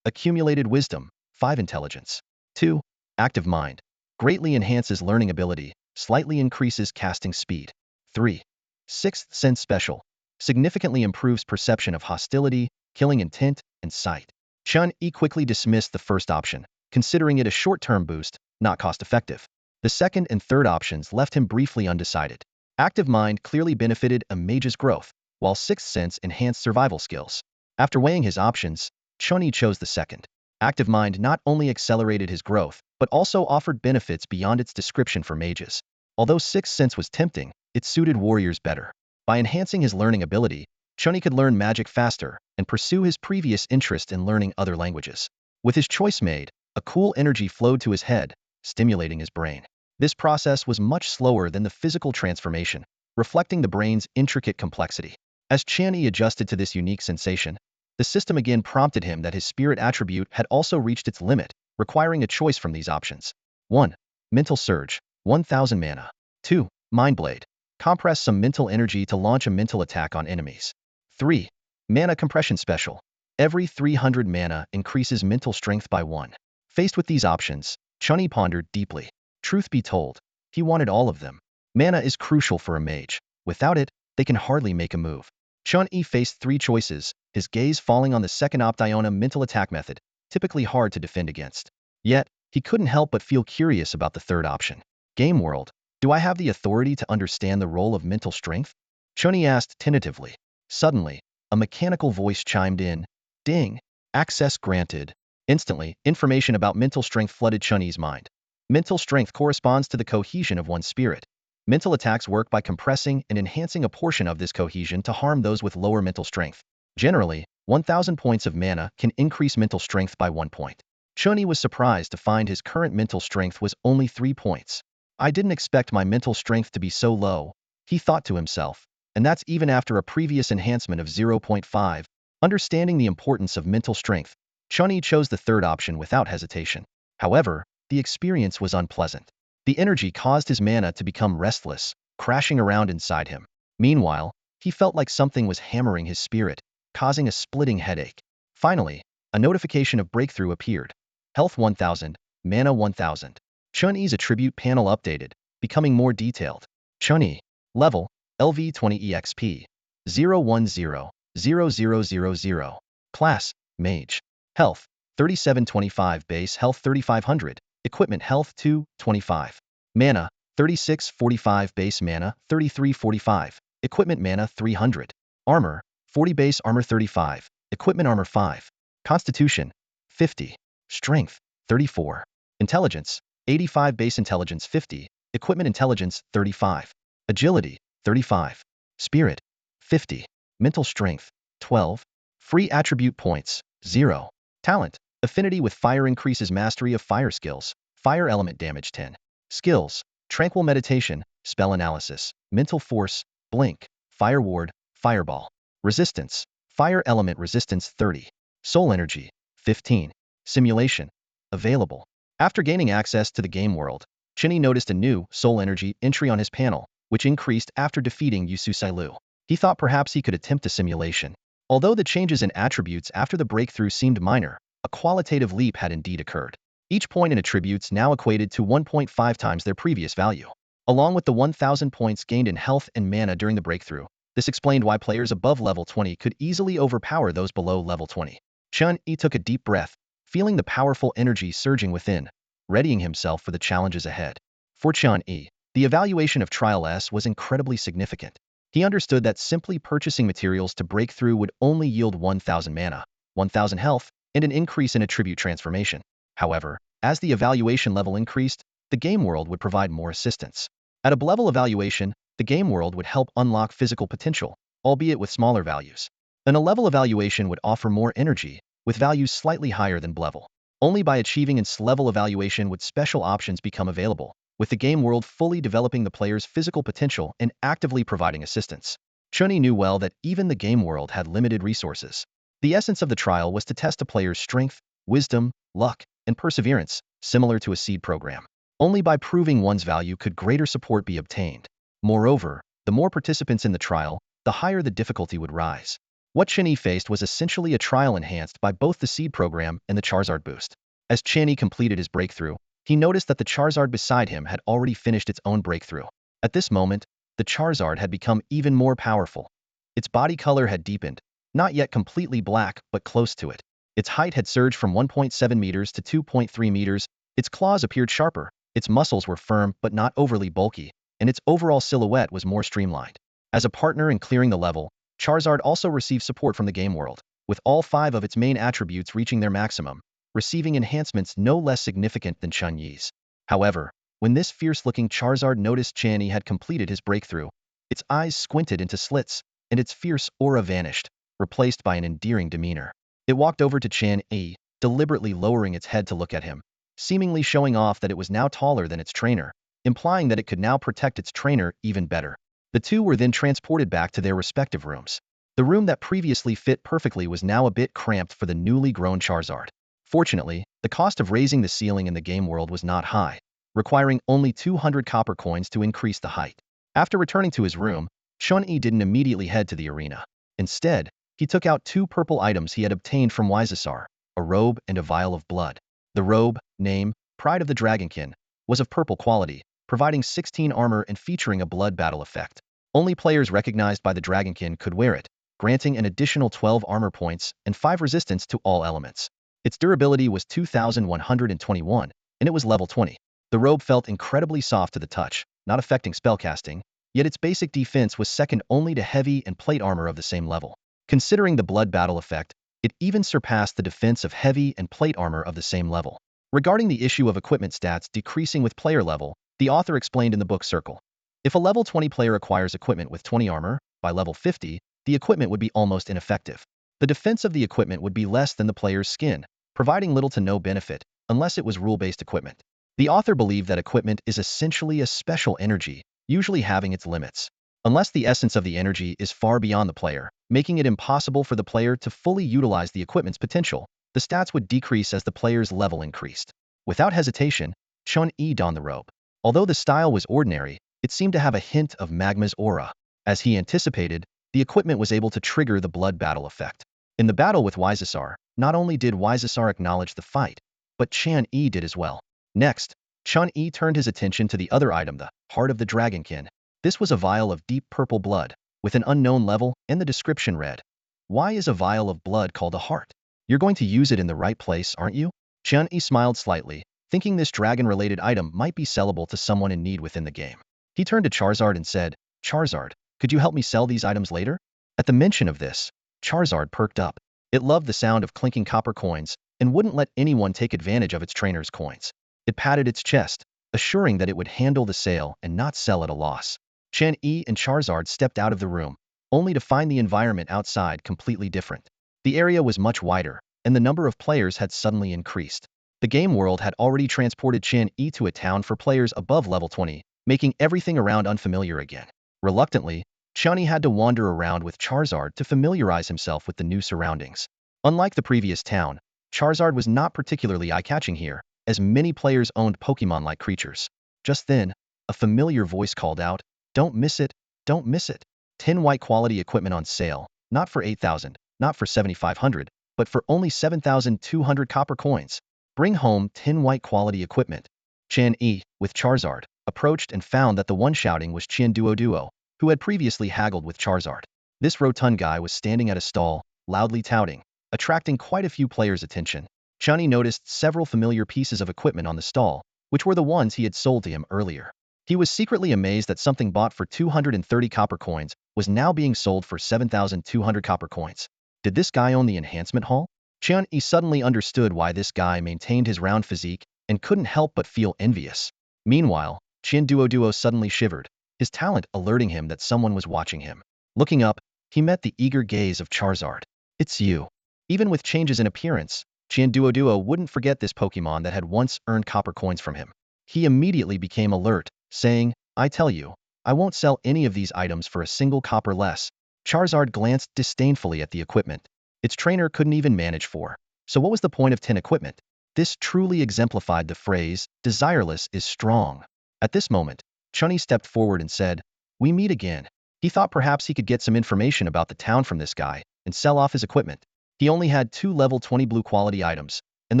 [SPEAKER 1] Accumulated wisdom, 5 intelligence. 2. Active mind. Greatly enhances learning ability, slightly increases casting speed. 3. Sixth sense special. Significantly improves perception of hostility, killing intent, and sight. Chen Yi quickly dismissed the first option, considering it a short-term boost, not cost-effective. The second and third options left him briefly undecided. Active mind clearly benefited a mage's growth, while sixth sense enhanced survival skills. After weighing his options, Chen Yi chose the second. Active mind not only accelerated his growth, but also offered benefits beyond its description for mages. Although sixth sense was tempting, it suited warriors better. By enhancing his learning ability, Chen Yi could learn magic faster and pursue his previous interest in learning other languages. With his choice made, a cool energy flowed to his head, stimulating his brain. This process was much slower than the physical transformation, reflecting the brain's intricate complexity. As Chen Yi adjusted to this unique sensation, the system again prompted him that his spirit attribute had also reached its limit, requiring a choice from these options. 1. Mental surge, 1,000 mana. 2. Mind blade. Compress some mental energy to launch a mental attack on enemies. 3. Mana compression special. Every 300 mana increases mental strength by 1. Faced with these options, Chen Yi pondered deeply. Truth be told, he wanted all of them. Mana is crucial for a mage. Without it, they can hardly make a move. Chen Yi faced three choices, his gaze falling on the second Optiona mental attack method, typically hard to defend against. Yet, he couldn't help but feel curious about the third option. Game world, do I have the authority to understand the role of mental strength? Chen Yi asked tentatively. Suddenly, a mechanical voice chimed in. Ding! Access granted. Instantly, information about mental strength flooded Chen Yi's mind. Mental strength corresponds to the cohesion of one's spirit. Mental attacks work by compressing and enhancing a portion of this cohesion to harm those with lower mental strength. Generally, 1,000 points of mana can increase mental strength by 1 point. Chen Yi was surprised to find his current mental strength was only 3 points. I didn't expect my mental strength to be so low, he thought to himself, and that's even after a previous enhancement of 0.5. Understanding the importance of mental strength, Chen Yi chose the third option without hesitation. However, the experience was unpleasant. The energy caused his mana to become restless, crashing around inside him. Meanwhile, he felt like something was hammering his spirit, causing a splitting headache. Finally, a notification of breakthrough appeared. Health 1000, mana 1000. Chen Yi's attribute panel updated, becoming more detailed. Chen Yi. Level, LV20 EXP. 010-0000. Class, Mage. Health, 3725 base health 3500. Equipment health 225. Mana, 3645 base mana 3345. Equipment mana 300. Armor, 40 base armor 35. Equipment armor 5. Constitution, 50. Strength, 34. Intelligence, 85 base intelligence 50. Equipment intelligence 35. Agility, 35. Spirit, 50. Mental strength, 12. Free attribute points, 0. Talent, affinity with fire increases mastery of fire skills. Fire element damage 10. Skills, tranquil meditation, spell analysis, mental force, blink, fire ward, fireball. Resistance, fire element resistance 30. Soul energy, 15. Simulation, available. After gaining access to the game world, Chen Yi noticed a new soul energy entry on his panel, which increased after defeating Yu Sailu. He thought perhaps he could attempt a simulation. Although the changes in attributes after the breakthrough seemed minor, a qualitative leap had indeed occurred. Each point in attributes now equated to 1.5 times their previous value. Along with the 1,000 points gained in health and mana during the breakthrough, this explained why players above level 20 could easily overpower those below level 20. Chen Yi took a deep breath, feeling the powerful energy surging within, readying himself for the challenges ahead. For Chen Yi, the evaluation of Trial S was incredibly significant. He understood that simply purchasing materials to break through would only yield 1,000 mana, 1,000 health, and an increase in attribute transformation. However, as the evaluation level increased, the game world would provide more assistance. At a level evaluation, the game world would help unlock physical potential, albeit with smaller values. And a level evaluation would offer more energy, with values slightly higher than level. Only by achieving its level evaluation would special options become available, with the game world fully developing the player's physical potential and actively providing assistance. Chen Yi knew well that even the game world had limited resources. The essence of the trial was to test a player's strength, wisdom, luck, and perseverance, similar to a seed program. Only by proving one's value could greater support be obtained. Moreover, the more participants in the trial, the higher the difficulty would rise. What Chen Yi faced was essentially a trial enhanced by both the seed program and the Charizard boost. As Chen Yi completed his breakthrough, he noticed that the Charizard beside him had already finished its own breakthrough. At this moment, the Charizard had become even more powerful. Its body color had deepened, not yet completely black, but close to it. Its height had surged from 1.7 meters to 2.3 meters, its claws appeared sharper, its muscles were firm but not overly bulky, and its overall silhouette was more streamlined. As a partner in clearing the level, Charizard also received support from the game world, with all 5 of its main attributes reaching their maximum, receiving enhancements no less significant than Chen Yi's. However, when this fierce-looking Charizard noticed Chen Yi had completed his breakthrough, its eyes squinted into slits, and its fierce aura vanished, replaced by an endearing demeanor. It walked over to Chen Yi, deliberately lowering its head to look at him, seemingly showing off that it was now taller than its trainer, implying that it could now protect its trainer even better. The two were then transported back to their respective rooms. The room that previously fit perfectly was now a bit cramped for the newly grown Charizard. Fortunately, the cost of raising the ceiling in the game world was not high, requiring only 200 copper coins to increase the height. After returning to his room, Chen Yi didn't immediately head to the arena. Instead, he took out 2 purple items he had obtained from Wisasar, a robe and a vial of blood. The robe, name, Pride of the Dragonkin, was of purple quality, providing 16 armor and featuring a blood battle effect. Only players recognized by the Dragonkin could wear it, granting an additional 12 armor points and 5 resistance to all elements. Its durability was 2,121, and it was level 20. The robe felt incredibly soft to the touch, not affecting spellcasting, yet its basic defense was second only to heavy and plate armor of the same level. Considering the blood battle effect, it even surpassed the defense of heavy and plate armor of the same level. Regarding the issue of equipment stats decreasing with player level, the author explained in the book Circle. If a level 20 player acquires equipment with 20 armor, by level 50, the equipment would be almost ineffective. The defense of the equipment would be less than the player's skin, providing little to no benefit, unless it was rule-based equipment. The author believed that equipment is essentially a special energy, usually having its limits. Unless the essence of the energy is far beyond the player, making it impossible for the player to fully utilize the equipment's potential, the stats would decrease as the player's level increased. Without hesitation, Chen Yi donned the robe. Although the style was ordinary, it seemed to have a hint of magma's aura. As he anticipated, the equipment was able to trigger the blood battle effect. In the battle with Wisasar, not only did Wisasar acknowledge the fight, but Chen Yi did as well. Next, Chen Yi turned his attention to the other item, the Heart of the Dragonkin. This was a vial of deep purple blood, with an unknown level, and the description read, "Why is a vial of blood called a heart? You're going to use it in the right place, aren't you?" Chen Yi smiled slightly, thinking this dragon-related item might be sellable to someone in need within the game. He turned to Charizard and said, "Charizard, could you help me sell these items later?" At the mention of this, Charizard perked up. It loved the sound of clinking copper coins, and wouldn't let anyone take advantage of its trainer's coins. It patted its chest, assuring that it would handle the sale and not sell at a loss. Chen Yi and Charizard stepped out of the room, only to find the environment outside completely different. The area was much wider, and the number of players had suddenly increased. The game world had already transported Chen Yi to a town for players above level 20, making everything around unfamiliar again. Reluctantly, Chen Yi had to wander around with Charizard to familiarize himself with the new surroundings. Unlike the previous town, Charizard was not particularly eye-catching here, as many players owned Pokemon-like creatures. Just then, a familiar voice called out, "Don't miss it, don't miss it. 10 white quality equipment on sale, not for 8,000, not for 7,500, but for only 7,200 copper coins. Bring home 10 white quality equipment." Chen Yi, with Charizard, approached and found that the one shouting was Chen Duo, who had previously haggled with Charizard. This rotund guy was standing at a stall, loudly touting, attracting quite a few players' attention. Chen Yi noticed several familiar pieces of equipment on the stall, which were the ones he had sold to him earlier. He was secretly amazed that something bought for 230 copper coins was now being sold for 7,200 copper coins. Did this guy own the enhancement hall? Chen Yi suddenly understood why this guy maintained his round physique and couldn't help but feel envious. Meanwhile, Chen Duo suddenly shivered, his talent alerting him that someone was watching him. Looking up, he met the eager gaze of Charizard. "It's you." Even with changes in appearance, Chen Duo wouldn't forget this Pokemon that had once earned copper coins from him. He immediately became alert, saying, "I tell you, I won't sell any of these items for a single copper less." Charizard glanced disdainfully at the equipment. Its trainer couldn't even manage 4. So what was the point of 10 equipment? This truly exemplified the phrase, "desireless is strong." At this moment, Chen Yi stepped forward and said, "We meet again." He thought perhaps he could get some information about the town from this guy and sell off his equipment. He only had 2 level 20 blue quality items, and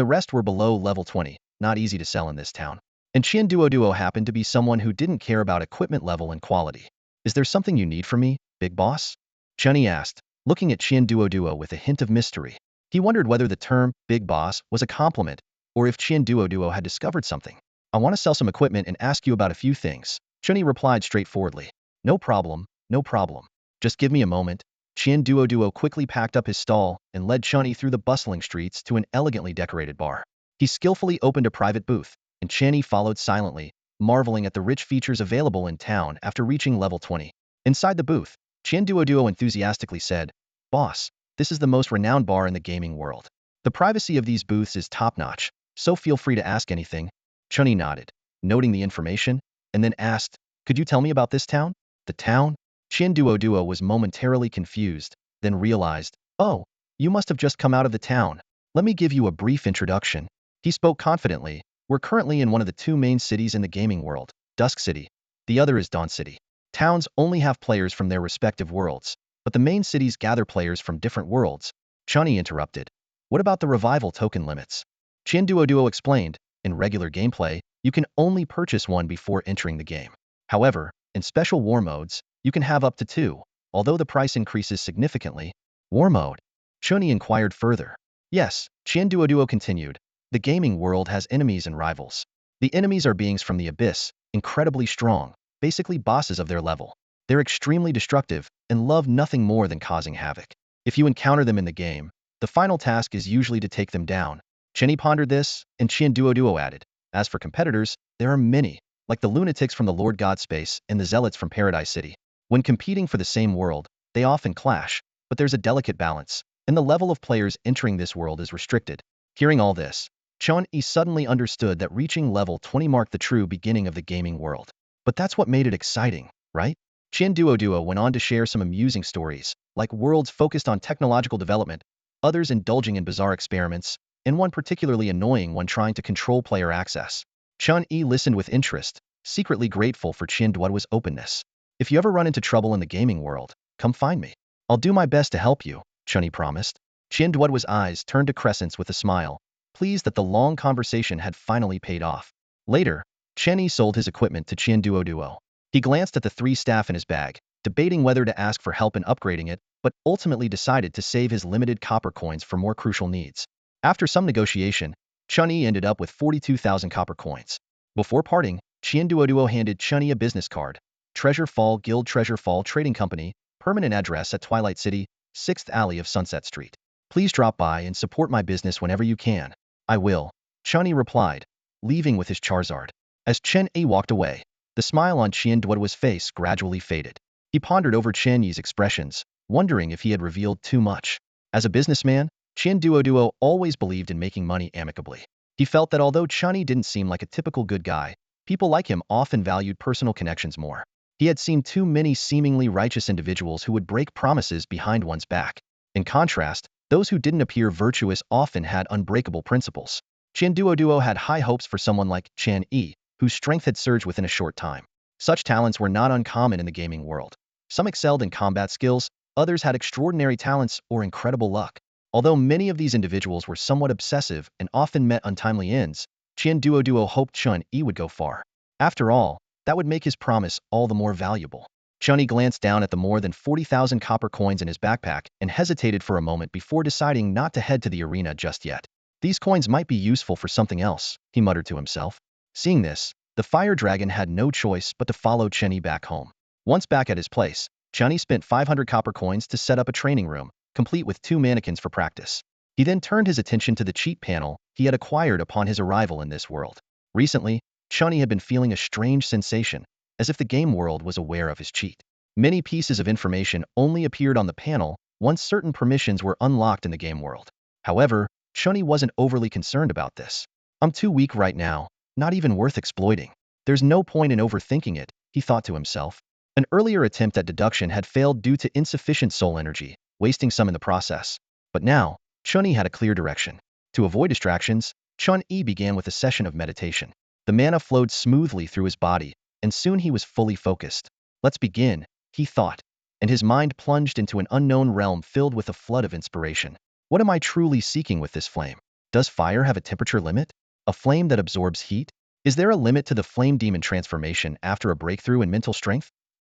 [SPEAKER 1] the rest were below level 20, not easy to sell in this town. And Chen Duo happened to be someone who didn't care about equipment level and quality. "Is there something you need from me, big boss?" Chen Yi asked, looking at Chen Duo with a hint of mystery. He wondered whether the term big boss was a compliment, or if Chen Duo had discovered something. "I want to sell some equipment and ask you about a few things," Chen Yi replied straightforwardly. "No problem, no problem. Just give me a moment." Chen Duo quickly packed up his stall and led Chen Yi through the bustling streets to an elegantly decorated bar. He skillfully opened a private booth, and Chen Yi followed silently, marveling at the rich features available in town after reaching level 20. Inside the booth, Chen Duo enthusiastically said, "Boss, this is the most renowned bar in the gaming world. The privacy of these booths is top-notch, so feel free to ask anything." Chen Yi nodded, noting the information, and then asked, "Could you tell me about this town?" "The town?" Chen Duo was momentarily confused, then realized, "Oh, you must have just come out of the town. Let me give you a brief introduction." He spoke confidently. "We're currently in one of the 2 main cities in the gaming world, Dusk City. The other is Dawn City. Towns only have players from their respective worlds, but the main cities gather players from different worlds." Chen Yi interrupted. "What about the revival token limits?" Chen Duo explained, "In regular gameplay, you can only purchase 1 before entering the game. However, in special war modes, you can have up to 2, although the price increases significantly." "War mode?" Chen Yi inquired further. "Yes," Chen Duo continued. "The gaming world has enemies and rivals. The enemies are beings from the abyss, incredibly strong, basically bosses of their level. They're extremely destructive and love nothing more than causing havoc. If you encounter them in the game, the final task is usually to take them down. Chen Yi pondered this, and Qian Duo added, as for competitors, there are many, like the lunatics from the Lord God space and the zealots from Paradise City. When competing for the same world, they often clash, but there's a delicate balance, and the level of players entering this world is restricted. Hearing all this, Chen Yi suddenly understood that reaching level 20 marked the true beginning of the gaming world. But that's what made it exciting, right? Qian Duo went on to share some amusing stories, like worlds focused on technological development, others indulging in bizarre experiments, and one particularly annoying one trying to control player access. Chen Yi listened with interest, secretly grateful for Qian Duo's openness. If you ever run into trouble in the gaming world, come find me. I'll do my best to help you, Chen Yi promised. Qian Duo's eyes turned to Crescent's with a smile, pleased that the long conversation had finally paid off. Later, Chen Yi sold his equipment to Qian Duo. He glanced at the 3 staff in his bag, debating whether to ask for help in upgrading it, but ultimately decided to save his limited copper coins for more crucial needs. After some negotiation, Chen Yi ended up with 42,000 copper coins. Before parting, Qian Duo handed Chen Yi a business card. Treasure Fall Guild Treasure Fall Trading Company, permanent address at Twilight City, 6th Alley of Sunset Street. Please drop by and support my business whenever you can. I will, Chen Yi replied, leaving with his Charizard. As Chen Yi walked away, the smile on Qian Duo's face gradually faded. He pondered over Chen Yi's expressions, wondering if he had revealed too much. As a businessman, Qian Duo always believed in making money amicably. He felt that although Chen Yi didn't seem like a typical good guy, people like him often valued personal connections more. He had seen too many seemingly righteous individuals who would break promises behind one's back. In contrast, those who didn't appear virtuous often had unbreakable principles. Qian Duo had high hopes for someone like Chen Yi, whose strength had surged within a short time. Such talents were not uncommon in the gaming world. Some excelled in combat skills, others had extraordinary talents or incredible luck. Although many of these individuals were somewhat obsessive and often met untimely ends, Qian Duo hoped Chen Yi would go far. After all, that would make his promise all the more valuable. Chen Yi glanced down at the more than 40,000 copper coins in his backpack and hesitated for a moment before deciding not to head to the arena just yet. These coins might be useful for something else, he muttered to himself. Seeing this, the fire dragon had no choice but to follow Chen Yi back home. Once back at his place, Chen Yi spent 500 copper coins to set up a training room, complete with 2 mannequins for practice. He then turned his attention to the cheat panel he had acquired upon his arrival in this world. Recently, Chen Yi had been feeling a strange sensation, as if the game world was aware of his cheat. Many pieces of information only appeared on the panel once certain permissions were unlocked in the game world. However, Chen Yi wasn't overly concerned about this. I'm too weak right now, not even worth exploiting. There's no point in overthinking it, he thought to himself. An earlier attempt at deduction had failed due to insufficient soul energy, wasting some in the process. But now, Chen Yi had a clear direction. To avoid distractions, Chen Yi began with a session of meditation. The mana flowed smoothly through his body, and soon he was fully focused. Let's begin, he thought, and his mind plunged into an unknown realm filled with a flood of inspiration. What am I truly seeking with this flame? Does fire have a temperature limit? A flame that absorbs heat? Is there a limit to the flame demon transformation after a breakthrough in mental strength?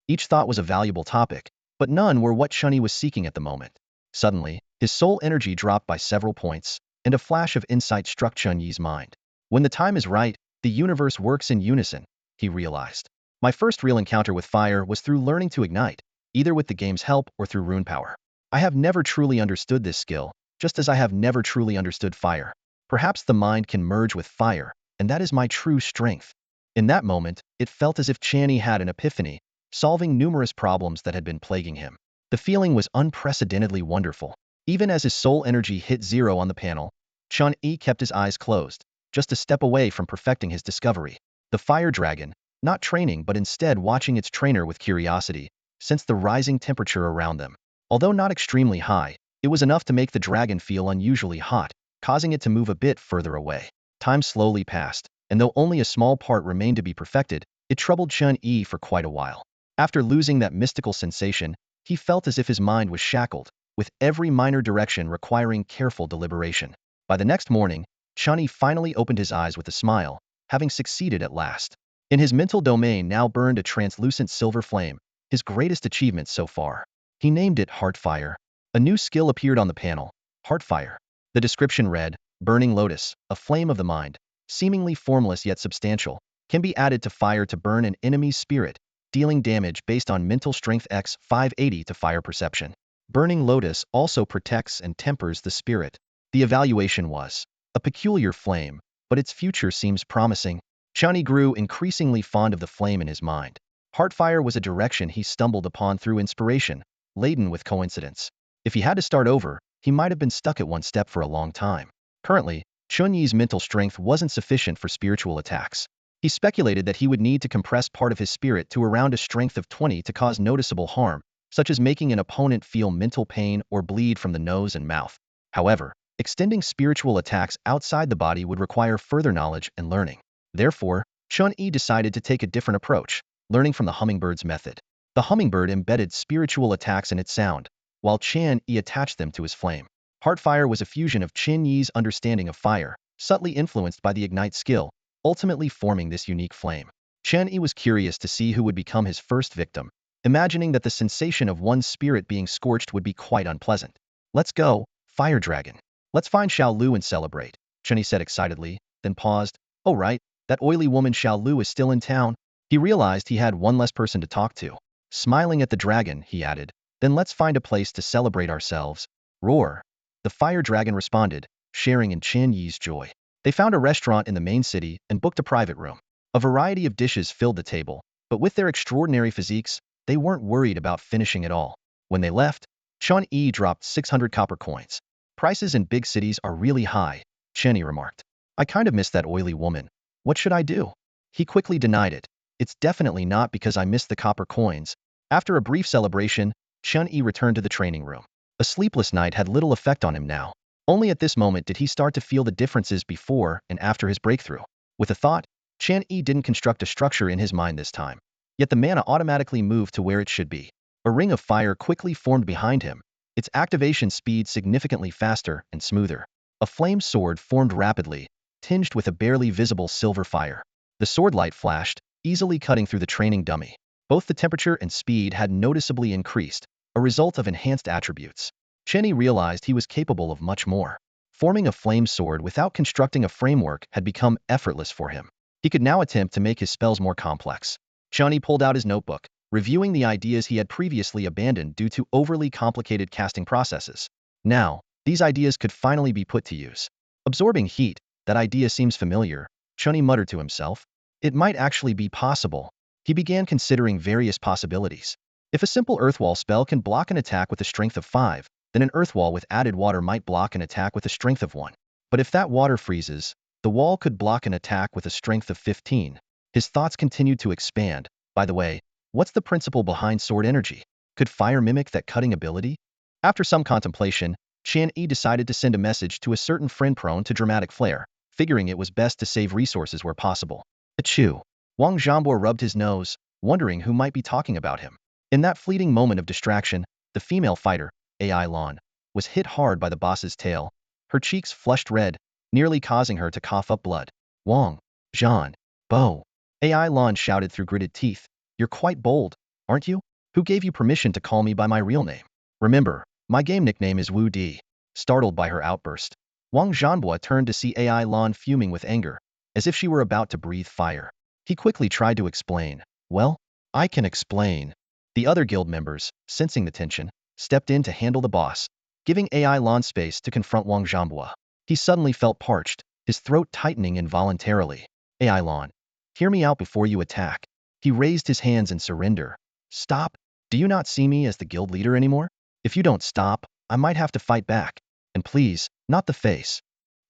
[SPEAKER 1] Each thought was a valuable topic, but none were what Chen Yi was seeking at the moment. Suddenly, his soul energy dropped by several points, and a flash of insight struck Chen Yi's mind. When the time is right, the universe works in unison, he realized. My first real encounter with fire was through learning to ignite, either with the game's help or through rune power. I have never truly understood this skill, just as I have never truly understood fire. Perhaps the mind can merge with fire, and that is my true strength. In that moment, it felt as if Chen Yi had an epiphany, solving numerous problems that had been plaguing him. The feeling was unprecedentedly wonderful. Even as his soul energy hit 0 on the panel, Chen Yi kept his eyes closed, just a step away from perfecting his discovery. The fire dragon, not training but instead watching its trainer with curiosity, sensed the rising temperature around them. Although not extremely high, it was enough to make the dragon feel unusually hot, causing it to move a bit further away. Time slowly passed, and though only a small part remained to be perfected, it troubled Chen Yi for quite a while. After losing that mystical sensation, he felt as if his mind was shackled, with every minor direction requiring careful deliberation. By the next morning, Chen Yi finally opened his eyes with a smile, having succeeded at last. In his mental domain now burned a translucent silver flame, his greatest achievement so far. He named it Heartfire. A new skill appeared on the panel, Heartfire. The description read, Burning Lotus, a flame of the mind, seemingly formless yet substantial, can be added to fire to burn an enemy's spirit, dealing damage based on mental strength x 580 to fire perception. Burning Lotus also protects and tempers the spirit. The evaluation was A peculiar flame, but its future seems promising. Chen Yi grew increasingly fond of the flame in his mind. Heartfire was a direction he stumbled upon through inspiration, laden with coincidence. If he had to start over, he might have been stuck at one step for a long time. Currently, Chen Yi's mental strength wasn't sufficient for spiritual attacks. He speculated that he would need to compress part of his spirit to around a strength of 20 to cause noticeable harm, such as making an opponent feel mental pain or bleed from the nose and mouth. However, extending spiritual attacks outside the body would require further knowledge and learning. Therefore, Chen Yi decided to take a different approach, learning from the hummingbird's method. The hummingbird embedded spiritual attacks in its sound, while Chen Yi attached them to his flame. Heartfire was a fusion of Chen Yi's understanding of fire, subtly influenced by the ignite skill, ultimately forming this unique flame. Chen Yi was curious to see who would become his first victim, imagining that the sensation of one's spirit being scorched would be quite unpleasant. Let's go, fire dragon. Let's find Xiao Lu and celebrate, Chen Yi said excitedly, then paused. Oh right, that oily woman Xiao Lu is still in town. He realized he had one less person to talk to. Smiling at the dragon, he added, then let's find a place to celebrate ourselves. Roar. The fire dragon responded, sharing in Chen Yi's joy. They found a restaurant in the main city and booked a private room. A variety of dishes filled the table, but with their extraordinary physiques, they weren't worried about finishing it all. When they left, Chen Yi dropped 600 copper coins. Prices in big cities are really high, Chen Yi remarked. I kind of miss that oily woman. What should I do? He quickly denied it. It's definitely not because I missed the copper coins. After a brief celebration, Chen Yi returned to the training room. A sleepless night had little effect on him now. Only at this moment did he start to feel the differences before and after his breakthrough. With a thought, Chen Yi didn't construct a structure in his mind this time. Yet the mana automatically moved to where it should be. A ring of fire quickly formed behind him, its activation speed significantly faster and smoother. A flame sword formed rapidly, tinged with a barely visible silver fire. The sword light flashed, easily cutting through the training dummy. Both the temperature and speed had noticeably increased, a result of enhanced attributes. Chen Yi realized he was capable of much more. Forming a flame sword without constructing a framework had become effortless for him. He could now attempt to make his spells more complex. Chen Yi pulled out his notebook, reviewing the ideas he had previously abandoned due to overly complicated casting processes. Now, these ideas could finally be put to use. Absorbing heat, that idea seems familiar, Chen Yi muttered to himself. It might actually be possible. He began considering various possibilities. If a simple earthwall spell can block an attack with a strength of 5, then an earthwall with added water might block an attack with a strength of 1. But if that water freezes, the wall could block an attack with a strength of 15. His thoughts continued to expand. By the way, what's the principle behind sword energy? Could fire mimic that cutting ability? After some contemplation, Chen Yi decided to send a message to a certain friend prone to dramatic flair, figuring it was best to save resources where possible. Achoo. Wang Zhanbo rubbed his nose, wondering who might be talking about him. In that fleeting moment of distraction, the female fighter, AI Lan, was hit hard by the boss's tail. Her cheeks flushed red, nearly causing her to cough up blood. Wang, Zhan, Bo. AI Lan shouted through gritted teeth. You're quite bold, aren't you? Who gave you permission to call me by my real name? Remember, my game nickname is Wu Di. Startled by her outburst, Wang Zhanbo turned to see AI Lan fuming with anger, as if she were about to breathe fire. He quickly tried to explain. Well, I can explain. The other guild members, sensing the tension, stepped in to handle the boss, giving AI Lan space to confront Wang Zhanbo. He suddenly felt parched, his throat tightening involuntarily. AI Lan, hear me out before you attack. He raised his hands in surrender. Stop. Do you not see me as the guild leader anymore? If you don't stop, I might have to fight back. And please, not the face.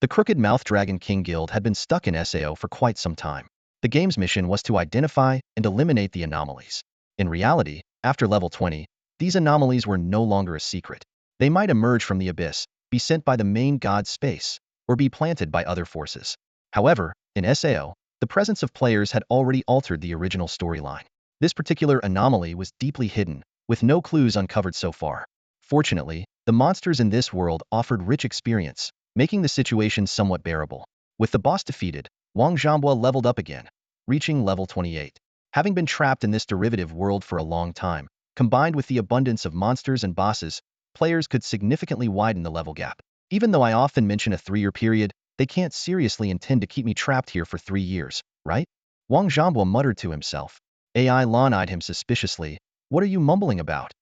[SPEAKER 1] The Crooked Mouth Dragon King Guild had been stuck in SAO for quite some time. The game's mission was to identify and eliminate the anomalies. In reality, after level 20, these anomalies were no longer a secret. They might emerge from the abyss, be sent by the main god's space, or be planted by other forces. However, in SAO, the presence of players had already altered the original storyline. This particular anomaly was deeply hidden, with no clues uncovered so far. Fortunately, the monsters in this world offered rich experience, making the situation somewhat bearable. With the boss defeated, Wang Zhanbo leveled up again, reaching level 28. Having been trapped in this derivative world for a long time, combined with the abundance of monsters and bosses, players could significantly widen the level gap. Even though I often mention a 3-year period, they can't seriously intend to keep me trapped here for 3 years, right? Wang Zhanbo muttered to himself. AI Lan eyed him suspiciously. What are you mumbling about?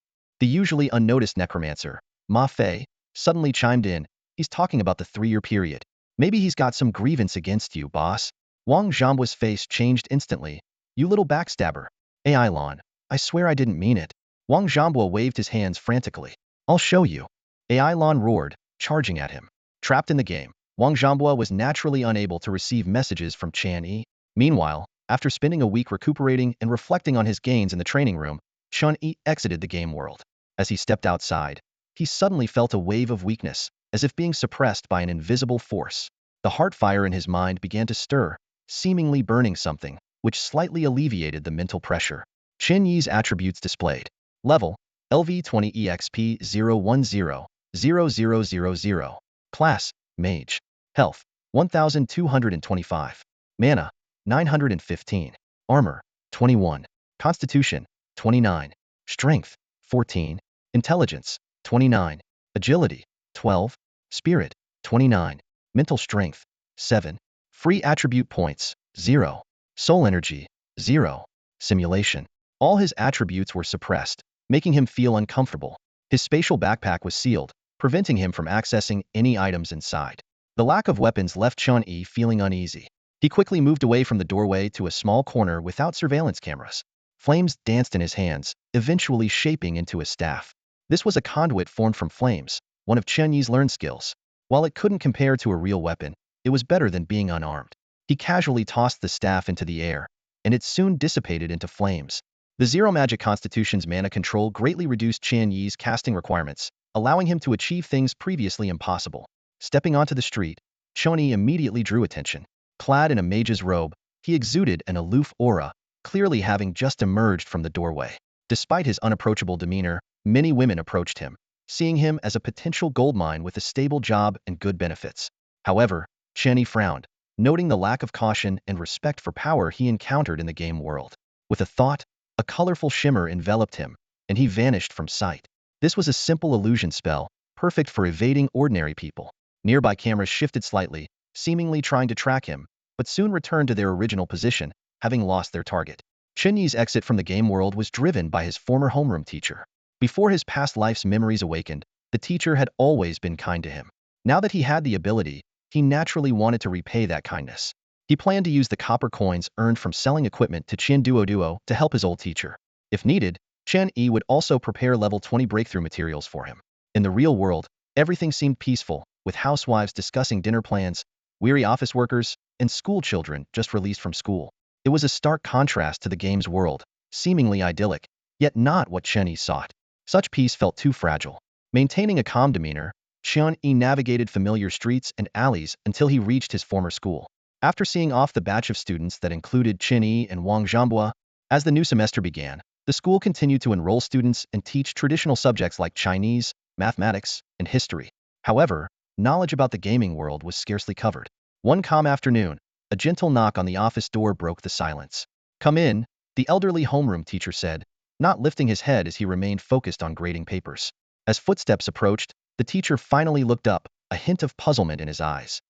[SPEAKER 1] The usually unnoticed necromancer, Ma Fei, suddenly chimed in. He's talking about the 3-year period. Maybe he's got some grievance against you, boss. Wang Zhambua's face changed instantly. You little backstabber. AI Lon. I swear I didn't mean it. Wang Zhambua waved his hands frantically. I'll show you. AI Lon roared, charging at him. Trapped in the game, Wang Zhambua was naturally unable to receive messages from Chen Yi. Meanwhile, after spending a week recuperating and reflecting on his gains in the training room, Chen Yi exited the game world. As he stepped outside, he suddenly felt a wave of weakness, as if being suppressed by an invisible force. The heart fire in his mind began to stir, seemingly burning something, which slightly alleviated the mental pressure. Chen Yi's attributes displayed. Level, LV20 EXP 010-0000. Class, Mage. Health, 1225. Mana, 915. Armor, 21. Constitution, 29. Strength, 14. Intelligence, 29. Agility, 12. Spirit, 29. Mental strength, 7. Free attribute points, 0. Soul energy, 0. Simulation. All his attributes were suppressed, making him feel uncomfortable. His spatial backpack was sealed, preventing him from accessing any items inside. The lack of weapons left Chen Yi feeling uneasy. He quickly moved away from the doorway to a small corner without surveillance cameras. Flames danced in his hands, eventually shaping into his staff. This was a conduit formed from flames, one of Chen Yi's learned skills. While it couldn't compare to a real weapon, it was better than being unarmed. He casually tossed the staff into the air, and it soon dissipated into flames. The Zero Magic Constitution's mana control greatly reduced Chen Yi's casting requirements, allowing him to achieve things previously impossible. Stepping onto the street, Chen Yi immediately drew attention. Clad in a mage's robe, he exuded an aloof aura, clearly having just emerged from the doorway. Despite his unapproachable demeanor, many women approached him, seeing him as a potential goldmine with a stable job and good benefits. However, Chen Yi frowned, noting the lack of caution and respect for power he encountered in the game world. With a thought, a colorful shimmer enveloped him, and he vanished from sight. This was a simple illusion spell, perfect for evading ordinary people. Nearby cameras shifted slightly, seemingly trying to track him, but soon returned to their original position, having lost their target. Chen Yi's exit from the game world was driven by his former homeroom teacher. Before his past life's memories awakened, the teacher had always been kind to him. Now that he had the ability, he naturally wanted to repay that kindness. He planned to use the copper coins earned from selling equipment to Chen Duo to help his old teacher. If needed, Chen Yi would also prepare level 20 breakthrough materials for him. In the real world, everything seemed peaceful, with housewives discussing dinner plans, weary office workers, and school children just released from school. It was a stark contrast to the game's world, seemingly idyllic, yet not what Chen Yi sought. Such peace felt too fragile. Maintaining a calm demeanor, Chen Yi navigated familiar streets and alleys until he reached his former school. After seeing off the batch of students that included Chen Yi and Wang Zhambua, as the new semester began, the school continued to enroll students and teach traditional subjects like Chinese, mathematics, and history. However, knowledge about the gaming world was scarcely covered. One calm afternoon, a gentle knock on the office door broke the silence. Come in, the elderly homeroom teacher said, not lifting his head as he remained focused on grading papers. As footsteps approached, the teacher finally looked up, a hint of puzzlement in his eyes.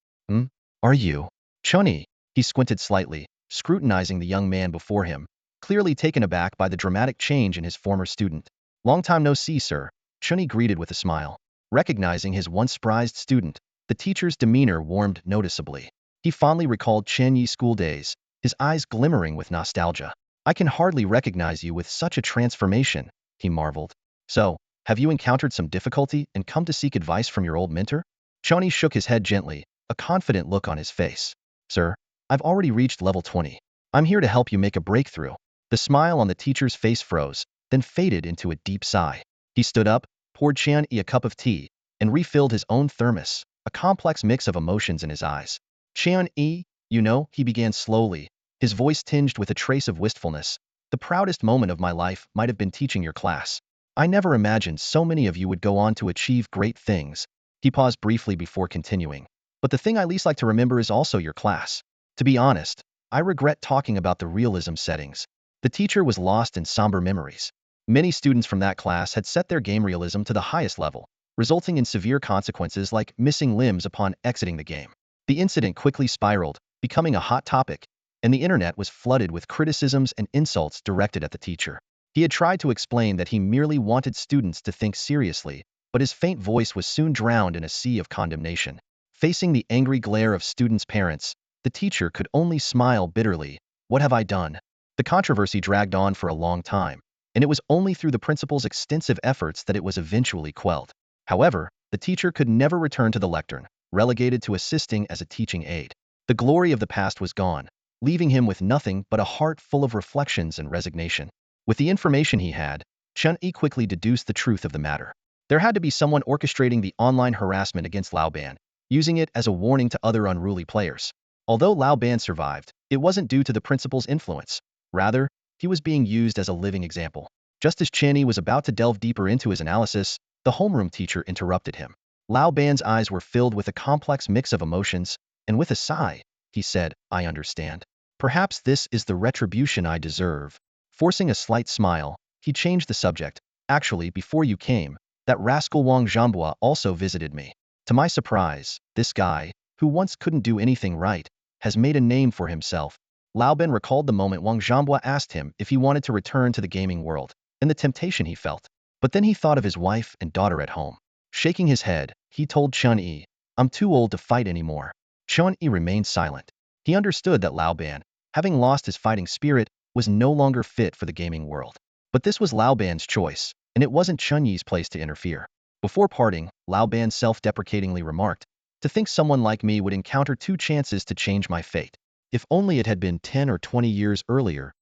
[SPEAKER 1] Are you? Chen Yi, he squinted slightly, scrutinizing the young man before him, clearly taken aback by the dramatic change in his former student. Long time no see, sir, Chen Yi greeted with a smile. Recognizing his once prized student, the teacher's demeanor warmed noticeably. He fondly recalled Chen Yi's school days, his eyes glimmering with nostalgia. I can hardly recognize you with such a transformation, he marveled. So, have you encountered some difficulty and come to seek advice from your old mentor? Chen Yi shook his head gently, a confident look on his face. Sir, I've already reached level 20. I'm here to help you make a breakthrough. The smile on the teacher's face froze, then faded into a deep sigh. He stood up, poured Chen Yi a cup of tea, and refilled his own thermos, a complex mix of emotions in his eyes. Chen Yi, he began slowly, his voice tinged with a trace of wistfulness. The proudest moment of my life might have been teaching your class. I never imagined so many of you would go on to achieve great things. He paused briefly before continuing. But the thing I least like to remember is also your class. To be honest, I regret talking about the realism settings. The teacher was lost in somber memories. Many students from that class had set their game realism to the highest level, resulting in severe consequences like missing limbs upon exiting the game. The incident quickly spiraled, becoming a hot topic, and the internet was flooded with criticisms and insults directed at the teacher. He had tried to explain that he merely wanted students to think seriously, but his faint voice was soon drowned in a sea of condemnation. Facing the angry glare of students' parents, the teacher could only smile bitterly. What have I done? The controversy dragged on for a long time, and it was only through the principal's extensive efforts that it was eventually quelled. However, the teacher could never return to the lectern, relegated to assisting as a teaching aide. The glory of the past was gone, leaving him with nothing but a heart full of reflections and resignation. With the information he had, Chen Yi quickly deduced the truth of the matter. There had to be someone orchestrating the online harassment against Lao Ban, using it as a warning to other unruly players. Although Lao Ban survived, it wasn't due to the principal's influence. Rather, he was being used as a living example. Just as Chen Yi was about to delve deeper into his analysis, the homeroom teacher interrupted him. Lao Ban's eyes were filled with a complex mix of emotions, and with a sigh, he said, "I understand. Perhaps this is the retribution I deserve." Forcing a slight smile, he changed the subject. "Actually, before you came, that rascal Wang Zhanghua also visited me. To my surprise, this guy, who once couldn't do anything right, has made a name for himself." Lao Ben recalled the moment Wang Zhanghua asked him if he wanted to return to the gaming world, and the temptation he felt. But then he thought of his wife and daughter at home. Shaking his head, he told Chen Yi, "I'm too old to fight anymore." Chen Yi remained silent. He understood that Lao Ban, having lost his fighting spirit, was no longer fit for the gaming world. But this was Lao Ban's choice, and it wasn't Chen Yi's place to interfere. Before parting, Lao Ban self-deprecatingly remarked, "To think someone like me would encounter two chances to change my fate. If only it had been 10 or 20 years earlier."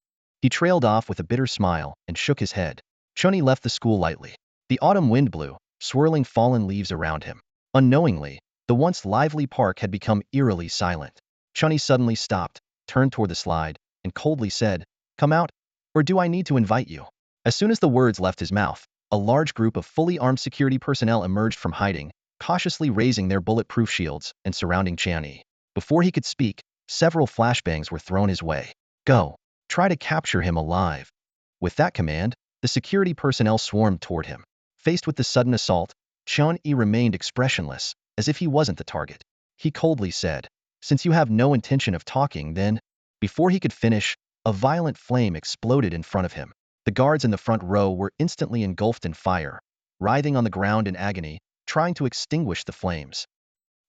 [SPEAKER 1] He trailed off with a bitter smile and shook his head. Chen Yi left the school lightly. The autumn wind blew, swirling fallen leaves around him. Unknowingly, the once lively park had become eerily silent. Chen Yi suddenly stopped, turned toward the slide, and coldly said, "Come out, or do I need to invite you?" As soon as the words left his mouth, a large group of fully armed security personnel emerged from hiding, cautiously raising their bulletproof shields and surrounding Chen Yi. Before he could speak, several flashbangs were thrown his way. "Go. Try to capture him alive." With that command, the security personnel swarmed toward him. Faced with the sudden assault, Chen Yi remained expressionless, as if he wasn't the target. He coldly said, "Since you have no intention of talking, then..." Before he could finish, a violent flame exploded in front of him. The guards in the front row were instantly engulfed in fire, writhing on the ground in agony, trying to extinguish the flames.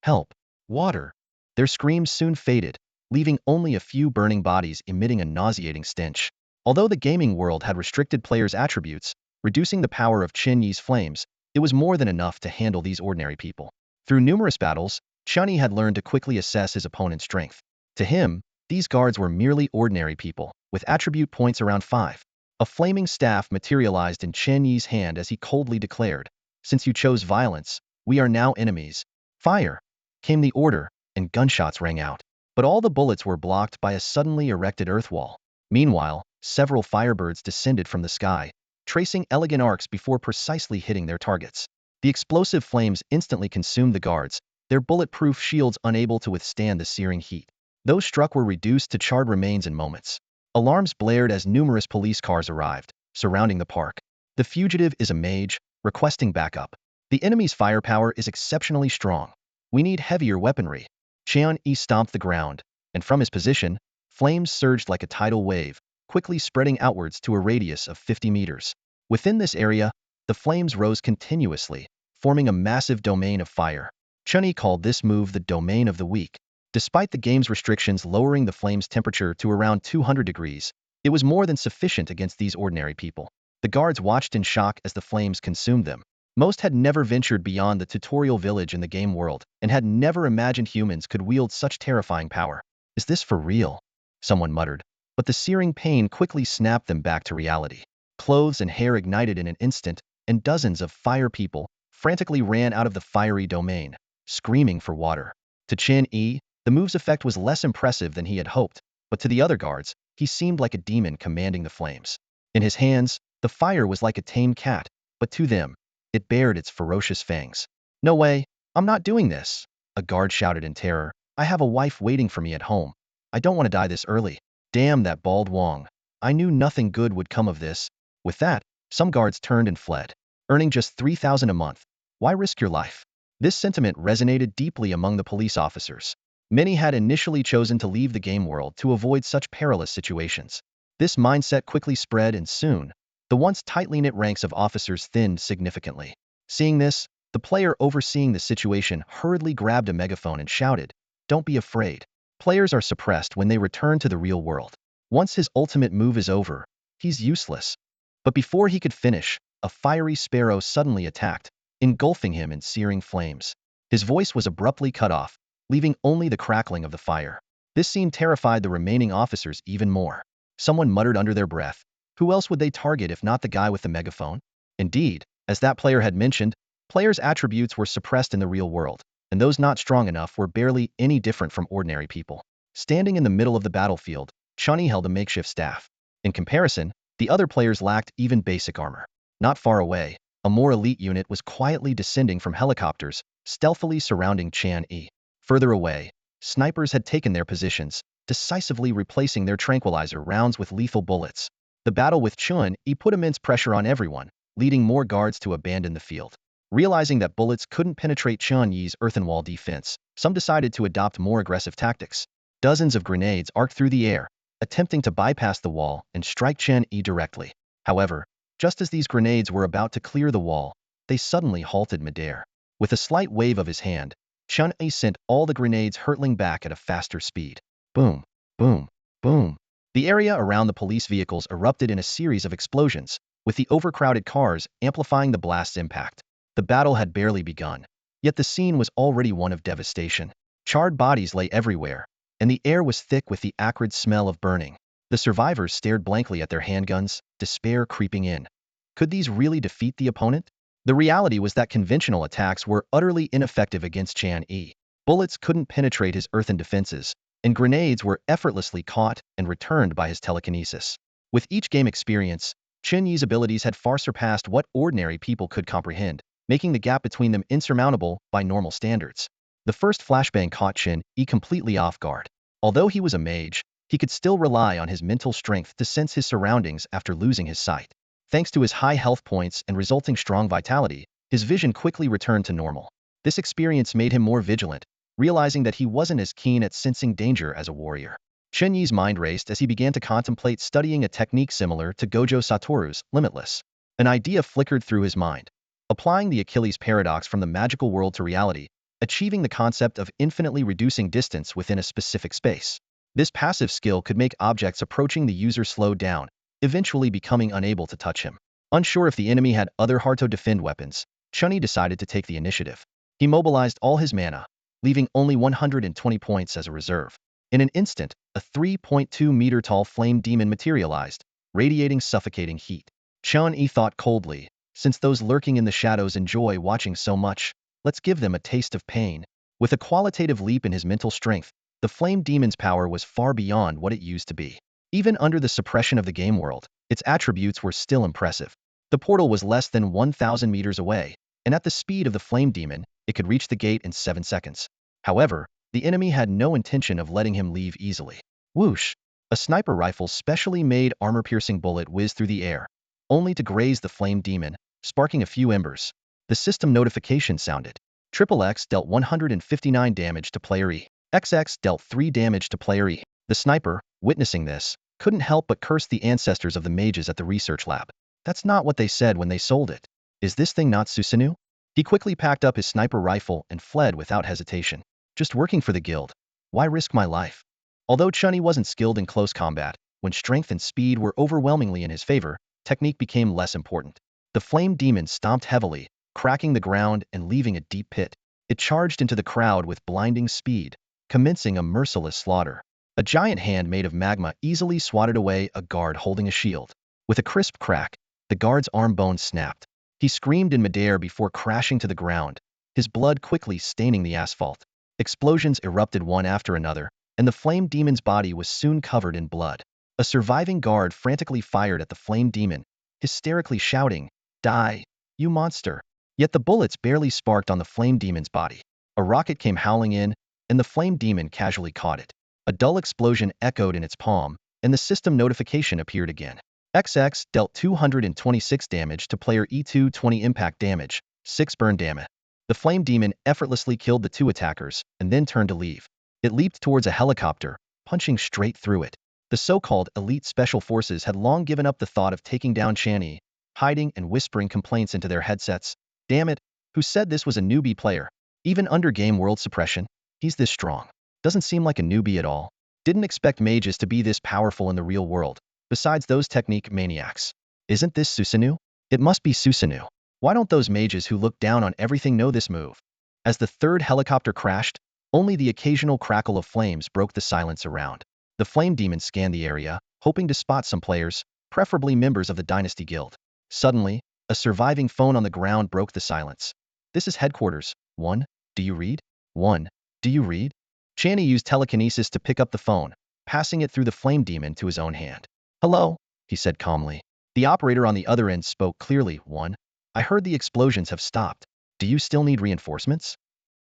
[SPEAKER 1] "Help! Water!" Their screams soon faded, leaving only a few burning bodies emitting a nauseating stench. Although the gaming world had restricted players' attributes, reducing the power of Chen Yi's flames, it was more than enough to handle these ordinary people. Through numerous battles, Chen Yi had learned to quickly assess his opponent's strength. To him, these guards were merely ordinary people, with attribute points around 5. A flaming staff materialized in Chen Yi's hand as he coldly declared, "Since you chose violence, we are now enemies." "Fire!" came the order, and gunshots rang out. But all the bullets were blocked by a suddenly erected earth wall. Meanwhile, several firebirds descended from the sky, tracing elegant arcs before precisely hitting their targets. The explosive flames instantly consumed the guards, their bulletproof shields unable to withstand the searing heat. Those struck were reduced to charred remains in moments. Alarms blared as numerous police cars arrived, surrounding the park. "The fugitive is a mage, requesting backup. The enemy's firepower is exceptionally strong. We need heavier weaponry." Chen Yi stomped the ground, and from his position, flames surged like a tidal wave, quickly spreading outwards to a radius of 50 meters. Within this area, the flames rose continuously, forming a massive domain of fire. Chen Yi called this move the domain of the weak. Despite the game's restrictions lowering the flame's temperature to around 200 degrees, it was more than sufficient against these ordinary people. The guards watched in shock as the flames consumed them. Most had never ventured beyond the tutorial village in the game world, and had never imagined humans could wield such terrifying power. "Is this for real?" someone muttered. But the searing pain quickly snapped them back to reality. Clothes and hair ignited in an instant, and dozens of fire people frantically ran out of the fiery domain, screaming for water. To Chen Yi, the move's effect was less impressive than he had hoped, but to the other guards, he seemed like a demon commanding the flames. In his hands, the fire was like a tame cat, but to them, it bared its ferocious fangs. "No way, I'm not doing this," a guard shouted in terror. "I have a wife waiting for me at home. I don't want to die this early." "Damn that bald Wang. I knew nothing good would come of this." With that, some guards turned and fled. Earning just 3,000 a month, why risk your life? This sentiment resonated deeply among the police officers. Many had initially chosen to leave the game world to avoid such perilous situations. This mindset quickly spread, and soon, the once tightly knit ranks of officers thinned significantly. Seeing this, The player overseeing the situation hurriedly grabbed a megaphone and shouted, "Don't be afraid." Players are suppressed when they return to the real world. Once his ultimate move is over, he's useless. But before he could finish, a fiery sparrow suddenly attacked, engulfing him in searing flames. His voice was abruptly cut off, leaving only the crackling of the fire. This scene terrified the remaining officers even more. Someone muttered under their breath, who else would they target if not the guy with the megaphone? Indeed, as that player had mentioned, players' attributes were suppressed in the real world, and those not strong enough were barely any different from ordinary people. Standing in the middle of the battlefield, Chen Yi held a makeshift staff. In comparison, the other players lacked even basic armor. Not far away, a more elite unit was quietly descending from helicopters, stealthily surrounding Chen Yi. Further away, snipers had taken their positions, decisively replacing their tranquilizer rounds with lethal bullets. The battle with Chen Yi put immense pressure on everyone, leading more guards to abandon the field. Realizing that bullets couldn't penetrate Chen Yi's earthen wall defense, some decided to adopt more aggressive tactics. Dozens of grenades arced through the air, attempting to bypass the wall and strike Chen Yi directly. However, just as these grenades were about to clear the wall, they suddenly halted midair. With a slight wave of his hand, Chen Yi sent all the grenades hurtling back at a faster speed. Boom, boom, boom. The area around the police vehicles erupted in a series of explosions, with the overcrowded cars amplifying the blast's impact. The battle had barely begun, yet the scene was already one of devastation. Charred bodies lay everywhere, and the air was thick with the acrid smell of burning. The survivors stared blankly at their handguns, despair creeping in. Could these really defeat the opponent? The reality was that conventional attacks were utterly ineffective against Chen Yi. Bullets couldn't penetrate his earthen defenses, and grenades were effortlessly caught and returned by his telekinesis. With each game experience, Chen Yi's abilities had far surpassed what ordinary people could comprehend, making the gap between them insurmountable by normal standards. The first flashbang caught Chen Yi completely off guard. Although he was a mage, he could still rely on his mental strength to sense his surroundings after losing his sight. Thanks to his high health points and resulting strong vitality, his vision quickly returned to normal. This experience made him more vigilant, realizing that he wasn't as keen at sensing danger as a warrior. Chen Yi's mind raced as he began to contemplate studying a technique similar to Gojo Satoru's Limitless. An idea flickered through his mind. Applying the Achilles paradox from the magical world to reality, achieving the concept of infinitely reducing distance within a specific space. This passive skill could make objects approaching the user slow down, eventually becoming unable to touch him. Unsure if the enemy had other hard-to-defend weapons, Chen Yi decided to take the initiative. He mobilized all his mana, leaving only 120 points as a reserve. In an instant, a 3.2-meter-tall flame demon materialized, radiating suffocating heat. Chen Yi thought coldly, since those lurking in the shadows enjoy watching so much, let's give them a taste of pain. With a qualitative leap in his mental strength, the flame demon's power was far beyond what it used to be. Even under the suppression of the game world, its attributes were still impressive. The portal was less than 1,000 meters away, and at the speed of the flame demon, it could reach the gate in 7 seconds. However, the enemy had no intention of letting him leave easily. Whoosh! A sniper rifle's specially made armor-piercing bullet whizzed through the air, only to graze the flame demon, sparking a few embers. The system notification sounded. XXX dealt 159 damage to player E. XX dealt 3 damage to player E. The sniper, witnessing this, couldn't help but curse the ancestors of the mages at the research lab. That's not what they said when they sold it. Is this thing not Susanoo? He quickly packed up his sniper rifle and fled without hesitation. Just working for the guild. Why risk my life? Although Chen Yi wasn't skilled in close combat, when strength and speed were overwhelmingly in his favor, technique became less important. The flame demon stomped heavily, cracking the ground and leaving a deep pit. It charged into the crowd with blinding speed, commencing a merciless slaughter. A giant hand made of magma easily swatted away a guard holding a shield. With a crisp crack, the guard's arm bone snapped. He screamed in midair before crashing to the ground, his blood quickly staining the asphalt. Explosions erupted one after another, and the flame demon's body was soon covered in blood. A surviving guard frantically fired at the flame demon, hysterically shouting, "Die, you monster!" Yet the bullets barely sparked on the flame demon's body. A rocket came howling in, and the flame demon casually caught it. A dull explosion echoed in its palm, and the system notification appeared again. XX dealt 226 damage to player E2, 20 impact damage, 6 burn damage. The flame demon effortlessly killed the 2 attackers, and then turned to leave. It leaped towards a helicopter, punching straight through it. The so-called elite special forces had long given up the thought of taking down Chen Yi, hiding and whispering complaints into their headsets. Damn it, Who said this was a newbie player? Even under game world suppression, he's this strong. Doesn't seem like a newbie at all. Didn't expect mages to be this powerful in the real world. Besides those technique maniacs. Isn't this Susanoo? It must be Susanoo. Why don't those mages who look down on everything know this move? As the third helicopter crashed, only the occasional crackle of flames broke the silence around. The flame demon scanned the area, hoping to spot some players, preferably members of the Dynasty Guild. Suddenly, a surviving phone on the ground broke the silence. This is headquarters. 1. Do you read? 1. Do you read? Chen Yi used telekinesis to pick up the phone, passing it through the flame demon to his own hand. Hello, he said calmly. The operator on the other end spoke clearly. 1. I heard the explosions have stopped. Do you still need reinforcements?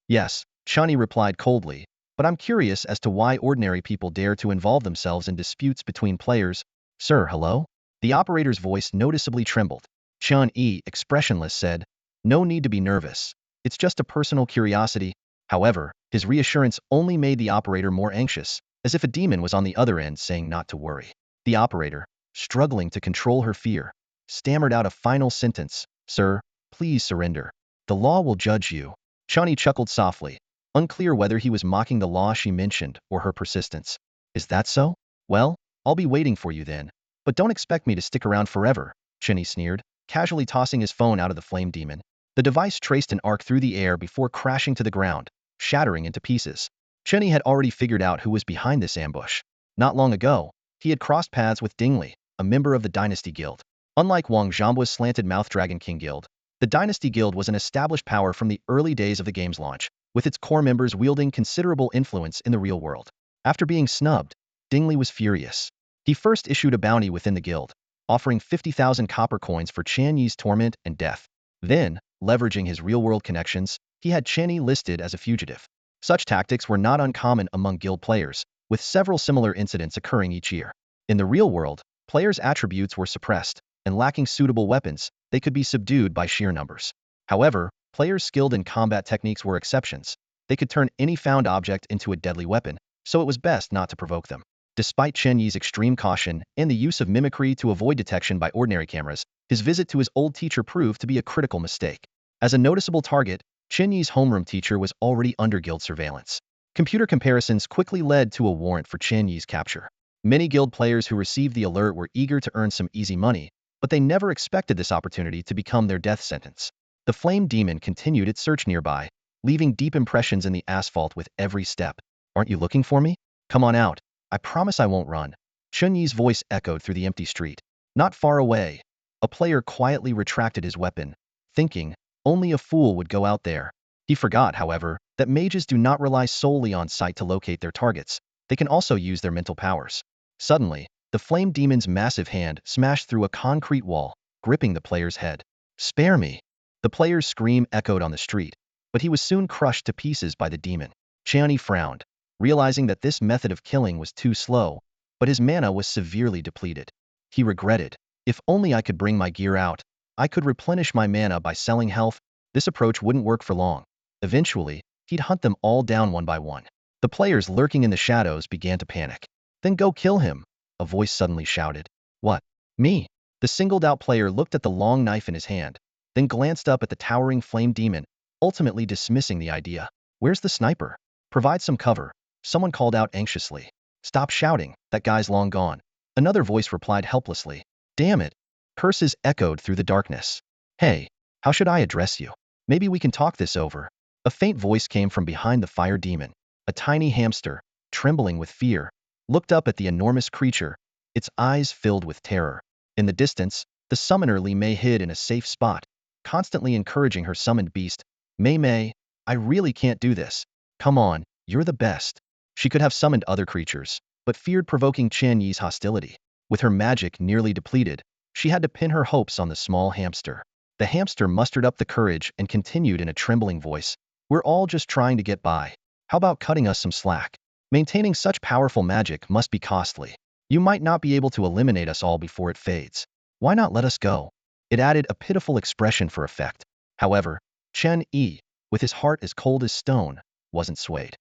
[SPEAKER 1] Yes, Chen Yi replied coldly, but I'm curious as to why ordinary people dare to involve themselves in disputes between players. Sir, hello? The operator's voice noticeably trembled. Chen Yi, expressionless, said, No need to be nervous. It's just a personal curiosity. However, his reassurance only made the operator more anxious, as if a demon was on the other end saying not to worry. The operator, struggling to control her fear, stammered out a final sentence. Sir, please surrender. The law will judge you. Chen Yi chuckled softly, unclear whether he was mocking the law she mentioned or her persistence. Is that so? Well, I'll be waiting for you then. But don't expect me to stick around forever, Chen Yi sneered, casually tossing his phone out of the flame demon. The device traced an arc through the air before crashing to the ground, shattering into pieces. Chen Yi had already figured out who was behind this ambush. Not long ago, he had crossed paths with Dingli, a member of the Dynasty Guild. Unlike Wang Zhambua's slanted mouth Dragon King Guild, the Dynasty Guild was an established power from the early days of the game's launch, with its core members wielding considerable influence in the real world. After being snubbed, Dingli was furious. He first issued a bounty within the guild, offering 50,000 copper coins for Chen Yi's torment and death. Then, leveraging his real-world connections, he had Chen Yi listed as a fugitive. Such tactics were not uncommon among guild players, with several similar incidents occurring each year. In the real world, players' attributes were suppressed, and lacking suitable weapons, they could be subdued by sheer numbers. However, players skilled in combat techniques were exceptions. They could turn any found object into a deadly weapon, so it was best not to provoke them. Despite Chen Yi's extreme caution and the use of mimicry to avoid detection by ordinary cameras, his visit to his old teacher proved to be a critical mistake. As a noticeable target, Chen Yi's homeroom teacher was already under guild surveillance. Computer comparisons quickly led to a warrant for Chen Yi's capture. Many guild players who received the alert were eager to earn some easy money, but they never expected this opportunity to become their death sentence. The flame demon continued its search nearby, leaving deep impressions in the asphalt with every step. Aren't you looking for me? Come on out. I promise I won't run. Chen Yi's voice echoed through the empty street. Not far away, a player quietly retracted his weapon, thinking, only a fool would go out there. He forgot, however, that mages do not rely solely on sight to locate their targets. They can also use their mental powers. Suddenly, the flame demon's massive hand smashed through a concrete wall, gripping the player's head. Spare me! The player's scream echoed on the street, but he was soon crushed to pieces by the demon. Chen Yi frowned, realizing that this method of killing was too slow, but his mana was severely depleted. He regretted, if only I could bring my gear out, I could replenish my mana by selling health. This approach wouldn't work for long. Eventually, he'd hunt them all down one by one. The players lurking in the shadows began to panic. Then go kill him, a voice suddenly shouted. What? Me? The singled-out player looked at the long knife in his hand, then glanced up at the towering flame demon, ultimately dismissing the idea. Where's the sniper? Provide some cover, someone called out anxiously. Stop shouting, that guy's long gone. Another voice replied helplessly. Damn it. Curses echoed through the darkness. Hey, how should I address you? Maybe we can talk this over. A faint voice came from behind the fire demon. A tiny hamster, trembling with fear, looked up at the enormous creature, its eyes filled with terror. In the distance, the summoner Li Mei hid in a safe spot, constantly encouraging her summoned beast. Mei, I really can't do this. Come on, you're the best. She could have summoned other creatures, but feared provoking Chen Yi's hostility. With her magic nearly depleted, she had to pin her hopes on the small hamster. The hamster mustered up the courage and continued in a trembling voice. We're all just trying to get by. How about cutting us some slack? Maintaining such powerful magic must be costly. You might not be able to eliminate us all before it fades. Why not let us go? It added a pitiful expression for effect. However, Chen Yi, with his heart as cold as stone, wasn't swayed.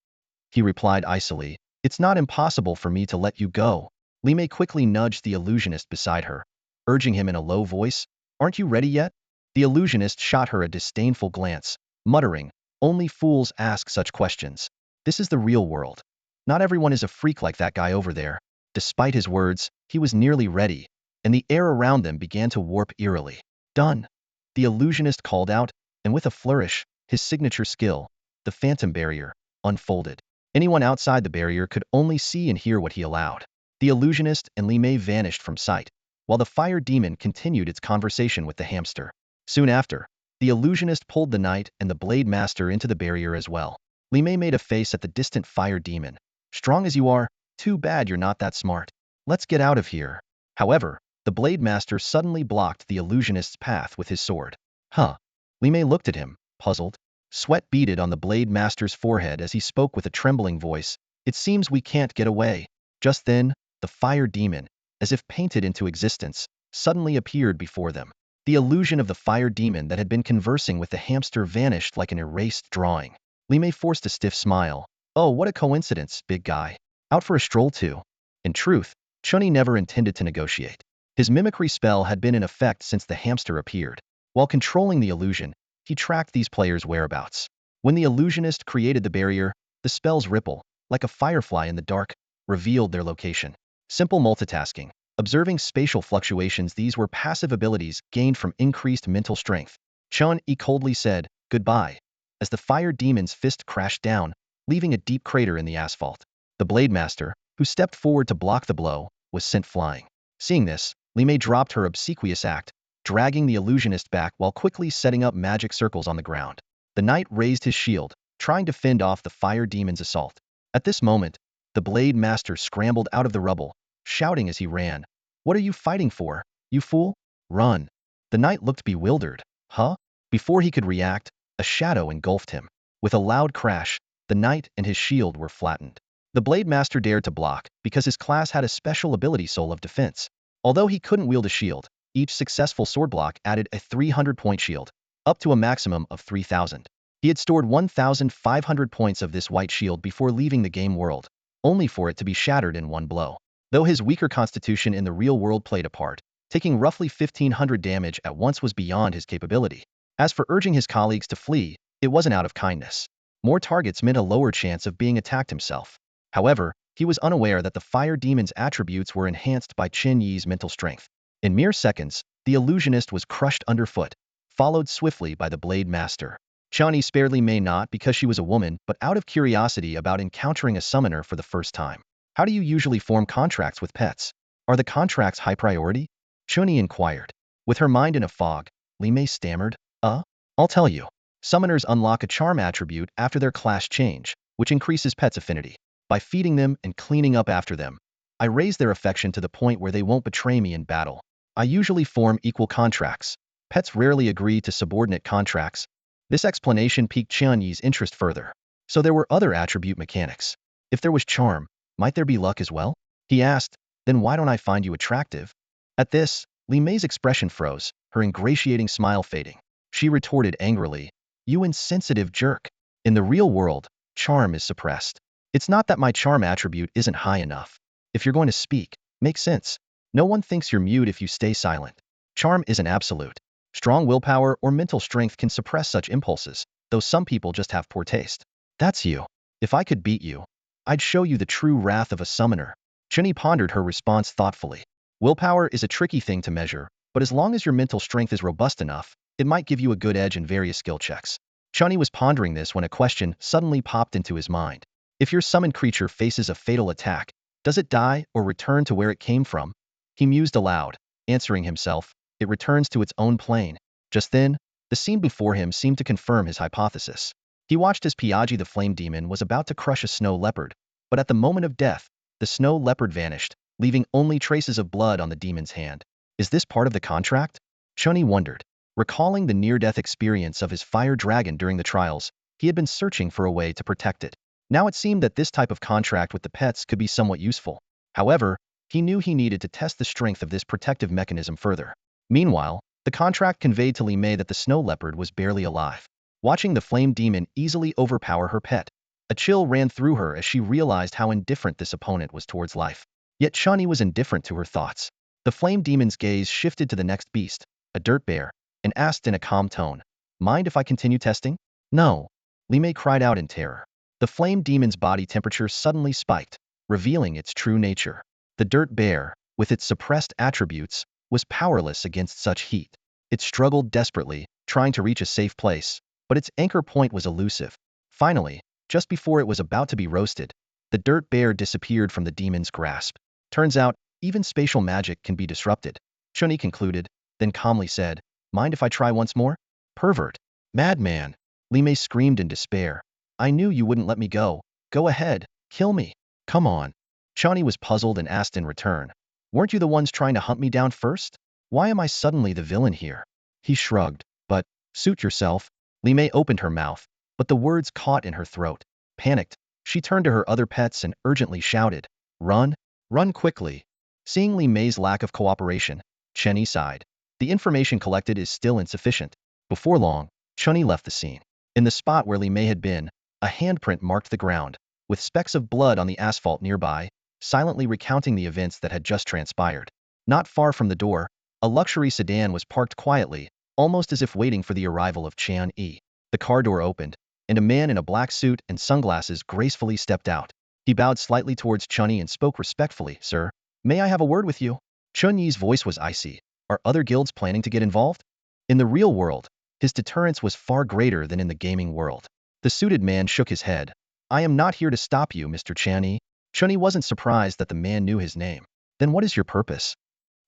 [SPEAKER 1] He replied icily, It's not impossible for me to let you go. Li Mei quickly nudged the illusionist beside her, urging him in a low voice, Aren't you ready yet? The illusionist shot her a disdainful glance, muttering, "Only fools ask such questions. This is the real world. Not everyone is a freak like that guy over there." Despite his words, he was nearly ready, and the air around them began to warp eerily. "Done!" The illusionist called out, and with a flourish, his signature skill, the phantom barrier, unfolded. Anyone outside the barrier could only see and hear what he allowed. The illusionist and Li Mei vanished from sight, while the fire demon continued its conversation with the hamster. Soon after, the illusionist pulled the knight and the blade master into the barrier as well. Li Mei made a face at the distant fire demon. "Strong as you are, too bad you're not that smart. Let's get out of here." However, the blade master suddenly blocked the illusionist's path with his sword. "Huh?" Li Mei looked at him, puzzled. Sweat beaded on the blade master's forehead as he spoke with a trembling voice. "It seems we can't get away." Just then, the fire demon, as if painted into existence, suddenly appeared before them. The illusion of the fire demon that had been conversing with the hamster vanished like an erased drawing. Li Mei forced a stiff smile. "Oh, what a coincidence, big guy. Out for a stroll too?" In truth, Chen Yi never intended to negotiate. His mimicry spell had been in effect since the hamster appeared. While controlling the illusion, he tracked these players' whereabouts. When the illusionist created the barrier, the spell's ripple, like a firefly in the dark, revealed their location. Simple multitasking. Observing spatial fluctuations, these were passive abilities gained from increased mental strength. Chen Yi coldly said, "Goodbye," as the fire demon's fist crashed down, leaving a deep crater in the asphalt. The blade master, who stepped forward to block the blow, was sent flying. Seeing this, Li Mei dropped her obsequious act, dragging the illusionist back while quickly setting up magic circles on the ground. The knight raised his shield, trying to fend off the fire demon's assault. At this moment, the blade master scrambled out of the rubble, shouting as he ran, "What are you fighting for, you fool? Run!" The knight looked bewildered. "Huh?" Before he could react, a shadow engulfed him. With a loud crash, the knight and his shield were flattened. The blade master dared to block because his class had a special ability, Soul of Defense. Although he couldn't wield a shield, each successful sword block added a 300-point shield, up to a maximum of 3,000. He had stored 1,500 points of this white shield before leaving the game world, only for it to be shattered in one blow. Though his weaker constitution in the real world played a part, taking roughly 1,500 damage at once was beyond his capability. As for urging his colleagues to flee, it wasn't out of kindness. More targets meant a lower chance of being attacked himself. However, he was unaware that the fire demon's attributes were enhanced by Chen Yi's mental strength. In mere seconds, the illusionist was crushed underfoot, followed swiftly by the blade master. Chen Yi spared Li Mei not because she was a woman, but out of curiosity about encountering a summoner for the first time. "How do you usually form contracts with pets? Are the contracts high priority?" Chen Yi inquired. With her mind in a fog, Li Mei stammered, I'll tell you. Summoners unlock a charm attribute after their class change, which increases pets' affinity. By feeding them and cleaning up after them, I raise their affection to the point where they won't betray me in battle. I usually form equal contracts. Pets rarely agree to subordinate contracts." This explanation piqued Chen Yi's interest further. So there were other attribute mechanics. If there was charm, might there be luck as well? He asked, "Then why don't I find you attractive?" At this, Li Mei's expression froze, her ingratiating smile fading. She retorted angrily, "You insensitive jerk. In the real world, charm is suppressed. It's not that my charm attribute isn't high enough. If you're going to speak, make sense. No one thinks you're mute if you stay silent. Charm isn't absolute. Strong willpower or mental strength can suppress such impulses, though some people just have poor taste. That's you. If I could beat you, I'd show you the true wrath of a summoner." Chen Yi pondered her response thoughtfully. Willpower is a tricky thing to measure, but as long as your mental strength is robust enough, it might give you a good edge in various skill checks. Chen Yi was pondering this when a question suddenly popped into his mind. If your summoned creature faces a fatal attack, does it die or return to where it came from? He mused aloud, answering himself, "It returns to its own plane." Just then, the scene before him seemed to confirm his hypothesis. He watched as Piaji the flame demon was about to crush a snow leopard, but at the moment of death, the snow leopard vanished, leaving only traces of blood on the demon's hand. Is this part of the contract? Chen Yi wondered. Recalling the near-death experience of his fire dragon during the trials, he had been searching for a way to protect it. Now it seemed that this type of contract with the pets could be somewhat useful. However, he knew he needed to test the strength of this protective mechanism further. Meanwhile, the contract conveyed to Li Mei that the snow leopard was barely alive. Watching the flame demon easily overpower her pet, a chill ran through her as she realized how indifferent this opponent was towards life. Yet Chen Yi was indifferent to her thoughts. The flame demon's gaze shifted to the next beast, a dirt bear. and asked in a calm tone, "Mind if I continue testing?" "No," Li Mei cried out in terror. The flame demon's body temperature suddenly spiked, revealing its true nature. The dirt bear, with its suppressed attributes, was powerless against such heat. It struggled desperately, trying to reach a safe place, but its anchor point was elusive. Finally, just before it was about to be roasted, the dirt bear disappeared from the demon's grasp. Turns out, even spatial magic can be disrupted, Chen Yi concluded, then calmly said, "Mind if I try once more?" "Pervert! Madman!" Li Mei screamed in despair. "I knew you wouldn't let me go. Go ahead, kill me. Come on." Chen Yi was puzzled and asked in return, "Weren't you the ones trying to hunt me down first? Why am I suddenly the villain here?" He shrugged. "But, suit yourself." Li Mei opened her mouth, but the words caught in her throat. Panicked, she turned to her other pets and urgently shouted, "Run! Run quickly!" Seeing Li Mei's lack of cooperation, Chen Yi sighed. The information collected is still insufficient. Before long, Chen Yi left the scene. In the spot where Li Mei had been, a handprint marked the ground, with specks of blood on the asphalt nearby, silently recounting the events that had just transpired. Not far from the door, a luxury sedan was parked quietly, almost as if waiting for the arrival of Chen Yi. The car door opened, and a man in a black suit and sunglasses gracefully stepped out. He bowed slightly towards Chen Yi and spoke respectfully, "Sir, may I have a word with you?" Chen Yi's voice was icy. "Are other guilds planning to get involved?" In the real world, his deterrence was far greater than in the gaming world. The suited man shook his head. "I am not here to stop you, Mr. Chen Yi." Chen Yi wasn't surprised that the man knew his name. "Then what is your purpose?"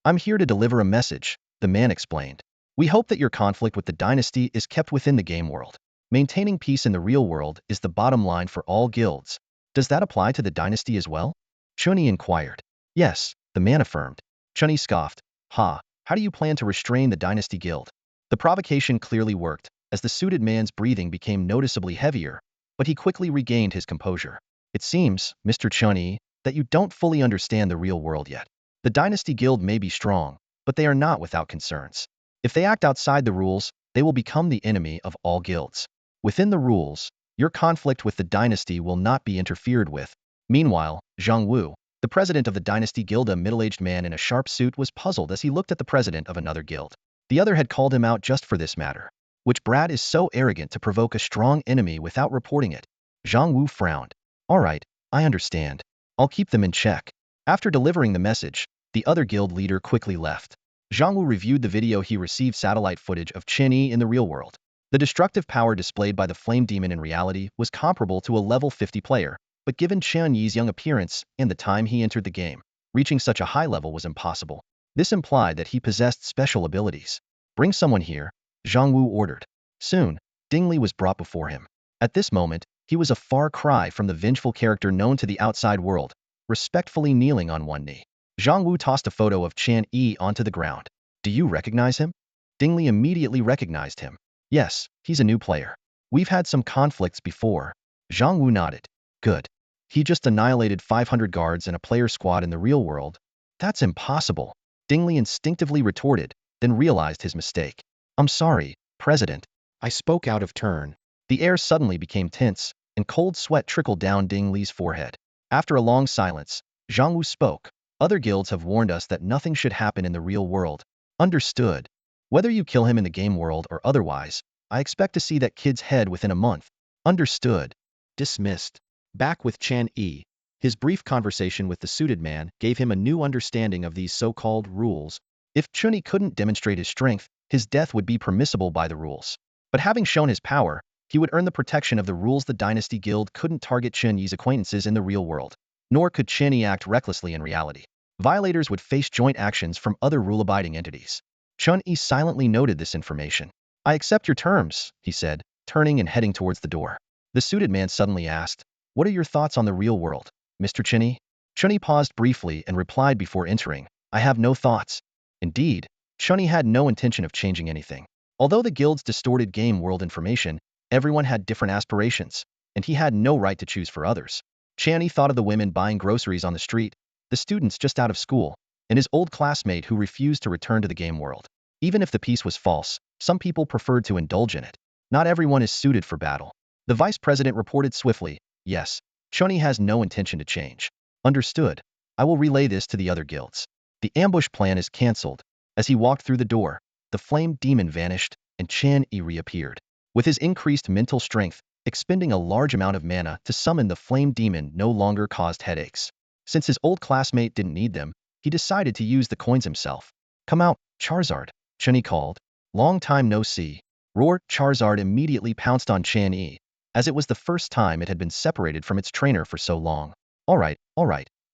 [SPEAKER 1] "I'm here to deliver a message," the man explained. "We hope that your conflict with the dynasty is kept within the game world. Maintaining peace in the real world is the bottom line for all guilds. Does that apply to the dynasty as well?" Chen Yi inquired. "Yes," the man affirmed. Chen Yi scoffed. "Ha, how do you plan to restrain the dynasty guild?" The provocation clearly worked, as the suited man's breathing became noticeably heavier, but he quickly regained his composure. "It seems, Mr. Chen Yi, that you don't fully understand the real world yet. The dynasty guild may be strong, but they are not without concerns. If they act outside the rules, they will become the enemy of all guilds. Within the rules, your conflict with the dynasty will not be interfered with." Meanwhile, Zhang Wu, the president of the dynasty guild, a middle-aged man in a sharp suit, was puzzled as he looked at the president of another guild. The other had called him out just for this matter. Which brat is so arrogant to provoke a strong enemy without reporting it? Zhang Wu frowned. "All right, I understand. I'll keep them in check." After delivering the message, the other guild leader quickly left. Zhang Wu reviewed the video he received satellite footage of Chen Yi in the real world. The destructive power displayed by the flame demon in reality was comparable to a level 50 player, but given Chen Yi's young appearance and the time he entered the game, reaching such a high level was impossible. This implied that he possessed special abilities. "Bring someone here," Zhang Wu ordered. Soon, Ding Li was brought before him. At this moment, he was a far cry from the vengeful character known to the outside world, respectfully kneeling on one knee. Zhang Wu tossed a photo of Chen Yi onto the ground. "Do you recognize him?" Ding Li immediately recognized him. "Yes, he's a new player. We've had some conflicts before." Zhang Wu nodded. "Good. He just annihilated 500 guards and a player squad in the real world." "That's impossible," Ding Li instinctively retorted, then realized his mistake. "I'm sorry, President. I spoke out of turn." The air suddenly became tense, and cold sweat trickled down Ding Li's forehead. After a long silence, Zhang Wu spoke. "Other guilds have warned us that nothing should happen in the real world." "Understood. Whether you kill him in the game world or otherwise, I expect to see that kid's head within a month." "Understood." Dismissed. Back with Chen Yi. His brief conversation with the suited man gave him a new understanding of these so-called rules. If Chen Yi couldn't demonstrate his strength, his death would be permissible by the rules. But having shown his power, he would earn the protection of the rules. The Dynasty Guild couldn't target Chen Yi's acquaintances in the real world. Nor could Chen Yi act recklessly in reality. Violators would face joint actions from other rule-abiding entities. Chen Yi silently noted this information. "I accept your terms," he said, turning and heading towards the door. The suited man suddenly asked, "What are your thoughts on the real world, Mr. Chen Yi?" Chen Yi paused briefly and replied before entering, "I have no thoughts." Indeed, Chen Yi had no intention of changing anything. Although the guild's distorted game world information, everyone had different aspirations, and he had no right to choose for others. Chen Yi thought of the women buying groceries on the street, the students just out of school, and his old classmate who refused to return to the game world. Even if the piece was false, some people preferred to indulge in it. Not everyone is suited for battle. The vice president reported swiftly, "Yes, Chen Yi has no intention to change." "Understood. I will relay this to the other guilds." The ambush plan is cancelled. As he walked through the door, the flame demon vanished, and Chen Yi reappeared. With his increased mental strength, expending a large amount of mana to summon the flame demon no longer caused headaches. Since his old classmate didn't need them, he decided to use the coins himself. "Come out, Charizard," Chen Yi called. "Long time no see." Roar! Charizard immediately pounced on Chen Yi, as it was the first time it had been separated from its trainer for so long. All right,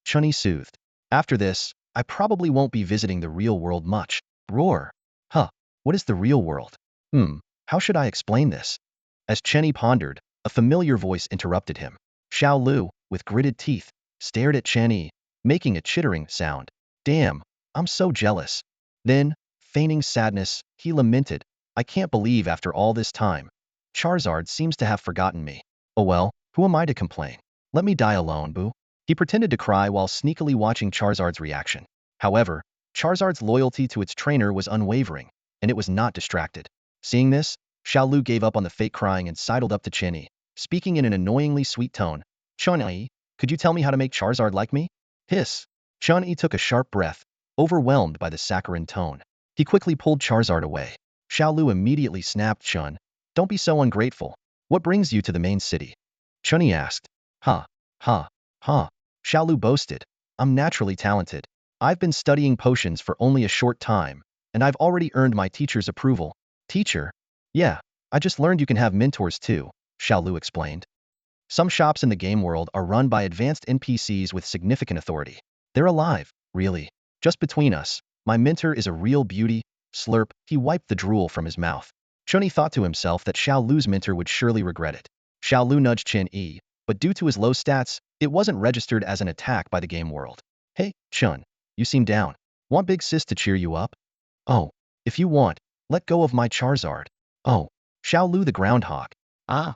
[SPEAKER 1] Chen Yi soothed. "After this, I probably won't be visiting the real world much." Roar! Huh, what is the real world? How should I explain this? As Chen Yi pondered, a familiar voice interrupted him. Xiao Lu, with gritted teeth, stared at Chen Yi, making a chittering sound. "Damn, I'm so jealous." Then, feigning sadness, he lamented, "I can't believe after all this time, Charizard seems to have forgotten me. Oh well, who am I to complain? Let me die alone, boo." He pretended to cry while sneakily watching Charizard's reaction. However, Charizard's loyalty to its trainer was unwavering, and it was not distracted. Seeing this, Xiao Lu gave up on the fake crying and sidled up to Chen Yi, speaking in an annoyingly sweet tone. "Chen Yi, could you tell me how to make Charizard like me?" Hiss. Chen Yi took a sharp breath, overwhelmed by the saccharine tone. He quickly pulled Charizard away. Xiao Lu immediately snapped, "Chun, don't be so ungrateful. What brings you to the main city?" Chen Yi asked. Ha, ha, ha. Xiao Lu boasted. "I'm naturally talented. I've been studying potions for only a short time, and I've already earned my teacher's approval." "Teacher?" "Yeah, I just learned you can have mentors too," Xiao Lu explained. "Some shops in the game world are run by advanced NPCs with significant authority. They're alive, really. Just between us, my mentor is a real beauty." Slurp, he wiped the drool from his mouth. Chen Yi thought to himself that Xiao Lu's mentor would surely regret it. Xiao Lu nudged Chen Yi, but due to his low stats, it wasn't registered as an attack by the game world. "Hey, Chun, you seem down. Want Big Sis to cheer you up?" "Oh, if you want, let go of my Charizard." "Oh." Xiao Lu the groundhog. "Ah."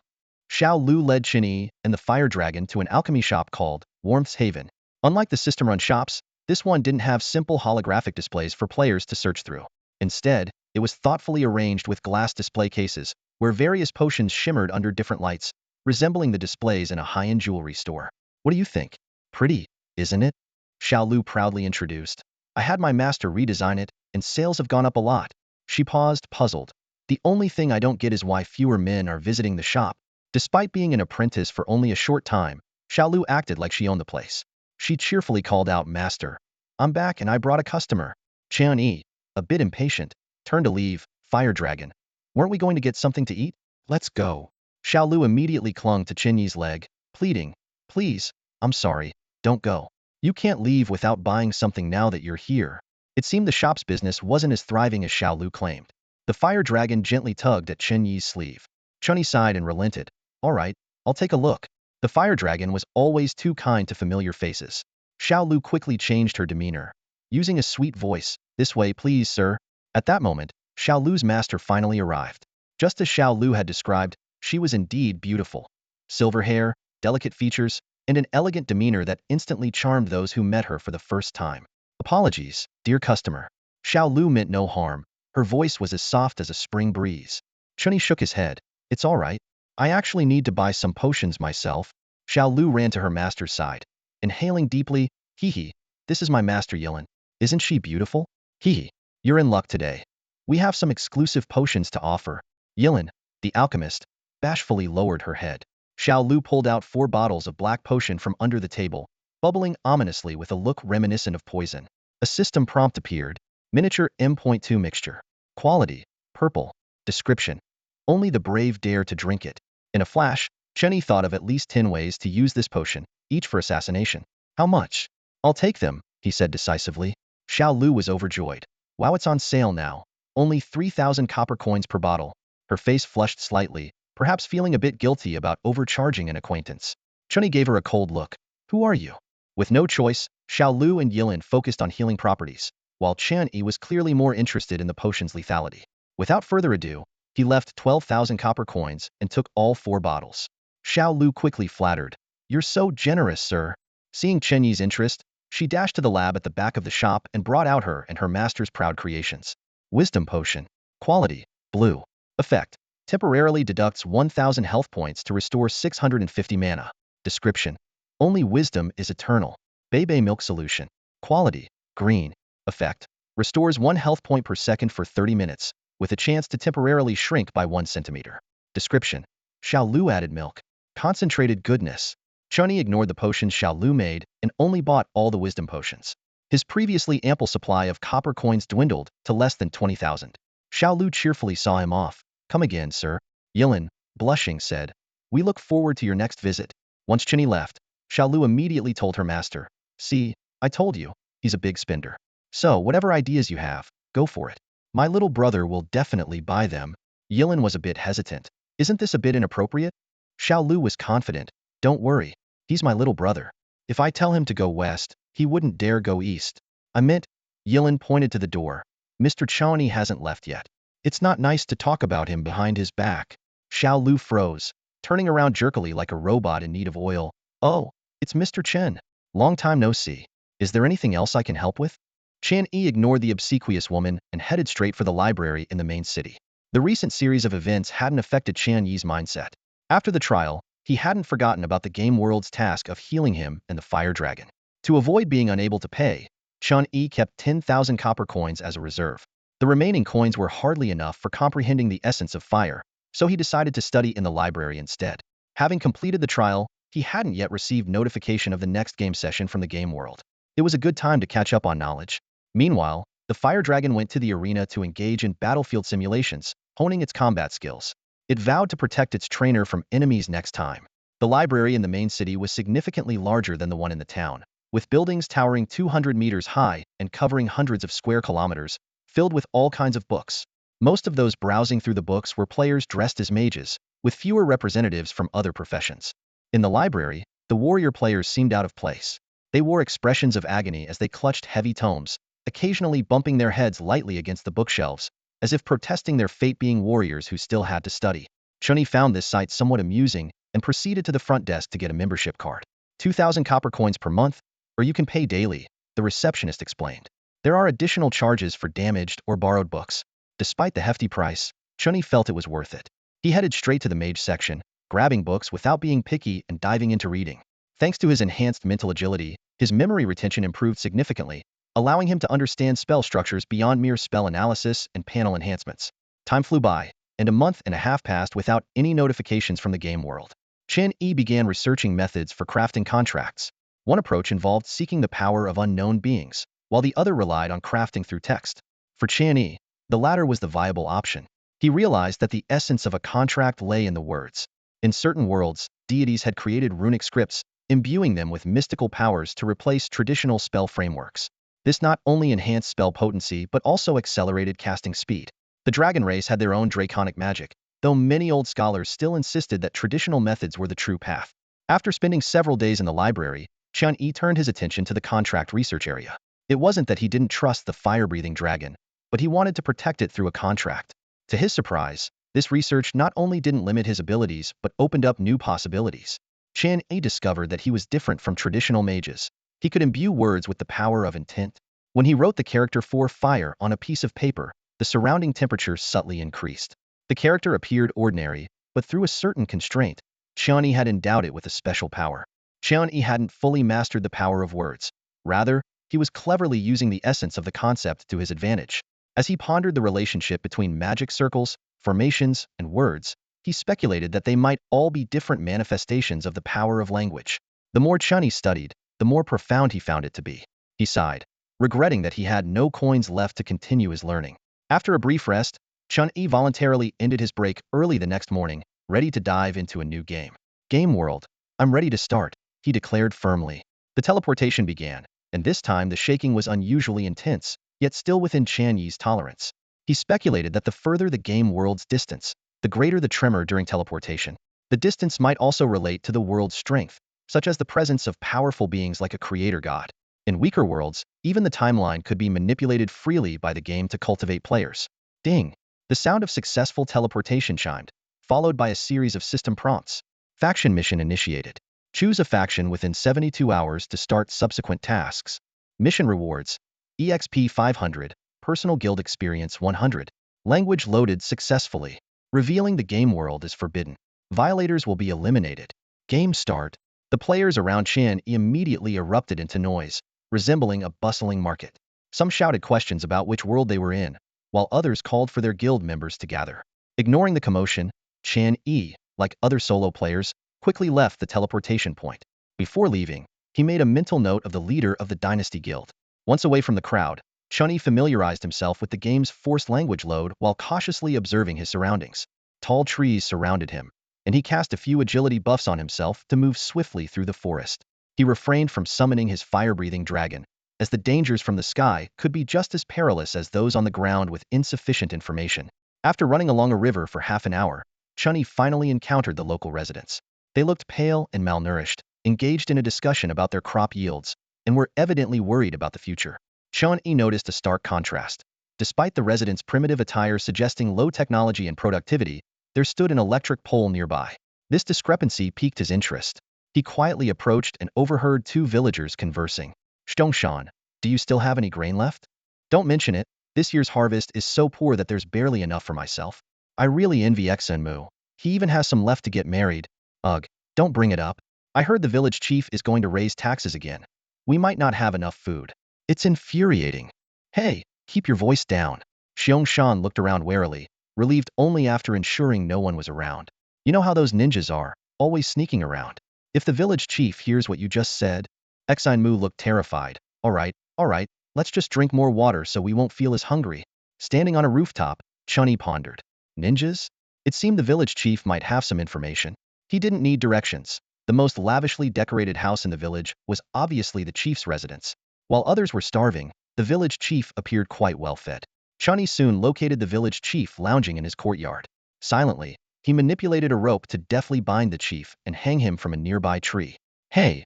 [SPEAKER 1] Xiao Lu led Chen Yi and the fire dragon to an alchemy shop called Warmth's Haven. Unlike the system-run shops, this one didn't have simple holographic displays for players to search through. Instead, it was thoughtfully arranged with glass display cases, where various potions shimmered under different lights, resembling the displays in a high-end jewelry store. "What do you think? Pretty, isn't it?" Xiao Lu proudly introduced. "I had my master redesign it, and sales have gone up a lot." She paused, puzzled. "The only thing I don't get is why fewer men are visiting the shop." Despite being an apprentice for only a short time, Xiao Lu acted like she owned the place. She cheerfully called out, "Master, I'm back and I brought a customer." Chen Yi, a bit impatient, turned to leave. "Fire dragon, weren't we going to get something to eat? Let's go." Xiao Lu immediately clung to Chen Yi's leg, pleading, "Please, I'm sorry, don't go. You can't leave without buying something now that you're here." It seemed the shop's business wasn't as thriving as Xiao Lu claimed. The fire dragon gently tugged at Chen Yi's sleeve. Chen Yi sighed and relented. "All right, I'll take a look." The fire dragon was always too kind to familiar faces. Xiao Lu quickly changed her demeanor, using a sweet voice. "This way, please, sir." At that moment, Xiao Lu's master finally arrived. Just as Xiao Lu had described, she was indeed beautiful. Silver hair, delicate features, and an elegant demeanor that instantly charmed those who met her for the first time. "Apologies, dear customer." Xiao Lu meant no harm. Her voice was as soft as a spring breeze. Chen Yi shook his head. "It's all right. I actually need to buy some potions myself." Xiao Lu ran to her master's side. Inhaling deeply, "Hee, this is my master Yilin. Isn't she beautiful? Hee, you're in luck today. We have some exclusive potions to offer." Yilin, the alchemist, bashfully lowered her head. Xiao Lu pulled out 4 bottles of black potion from under the table, bubbling ominously with a look reminiscent of poison. A system prompt appeared. Miniature M.2 mixture. Quality, purple. Description: only the brave dare to drink it. In a flash, Chen Yi thought of at least 10 ways to use this potion, each for assassination. "How much?" "I'll take them," he said decisively. Xiao Lu was overjoyed. "Wow, it's on sale now. Only 3,000 copper coins per bottle." Her face flushed slightly, perhaps feeling a bit guilty about overcharging an acquaintance. Chen Yi gave her a cold look. "Who are you?" With no choice, Xiao Lu and Yilin focused on healing properties, while Chen Yi was clearly more interested in the potion's lethality. Without further ado, he left 12,000 copper coins and took all 4 bottles. Xiao Lu quickly flattered. "You're so generous, sir." Seeing Chen Yi's interest, she dashed to the lab at the back of the shop and brought out her and her master's proud creations. Wisdom potion. Quality, blue. Effect: temporarily deducts 1,000 health points to restore 650 mana. Description: only wisdom is eternal. Bebe milk solution. Quality, green. Effect: Restores 1 health point per second for 30 minutes, with a chance to temporarily shrink by 1 centimeter. Description: Xiao Lu added milk. Concentrated goodness. Chen Yi ignored the potions Xiao Lu made and only bought all the wisdom potions. His previously ample supply of copper coins dwindled to less than 20,000. Xiao Lu cheerfully saw him off. Come again, sir. Yilin, blushing, said. We look forward to your next visit. Once Chen Yi left, Xiao Lu immediately told her master. See, I told you, he's a big spender. So, whatever ideas you have, go for it. My little brother will definitely buy them. Yilin was a bit hesitant. Isn't this a bit inappropriate? Xiao Lu was confident. Don't worry, he's my little brother. If I tell him to go west, he wouldn't dare go east. I meant, Yilin pointed to the door. Mr. Chen Yi hasn't left yet. It's not nice to talk about him behind his back. Xiao Lu froze, turning around jerkily like a robot in need of oil. Oh, it's Mr. Chen. Long time no see. Is there anything else I can help with? Chen Yi ignored the obsequious woman and headed straight for the library in the main city. The recent series of events hadn't affected Chen Yi's mindset. After the trial, he hadn't forgotten about the game world's task of healing him and the fire dragon. To avoid being unable to pay, Chen Yi kept 10,000 copper coins as a reserve. The remaining coins were hardly enough for comprehending the essence of fire, so he decided to study in the library instead. Having completed the trial, he hadn't yet received notification of the next game session from the game world. It was a good time to catch up on knowledge. Meanwhile, the fire dragon went to the arena to engage in battlefield simulations, honing its combat skills. It vowed to protect its trainer from enemies next time. The library in the main city was significantly larger than the one in the town, with buildings towering 200 meters high and covering hundreds of square kilometers, filled with all kinds of books. Most of those browsing through the books were players dressed as mages, with fewer representatives from other professions. In the library, the warrior players seemed out of place. They wore expressions of agony as they clutched heavy tomes, occasionally bumping their heads lightly against the bookshelves, as if protesting their fate being warriors who still had to study. Chen Yi found this sight somewhat amusing and proceeded to the front desk to get a membership card. 2,000 copper coins per month, or you can pay daily, the receptionist explained. There are additional charges for damaged or borrowed books. Despite the hefty price, Chen Yi felt it was worth it. He headed straight to the mage section, grabbing books without being picky and diving into reading. Thanks to his enhanced mental agility, his memory retention improved significantly, allowing him to understand spell structures beyond mere spell analysis and panel enhancements. Time flew by, and a month and a half passed without any notifications from the game world. Chen Yi began researching methods for crafting contracts. One approach involved seeking the power of unknown beings, while the other relied on crafting through text. For Chen Yi, the latter was the viable option. He realized that the essence of a contract lay in the words. In certain worlds, deities had created runic scripts, imbuing them with mystical powers to replace traditional spell frameworks. This not only enhanced spell potency but also accelerated casting speed. The dragon race had their own draconic magic, though many old scholars still insisted that traditional methods were the true path. After spending several days in the library, Chen Yi turned his attention to the contract research area. It wasn't that he didn't trust the fire-breathing dragon, but he wanted to protect it through a contract. To his surprise, this research not only didn't limit his abilities but opened up new possibilities. Chen Yi discovered that he was different from traditional mages. He could imbue words with the power of intent. When he wrote the character for fire on a piece of paper, the surrounding temperature subtly increased. The character appeared ordinary, but through a certain constraint, Chen Yi had endowed it with a special power. Chen Yi hadn't fully mastered the power of words. Rather, he was cleverly using the essence of the concept to his advantage. As he pondered the relationship between magic circles, formations, and words, he speculated that they might all be different manifestations of the power of language. The more Chen Yi studied, the more profound he found it to be. He sighed, regretting that he had no coins left to continue his learning. After a brief rest, Chen Yi voluntarily ended his break early the next morning, ready to dive into a new game. Game world, I'm ready to start, he declared firmly. The teleportation began, and this time the shaking was unusually intense, yet still within Chen Yi's tolerance. He speculated that the further the game world's distance, the greater the tremor during teleportation. The distance might also relate to the world's strength, such as the presence of powerful beings like a creator god. In weaker worlds, even the timeline could be manipulated freely by the game to cultivate players. Ding! The sound of successful teleportation chimed, followed by a series of system prompts. Faction mission initiated. Choose a faction within 72 hours to start subsequent tasks. Mission rewards: EXP 500, personal guild experience 100. Language loaded successfully. Revealing the game world is forbidden. Violators will be eliminated. Game start. The players around Chen Yi immediately erupted into noise, resembling a bustling market. Some shouted questions about which world they were in, while others called for their guild members to gather. Ignoring the commotion, Chen Yi, like other solo players, quickly left the teleportation point. Before leaving, he made a mental note of the leader of the Dynasty Guild. Once away from the crowd, Chen Yi familiarized himself with the game's forced language load while cautiously observing his surroundings. Tall trees surrounded him, and he cast a few agility buffs on himself to move swiftly through the forest. He refrained from summoning his fire-breathing dragon, as the dangers from the sky could be just as perilous as those on the ground with insufficient information. After running along a river for half an hour, Chen Yi finally encountered the local residents. They looked pale and malnourished, engaged in a discussion about their crop yields, and were evidently worried about the future. Chen Yi noticed a stark contrast. Despite the residents' primitive attire suggesting low technology and productivity, there stood an electric pole nearby. This discrepancy piqued his interest. He quietly approached and overheard two villagers conversing. "Stongshan, do you still have any grain left? Don't mention it. This year's harvest is so poor that there's barely enough for myself. I really envy Xenmu. He even has some left to get married. Ugh, don't bring it up. I heard the village chief is going to raise taxes again. We might not have enough food. It's infuriating. Hey, keep your voice down." Xiong looked around warily, relieved only after ensuring no one was around. You know how those ninjas are, always sneaking around. If the village chief hears what you just said, Xinmu looked terrified. All right, let's just drink more water so we won't feel as hungry. Standing on a rooftop, Chen Yi pondered. Ninjas? It seemed the village chief might have some information. He didn't need directions. The most lavishly decorated house in the village was obviously the chief's residence. While others were starving, the village chief appeared quite well fed. Chen Yi soon located the village chief lounging in his courtyard. Silently, he manipulated a rope to deftly bind the chief and hang him from a nearby tree. Hey!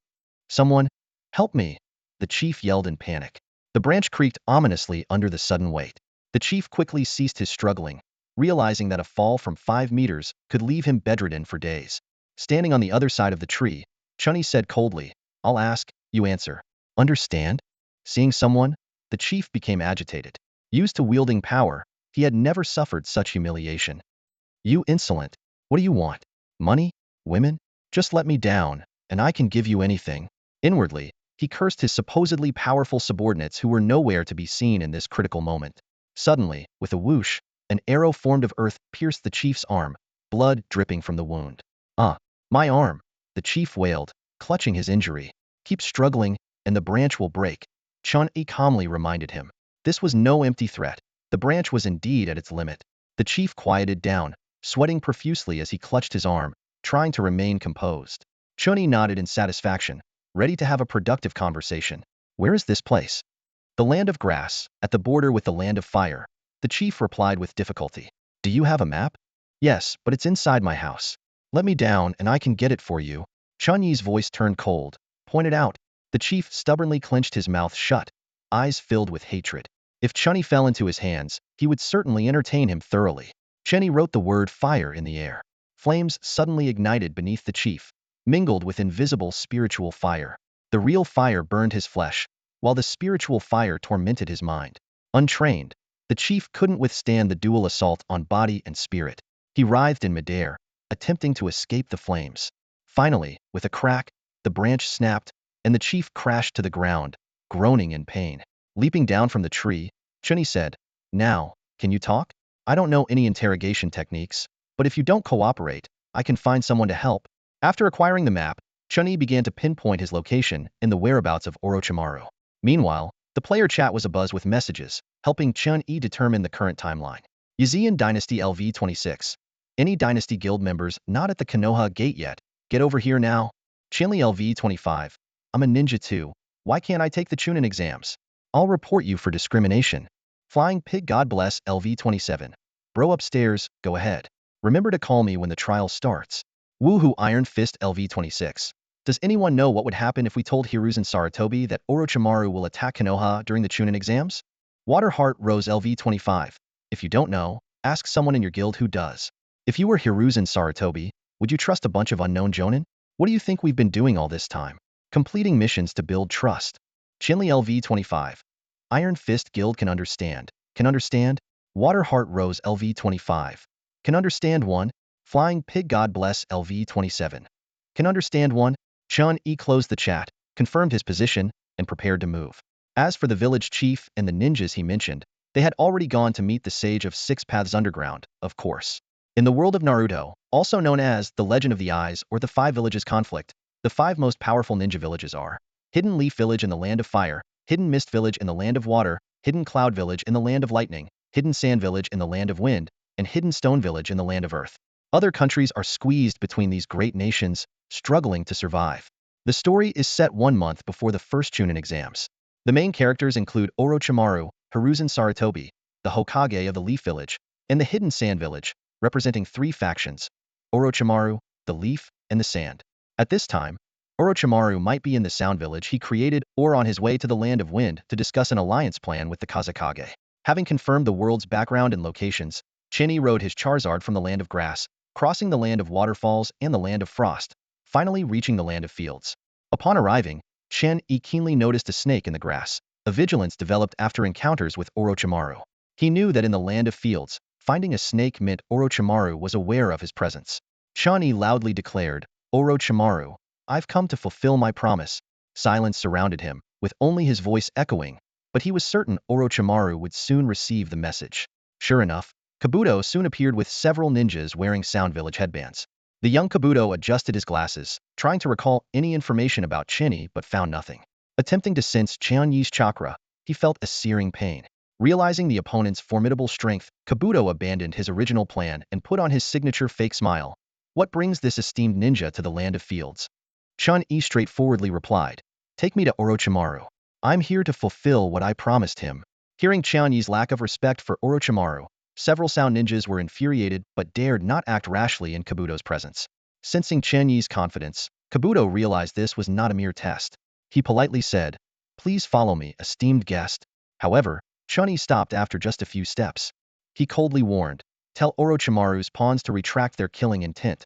[SPEAKER 1] Someone! Help me! The chief yelled in panic. The branch creaked ominously under the sudden weight. The chief quickly ceased his struggling, realizing that a fall from 5 meters could leave him bedridden for days. Standing on the other side of the tree, Chen Yi said coldly, "I'll ask, you answer. Understand?" Seeing someone, the chief became agitated. Used to wielding power, he had never suffered such humiliation. "You insolent! What do you want? Money? Women? Just let me down, and I can give you anything." Inwardly, he cursed his supposedly powerful subordinates who were nowhere to be seen in this critical moment. Suddenly, with a whoosh, an arrow formed of earth pierced the chief's arm, blood dripping from the wound. My arm!" the chief wailed, clutching his injury. "Keep struggling, and the branch will break," Chen Yi calmly reminded him. This was no empty threat. The branch was indeed at its limit. The chief quieted down, sweating profusely as he clutched his arm, trying to remain composed. Chen Yi nodded in satisfaction, ready to have a productive conversation. "Where is this place?" "The land of grass, at the border with the land of fire," the chief replied with difficulty. "Do you have a map?" "Yes, but it's inside my house. Let me down and I can get it for you." Chen Yi's voice turned cold. "Point it out." The chief stubbornly clenched his mouth shut, eyes filled with hatred. If Chen Yi fell into his hands, he would certainly entertain him thoroughly. Chen Yi wrote the word fire in the air. Flames suddenly ignited beneath the chief, mingled with invisible spiritual fire. The real fire burned his flesh, while the spiritual fire tormented his mind. Untrained, the chief couldn't withstand the dual assault on body and spirit. He writhed in midair, attempting to escape the flames. Finally, with a crack, the branch snapped, and the chief crashed to the ground, groaning in pain. Leaping down from the tree, Chen Yi said, "Now, can you talk? I don't know any interrogation techniques, but if you don't cooperate, I can find someone to help." After acquiring the map, Chen Yi began to pinpoint his location and the whereabouts of Orochimaru. Meanwhile, the player chat was abuzz with messages, helping Chen Yi determine the current timeline. Yazian Dynasty LV26. Any Dynasty Guild members not at the Konoha Gate yet? Get over here now. Chinli LV25. I'm a ninja too. Why can't I take the Chunin exams? I'll report you for discrimination. Flying Pig God Bless LV27. Bro upstairs, go ahead. Remember to call me when the trial starts. Woohoo Iron Fist LV26. Does anyone know what would happen if we told Hiruzen Sarutobi that Orochimaru will attack Konoha during the Chunin exams? Waterheart Rose LV25. If you don't know, ask someone in your guild who does. If you were Hiruzen Sarutobi, would you trust a bunch of unknown jonin? What do you think we've been doing all this time? Completing missions to build trust. Chinli LV25. Iron Fist Guild can understand. Can understand? Waterheart Rose LV25. Can understand one. Flying Pig God Bless LV27. Can understand one. Chen Yi closed the chat, confirmed his position, and prepared to move. As for the village chief and the ninjas he mentioned, they had already gone to meet the Sage of Six Paths Underground, of course. In the world of Naruto, also known as the Legend of the Eyes or the Five Villages Conflict, the five most powerful ninja villages are Hidden Leaf Village in the Land of Fire, Hidden Mist Village in the Land of Water, Hidden Cloud Village in the Land of Lightning, Hidden Sand Village in the Land of Wind, and Hidden Stone Village in the Land of Earth. Other countries are squeezed between these great nations, struggling to survive. The story is set 1 month before the first Chunin exams. The main characters include Orochimaru, Hiruzen Sarutobi, the Hokage of the Leaf Village, and the Hidden Sand Village, representing 3 factions: Orochimaru, the Leaf, and the Sand. At this time, Orochimaru might be in the Sound Village he created or on his way to the Land of Wind to discuss an alliance plan with the Kazekage. Having confirmed the world's background and locations, Chen Yi rode his Charizard from the Land of Grass, crossing the Land of Waterfalls and the Land of Frost, finally reaching the Land of Fields. Upon arriving, Chen Yi keenly noticed a snake in the grass, a vigilance developed after encounters with Orochimaru. He knew that in the Land of Fields, finding a snake meant Orochimaru was aware of his presence. Chen Yi loudly declared, "Orochimaru, I've come to fulfill my promise." Silence surrounded him, with only his voice echoing, but he was certain Orochimaru would soon receive the message. Sure enough, Kabuto soon appeared with several ninjas wearing Sound Village headbands. The young Kabuto adjusted his glasses, trying to recall any information about Chen Yi but found nothing. Attempting to sense Chen Yi's chakra, he felt a searing pain. Realizing the opponent's formidable strength, Kabuto abandoned his original plan and put on his signature fake smile. "What brings this esteemed ninja to the Land of Fields?" Chen Yi straightforwardly replied, "Take me to Orochimaru. I'm here to fulfill what I promised him." Hearing Chen Yi's lack of respect for Orochimaru, several Sound ninjas were infuriated but dared not act rashly in Kabuto's presence. Sensing Chen Yi's confidence, Kabuto realized this was not a mere test. He politely said, "Please follow me, esteemed guest." However, Chen Yi stopped after just a few steps. He coldly warned, "Tell Orochimaru's pawns to retract their killing intent.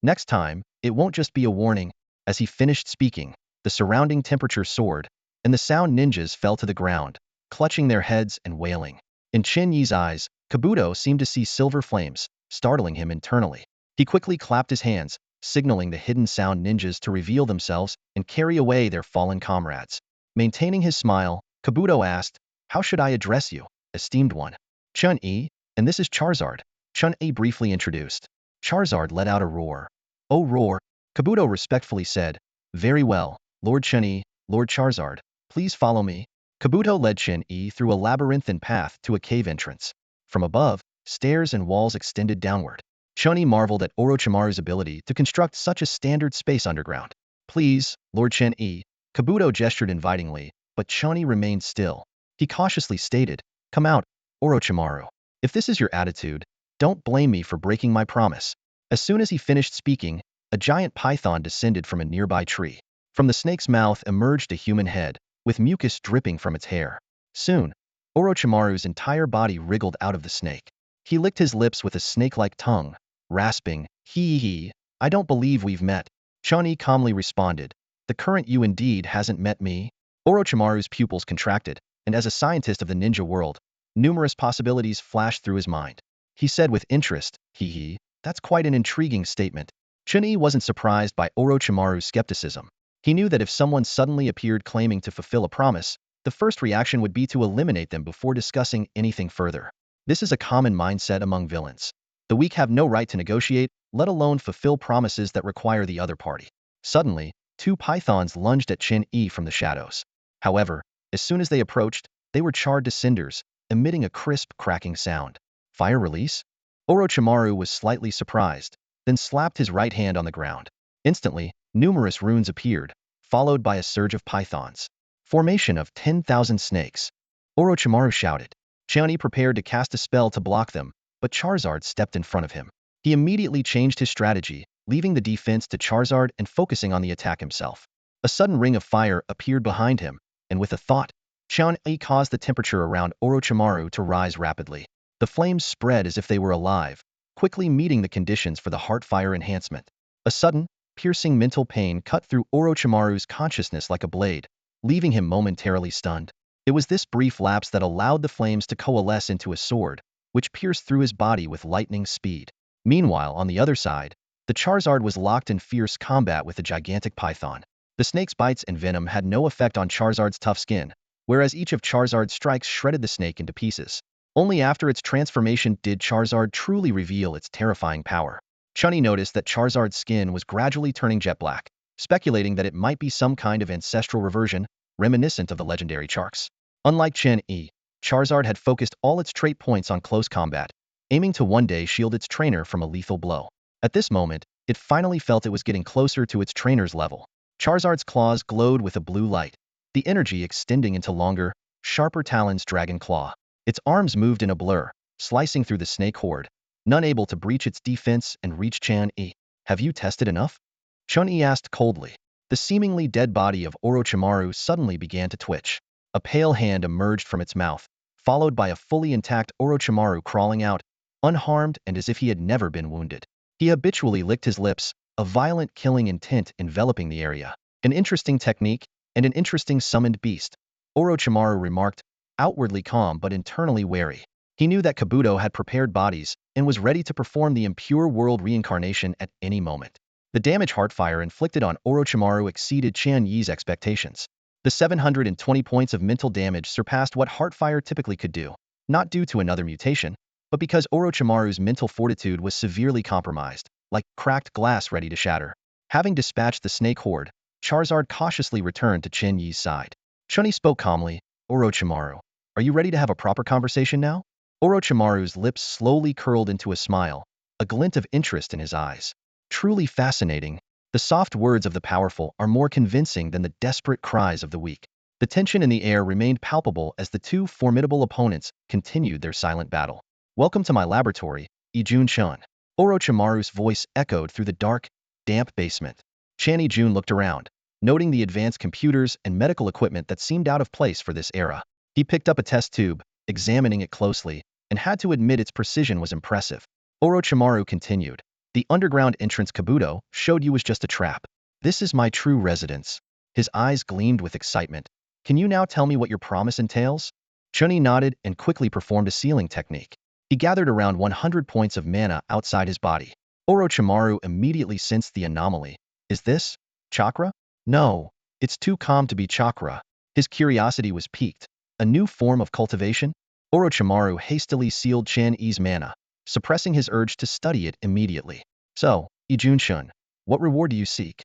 [SPEAKER 1] Next time, it won't just be a warning." As he finished speaking, the surrounding temperature soared, and the Sound ninjas fell to the ground, clutching their heads and wailing. In Chen Yi's eyes, Kabuto seemed to see silver flames, startling him internally. He quickly clapped his hands, signaling the hidden Sound ninjas to reveal themselves and carry away their fallen comrades. Maintaining his smile, Kabuto asked, "How should I address you, esteemed one?" "Chen Yi, and this is Charizard," Chen Yi briefly introduced. Charizard let out a roar. "Oh, roar," Kabuto respectfully said. "Very well, Lord Chen Yi, Lord Charizard, please follow me." Kabuto led Chen Yi through a labyrinthine path to a cave entrance. From above, stairs and walls extended downward. Chen Yi marveled at Orochimaru's ability to construct such a standard space underground. "Please, Lord Chen Yi," Kabuto gestured invitingly, but Chen Yi remained still. He cautiously stated, "Come out, Orochimaru. If this is your attitude, don't blame me for breaking my promise." As soon as he finished speaking, a giant python descended from a nearby tree. From the snake's mouth emerged a human head, with mucus dripping from its hair. Soon, Orochimaru's entire body wriggled out of the snake. He licked his lips with a snake-like tongue, rasping, "Hee, I don't believe we've met." Chen Yi calmly responded, "The current you indeed hasn't met me." Orochimaru's pupils contracted, and as a scientist of the ninja world, numerous possibilities flashed through his mind. He said with interest, "Hee, that's quite an intriguing statement." Chen Yi wasn't surprised by Orochimaru's skepticism. He knew that if someone suddenly appeared claiming to fulfill a promise, the first reaction would be to eliminate them before discussing anything further. This is a common mindset among villains. The weak have no right to negotiate, let alone fulfill promises that require the other party. Suddenly, 2 pythons lunged at Chen Yi from the shadows. However, as soon as they approached, they were charred to cinders, emitting a crisp, cracking sound. "Fire release?" Orochimaru was slightly surprised, then slapped his right hand on the ground. Instantly, numerous runes appeared, followed by a surge of pythons. Formation of 10,000 snakes. Orochimaru shouted. Chen Yi prepared to cast a spell to block them, but Charizard stepped in front of him. He immediately changed his strategy, leaving the defense to Charizard and focusing on the attack himself. A sudden ring of fire appeared behind him, and with a thought, Chen Yi caused the temperature around Orochimaru to rise rapidly. The flames spread as if they were alive, quickly meeting the conditions for the heart fire enhancement. A sudden, piercing mental pain cut through Orochimaru's consciousness like a blade, leaving him momentarily stunned. It was this brief lapse that allowed the flames to coalesce into a sword, which pierced through his body with lightning speed. Meanwhile, on the other side, the Charizard was locked in fierce combat with a gigantic python. The snake's bites and venom had no effect on Charizard's tough skin, whereas each of Charizard's strikes shredded the snake into pieces. Only after its transformation did Charizard truly reveal its terrifying power. Chen Yi noticed that Charizard's skin was gradually turning jet black, speculating that it might be some kind of ancestral reversion, reminiscent of the legendary Charks. Unlike Chen Yi, Charizard had focused all its trait points on close combat, aiming to one day shield its trainer from a lethal blow. At this moment, it finally felt it was getting closer to its trainer's level. Charizard's claws glowed with a blue light, the energy extending into longer, sharper talons dragon claw. Its arms moved in a blur, slicing through the snake horde, none able to breach its defense and reach Chen Yi. Have you tested enough? Chen Yi asked coldly. The seemingly dead body of Orochimaru suddenly began to twitch. A pale hand emerged from its mouth, followed by a fully intact Orochimaru crawling out, unharmed and as if he had never been wounded. He habitually licked his lips, a violent killing intent enveloping the area. An interesting technique, and an interesting summoned beast, Orochimaru remarked, outwardly calm but internally wary. He knew that Kabuto had prepared bodies and was ready to perform the impure world reincarnation at any moment. The damage Heartfire inflicted on Orochimaru exceeded Chen Yi's expectations. The 720 points of mental damage surpassed what Heartfire typically could do, not due to another mutation, but because Orochimaru's mental fortitude was severely compromised, like cracked glass ready to shatter. Having dispatched the snake horde, Charizard cautiously returned to Chen Yi's side. Chen Yi spoke calmly, Orochimaru, are you ready to have a proper conversation now? Orochimaru's lips slowly curled into a smile, a glint of interest in his eyes. Truly fascinating, the soft words of the powerful are more convincing than the desperate cries of the weak. The tension in the air remained palpable as the two formidable opponents continued their silent battle. Welcome to my laboratory, Ijun-chan. Orochimaru's voice echoed through the dark, damp basement. Chen Yi looked around, noting the advanced computers and medical equipment that seemed out of place for this era. He picked up a test tube, examining it closely, and had to admit its precision was impressive. Orochimaru continued. The underground entrance Kabuto showed you was just a trap. This is my true residence. His eyes gleamed with excitement. Can you now tell me what your promise entails? Chen Yi nodded and quickly performed a sealing technique. He gathered around 100 points of mana outside his body. Orochimaru immediately sensed the anomaly. Is this chakra? No, it's too calm to be chakra. His curiosity was piqued. A new form of cultivation? Orochimaru hastily sealed Chen Yi's mana, suppressing his urge to study it immediately. So, Ijun-shun, what reward do you seek?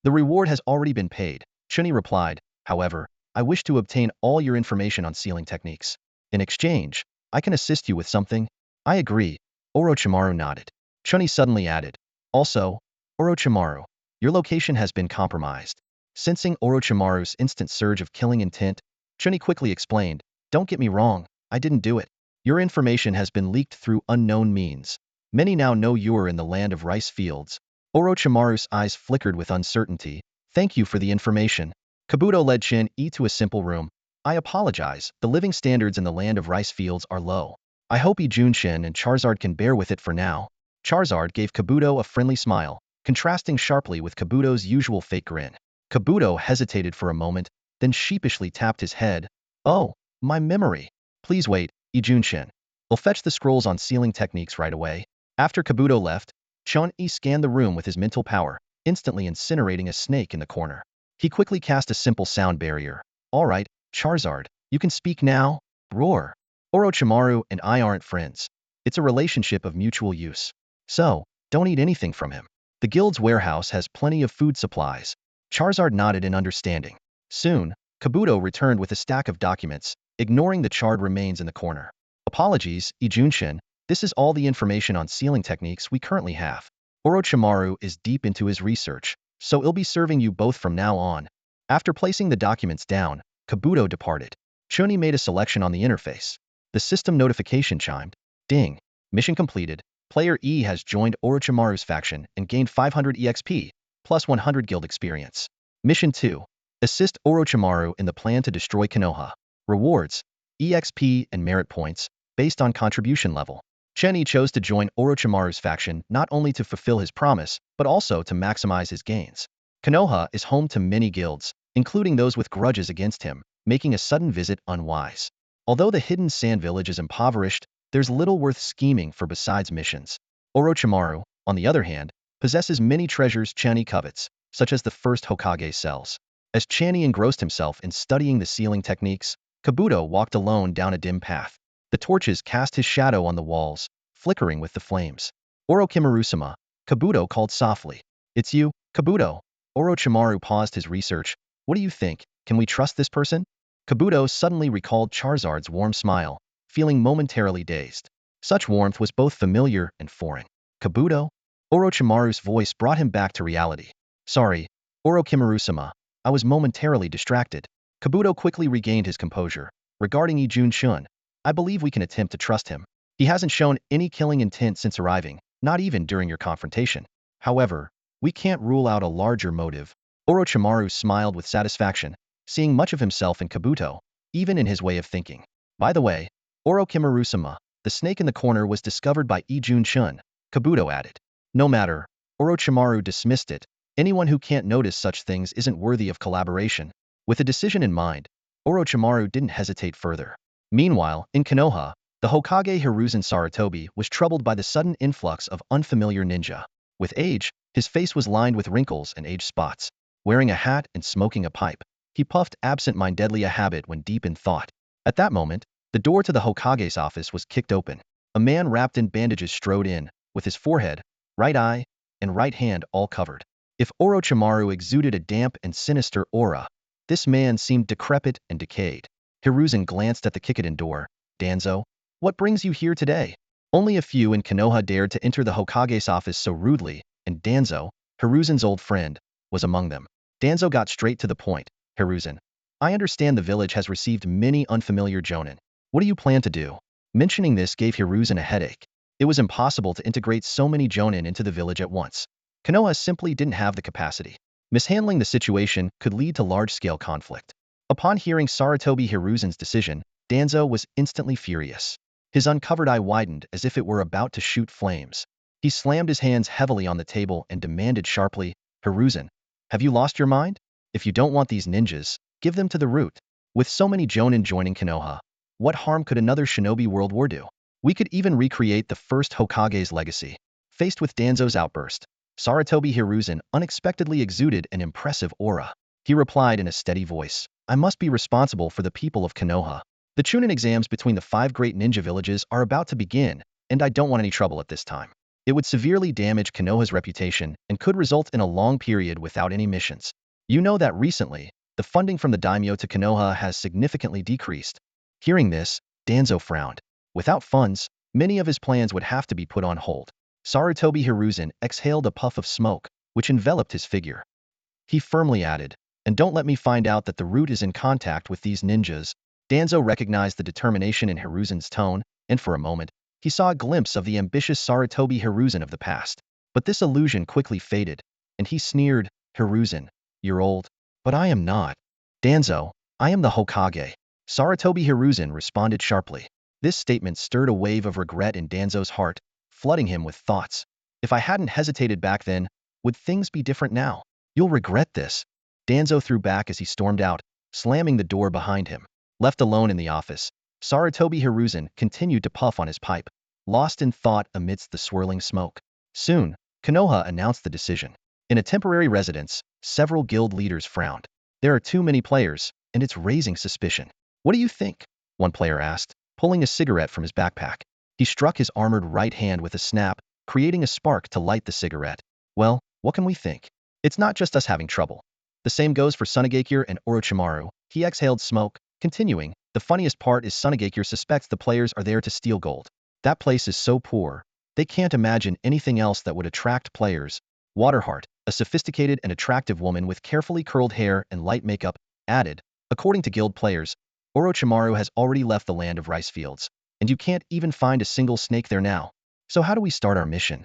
[SPEAKER 1] The reward has already been paid, Chen Yi replied. However, I wish to obtain all your information on sealing techniques. In exchange, I can assist you with something. I agree, Orochimaru nodded. Chen Yi suddenly added. Also, Orochimaru, your location has been compromised. Sensing Orochimaru's instant surge of killing intent, Chen Yi quickly explained, don't get me wrong, I didn't do it. Your information has been leaked through unknown means. Many now know you're in the land of rice fields. Orochimaru's eyes flickered with uncertainty. Thank you for the information. Kabuto led Chen Yi to a simple room. I apologize, the living standards in the land of rice fields are low. I hope Ijun-shin and Charizard can bear with it for now. Charizard gave Kabuto a friendly smile, contrasting sharply with Kabuto's usual fake grin. Kabuto hesitated for a moment, then sheepishly tapped his head. Oh, my memory. Please wait, Ijun-shin. I'll fetch the scrolls on sealing techniques right away. After Kabuto left, Chen Yi scanned the room with his mental power, instantly incinerating a snake in the corner. He quickly cast a simple sound barrier. All right, Charizard, you can speak now. Roar. Orochimaru and I aren't friends. It's a relationship of mutual use. So, don't eat anything from him. The guild's warehouse has plenty of food supplies. Charizard nodded in understanding. Soon, Kabuto returned with a stack of documents, ignoring the charred remains in the corner. Apologies, Ijun-shin, this is all the information on sealing techniques we currently have. Orochimaru is deep into his research, so I'll be serving you both from now on. After placing the documents down, Kabuto departed. Chen Yi made a selection on the interface. The system notification chimed. Ding. Mission completed. Player E has joined Orochimaru's faction and gained 500 EXP, plus 100 guild experience. Mission 2. Assist Orochimaru in the plan to destroy Konoha. Rewards, EXP and merit points, based on contribution level. Chen Yi chose to join Orochimaru's faction not only to fulfill his promise, but also to maximize his gains. Konoha is home to many guilds, including those with grudges against him, making a sudden visit unwise. Although the hidden sand village is impoverished, there's little worth scheming for besides missions. Orochimaru, on the other hand, possesses many treasures Chen Yi covets, such as the first Hokage cells. As Chen Yi engrossed himself in studying the sealing techniques, Kabuto walked alone down a dim path. The torches cast his shadow on the walls, flickering with the flames. Orochimaru-sama, Kabuto called softly. It's you, Kabuto. Orochimaru paused his research. What do you think? Can we trust this person? Kabuto suddenly recalled Charizard's warm smile, feeling momentarily dazed. Such warmth was both familiar and foreign. Kabuto? Orochimaru's voice brought him back to reality. Sorry, Orochimaru-sama. I was momentarily distracted. Kabuto quickly regained his composure. Regarding Yi Jun-shun, I believe we can attempt to trust him. He hasn't shown any killing intent since arriving, not even during your confrontation. However, we can't rule out a larger motive. Orochimaru smiled with satisfaction, seeing much of himself in Kabuto, even in his way of thinking. By the way, Orochimaru-sama, the snake in the corner was discovered by Yi Jun-shun, Kabuto added. No matter, Orochimaru dismissed it. Anyone who can't notice such things isn't worthy of collaboration. With a decision in mind, Orochimaru didn't hesitate further. Meanwhile, in Konoha, the Hokage Hiruzen Sarutobi was troubled by the sudden influx of unfamiliar ninja. With age, his face was lined with wrinkles and age spots. Wearing a hat and smoking a pipe, he puffed absent-mindedly, a habit when deep in thought. At that moment, the door to the Hokage's office was kicked open. A man wrapped in bandages strode in, with his forehead, right eye, and right hand all covered. If Orochimaru exuded a damp and sinister aura, this man seemed decrepit and decayed. Hiruzen glanced at the kick-in door. Danzo, what brings you here today? Only a few in Konoha dared to enter the Hokage's office so rudely, and Danzo, Hiruzen's old friend, was among them. Danzo got straight to the point. Hiruzen, I understand the village has received many unfamiliar jonin. What do you plan to do? Mentioning this gave Hiruzen a headache. It was impossible to integrate so many jonin into the village at once. Konoha simply didn't have the capacity. Mishandling the situation could lead to large-scale conflict. Upon hearing Sarutobi Hiruzen's decision, Danzo was instantly furious. His uncovered eye widened as if it were about to shoot flames. He slammed his hands heavily on the table and demanded sharply, Hiruzen, have you lost your mind? If you don't want these ninjas, give them to the root. With so many jonin joining Konoha, what harm could another shinobi world war do? We could even recreate the first Hokage's legacy. Faced with Danzo's outburst, Sarutobi Hiruzen unexpectedly exuded an impressive aura. He replied in a steady voice, I must be responsible for the people of Konoha. The Chunin exams between the 5 great ninja villages are about to begin, and I don't want any trouble at this time. It would severely damage Konoha's reputation and could result in a long period without any missions. You know that recently, the funding from the daimyo to Konoha has significantly decreased. Hearing this, Danzo frowned. Without funds, many of his plans would have to be put on hold. Sarutobi Hiruzen exhaled a puff of smoke, which enveloped his figure. He firmly added, and don't let me find out that the root is in contact with these ninjas. Danzo recognized the determination in Hiruzen's tone, and for a moment, he saw a glimpse of the ambitious Sarutobi Hiruzen of the past. But this illusion quickly faded, and he sneered, Hiruzen, you're old. But I am not. Danzo, I am the Hokage. Sarutobi Hiruzen responded sharply. This statement stirred a wave of regret in Danzo's heart, flooding him with thoughts. If I hadn't hesitated back then, would things be different now? You'll regret this. Danzo threw back as he stormed out, slamming the door behind him. Left alone in the office, Sarutobi Hiruzen continued to puff on his pipe, lost in thought amidst the swirling smoke. Soon, Konoha announced the decision. In a temporary residence, several guild leaders frowned. There are too many players, and it's raising suspicion. What do you think? One player asked, pulling a cigarette from his backpack. He struck his armored right hand with a snap, creating a spark to light the cigarette. Well, what can we think? It's not just us having trouble. The same goes for Sunagakure and Orochimaru. He exhaled smoke, continuing, the funniest part is Sunagakure suspects the players are there to steal gold. That place is so poor, they can't imagine anything else that would attract players. Waterheart, a sophisticated and attractive woman with carefully curled hair and light makeup, added, according to guild players, Orochimaru has already left the land of rice fields, and you can't even find a single snake there now. So how do we start our mission?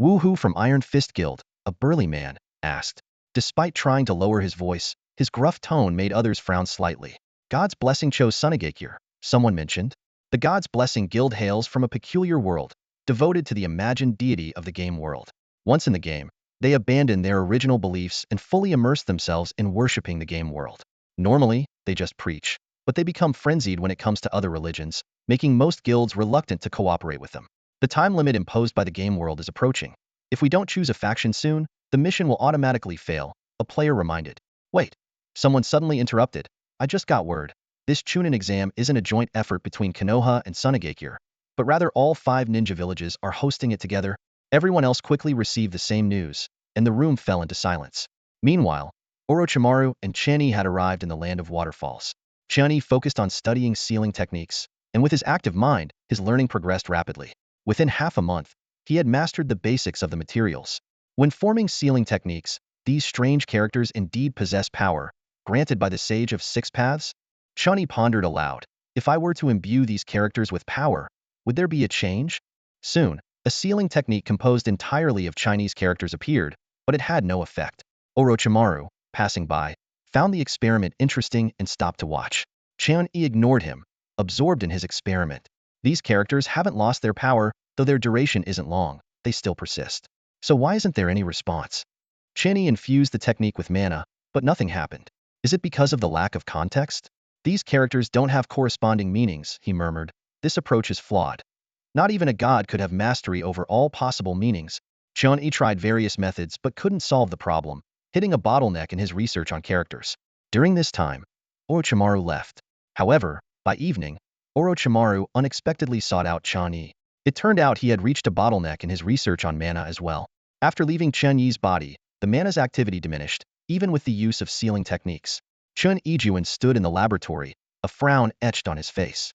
[SPEAKER 1] Woohoo from Iron Fist Guild, a burly man, asked. Despite trying to lower his voice, his gruff tone made others frown slightly. God's Blessing chose Sunagakure, someone mentioned. The God's Blessing Guild hails from a peculiar world, devoted to the imagined deity of the game world. Once in the game, they abandon their original beliefs and fully immerse themselves in worshipping the game world. Normally, they just preach, but they become frenzied when it comes to other religions, making most guilds reluctant to cooperate with them. The time limit imposed by the game world is approaching. If we don't choose a faction soon, the mission will automatically fail, a player reminded. Wait, Someone suddenly interrupted. I just got word. This Chunin exam isn't a joint effort between Konoha and Sunagakure, but rather all 5 ninja villages are hosting it together. Everyone else quickly received the same news, and the room fell into silence. Meanwhile, Orochimaru and Chen Yi had arrived in the land of waterfalls. Chen Yi focused on studying sealing techniques, and with his active mind, his learning progressed rapidly. Within half a month, he had mastered the basics of the materials. When forming sealing techniques, these strange characters indeed possess power, granted by the Sage of Six Paths? Chen Yi pondered aloud. If I were to imbue these characters with power, would there be a change? Soon, a sealing technique composed entirely of Chinese characters appeared, but it had no effect. Orochimaru, passing by, found the experiment interesting and stopped to watch. Chen Yi ignored him, absorbed in his experiment. These characters haven't lost their power, though their duration isn't long, they still persist. So why isn't there any response? Chen Yi infused the technique with mana, but nothing happened. Is it because of the lack of context? These characters don't have corresponding meanings, he murmured. This approach is flawed. Not even a god could have mastery over all possible meanings. Chen Yi tried various methods but couldn't solve the problem, hitting a bottleneck in his research on characters. During this time, Orochimaru left. However, by evening, Orochimaru unexpectedly sought out Chen Yi. It turned out he had reached a bottleneck in his research on mana as well. After leaving Chen Yi's body, the mana's activity diminished, even with the use of sealing techniques. Chen Yijuan stood in the laboratory, a frown etched on his face.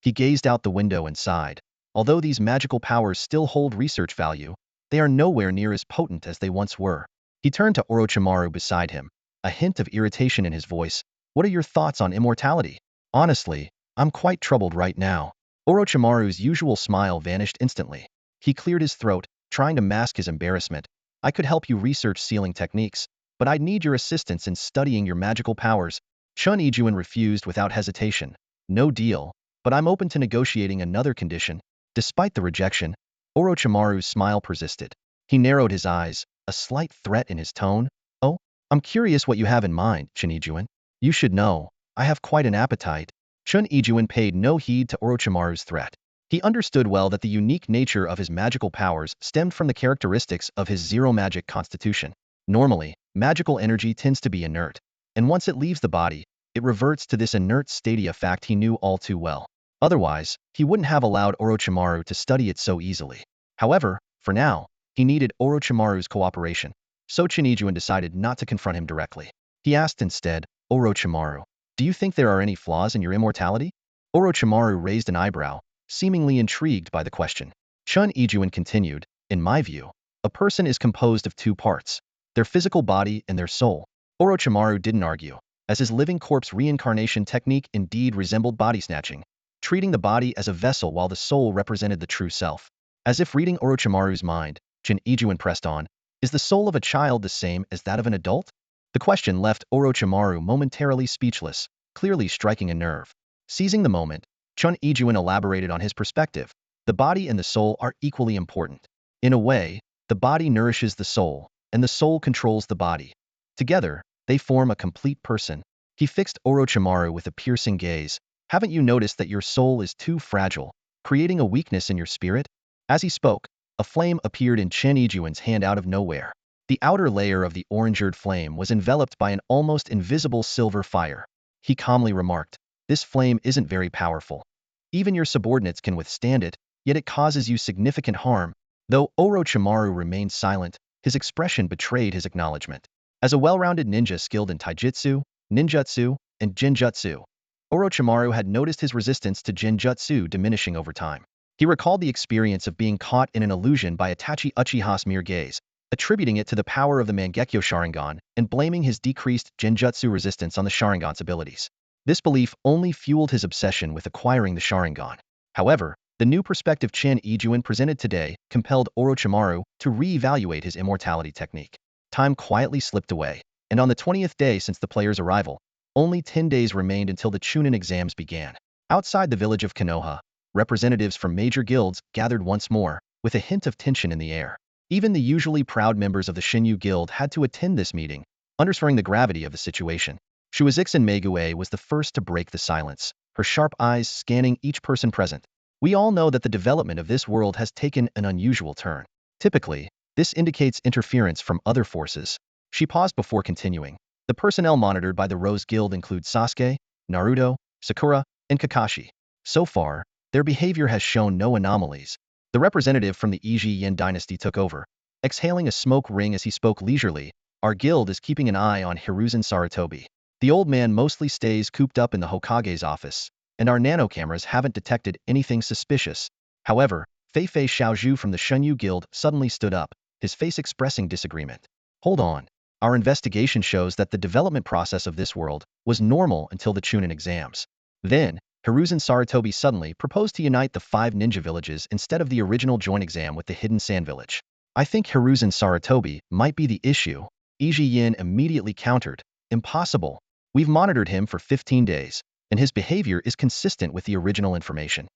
[SPEAKER 1] He gazed out the window and sighed. Although these magical powers still hold research value, they are nowhere near as potent as they once were. He turned to Orochimaru beside him, a hint of irritation in his voice. What are your thoughts on immortality? Honestly, I'm quite troubled right now. Orochimaru's usual smile vanished instantly. He cleared his throat, trying to mask his embarrassment. I could help you research sealing techniques, but I'd need your assistance in studying your magical powers. Chen Yijuan refused without hesitation. No deal, but I'm open to negotiating another condition. Despite the rejection, Orochimaru's smile persisted. He narrowed his eyes, a slight threat in his tone. Oh, I'm curious what you have in mind, Chen Yijuan. You should know, I have quite an appetite. Chen Yijuan paid no heed to Orochimaru's threat. He understood well that the unique nature of his magical powers stemmed from the characteristics of his zero-magic constitution. Normally, magical energy tends to be inert, and once it leaves the body, it reverts to this inert state, a fact he knew all too well. Otherwise, he wouldn't have allowed Orochimaru to study it so easily. However, for now, he needed Orochimaru's cooperation, so Chen Yijuan decided not to confront him directly. He asked instead, Orochimaru, do you think there are any flaws in your immortality? Orochimaru raised an eyebrow, seemingly intrigued by the question. Chen Yijuan continued, in my view, a person is composed of 2 parts, their physical body and their soul. Orochimaru didn't argue, as his living corpse reincarnation technique indeed resembled body snatching, treating the body as a vessel while the soul represented the true self. As if reading Orochimaru's mind, Chen Yijuan pressed on, is the soul of a child the same as that of an adult? The question left Orochimaru momentarily speechless, clearly striking a nerve. Seizing the moment, Chen Yijuan elaborated on his perspective. The body and the soul are equally important. In a way, the body nourishes the soul, and the soul controls the body. Together, they form a complete person. He fixed Orochimaru with a piercing gaze. Haven't you noticed that your soul is too fragile, creating a weakness in your spirit? As he spoke, a flame appeared in Chen Yijuan's hand out of nowhere. The outer layer of the orange-eared flame was enveloped by an almost invisible silver fire. He calmly remarked, this flame isn't very powerful. Even your subordinates can withstand it, yet it causes you significant harm. Though Orochimaru remained silent, his expression betrayed his acknowledgement. As a well-rounded ninja skilled in taijutsu, ninjutsu, and genjutsu, Orochimaru had noticed his resistance to genjutsu diminishing over time. He recalled the experience of being caught in an illusion by Itachi Uchiha's mere gaze, attributing it to the power of the Mangekyo Sharingan and blaming his decreased genjutsu resistance on the Sharingan's abilities. This belief only fueled his obsession with acquiring the Sharingan. However, the new perspective Chen Yijuan presented today compelled Orochimaru to re-evaluate his immortality technique. Time quietly slipped away, and on the 20th day since the player's arrival, only 10 days remained until the Chunin exams began. Outside the village of Konoha, representatives from major guilds gathered once more, with a hint of tension in the air. Even the usually proud members of the Shinyu Guild had to attend this meeting, underscoring the gravity of the situation. Shuizixen Meguei was the first to break the silence, her sharp eyes scanning each person present. We all know that the development of this world has taken an unusual turn. Typically, this indicates interference from other forces. She paused before continuing. The personnel monitored by the Rose Guild include Sasuke, Naruto, Sakura, and Kakashi. So far, their behavior has shown no anomalies. The representative from the Iji Yin dynasty took over, exhaling a smoke ring as he spoke leisurely. Our guild is keeping an eye on Hiruzen Sarutobi. The old man mostly stays cooped up in the Hokage's office, and our nanocameras haven't detected anything suspicious. However, Fei Xiaozhu from the Shunyu Guild suddenly stood up, his face expressing disagreement. Hold on. Our investigation shows that the development process of this world was normal until the Chunin exams. Then, Hiruzen Sarutobi suddenly proposed to unite the 5 ninja villages instead of the original joint exam with the hidden sand village. I think Hiruzen Sarutobi might be the issue. Iji Yin immediately countered. Impossible. We've monitored him for 15 days, and his behavior is consistent with the original information.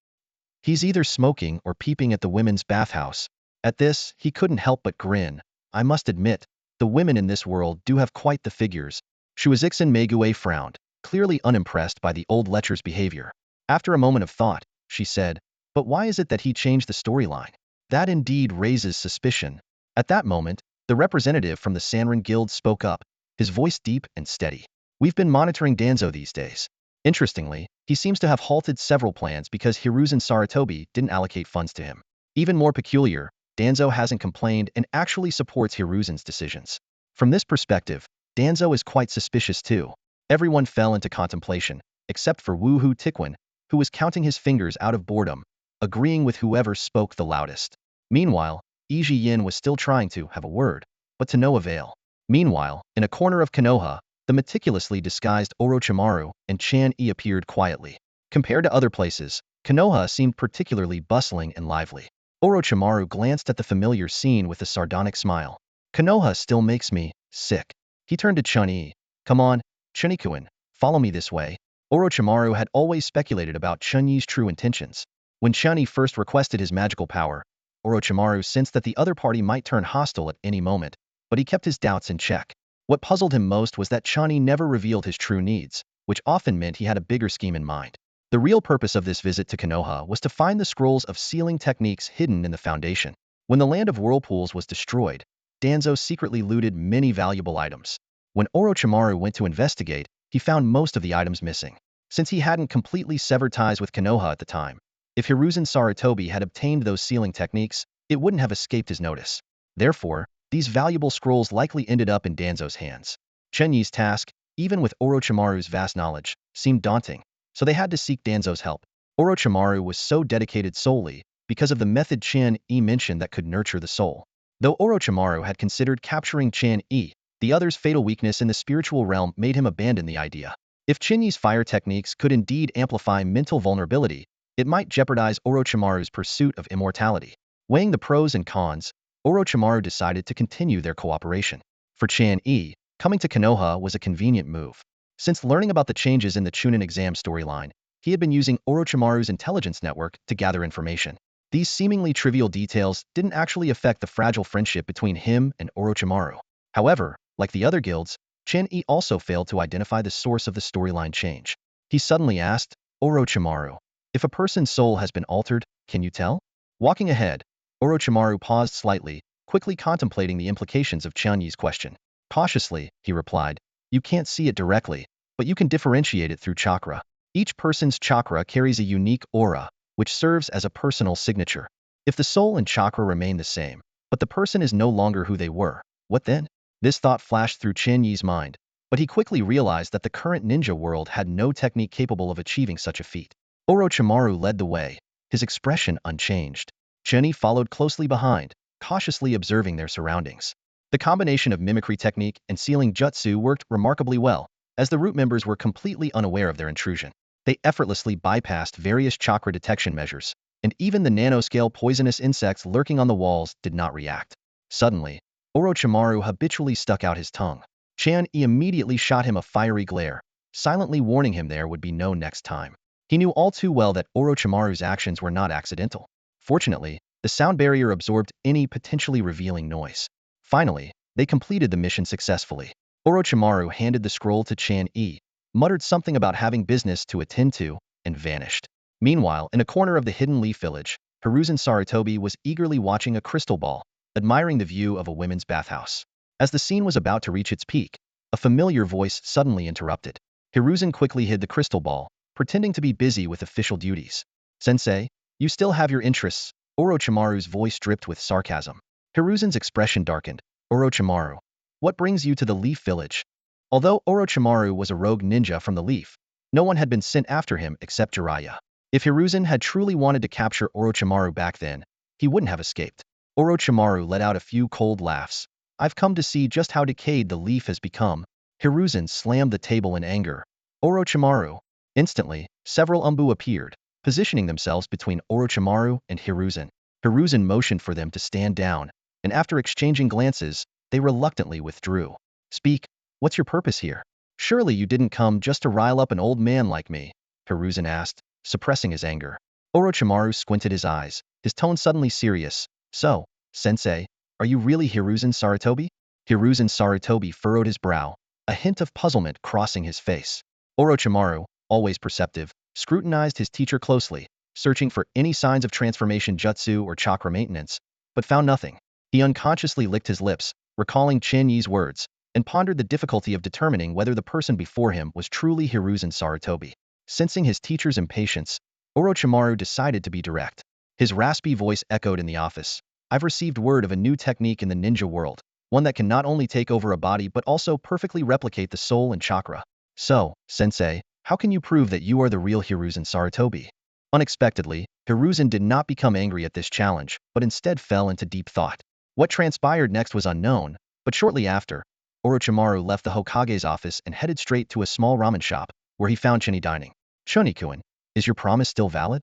[SPEAKER 1] He's either smoking or peeping at the women's bathhouse. At this, he couldn't help but grin. I must admit, the women in this world do have quite the figures. Shuizixin Meguei frowned, clearly unimpressed by the old lecher's behavior. After a moment of thought, she said, but why is it that he changed the storyline? That indeed raises suspicion. At that moment, the representative from the Sanrin Guild spoke up, his voice deep and steady. We've been monitoring Danzo these days. Interestingly, he seems to have halted several plans because Hiruzen Sarutobi didn't allocate funds to him. Even more peculiar, Danzo hasn't complained and actually supports Hiruzen's decisions. From this perspective, Danzo is quite suspicious too. Everyone fell into contemplation, except for Woohoo Tiquin, who was counting his fingers out of boredom, agreeing with whoever spoke the loudest. Meanwhile, Iji Yin was still trying to have a word, but to no avail. Meanwhile, in a corner of Konoha, the meticulously disguised Orochimaru and Chen Yi appeared quietly. Compared to other places, Konoha seemed particularly bustling and lively. Orochimaru glanced at the familiar scene with a sardonic smile. Konoha still makes me sick. He turned to Chen Yi. Come on, Chen-kun, follow me this way. Orochimaru had always speculated about Chen Yi's true intentions. When Chen Yi first requested his magical power, Orochimaru sensed that the other party might turn hostile at any moment, but he kept his doubts in check. What puzzled him most was that Chen Yi never revealed his true needs, which often meant he had a bigger scheme in mind. The real purpose of this visit to Konoha was to find the scrolls of sealing techniques hidden in the foundation. When the land of whirlpools was destroyed, Danzo secretly looted many valuable items. When Orochimaru went to investigate, he found most of the items missing. Since he hadn't completely severed ties with Konoha at the time, if Hiruzen Sarutobi had obtained those sealing techniques, it wouldn't have escaped his notice. Therefore, these valuable scrolls likely ended up in Danzo's hands. Chen Yi's task, even with Orochimaru's vast knowledge, seemed daunting, so they had to seek Danzo's help. Orochimaru was so dedicated solely because of the method Chen Yi mentioned that could nurture the soul. Though Orochimaru had considered capturing Chen Yi, the other's fatal weakness in the spiritual realm made him abandon the idea. If Chen Yi's fire techniques could indeed amplify mental vulnerability, it might jeopardize Orochimaru's pursuit of immortality. Weighing the pros and cons, Orochimaru decided to continue their cooperation. For Chen Yi, coming to Konoha was a convenient move. Since learning about the changes in the Chunin exam storyline, he had been using Orochimaru's intelligence network to gather information. These seemingly trivial details didn't actually affect the fragile friendship between him and Orochimaru. However, like the other guilds, Chen Yi also failed to identify the source of the storyline change. He suddenly asked, Orochimaru, if a person's soul has been altered, can you tell? Walking ahead, Orochimaru paused slightly, quickly contemplating the implications of Chen Yi's question. Cautiously, he replied, you can't see it directly, but you can differentiate it through chakra. Each person's chakra carries a unique aura, which serves as a personal signature. If the soul and chakra remain the same, but the person is no longer who they were, what then? This thought flashed through Chen Yi's mind, but he quickly realized that the current ninja world had no technique capable of achieving such a feat. Orochimaru led the way, his expression unchanged. Chen Yi followed closely behind, cautiously observing their surroundings. The combination of mimicry technique and sealing jutsu worked remarkably well, as the root members were completely unaware of their intrusion. They effortlessly bypassed various chakra detection measures, and even the nanoscale poisonous insects lurking on the walls did not react. Suddenly, Orochimaru habitually stuck out his tongue. Chen Yi immediately shot him a fiery glare, silently warning him there would be no next time. He knew all too well that Orochimaru's actions were not accidental. Fortunately, the sound barrier absorbed any potentially revealing noise. Finally, they completed the mission successfully. Orochimaru handed the scroll to Chen Yi, muttered something about having business to attend to, and vanished. Meanwhile, in a corner of the hidden leaf village, Hiruzen Sarutobi was eagerly watching a crystal ball, admiring the view of a women's bathhouse. As the scene was about to reach its peak, A familiar voice suddenly interrupted. Hiruzen quickly hid the crystal ball, pretending to be busy with official duties. Sensei, you still have your interests, Orochimaru's voice dripped with sarcasm. Hiruzen's expression darkened. Orochimaru, what brings you to the Leaf Village? Although Orochimaru was a rogue ninja from the Leaf, no one had been sent after him except Jiraiya. If Hiruzen had truly wanted to capture Orochimaru back then, he wouldn't have escaped. Orochimaru let out a few cold laughs. I've come to see just how decayed the Leaf has become. Hiruzen slammed the table in anger. Orochimaru. Instantly, several Umbu appeared, positioning themselves between Orochimaru and Hiruzen. Hiruzen motioned for them to stand down, and after exchanging glances, they reluctantly withdrew. Speak, what's your purpose here? Surely you didn't come just to rile up an old man like me, Hiruzen asked, suppressing his anger. Orochimaru squinted his eyes, his tone suddenly serious. So, Sensei, are you really Hiruzen Sarutobi? Hiruzen Sarutobi furrowed his brow, a hint of puzzlement crossing his face. Orochimaru, always perceptive, scrutinized his teacher closely, searching for any signs of transformation jutsu or chakra maintenance, but found nothing. He unconsciously licked his lips, recalling Chen Yi's words, and pondered the difficulty of determining whether the person before him was truly Hiruzen Sarutobi. Sensing his teacher's impatience, Orochimaru decided to be direct. His raspy voice echoed in the office. I've received word of a new technique in the ninja world, one that can not only take over a body but also perfectly replicate the soul and chakra. So, Sensei, how can you prove that you are the real Hiruzen Sarutobi? Unexpectedly, Hiruzen did not become angry at this challenge, but instead fell into deep thought. What transpired next was unknown, but shortly after, Orochimaru left the Hokage's office and headed straight to a small ramen shop, where he found Chen Yi dining. Chunikuin, is your promise still valid?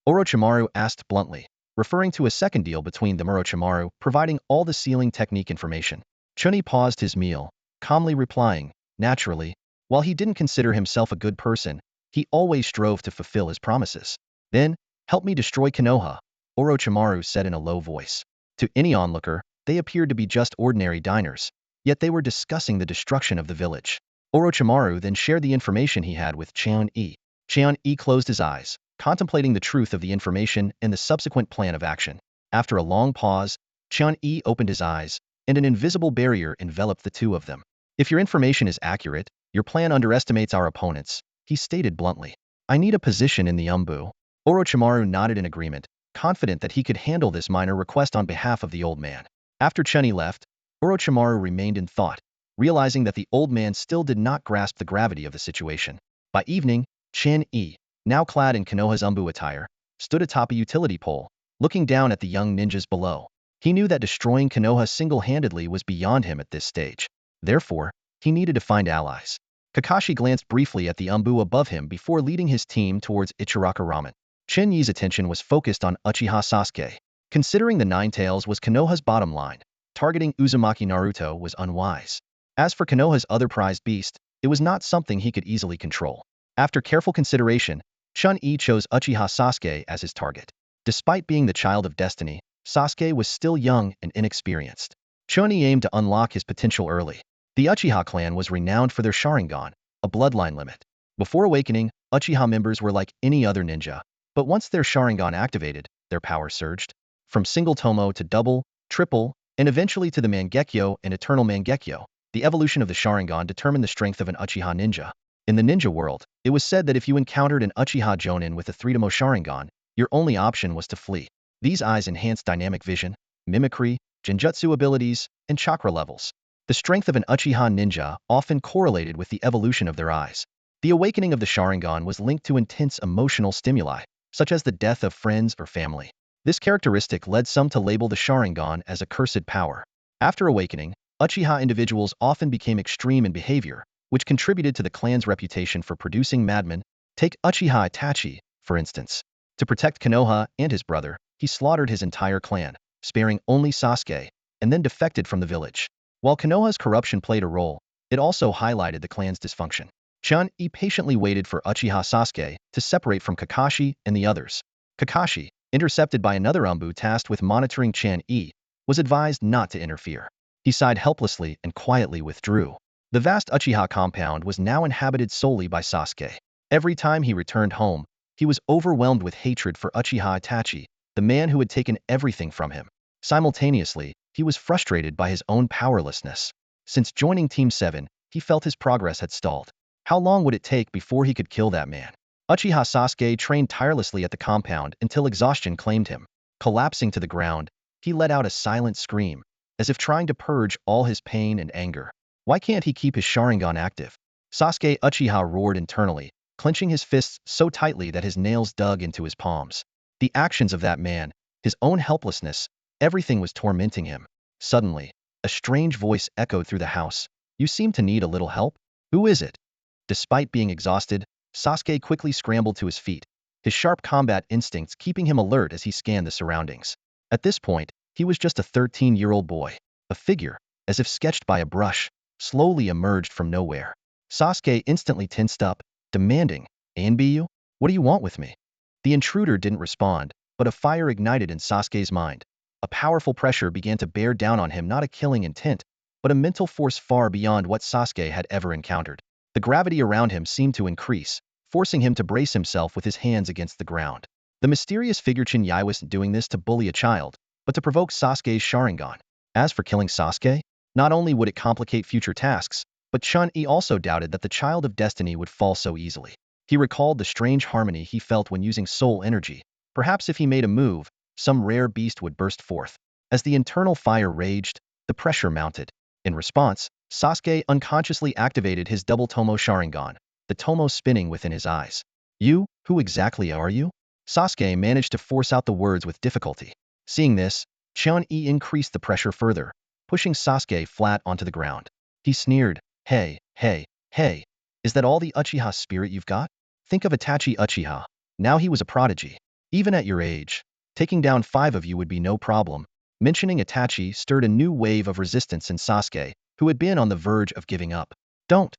[SPEAKER 1] Orochimaru asked bluntly, referring to a second deal between them. Orochimaru providing all the sealing technique information. Chen Yi paused his meal, calmly replying, naturally, while he didn't consider himself a good person, he always strove to fulfill his promises. Then, help me destroy Konoha, Orochimaru said in a low voice. To any onlooker, they appeared to be just ordinary diners, yet they were discussing the destruction of the village. Orochimaru then shared the information he had with Chen Yi. Chen Yi closed his eyes, contemplating the truth of the information and the subsequent plan of action. After a long pause, Chen Yi opened his eyes, and an invisible barrier enveloped the two of them. If your information is accurate, your plan underestimates our opponents, he stated bluntly. I need a position in the Umbu. Orochimaru nodded in agreement, confident that he could handle this minor request on behalf of the old man. After Chen Yi left, Orochimaru remained in thought, realizing that the old man still did not grasp the gravity of the situation. By evening, Chen Yi, now clad in Konoha's Umbu attire, stood atop a utility pole, looking down at the young ninjas below. He knew that destroying Konoha single-handedly was beyond him at this stage. Therefore, he needed to find allies. Kakashi glanced briefly at the Umbu above him before leading his team towards Ichiraka Ramen. Chen Yi's attention was focused on Uchiha Sasuke. Considering the Nine Tails was Konoha's bottom line, targeting Uzumaki Naruto was unwise. As for Konoha's other prized beast, it was not something he could easily control. After careful consideration, Chen Yi chose Uchiha Sasuke as his target. Despite being the child of destiny, Sasuke was still young and inexperienced. Chen Yi aimed to unlock his potential early. The Uchiha clan was renowned for their Sharingan, a bloodline limit. Before awakening, Uchiha members were like any other ninja, but once their Sharingan activated, their power surged. From single tomo to double, triple, and eventually to the Mangekyo and Eternal Mangekyo, the evolution of the Sharingan determined the strength of an Uchiha ninja. In the ninja world, it was said that if you encountered an Uchiha Jonin with a 3-tomo Sharingan, your only option was to flee. These eyes enhanced dynamic vision, mimicry, genjutsu abilities, and chakra levels. The strength of an Uchiha ninja often correlated with the evolution of their eyes. The awakening of the Sharingan was linked to intense emotional stimuli, such as the death of friends or family. This characteristic led some to label the Sharingan as a cursed power. After awakening, Uchiha individuals often became extreme in behavior, which contributed to the clan's reputation for producing madmen. Take Uchiha Itachi, for instance. To protect Konoha and his brother, he slaughtered his entire clan, sparing only Sasuke, and then defected from the village. While Konoha's corruption played a role, it also highlighted the clan's dysfunction. Chen Yi patiently waited for Uchiha Sasuke to separate from Kakashi and the others. Kakashi, intercepted by another Umbu tasked with monitoring Chen Yi, was advised not to interfere. He sighed helplessly and quietly withdrew. The vast Uchiha compound was now inhabited solely by Sasuke. Every time he returned home, he was overwhelmed with hatred for Uchiha Itachi, the man who had taken everything from him. Simultaneously, he was frustrated by his own powerlessness. Since joining Team 7, he felt his progress had stalled. How long would it take before he could kill that man? Uchiha Sasuke trained tirelessly at the compound until exhaustion claimed him. Collapsing to the ground, he let out a silent scream, as if trying to purge all his pain and anger. Why can't he keep his Sharingan active? Sasuke Uchiha roared internally, clenching his fists so tightly that his nails dug into his palms. The actions of that man, his own helplessness, everything was tormenting him. Suddenly, a strange voice echoed through the house. You seem to need a little help? Who is it? Despite being exhausted, Sasuke quickly scrambled to his feet, his sharp combat instincts keeping him alert as he scanned the surroundings. At this point, he was just a 13-year-old boy. A figure, as if sketched by a brush, slowly emerged from nowhere. Sasuke instantly tensed up, demanding, "Anbu? What do you want with me?" The intruder didn't respond, but a fire ignited in Sasuke's mind. A powerful pressure began to bear down on him, not a killing intent, but a mental force far beyond what Sasuke had ever encountered. The gravity around him seemed to increase, forcing him to brace himself with his hands against the ground. The mysterious figure Chen Yi wasn't doing this to bully a child, but to provoke Sasuke's Sharingan. As for killing Sasuke, not only would it complicate future tasks, but Chen Yi also doubted that the child of destiny would fall so easily. He recalled the strange harmony he felt when using soul energy. Perhaps if he made a move, some rare beast would burst forth. As the internal fire raged, the pressure mounted. In response, Sasuke unconsciously activated his double Tomo Sharingan, the Tomo spinning within his eyes. You? Who exactly are you? Sasuke managed to force out the words with difficulty. Seeing this, Chen Yi increased the pressure further, pushing Sasuke flat onto the ground. He sneered, Hey, is that all the Uchiha spirit you've got? Think of Itachi Uchiha. Now he was a prodigy. Even at your age, taking down 5 of you would be no problem. Mentioning Itachi stirred a new wave of resistance in Sasuke, who had been on the verge of giving up. Don't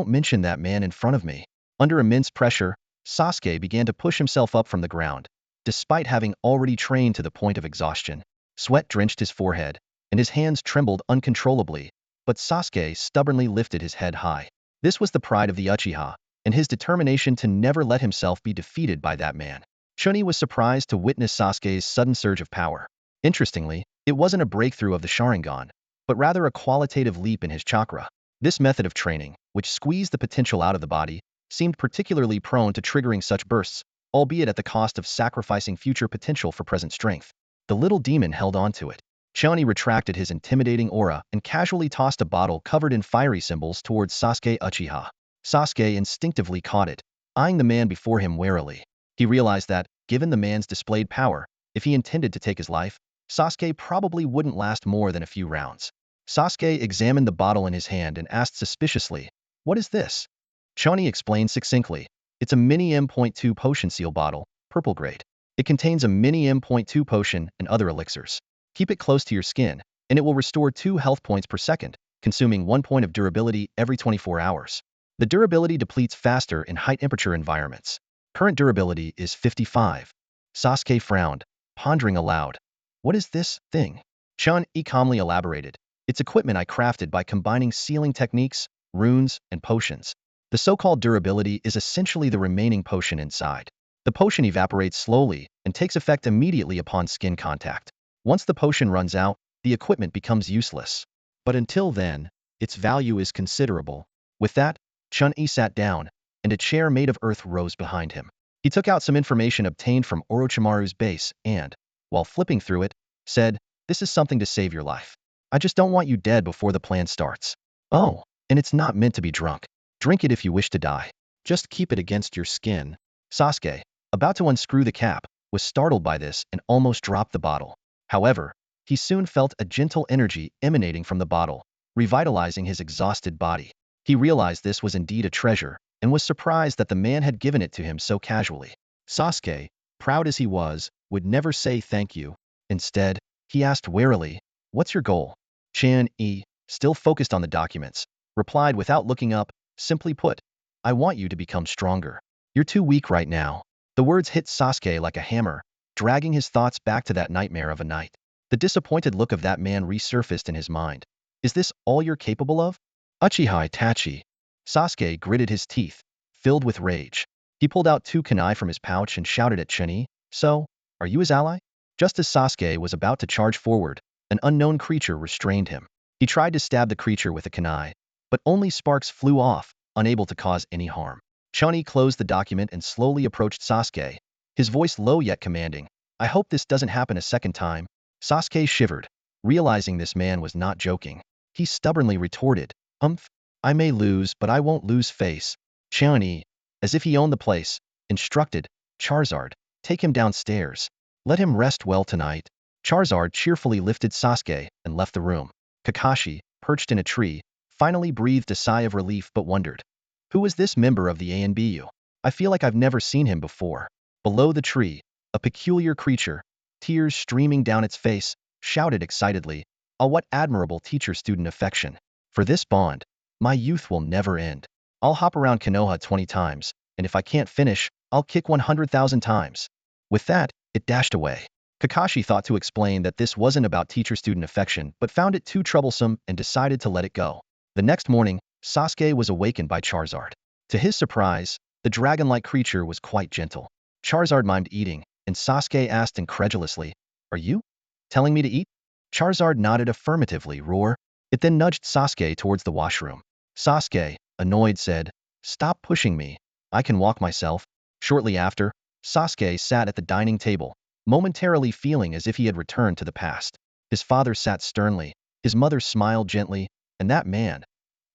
[SPEAKER 1] mention that man in front of me. Under immense pressure, Sasuke began to push himself up from the ground. Despite having already trained to the point of exhaustion, sweat drenched his forehead, and his hands trembled uncontrollably, but Sasuke stubbornly lifted his head high. This was the pride of the Uchiha, and his determination to never let himself be defeated by that man. Chen Yi was surprised to witness Sasuke's sudden surge of power. Interestingly, it wasn't a breakthrough of the Sharingan, but rather a qualitative leap in his chakra. This method of training, which squeezed the potential out of the body, seemed particularly prone to triggering such bursts, albeit at the cost of sacrificing future potential for present strength. The little demon held on to it. Chen Yi retracted his intimidating aura and casually tossed a bottle covered in fiery symbols towards Sasuke Uchiha. Sasuke instinctively caught it, eyeing the man before him warily. He realized that, given the man's displayed power, if he intended to take his life, Sasuke probably wouldn't last more than a few rounds. Sasuke examined the bottle in his hand and asked suspiciously, "What is this?" Chen Yi explained succinctly, "It's a mini M.2 potion seal bottle, purple grade. It contains a mini M.2 potion and other elixirs. Keep it close to your skin, and it will restore 2 health points per second, consuming 1 point of durability every 24 hours. The durability depletes faster in high-temperature environments. Current durability is 55. Sasuke frowned, pondering aloud. What is this thing? Chen Yi calmly elaborated. It's equipment I crafted by combining sealing techniques, runes, and potions. The so-called durability is essentially the remaining potion inside. The potion evaporates slowly and takes effect immediately upon skin contact. Once the potion runs out, the equipment becomes useless. But until then, its value is considerable. With that, Chen Yi sat down, and a chair made of earth rose behind him. He took out some information obtained from Orochimaru's base and, while flipping through it, said, "This is something to save your life. I just don't want you dead before the plan starts. Oh, and it's not meant to be drunk. Drink it if you wish to die. Just keep it against your skin." Sasuke, about to unscrew the cap, was startled by this and almost dropped the bottle. However, he soon felt a gentle energy emanating from the bottle, revitalizing his exhausted body. He realized this was indeed a treasure, and was surprised that the man had given it to him so casually. Sasuke, proud as he was, would never say thank you. Instead, he asked warily, "What's your goal?" Chen Yi, still focused on the documents, replied without looking up, "Simply put, I want you to become stronger. You're too weak right now." The words hit Sasuke like a hammer, dragging his thoughts back to that nightmare of a night. The disappointed look of that man resurfaced in his mind. "Is this all you're capable of?" Uchiha Itachi. Sasuke gritted his teeth, filled with rage. He pulled out 2 kunai from his pouch and shouted at Chen Yi, "So, are you his ally?" Just as Sasuke was about to charge forward, an unknown creature restrained him. He tried to stab the creature with a kunai, but only sparks flew off, unable to cause any harm. Chen Yi closed the document and slowly approached Sasuke, his voice low yet commanding. I hope this doesn't happen a second time. Sasuke shivered, realizing this man was not joking. He stubbornly retorted, I may lose, but I won't lose face. Chen Yi, as if he owned the place, instructed, Charizard, take him downstairs. Let him rest well tonight. Charizard cheerfully lifted Sasuke and left the room. Kakashi, perched in a tree, finally breathed a sigh of relief but wondered. Who is this member of the ANBU? I feel like I've never seen him before. Below the tree, a peculiar creature, tears streaming down its face, shouted excitedly, "Oh, what admirable teacher-student affection! For this bond, my youth will never end. I'll hop around Konoha 20 times, and if I can't finish, I'll kick 100,000 times." With that, it dashed away. Kakashi thought to explain that this wasn't about teacher-student affection but found it too troublesome and decided to let it go. The next morning, Sasuke was awakened by Charizard. To his surprise, the dragon-like creature was quite gentle. Charizard mimed eating, and Sasuke asked incredulously, "Are you telling me to eat?" Charizard nodded affirmatively. Roar. It then nudged Sasuke towards the washroom. Sasuke, annoyed, said, "Stop pushing me. I can walk myself." Shortly after, Sasuke sat at the dining table, momentarily feeling as if he had returned to the past. His father sat sternly, his mother smiled gently, and that man.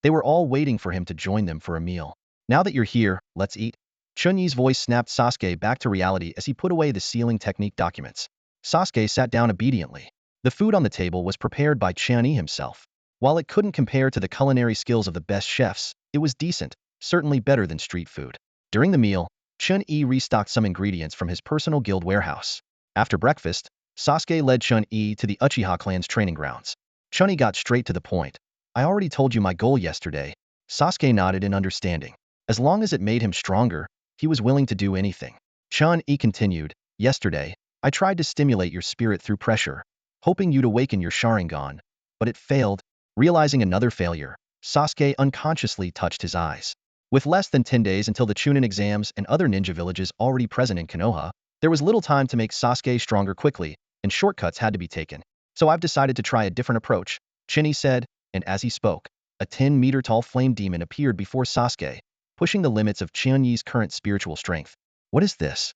[SPEAKER 1] They were all waiting for him to join them for a meal. "Now that you're here, let's eat." Chen Yi's voice snapped Sasuke back to reality as he put away the sealing technique documents. Sasuke sat down obediently. The food on the table was prepared by Chen Yi himself. While it couldn't compare to the culinary skills of the best chefs, it was decent, certainly better than street food. During the meal, Chen Yi restocked some ingredients from his personal guild warehouse. After breakfast, Sasuke led Chen Yi to the Uchiha clan's training grounds. Chen Yi got straight to the point. "I already told you my goal yesterday." Sasuke nodded in understanding. As long as it made him stronger, he was willing to do anything. Chen Yi continued, "Yesterday, I tried to stimulate your spirit through pressure, hoping you'd awaken your Sharingan, but it failed." Realizing another failure, Sasuke unconsciously touched his eyes. With less than 10 days until the Chunin exams and other ninja villages already present in Konoha, there was little time to make Sasuke stronger quickly, and shortcuts had to be taken. "So I've decided to try a different approach," Chen Yi said, and as he spoke, a 10-meter-tall flame demon appeared before Sasuke, pushing the limits of Chen Yi's current spiritual strength. "What is this?"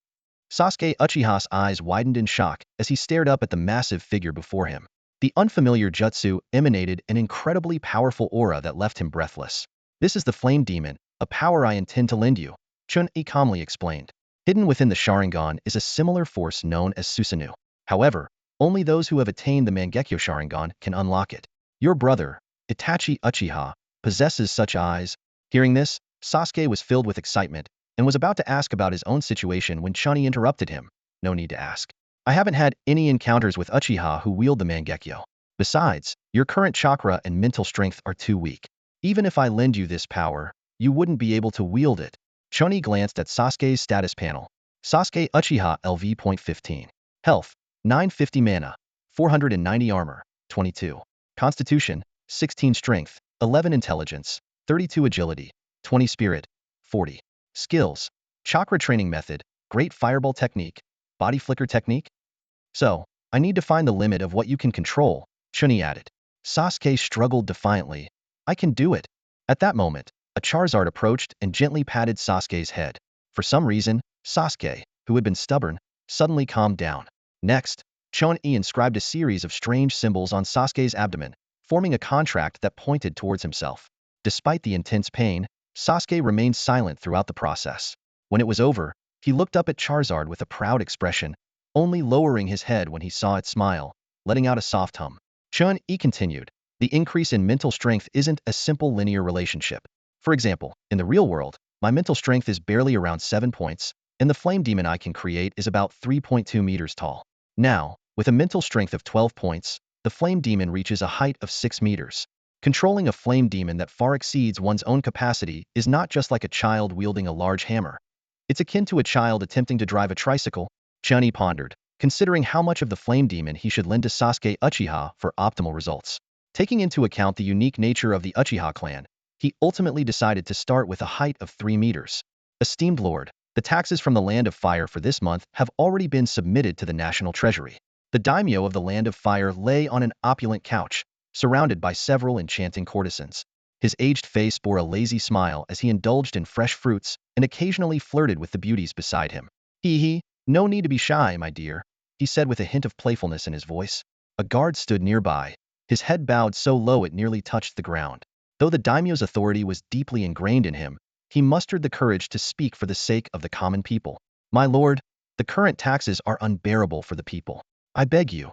[SPEAKER 1] Sasuke Uchiha's eyes widened in shock as he stared up at the massive figure before him. The unfamiliar jutsu emanated an incredibly powerful aura that left him breathless. "This is the Flame Demon, a power I intend to lend you," Chen Yi calmly explained. Hidden within the Sharingan is a similar force known as Susanoo. However, only those who have attained the Mangekyo Sharingan can unlock it. Your brother, Itachi Uchiha, possesses such eyes. Hearing this, Sasuke was filled with excitement and was about to ask about his own situation when Chen Yi interrupted him. "No need to ask. I haven't had any encounters with Uchiha who wield the Mangekyo. Besides, your current chakra and mental strength are too weak. Even if I lend you this power, you wouldn't be able to wield it." Chen Yi glanced at Sasuke's status panel. Sasuke Uchiha LV.15. Health, 950 mana, 490 armor, 22. Constitution, 16 strength, 11 intelligence, 32 agility, 20 spirit, 40. Skills, chakra training method, great fireball technique, body flicker technique. "So, I need to find the limit of what you can control," Chen Yi added. Sasuke struggled defiantly. "I can do it." At that moment, a Charizard approached and gently patted Sasuke's head. For some reason, Sasuke, who had been stubborn, suddenly calmed down. Next, Chen Yi inscribed a series of strange symbols on Sasuke's abdomen, forming a contract that pointed towards himself. Despite the intense pain, Sasuke remained silent throughout the process. When it was over, he looked up at Charizard with a proud expression, only lowering his head when he saw it smile, letting out a soft hum. Chen Yi continued, "The increase in mental strength isn't a simple linear relationship. For example, in the real world, my mental strength is barely around 7 points, and the flame demon I can create is about 3.2 meters tall. Now, with a mental strength of 12 points, the flame demon reaches a height of 6 meters. Controlling a flame demon that far exceeds one's own capacity is not just like a child wielding a large hammer. It's akin to a child attempting to drive a tricycle." Chen Yi pondered, considering how much of the flame demon he should lend to Sasuke Uchiha for optimal results. Taking into account the unique nature of the Uchiha clan, he ultimately decided to start with a height of 3 meters. "Esteemed Lord, the taxes from the Land of Fire for this month have already been submitted to the National Treasury." The daimyo of the Land of Fire lay on an opulent couch, surrounded by several enchanting courtesans. His aged face bore a lazy smile as he indulged in fresh fruits and occasionally flirted with the beauties beside him. Hee, no need to be shy, my dear, he said with a hint of playfulness in his voice. A guard stood nearby, his head bowed so low it nearly touched the ground. Though the daimyo's authority was deeply ingrained in him, he mustered the courage to speak for the sake of the common people. My lord, the current taxes are unbearable for the people. I beg you,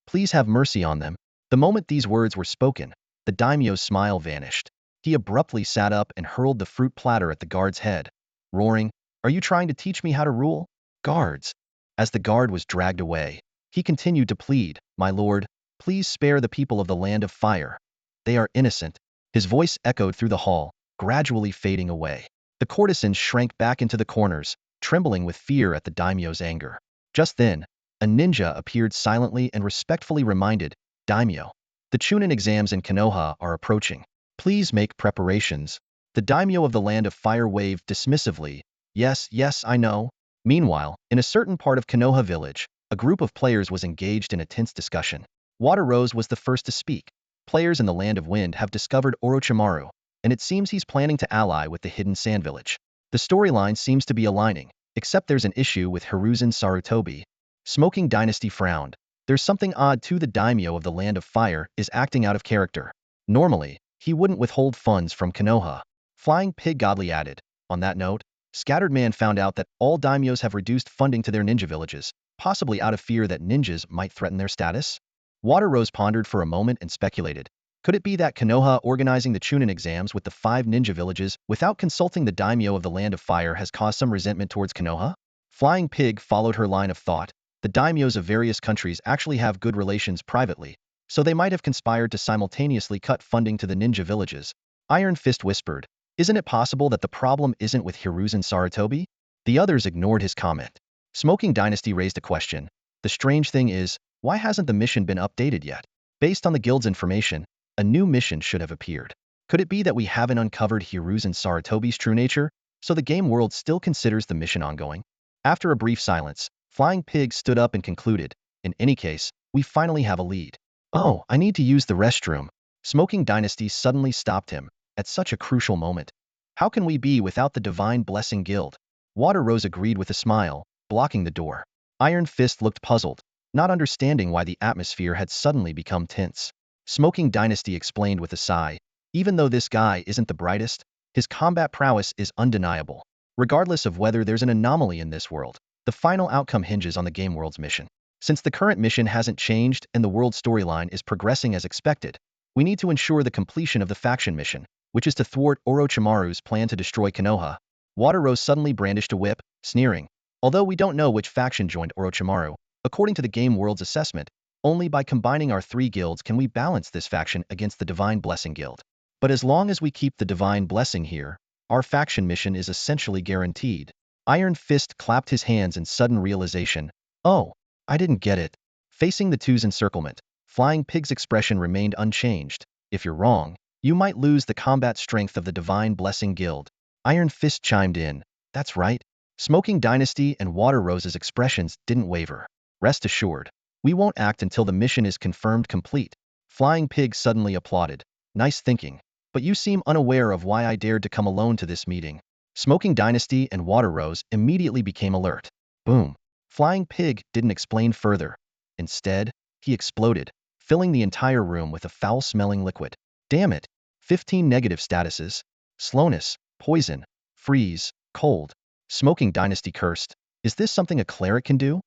[SPEAKER 1] please have mercy on them. The moment these words were spoken, the daimyo's smile vanished. He abruptly sat up and hurled the fruit platter at the guard's head, roaring, "Are you trying to teach me how to rule?" Guards. As the guard was dragged away, he continued to plead, "My lord, please spare the people of the land of fire. They are innocent." His voice echoed through the hall, gradually fading away. The courtesans shrank back into the corners, trembling with fear at the daimyo's anger. Just then, a ninja appeared silently and respectfully reminded, "Daimyo, the Chunin exams in Konoha are approaching. Please make preparations." The daimyo of the land of fire waved dismissively, "Yes, yes, I know." Meanwhile, in a certain part of Konoha village, a group of players was engaged in a tense discussion. Water Rose was the first to speak. Players in the Land of Wind have discovered Orochimaru, and it seems he's planning to ally with the Hidden Sand Village. The storyline seems to be aligning, except there's an issue with Hiruzen Sarutobi. Smoking Dynasty frowned. There's something odd too. The daimyo of the Land of Fire is acting out of character. Normally, he wouldn't withhold funds from Konoha. Flying Pig Godly added. On that note, Scattered Man found out that all daimyos have reduced funding to their ninja villages, possibly out of fear that ninjas might threaten their status. Water Rose pondered for a moment and speculated. Could it be that Konoha organizing the Chunin exams with the 5 ninja villages without consulting the daimyo of the Land of Fire has caused some resentment towards Konoha? Flying Pig followed her line of thought. The daimyos of various countries actually have good relations privately, so they might have conspired to simultaneously cut funding to the ninja villages. Iron Fist whispered, "Isn't it possible that the problem isn't with Hiruzen Sarutobi?" The others ignored his comment. Smoking Dynasty raised a question. The strange thing is, why hasn't the mission been updated yet? Based on the guild's information, a new mission should have appeared. Could it be that we haven't uncovered Hiruzen Sarutobi's true nature, so the game world still considers the mission ongoing? After a brief silence, Flying Pig stood up and concluded, "In any case, we finally have a lead." "Oh, I need to use the restroom." Smoking Dynasty suddenly stopped him, at such a crucial moment. "How can we be without the Divine Blessing Guild?" Water Rose agreed with a smile, blocking the door. Iron Fist looked puzzled, not understanding why the atmosphere had suddenly become tense. Smoking Dynasty explained with a sigh, "Even though this guy isn't the brightest, his combat prowess is undeniable. Regardless of whether there's an anomaly in this world, the final outcome hinges on the game world's mission. Since the current mission hasn't changed and the world storyline is progressing as expected, we need to ensure the completion of the faction mission, which is to thwart Orochimaru's plan to destroy Konoha." Water Rose suddenly brandished a whip, sneering, "Although we don't know which faction joined Orochimaru, according to the game world's assessment, only by combining our 3 guilds can we balance this faction against the Divine Blessing Guild. But as long as we keep the Divine Blessing here, our faction mission is essentially guaranteed." Iron Fist clapped his hands in sudden realization. "Oh, I didn't get it." Facing the two's encirclement, Flying Pig's expression remained unchanged. "If you're wrong, you might lose the combat strength of the Divine Blessing Guild." Iron Fist chimed in, "That's right." Smoking Dynasty and Water Rose's expressions didn't waver. "Rest assured, we won't act until the mission is confirmed complete." Flying Pig suddenly applauded. "Nice thinking. But you seem unaware of why I dared to come alone to this meeting." Smoking Dynasty and Water Rose immediately became alert. Boom. Flying Pig didn't explain further. Instead, he exploded, filling the entire room with a foul-smelling liquid. Damn it. 15 negative statuses. Slowness, poison, freeze, cold. Smoking Dynasty cursed. "Is this something a cleric can do?"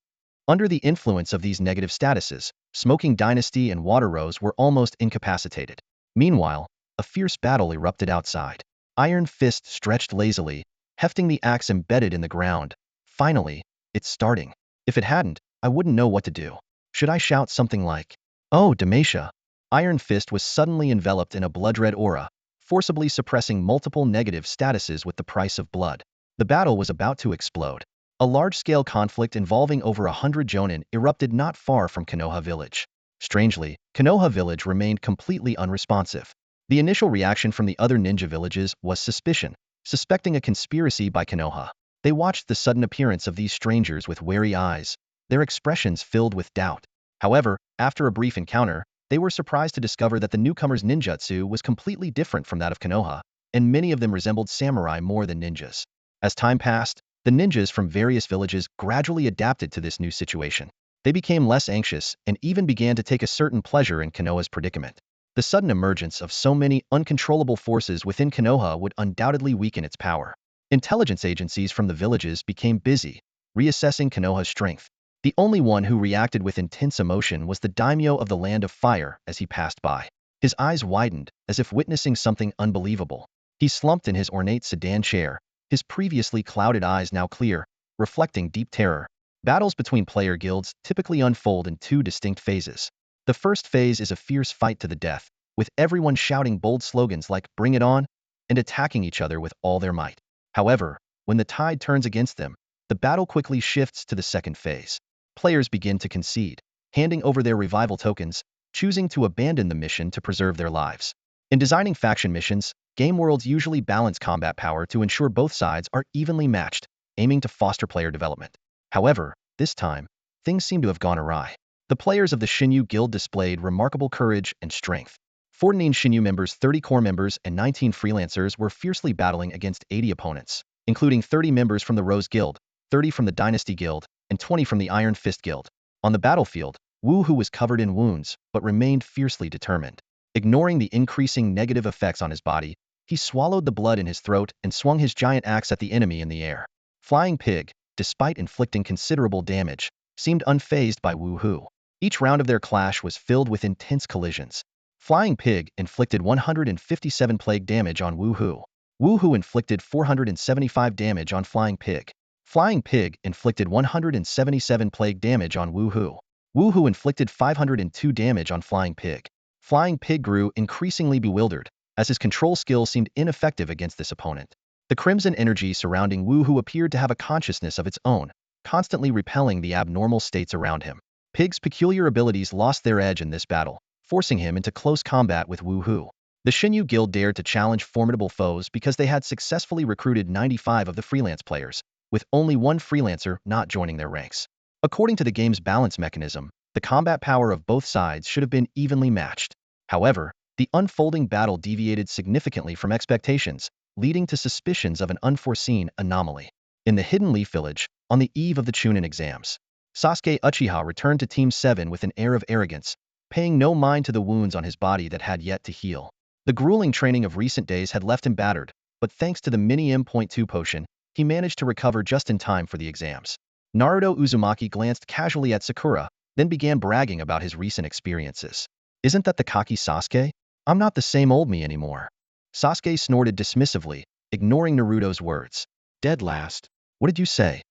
[SPEAKER 1] Under the influence of these negative statuses, Smoking Dynasty and Water Rose were almost incapacitated. Meanwhile, a fierce battle erupted outside. Iron Fist stretched lazily, hefting the axe embedded in the ground. "Finally, it's starting. If it hadn't, I wouldn't know what to do. Should I shout something like, 'Oh, Demacia'?" Iron Fist was suddenly enveloped in a blood-red aura, forcibly suppressing multiple negative statuses with the price of blood. The battle was about to explode. A large-scale conflict involving over 100 Jonin erupted not far from Konoha Village. Strangely, Konoha Village remained completely unresponsive. The initial reaction from the other ninja villages was suspicion, suspecting a conspiracy by Konoha. They watched the sudden appearance of these strangers with wary eyes, their expressions filled with doubt. However, after a brief encounter, they were surprised to discover that the newcomers' ninjutsu was completely different from that of Konoha, and many of them resembled samurai more than ninjas. As time passed, the ninjas from various villages gradually adapted to this new situation. They became less anxious and even began to take a certain pleasure in Konoha's predicament. The sudden emergence of so many uncontrollable forces within Konoha would undoubtedly weaken its power. Intelligence agencies from the villages became busy, reassessing Konoha's strength. The only one who reacted with intense emotion was the daimyo of the Land of Fire as he passed by. His eyes widened, as if witnessing something unbelievable. He slumped in his ornate sedan chair, his previously clouded eyes now clear, reflecting deep terror. Battles between player guilds typically unfold in two distinct phases. The first phase is a fierce fight to the death, with everyone shouting bold slogans like "Bring it on!" and attacking each other with all their might. However, when the tide turns against them, the battle quickly shifts to the second phase. Players begin to concede, handing over their revival tokens, choosing to abandon the mission to preserve their lives. In designing faction missions, game worlds usually balance combat power to ensure both sides are evenly matched, aiming to foster player development. However, this time, things seem to have gone awry. The players of the Shinyu Guild displayed remarkable courage and strength. 14 Shinyu members, 30 core members, and 19 freelancers were fiercely battling against 80 opponents, including 30 members from the Rose Guild, 30 from the Dynasty Guild, and 20 from the Iron Fist Guild. On the battlefield, Wu Hu was covered in wounds, but remained fiercely determined. Ignoring the increasing negative effects on his body, he swallowed the blood in his throat and swung his giant axe at the enemy in the air. Flying Pig, despite inflicting considerable damage, seemed unfazed by Wu Hu. Each round of their clash was filled with intense collisions. Flying Pig inflicted 157 plague damage on Wu Hu. Wu Hu inflicted 475 damage on Flying Pig. Flying Pig inflicted 177 plague damage on Wu Hu. Wu Hu inflicted 502 damage on Flying Pig. Flying Pig grew increasingly bewildered, as his control skill seemed ineffective against this opponent. The crimson energy surrounding Wu Hu appeared to have a consciousness of its own, constantly repelling the abnormal states around him. Pig's peculiar abilities lost their edge in this battle, forcing him into close combat with Wu Hu. The Shinyu Guild dared to challenge formidable foes because they had successfully recruited 95 of the freelance players, with only one freelancer not joining their ranks. According to the game's balance mechanism, the combat power of both sides should have been evenly matched. However, the unfolding battle deviated significantly from expectations, leading to suspicions of an unforeseen anomaly. In the Hidden Leaf Village, on the eve of the Chunin exams, Sasuke Uchiha returned to Team 7 with an air of arrogance, paying no mind to the wounds on his body that had yet to heal. The grueling training of recent days had left him battered, but thanks to the mini M.2 potion, he managed to recover just in time for the exams. Naruto Uzumaki glanced casually at Sakura, then began bragging about his recent experiences. "Isn't that the cocky Sasuke? I'm not the same old me anymore." Sasuke snorted dismissively, ignoring Naruto's words. "Dead last. What did you say?"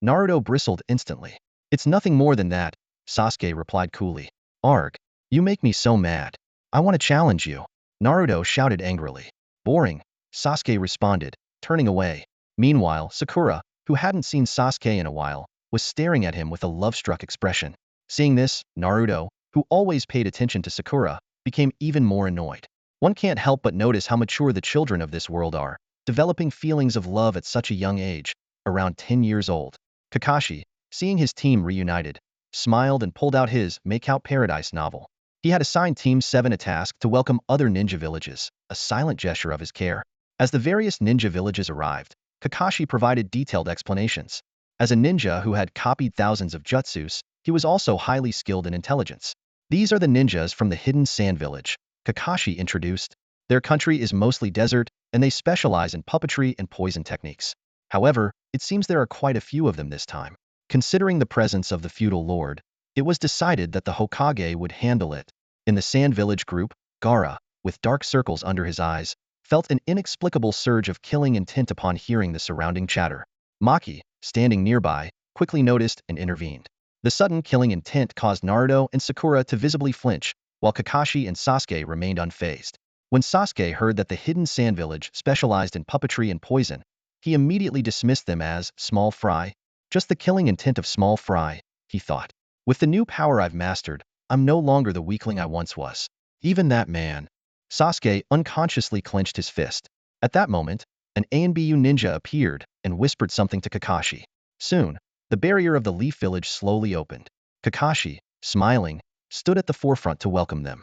[SPEAKER 1] Naruto bristled instantly. "It's nothing more than that," Sasuke replied coolly. "Arg, you make me so mad. I want to challenge you." Naruto shouted angrily. "Boring," Sasuke responded, turning away. Meanwhile, Sakura, who hadn't seen Sasuke in a while, was staring at him with a love-struck expression. Seeing this, Naruto, who always paid attention to Sakura, became even more annoyed. One can't help but notice how mature the children of this world are, developing feelings of love at such a young age, around 10 years old. Kakashi, seeing his team reunited, smiled and pulled out his Make Out Paradise novel. He had assigned Team 7 a task to welcome other ninja villages, a silent gesture of his care. As the various ninja villages arrived, Kakashi provided detailed explanations. As a ninja who had copied thousands of jutsus, he was also highly skilled in intelligence. "These are the ninjas from the Hidden Sand Village," Kakashi introduced. "Their country is mostly desert, and they specialize in puppetry and poison techniques. However, it seems there are quite a few of them this time." Considering the presence of the feudal lord, it was decided that the Hokage would handle it. In the Sand Village group, Gaara, with dark circles under his eyes, felt an inexplicable surge of killing intent upon hearing the surrounding chatter. Maki, standing nearby, quickly noticed and intervened. The sudden killing intent caused Naruto and Sakura to visibly flinch, while Kakashi and Sasuke remained unfazed. When Sasuke heard that the Hidden Sand Village specialized in puppetry and poison, he immediately dismissed them as small fry. Just the killing intent of small fry, he thought. "With the new power I've mastered, I'm no longer the weakling I once was. Even that man." Sasuke unconsciously clenched his fist. At that moment, an ANBU ninja appeared and whispered something to Kakashi. Soon, the barrier of the Leaf Village slowly opened. Kakashi, smiling, stood at the forefront to welcome them.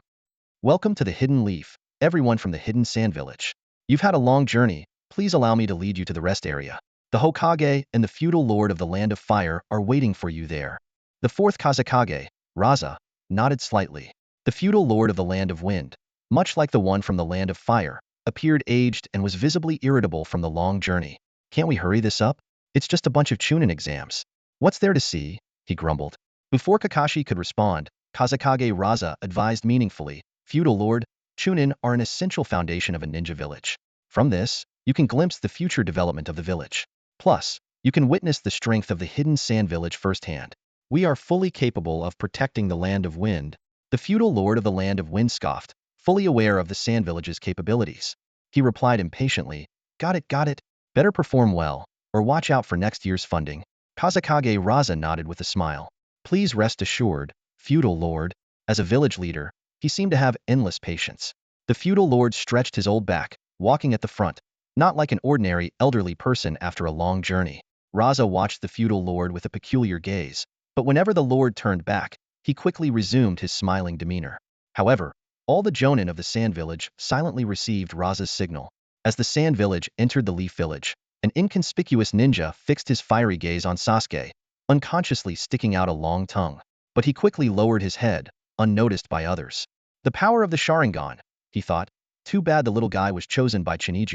[SPEAKER 1] Welcome to the Hidden Leaf, everyone from the Hidden Sand Village. You've had a long journey, please allow me to lead you to the rest area. The Hokage and the feudal lord of the Land of Fire are waiting for you there. The fourth Kazekage, Raza, nodded slightly. The feudal lord of the Land of Wind, much like the one from the Land of Fire, appeared aged and was visibly irritable from the long journey. Can't we hurry this up? It's just a bunch of Chunin exams. What's there to see? He grumbled. Before Kakashi could respond, Kazekage Raza advised meaningfully, Feudal Lord, Chunin are an essential foundation of a ninja village. From this, you can glimpse the future development of the village. Plus, you can witness the strength of the Hidden Sand Village firsthand. We are fully capable of protecting the Land of Wind. The feudal lord of the Land of Wind scoffed, fully aware of the Sand Village's capabilities. He replied impatiently, got it, better perform well, or watch out for next year's funding. Kazekage Raza nodded with a smile. Please rest assured, feudal lord. As a village leader, he seemed to have endless patience. The feudal lord stretched his old back, walking at the front, not like an ordinary elderly person after a long journey. Raza watched the feudal lord with a peculiar gaze, but whenever the lord turned back, he quickly resumed his smiling demeanor. However, all the Jonin of the Sand Village silently received Raza's signal. As the Sand Village entered the Leaf Village, an inconspicuous ninja fixed his fiery gaze on Sasuke, unconsciously sticking out a long tongue. But he quickly lowered his head, unnoticed by others. The power of the Sharingan, he thought. Too bad the little guy was chosen by Chen Yi,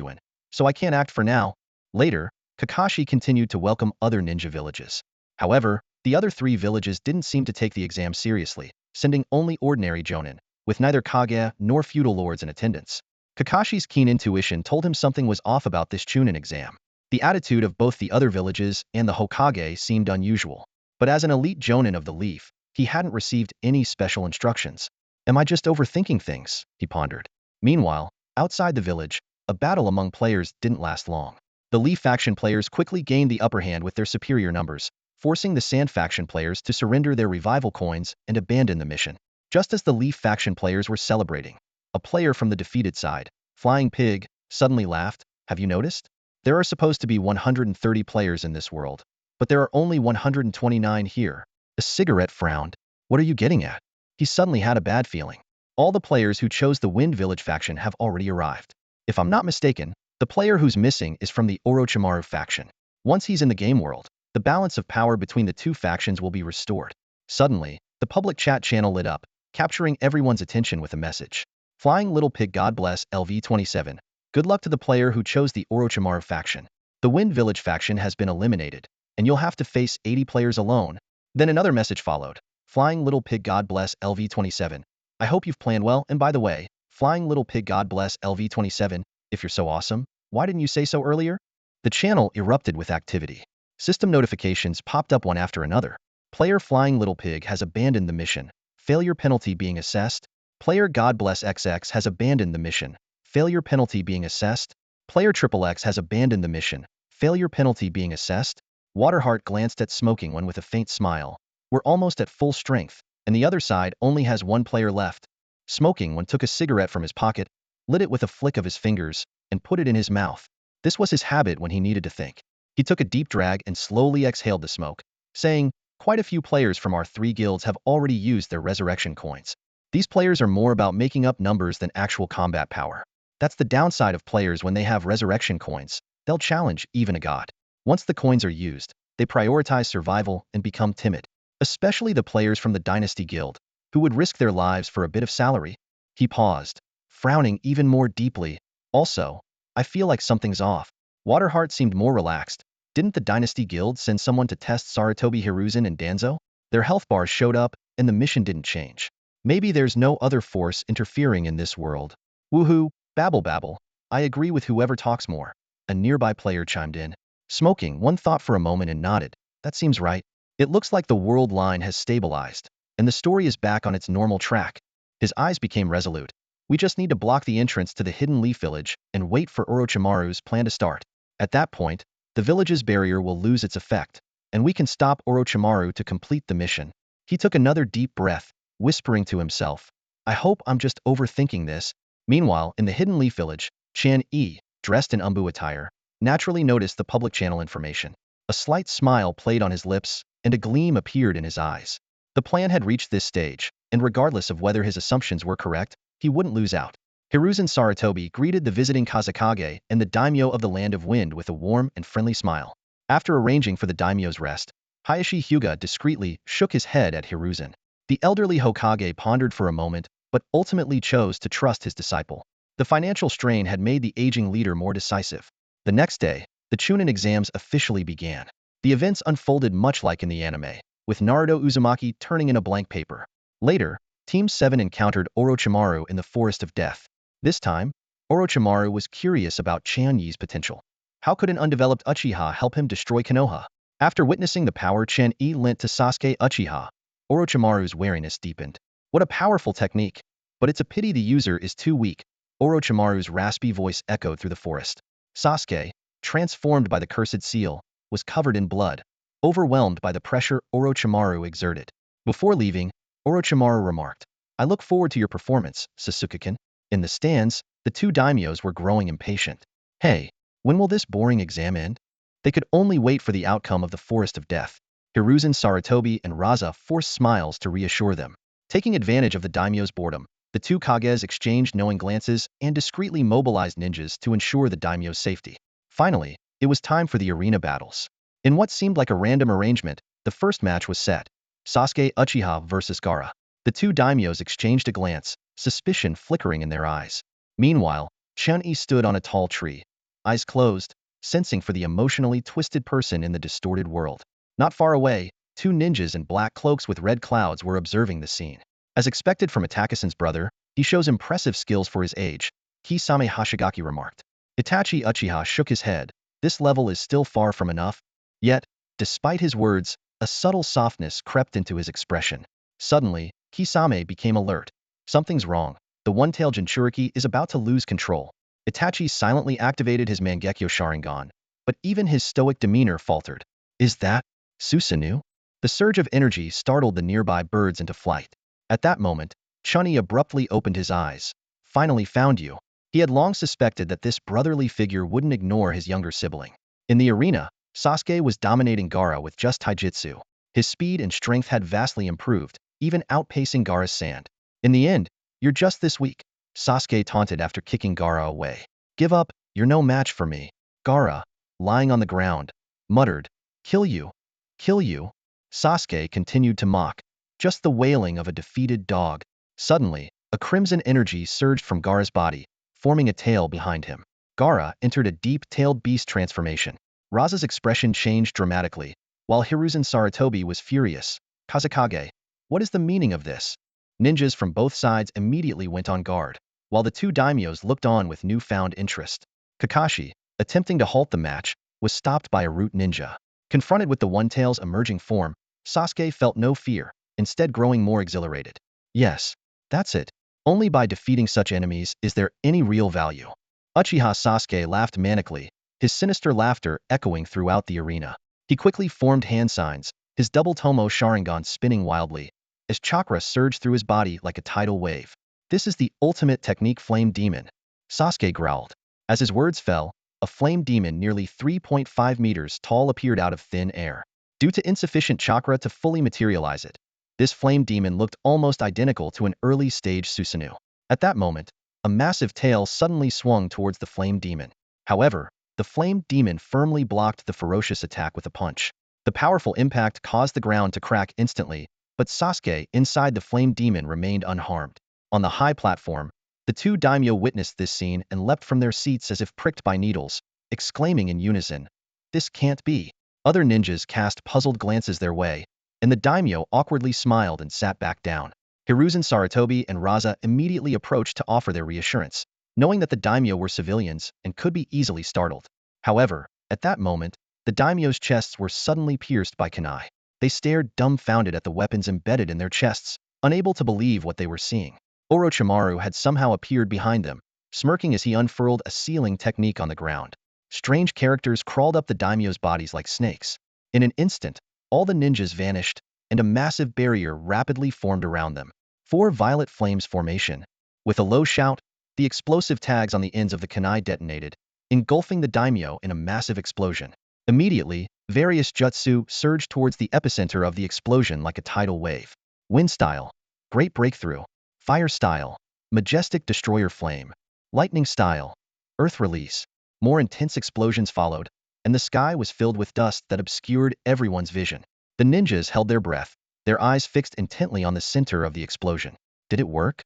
[SPEAKER 1] so I can't act for now. Later, Kakashi continued to welcome other ninja villages. However, the other three villages didn't seem to take the exam seriously, sending only ordinary Jonin, with neither Kage nor feudal lords in attendance. Kakashi's keen intuition told him something was off about this Chunin exam. The attitude of both the other villages and the Hokage seemed unusual. But as an elite Jonin of the Leaf, he hadn't received any special instructions. Am I just overthinking things? He pondered. Meanwhile, outside the village, a battle among players didn't last long. The Leaf faction players quickly gained the upper hand with their superior numbers, forcing the Sand faction players to surrender their revival coins and abandon the mission. Just as the Leaf faction players were celebrating, a player from the defeated side, Flying Pig, suddenly laughed. Have you noticed? There are supposed to be 130 players in this world, but there are only 129 here. A cigarette frowned. What are you getting at? He suddenly had a bad feeling. All the players who chose the Wind Village faction have already arrived. If I'm not mistaken, the player who's missing is from the Orochimaru faction. Once he's in the game world, the balance of power between the two factions will be restored. Suddenly, the public chat channel lit up, capturing everyone's attention with a message. Flying Little Pig God bless LV27. Good luck to the player who chose the Orochimaru faction. The Wind Village faction has been eliminated, and you'll have to face 80 players alone. Then another message followed. Flying Little Pig God bless LV27. I hope you've planned well, and by the way, Flying Little Pig God bless LV27, if you're so awesome, why didn't you say so earlier? The channel erupted with activity. System notifications popped up one after another. Player Flying Little Pig has abandoned the mission. Failure penalty being assessed. Player God bless XX has abandoned the mission. Failure penalty being assessed. Player Triple X has abandoned the mission. Failure penalty being assessed. Waterheart glanced at Smoking One with a faint smile. We're almost at full strength, and the other side only has one player left. Smoking One took a cigarette from his pocket, lit it with a flick of his fingers, and put it in his mouth. This was his habit when he needed to think. He took a deep drag and slowly exhaled the smoke, saying, quite a few players from our three guilds have already used their resurrection coins. These players are more about making up numbers than actual combat power. That's the downside of players when they have resurrection coins. They'll challenge even a god. Once the coins are used, they prioritize survival and become timid. Especially the players from the Dynasty Guild, who would risk their lives for a bit of salary. He paused, frowning even more deeply. Also, I feel like something's off. Waterheart seemed more relaxed. Didn't the Dynasty Guild send someone to test Sarutobi Hiruzen and Danzo? Their health bars showed up, and the mission didn't change. Maybe there's no other force interfering in this world. Woohoo, babble. I agree with whoever talks more. A nearby player chimed in. Smoking One thought for a moment and nodded. That seems right. It looks like the world line has stabilized, and the story is back on its normal track. His eyes became resolute. We just need to block the entrance to the Hidden Leaf Village and wait for Orochimaru's plan to start. At that point, the village's barrier will lose its effect, and we can stop Orochimaru to complete the mission. He took another deep breath, whispering to himself, I hope I'm just overthinking this. Meanwhile, in the Hidden Leaf Village, Chen Yi, dressed in umbu attire, naturally noticed the public channel information. A slight smile played on his lips, and a gleam appeared in his eyes. The plan had reached this stage, and regardless of whether his assumptions were correct, he wouldn't lose out. Hiruzen Sarutobi greeted the visiting Kazekage and the daimyo of the Land of Wind with a warm and friendly smile. After arranging for the daimyo's rest, Hayashi Hyuga discreetly shook his head at Hiruzen. The elderly Hokage pondered for a moment, but ultimately chose to trust his disciple. The financial strain had made the aging leader more decisive. The next day, the Chunin exams officially began. The events unfolded much like in the anime, with Naruto Uzumaki turning in a blank paper. Later, Team 7 encountered Orochimaru in the Forest of Death. This time, Orochimaru was curious about Chen Yi's potential. How could an undeveloped Uchiha help him destroy Konoha? After witnessing the power Chen Yi lent to Sasuke Uchiha, Orochimaru's wariness deepened. What a powerful technique! But it's a pity the user is too weak. Orochimaru's raspy voice echoed through the forest. Sasuke, transformed by the cursed seal, was covered in blood, overwhelmed by the pressure Orochimaru exerted. Before leaving, Orochimaru remarked, "I look forward to your performance, Sasuke-kun." In the stands, the two daimyos were growing impatient. Hey, when will this boring exam end? They could only wait for the outcome of the Forest of Death. Hiruzen Sarutobi and Raza forced smiles to reassure them. Taking advantage of the daimyo's boredom, the two Kages exchanged knowing glances and discreetly mobilized ninjas to ensure the daimyo's safety. Finally, it was time for the arena battles. In what seemed like a random arrangement, the first match was set. Sasuke Uchiha versus Gaara. The two daimyos exchanged a glance, suspicion flickering in their eyes. Meanwhile, Chen Yi stood on a tall tree, eyes closed, sensing for the emotionally twisted person in the distorted world. Not far away, two ninjas in black cloaks with red clouds were observing the scene. As expected from Itachi-san's brother, he shows impressive skills for his age, Kisame Hashigaki remarked. Itachi Uchiha shook his head. This level is still far from enough. Yet, despite his words, a subtle softness crept into his expression. Suddenly, Kisame became alert. Something's wrong. The one-tailed Jinchuriki is about to lose control. Itachi silently activated his Mangekyo Sharingan, but even his stoic demeanor faltered. Is that Susanoo? The surge of energy startled the nearby birds into flight. At that moment, Chen Yi abruptly opened his eyes. Finally found you. He had long suspected that this brotherly figure wouldn't ignore his younger sibling. In the arena, Sasuke was dominating Gaara with just taijutsu. His speed and strength had vastly improved, even outpacing Gaara's sand. In the end, you're just this weak, Sasuke taunted after kicking Gaara away. Give up, you're no match for me. Gaara, lying on the ground, muttered, kill you. Kill you. Sasuke continued to mock. Just the wailing of a defeated dog. Suddenly, a crimson energy surged from Gaara's body, forming a tail behind him. Gaara entered a deep-tailed beast transformation. Raza's expression changed dramatically, while Hiruzen Sarutobi was furious. Kazekage, what is the meaning of this? Ninjas from both sides immediately went on guard, while the two daimyos looked on with newfound interest. Kakashi, attempting to halt the match, was stopped by a root ninja. Confronted with the one-tail's emerging form, Sasuke felt no fear, instead growing more exhilarated. Yes, that's it. Only by defeating such enemies is there any real value. Uchiha Sasuke laughed manically, his sinister laughter echoing throughout the arena. He quickly formed hand signs, his double Tomo Sharingan spinning wildly, as chakra surged through his body like a tidal wave. This is the ultimate technique flame demon. Sasuke growled. As his words fell, a flame demon nearly 3.5 meters tall appeared out of thin air. Due to insufficient chakra to fully materialize it, this flame demon looked almost identical to an early-stage Susanoo. At that moment, a massive tail suddenly swung towards the flame demon. However, the flame demon firmly blocked the ferocious attack with a punch. The powerful impact caused the ground to crack instantly, but Sasuke inside the flame demon remained unharmed. On the high platform, the two daimyo witnessed this scene and leapt from their seats as if pricked by needles, exclaiming in unison, "This can't be." Other ninjas cast puzzled glances their way, and the daimyo awkwardly smiled and sat back down. Hiruzen Sarutobi and Raza immediately approached to offer their reassurance, knowing that the daimyo were civilians and could be easily startled. However, at that moment, the daimyo's chests were suddenly pierced by kunai. They stared dumbfounded at the weapons embedded in their chests, unable to believe what they were seeing. Orochimaru had somehow appeared behind them, smirking as he unfurled a sealing technique on the ground. Strange characters crawled up the daimyo's bodies like snakes. In an instant, all the ninjas vanished, and a massive barrier rapidly formed around them. 4 violet flames formation. With a low shout, the explosive tags on the ends of the kunai detonated, engulfing the daimyo in a massive explosion. Immediately, various jutsu surged towards the epicenter of the explosion like a tidal wave. Wind style. Great breakthrough. Fire style. Majestic destroyer flame. Lightning style. Earth release. More intense explosions followed, and the sky was filled with dust that obscured everyone's vision. The ninjas held their breath, their eyes fixed intently on the center of the explosion. Did it work?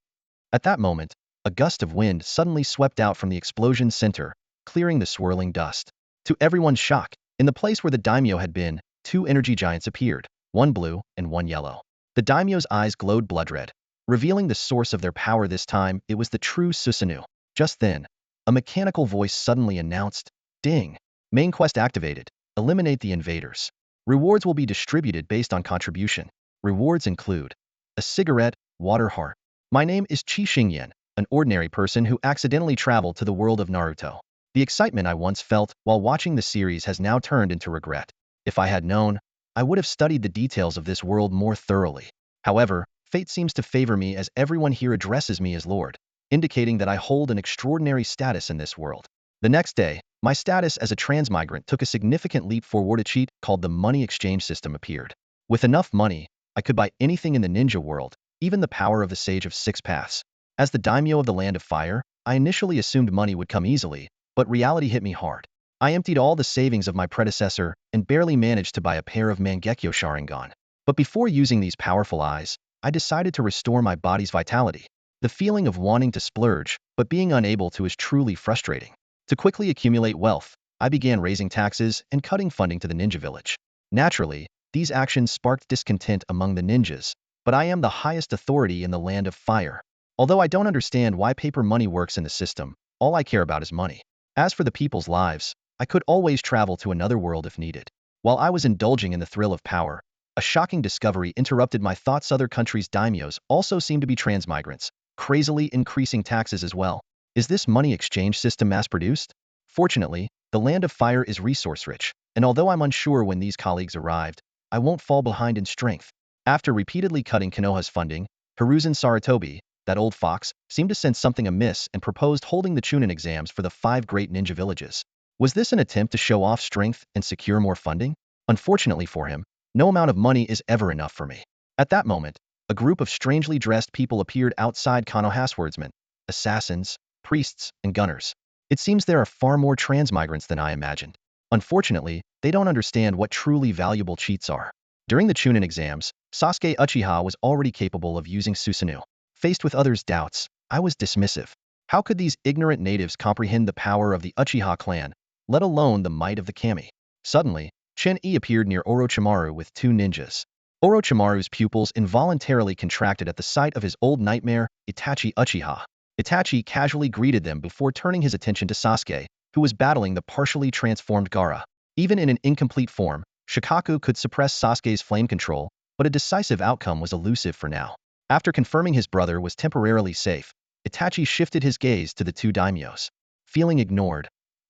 [SPEAKER 1] At that moment, a gust of wind suddenly swept out from the explosion's center, clearing the swirling dust. To everyone's shock, in the place where the daimyo had been, two energy giants appeared, one blue and one yellow. The daimyo's eyes glowed blood-red, revealing the source of their power. This time, it was the true Susanoo. Just then, a mechanical voice suddenly announced, "Ding! Main quest activated. Eliminate the invaders. Rewards will be distributed based on contribution. Rewards include a cigarette, water heart. My name is Qi Xingyan, an ordinary person who accidentally traveled to the world of Naruto. The excitement I once felt while watching the series has now turned into regret. If I had known, I would have studied the details of this world more thoroughly. However, fate seems to favor me as everyone here addresses me as Lord, indicating that I hold an extraordinary status in this world. The next day, my status as a transmigrant took a significant leap forward. A cheat called the money exchange system appeared. With enough money, I could buy anything in the ninja world, even the power of the Sage of Six Paths. As the daimyo of the Land of Fire, I initially assumed money would come easily, but reality hit me hard. I emptied all the savings of my predecessor and barely managed to buy a pair of Mangekyo Sharingan. But before using these powerful eyes, I decided to restore my body's vitality. The feeling of wanting to splurge, but being unable to is truly frustrating. To quickly accumulate wealth, I began raising taxes and cutting funding to the ninja village. Naturally, these actions sparked discontent among the ninjas, but I am the highest authority in the Land of Fire. Although I don't understand why paper money works in the system, all I care about is money. As for the people's lives, I could always travel to another world if needed. While I was indulging in the thrill of power, a shocking discovery interrupted my thoughts. Other countries' daimyos also seem to be transmigrants, crazily increasing taxes as well. Is this money exchange system mass-produced? Fortunately, the Land of Fire is resource-rich, and although I'm unsure when these colleagues arrived, I won't fall behind in strength. After repeatedly cutting Konoha's funding, Hiruzen Sarutobi, that old fox, seemed to sense something amiss and proposed holding the Chunin exams for the 5 great ninja villages. Was this an attempt to show off strength and secure more funding? Unfortunately for him, no amount of money is ever enough for me. At that moment, a group of strangely dressed people appeared outside Konoha's swordsmen, assassins, priests, and gunners. It seems there are far more transmigrants than I imagined. Unfortunately, they don't understand what truly valuable cheats are. During the Chunin exams, Sasuke Uchiha was already capable of using Susanoo. Faced with others' doubts, I was dismissive. How could these ignorant natives comprehend the power of the Uchiha clan, let alone the might of the kami? Suddenly, Chen Yi appeared near Orochimaru with 2 ninjas. Orochimaru's pupils involuntarily contracted at the sight of his old nightmare, Itachi Uchiha. Itachi casually greeted them before turning his attention to Sasuke, who was battling the partially transformed Gaara. Even in an incomplete form, Shikaku could suppress Sasuke's flame control, but a decisive outcome was elusive for now. After confirming his brother was temporarily safe, Itachi shifted his gaze to the 2 daimyos. Feeling ignored,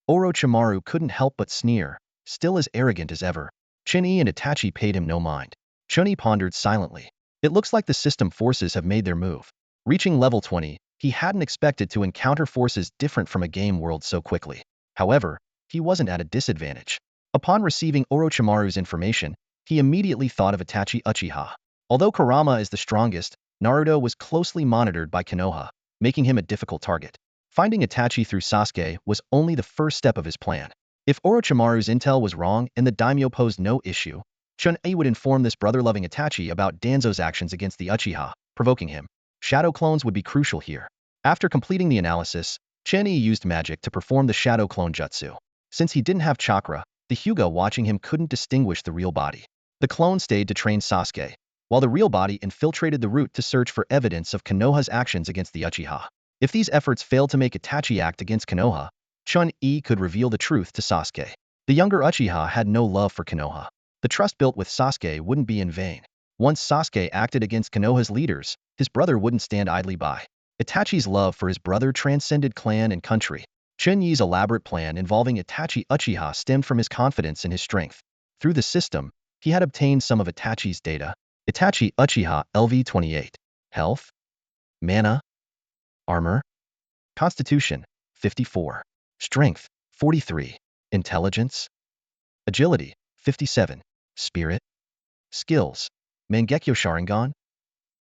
[SPEAKER 1] Orochimaru couldn't help but sneer, still as arrogant as ever. Chen Yi and Itachi paid him no mind. Chen Yi pondered silently. It looks like the system forces have made their move. Reaching level 20, he hadn't expected to encounter forces different from a game world so quickly. However, he wasn't at a disadvantage. Upon receiving Orochimaru's information, he immediately thought of Itachi Uchiha. Although Kurama is the strongest, Naruto was closely monitored by Konoha, making him a difficult target. Finding Itachi through Sasuke was only the first step of his plan. If Orochimaru's intel was wrong and the daimyo posed no issue, Chen Yi would inform this brother-loving Itachi about Danzo's actions against the Uchiha, provoking him. Shadow clones would be crucial here. After completing the analysis, Chen Yi used magic to perform the shadow clone jutsu. Since he didn't have chakra, the Hyuga watching him couldn't distinguish the real body. The clone stayed to train Sasuke, while the real body infiltrated the route to search for evidence of Konoha's actions against the Uchiha. If these efforts failed to make Itachi act against Konoha, Chen Yi could reveal the truth to Sasuke. The younger Uchiha had no love for Konoha. The trust built with Sasuke wouldn't be in vain. Once Sasuke acted against Konoha's leaders, his brother wouldn't stand idly by. Itachi's love for his brother transcended clan and country. Chen Yi's elaborate plan involving Itachi Uchiha stemmed from his confidence in his strength. Through the system, he had obtained some of Itachi's data. Itachi Uchiha LV28. Health, Mana, Armor, Constitution, 54. Strength, 43. Intelligence, Agility, 57. Spirit, Skills, Mangekyo Sharingan.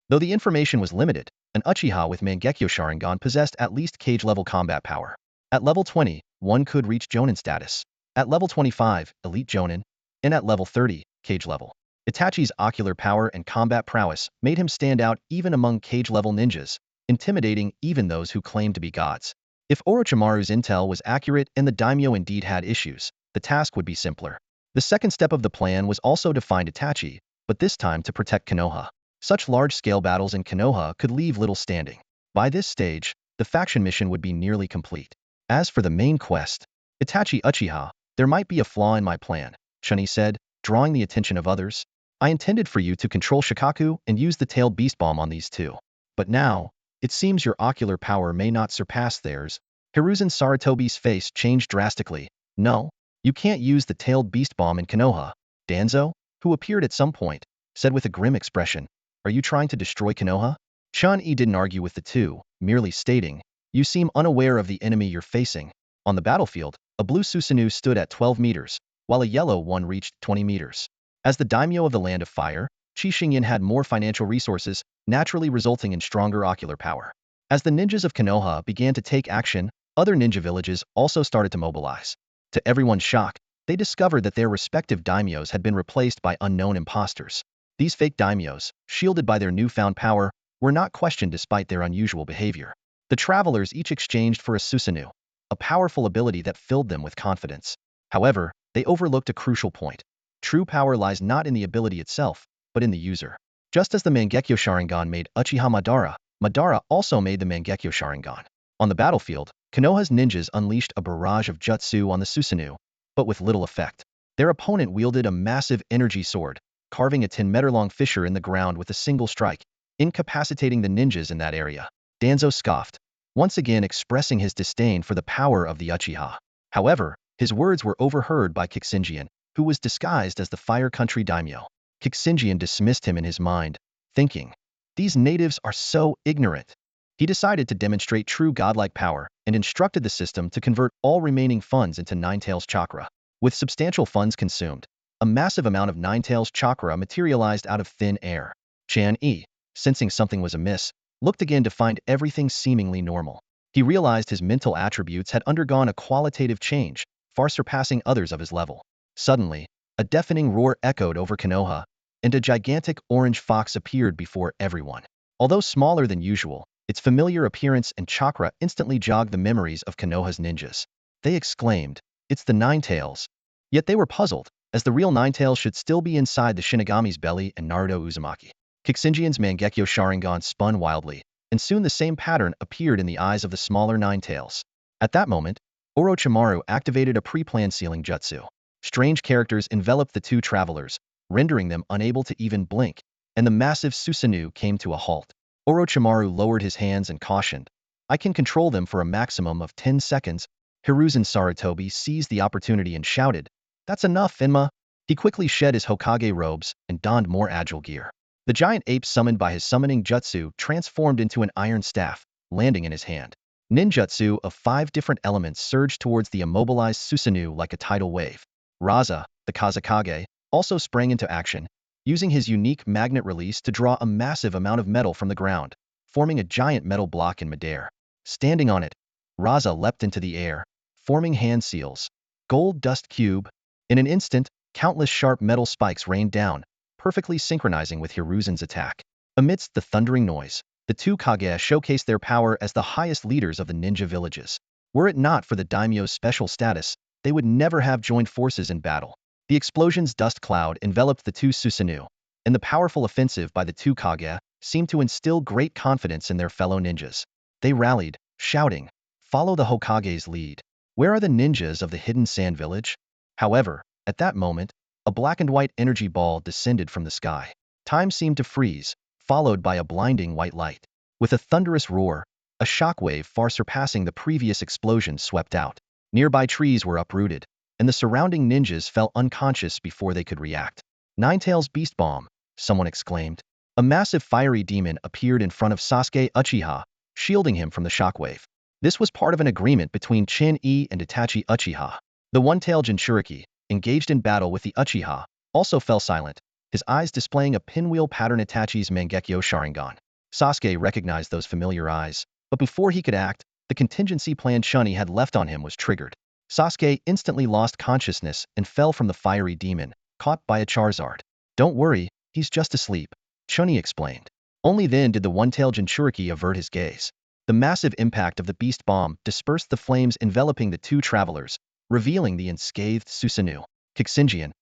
[SPEAKER 1] Though the information was limited, An Uchiha with Mangekyo Sharingan possessed at least cage-level combat power. At level 20, one could reach Jonin status. At level 25, Elite Jonin, and at level 30, Cage level. Itachi's ocular power and combat prowess made him stand out even among cage-level ninjas, intimidating even those who claimed to be gods. If Orochimaru's intel was accurate and the daimyo indeed had issues, the task would be simpler. The second step of the plan was also to find Itachi, but this time to protect Konoha. Such large-scale battles in Konoha could leave little standing. By this stage, the faction mission would be nearly complete. As for the main quest, Itachi Uchiha, there might be a flaw in my plan, Chen Yi said, drawing the attention of others. I intended for you to control Shikaku and use the tailed beast bomb on these two. But now, it seems your ocular power may not surpass theirs. Hiruzen Sarutobi's face changed drastically. No, you can't use the tailed beast bomb in Konoha. Danzo, who appeared at some point, said with a grim expression, are you trying to destroy Konoha? Chen Yi didn't argue with the two, merely stating, you seem unaware of the enemy you're facing. On the battlefield, a blue Susanoo stood at 12 meters, while a yellow one reached 20 meters. As the daimyo of the Land of Fire, Qi Xingyan had more financial resources, naturally resulting in stronger ocular power. As the ninjas of Konoha began to take action, other ninja villages also started to mobilize. To everyone's shock, they discovered that their respective daimyos had been replaced by unknown imposters. These fake daimyos, shielded by their newfound power, were not questioned despite their unusual behavior. The travelers each exchanged for a Susanoo, a powerful ability that filled them with confidence. However, they overlooked a crucial point. True power lies not in the ability itself, but in the user. Just as the Mangekyo Sharingan made Uchiha Madara, Madara also made the Mangekyo Sharingan. On the battlefield, Konoha's ninjas unleashed a barrage of jutsu on the Susanoo, but with little effect. Their opponent wielded a massive energy sword, carving a 10-meter-long fissure in the ground with a single strike, incapacitating the ninjas in that area. Danzo scoffed, once again expressing his disdain for the power of the Uchiha. However, his words were overheard by Kixinjian, who was disguised as the Fire Country daimyo. Kixinjian dismissed him in his mind, thinking, these natives are so ignorant. He decided to demonstrate true godlike power and instructed the system to convert all remaining funds into Ninetails chakra. With substantial funds consumed, a massive amount of Ninetails chakra materialized out of thin air. Chen Yi, sensing something was amiss, looked again to find everything seemingly normal. He realized his mental attributes had undergone a qualitative change, far surpassing others of his level. Suddenly, a deafening roar echoed over Konoha, and a gigantic orange fox appeared before everyone. Although smaller than usual, its familiar appearance and chakra instantly jogged the memories of Konoha's ninjas. They exclaimed, it's the Ninetails. Yet they were puzzled, as the real Ninetails should still be inside the Shinigami's belly and Naruto Uzumaki. Kixinjian's Mangekyo Sharingan spun wildly, and soon the same pattern appeared in the eyes of the smaller Ninetails. At that moment, Orochimaru activated a pre-planned sealing jutsu. Strange characters enveloped the two travelers, rendering them unable to even blink, and the massive Susanoo came to a halt. Orochimaru lowered his hands and cautioned, I can control them for a maximum of 10 seconds. Hiruzen Sarutobi seized the opportunity and shouted, that's enough, Enma. He quickly shed his Hokage robes and donned more agile gear. The giant ape summoned by his summoning jutsu transformed into an iron staff, landing in his hand. Ninjutsu of 5 different elements surged towards the immobilized Susanoo like a tidal wave. Raza, the Kazekage, also sprang into action, using his unique magnet release to draw a massive amount of metal from the ground, forming a giant metal block in midair. Standing on it, Raza leapt into the air, forming hand seals. Gold dust cube. In an instant, countless sharp metal spikes rained down, perfectly synchronizing with Hiruzen's attack. Amidst the thundering noise, the two Kage showcased their power as the highest leaders of the ninja villages. Were it not for the daimyo's special status, they would never have joined forces in battle. The explosion's dust cloud enveloped the two Susanoo, and the powerful offensive by the two Kage seemed to instill great confidence in their fellow ninjas. They rallied, shouting, follow the Hokage's lead. Where are the ninjas of the hidden sand village? However, at that moment, a black and white energy ball descended from the sky. Time seemed to freeze, followed by a blinding white light. With a thunderous roar, a shockwave far surpassing the previous explosion swept out. Nearby trees were uprooted, and the surrounding ninjas fell unconscious before they could react. Ninetails Beast Bomb, someone exclaimed. A massive fiery demon appeared in front of Sasuke Uchiha, shielding him from the shockwave. This was part of an agreement between Chen Yi and Itachi Uchiha. The one-tailed Jinchuriki, engaged in battle with the Uchiha, also fell silent, his eyes displaying a pinwheel pattern Itachi's Mangekyo Sharingan. Sasuke recognized those familiar eyes, but before he could act, the contingency plan Chen Yi had left on him was triggered. Sasuke instantly lost consciousness and fell from the fiery demon, caught by a Charizard. "Don't worry, he's just asleep," Chen Yi explained. Only then did the one-tailed Jinchuriki avert his gaze. The massive impact of the beast bomb dispersed the flames enveloping the two travelers, revealing the unscathed Susanoo. Kixinjian,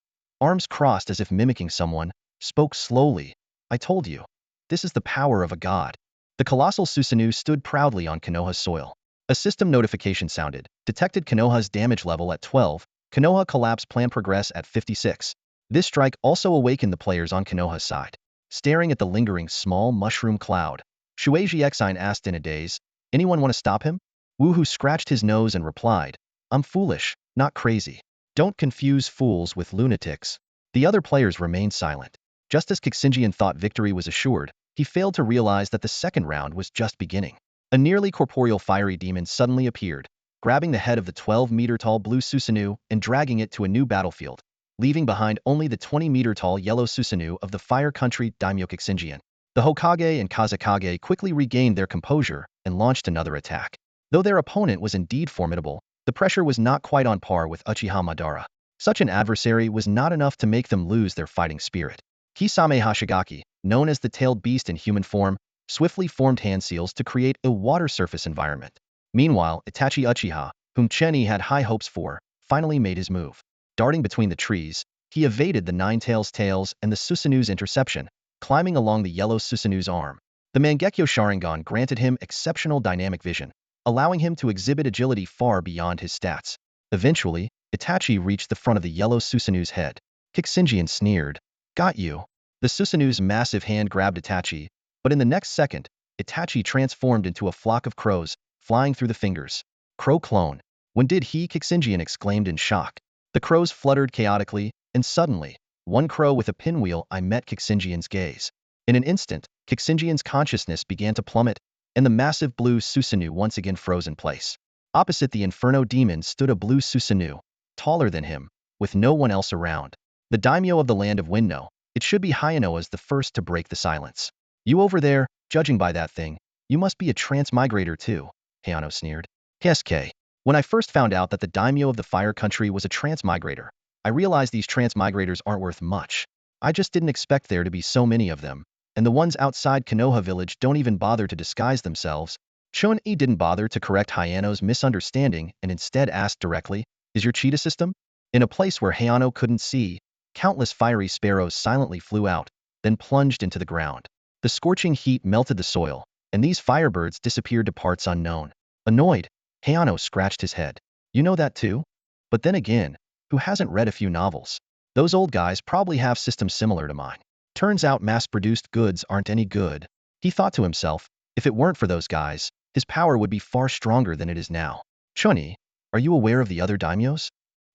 [SPEAKER 1] arms crossed as if mimicking someone, spoke slowly. "I told you. This is the power of a god." The colossal Susanoo stood proudly on Konoha's soil. A system notification sounded, detected Konoha's damage level at 12, Konoha collapse plan progress at 56. This strike also awakened the players on Konoha's side. Staring at the lingering small mushroom cloud, Shueiji Exine asked in a daze, "Anyone want to stop him?" Woohoo scratched his nose and replied, "I'm foolish, not crazy. Don't confuse fools with lunatics." The other players remained silent. Just as Kixinjian thought victory was assured, he failed to realize that the second round was just beginning. A nearly corporeal fiery demon suddenly appeared, grabbing the head of the 12-meter-tall blue Susanoo and dragging it to a new battlefield, leaving behind only the 20-meter-tall yellow Susanoo of the Fire Country Daimyo Kixinjian. The Hokage and Kazekage quickly regained their composure and launched another attack. Though their opponent was indeed formidable, the pressure was not quite on par with Uchiha Madara. Such an adversary was not enough to make them lose their fighting spirit. Kisame Hashigaki, known as the tailed beast in human form, swiftly formed hand seals to create a water surface environment. Meanwhile, Itachi Uchiha, whom Chen Yi had high hopes for, finally made his move. Darting between the trees, he evaded the Nine-Tails tails and the Susanoo's interception, climbing along the yellow Susanoo's arm. The Mangekyo Sharingan granted him exceptional dynamic vision, allowing him to exhibit agility far beyond his stats. Eventually, Itachi reached the front of the yellow Susanoo's head. Kixinjian sneered, "Got you." The Susanoo's massive hand grabbed Itachi, but in the next second, Itachi transformed into a flock of crows, flying through the fingers. "Crow clone. When did he?" Kixinjian exclaimed in shock. The crows fluttered chaotically, and suddenly, one crow with a pinwheel I met Kixinjian's gaze. In an instant, Kixinjian's consciousness began to plummet, and the massive blue Susanoo once again froze in place. Opposite the Inferno Demon stood a blue Susanoo, taller than him, with no one else around. The daimyo of the land of Winno, it should be Hayano as the first to break the silence. "You over there, judging by that thing, you must be a transmigrator too," Hayano sneered. "SK. When I first found out that the daimyo of the Fire Country was a transmigrator, I realized these transmigrators aren't worth much. I just didn't expect there to be so many of them, and the ones outside Konoha village don't even bother to disguise themselves." Chen Yi didn't bother to correct Hayano's misunderstanding and instead asked directly, "Is your cheetah system?" In a place where Hayano couldn't see, countless fiery sparrows silently flew out, then plunged into the ground. The scorching heat melted the soil, and these firebirds disappeared to parts unknown. Annoyed, Hayano scratched his head. "You know that too? But then again, who hasn't read a few novels? Those old guys probably have systems similar to mine. Turns out mass-produced goods aren't any good." He thought to himself, if it weren't for those guys, his power would be far stronger than it is now. "Chen Yi, are you aware of the other daimyos?"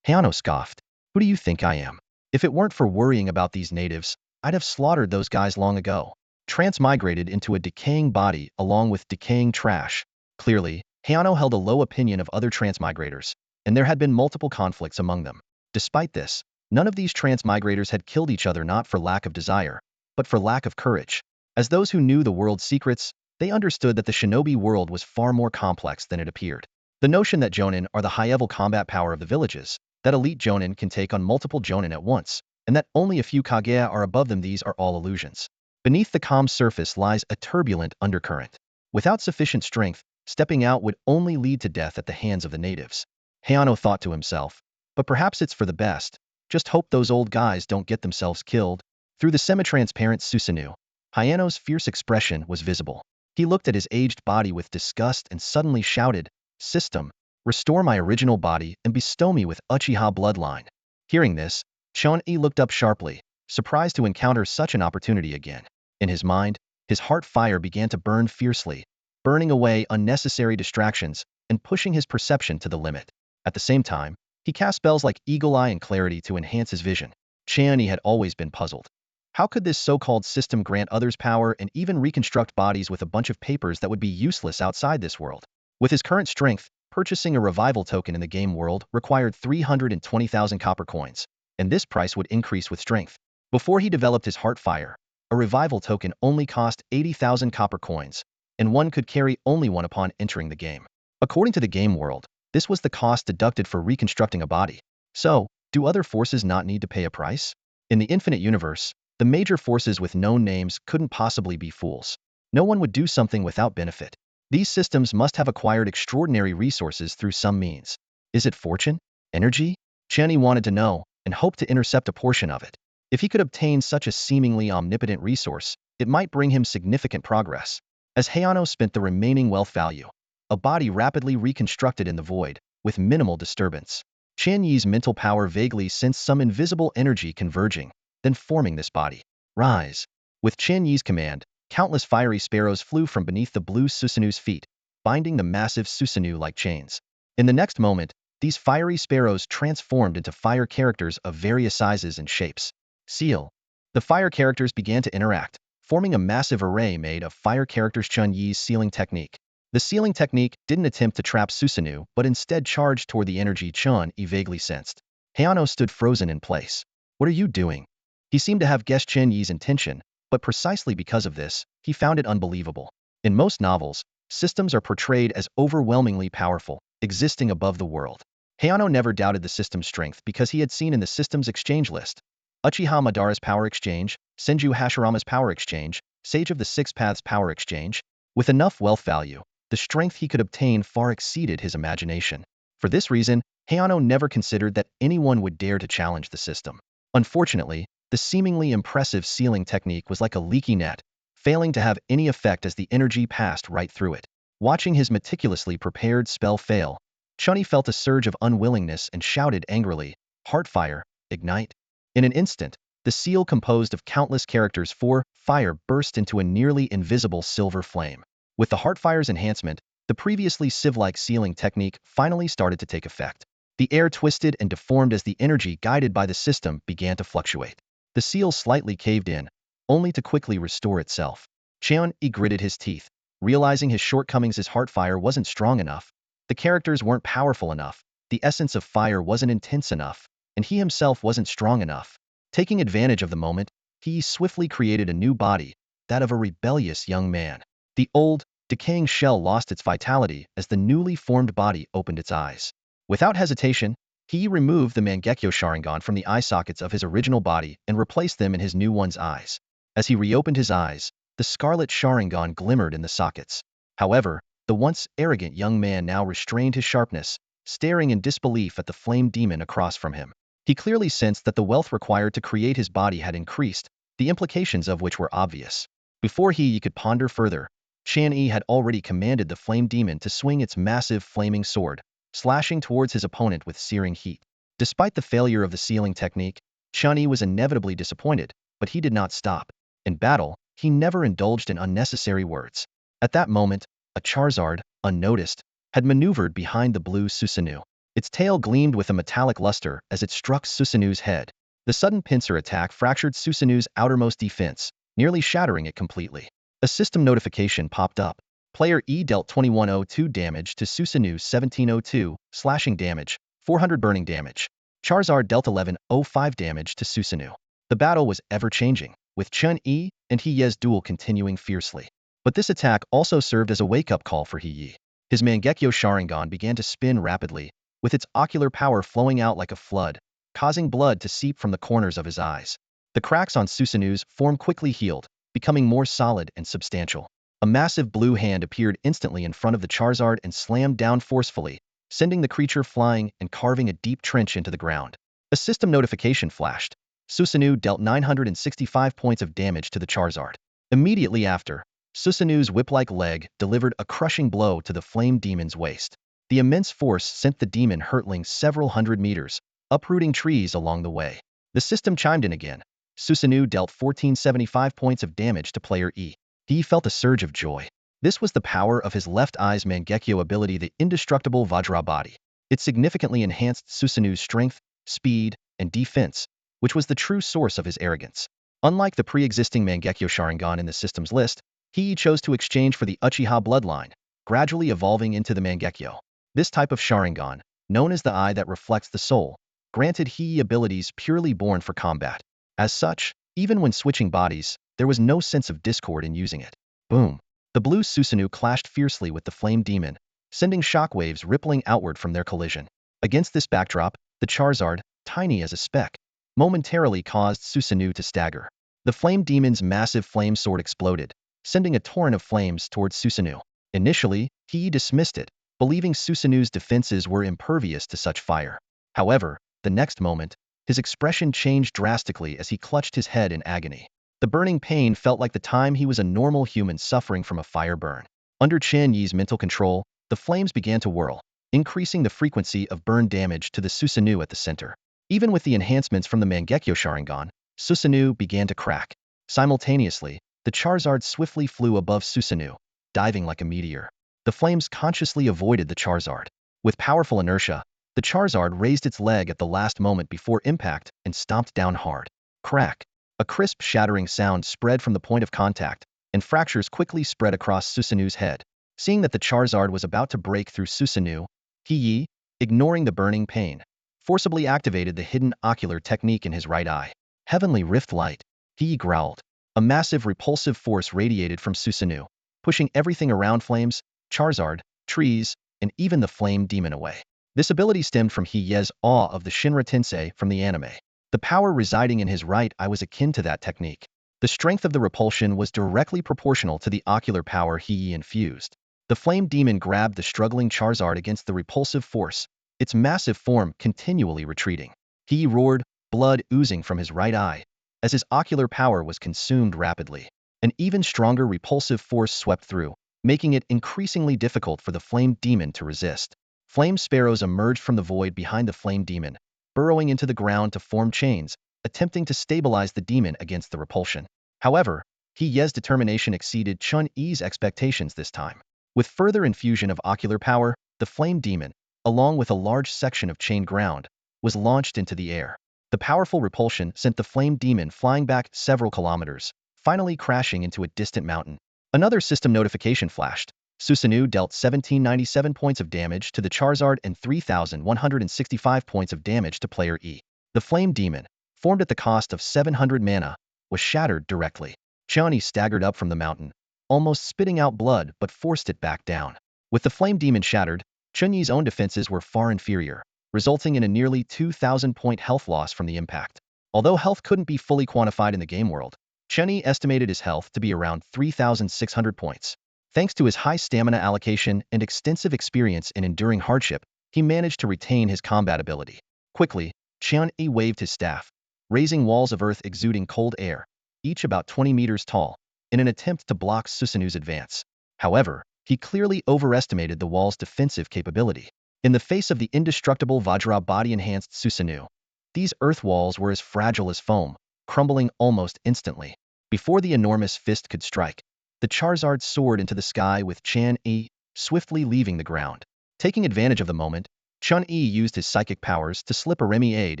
[SPEAKER 1] Hayano scoffed. "Who do you think I am? If it weren't for worrying about these natives, I'd have slaughtered those guys long ago." Transmigrated into a decaying body along with decaying trash. Clearly, Hayano held a low opinion of other transmigrators, and there had been multiple conflicts among them. Despite this, none of these transmigrators had killed each other not for lack of desire, but for lack of courage. As those who knew the world's secrets, they understood that the shinobi world was far more complex than it appeared. The notion that jonin are the high-level combat power of the villages, that elite jonin can take on multiple jonin at once, and that only a few kagea are above them, these are all illusions. Beneath the calm surface lies a turbulent undercurrent. Without sufficient strength, stepping out would only lead to death at the hands of the natives. Hayano thought to himself, but perhaps it's for the best. Just hope those old guys don't get themselves killed. Through the semi-transparent Susanoo, Hayano's fierce expression was visible. He looked at his aged body with disgust and suddenly shouted, "System, restore my original body and bestow me with Uchiha bloodline." Hearing this, Chen Yi looked up sharply, surprised to encounter such an opportunity again. In his mind, his heart fire began to burn fiercely, burning away unnecessary distractions and pushing his perception to the limit. At the same time, he cast spells like Eagle Eye and Clarity to enhance his vision. Chen Yi had always been puzzled. How could this so-called system grant others power and even reconstruct bodies with a bunch of papers that would be useless outside this world? With his current strength, purchasing a revival token in the game world required 320,000 copper coins, and this price would increase with strength. Before he developed his heart fire, a revival token only cost 80,000 copper coins, and one could carry only one upon entering the game. According to the game world, this was the cost deducted for reconstructing a body. So, do other forces not need to pay a price? In the infinite universe, the major forces with known names couldn't possibly be fools. No one would do something without benefit. These systems must have acquired extraordinary resources through some means. Is it fortune? Energy? Chen Yi wanted to know, and hoped to intercept a portion of it. If he could obtain such a seemingly omnipotent resource, it might bring him significant progress. As Hayano spent the remaining wealth value, a body rapidly reconstructed in the void, with minimal disturbance. Chen Yi's mental power vaguely sensed some invisible energy converging, then forming this body. Rise. With Chen Yi's command, countless fiery sparrows flew from beneath the blue Susanu's feet, binding the massive Susanu like chains. In the next moment, these fiery sparrows transformed into fire characters of various sizes and shapes. Seal. The fire characters began to interact, forming a massive array made of fire characters. Chen Yi's sealing technique. The sealing technique didn't attempt to trap Susanu, but instead charged toward the energy Chen Yi vaguely sensed. Hayano stood frozen in place. What are you doing? He seemed to have guessed Chen Yi's intention, but precisely because of this, he found it unbelievable. In most novels, systems are portrayed as overwhelmingly powerful, existing above the world. Hayano never doubted the system's strength because he had seen in the system's exchange list Uchiha Madara's power exchange, Senju Hashirama's power exchange, Sage of the Six Paths power exchange. With enough wealth value, the strength he could obtain far exceeded his imagination. For this reason, Hayano never considered that anyone would dare to challenge the system. Unfortunately, the seemingly impressive sealing technique was like a leaky net, failing to have any effect as the energy passed right through it. Watching his meticulously prepared spell fail, Chen Yi felt a surge of unwillingness and shouted angrily, "Heartfire, ignite!" In an instant, the seal composed of countless characters for fire burst into a nearly invisible silver flame. With the Heartfire's enhancement, the previously sieve-like sealing technique finally started to take effect. The air twisted and deformed as the energy guided by the system began to fluctuate. The seal slightly caved in, only to quickly restore itself. Chen Yi gritted his teeth, realizing his shortcomings. His Heartfire wasn't strong enough, the characters weren't powerful enough, the essence of fire wasn't intense enough, and he himself wasn't strong enough. Taking advantage of the moment, he swiftly created a new body, that of a rebellious young man. The old, decaying shell lost its vitality as the newly formed body opened its eyes. Without hesitation, he removed the Mangekyo Sharingan from the eye sockets of his original body and replaced them in his new one's eyes. As he reopened his eyes, the scarlet Sharingan glimmered in the sockets. However, the once arrogant young man now restrained his sharpness, staring in disbelief at the flame demon across from him. He clearly sensed that the wealth required to create his body had increased, the implications of which were obvious. Before he could ponder further, Chen Yi had already commanded the flame demon to swing its massive flaming sword, slashing towards his opponent with searing heat. Despite the failure of the sealing technique, Chen Yi was inevitably disappointed, but he did not stop. In battle, he never indulged in unnecessary words. At that moment, a Charizard, unnoticed, had maneuvered behind the blue Susanu. Its tail gleamed with a metallic luster as it struck Susanu's head. The sudden pincer attack fractured Susanu's outermost defense, nearly shattering it completely. A system notification popped up. Player E dealt 2102 damage to Susanu 1702, slashing damage, 400 burning damage. Charizard dealt 1105 damage to Susanu. The battle was ever-changing, with Chen Yi and He Ye's duel continuing fiercely. But this attack also served as a wake-up call for He Yi. His Mangekyo Sharingan began to spin rapidly, with its ocular power flowing out like a flood, causing blood to seep from the corners of his eyes. The cracks on Susanu's form quickly healed, becoming more solid and substantial. A massive blue hand appeared instantly in front of the Charizard and slammed down forcefully, sending the creature flying and carving a deep trench into the ground. A system notification flashed. Susanu dealt 965 points of damage to the Charizard. Immediately after, Susanu's whip-like leg delivered a crushing blow to the flame demon's waist. The immense force sent the demon hurtling several hundred meters, uprooting trees along the way. The system chimed in again. Susanu dealt 1475 points of damage to player E. He felt a surge of joy. This was the power of his left eye's Mangekyo ability, the indestructible Vajra body. It significantly enhanced Susanu's strength, speed, and defense, which was the true source of his arrogance. Unlike the pre-existing Mangekyo Sharingan in the system's list, he chose to exchange for the Uchiha bloodline, gradually evolving into the Mangekyo. This type of Sharingan, known as the eye that reflects the soul, granted He abilities purely born for combat. As such, even when switching bodies, there was no sense of discord in using it. Boom! The blue Susanoo clashed fiercely with the flame demon, sending shockwaves rippling outward from their collision. Against this backdrop, the Charizard, tiny as a speck, momentarily caused Susanoo to stagger. The flame demon's massive flame sword exploded, sending a torrent of flames towards Susanoo. Initially, he dismissed it, believing Susanoo's defenses were impervious to such fire. However, the next moment, his expression changed drastically as he clutched his head in agony. The burning pain felt like the time he was a normal human suffering from a fire burn. Under Chen Yi's mental control, the flames began to whirl, increasing the frequency of burn damage to the Susanoo at the center. Even with the enhancements from the Mangekyo Sharingan, Susanoo began to crack. Simultaneously, the Charizard swiftly flew above Susanoo, diving like a meteor. The flames consciously avoided the Charizard. With powerful inertia, the Charizard raised its leg at the last moment before impact and stomped down hard. Crack! A crisp shattering sound spread from the point of contact, and fractures quickly spread across Susanoo's head. Seeing that the Charizard was about to break through Susanoo, Yi, ignoring the burning pain, forcibly activated the hidden ocular technique in his right eye. Heavenly Rift Light, Yi growled. A massive repulsive force radiated from Susanoo, pushing everything around flames, Charizard, trees, and even the flame demon away. This ability stemmed from Hiye's awe of the Shinra Tensei from the anime. The power residing in his right eye was akin to that technique. The strength of the repulsion was directly proportional to the ocular power Hiye infused. The flame demon grabbed the struggling Charizard against the repulsive force, its massive form continually retreating. Hiye roared, blood oozing from his right eye, as his ocular power was consumed rapidly. An even stronger repulsive force swept through, making it increasingly difficult for the flame demon to resist. Flame sparrows emerged from the void behind the flame demon, burrowing into the ground to form chains, attempting to stabilize the demon against the repulsion. However, Hiye's determination exceeded Chen Yi's expectations this time. With further infusion of ocular power, the flame demon, along with a large section of chained ground, was launched into the air. The powerful repulsion sent the flame demon flying back several kilometers, finally crashing into a distant mountain. Another system notification flashed. Susanoo dealt 1797 points of damage to the Charizard and 3,165 points of damage to player E. The flame demon, formed at the cost of 700 mana, was shattered directly. Chen Yi staggered up from the mountain, almost spitting out blood but forced it back down. With the flame demon shattered, Chen Yi's own defenses were far inferior, resulting in a nearly 2,000-point health loss from the impact. Although health couldn't be fully quantified in the game world, Chen Yi estimated his health to be around 3,600 points. Thanks to his high stamina allocation and extensive experience in enduring hardship, he managed to retain his combat ability. Quickly, Chen Yi waved his staff, raising walls of earth exuding cold air, each about 20 meters tall, in an attempt to block Susanoo's advance. However, he clearly overestimated the wall's defensive capability. In the face of the indestructible Vajra body-enhanced Susanoo, these earth walls were as fragile as foam, crumbling almost instantly. Before the enormous fist could strike, the Charizard soared into the sky with Chen Yi swiftly leaving the ground. Taking advantage of the moment, Chen Yi used his psychic powers to slip a Remiade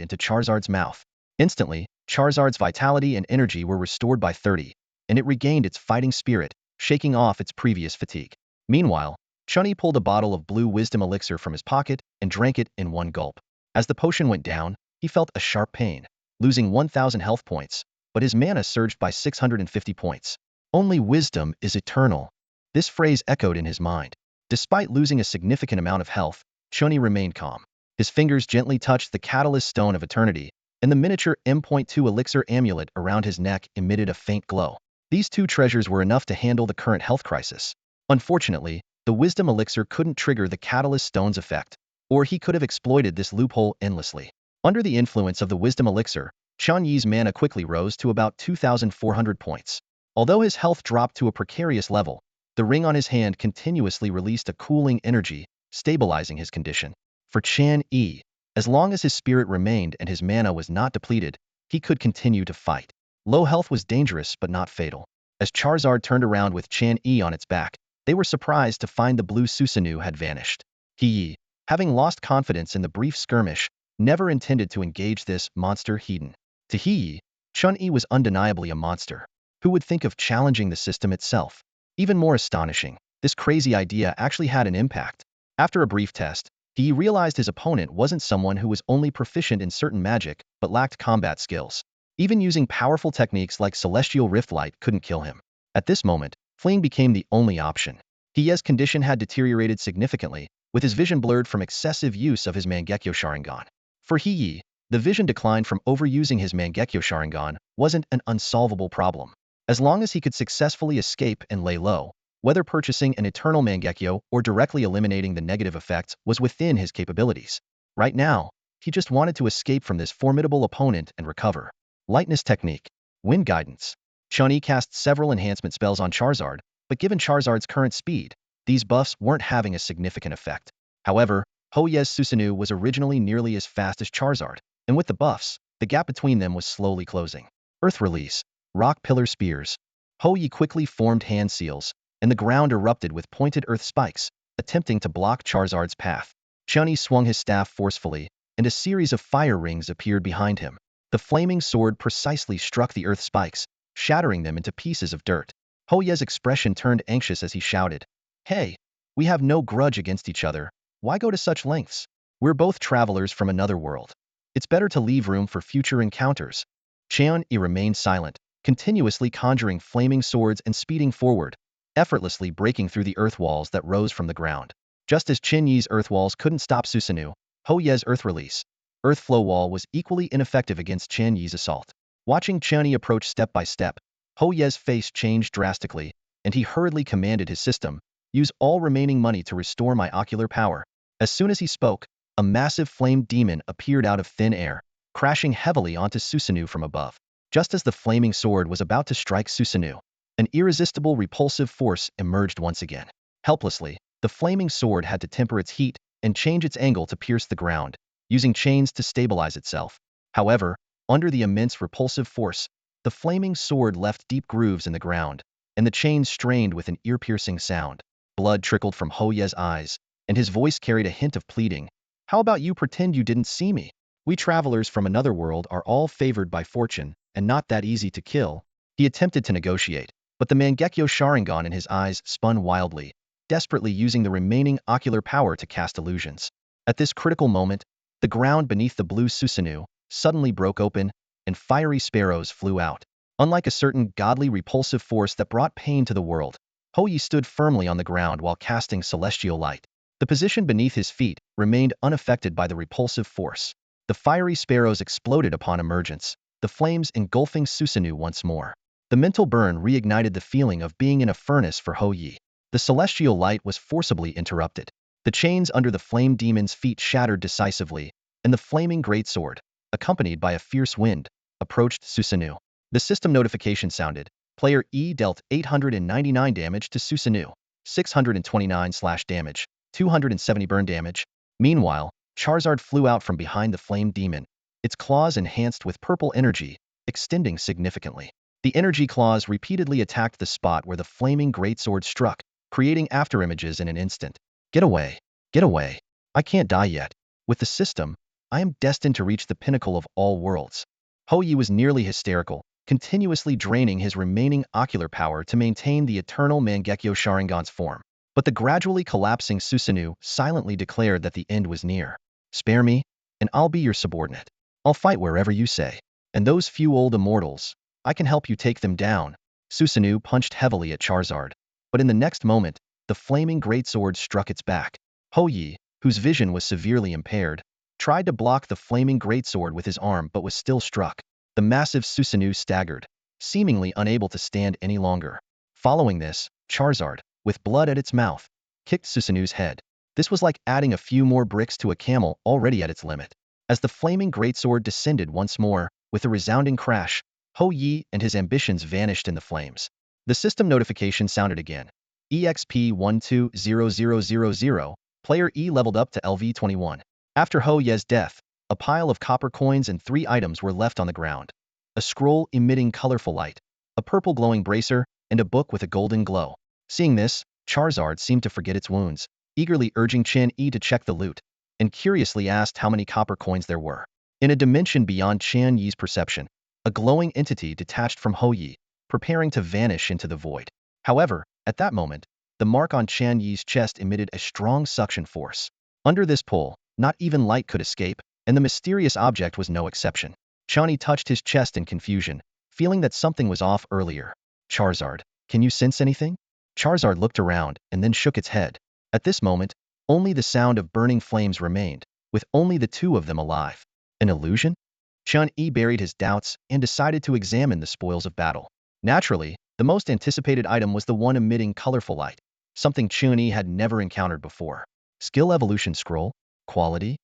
[SPEAKER 1] into Charizard's mouth. Instantly, Charizard's vitality and energy were restored by 30, and it regained its fighting spirit, shaking off its previous fatigue. Meanwhile, Chen Yi pulled a bottle of blue wisdom elixir from his pocket and drank it in one gulp. As the potion went down, he felt a sharp pain, losing 1,000 health points, but his mana surged by 650 points. Only wisdom is eternal. This phrase echoed in his mind. Despite losing a significant amount of health, Chen Yi remained calm. His fingers gently touched the Catalyst Stone of Eternity, and the miniature M.2 elixir amulet around his neck emitted a faint glow. These two treasures were enough to handle the current health crisis. Unfortunately, the wisdom elixir couldn't trigger the Catalyst Stone's effect, or he could have exploited this loophole endlessly. Under the influence of the wisdom elixir, Chen Yi's mana quickly rose to about 2,400 points. Although his health dropped to a precarious level, the ring on his hand continuously released a cooling energy, stabilizing his condition. For Chen Yi, as long as his spirit remained and his mana was not depleted, he could continue to fight. Low health was dangerous but not fatal. As Charizard turned around with Chen Yi on its back, they were surprised to find the blue Susanoo had vanished. Yi, having lost confidence in the brief skirmish, never intended to engage this monster Hedon. To Yi, Chen Yi was undeniably a monster. Who would think of challenging the system itself? Even more astonishing, this crazy idea actually had an impact. After a brief test, he realized his opponent wasn't someone who was only proficient in certain magic but lacked combat skills. Even using powerful techniques like celestial rift light couldn't kill him. At this moment, fleeing became the only option. Hiye's condition had deteriorated significantly, with his vision blurred from excessive use of his Mangekyo Sharingan. For Hiyi, the vision decline from overusing his Mangekyo Sharingan wasn't an unsolvable problem. As long as he could successfully escape and lay low, whether purchasing an eternal Mangekyo or directly eliminating the negative effects was within his capabilities. Right now, he just wanted to escape from this formidable opponent and recover. Lightness technique. Wind guidance. Chen Yi cast several enhancement spells on Charizard, but given Charizard's current speed, these buffs weren't having a significant effect. However, Hoye's Susanoo was originally nearly as fast as Charizard, and with the buffs, the gap between them was slowly closing. Earth release. Rock pillar spears. Hoyi quickly formed hand seals, and the ground erupted with pointed earth spikes, attempting to block Charizard's path. Chen Yi swung his staff forcefully, and a series of fire rings appeared behind him. The flaming sword precisely struck the earth spikes, shattering them into pieces of dirt. Hoye's expression turned anxious as he shouted, "Hey, we have no grudge against each other. Why go to such lengths? We're both travelers from another world. It's better to leave room for future encounters." Chen Yi remained silent, continuously conjuring flaming swords and speeding forward, effortlessly breaking through the earth walls that rose from the ground. Just as Chen Yi's earth walls couldn't stop Susanoo, Hoye's earth release, earth flow wall was equally ineffective against Chen Yi's assault. Watching Chen Yi approach step by step, Hoye's face changed drastically, and he hurriedly commanded his system, "Use all remaining money to restore my ocular power." As soon as he spoke, a massive flame demon appeared out of thin air, crashing heavily onto Susanoo from above. Just as the flaming sword was about to strike Susanoo, an irresistible repulsive force emerged once again. Helplessly, the flaming sword had to temper its heat and change its angle to pierce the ground, using chains to stabilize itself. However, under the immense repulsive force, the flaming sword left deep grooves in the ground, and the chains strained with an ear-piercing sound. Blood trickled from Hoye's eyes, and his voice carried a hint of pleading. "How about you pretend you didn't see me? We travelers from another world are all favored by fortune, and not that easy to kill." He attempted to negotiate, but the Mangekyo Sharingan in his eyes spun wildly, desperately using the remaining ocular power to cast illusions. At this critical moment, the ground beneath the blue Susanoo suddenly broke open, and fiery sparrows flew out. Unlike a certain godly repulsive force that brought pain to the world, Hoyi stood firmly on the ground while casting celestial light. The position beneath his feet remained unaffected by the repulsive force. The fiery sparrows exploded upon emergence, the flames engulfing Susanoo once more. The mental burn reignited the feeling of being in a furnace for Hoyi. The celestial light was forcibly interrupted. The chains under the flame demon's feet shattered decisively, and the flaming greatsword, accompanied by a fierce wind, approached Susanoo. The system notification sounded. Player E dealt 899 damage to Susanoo, 629/damage, 270 burn damage. Meanwhile, Charizard flew out from behind the flame demon, its claws enhanced with purple energy, extending significantly. The energy claws repeatedly attacked the spot where the flaming greatsword struck, creating afterimages in an instant. "Get away! Get away! I can't die yet. With the system, I am destined to reach the pinnacle of all worlds." Hoyi was nearly hysterical, continuously draining his remaining ocular power to maintain the eternal Mangekyo Sharingan's form. But the gradually collapsing Susanoo silently declared that the end was near. "Spare me, and I'll be your subordinate. I'll fight wherever you say. And those few old immortals, I can help you take them down." Susanoo punched heavily at Charizard, but in the next moment, the flaming greatsword struck its back. Hoyi, whose vision was severely impaired, tried to block the flaming greatsword with his arm but was still struck. The massive Susanoo staggered, seemingly unable to stand any longer. Following this, Charizard, with blood at its mouth, kicked Susanoo's head. This was like adding a few more bricks to a camel already at its limit. As the flaming greatsword descended once more, with a resounding crash, Hoyi and his ambitions vanished in the flames. The system notification sounded again. EXP 120000, player E leveled up to LV21. After Hoye's death, a pile of copper coins and 3 items were left on the ground. A scroll emitting colorful light, a purple glowing bracer, and a book with a golden glow. Seeing this, Charizard seemed to forget its wounds, eagerly urging Chen Yi to check the loot, and curiously asked how many copper coins there were. In a dimension beyond Chen Yi's perception, a glowing entity detached from Hoyi, preparing to vanish into the void. However, at that moment, the mark on Chen Yi's chest emitted a strong suction force. Under this pull, not even light could escape, and the mysterious object was no exception. Chen Yi touched his chest in confusion, feeling that something was off earlier. Charizard, can you sense anything? Charizard looked around and then shook its head. At this moment, only the sound of burning flames remained, with only the two of them alive. An illusion? Chen Yi buried his doubts and decided to examine the spoils of battle. Naturally, the most anticipated item was the one emitting colorful light, something Chen Yi had never encountered before. Skill Evolution Scroll, Quality,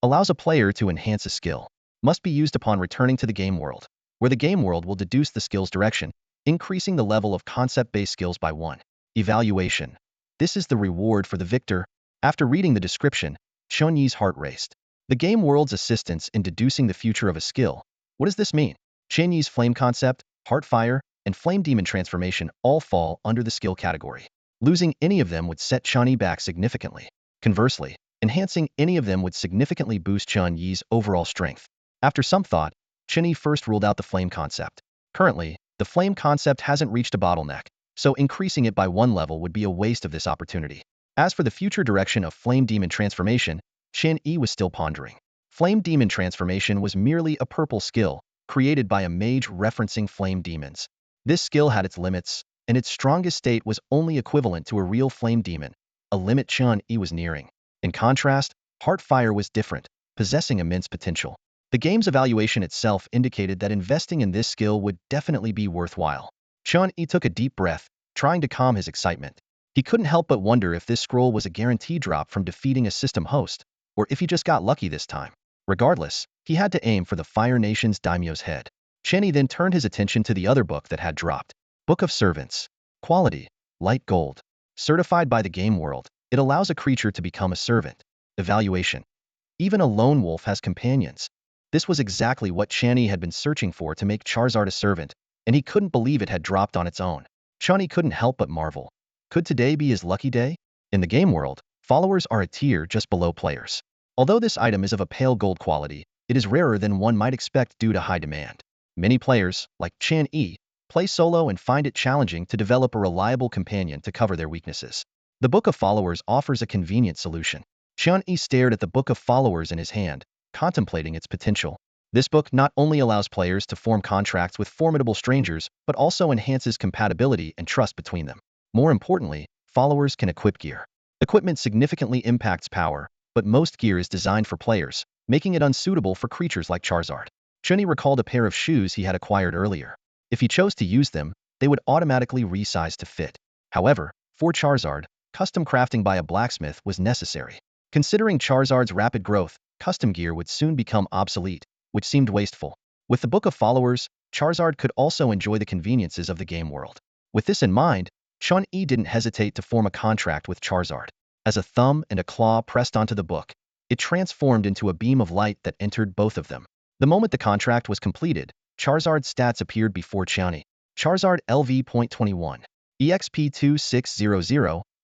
[SPEAKER 1] allows a player to enhance a skill. Must be used upon returning to the game world, where the game world will deduce the skill's direction, increasing the level of concept-based skills by 1. Evaluation. This is the reward for the victor. After reading the description, Chen Yi's heart raced. The game world's assistance in deducing the future of a skill. What does this mean? Chen Yi's flame concept, heart fire, and flame demon transformation all fall under the skill category. Losing any of them would set Chen Yi back significantly. Conversely, enhancing any of them would significantly boost Chen Yi's overall strength. After some thought, Chen Yi first ruled out the flame concept. Currently, the flame concept hasn't reached a bottleneck, so increasing it by 1 level would be a waste of this opportunity. As for the future direction of flame demon transformation, Chen Yi was still pondering. Flame demon transformation was merely a purple skill, created by a mage referencing flame demons. This skill had its limits, and its strongest state was only equivalent to a real flame demon, a limit Chen Yi was nearing. In contrast, heart fire was different, possessing immense potential. The game's evaluation itself indicated that investing in this skill would definitely be worthwhile. Chen Yi took a deep breath, trying to calm his excitement. He couldn't help but wonder if this scroll was a guarantee drop from defeating a system host, or if he just got lucky this time. Regardless, he had to aim for the Fire Nation's daimyo's head. Chen Yi then turned his attention to the other book that had dropped. Book of Servants. Quality, light gold. Certified by the game world, it allows a creature to become a servant. Evaluation. Even a lone wolf has companions. This was exactly what Chen Yi had been searching for to make Charizard a servant, and he couldn't believe it had dropped on its own. Chen Yi couldn't help but marvel. Could today be his lucky day? In the game world, followers are a tier just below players. Although this item is of a pale gold quality, it is rarer than one might expect due to high demand. Many players, like Chen Yi, play solo and find it challenging to develop a reliable companion to cover their weaknesses. The Book of Followers offers a convenient solution. Chen Yi stared at the Book of Followers in his hand, contemplating its potential. This book not only allows players to form contracts with formidable strangers, but also enhances compatibility and trust between them. More importantly, followers can equip gear. Equipment significantly impacts power, but most gear is designed for players, making it unsuitable for creatures like Charizard. Chen Yi recalled a pair of shoes he had acquired earlier. If he chose to use them, they would automatically resize to fit. However, for Charizard, custom crafting by a blacksmith was necessary. Considering Charizard's rapid growth, custom gear would soon become obsolete, which seemed wasteful. With the Book of Followers, Charizard could also enjoy the conveniences of the game world. With this in mind, Chen Yi didn't hesitate to form a contract with Charizard. As a thumb and a claw pressed onto the book, it transformed into a beam of light that entered both of them. The moment the contract was completed, Charizard's stats appeared before Chen Yi. Charizard LV.21. EXP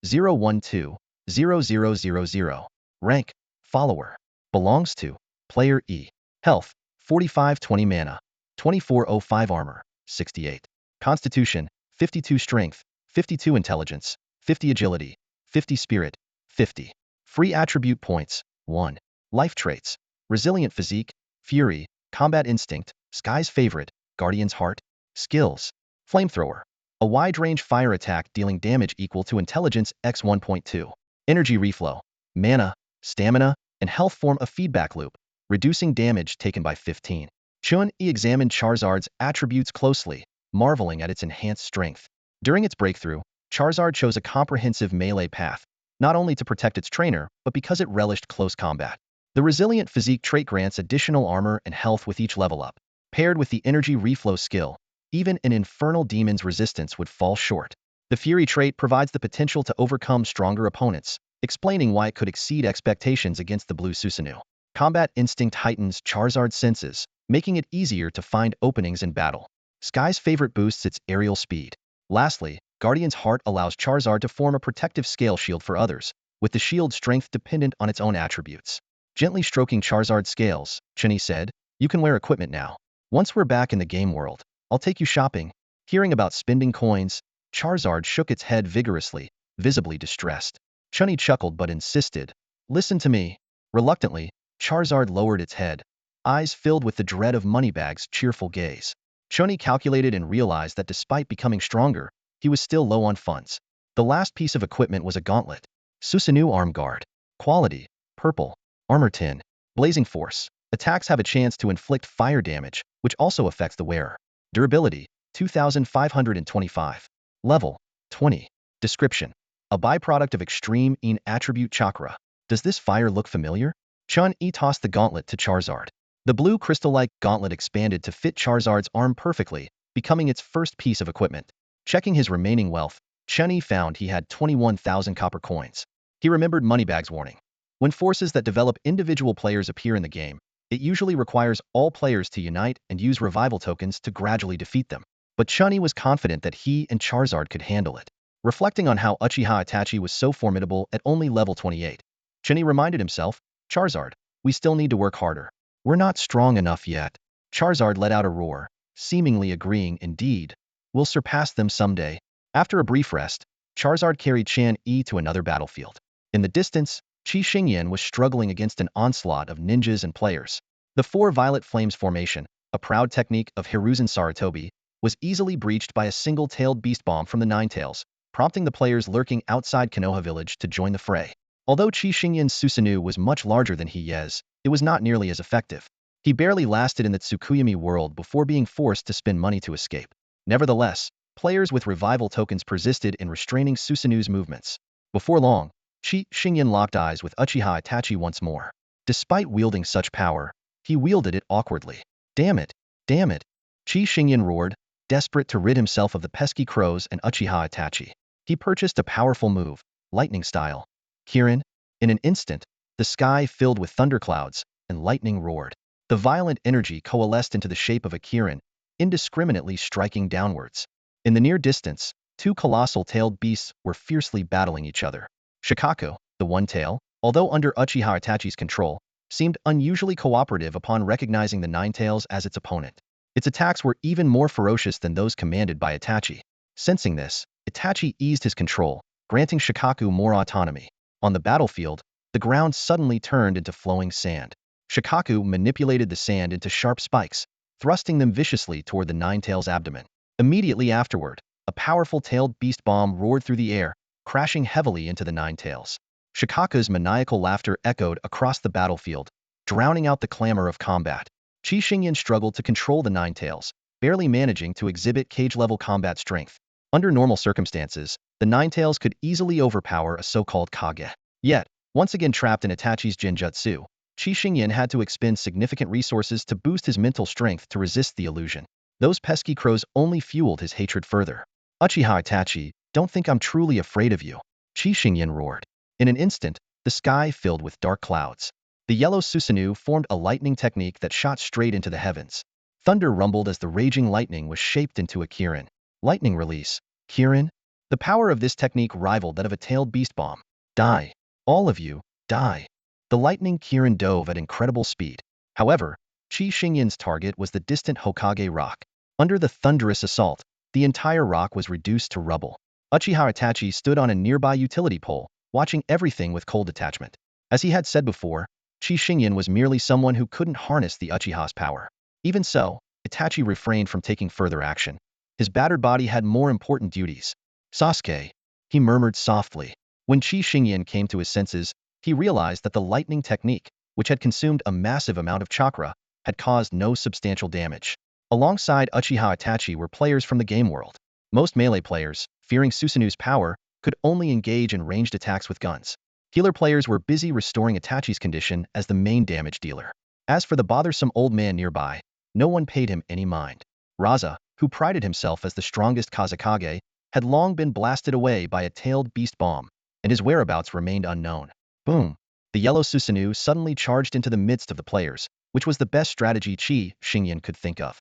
[SPEAKER 1] 2600-012-0000. Rank, Follower. Belongs to Player E. Health, 4520 mana, 2405 armor, 68. Constitution, 52 strength, 52 intelligence, 50 agility, 50 spirit, 50. Free attribute points, 1. Life traits, resilient physique, fury, combat instinct, sky's favorite, guardian's heart. Skills, flamethrower. A wide-range fire attack dealing damage equal to intelligence x 1.2. Energy reflow. Mana, stamina, and health form a feedback loop, reducing damage taken by 15. Chen Yi examined Charizard's attributes closely, marveling at its enhanced strength. During its breakthrough, Charizard chose a comprehensive melee path, not only to protect its trainer, but because it relished close combat. The resilient physique trait grants additional armor and health with each level up. Paired with the energy reflow skill, even an infernal demon's resistance would fall short. The fury trait provides the potential to overcome stronger opponents, explaining why it could exceed expectations against the blue Susanoo. Combat instinct heightens Charizard's senses, making it easier to find openings in battle. Sky's favorite boosts its aerial speed. Lastly, Guardian's Heart allows Charizard to form a protective scale shield for others, with the shield's strength dependent on its own attributes. Gently stroking Charizard's scales, Chen Yi said, "You can wear equipment now. Once we're back in the game world, I'll take you shopping." Hearing about spending coins, Charizard shook its head vigorously, visibly distressed. Chen Yi chuckled but insisted, "Listen to me." Reluctantly, Charizard lowered its head. eyes filled with the dread of Moneybag's cheerful gaze. Chen Yi calculated and realized that despite becoming stronger, he was still low on funds. The last piece of equipment was a gauntlet. Susanoo Arm Guard. Quality: purple. Armor 10. Blazing force. Attacks have a chance to inflict fire damage, which also affects the wearer. Durability: 2525. Level: 20. Description: a byproduct of extreme in attribute chakra. Does this fire look familiar? Chen Yi tossed the gauntlet to Charizard. The blue crystal-like gauntlet expanded to fit Charizard's arm perfectly, becoming its first piece of equipment. Checking his remaining wealth, Chen Yi found he had 21,000 copper coins. He remembered Moneybag's warning. When forces that develop individual players appear in the game, it usually requires all players to unite and use revival tokens to gradually defeat them. But Chen Yi was confident that he and Charizard could handle it. Reflecting on how Uchiha Itachi was so formidable at only level 28, Chen Yi reminded himself, Charizard, we still need to work harder. We're not strong enough yet. Charizard let out a roar, seemingly agreeing. Indeed, we'll surpass them someday. After a brief rest, Charizard carried Chen Yi to another battlefield. In the distance, Qi Xingyan was struggling against an onslaught of ninjas and players. The Four Violet Flames formation, a proud technique of Hiruzen Sarutobi, was easily breached by a single-tailed beast bomb from the Ninetales, prompting the players lurking outside Konoha village to join the fray. Although Qi Xingyan's Susanoo was much larger than Hiye's, it was not nearly as effective. He barely lasted in the Tsukuyami world before being forced to spend money to escape. Nevertheless, players with revival tokens persisted in restraining Susanoo's movements. Before long, Qi Xingyan locked eyes with Uchiha Itachi once more. Despite wielding such power, he wielded it awkwardly. Damn it! Damn it! Qi Xingyan roared, desperate to rid himself of the pesky crows and Uchiha Itachi. He purchased a powerful move, lightning style. Kirin. In an instant, the sky filled with thunderclouds, and lightning roared. The violent energy coalesced into the shape of a Kirin, indiscriminately striking downwards. In the near distance, two colossal-tailed beasts were fiercely battling each other. Shikaku, the one-tail, although under Uchiha Itachi's control, seemed unusually cooperative upon recognizing the Ninetales as its opponent. Its attacks were even more ferocious than those commanded by Itachi. Sensing this, Itachi eased his control, granting Shikaku more autonomy. On the battlefield, the ground suddenly turned into flowing sand. Shikaku manipulated the sand into sharp spikes, thrusting them viciously toward the Ninetales' abdomen. Immediately afterward, a powerful tailed beast bomb roared through the air, crashing heavily into the Ninetales. Shikaku's maniacal laughter echoed across the battlefield, drowning out the clamor of combat. Qi Xingyan struggled to control the Ninetales, barely managing to exhibit cage-level combat strength. Under normal circumstances, the Ninetales could easily overpower a so-called Kage. Yet, once again trapped in Itachi's Genjutsu, Qi Xingyan had to expend significant resources to boost his mental strength to resist the illusion. Those pesky crows only fueled his hatred further. Uchiha Itachi, don't think I'm truly afraid of you. Qi Xingyan roared. In an instant, the sky filled with dark clouds. The yellow Susanoo formed a lightning technique that shot straight into the heavens. Thunder rumbled as the raging lightning was shaped into a Kirin. Lightning release. Kirin? The power of this technique rivaled that of a tailed beast bomb. Die. All of you, die. The lightning Kirin dove at incredible speed. However, Qi Xingyan's target was the distant Hokage rock. Under the thunderous assault, the entire rock was reduced to rubble. Uchiha Itachi stood on a nearby utility pole, watching everything with cold detachment. As he had said before, Qi Xingyan was merely someone who couldn't harness the Uchiha's power. Even so, Itachi refrained from taking further action. His battered body had more important duties. Sasuke, he murmured softly. When Qi Xingyan came to his senses, he realized that the lightning technique, which had consumed a massive amount of chakra, had caused no substantial damage. Alongside Uchiha Itachi were players from the game world. Most melee players, fearing Susanoo's power, could only engage in ranged attacks with guns. Healer players were busy restoring Itachi's condition as the main damage dealer. As for the bothersome old man nearby, no one paid him any mind. Raza, who prided himself as the strongest Kazekage, had long been blasted away by a tailed beast bomb, and his whereabouts remained unknown. Boom! The yellow Susanoo suddenly charged into the midst of the players, which was the best strategy Qi Xingyan could think of.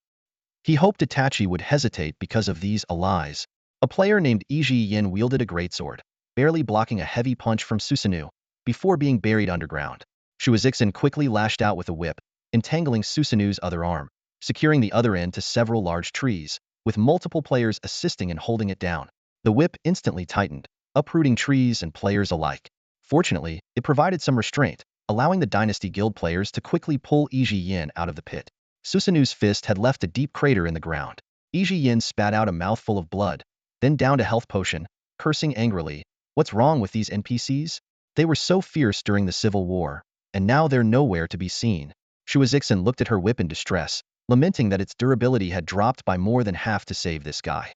[SPEAKER 1] He hoped Itachi would hesitate because of these allies. A player named Iji Yin wielded a greatsword, barely blocking a heavy punch from Susanoo, before being buried underground. Shuazixin quickly lashed out with a whip, entangling Susanoo's other arm, securing the other end to several large trees, with multiple players assisting in holding it down. The whip instantly tightened, uprooting trees and players alike. Fortunately, it provided some restraint, allowing the Dynasty Guild players to quickly pull Yi Yin out of the pit. Susanu's fist had left a deep crater in the ground. Yi Yin spat out a mouthful of blood, then downed a health potion, cursing angrily. What's wrong with these NPCs? They were so fierce during the Civil War, and now they're nowhere to be seen. Shuazixin looked at her whip in distress, lamenting that its durability had dropped by more than half to save this guy.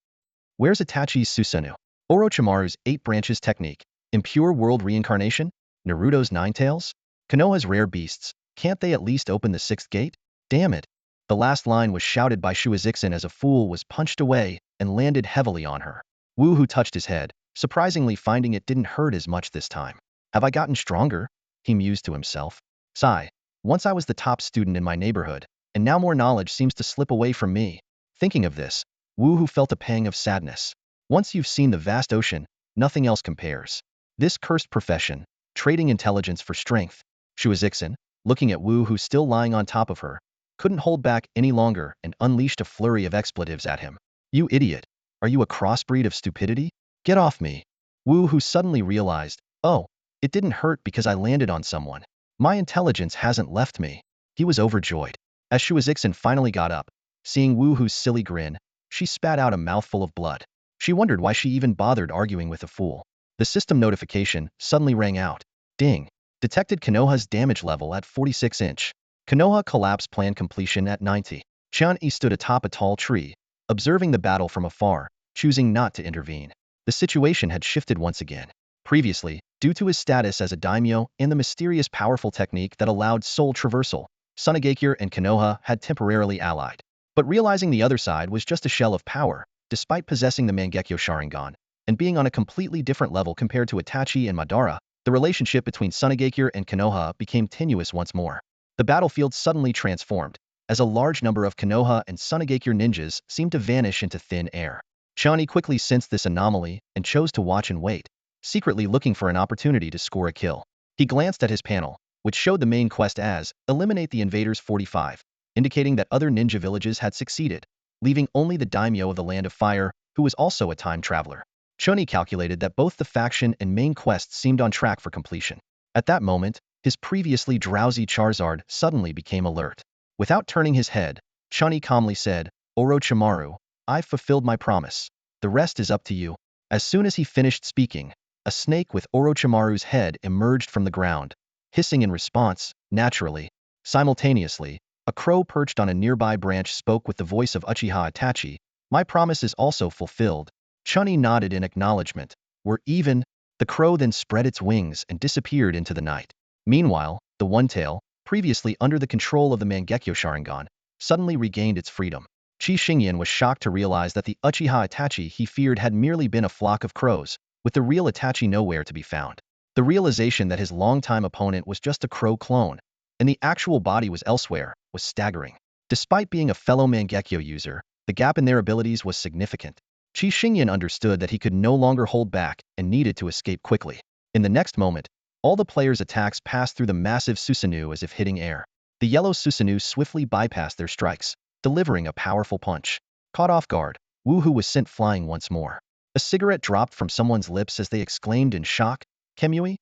[SPEAKER 1] Where's Itachi's Susanoo? Orochimaru's 8 branches technique, impure world reincarnation, Naruto's 9 tails, Konoha's rare beasts, can't they at least open the 6th gate? Damn it. The last line was shouted by Shuazixin as a fool was punched away and landed heavily on her. Wu-Hu touched his head, surprisingly finding it didn't hurt as much this time. Have I gotten stronger? He mused to himself. Sigh. Once I was the top student in my neighborhood, and now more knowledge seems to slip away from me. Thinking of this, Wu-Hu felt a pang of sadness. Once you've seen the vast ocean, nothing else compares. This cursed profession, trading intelligence for strength. Shuazixin, looking at Wu-Hu still lying on top of her, couldn't hold back any longer and unleashed a flurry of expletives at him. You idiot. Are you a crossbreed of stupidity? Get off me. Wu-Hu suddenly realized, oh, it didn't hurt because I landed on someone. My intelligence hasn't left me. He was overjoyed. As Shuazixin finally got up, seeing Wu-Hu's silly grin, she spat out a mouthful of blood. She wondered why she even bothered arguing with a fool. The system notification suddenly rang out. Ding. Detected Konoha's damage level at 46 inch. Konoha collapse plan completion at 90. Chen Yi stood atop a tall tree, observing the battle from afar, choosing not to intervene. The situation had shifted once again. Previously, due to his status as a daimyo and the mysterious powerful technique that allowed soul traversal, Sunagakure and Konoha had temporarily allied. But realizing the other side was just a shell of power, despite possessing the Mangekyo Sharingan, and being on a completely different level compared to Itachi and Madara, the relationship between Sunagakure and Konoha became tenuous once more. The battlefield suddenly transformed, as a large number of Konoha and Sunagakure ninjas seemed to vanish into thin air. Chen Yi quickly sensed this anomaly and chose to watch and wait, secretly looking for an opportunity to score a kill. He glanced at his panel, which showed the main quest as Eliminate the Invaders 45, indicating that other ninja villages had succeeded, leaving only the daimyo of the Land of Fire, who was also a time traveler. Chen Yi calculated that both the faction and main quests seemed on track for completion. At that moment, his previously drowsy Charizard suddenly became alert. Without turning his head, Chen Yi calmly said, Orochimaru, I've fulfilled my promise. The rest is up to you. As soon as he finished speaking, a snake with Orochimaru's head emerged from the ground, hissing in response, naturally. Simultaneously, a crow perched on a nearby branch spoke with the voice of Uchiha Itachi. My promise is also fulfilled. Chen Yi nodded in acknowledgement. We're even. The crow then spread its wings and disappeared into the night. Meanwhile, the One-Tail, previously under the control of the Mangekyo Sharingan, suddenly regained its freedom. Qi Xingyan was shocked to realize that the Uchiha Itachi he feared had merely been a flock of crows, with the real Itachi nowhere to be found. The realization that his longtime opponent was just a crow clone, and the actual body was elsewhere, was staggering. Despite being a fellow Mangekyo user, the gap in their abilities was significant. Qi Xingyan understood that he could no longer hold back and needed to escape quickly. In the next moment, all the players' attacks passed through the massive Susanoo as if hitting air. The yellow Susanoo swiftly bypassed their strikes, delivering a powerful punch. Caught off guard, Wu-Hu was sent flying once more. A cigarette dropped from someone's lips as they exclaimed in shock, Kamui?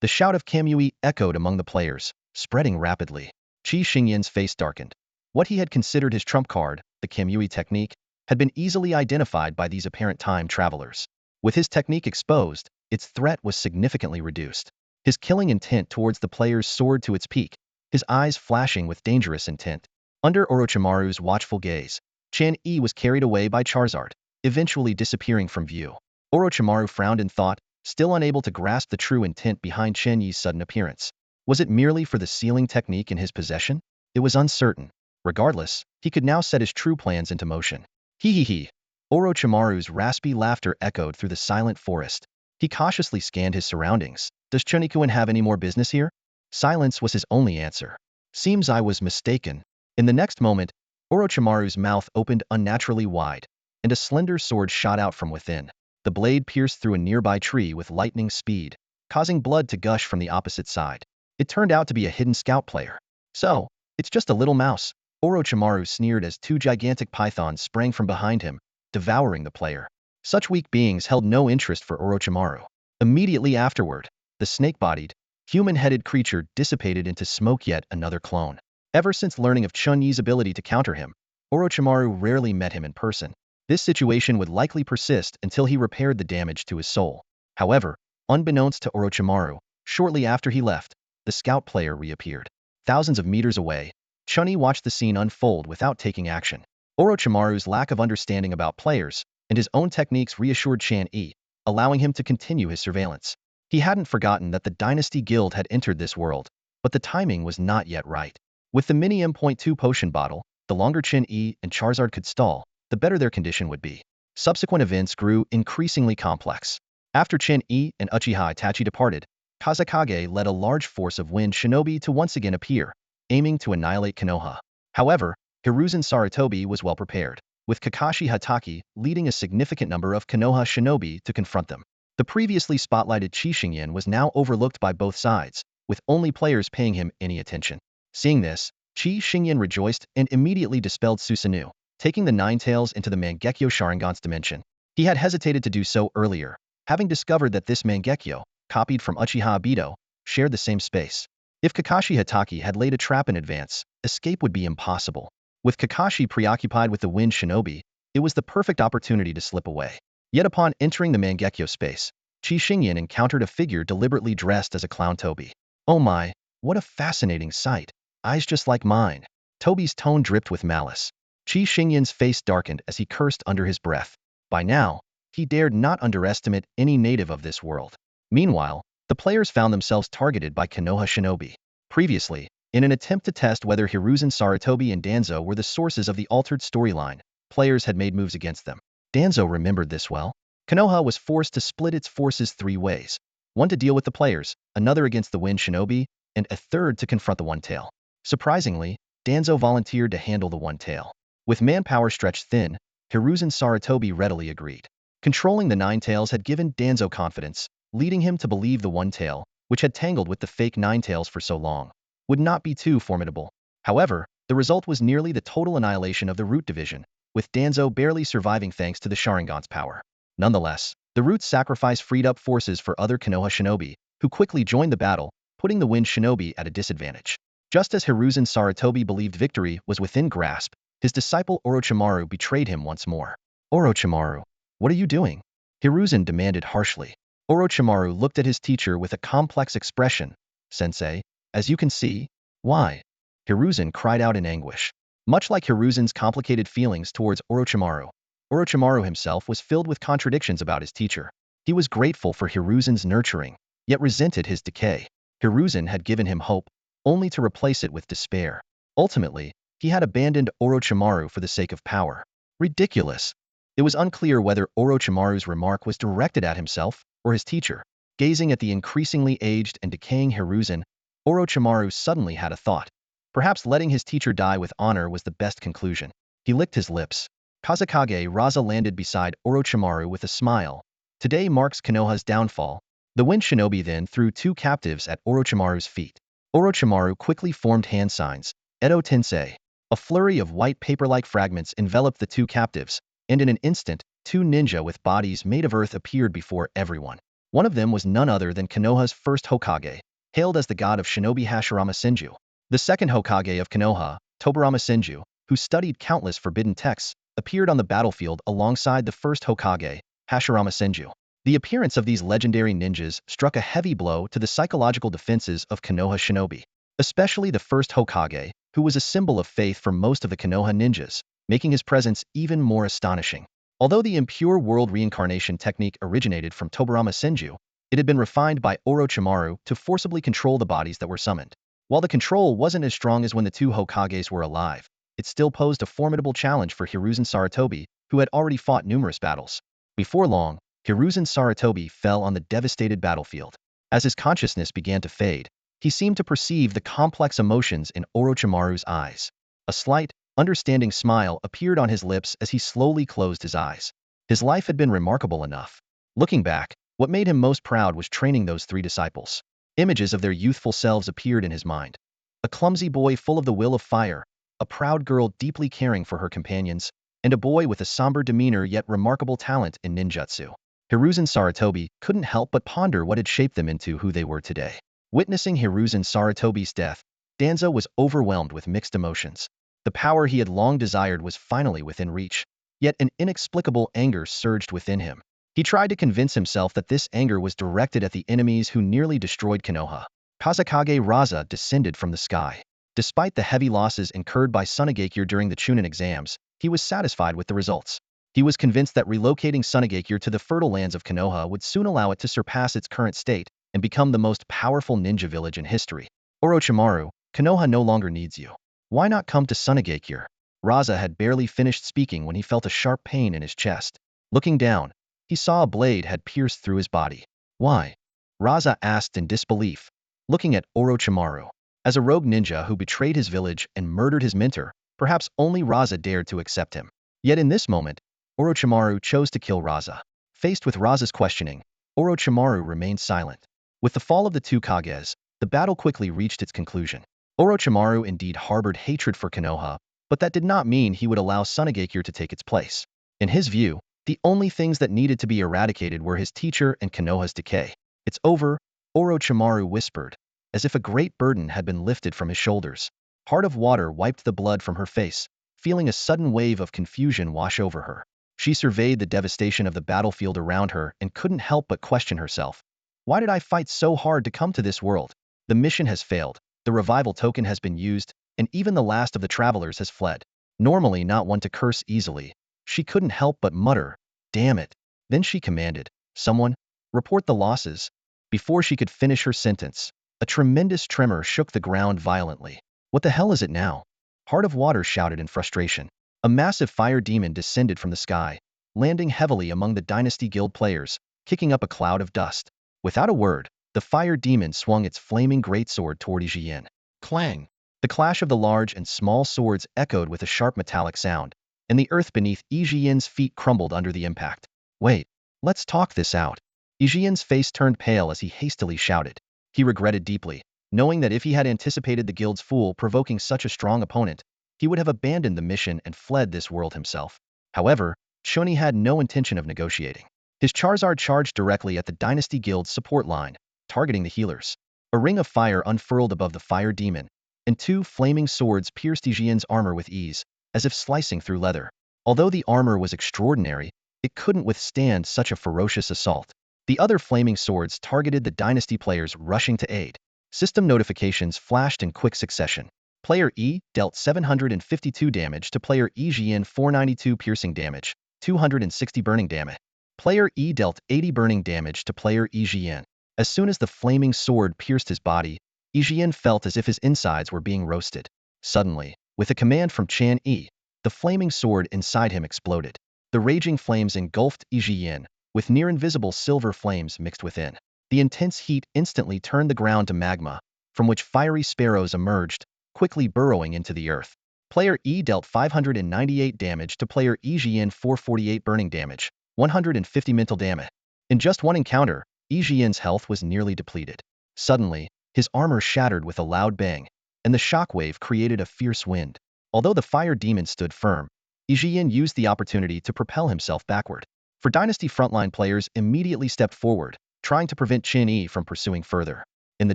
[SPEAKER 1] The shout of Kamui echoed among the players, spreading rapidly. Qi Xingyan's face darkened. What he had considered his trump card, the Kamui technique, had been easily identified by these apparent time travelers. With his technique exposed, its threat was significantly reduced. His killing intent towards the players soared to its peak, his eyes flashing with dangerous intent. Under Orochimaru's watchful gaze, Chen Yi was carried away by Charizard, eventually disappearing from view. Orochimaru frowned in thought, still unable to grasp the true intent behind Chen Yi's sudden appearance. Was it merely for the sealing technique in his possession? It was uncertain. Regardless, he could now set his true plans into motion. Hee hee hee. Orochimaru's raspy laughter echoed through the silent forest. He cautiously scanned his surroundings. Does Chunikuin have any more business here? Silence was his only answer. Seems I was mistaken. In the next moment, Orochimaru's mouth opened unnaturally wide, and a slender sword shot out from within. The blade pierced through a nearby tree with lightning speed, causing blood to gush from the opposite side. It turned out to be a hidden scout player. So, it's just a little mouse, Orochimaru sneered as 2 gigantic pythons sprang from behind him, devouring the player. Such weak beings held no interest for Orochimaru. Immediately afterward, the snake-bodied, human-headed creature dissipated into smoke, yet another clone. Ever since learning of Chen Yi's ability to counter him, Orochimaru rarely met him in person. This situation would likely persist until he repaired the damage to his soul. However, unbeknownst to Orochimaru, shortly after he left, the scout player reappeared. Thousands of meters away, Chen Yi watched the scene unfold without taking action. Orochimaru's lack of understanding about players and his own techniques reassured Chen Yi, allowing him to continue his surveillance. He hadn't forgotten that the Dynasty Guild had entered this world, but the timing was not yet right. With the mini M.2 potion bottle, the longer Chen Yi and Charizard could stall, the better their condition would be. Subsequent events grew increasingly complex. After Chen Yi and Uchiha Itachi departed, Kazekage led a large force of wind shinobi to once again appear, aiming to annihilate Konoha. However, Hiruzen Sarutobi was well prepared, with Kakashi Hatake leading a significant number of Konoha shinobi to confront them. The previously spotlighted Qi Xingyan was now overlooked by both sides, with only players paying him any attention. Seeing this, Qi Xingyan rejoiced and immediately dispelled Susanoo, taking the Ninetales into the Mangekyo Sharingan's dimension. He had hesitated to do so earlier, having discovered that this Mangekyo, copied from Uchiha Obito, shared the same space. If Kakashi Hatake had laid a trap in advance, escape would be impossible. With Kakashi preoccupied with the wind shinobi, it was the perfect opportunity to slip away. Yet upon entering the Mangekyo space, Qi Xingyan encountered a figure deliberately dressed as a clown Toby. Oh my, what a fascinating sight. Eyes just like mine. Toby's tone dripped with malice. Qi Xingyan's face darkened as he cursed under his breath. By now, he dared not underestimate any native of this world. Meanwhile, the players found themselves targeted by Konoha shinobi. Previously, in an attempt to test whether Hiruzen Sarutobi and Danzo were the sources of the altered storyline, players had made moves against them. Danzo remembered this well. Konoha was forced to split its forces 3 ways. One to deal with the players, another against the wind shinobi, and a third to confront the One-Tail. Surprisingly, Danzo volunteered to handle the One-Tail. With manpower stretched thin, Hiruzen Sarutobi readily agreed. Controlling the Ninetales had given Danzo confidence, leading him to believe the One-Tail, which had tangled with the fake Ninetales for so long, would not be too formidable. However, the result was nearly the total annihilation of the Root Division, with Danzo barely surviving thanks to the Sharingan's power. Nonetheless, the Root's sacrifice freed up forces for other Konoha shinobi, who quickly joined the battle, putting the Wind shinobi at a disadvantage. Just as Hiruzen Sarutobi believed victory was within grasp, his disciple Orochimaru betrayed him once more. Orochimaru, what are you doing? Hiruzen demanded harshly. Orochimaru looked at his teacher with a complex expression. Sensei, as you can see, why? Hiruzen cried out in anguish. Much like Hiruzen's complicated feelings towards Orochimaru, Orochimaru himself was filled with contradictions about his teacher. He was grateful for Hiruzen's nurturing, yet resented his decay. Hiruzen had given him hope, only to replace it with despair. Ultimately, he had abandoned Orochimaru for the sake of power. Ridiculous. It was unclear whether Orochimaru's remark was directed at himself or his teacher. Gazing at the increasingly aged and decaying Hiruzen, Orochimaru suddenly had a thought. Perhaps letting his teacher die with honor was the best conclusion. He licked his lips. Kazekage Raza landed beside Orochimaru with a smile. Today marks Konoha's downfall. The Wind Shinobi then threw 2 captives at Orochimaru's feet. Orochimaru quickly formed hand signs, Edo Tensei. A flurry of white paper-like fragments enveloped the 2 captives, and in an instant, 2 ninja with bodies made of earth appeared before everyone. One of them was none other than Konoha's first Hokage, hailed as the god of shinobi Hashirama Senju. The second Hokage of Konoha, Tobarama Senju, who studied countless forbidden texts, appeared on the battlefield alongside the first Hokage, Hashirama Senju. The appearance of these legendary ninjas struck a heavy blow to the psychological defenses of Konoha shinobi, especially the first Hokage, who was a symbol of faith for most of the Konoha ninjas, making his presence even more astonishing. Although the impure world reincarnation technique originated from Tobarama Senju, it had been refined by Orochimaru to forcibly control the bodies that were summoned. While the control wasn't as strong as when the 2 Hokages were alive, it still posed a formidable challenge for Hiruzen Sarutobi, who had already fought numerous battles. Before long, Hiruzen Sarutobi fell on the devastated battlefield. As his consciousness began to fade, he seemed to perceive the complex emotions in Orochimaru's eyes. A slight, understanding smile appeared on his lips as he slowly closed his eyes. His life had been remarkable enough. Looking back, what made him most proud was training those 3 disciples. Images of their youthful selves appeared in his mind. A clumsy boy full of the will of fire, a proud girl deeply caring for her companions, and a boy with a somber demeanor yet remarkable talent in ninjutsu. Hiruzen Sarutobi couldn't help but ponder what had shaped them into who they were today. Witnessing Hiruzen Sarutobi's death, Danzo was overwhelmed with mixed emotions. The power he had long desired was finally within reach, yet an inexplicable anger surged within him. He tried to convince himself that this anger was directed at the enemies who nearly destroyed Konoha. Kazekage Raza descended from the sky. Despite the heavy losses incurred by Sunagakure during the Chunin exams, he was satisfied with the results. He was convinced that relocating Sunagakure to the fertile lands of Konoha would soon allow it to surpass its current state and become the most powerful ninja village in history. Orochimaru, Konoha no longer needs you. Why not come to Sunagakure? Raza had barely finished speaking when he felt a sharp pain in his chest. Looking down, he saw a blade had pierced through his body. Why? Raza asked in disbelief, looking at Orochimaru. As a rogue ninja who betrayed his village and murdered his mentor, perhaps only Raza dared to accept him. Yet in this moment, Orochimaru chose to kill Raza. Faced with Raza's questioning, Orochimaru remained silent. With the fall of the two Kages, the battle quickly reached its conclusion. Orochimaru indeed harbored hatred for Konoha, but that did not mean he would allow Sunagakure to take its place. In his view, the only things that needed to be eradicated were his teacher and Konoha's decay. It's over, Orochimaru whispered, as if a great burden had been lifted from his shoulders. Heart of Water wiped the blood from her face, feeling a sudden wave of confusion wash over her. She surveyed the devastation of the battlefield around her and couldn't help but question herself. Why did I fight so hard to come to this world? The mission has failed, the revival token has been used, and even the last of the travelers has fled. Normally not one to curse easily, she couldn't help but mutter, "Damn it." Then she commanded, "Someone, report the losses." Before she could finish her sentence, a tremendous tremor shook the ground violently. What the hell is it now? Heart of Water shouted in frustration. A massive fire demon descended from the sky, landing heavily among the Dynasty Guild players, kicking up a cloud of dust. Without a word, the fire demon swung its flaming greatsword toward Ijian. Clang! The clash of the large and small swords echoed with a sharp metallic sound, and the earth beneath Ijian's feet crumbled under the impact. Wait, let's talk this out. Ijian's face turned pale as he hastily shouted. He regretted deeply, knowing that if he had anticipated the guild's fool provoking such a strong opponent, he would have abandoned the mission and fled this world himself. However, Chen Yi had no intention of negotiating. His Charizard charged directly at the Dynasty Guild's support line, targeting the healers. A ring of fire unfurled above the fire demon, and two flaming swords pierced Ijian's armor with ease, as if slicing through leather. Although the armor was extraordinary, it couldn't withstand such a ferocious assault. The other flaming swords targeted the Dynasty players rushing to aid. System notifications flashed in quick succession. Player E dealt 752 damage to player Ijian, 492 piercing damage, 260 burning damage. Player E dealt 80 burning damage to player Ijian. As soon as the flaming sword pierced his body, Ijian felt as if his insides were being roasted. Suddenly, with a command from Chen Yi, the flaming sword inside him exploded. The raging flames engulfed Ijian, with near-invisible silver flames mixed within. The intense heat instantly turned the ground to magma, from which fiery sparrows emerged, quickly burrowing into the earth. Player E dealt 598 damage to player Ijian, 448 burning damage, 150 mental damage. In just one encounter, Ijian's health was nearly depleted. Suddenly, his armor shattered with a loud bang, and the shockwave created a fierce wind. Although the fire demon stood firm, Ijian used the opportunity to propel himself backward. For Dynasty frontline players immediately stepped forward, trying to prevent Chen Yi from pursuing further. In the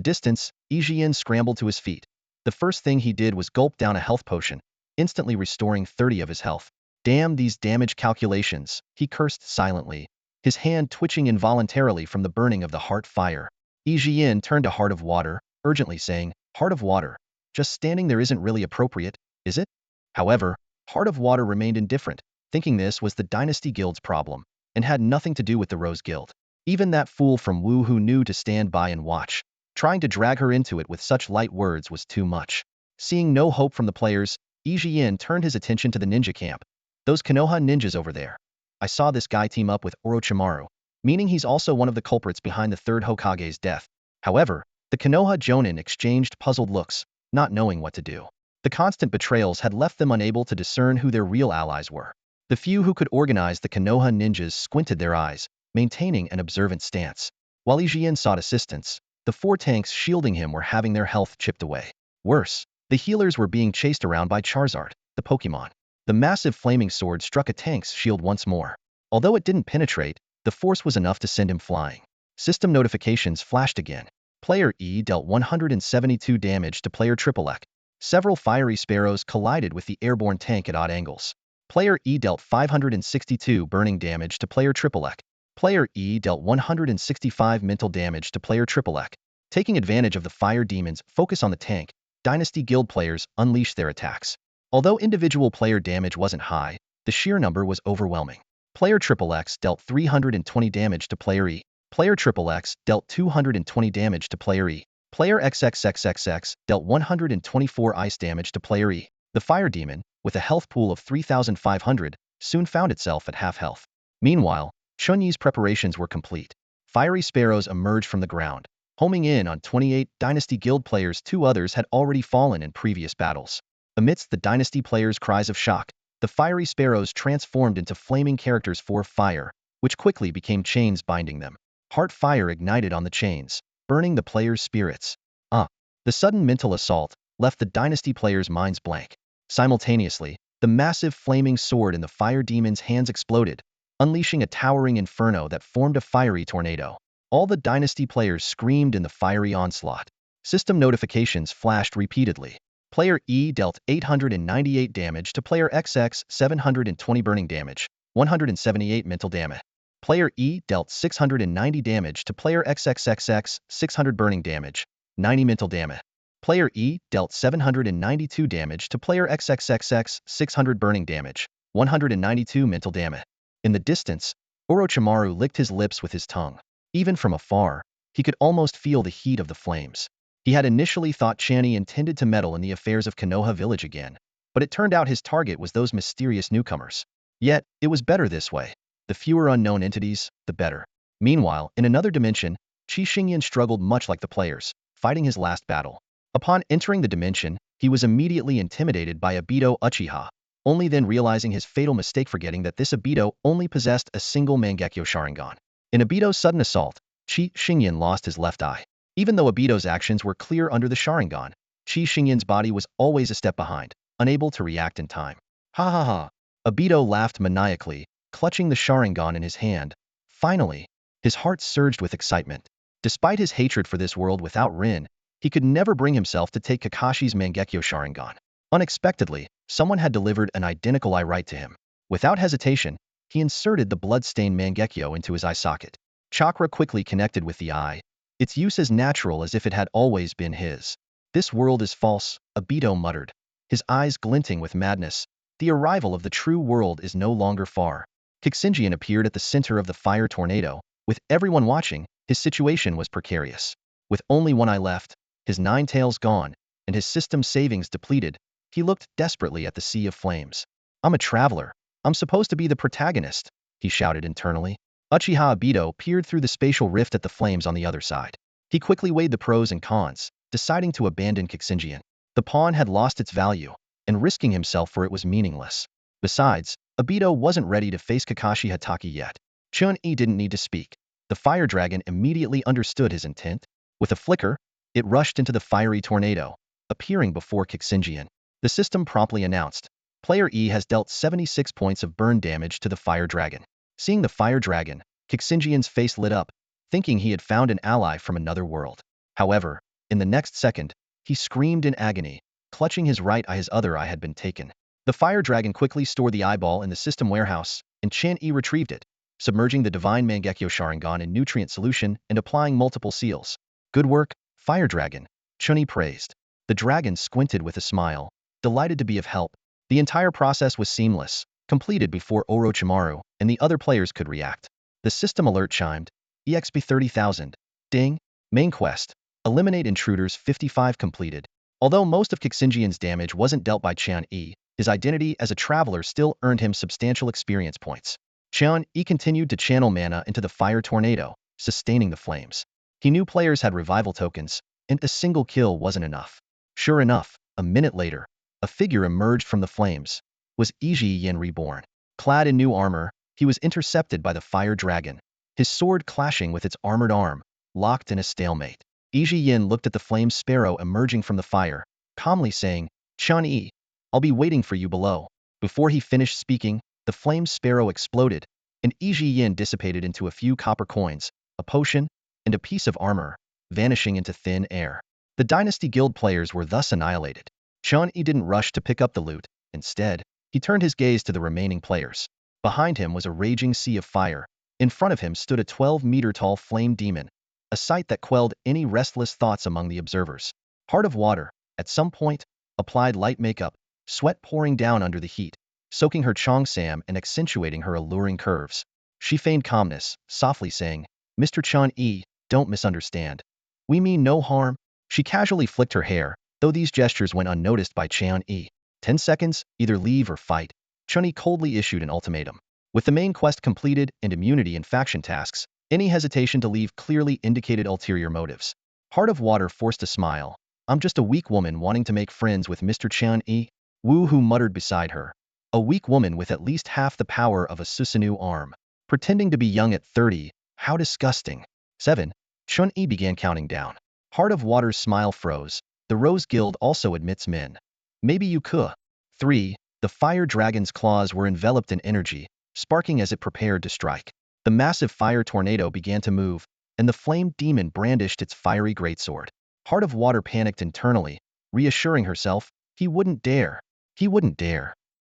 [SPEAKER 1] distance, Ijian scrambled to his feet. The first thing he did was gulp down a health potion, instantly restoring 30 of his health. Damn these damage calculations, he cursed silently, his hand twitching involuntarily from the burning of the heart fire. Ijian turned to Heart of Water, urgently saying, "Heart of Water, just standing there isn't really appropriate, is it?" However, Heart of Water remained indifferent, thinking this was the Dynasty Guild's problem, and had nothing to do with the Rose Guild. Even that fool from Wu who knew to stand by and watch. Trying to drag her into it with such light words was too much. Seeing no hope from the players, Ijian turned his attention to the ninja camp. Those Konoha ninjas over there. I saw this guy team up with Orochimaru, meaning he's also one of the culprits behind the third Hokage's death. However, the Konoha Jonin exchanged puzzled looks, not knowing what to do. The constant betrayals had left them unable to discern who their real allies were. The few who could organize the Konoha ninjas squinted their eyes, maintaining an observant stance. While Ijian sought assistance, the four tanks shielding him were having their health chipped away. Worse, the healers were being chased around by Charizard, the Pokemon. The massive flaming sword struck a tank's shield once more. Although it didn't penetrate, the force was enough to send him flying. System notifications flashed again. Player E dealt 172 damage to player XXX. Several fiery sparrows collided with the airborne tank at odd angles. Player E dealt 562 burning damage to player XXX. Player E dealt 165 mental damage to player XXX. Taking advantage of the fire demon's focus on the tank, Dynasty Guild players unleashed their attacks. Although individual player damage wasn't high, the sheer number was overwhelming. Player XXX dealt 320 damage to player E. Player XXX dealt 220 damage to player E. Player XXXXX dealt 124 ice damage to player E. The fire demon, with a health pool of 3,500, soon found itself at half health. Meanwhile, Chen Yi's preparations were complete. Fiery sparrows emerged from the ground, homing in on 28 Dynasty Guild players. 2 others had already fallen in previous battles. Amidst the Dynasty players' cries of shock, the fiery sparrows transformed into flaming characters for fire, which quickly became chains binding them. Heart fire ignited on the chains, burning the players' spirits. The sudden mental assault left the Dynasty players' minds blank. Simultaneously, the massive flaming sword in the fire demon's hands exploded, unleashing a towering inferno that formed a fiery tornado. All the Dynasty players screamed in the fiery onslaught. System notifications flashed repeatedly. Player E dealt 898 damage to player XX, 720 burning damage, 178 mental damage. Player E dealt 690 damage to player XXXX, 600 burning damage, 90 mental damage. Player E dealt 792 damage to player XXXX, 600 burning damage, 192 mental damage. In the distance, Orochimaru licked his lips with his tongue. Even from afar, he could almost feel the heat of the flames. He had initially thought Chen Yi intended to meddle in the affairs of Konoha village again, but it turned out his target was those mysterious newcomers. Yet, it was better this way. The fewer unknown entities, the better. Meanwhile, in another dimension, Qi Xingyan struggled much like the players, fighting his last battle. Upon entering the dimension, he was immediately intimidated by Obito Uchiha, only then realizing his fatal mistake, forgetting that this Obito only possessed a single Mangekyo Sharingan. In Obito's sudden assault, Qi Xingyan lost his left eye. Even though Obito's actions were clear under the Sharingan, Qi Xingyan's body was always a step behind, unable to react in time. Ha ha ha! Obito laughed maniacally, clutching the Sharingan in his hand. Finally, his heart surged with excitement. Despite his hatred for this world without Rin, he could never bring himself to take Kakashi's Mangekyo Sharingan. Unexpectedly, someone had delivered an identical eye right to him. Without hesitation, he inserted the blood-stained Mangekyo into his eye socket. Chakra quickly connected with the eye, its use as natural as if it had always been his. This world is false, Obito muttered, his eyes glinting with madness. The arrival of the true world is no longer far. Kixinjian appeared at the center of the fire tornado. With everyone watching, his situation was precarious. With only one eye left, his 9 tails gone, and his system savings depleted, he looked desperately at the sea of flames. I'm a traveler. I'm supposed to be the protagonist, he shouted internally. Uchiha Obito peered through the spatial rift at the flames on the other side. He quickly weighed the pros and cons, deciding to abandon Kixinjian. The pawn had lost its value, and risking himself for it was meaningless. Besides, Obito wasn't ready to face Kakashi Hatake yet. Chen Yi didn't need to speak. The fire dragon immediately understood his intent. With a flicker, it rushed into the fiery tornado, appearing before Kixinjian. The system promptly announced, Player E has dealt 76 points of burn damage to the fire dragon. Seeing the fire dragon, Kixinjian's face lit up, thinking he had found an ally from another world. However, in the next second, he screamed in agony, clutching his right eye. His other eye had been taken. The fire dragon quickly stored the eyeball in the system warehouse, and Chen Yi retrieved it, submerging the divine Mangekyo Sharingan in nutrient solution and applying multiple seals. Good work, fire dragon, Chen Yi praised. The dragon squinted with a smile, delighted to be of help. The entire process was seamless, completed before Orochimaru and the other players could react. The system alert chimed. EXP 30,000. Ding. Main quest. Eliminate intruders 55 completed. Although most of Kixinjian's damage wasn't dealt by Chen Yi, his identity as a traveler still earned him substantial experience points. Chen Yi continued to channel mana into the fire tornado, sustaining the flames. He knew players had revival tokens, and a single kill wasn't enough. Sure enough, a minute later, a figure emerged from the flames. Was Yi Yin reborn. Clad in new armor, he was intercepted by the fire dragon, his sword clashing with its armored arm, locked in a stalemate. Yi Yin looked at the flame sparrow emerging from the fire, calmly saying, Chen Yi, I'll be waiting for you below. Before he finished speaking, the flame sparrow exploded, and Yi Yin dissipated into a few copper coins, a potion, and a piece of armor. vanishing into thin air. The Dynasty Guild players were thus annihilated. Chen Yi didn't rush to pick up the loot. Instead, he turned his gaze to the remaining players. Behind him was a raging sea of fire. In front of him stood a 12-meter-tall flame demon, a sight that quelled any restless thoughts among the observers. Heart of Water, at some point, applied light makeup, sweat pouring down under the heat, soaking her cheongsam and accentuating her alluring curves. She feigned calmness, softly saying, "Mr. Chen Yi, don't misunderstand. We mean no harm." She casually flicked her hair, though these gestures went unnoticed by Chen Yi. 10 seconds, either leave or fight. Chen Yi coldly issued an ultimatum. With the main quest completed and immunity and faction tasks, any hesitation to leave clearly indicated ulterior motives. Heart of Water forced a smile. "I'm just a weak woman wanting to make friends with Mr. Chen Yi," Wu Hu muttered beside her. A weak woman with at least half the power of a Susanoo arm. Pretending to be young at 30, how disgusting. 7. Chen Yi began counting down. Heart of Water's smile froze. The Rose Guild also admits men. Maybe you could. 3. The fire dragon's claws were enveloped in energy, sparking as it prepared to strike. The massive fire tornado began to move, and the flame demon brandished its fiery greatsword. Heart of Water panicked internally, reassuring herself, he wouldn't dare. He wouldn't dare.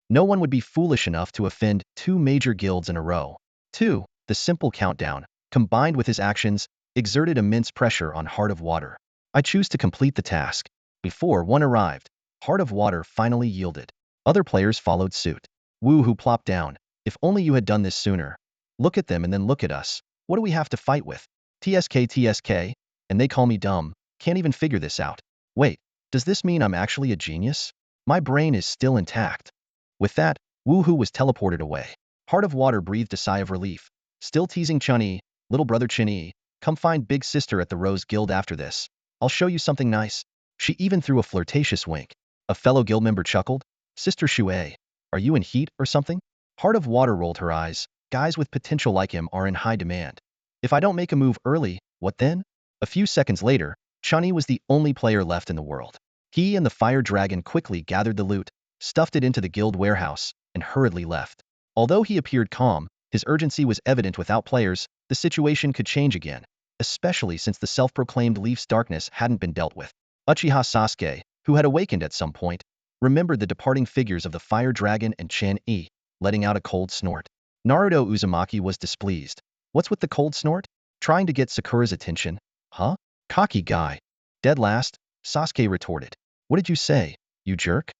[SPEAKER 1] No one would be foolish enough to offend 2 major guilds in a row. 2. The simple countdown, combined with his actions, exerted immense pressure on Heart of Water. "I choose to complete the task." Before one arrived, Heart of Water finally yielded. Other players followed suit. Wu Hu plopped down. "If only you had done this sooner. Look at them and then look at us. What do we have to fight with? TSK, and they call me dumb. Can't even figure this out. Wait, does this mean I'm actually a genius? My brain is still intact." With that, Wu Hu was teleported away. Heart of Water breathed a sigh of relief. Still teasing Chen Yi, "Little brother Chen Yi, come find big sister at the Rose Guild after this. I'll show you something nice." She even threw a flirtatious wink. A fellow guild member chuckled. "Sister Shuei, are you in heat or something?" Heart of Water rolled her eyes. Guys with potential like him are in high demand. "If I don't make a move early, what then?" A few seconds later, Chen Yi was the only player left in the world. He and the fire dragon quickly gathered the loot, stuffed it into the guild warehouse, and hurriedly left. Although he appeared calm, his urgency was evident. Without players, the situation could change again, especially since the self-proclaimed Leaf's darkness hadn't been dealt with. Uchiha Sasuke, who had awakened at some point, remembered the departing figures of the fire dragon and Chen Yi, letting out a cold snort. Naruto Uzumaki was displeased. "What's with the cold snort? Trying to get Sakura's attention? Huh? Cocky guy." "Dead last," Sasuke retorted. "What did you say, you jerk?"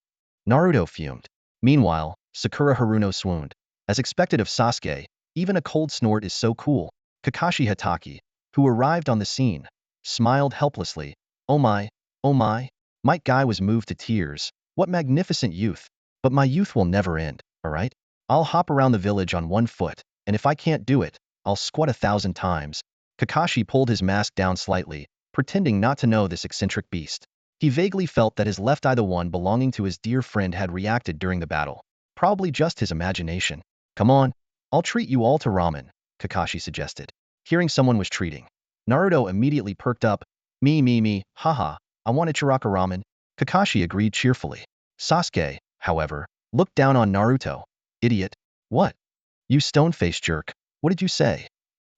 [SPEAKER 1] Naruto fumed. Meanwhile, Sakura Haruno swooned. As expected of Sasuke, even a cold snort is so cool. Kakashi Hatake, who arrived on the scene, smiled helplessly. Oh my, Might Guy was moved to tears. "What magnificent youth. But my youth will never end, alright? I'll hop around the village on one foot, and if I can't do it, I'll squat 1,000 times." Kakashi pulled his mask down slightly, pretending not to know this eccentric beast. He vaguely felt that his left eye, the one belonging to his dear friend, had reacted during the battle. Probably just his imagination. "Come on, I'll treat you all to ramen," Kakashi suggested. Hearing someone was treating, Naruto immediately perked up. Me, haha, I want a Chiraka ramen." Kakashi agreed cheerfully. Sasuke, however, looked down on Naruto. "Idiot. What? You stone-faced jerk. What did you say?"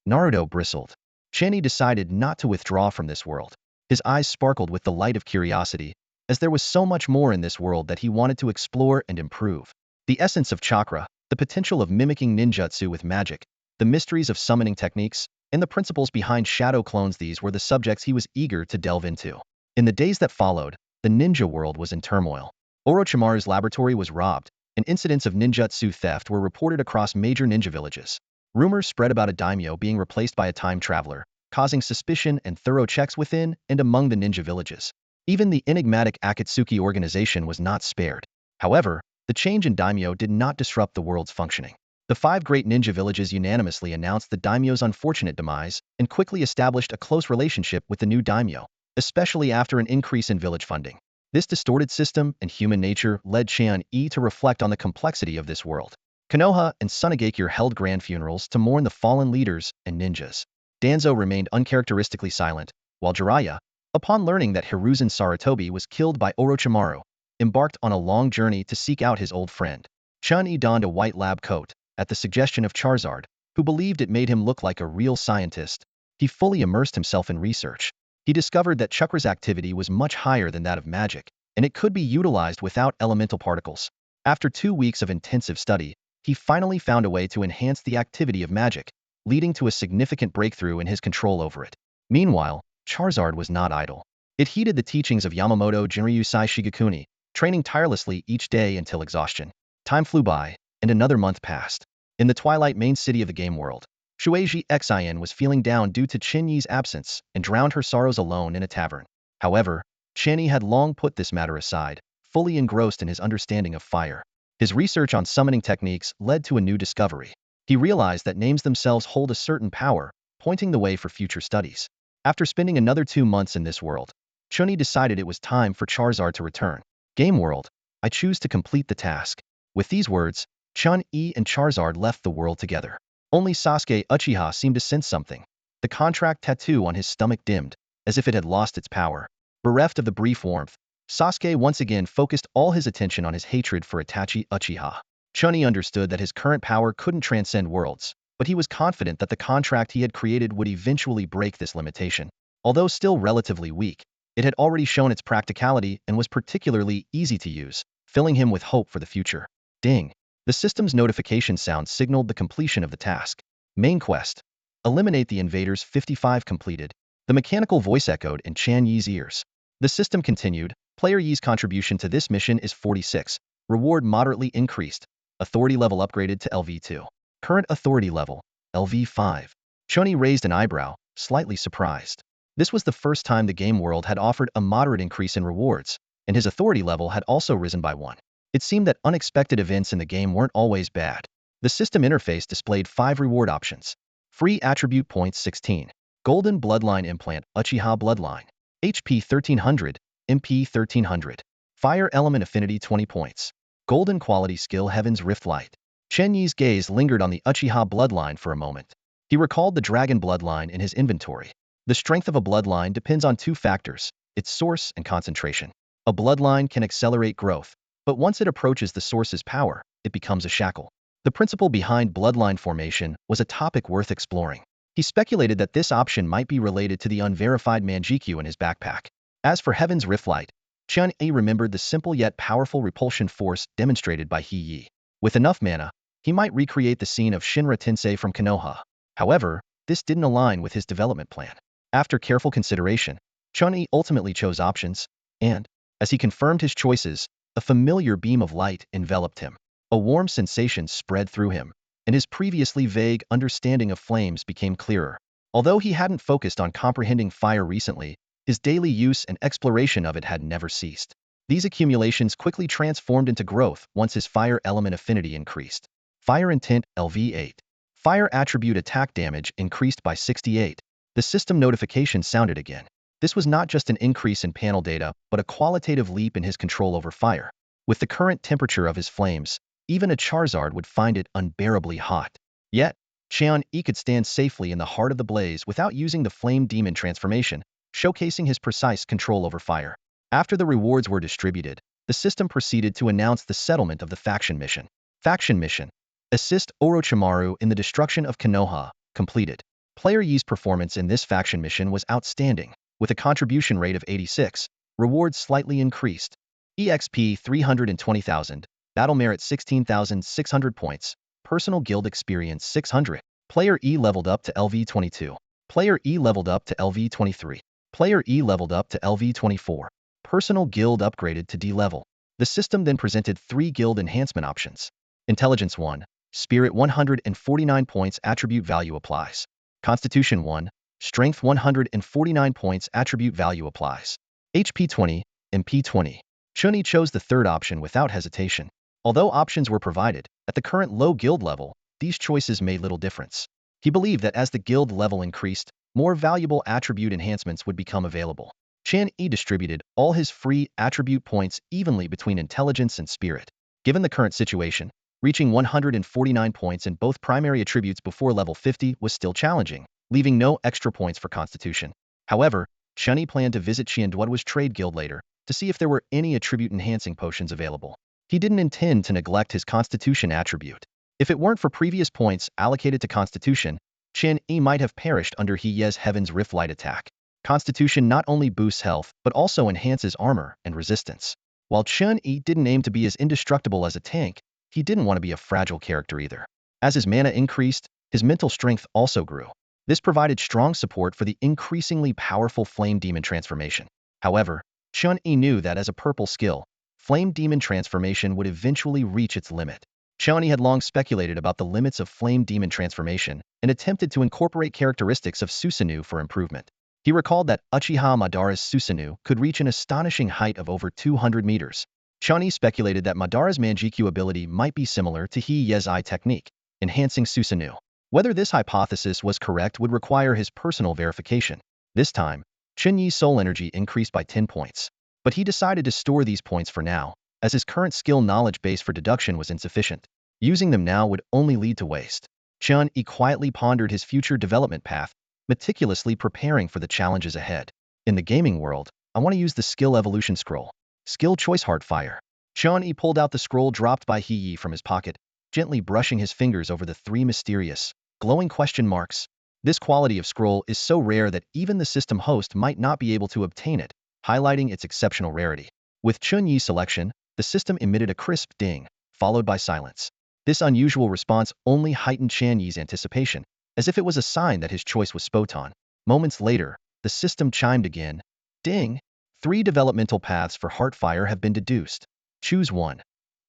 [SPEAKER 1] Naruto bristled. Chen Yi decided not to withdraw from this world. His eyes sparkled with the light of curiosity, as there was so much more in this world that he wanted to explore and improve. The essence of chakra, the potential of mimicking ninjutsu with magic, the mysteries of summoning techniques, and the principles behind shadow clones, these were the subjects he was eager to delve into. In the days that followed, the ninja world was in turmoil. Orochimaru's laboratory was robbed, and incidents of ninjutsu theft were reported across major ninja villages. Rumors spread about a daimyo being replaced by a time traveler, causing suspicion and thorough checks within and among the ninja villages. Even the enigmatic Akatsuki organization was not spared. However, the change in daimyo did not disrupt the world's functioning. The 5 great ninja villages unanimously announced the daimyo's unfortunate demise and quickly established a close relationship with the new daimyo, especially after an increase in village funding. This distorted system and human nature led Chen Yi to reflect on the complexity of this world. Konoha and Sunagakure held grand funerals to mourn the fallen leaders and ninjas. Danzo remained uncharacteristically silent, while Jiraiya, upon learning that Hiruzen Sarutobi was killed by Orochimaru, embarked on a long journey to seek out his old friend. Chen Yi donned a white lab coat, at the suggestion of Charizard, who believed it made him look like a real scientist. He fully immersed himself in research. He discovered that Chakra's activity was much higher than that of magic, and it could be utilized without elemental particles. After 2 weeks of intensive study, he finally found a way to enhance the activity of magic, leading to a significant breakthrough in his control over it. Meanwhile, Charizard was not idle. It heeded the teachings of Yamamoto Jinryusai Shigekuni, training tirelessly each day until exhaustion. Time flew by, and another month passed. In the twilight main city of the game world, Shueiji Xin was feeling down due to Chen Yi's absence and drowned her sorrows alone in a tavern. However, Chen Yi had long put this matter aside, fully engrossed in his understanding of fire. His research on summoning techniques led to a new discovery. He realized that names themselves hold a certain power, pointing the way for future studies. After spending another 2 months in this world, Chen Yi decided it was time for Charizard to return. Game world, I choose to complete the task. With these words, Chen Yi and Charizard left the world together. Only Sasuke Uchiha seemed to sense something. The contract tattoo on his stomach dimmed, as if it had lost its power. Bereft of the brief warmth, Sasuke once again focused all his attention on his hatred for Itachi Uchiha. Chen Yi understood that his current power couldn't transcend worlds, but he was confident that the contract he had created would eventually break this limitation. Although still relatively weak, it had already shown its practicality and was particularly easy to use, filling him with hope for the future. Ding! The system's notification sound signaled the completion of the task. Main quest. Eliminate the invaders. 55 completed. The mechanical voice echoed in Chen Yi's ears. The system continued. Player Yi's contribution to this mission is 46. Reward moderately increased. Authority level upgraded to LV2. Current authority level, LV5. Chen Yi raised an eyebrow, slightly surprised. This was the first time the game world had offered a moderate increase in rewards, and his authority level had also risen by 1. It seemed that unexpected events in the game weren't always bad. The system interface displayed 5 reward options. Free attribute points 16. Golden Bloodline Implant, Uchiha Bloodline. HP 1300, MP 1300. Fire Element Affinity 20 points. Golden Quality Skill Heaven's Rift Light. Chen Yi's gaze lingered on the Uchiha bloodline for a moment. He recalled the dragon bloodline in his inventory. The strength of a bloodline depends on 2 factors, its source and concentration. A bloodline can accelerate growth, but once it approaches the source's power, it becomes a shackle. The principle behind bloodline formation was a topic worth exploring. He speculated that this option might be related to the unverified Manjikyu in his backpack. As for Heaven's Riftlight, Chen Yi remembered the simple yet powerful repulsion force demonstrated by He Yi. With enough mana, he might recreate the scene of Shinra Tensei from Konoha. However, this didn't align with his development plan. After careful consideration, Chen Yi ultimately chose options, and, as he confirmed his choices, a familiar beam of light enveloped him. A warm sensation spread through him, and his previously vague understanding of flames became clearer. Although he hadn't focused on comprehending fire recently, his daily use and exploration of it had never ceased. These accumulations quickly transformed into growth once his fire element affinity increased. Fire Intent, LV8. Fire Attribute Attack Damage increased by 68. The system notification sounded again. This was not just an increase in panel data, but a qualitative leap in his control over fire. With the current temperature of his flames, even a Charizard would find it unbearably hot. Yet, Chen Yi could stand safely in the heart of the blaze without using the Flame Demon transformation, showcasing his precise control over fire. After the rewards were distributed, the system proceeded to announce the settlement of the faction mission. Faction mission. Assist Orochimaru in the destruction of Konoha, completed. Player Yi's performance in this faction mission was outstanding. With a contribution rate of 86, rewards slightly increased. EXP 320,000, battle merit 16,600 points, personal guild experience 600. Player E leveled up to LV22. Player E leveled up to LV23. Player E leveled up to LV24. Personal guild upgraded to D level. The system then presented 3 guild enhancement options. Intelligence 1, Spirit 149 points attribute value applies. Constitution 1, Strength 149 points attribute value applies. HP 20, MP 20. Chen Yi chose the third option without hesitation. Although options were provided, at the current low guild level, these choices made little difference. He believed that as the guild level increased, more valuable attribute enhancements would become available. Chen Yi distributed all his free attribute points evenly between intelligence and spirit. Given the current situation, reaching 149 points in both primary attributes before level 50 was still challenging, leaving no extra points for constitution. However, Chen Yi planned to visit Qianduo's trade guild later to see if there were any attribute-enhancing potions available. He didn't intend to neglect his constitution attribute. If it weren't for previous points allocated to constitution, Chen Yi might have perished under He Ye's Heaven's Rift Light attack. Constitution not only boosts health, but also enhances armor and resistance. While Chen Yi didn't aim to be as indestructible as a tank, he didn't want to be a fragile character either. As his mana increased, his mental strength also grew. This provided strong support for the increasingly powerful Flame Demon transformation. However, Chen Yi knew that as a purple skill, Flame Demon transformation would eventually reach its limit. Chen Yi had long speculated about the limits of Flame Demon transformation and attempted to incorporate characteristics of Susanoo for improvement. He recalled that Uchiha Madara's Susanoo could reach an astonishing height of over 200 meters. Chen Yi speculated that Madara's Manjikyu ability might be similar to He Ye's Eye technique, enhancing Susanoo. Whether this hypothesis was correct would require his personal verification. This time, Chen Yi's soul energy increased by 10 points. But he decided to store these points for now, as his current skill knowledge base for deduction was insufficient. Using them now would only lead to waste. Chen Yi quietly pondered his future development path, meticulously preparing for the challenges ahead. In the gaming world, I want to use the skill evolution scroll. Skill choice Heartfire. Chen Yi pulled out the scroll dropped by He Yi from his pocket, gently brushing his fingers over the three mysterious, glowing question marks. This quality of scroll is so rare that even the system host might not be able to obtain it, highlighting its exceptional rarity. With Chen Yi's selection, the system emitted a crisp ding, followed by silence. This unusual response only heightened Chen Yi's anticipation, as if it was a sign that his choice was spot on. Moments later, the system chimed again. Ding! 3 developmental paths for Heartfire have been deduced. Choose one.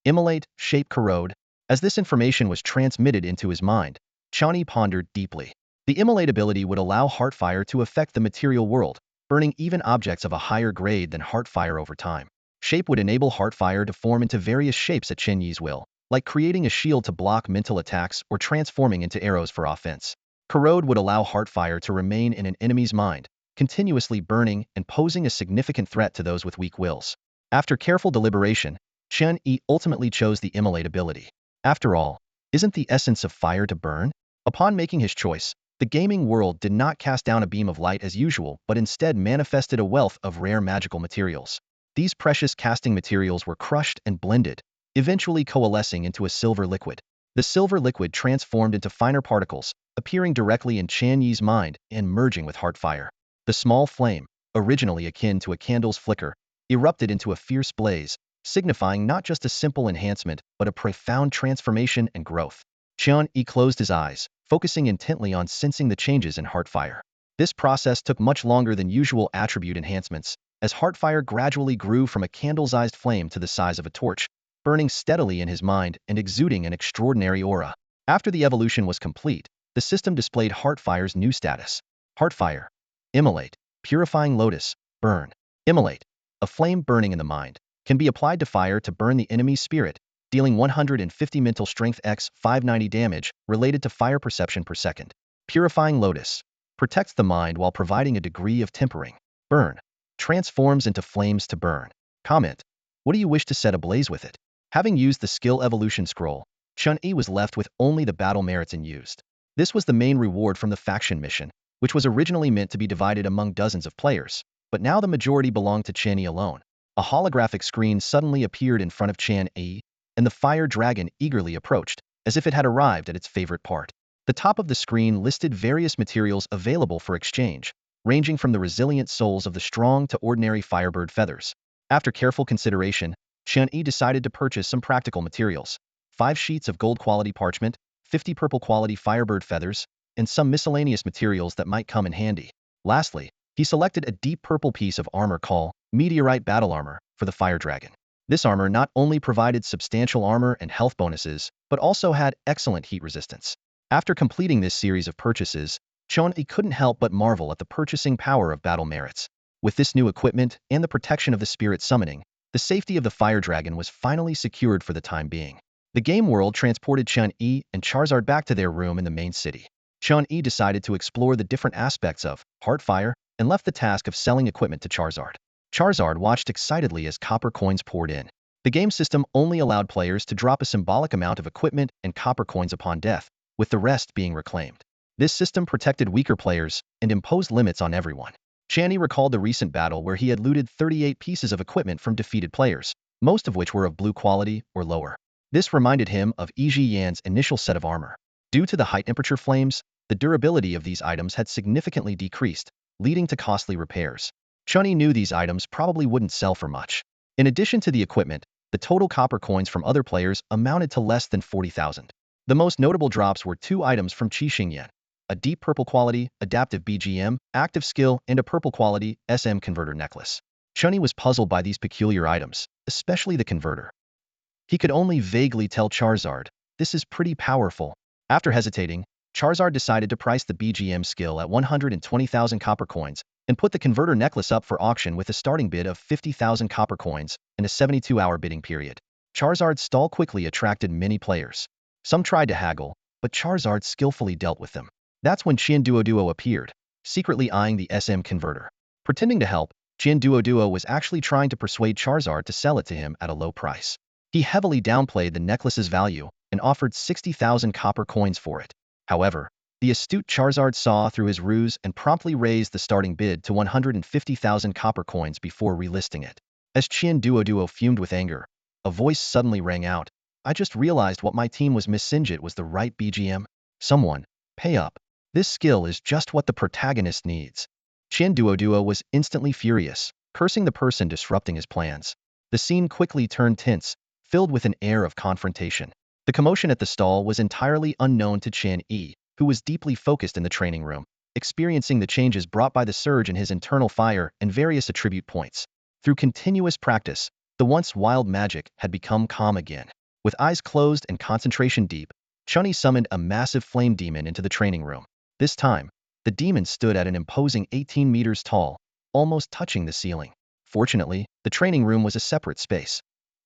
[SPEAKER 1] Immolate, Shape Corrode. As this information was transmitted into his mind, Chen Yi pondered deeply. The Immolate ability would allow Heartfire to affect the material world, burning even objects of a higher grade than Heartfire over time. Shape would enable Heartfire to form into various shapes at Chen Yi's will, like creating a shield to block mental attacks or transforming into arrows for offense. Corrode would allow Heartfire to remain in an enemy's mind, continuously burning and posing a significant threat to those with weak wills. After careful deliberation, Chen Yi ultimately chose the Immolate ability. After all, isn't the essence of fire to burn? Upon making his choice, the gaming world did not cast down a beam of light as usual, but instead manifested a wealth of rare magical materials. These precious casting materials were crushed and blended, eventually coalescing into a silver liquid. The silver liquid transformed into finer particles, appearing directly in Chen Yi's mind and merging with Heartfire. The small flame, originally akin to a candle's flicker, erupted into a fierce blaze, signifying not just a simple enhancement, but a profound transformation and growth. Chen Yi closed his eyes, focusing intently on sensing the changes in Heartfire. This process took much longer than usual attribute enhancements, as Heartfire gradually grew from a candle-sized flame to the size of a torch, burning steadily in his mind and exuding an extraordinary aura. After the evolution was complete, the system displayed Heartfire's new status. Heartfire. Immolate. Purifying Lotus. Burn. Immolate. A flame burning in the mind. Can be applied to fire to burn the enemy's spirit, dealing 150 mental strength x 590 damage related to fire perception per second. Purifying Lotus. Protects the mind while providing a degree of tempering. Burn. Transforms into flames to burn. Comment. What do you wish to set ablaze with it? Having used the skill evolution scroll, Chen Yi was left with only the battle merits unused. This was the main reward from the faction mission, which was originally meant to be divided among dozens of players, but now the majority belonged to Chen Yi alone. A holographic screen suddenly appeared in front of Chen Yi, and the fire dragon eagerly approached, as if it had arrived at its favorite part. The top of the screen listed various materials available for exchange, ranging from the resilient souls of the strong to ordinary firebird feathers. After careful consideration, Chen Yi decided to purchase some practical materials: 5 sheets of gold-quality parchment, 50 purple-quality firebird feathers, and some miscellaneous materials that might come in handy. Lastly, he selected a deep purple piece of armor called Meteorite Battle Armor for the Fire Dragon. This armor not only provided substantial armor and health bonuses, but also had excellent heat resistance. After completing this series of purchases, Chen Yi couldn't help but marvel at the purchasing power of battle merits. With this new equipment and the protection of the spirit summoning, the safety of the Fire Dragon was finally secured for the time being. The game world transported Chen Yi and Charizard back to their room in the main city. Chen Yi decided to explore the different aspects of Heartfire and left the task of selling equipment to Charizard. Charizard watched excitedly as copper coins poured in. The game system only allowed players to drop a symbolic amount of equipment and copper coins upon death, with the rest being reclaimed. This system protected weaker players and imposed limits on everyone. Chen Yi recalled the recent battle where he had looted 38 pieces of equipment from defeated players, most of which were of blue quality or lower. This reminded him of Yi Yan's initial set of armor. Due to the high temperature flames, the durability of these items had significantly decreased, leading to costly repairs. Chen Yi knew these items probably wouldn't sell for much. In addition to the equipment, the total copper coins from other players amounted to less than 40,000. The most notable drops were 2 items from Qi Xingyan, a deep purple quality, adaptive BGM, active skill, and a purple quality, SM converter necklace. Chen Yi was puzzled by these peculiar items, especially the converter. He could only vaguely tell Charizard, this is pretty powerful. After hesitating, Charizard decided to price the BGM skill at 120,000 copper coins and put the converter necklace up for auction with a starting bid of 50,000 copper coins and a 72-hour bidding period. Charizard's stall quickly attracted many players. Some tried to haggle, but Charizard skillfully dealt with them. That's when Qian Duo appeared, secretly eyeing the SM converter. Pretending to help, Qian Duo was actually trying to persuade Charizard to sell it to him at a low price. He heavily downplayed the necklace's value and offered 60,000 copper coins for it. However, the astute Charizard saw through his ruse and promptly raised the starting bid to 150,000 copper coins before relisting it. As Qian Duo fumed with anger, a voice suddenly rang out. I just realized what my team was missing. It was the right BGM. Someone, pay up. This skill is just what the protagonist needs. Qian Duo was instantly furious, cursing the person disrupting his plans. The scene quickly turned tense, filled with an air of confrontation. The commotion at the stall was entirely unknown to Chen Yi, who was deeply focused in the training room, experiencing the changes brought by the surge in his internal fire and various attribute points. Through continuous practice, the once wild magic had become calm again. With eyes closed and concentration deep, Chen Yi summoned a massive flame demon into the training room. This time, the demon stood at an imposing 18 meters tall, almost touching the ceiling. Fortunately, the training room was a separate space.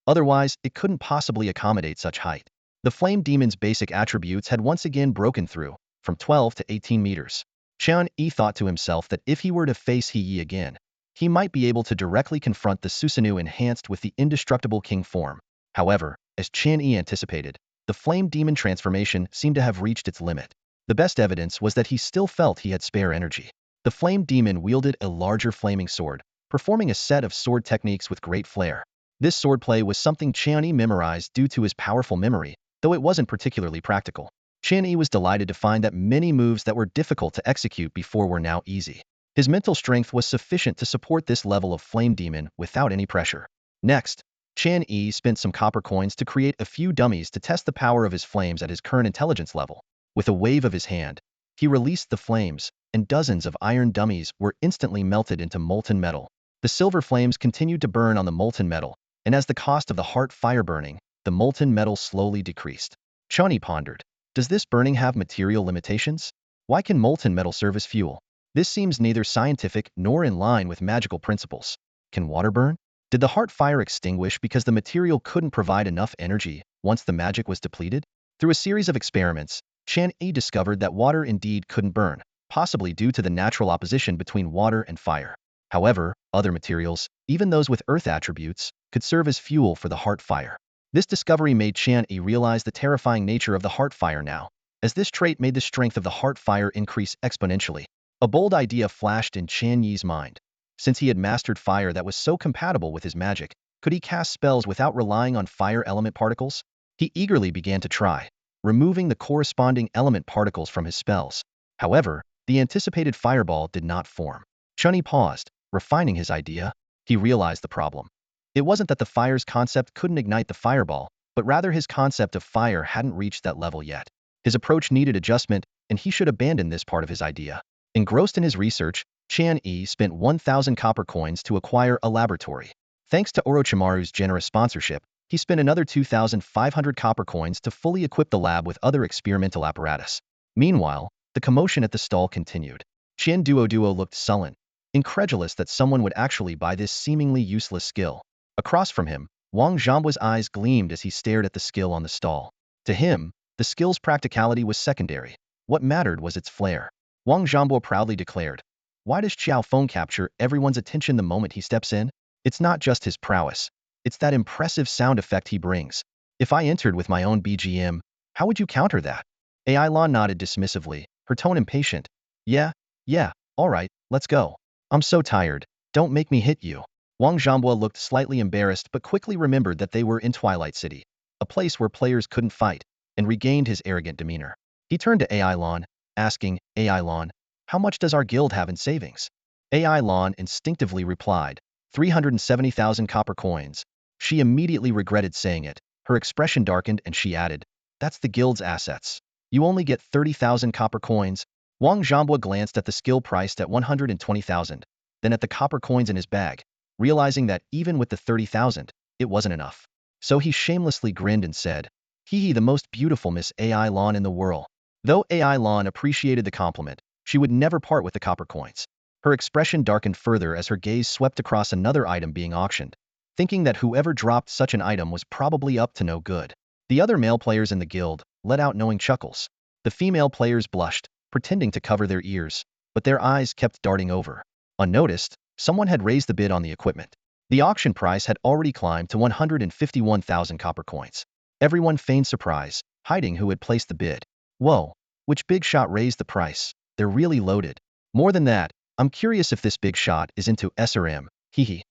[SPEAKER 1] Otherwise, it couldn't possibly accommodate such height. The flame demon's basic attributes had once again broken through, from 12 to 18 meters. Chen Yi thought to himself that if he were to face He Yi again, he might be able to directly confront the Susanoo enhanced with the indestructible king form. However, as Chen Yi anticipated, the flame demon transformation seemed to have reached its limit. The best evidence was that he still felt he had spare energy. The flame demon wielded a larger flaming sword, performing a set of sword techniques with great flair. This swordplay was something Chen Yi memorized due to his powerful memory, though it wasn't particularly practical. Chen Yi was delighted to find that many moves that were difficult to execute before were now easy. His mental strength was sufficient to support this level of flame demon without any pressure. Next, Chen Yi spent some copper coins to create a few dummies to test the power of his flames at his current intelligence level. With a wave of his hand, he released the flames, and dozens of iron dummies were instantly melted into molten metal. The silver flames continued to burn on the molten metal, and as the cost of the heart fire burning, the molten metal slowly decreased. Chen Yi pondered, does this burning have material limitations? Why can molten metal serve as fuel? This seems neither scientific nor in line with magical principles. Can water burn? Did the heart fire extinguish because the material couldn't provide enough energy once the magic was depleted? Through a series of experiments, Chen Yi discovered that water indeed couldn't burn, possibly due to the natural opposition between water and fire. However, other materials, even those with earth attributes, could serve as fuel for the heart fire. This discovery made Chen Yi realize the terrifying nature of the heart fire now, as this trait made the strength of the heart fire increase exponentially. A bold idea flashed in Chen Yi's mind. Since he had mastered fire that was so compatible with his magic, could he cast spells without relying on fire element particles? He eagerly began to try, removing the corresponding element particles from his spells. However, the anticipated fireball did not form. Chen Yi paused, refining his idea. He realized the problem. It wasn't that the fire's concept couldn't ignite the fireball, but rather his concept of fire hadn't reached that level yet. His approach needed adjustment, and he should abandon this part of his idea. Engrossed in his research, Chen Yi spent 1,000 copper coins to acquire a laboratory. Thanks to Orochimaru's generous sponsorship, he spent another 2,500 copper coins to fully equip the lab with other experimental apparatus. Meanwhile, the commotion at the stall continued. Qian Duo looked sullen, incredulous that someone would actually buy this seemingly useless skill. Across from him, Wang Zhambua's eyes gleamed as he stared at the skill on the stall. To him, the skill's practicality was secondary. What mattered was its flair. Wang Zhambua proudly declared, why does Xiao Feng capture everyone's attention the moment he steps in? It's not just his prowess. It's that impressive sound effect he brings. If I entered with my own BGM, how would you counter that? AI Lan nodded dismissively, her tone impatient. Yeah, all right, let's go. I'm so tired. Don't make me hit you. Wang Zhambua looked slightly embarrassed but quickly remembered that they were in Twilight City, a place where players couldn't fight, and regained his arrogant demeanor. He turned to AI Lan, asking, AI Lan, how much does our guild have in savings? AI Lon instinctively replied, 370,000 copper coins. She immediately regretted saying it. Her expression darkened and she added, that's the guild's assets. You only get 30,000 copper coins. Wang Zhambua glanced at the skill priced at 120,000, then at the copper coins in his bag, realizing that even with the 30,000, it wasn't enough. So he shamelessly grinned and said, hee the most beautiful Miss AI Lon in the world. Though AI Lon appreciated the compliment, she would never part with the copper coins. Her expression darkened further as her gaze swept across another item being auctioned, thinking that whoever dropped such an item was probably up to no good. The other male players in the guild let out knowing chuckles. The female players blushed, pretending to cover their ears, but their eyes kept darting over. Unnoticed, someone had raised the bid on the equipment. The auction price had already climbed to 151,000 copper coins. Everyone feigned surprise, hiding who had placed the bid. Whoa, which big shot raised the price? They're really loaded. More than that, I'm curious if this big shot is into SRM. Hee.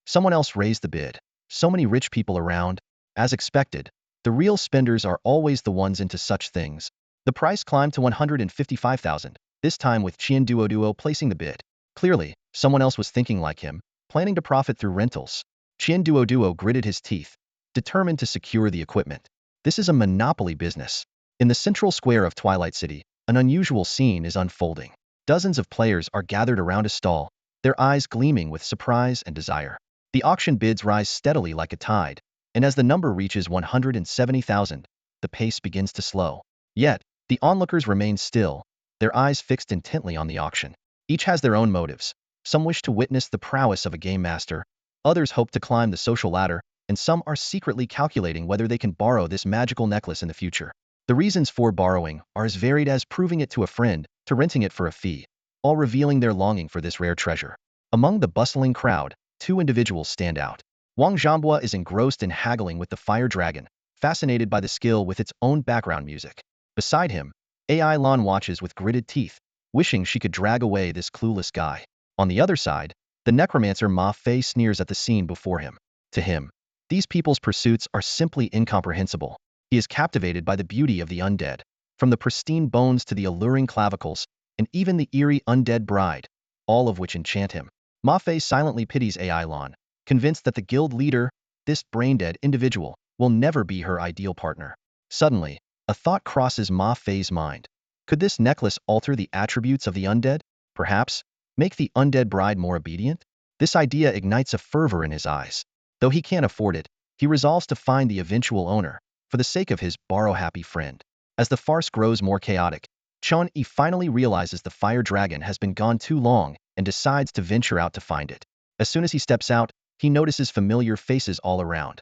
[SPEAKER 1] Someone else raised the bid. So many rich people around. As expected, the real spenders are always the ones into such things. The price climbed to 155,000, this time with Chen Duo placing the bid. Clearly, someone else was thinking like him, planning to profit through rentals. Chen Duo gritted his teeth, determined to secure the equipment. This is a monopoly business. In the central square of Twilight City, an unusual scene is unfolding. Dozens of players are gathered around a stall, their eyes gleaming with surprise and desire. The auction bids rise steadily like a tide, and as the number reaches 170,000, the pace begins to slow. Yet, the onlookers remain still, their eyes fixed intently on the auction. Each has their own motives. Some wish to witness the prowess of a game master, others hope to climb the social ladder, and some are secretly calculating whether they can borrow this magical necklace in the future. The reasons for borrowing are as varied as proving it to a friend, to renting it for a fee, all revealing their longing for this rare treasure. Among the bustling crowd, two individuals stand out. Wang Zhambua is engrossed in haggling with the fire dragon, fascinated by the skill with its own background music. Beside him, AI Lon watches with gritted teeth, wishing she could drag away this clueless guy. On the other side, the necromancer Ma Fei sneers at the scene before him. To him, these people's pursuits are simply incomprehensible. He is captivated by the beauty of the undead, from the pristine bones to the alluring clavicles, and even the eerie undead bride, all of which enchant him. Ma Fei silently pities AI Lon, convinced that the guild leader, this brain-dead individual, will never be her ideal partner. Suddenly, a thought crosses Ma Fei's mind. Could this necklace alter the attributes of the undead? Perhaps, make the undead bride more obedient? This idea ignites a fervor in his eyes. Though he can't afford it, he resolves to find the eventual owner, for the sake of his borrow-happy friend. As the farce grows more chaotic, Chen Yi finally realizes the fire dragon has been gone too long and decides to venture out to find it. As soon as he steps out, he notices familiar faces all around.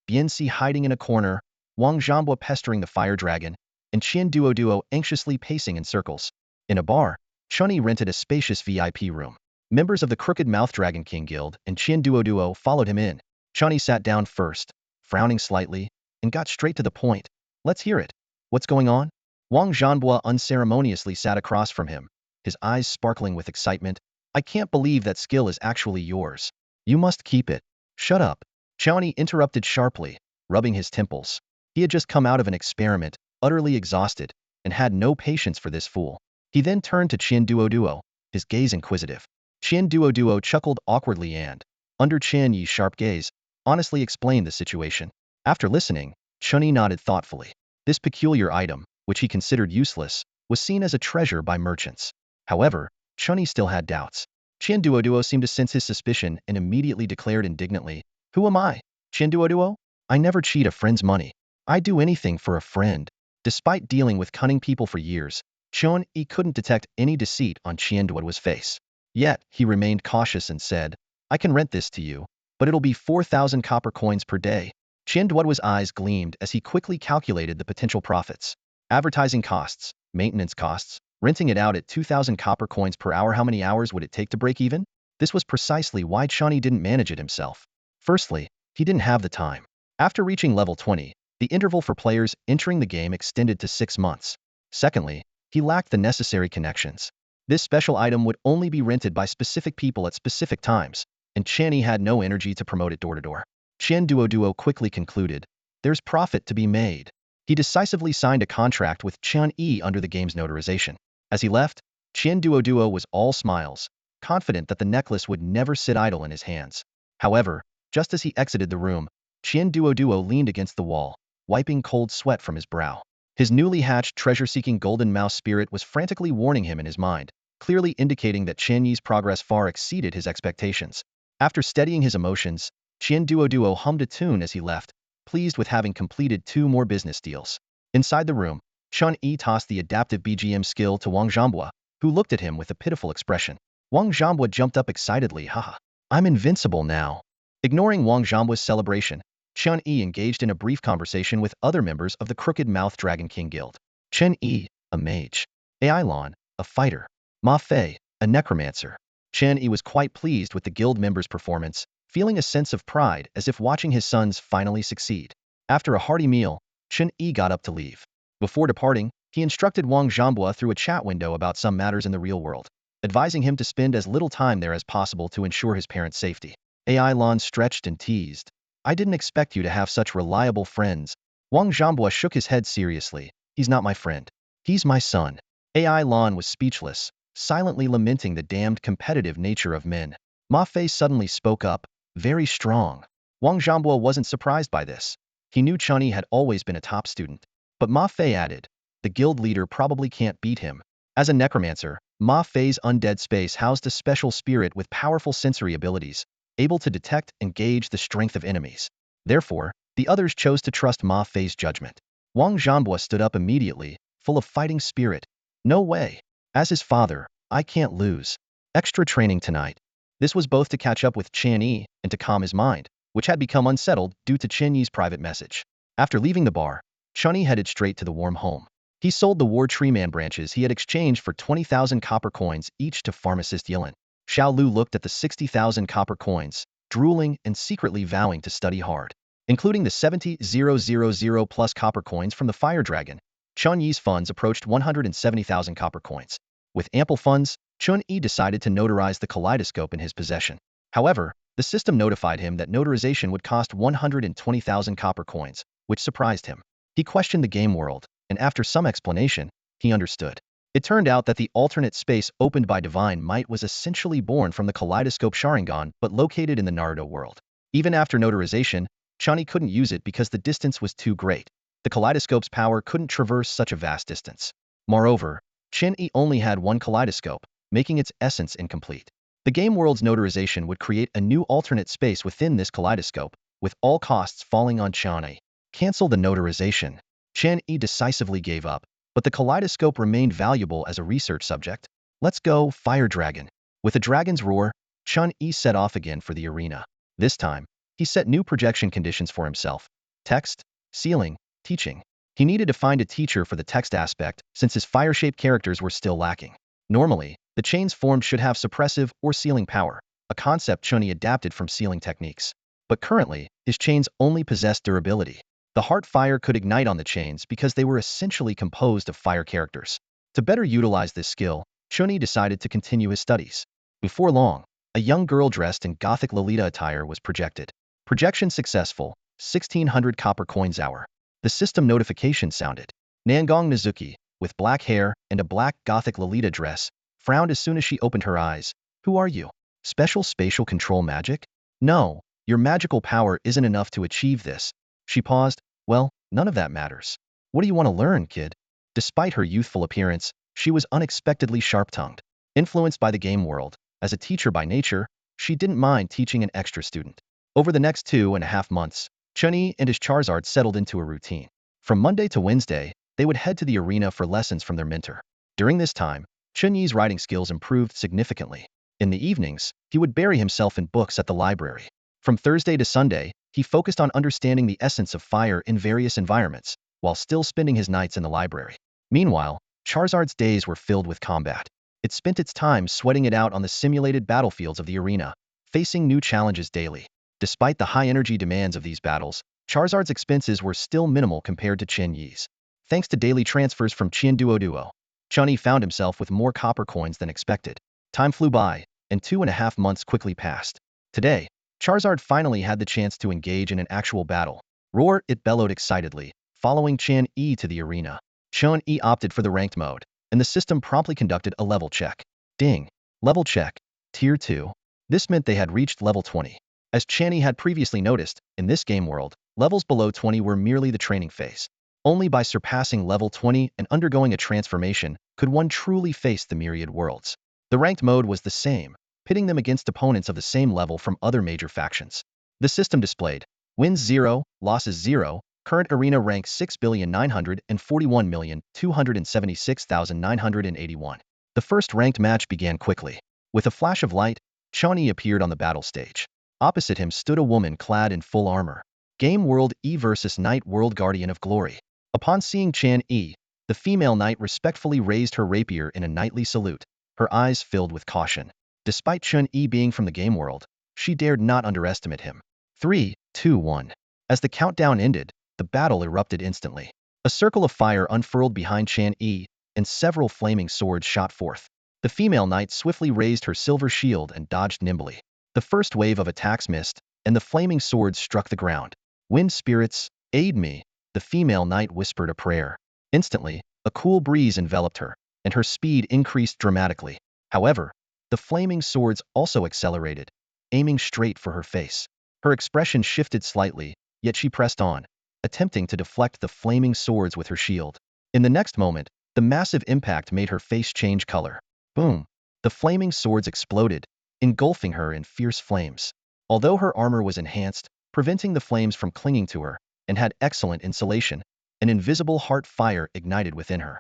[SPEAKER 1] Bianxi hiding in a corner, Wang Zhambua pestering the fire dragon, and Chen Duo anxiously pacing in circles. In a bar, Chen Yi rented a spacious VIP room. Members of the Crooked Mouth Dragon King Guild and Chen Duo followed him in. Chen Yi sat down first, frowning slightly, and got straight to the point. Let's hear it. What's going on? Wang Zhambua unceremoniously sat across from him, his eyes sparkling with excitement. I can't believe that skill is actually yours. You must keep it. Shut up. Chen Yi interrupted sharply, rubbing his temples. He had just come out of an experiment, utterly exhausted, and had no patience for this fool. He then turned to Chen Duo, his gaze inquisitive. Chen Duo chuckled awkwardly and, under Chen Yi's sharp gaze, honestly explained the situation. After listening, Chen Yi nodded thoughtfully. This peculiar item, which he considered useless, was seen as a treasure by merchants. However, Chen Yi still had doubts. Chen Duo seemed to sense his suspicion and immediately declared indignantly, Who am I? Chen Duo? I never cheat a friend's money. I'd do anything for a friend. Despite dealing with cunning people for years, Chen Yi couldn't detect any deceit on Chen Duo's face. Yet, he remained cautious and said, I can rent this to you, but it'll be 4,000 copper coins per day. Chen Duo's eyes gleamed as he quickly calculated the potential profits. Advertising costs, maintenance costs, renting it out at 2,000 copper coins per hour. How many hours would it take to break even? This was precisely why Chen Yi didn't manage it himself. Firstly, he didn't have the time. After reaching level 20, the interval for players entering the game extended to 6 months. Secondly, he lacked the necessary connections. This special item would only be rented by specific people at specific times, and Chen Yi had no energy to promote it door to door. Chen Duo quickly concluded, there's profit to be made. He decisively signed a contract with Chen Yi under the game's notarization. As he left, Chen Duo was all smiles, confident that the necklace would never sit idle in his hands. However, just as he exited the room, Chen Duo leaned against the wall, wiping cold sweat from his brow. His newly hatched treasure-seeking golden mouse spirit was frantically warning him in his mind, clearly indicating that Chen Yi's progress far exceeded his expectations. After steadying his emotions, Chen Duo hummed a tune as he left, pleased with having completed 2 more business deals. Inside the room, Chen Yi tossed the adaptive BGM skill to Wang Zhambua, who looked at him with a pitiful expression. Wang Zhambua jumped up excitedly, haha, I'm invincible now. Ignoring Wang Zhambua's celebration, Chen Yi engaged in a brief conversation with other members of the Crooked Mouth Dragon King Guild. Chen Yi, a mage. Ai Lan, a fighter. Ma Fei, a necromancer. Chen Yi was quite pleased with the guild members' performance, feeling a sense of pride as if watching his sons finally succeed. After a hearty meal, Chen Yi got up to leave. Before departing, he instructed Wang Zhambua through a chat window about some matters in the real world, advising him to spend as little time there as possible to ensure his parents' safety. Ai Lan stretched and teased. I didn't expect you to have such reliable friends. Wang Zhambua shook his head seriously. He's not my friend. He's my son. Ai Lan was speechless, silently lamenting the damned competitive nature of men. Ma Fei suddenly spoke up, very strong. Wang Zhambua wasn't surprised by this. He knew Chen Yi had always been a top student. But Ma Fei added, the guild leader probably can't beat him. As a necromancer, Ma Fei's undead space housed a special spirit with powerful sensory abilities, able to detect and gauge the strength of enemies. Therefore, the others chose to trust Ma Fei's judgment. Wang Zhambua stood up immediately, full of fighting spirit. No way. As his father, I can't lose. Extra training tonight. This was both to catch up with Chen Yi and to calm his mind, which had become unsettled due to Chen Yi's private message. After leaving the bar, Chen Yi headed straight to the warm home. He sold the War Tree Man branches he had exchanged for 20,000 copper coins each to pharmacist Yilin. Xiao Lu looked at the 60,000 copper coins, drooling and secretly vowing to study hard. Including the 70,000 plus copper coins from the Fire Dragon, Chen Yi's funds approached 170,000 copper coins. With ample funds, Chen Yi decided to notarize the kaleidoscope in his possession. However, the system notified him that notarization would cost 120,000 copper coins, which surprised him. He questioned the game world, and after some explanation, he understood. It turned out that the alternate space opened by Divine Might was essentially born from the Kaleidoscope Sharingan but located in the Naruto world. Even after notarization, Chen Yi couldn't use it because the distance was too great. The Kaleidoscope's power couldn't traverse such a vast distance. Moreover, Chen Yi only had one kaleidoscope, making its essence incomplete. The game world's notarization would create a new alternate space within this kaleidoscope, with all costs falling on Chen Yi. Cancel the notarization. Chen Yi decisively gave up, but the kaleidoscope remained valuable as a research subject. Let's go, Fire Dragon. With a dragon's roar, Chen Yi set off again for the arena. This time, he set new projection conditions for himself. Text, ceiling, teaching. He needed to find a teacher for the text aspect since his fire-shaped characters were still lacking. Normally, the chains formed should have suppressive or sealing power, a concept Chen Yi adapted from sealing techniques. But currently, his chains only possessed durability. The heart fire could ignite on the chains because they were essentially composed of fire characters. To better utilize this skill, Chen Yi decided to continue his studies. Before long, a young girl dressed in gothic Lolita attire was projected. Projection successful, 1600 copper coins hour. The system notification sounded. Nangong Nizuki, with black hair and a black gothic Lolita dress, frowned as soon as she opened her eyes. Who are you? Special spatial control magic? No, your magical power isn't enough to achieve this. She paused. Well, none of that matters. What do you want to learn, kid? Despite her youthful appearance, she was unexpectedly sharp-tongued. Influenced by the game world, as a teacher by nature, she didn't mind teaching an extra student. Over the next 2.5 months, Chen Yi and his Charizard settled into a routine. From Monday to Wednesday, they would head to the arena for lessons from their mentor. During this time, Chen Yi's writing skills improved significantly. In the evenings, he would bury himself in books at the library. From Thursday to Sunday, he focused on understanding the essence of fire in various environments, while still spending his nights in the library. Meanwhile, Charizard's days were filled with combat. It spent its time sweating it out on the simulated battlefields of the arena, facing new challenges daily. Despite the high-energy demands of these battles, Charizard's expenses were still minimal compared to Chen Yi's. Thanks to daily transfers from Chen Duo, Chen Yi found himself with more copper coins than expected. Time flew by, and 2.5 months quickly passed. Today, Charizard finally had the chance to engage in an actual battle. Roar, it bellowed excitedly, following Chen Yi to the arena. Chen Yi opted for the ranked mode, and the system promptly conducted a level check. Ding. Level check. Tier 2. This meant they had reached level 20. As Chen Yi had previously noticed, in this game world, levels below 20 were merely the training phase. Only by surpassing level 20 and undergoing a transformation could one truly face the myriad worlds. The ranked mode was the same, pitting them against opponents of the same level from other major factions. The system displayed: wins 0, losses 0, current arena rank 6,941,276,981. The first ranked match began quickly. With a flash of light, Chen Yi appeared on the battle stage. Opposite him stood a woman clad in full armor. Game World E versus Knight World Guardian of Glory. Upon seeing Chen Yi, the female knight respectfully raised her rapier in a knightly salute, her eyes filled with caution. Despite Chen Yi being from the game world, she dared not underestimate him. 3, 2, 1. As the countdown ended, the battle erupted instantly. A circle of fire unfurled behind Chen Yi, and several flaming swords shot forth. The female knight swiftly raised her silver shield and dodged nimbly. The first wave of attacks missed, and the flaming swords struck the ground. Wind spirits, aid me, the female knight whispered a prayer. Instantly, a cool breeze enveloped her, and her speed increased dramatically. However, the flaming swords also accelerated, aiming straight for her face. Her expression shifted slightly, yet she pressed on, attempting to deflect the flaming swords with her shield. In the next moment, the massive impact made her face change color. Boom! The flaming swords exploded, engulfing her in fierce flames. Although her armor was enhanced, preventing the flames from clinging to her, and had excellent insulation, an invisible heart fire ignited within her.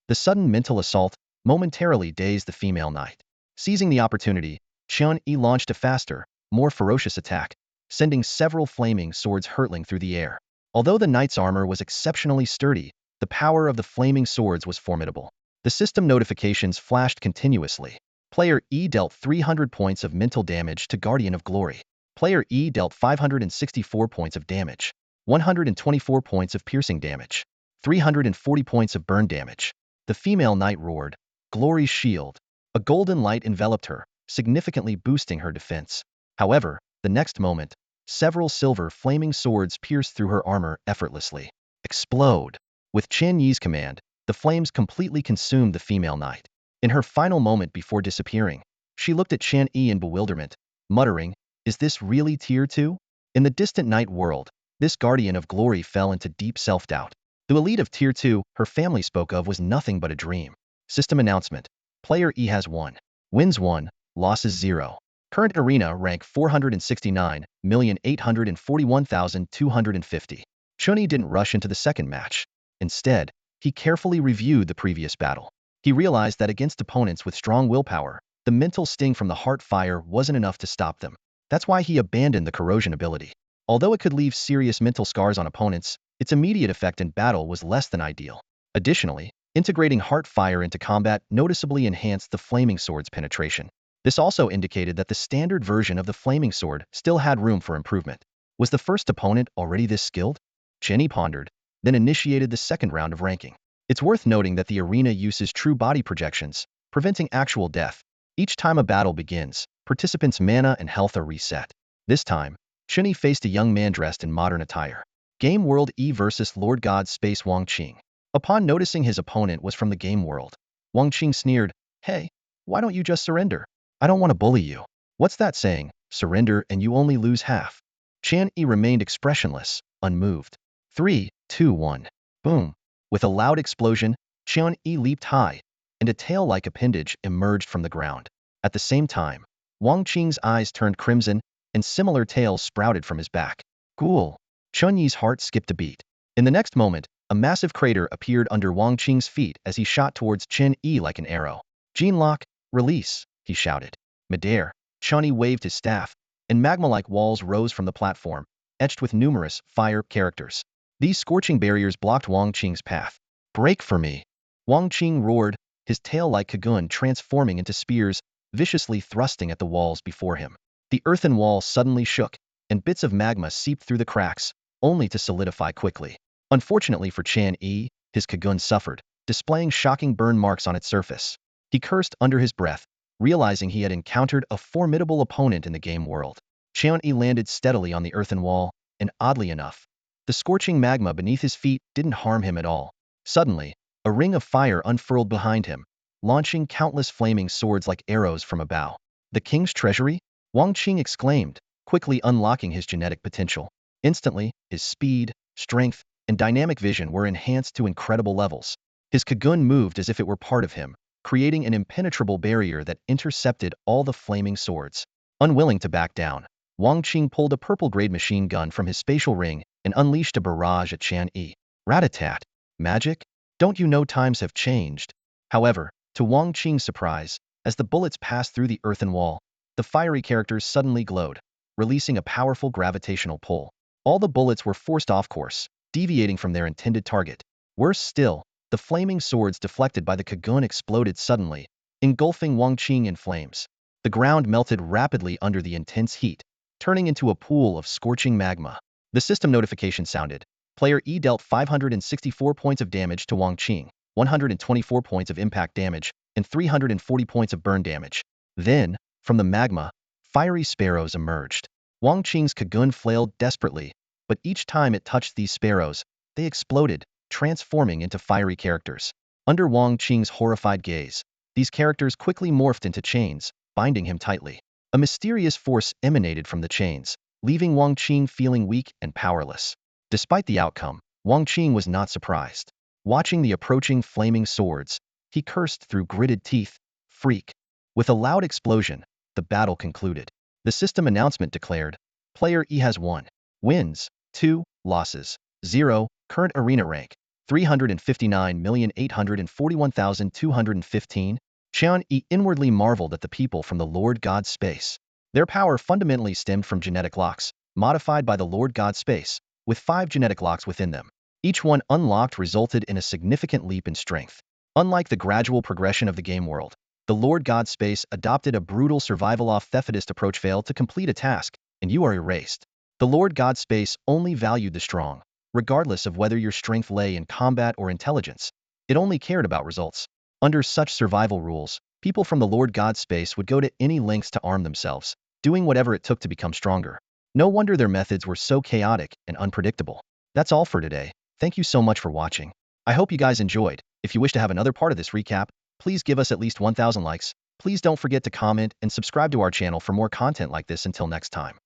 [SPEAKER 1] The sudden mental assault momentarily dazed the female knight. Seizing the opportunity, Chen Yi launched a faster, more ferocious attack, sending several flaming swords hurtling through the air. Although the knight's armor was exceptionally sturdy, the power of the flaming swords was formidable. The system notifications flashed continuously. Player E dealt 300 points of mental damage to Guardian of Glory. Player E dealt 564 points of damage, 124 points of piercing damage, 340 points of burn damage. The female knight roared, "Glory's shield!" A golden light enveloped her, significantly boosting her defense. However, the next moment, several silver flaming swords pierced through her armor effortlessly. Explode! With Chen Yi's command, the flames completely consumed the female knight. In her final moment before disappearing, she looked at Chen Yi in bewilderment, muttering, "Is this really Tier 2? In the distant night world, this Guardian of Glory fell into deep self-doubt. The elite of Tier 2 her family spoke of was nothing but a dream. System announcement. Player E has 1. Wins 1, losses 0. Current arena rank 469,841,250. Chen Yi didn't rush into the second match. Instead, he carefully reviewed the previous battle. He realized that against opponents with strong willpower, the mental sting from the heart fire wasn't enough to stop them. That's why he abandoned the corrosion ability. Although it could leave serious mental scars on opponents, its immediate effect in battle was less than ideal. Additionally, integrating heart fire into combat noticeably enhanced the flaming sword's penetration. This also indicated that the standard version of the flaming sword still had room for improvement. Was the first opponent already this skilled? Chen Yi pondered, then initiated the second round of ranking. It's worth noting that the arena uses true body projections, preventing actual death. Each time a battle begins, participants' mana and health are reset. This time, Chen Yi faced a young man dressed in modern attire. Game World E versus Lord God Space Wang Qing. Upon noticing his opponent was from the game world, Wang Qing sneered, "Hey, why don't you just surrender? I don't want to bully you." "What's that saying? Surrender and you only lose half." Chen Yi remained expressionless, unmoved. 3, 2, 1. Boom. With a loud explosion, Chen Yi leaped high, and a tail-like appendage emerged from the ground. At the same time, Wang Qing's eyes turned crimson, and similar tails sprouted from his back. Ghoul. Chen Yi's heart skipped a beat. In the next moment, a massive crater appeared under Wang Qing's feet as he shot towards Chen Yi like an arrow. "Gene Lock, release," he shouted. Midair, Chen Yi waved his staff, and magma-like walls rose from the platform, etched with numerous fire characters. These scorching barriers blocked Wang Qing's path. "Break for me!" Wang Qing roared, his tail-like cocoon transforming into spears, viciously thrusting at the walls before him. The earthen wall suddenly shook, and bits of magma seeped through the cracks, only to solidify quickly. Unfortunately for Chen Yi, his cocoon suffered, displaying shocking burn marks on its surface. He cursed under his breath, realizing he had encountered a formidable opponent in the game world. Chen Yi landed steadily on the earthen wall, and oddly enough, the scorching magma beneath his feet didn't harm him at all. Suddenly, a ring of fire unfurled behind him, launching countless flaming swords like arrows from a bow. The king's treasury? Wang Qing exclaimed, quickly unlocking his genetic potential. Instantly, his speed, strength, and dynamic vision were enhanced to incredible levels. His Kagun moved as if it were part of him, creating an impenetrable barrier that intercepted all the flaming swords. Unwilling to back down, Wang Qing pulled a purple-grade machine gun from his spatial ring and unleashed a barrage at Chen Yi. Rat-a-tat. Magic? Don't you know times have changed? However, to Wang Qing's surprise, as the bullets passed through the earthen wall, the fiery characters suddenly glowed, releasing a powerful gravitational pull. All the bullets were forced off course, deviating from their intended target. Worse still, the flaming swords deflected by the Kagun exploded suddenly, engulfing Wang Qing in flames. The ground melted rapidly under the intense heat, turning into a pool of scorching magma. The system notification sounded. Player E dealt 564 points of damage to Wang Qing, 124 points of impact damage, and 340 points of burn damage. Then, from the magma, fiery sparrows emerged. Wang Qing's Kagun flailed desperately, but each time it touched these sparrows, they exploded, transforming into fiery characters. Under Wang Qing's horrified gaze, these characters quickly morphed into chains, binding him tightly. A mysterious force emanated from the chains, leaving Wang Qing feeling weak and powerless. Despite the outcome, Wang Qing was not surprised. Watching the approaching flaming swords, he cursed through gritted teeth, "Freak." With a loud explosion, the battle concluded. The system announcement declared, Player E has 1 wins, 2 losses, 0 current arena rank, 359,841,215. Chen Yi inwardly marveled at the people from the Lord God space. Their power fundamentally stemmed from genetic locks, modified by the Lord God space, with 5 genetic locks within them. Each one unlocked resulted in a significant leap in strength. Unlike the gradual progression of the game world, the Lord God space adopted a brutal survival-off-thefitist approach. Fail to complete a task, and you are erased. The Lord God space only valued the strong, regardless of whether your strength lay in combat or intelligence. It only cared about results. Under such survival rules, people from the Lord God space would go to any lengths to arm themselves, doing whatever it took to become stronger. No wonder their methods were so chaotic and unpredictable. That's all for today. Thank you so much for watching. I hope you guys enjoyed. If you wish to have another part of this recap, please give us at least 1,000 likes. Please don't forget to comment and subscribe to our channel for more content like this. Until next time.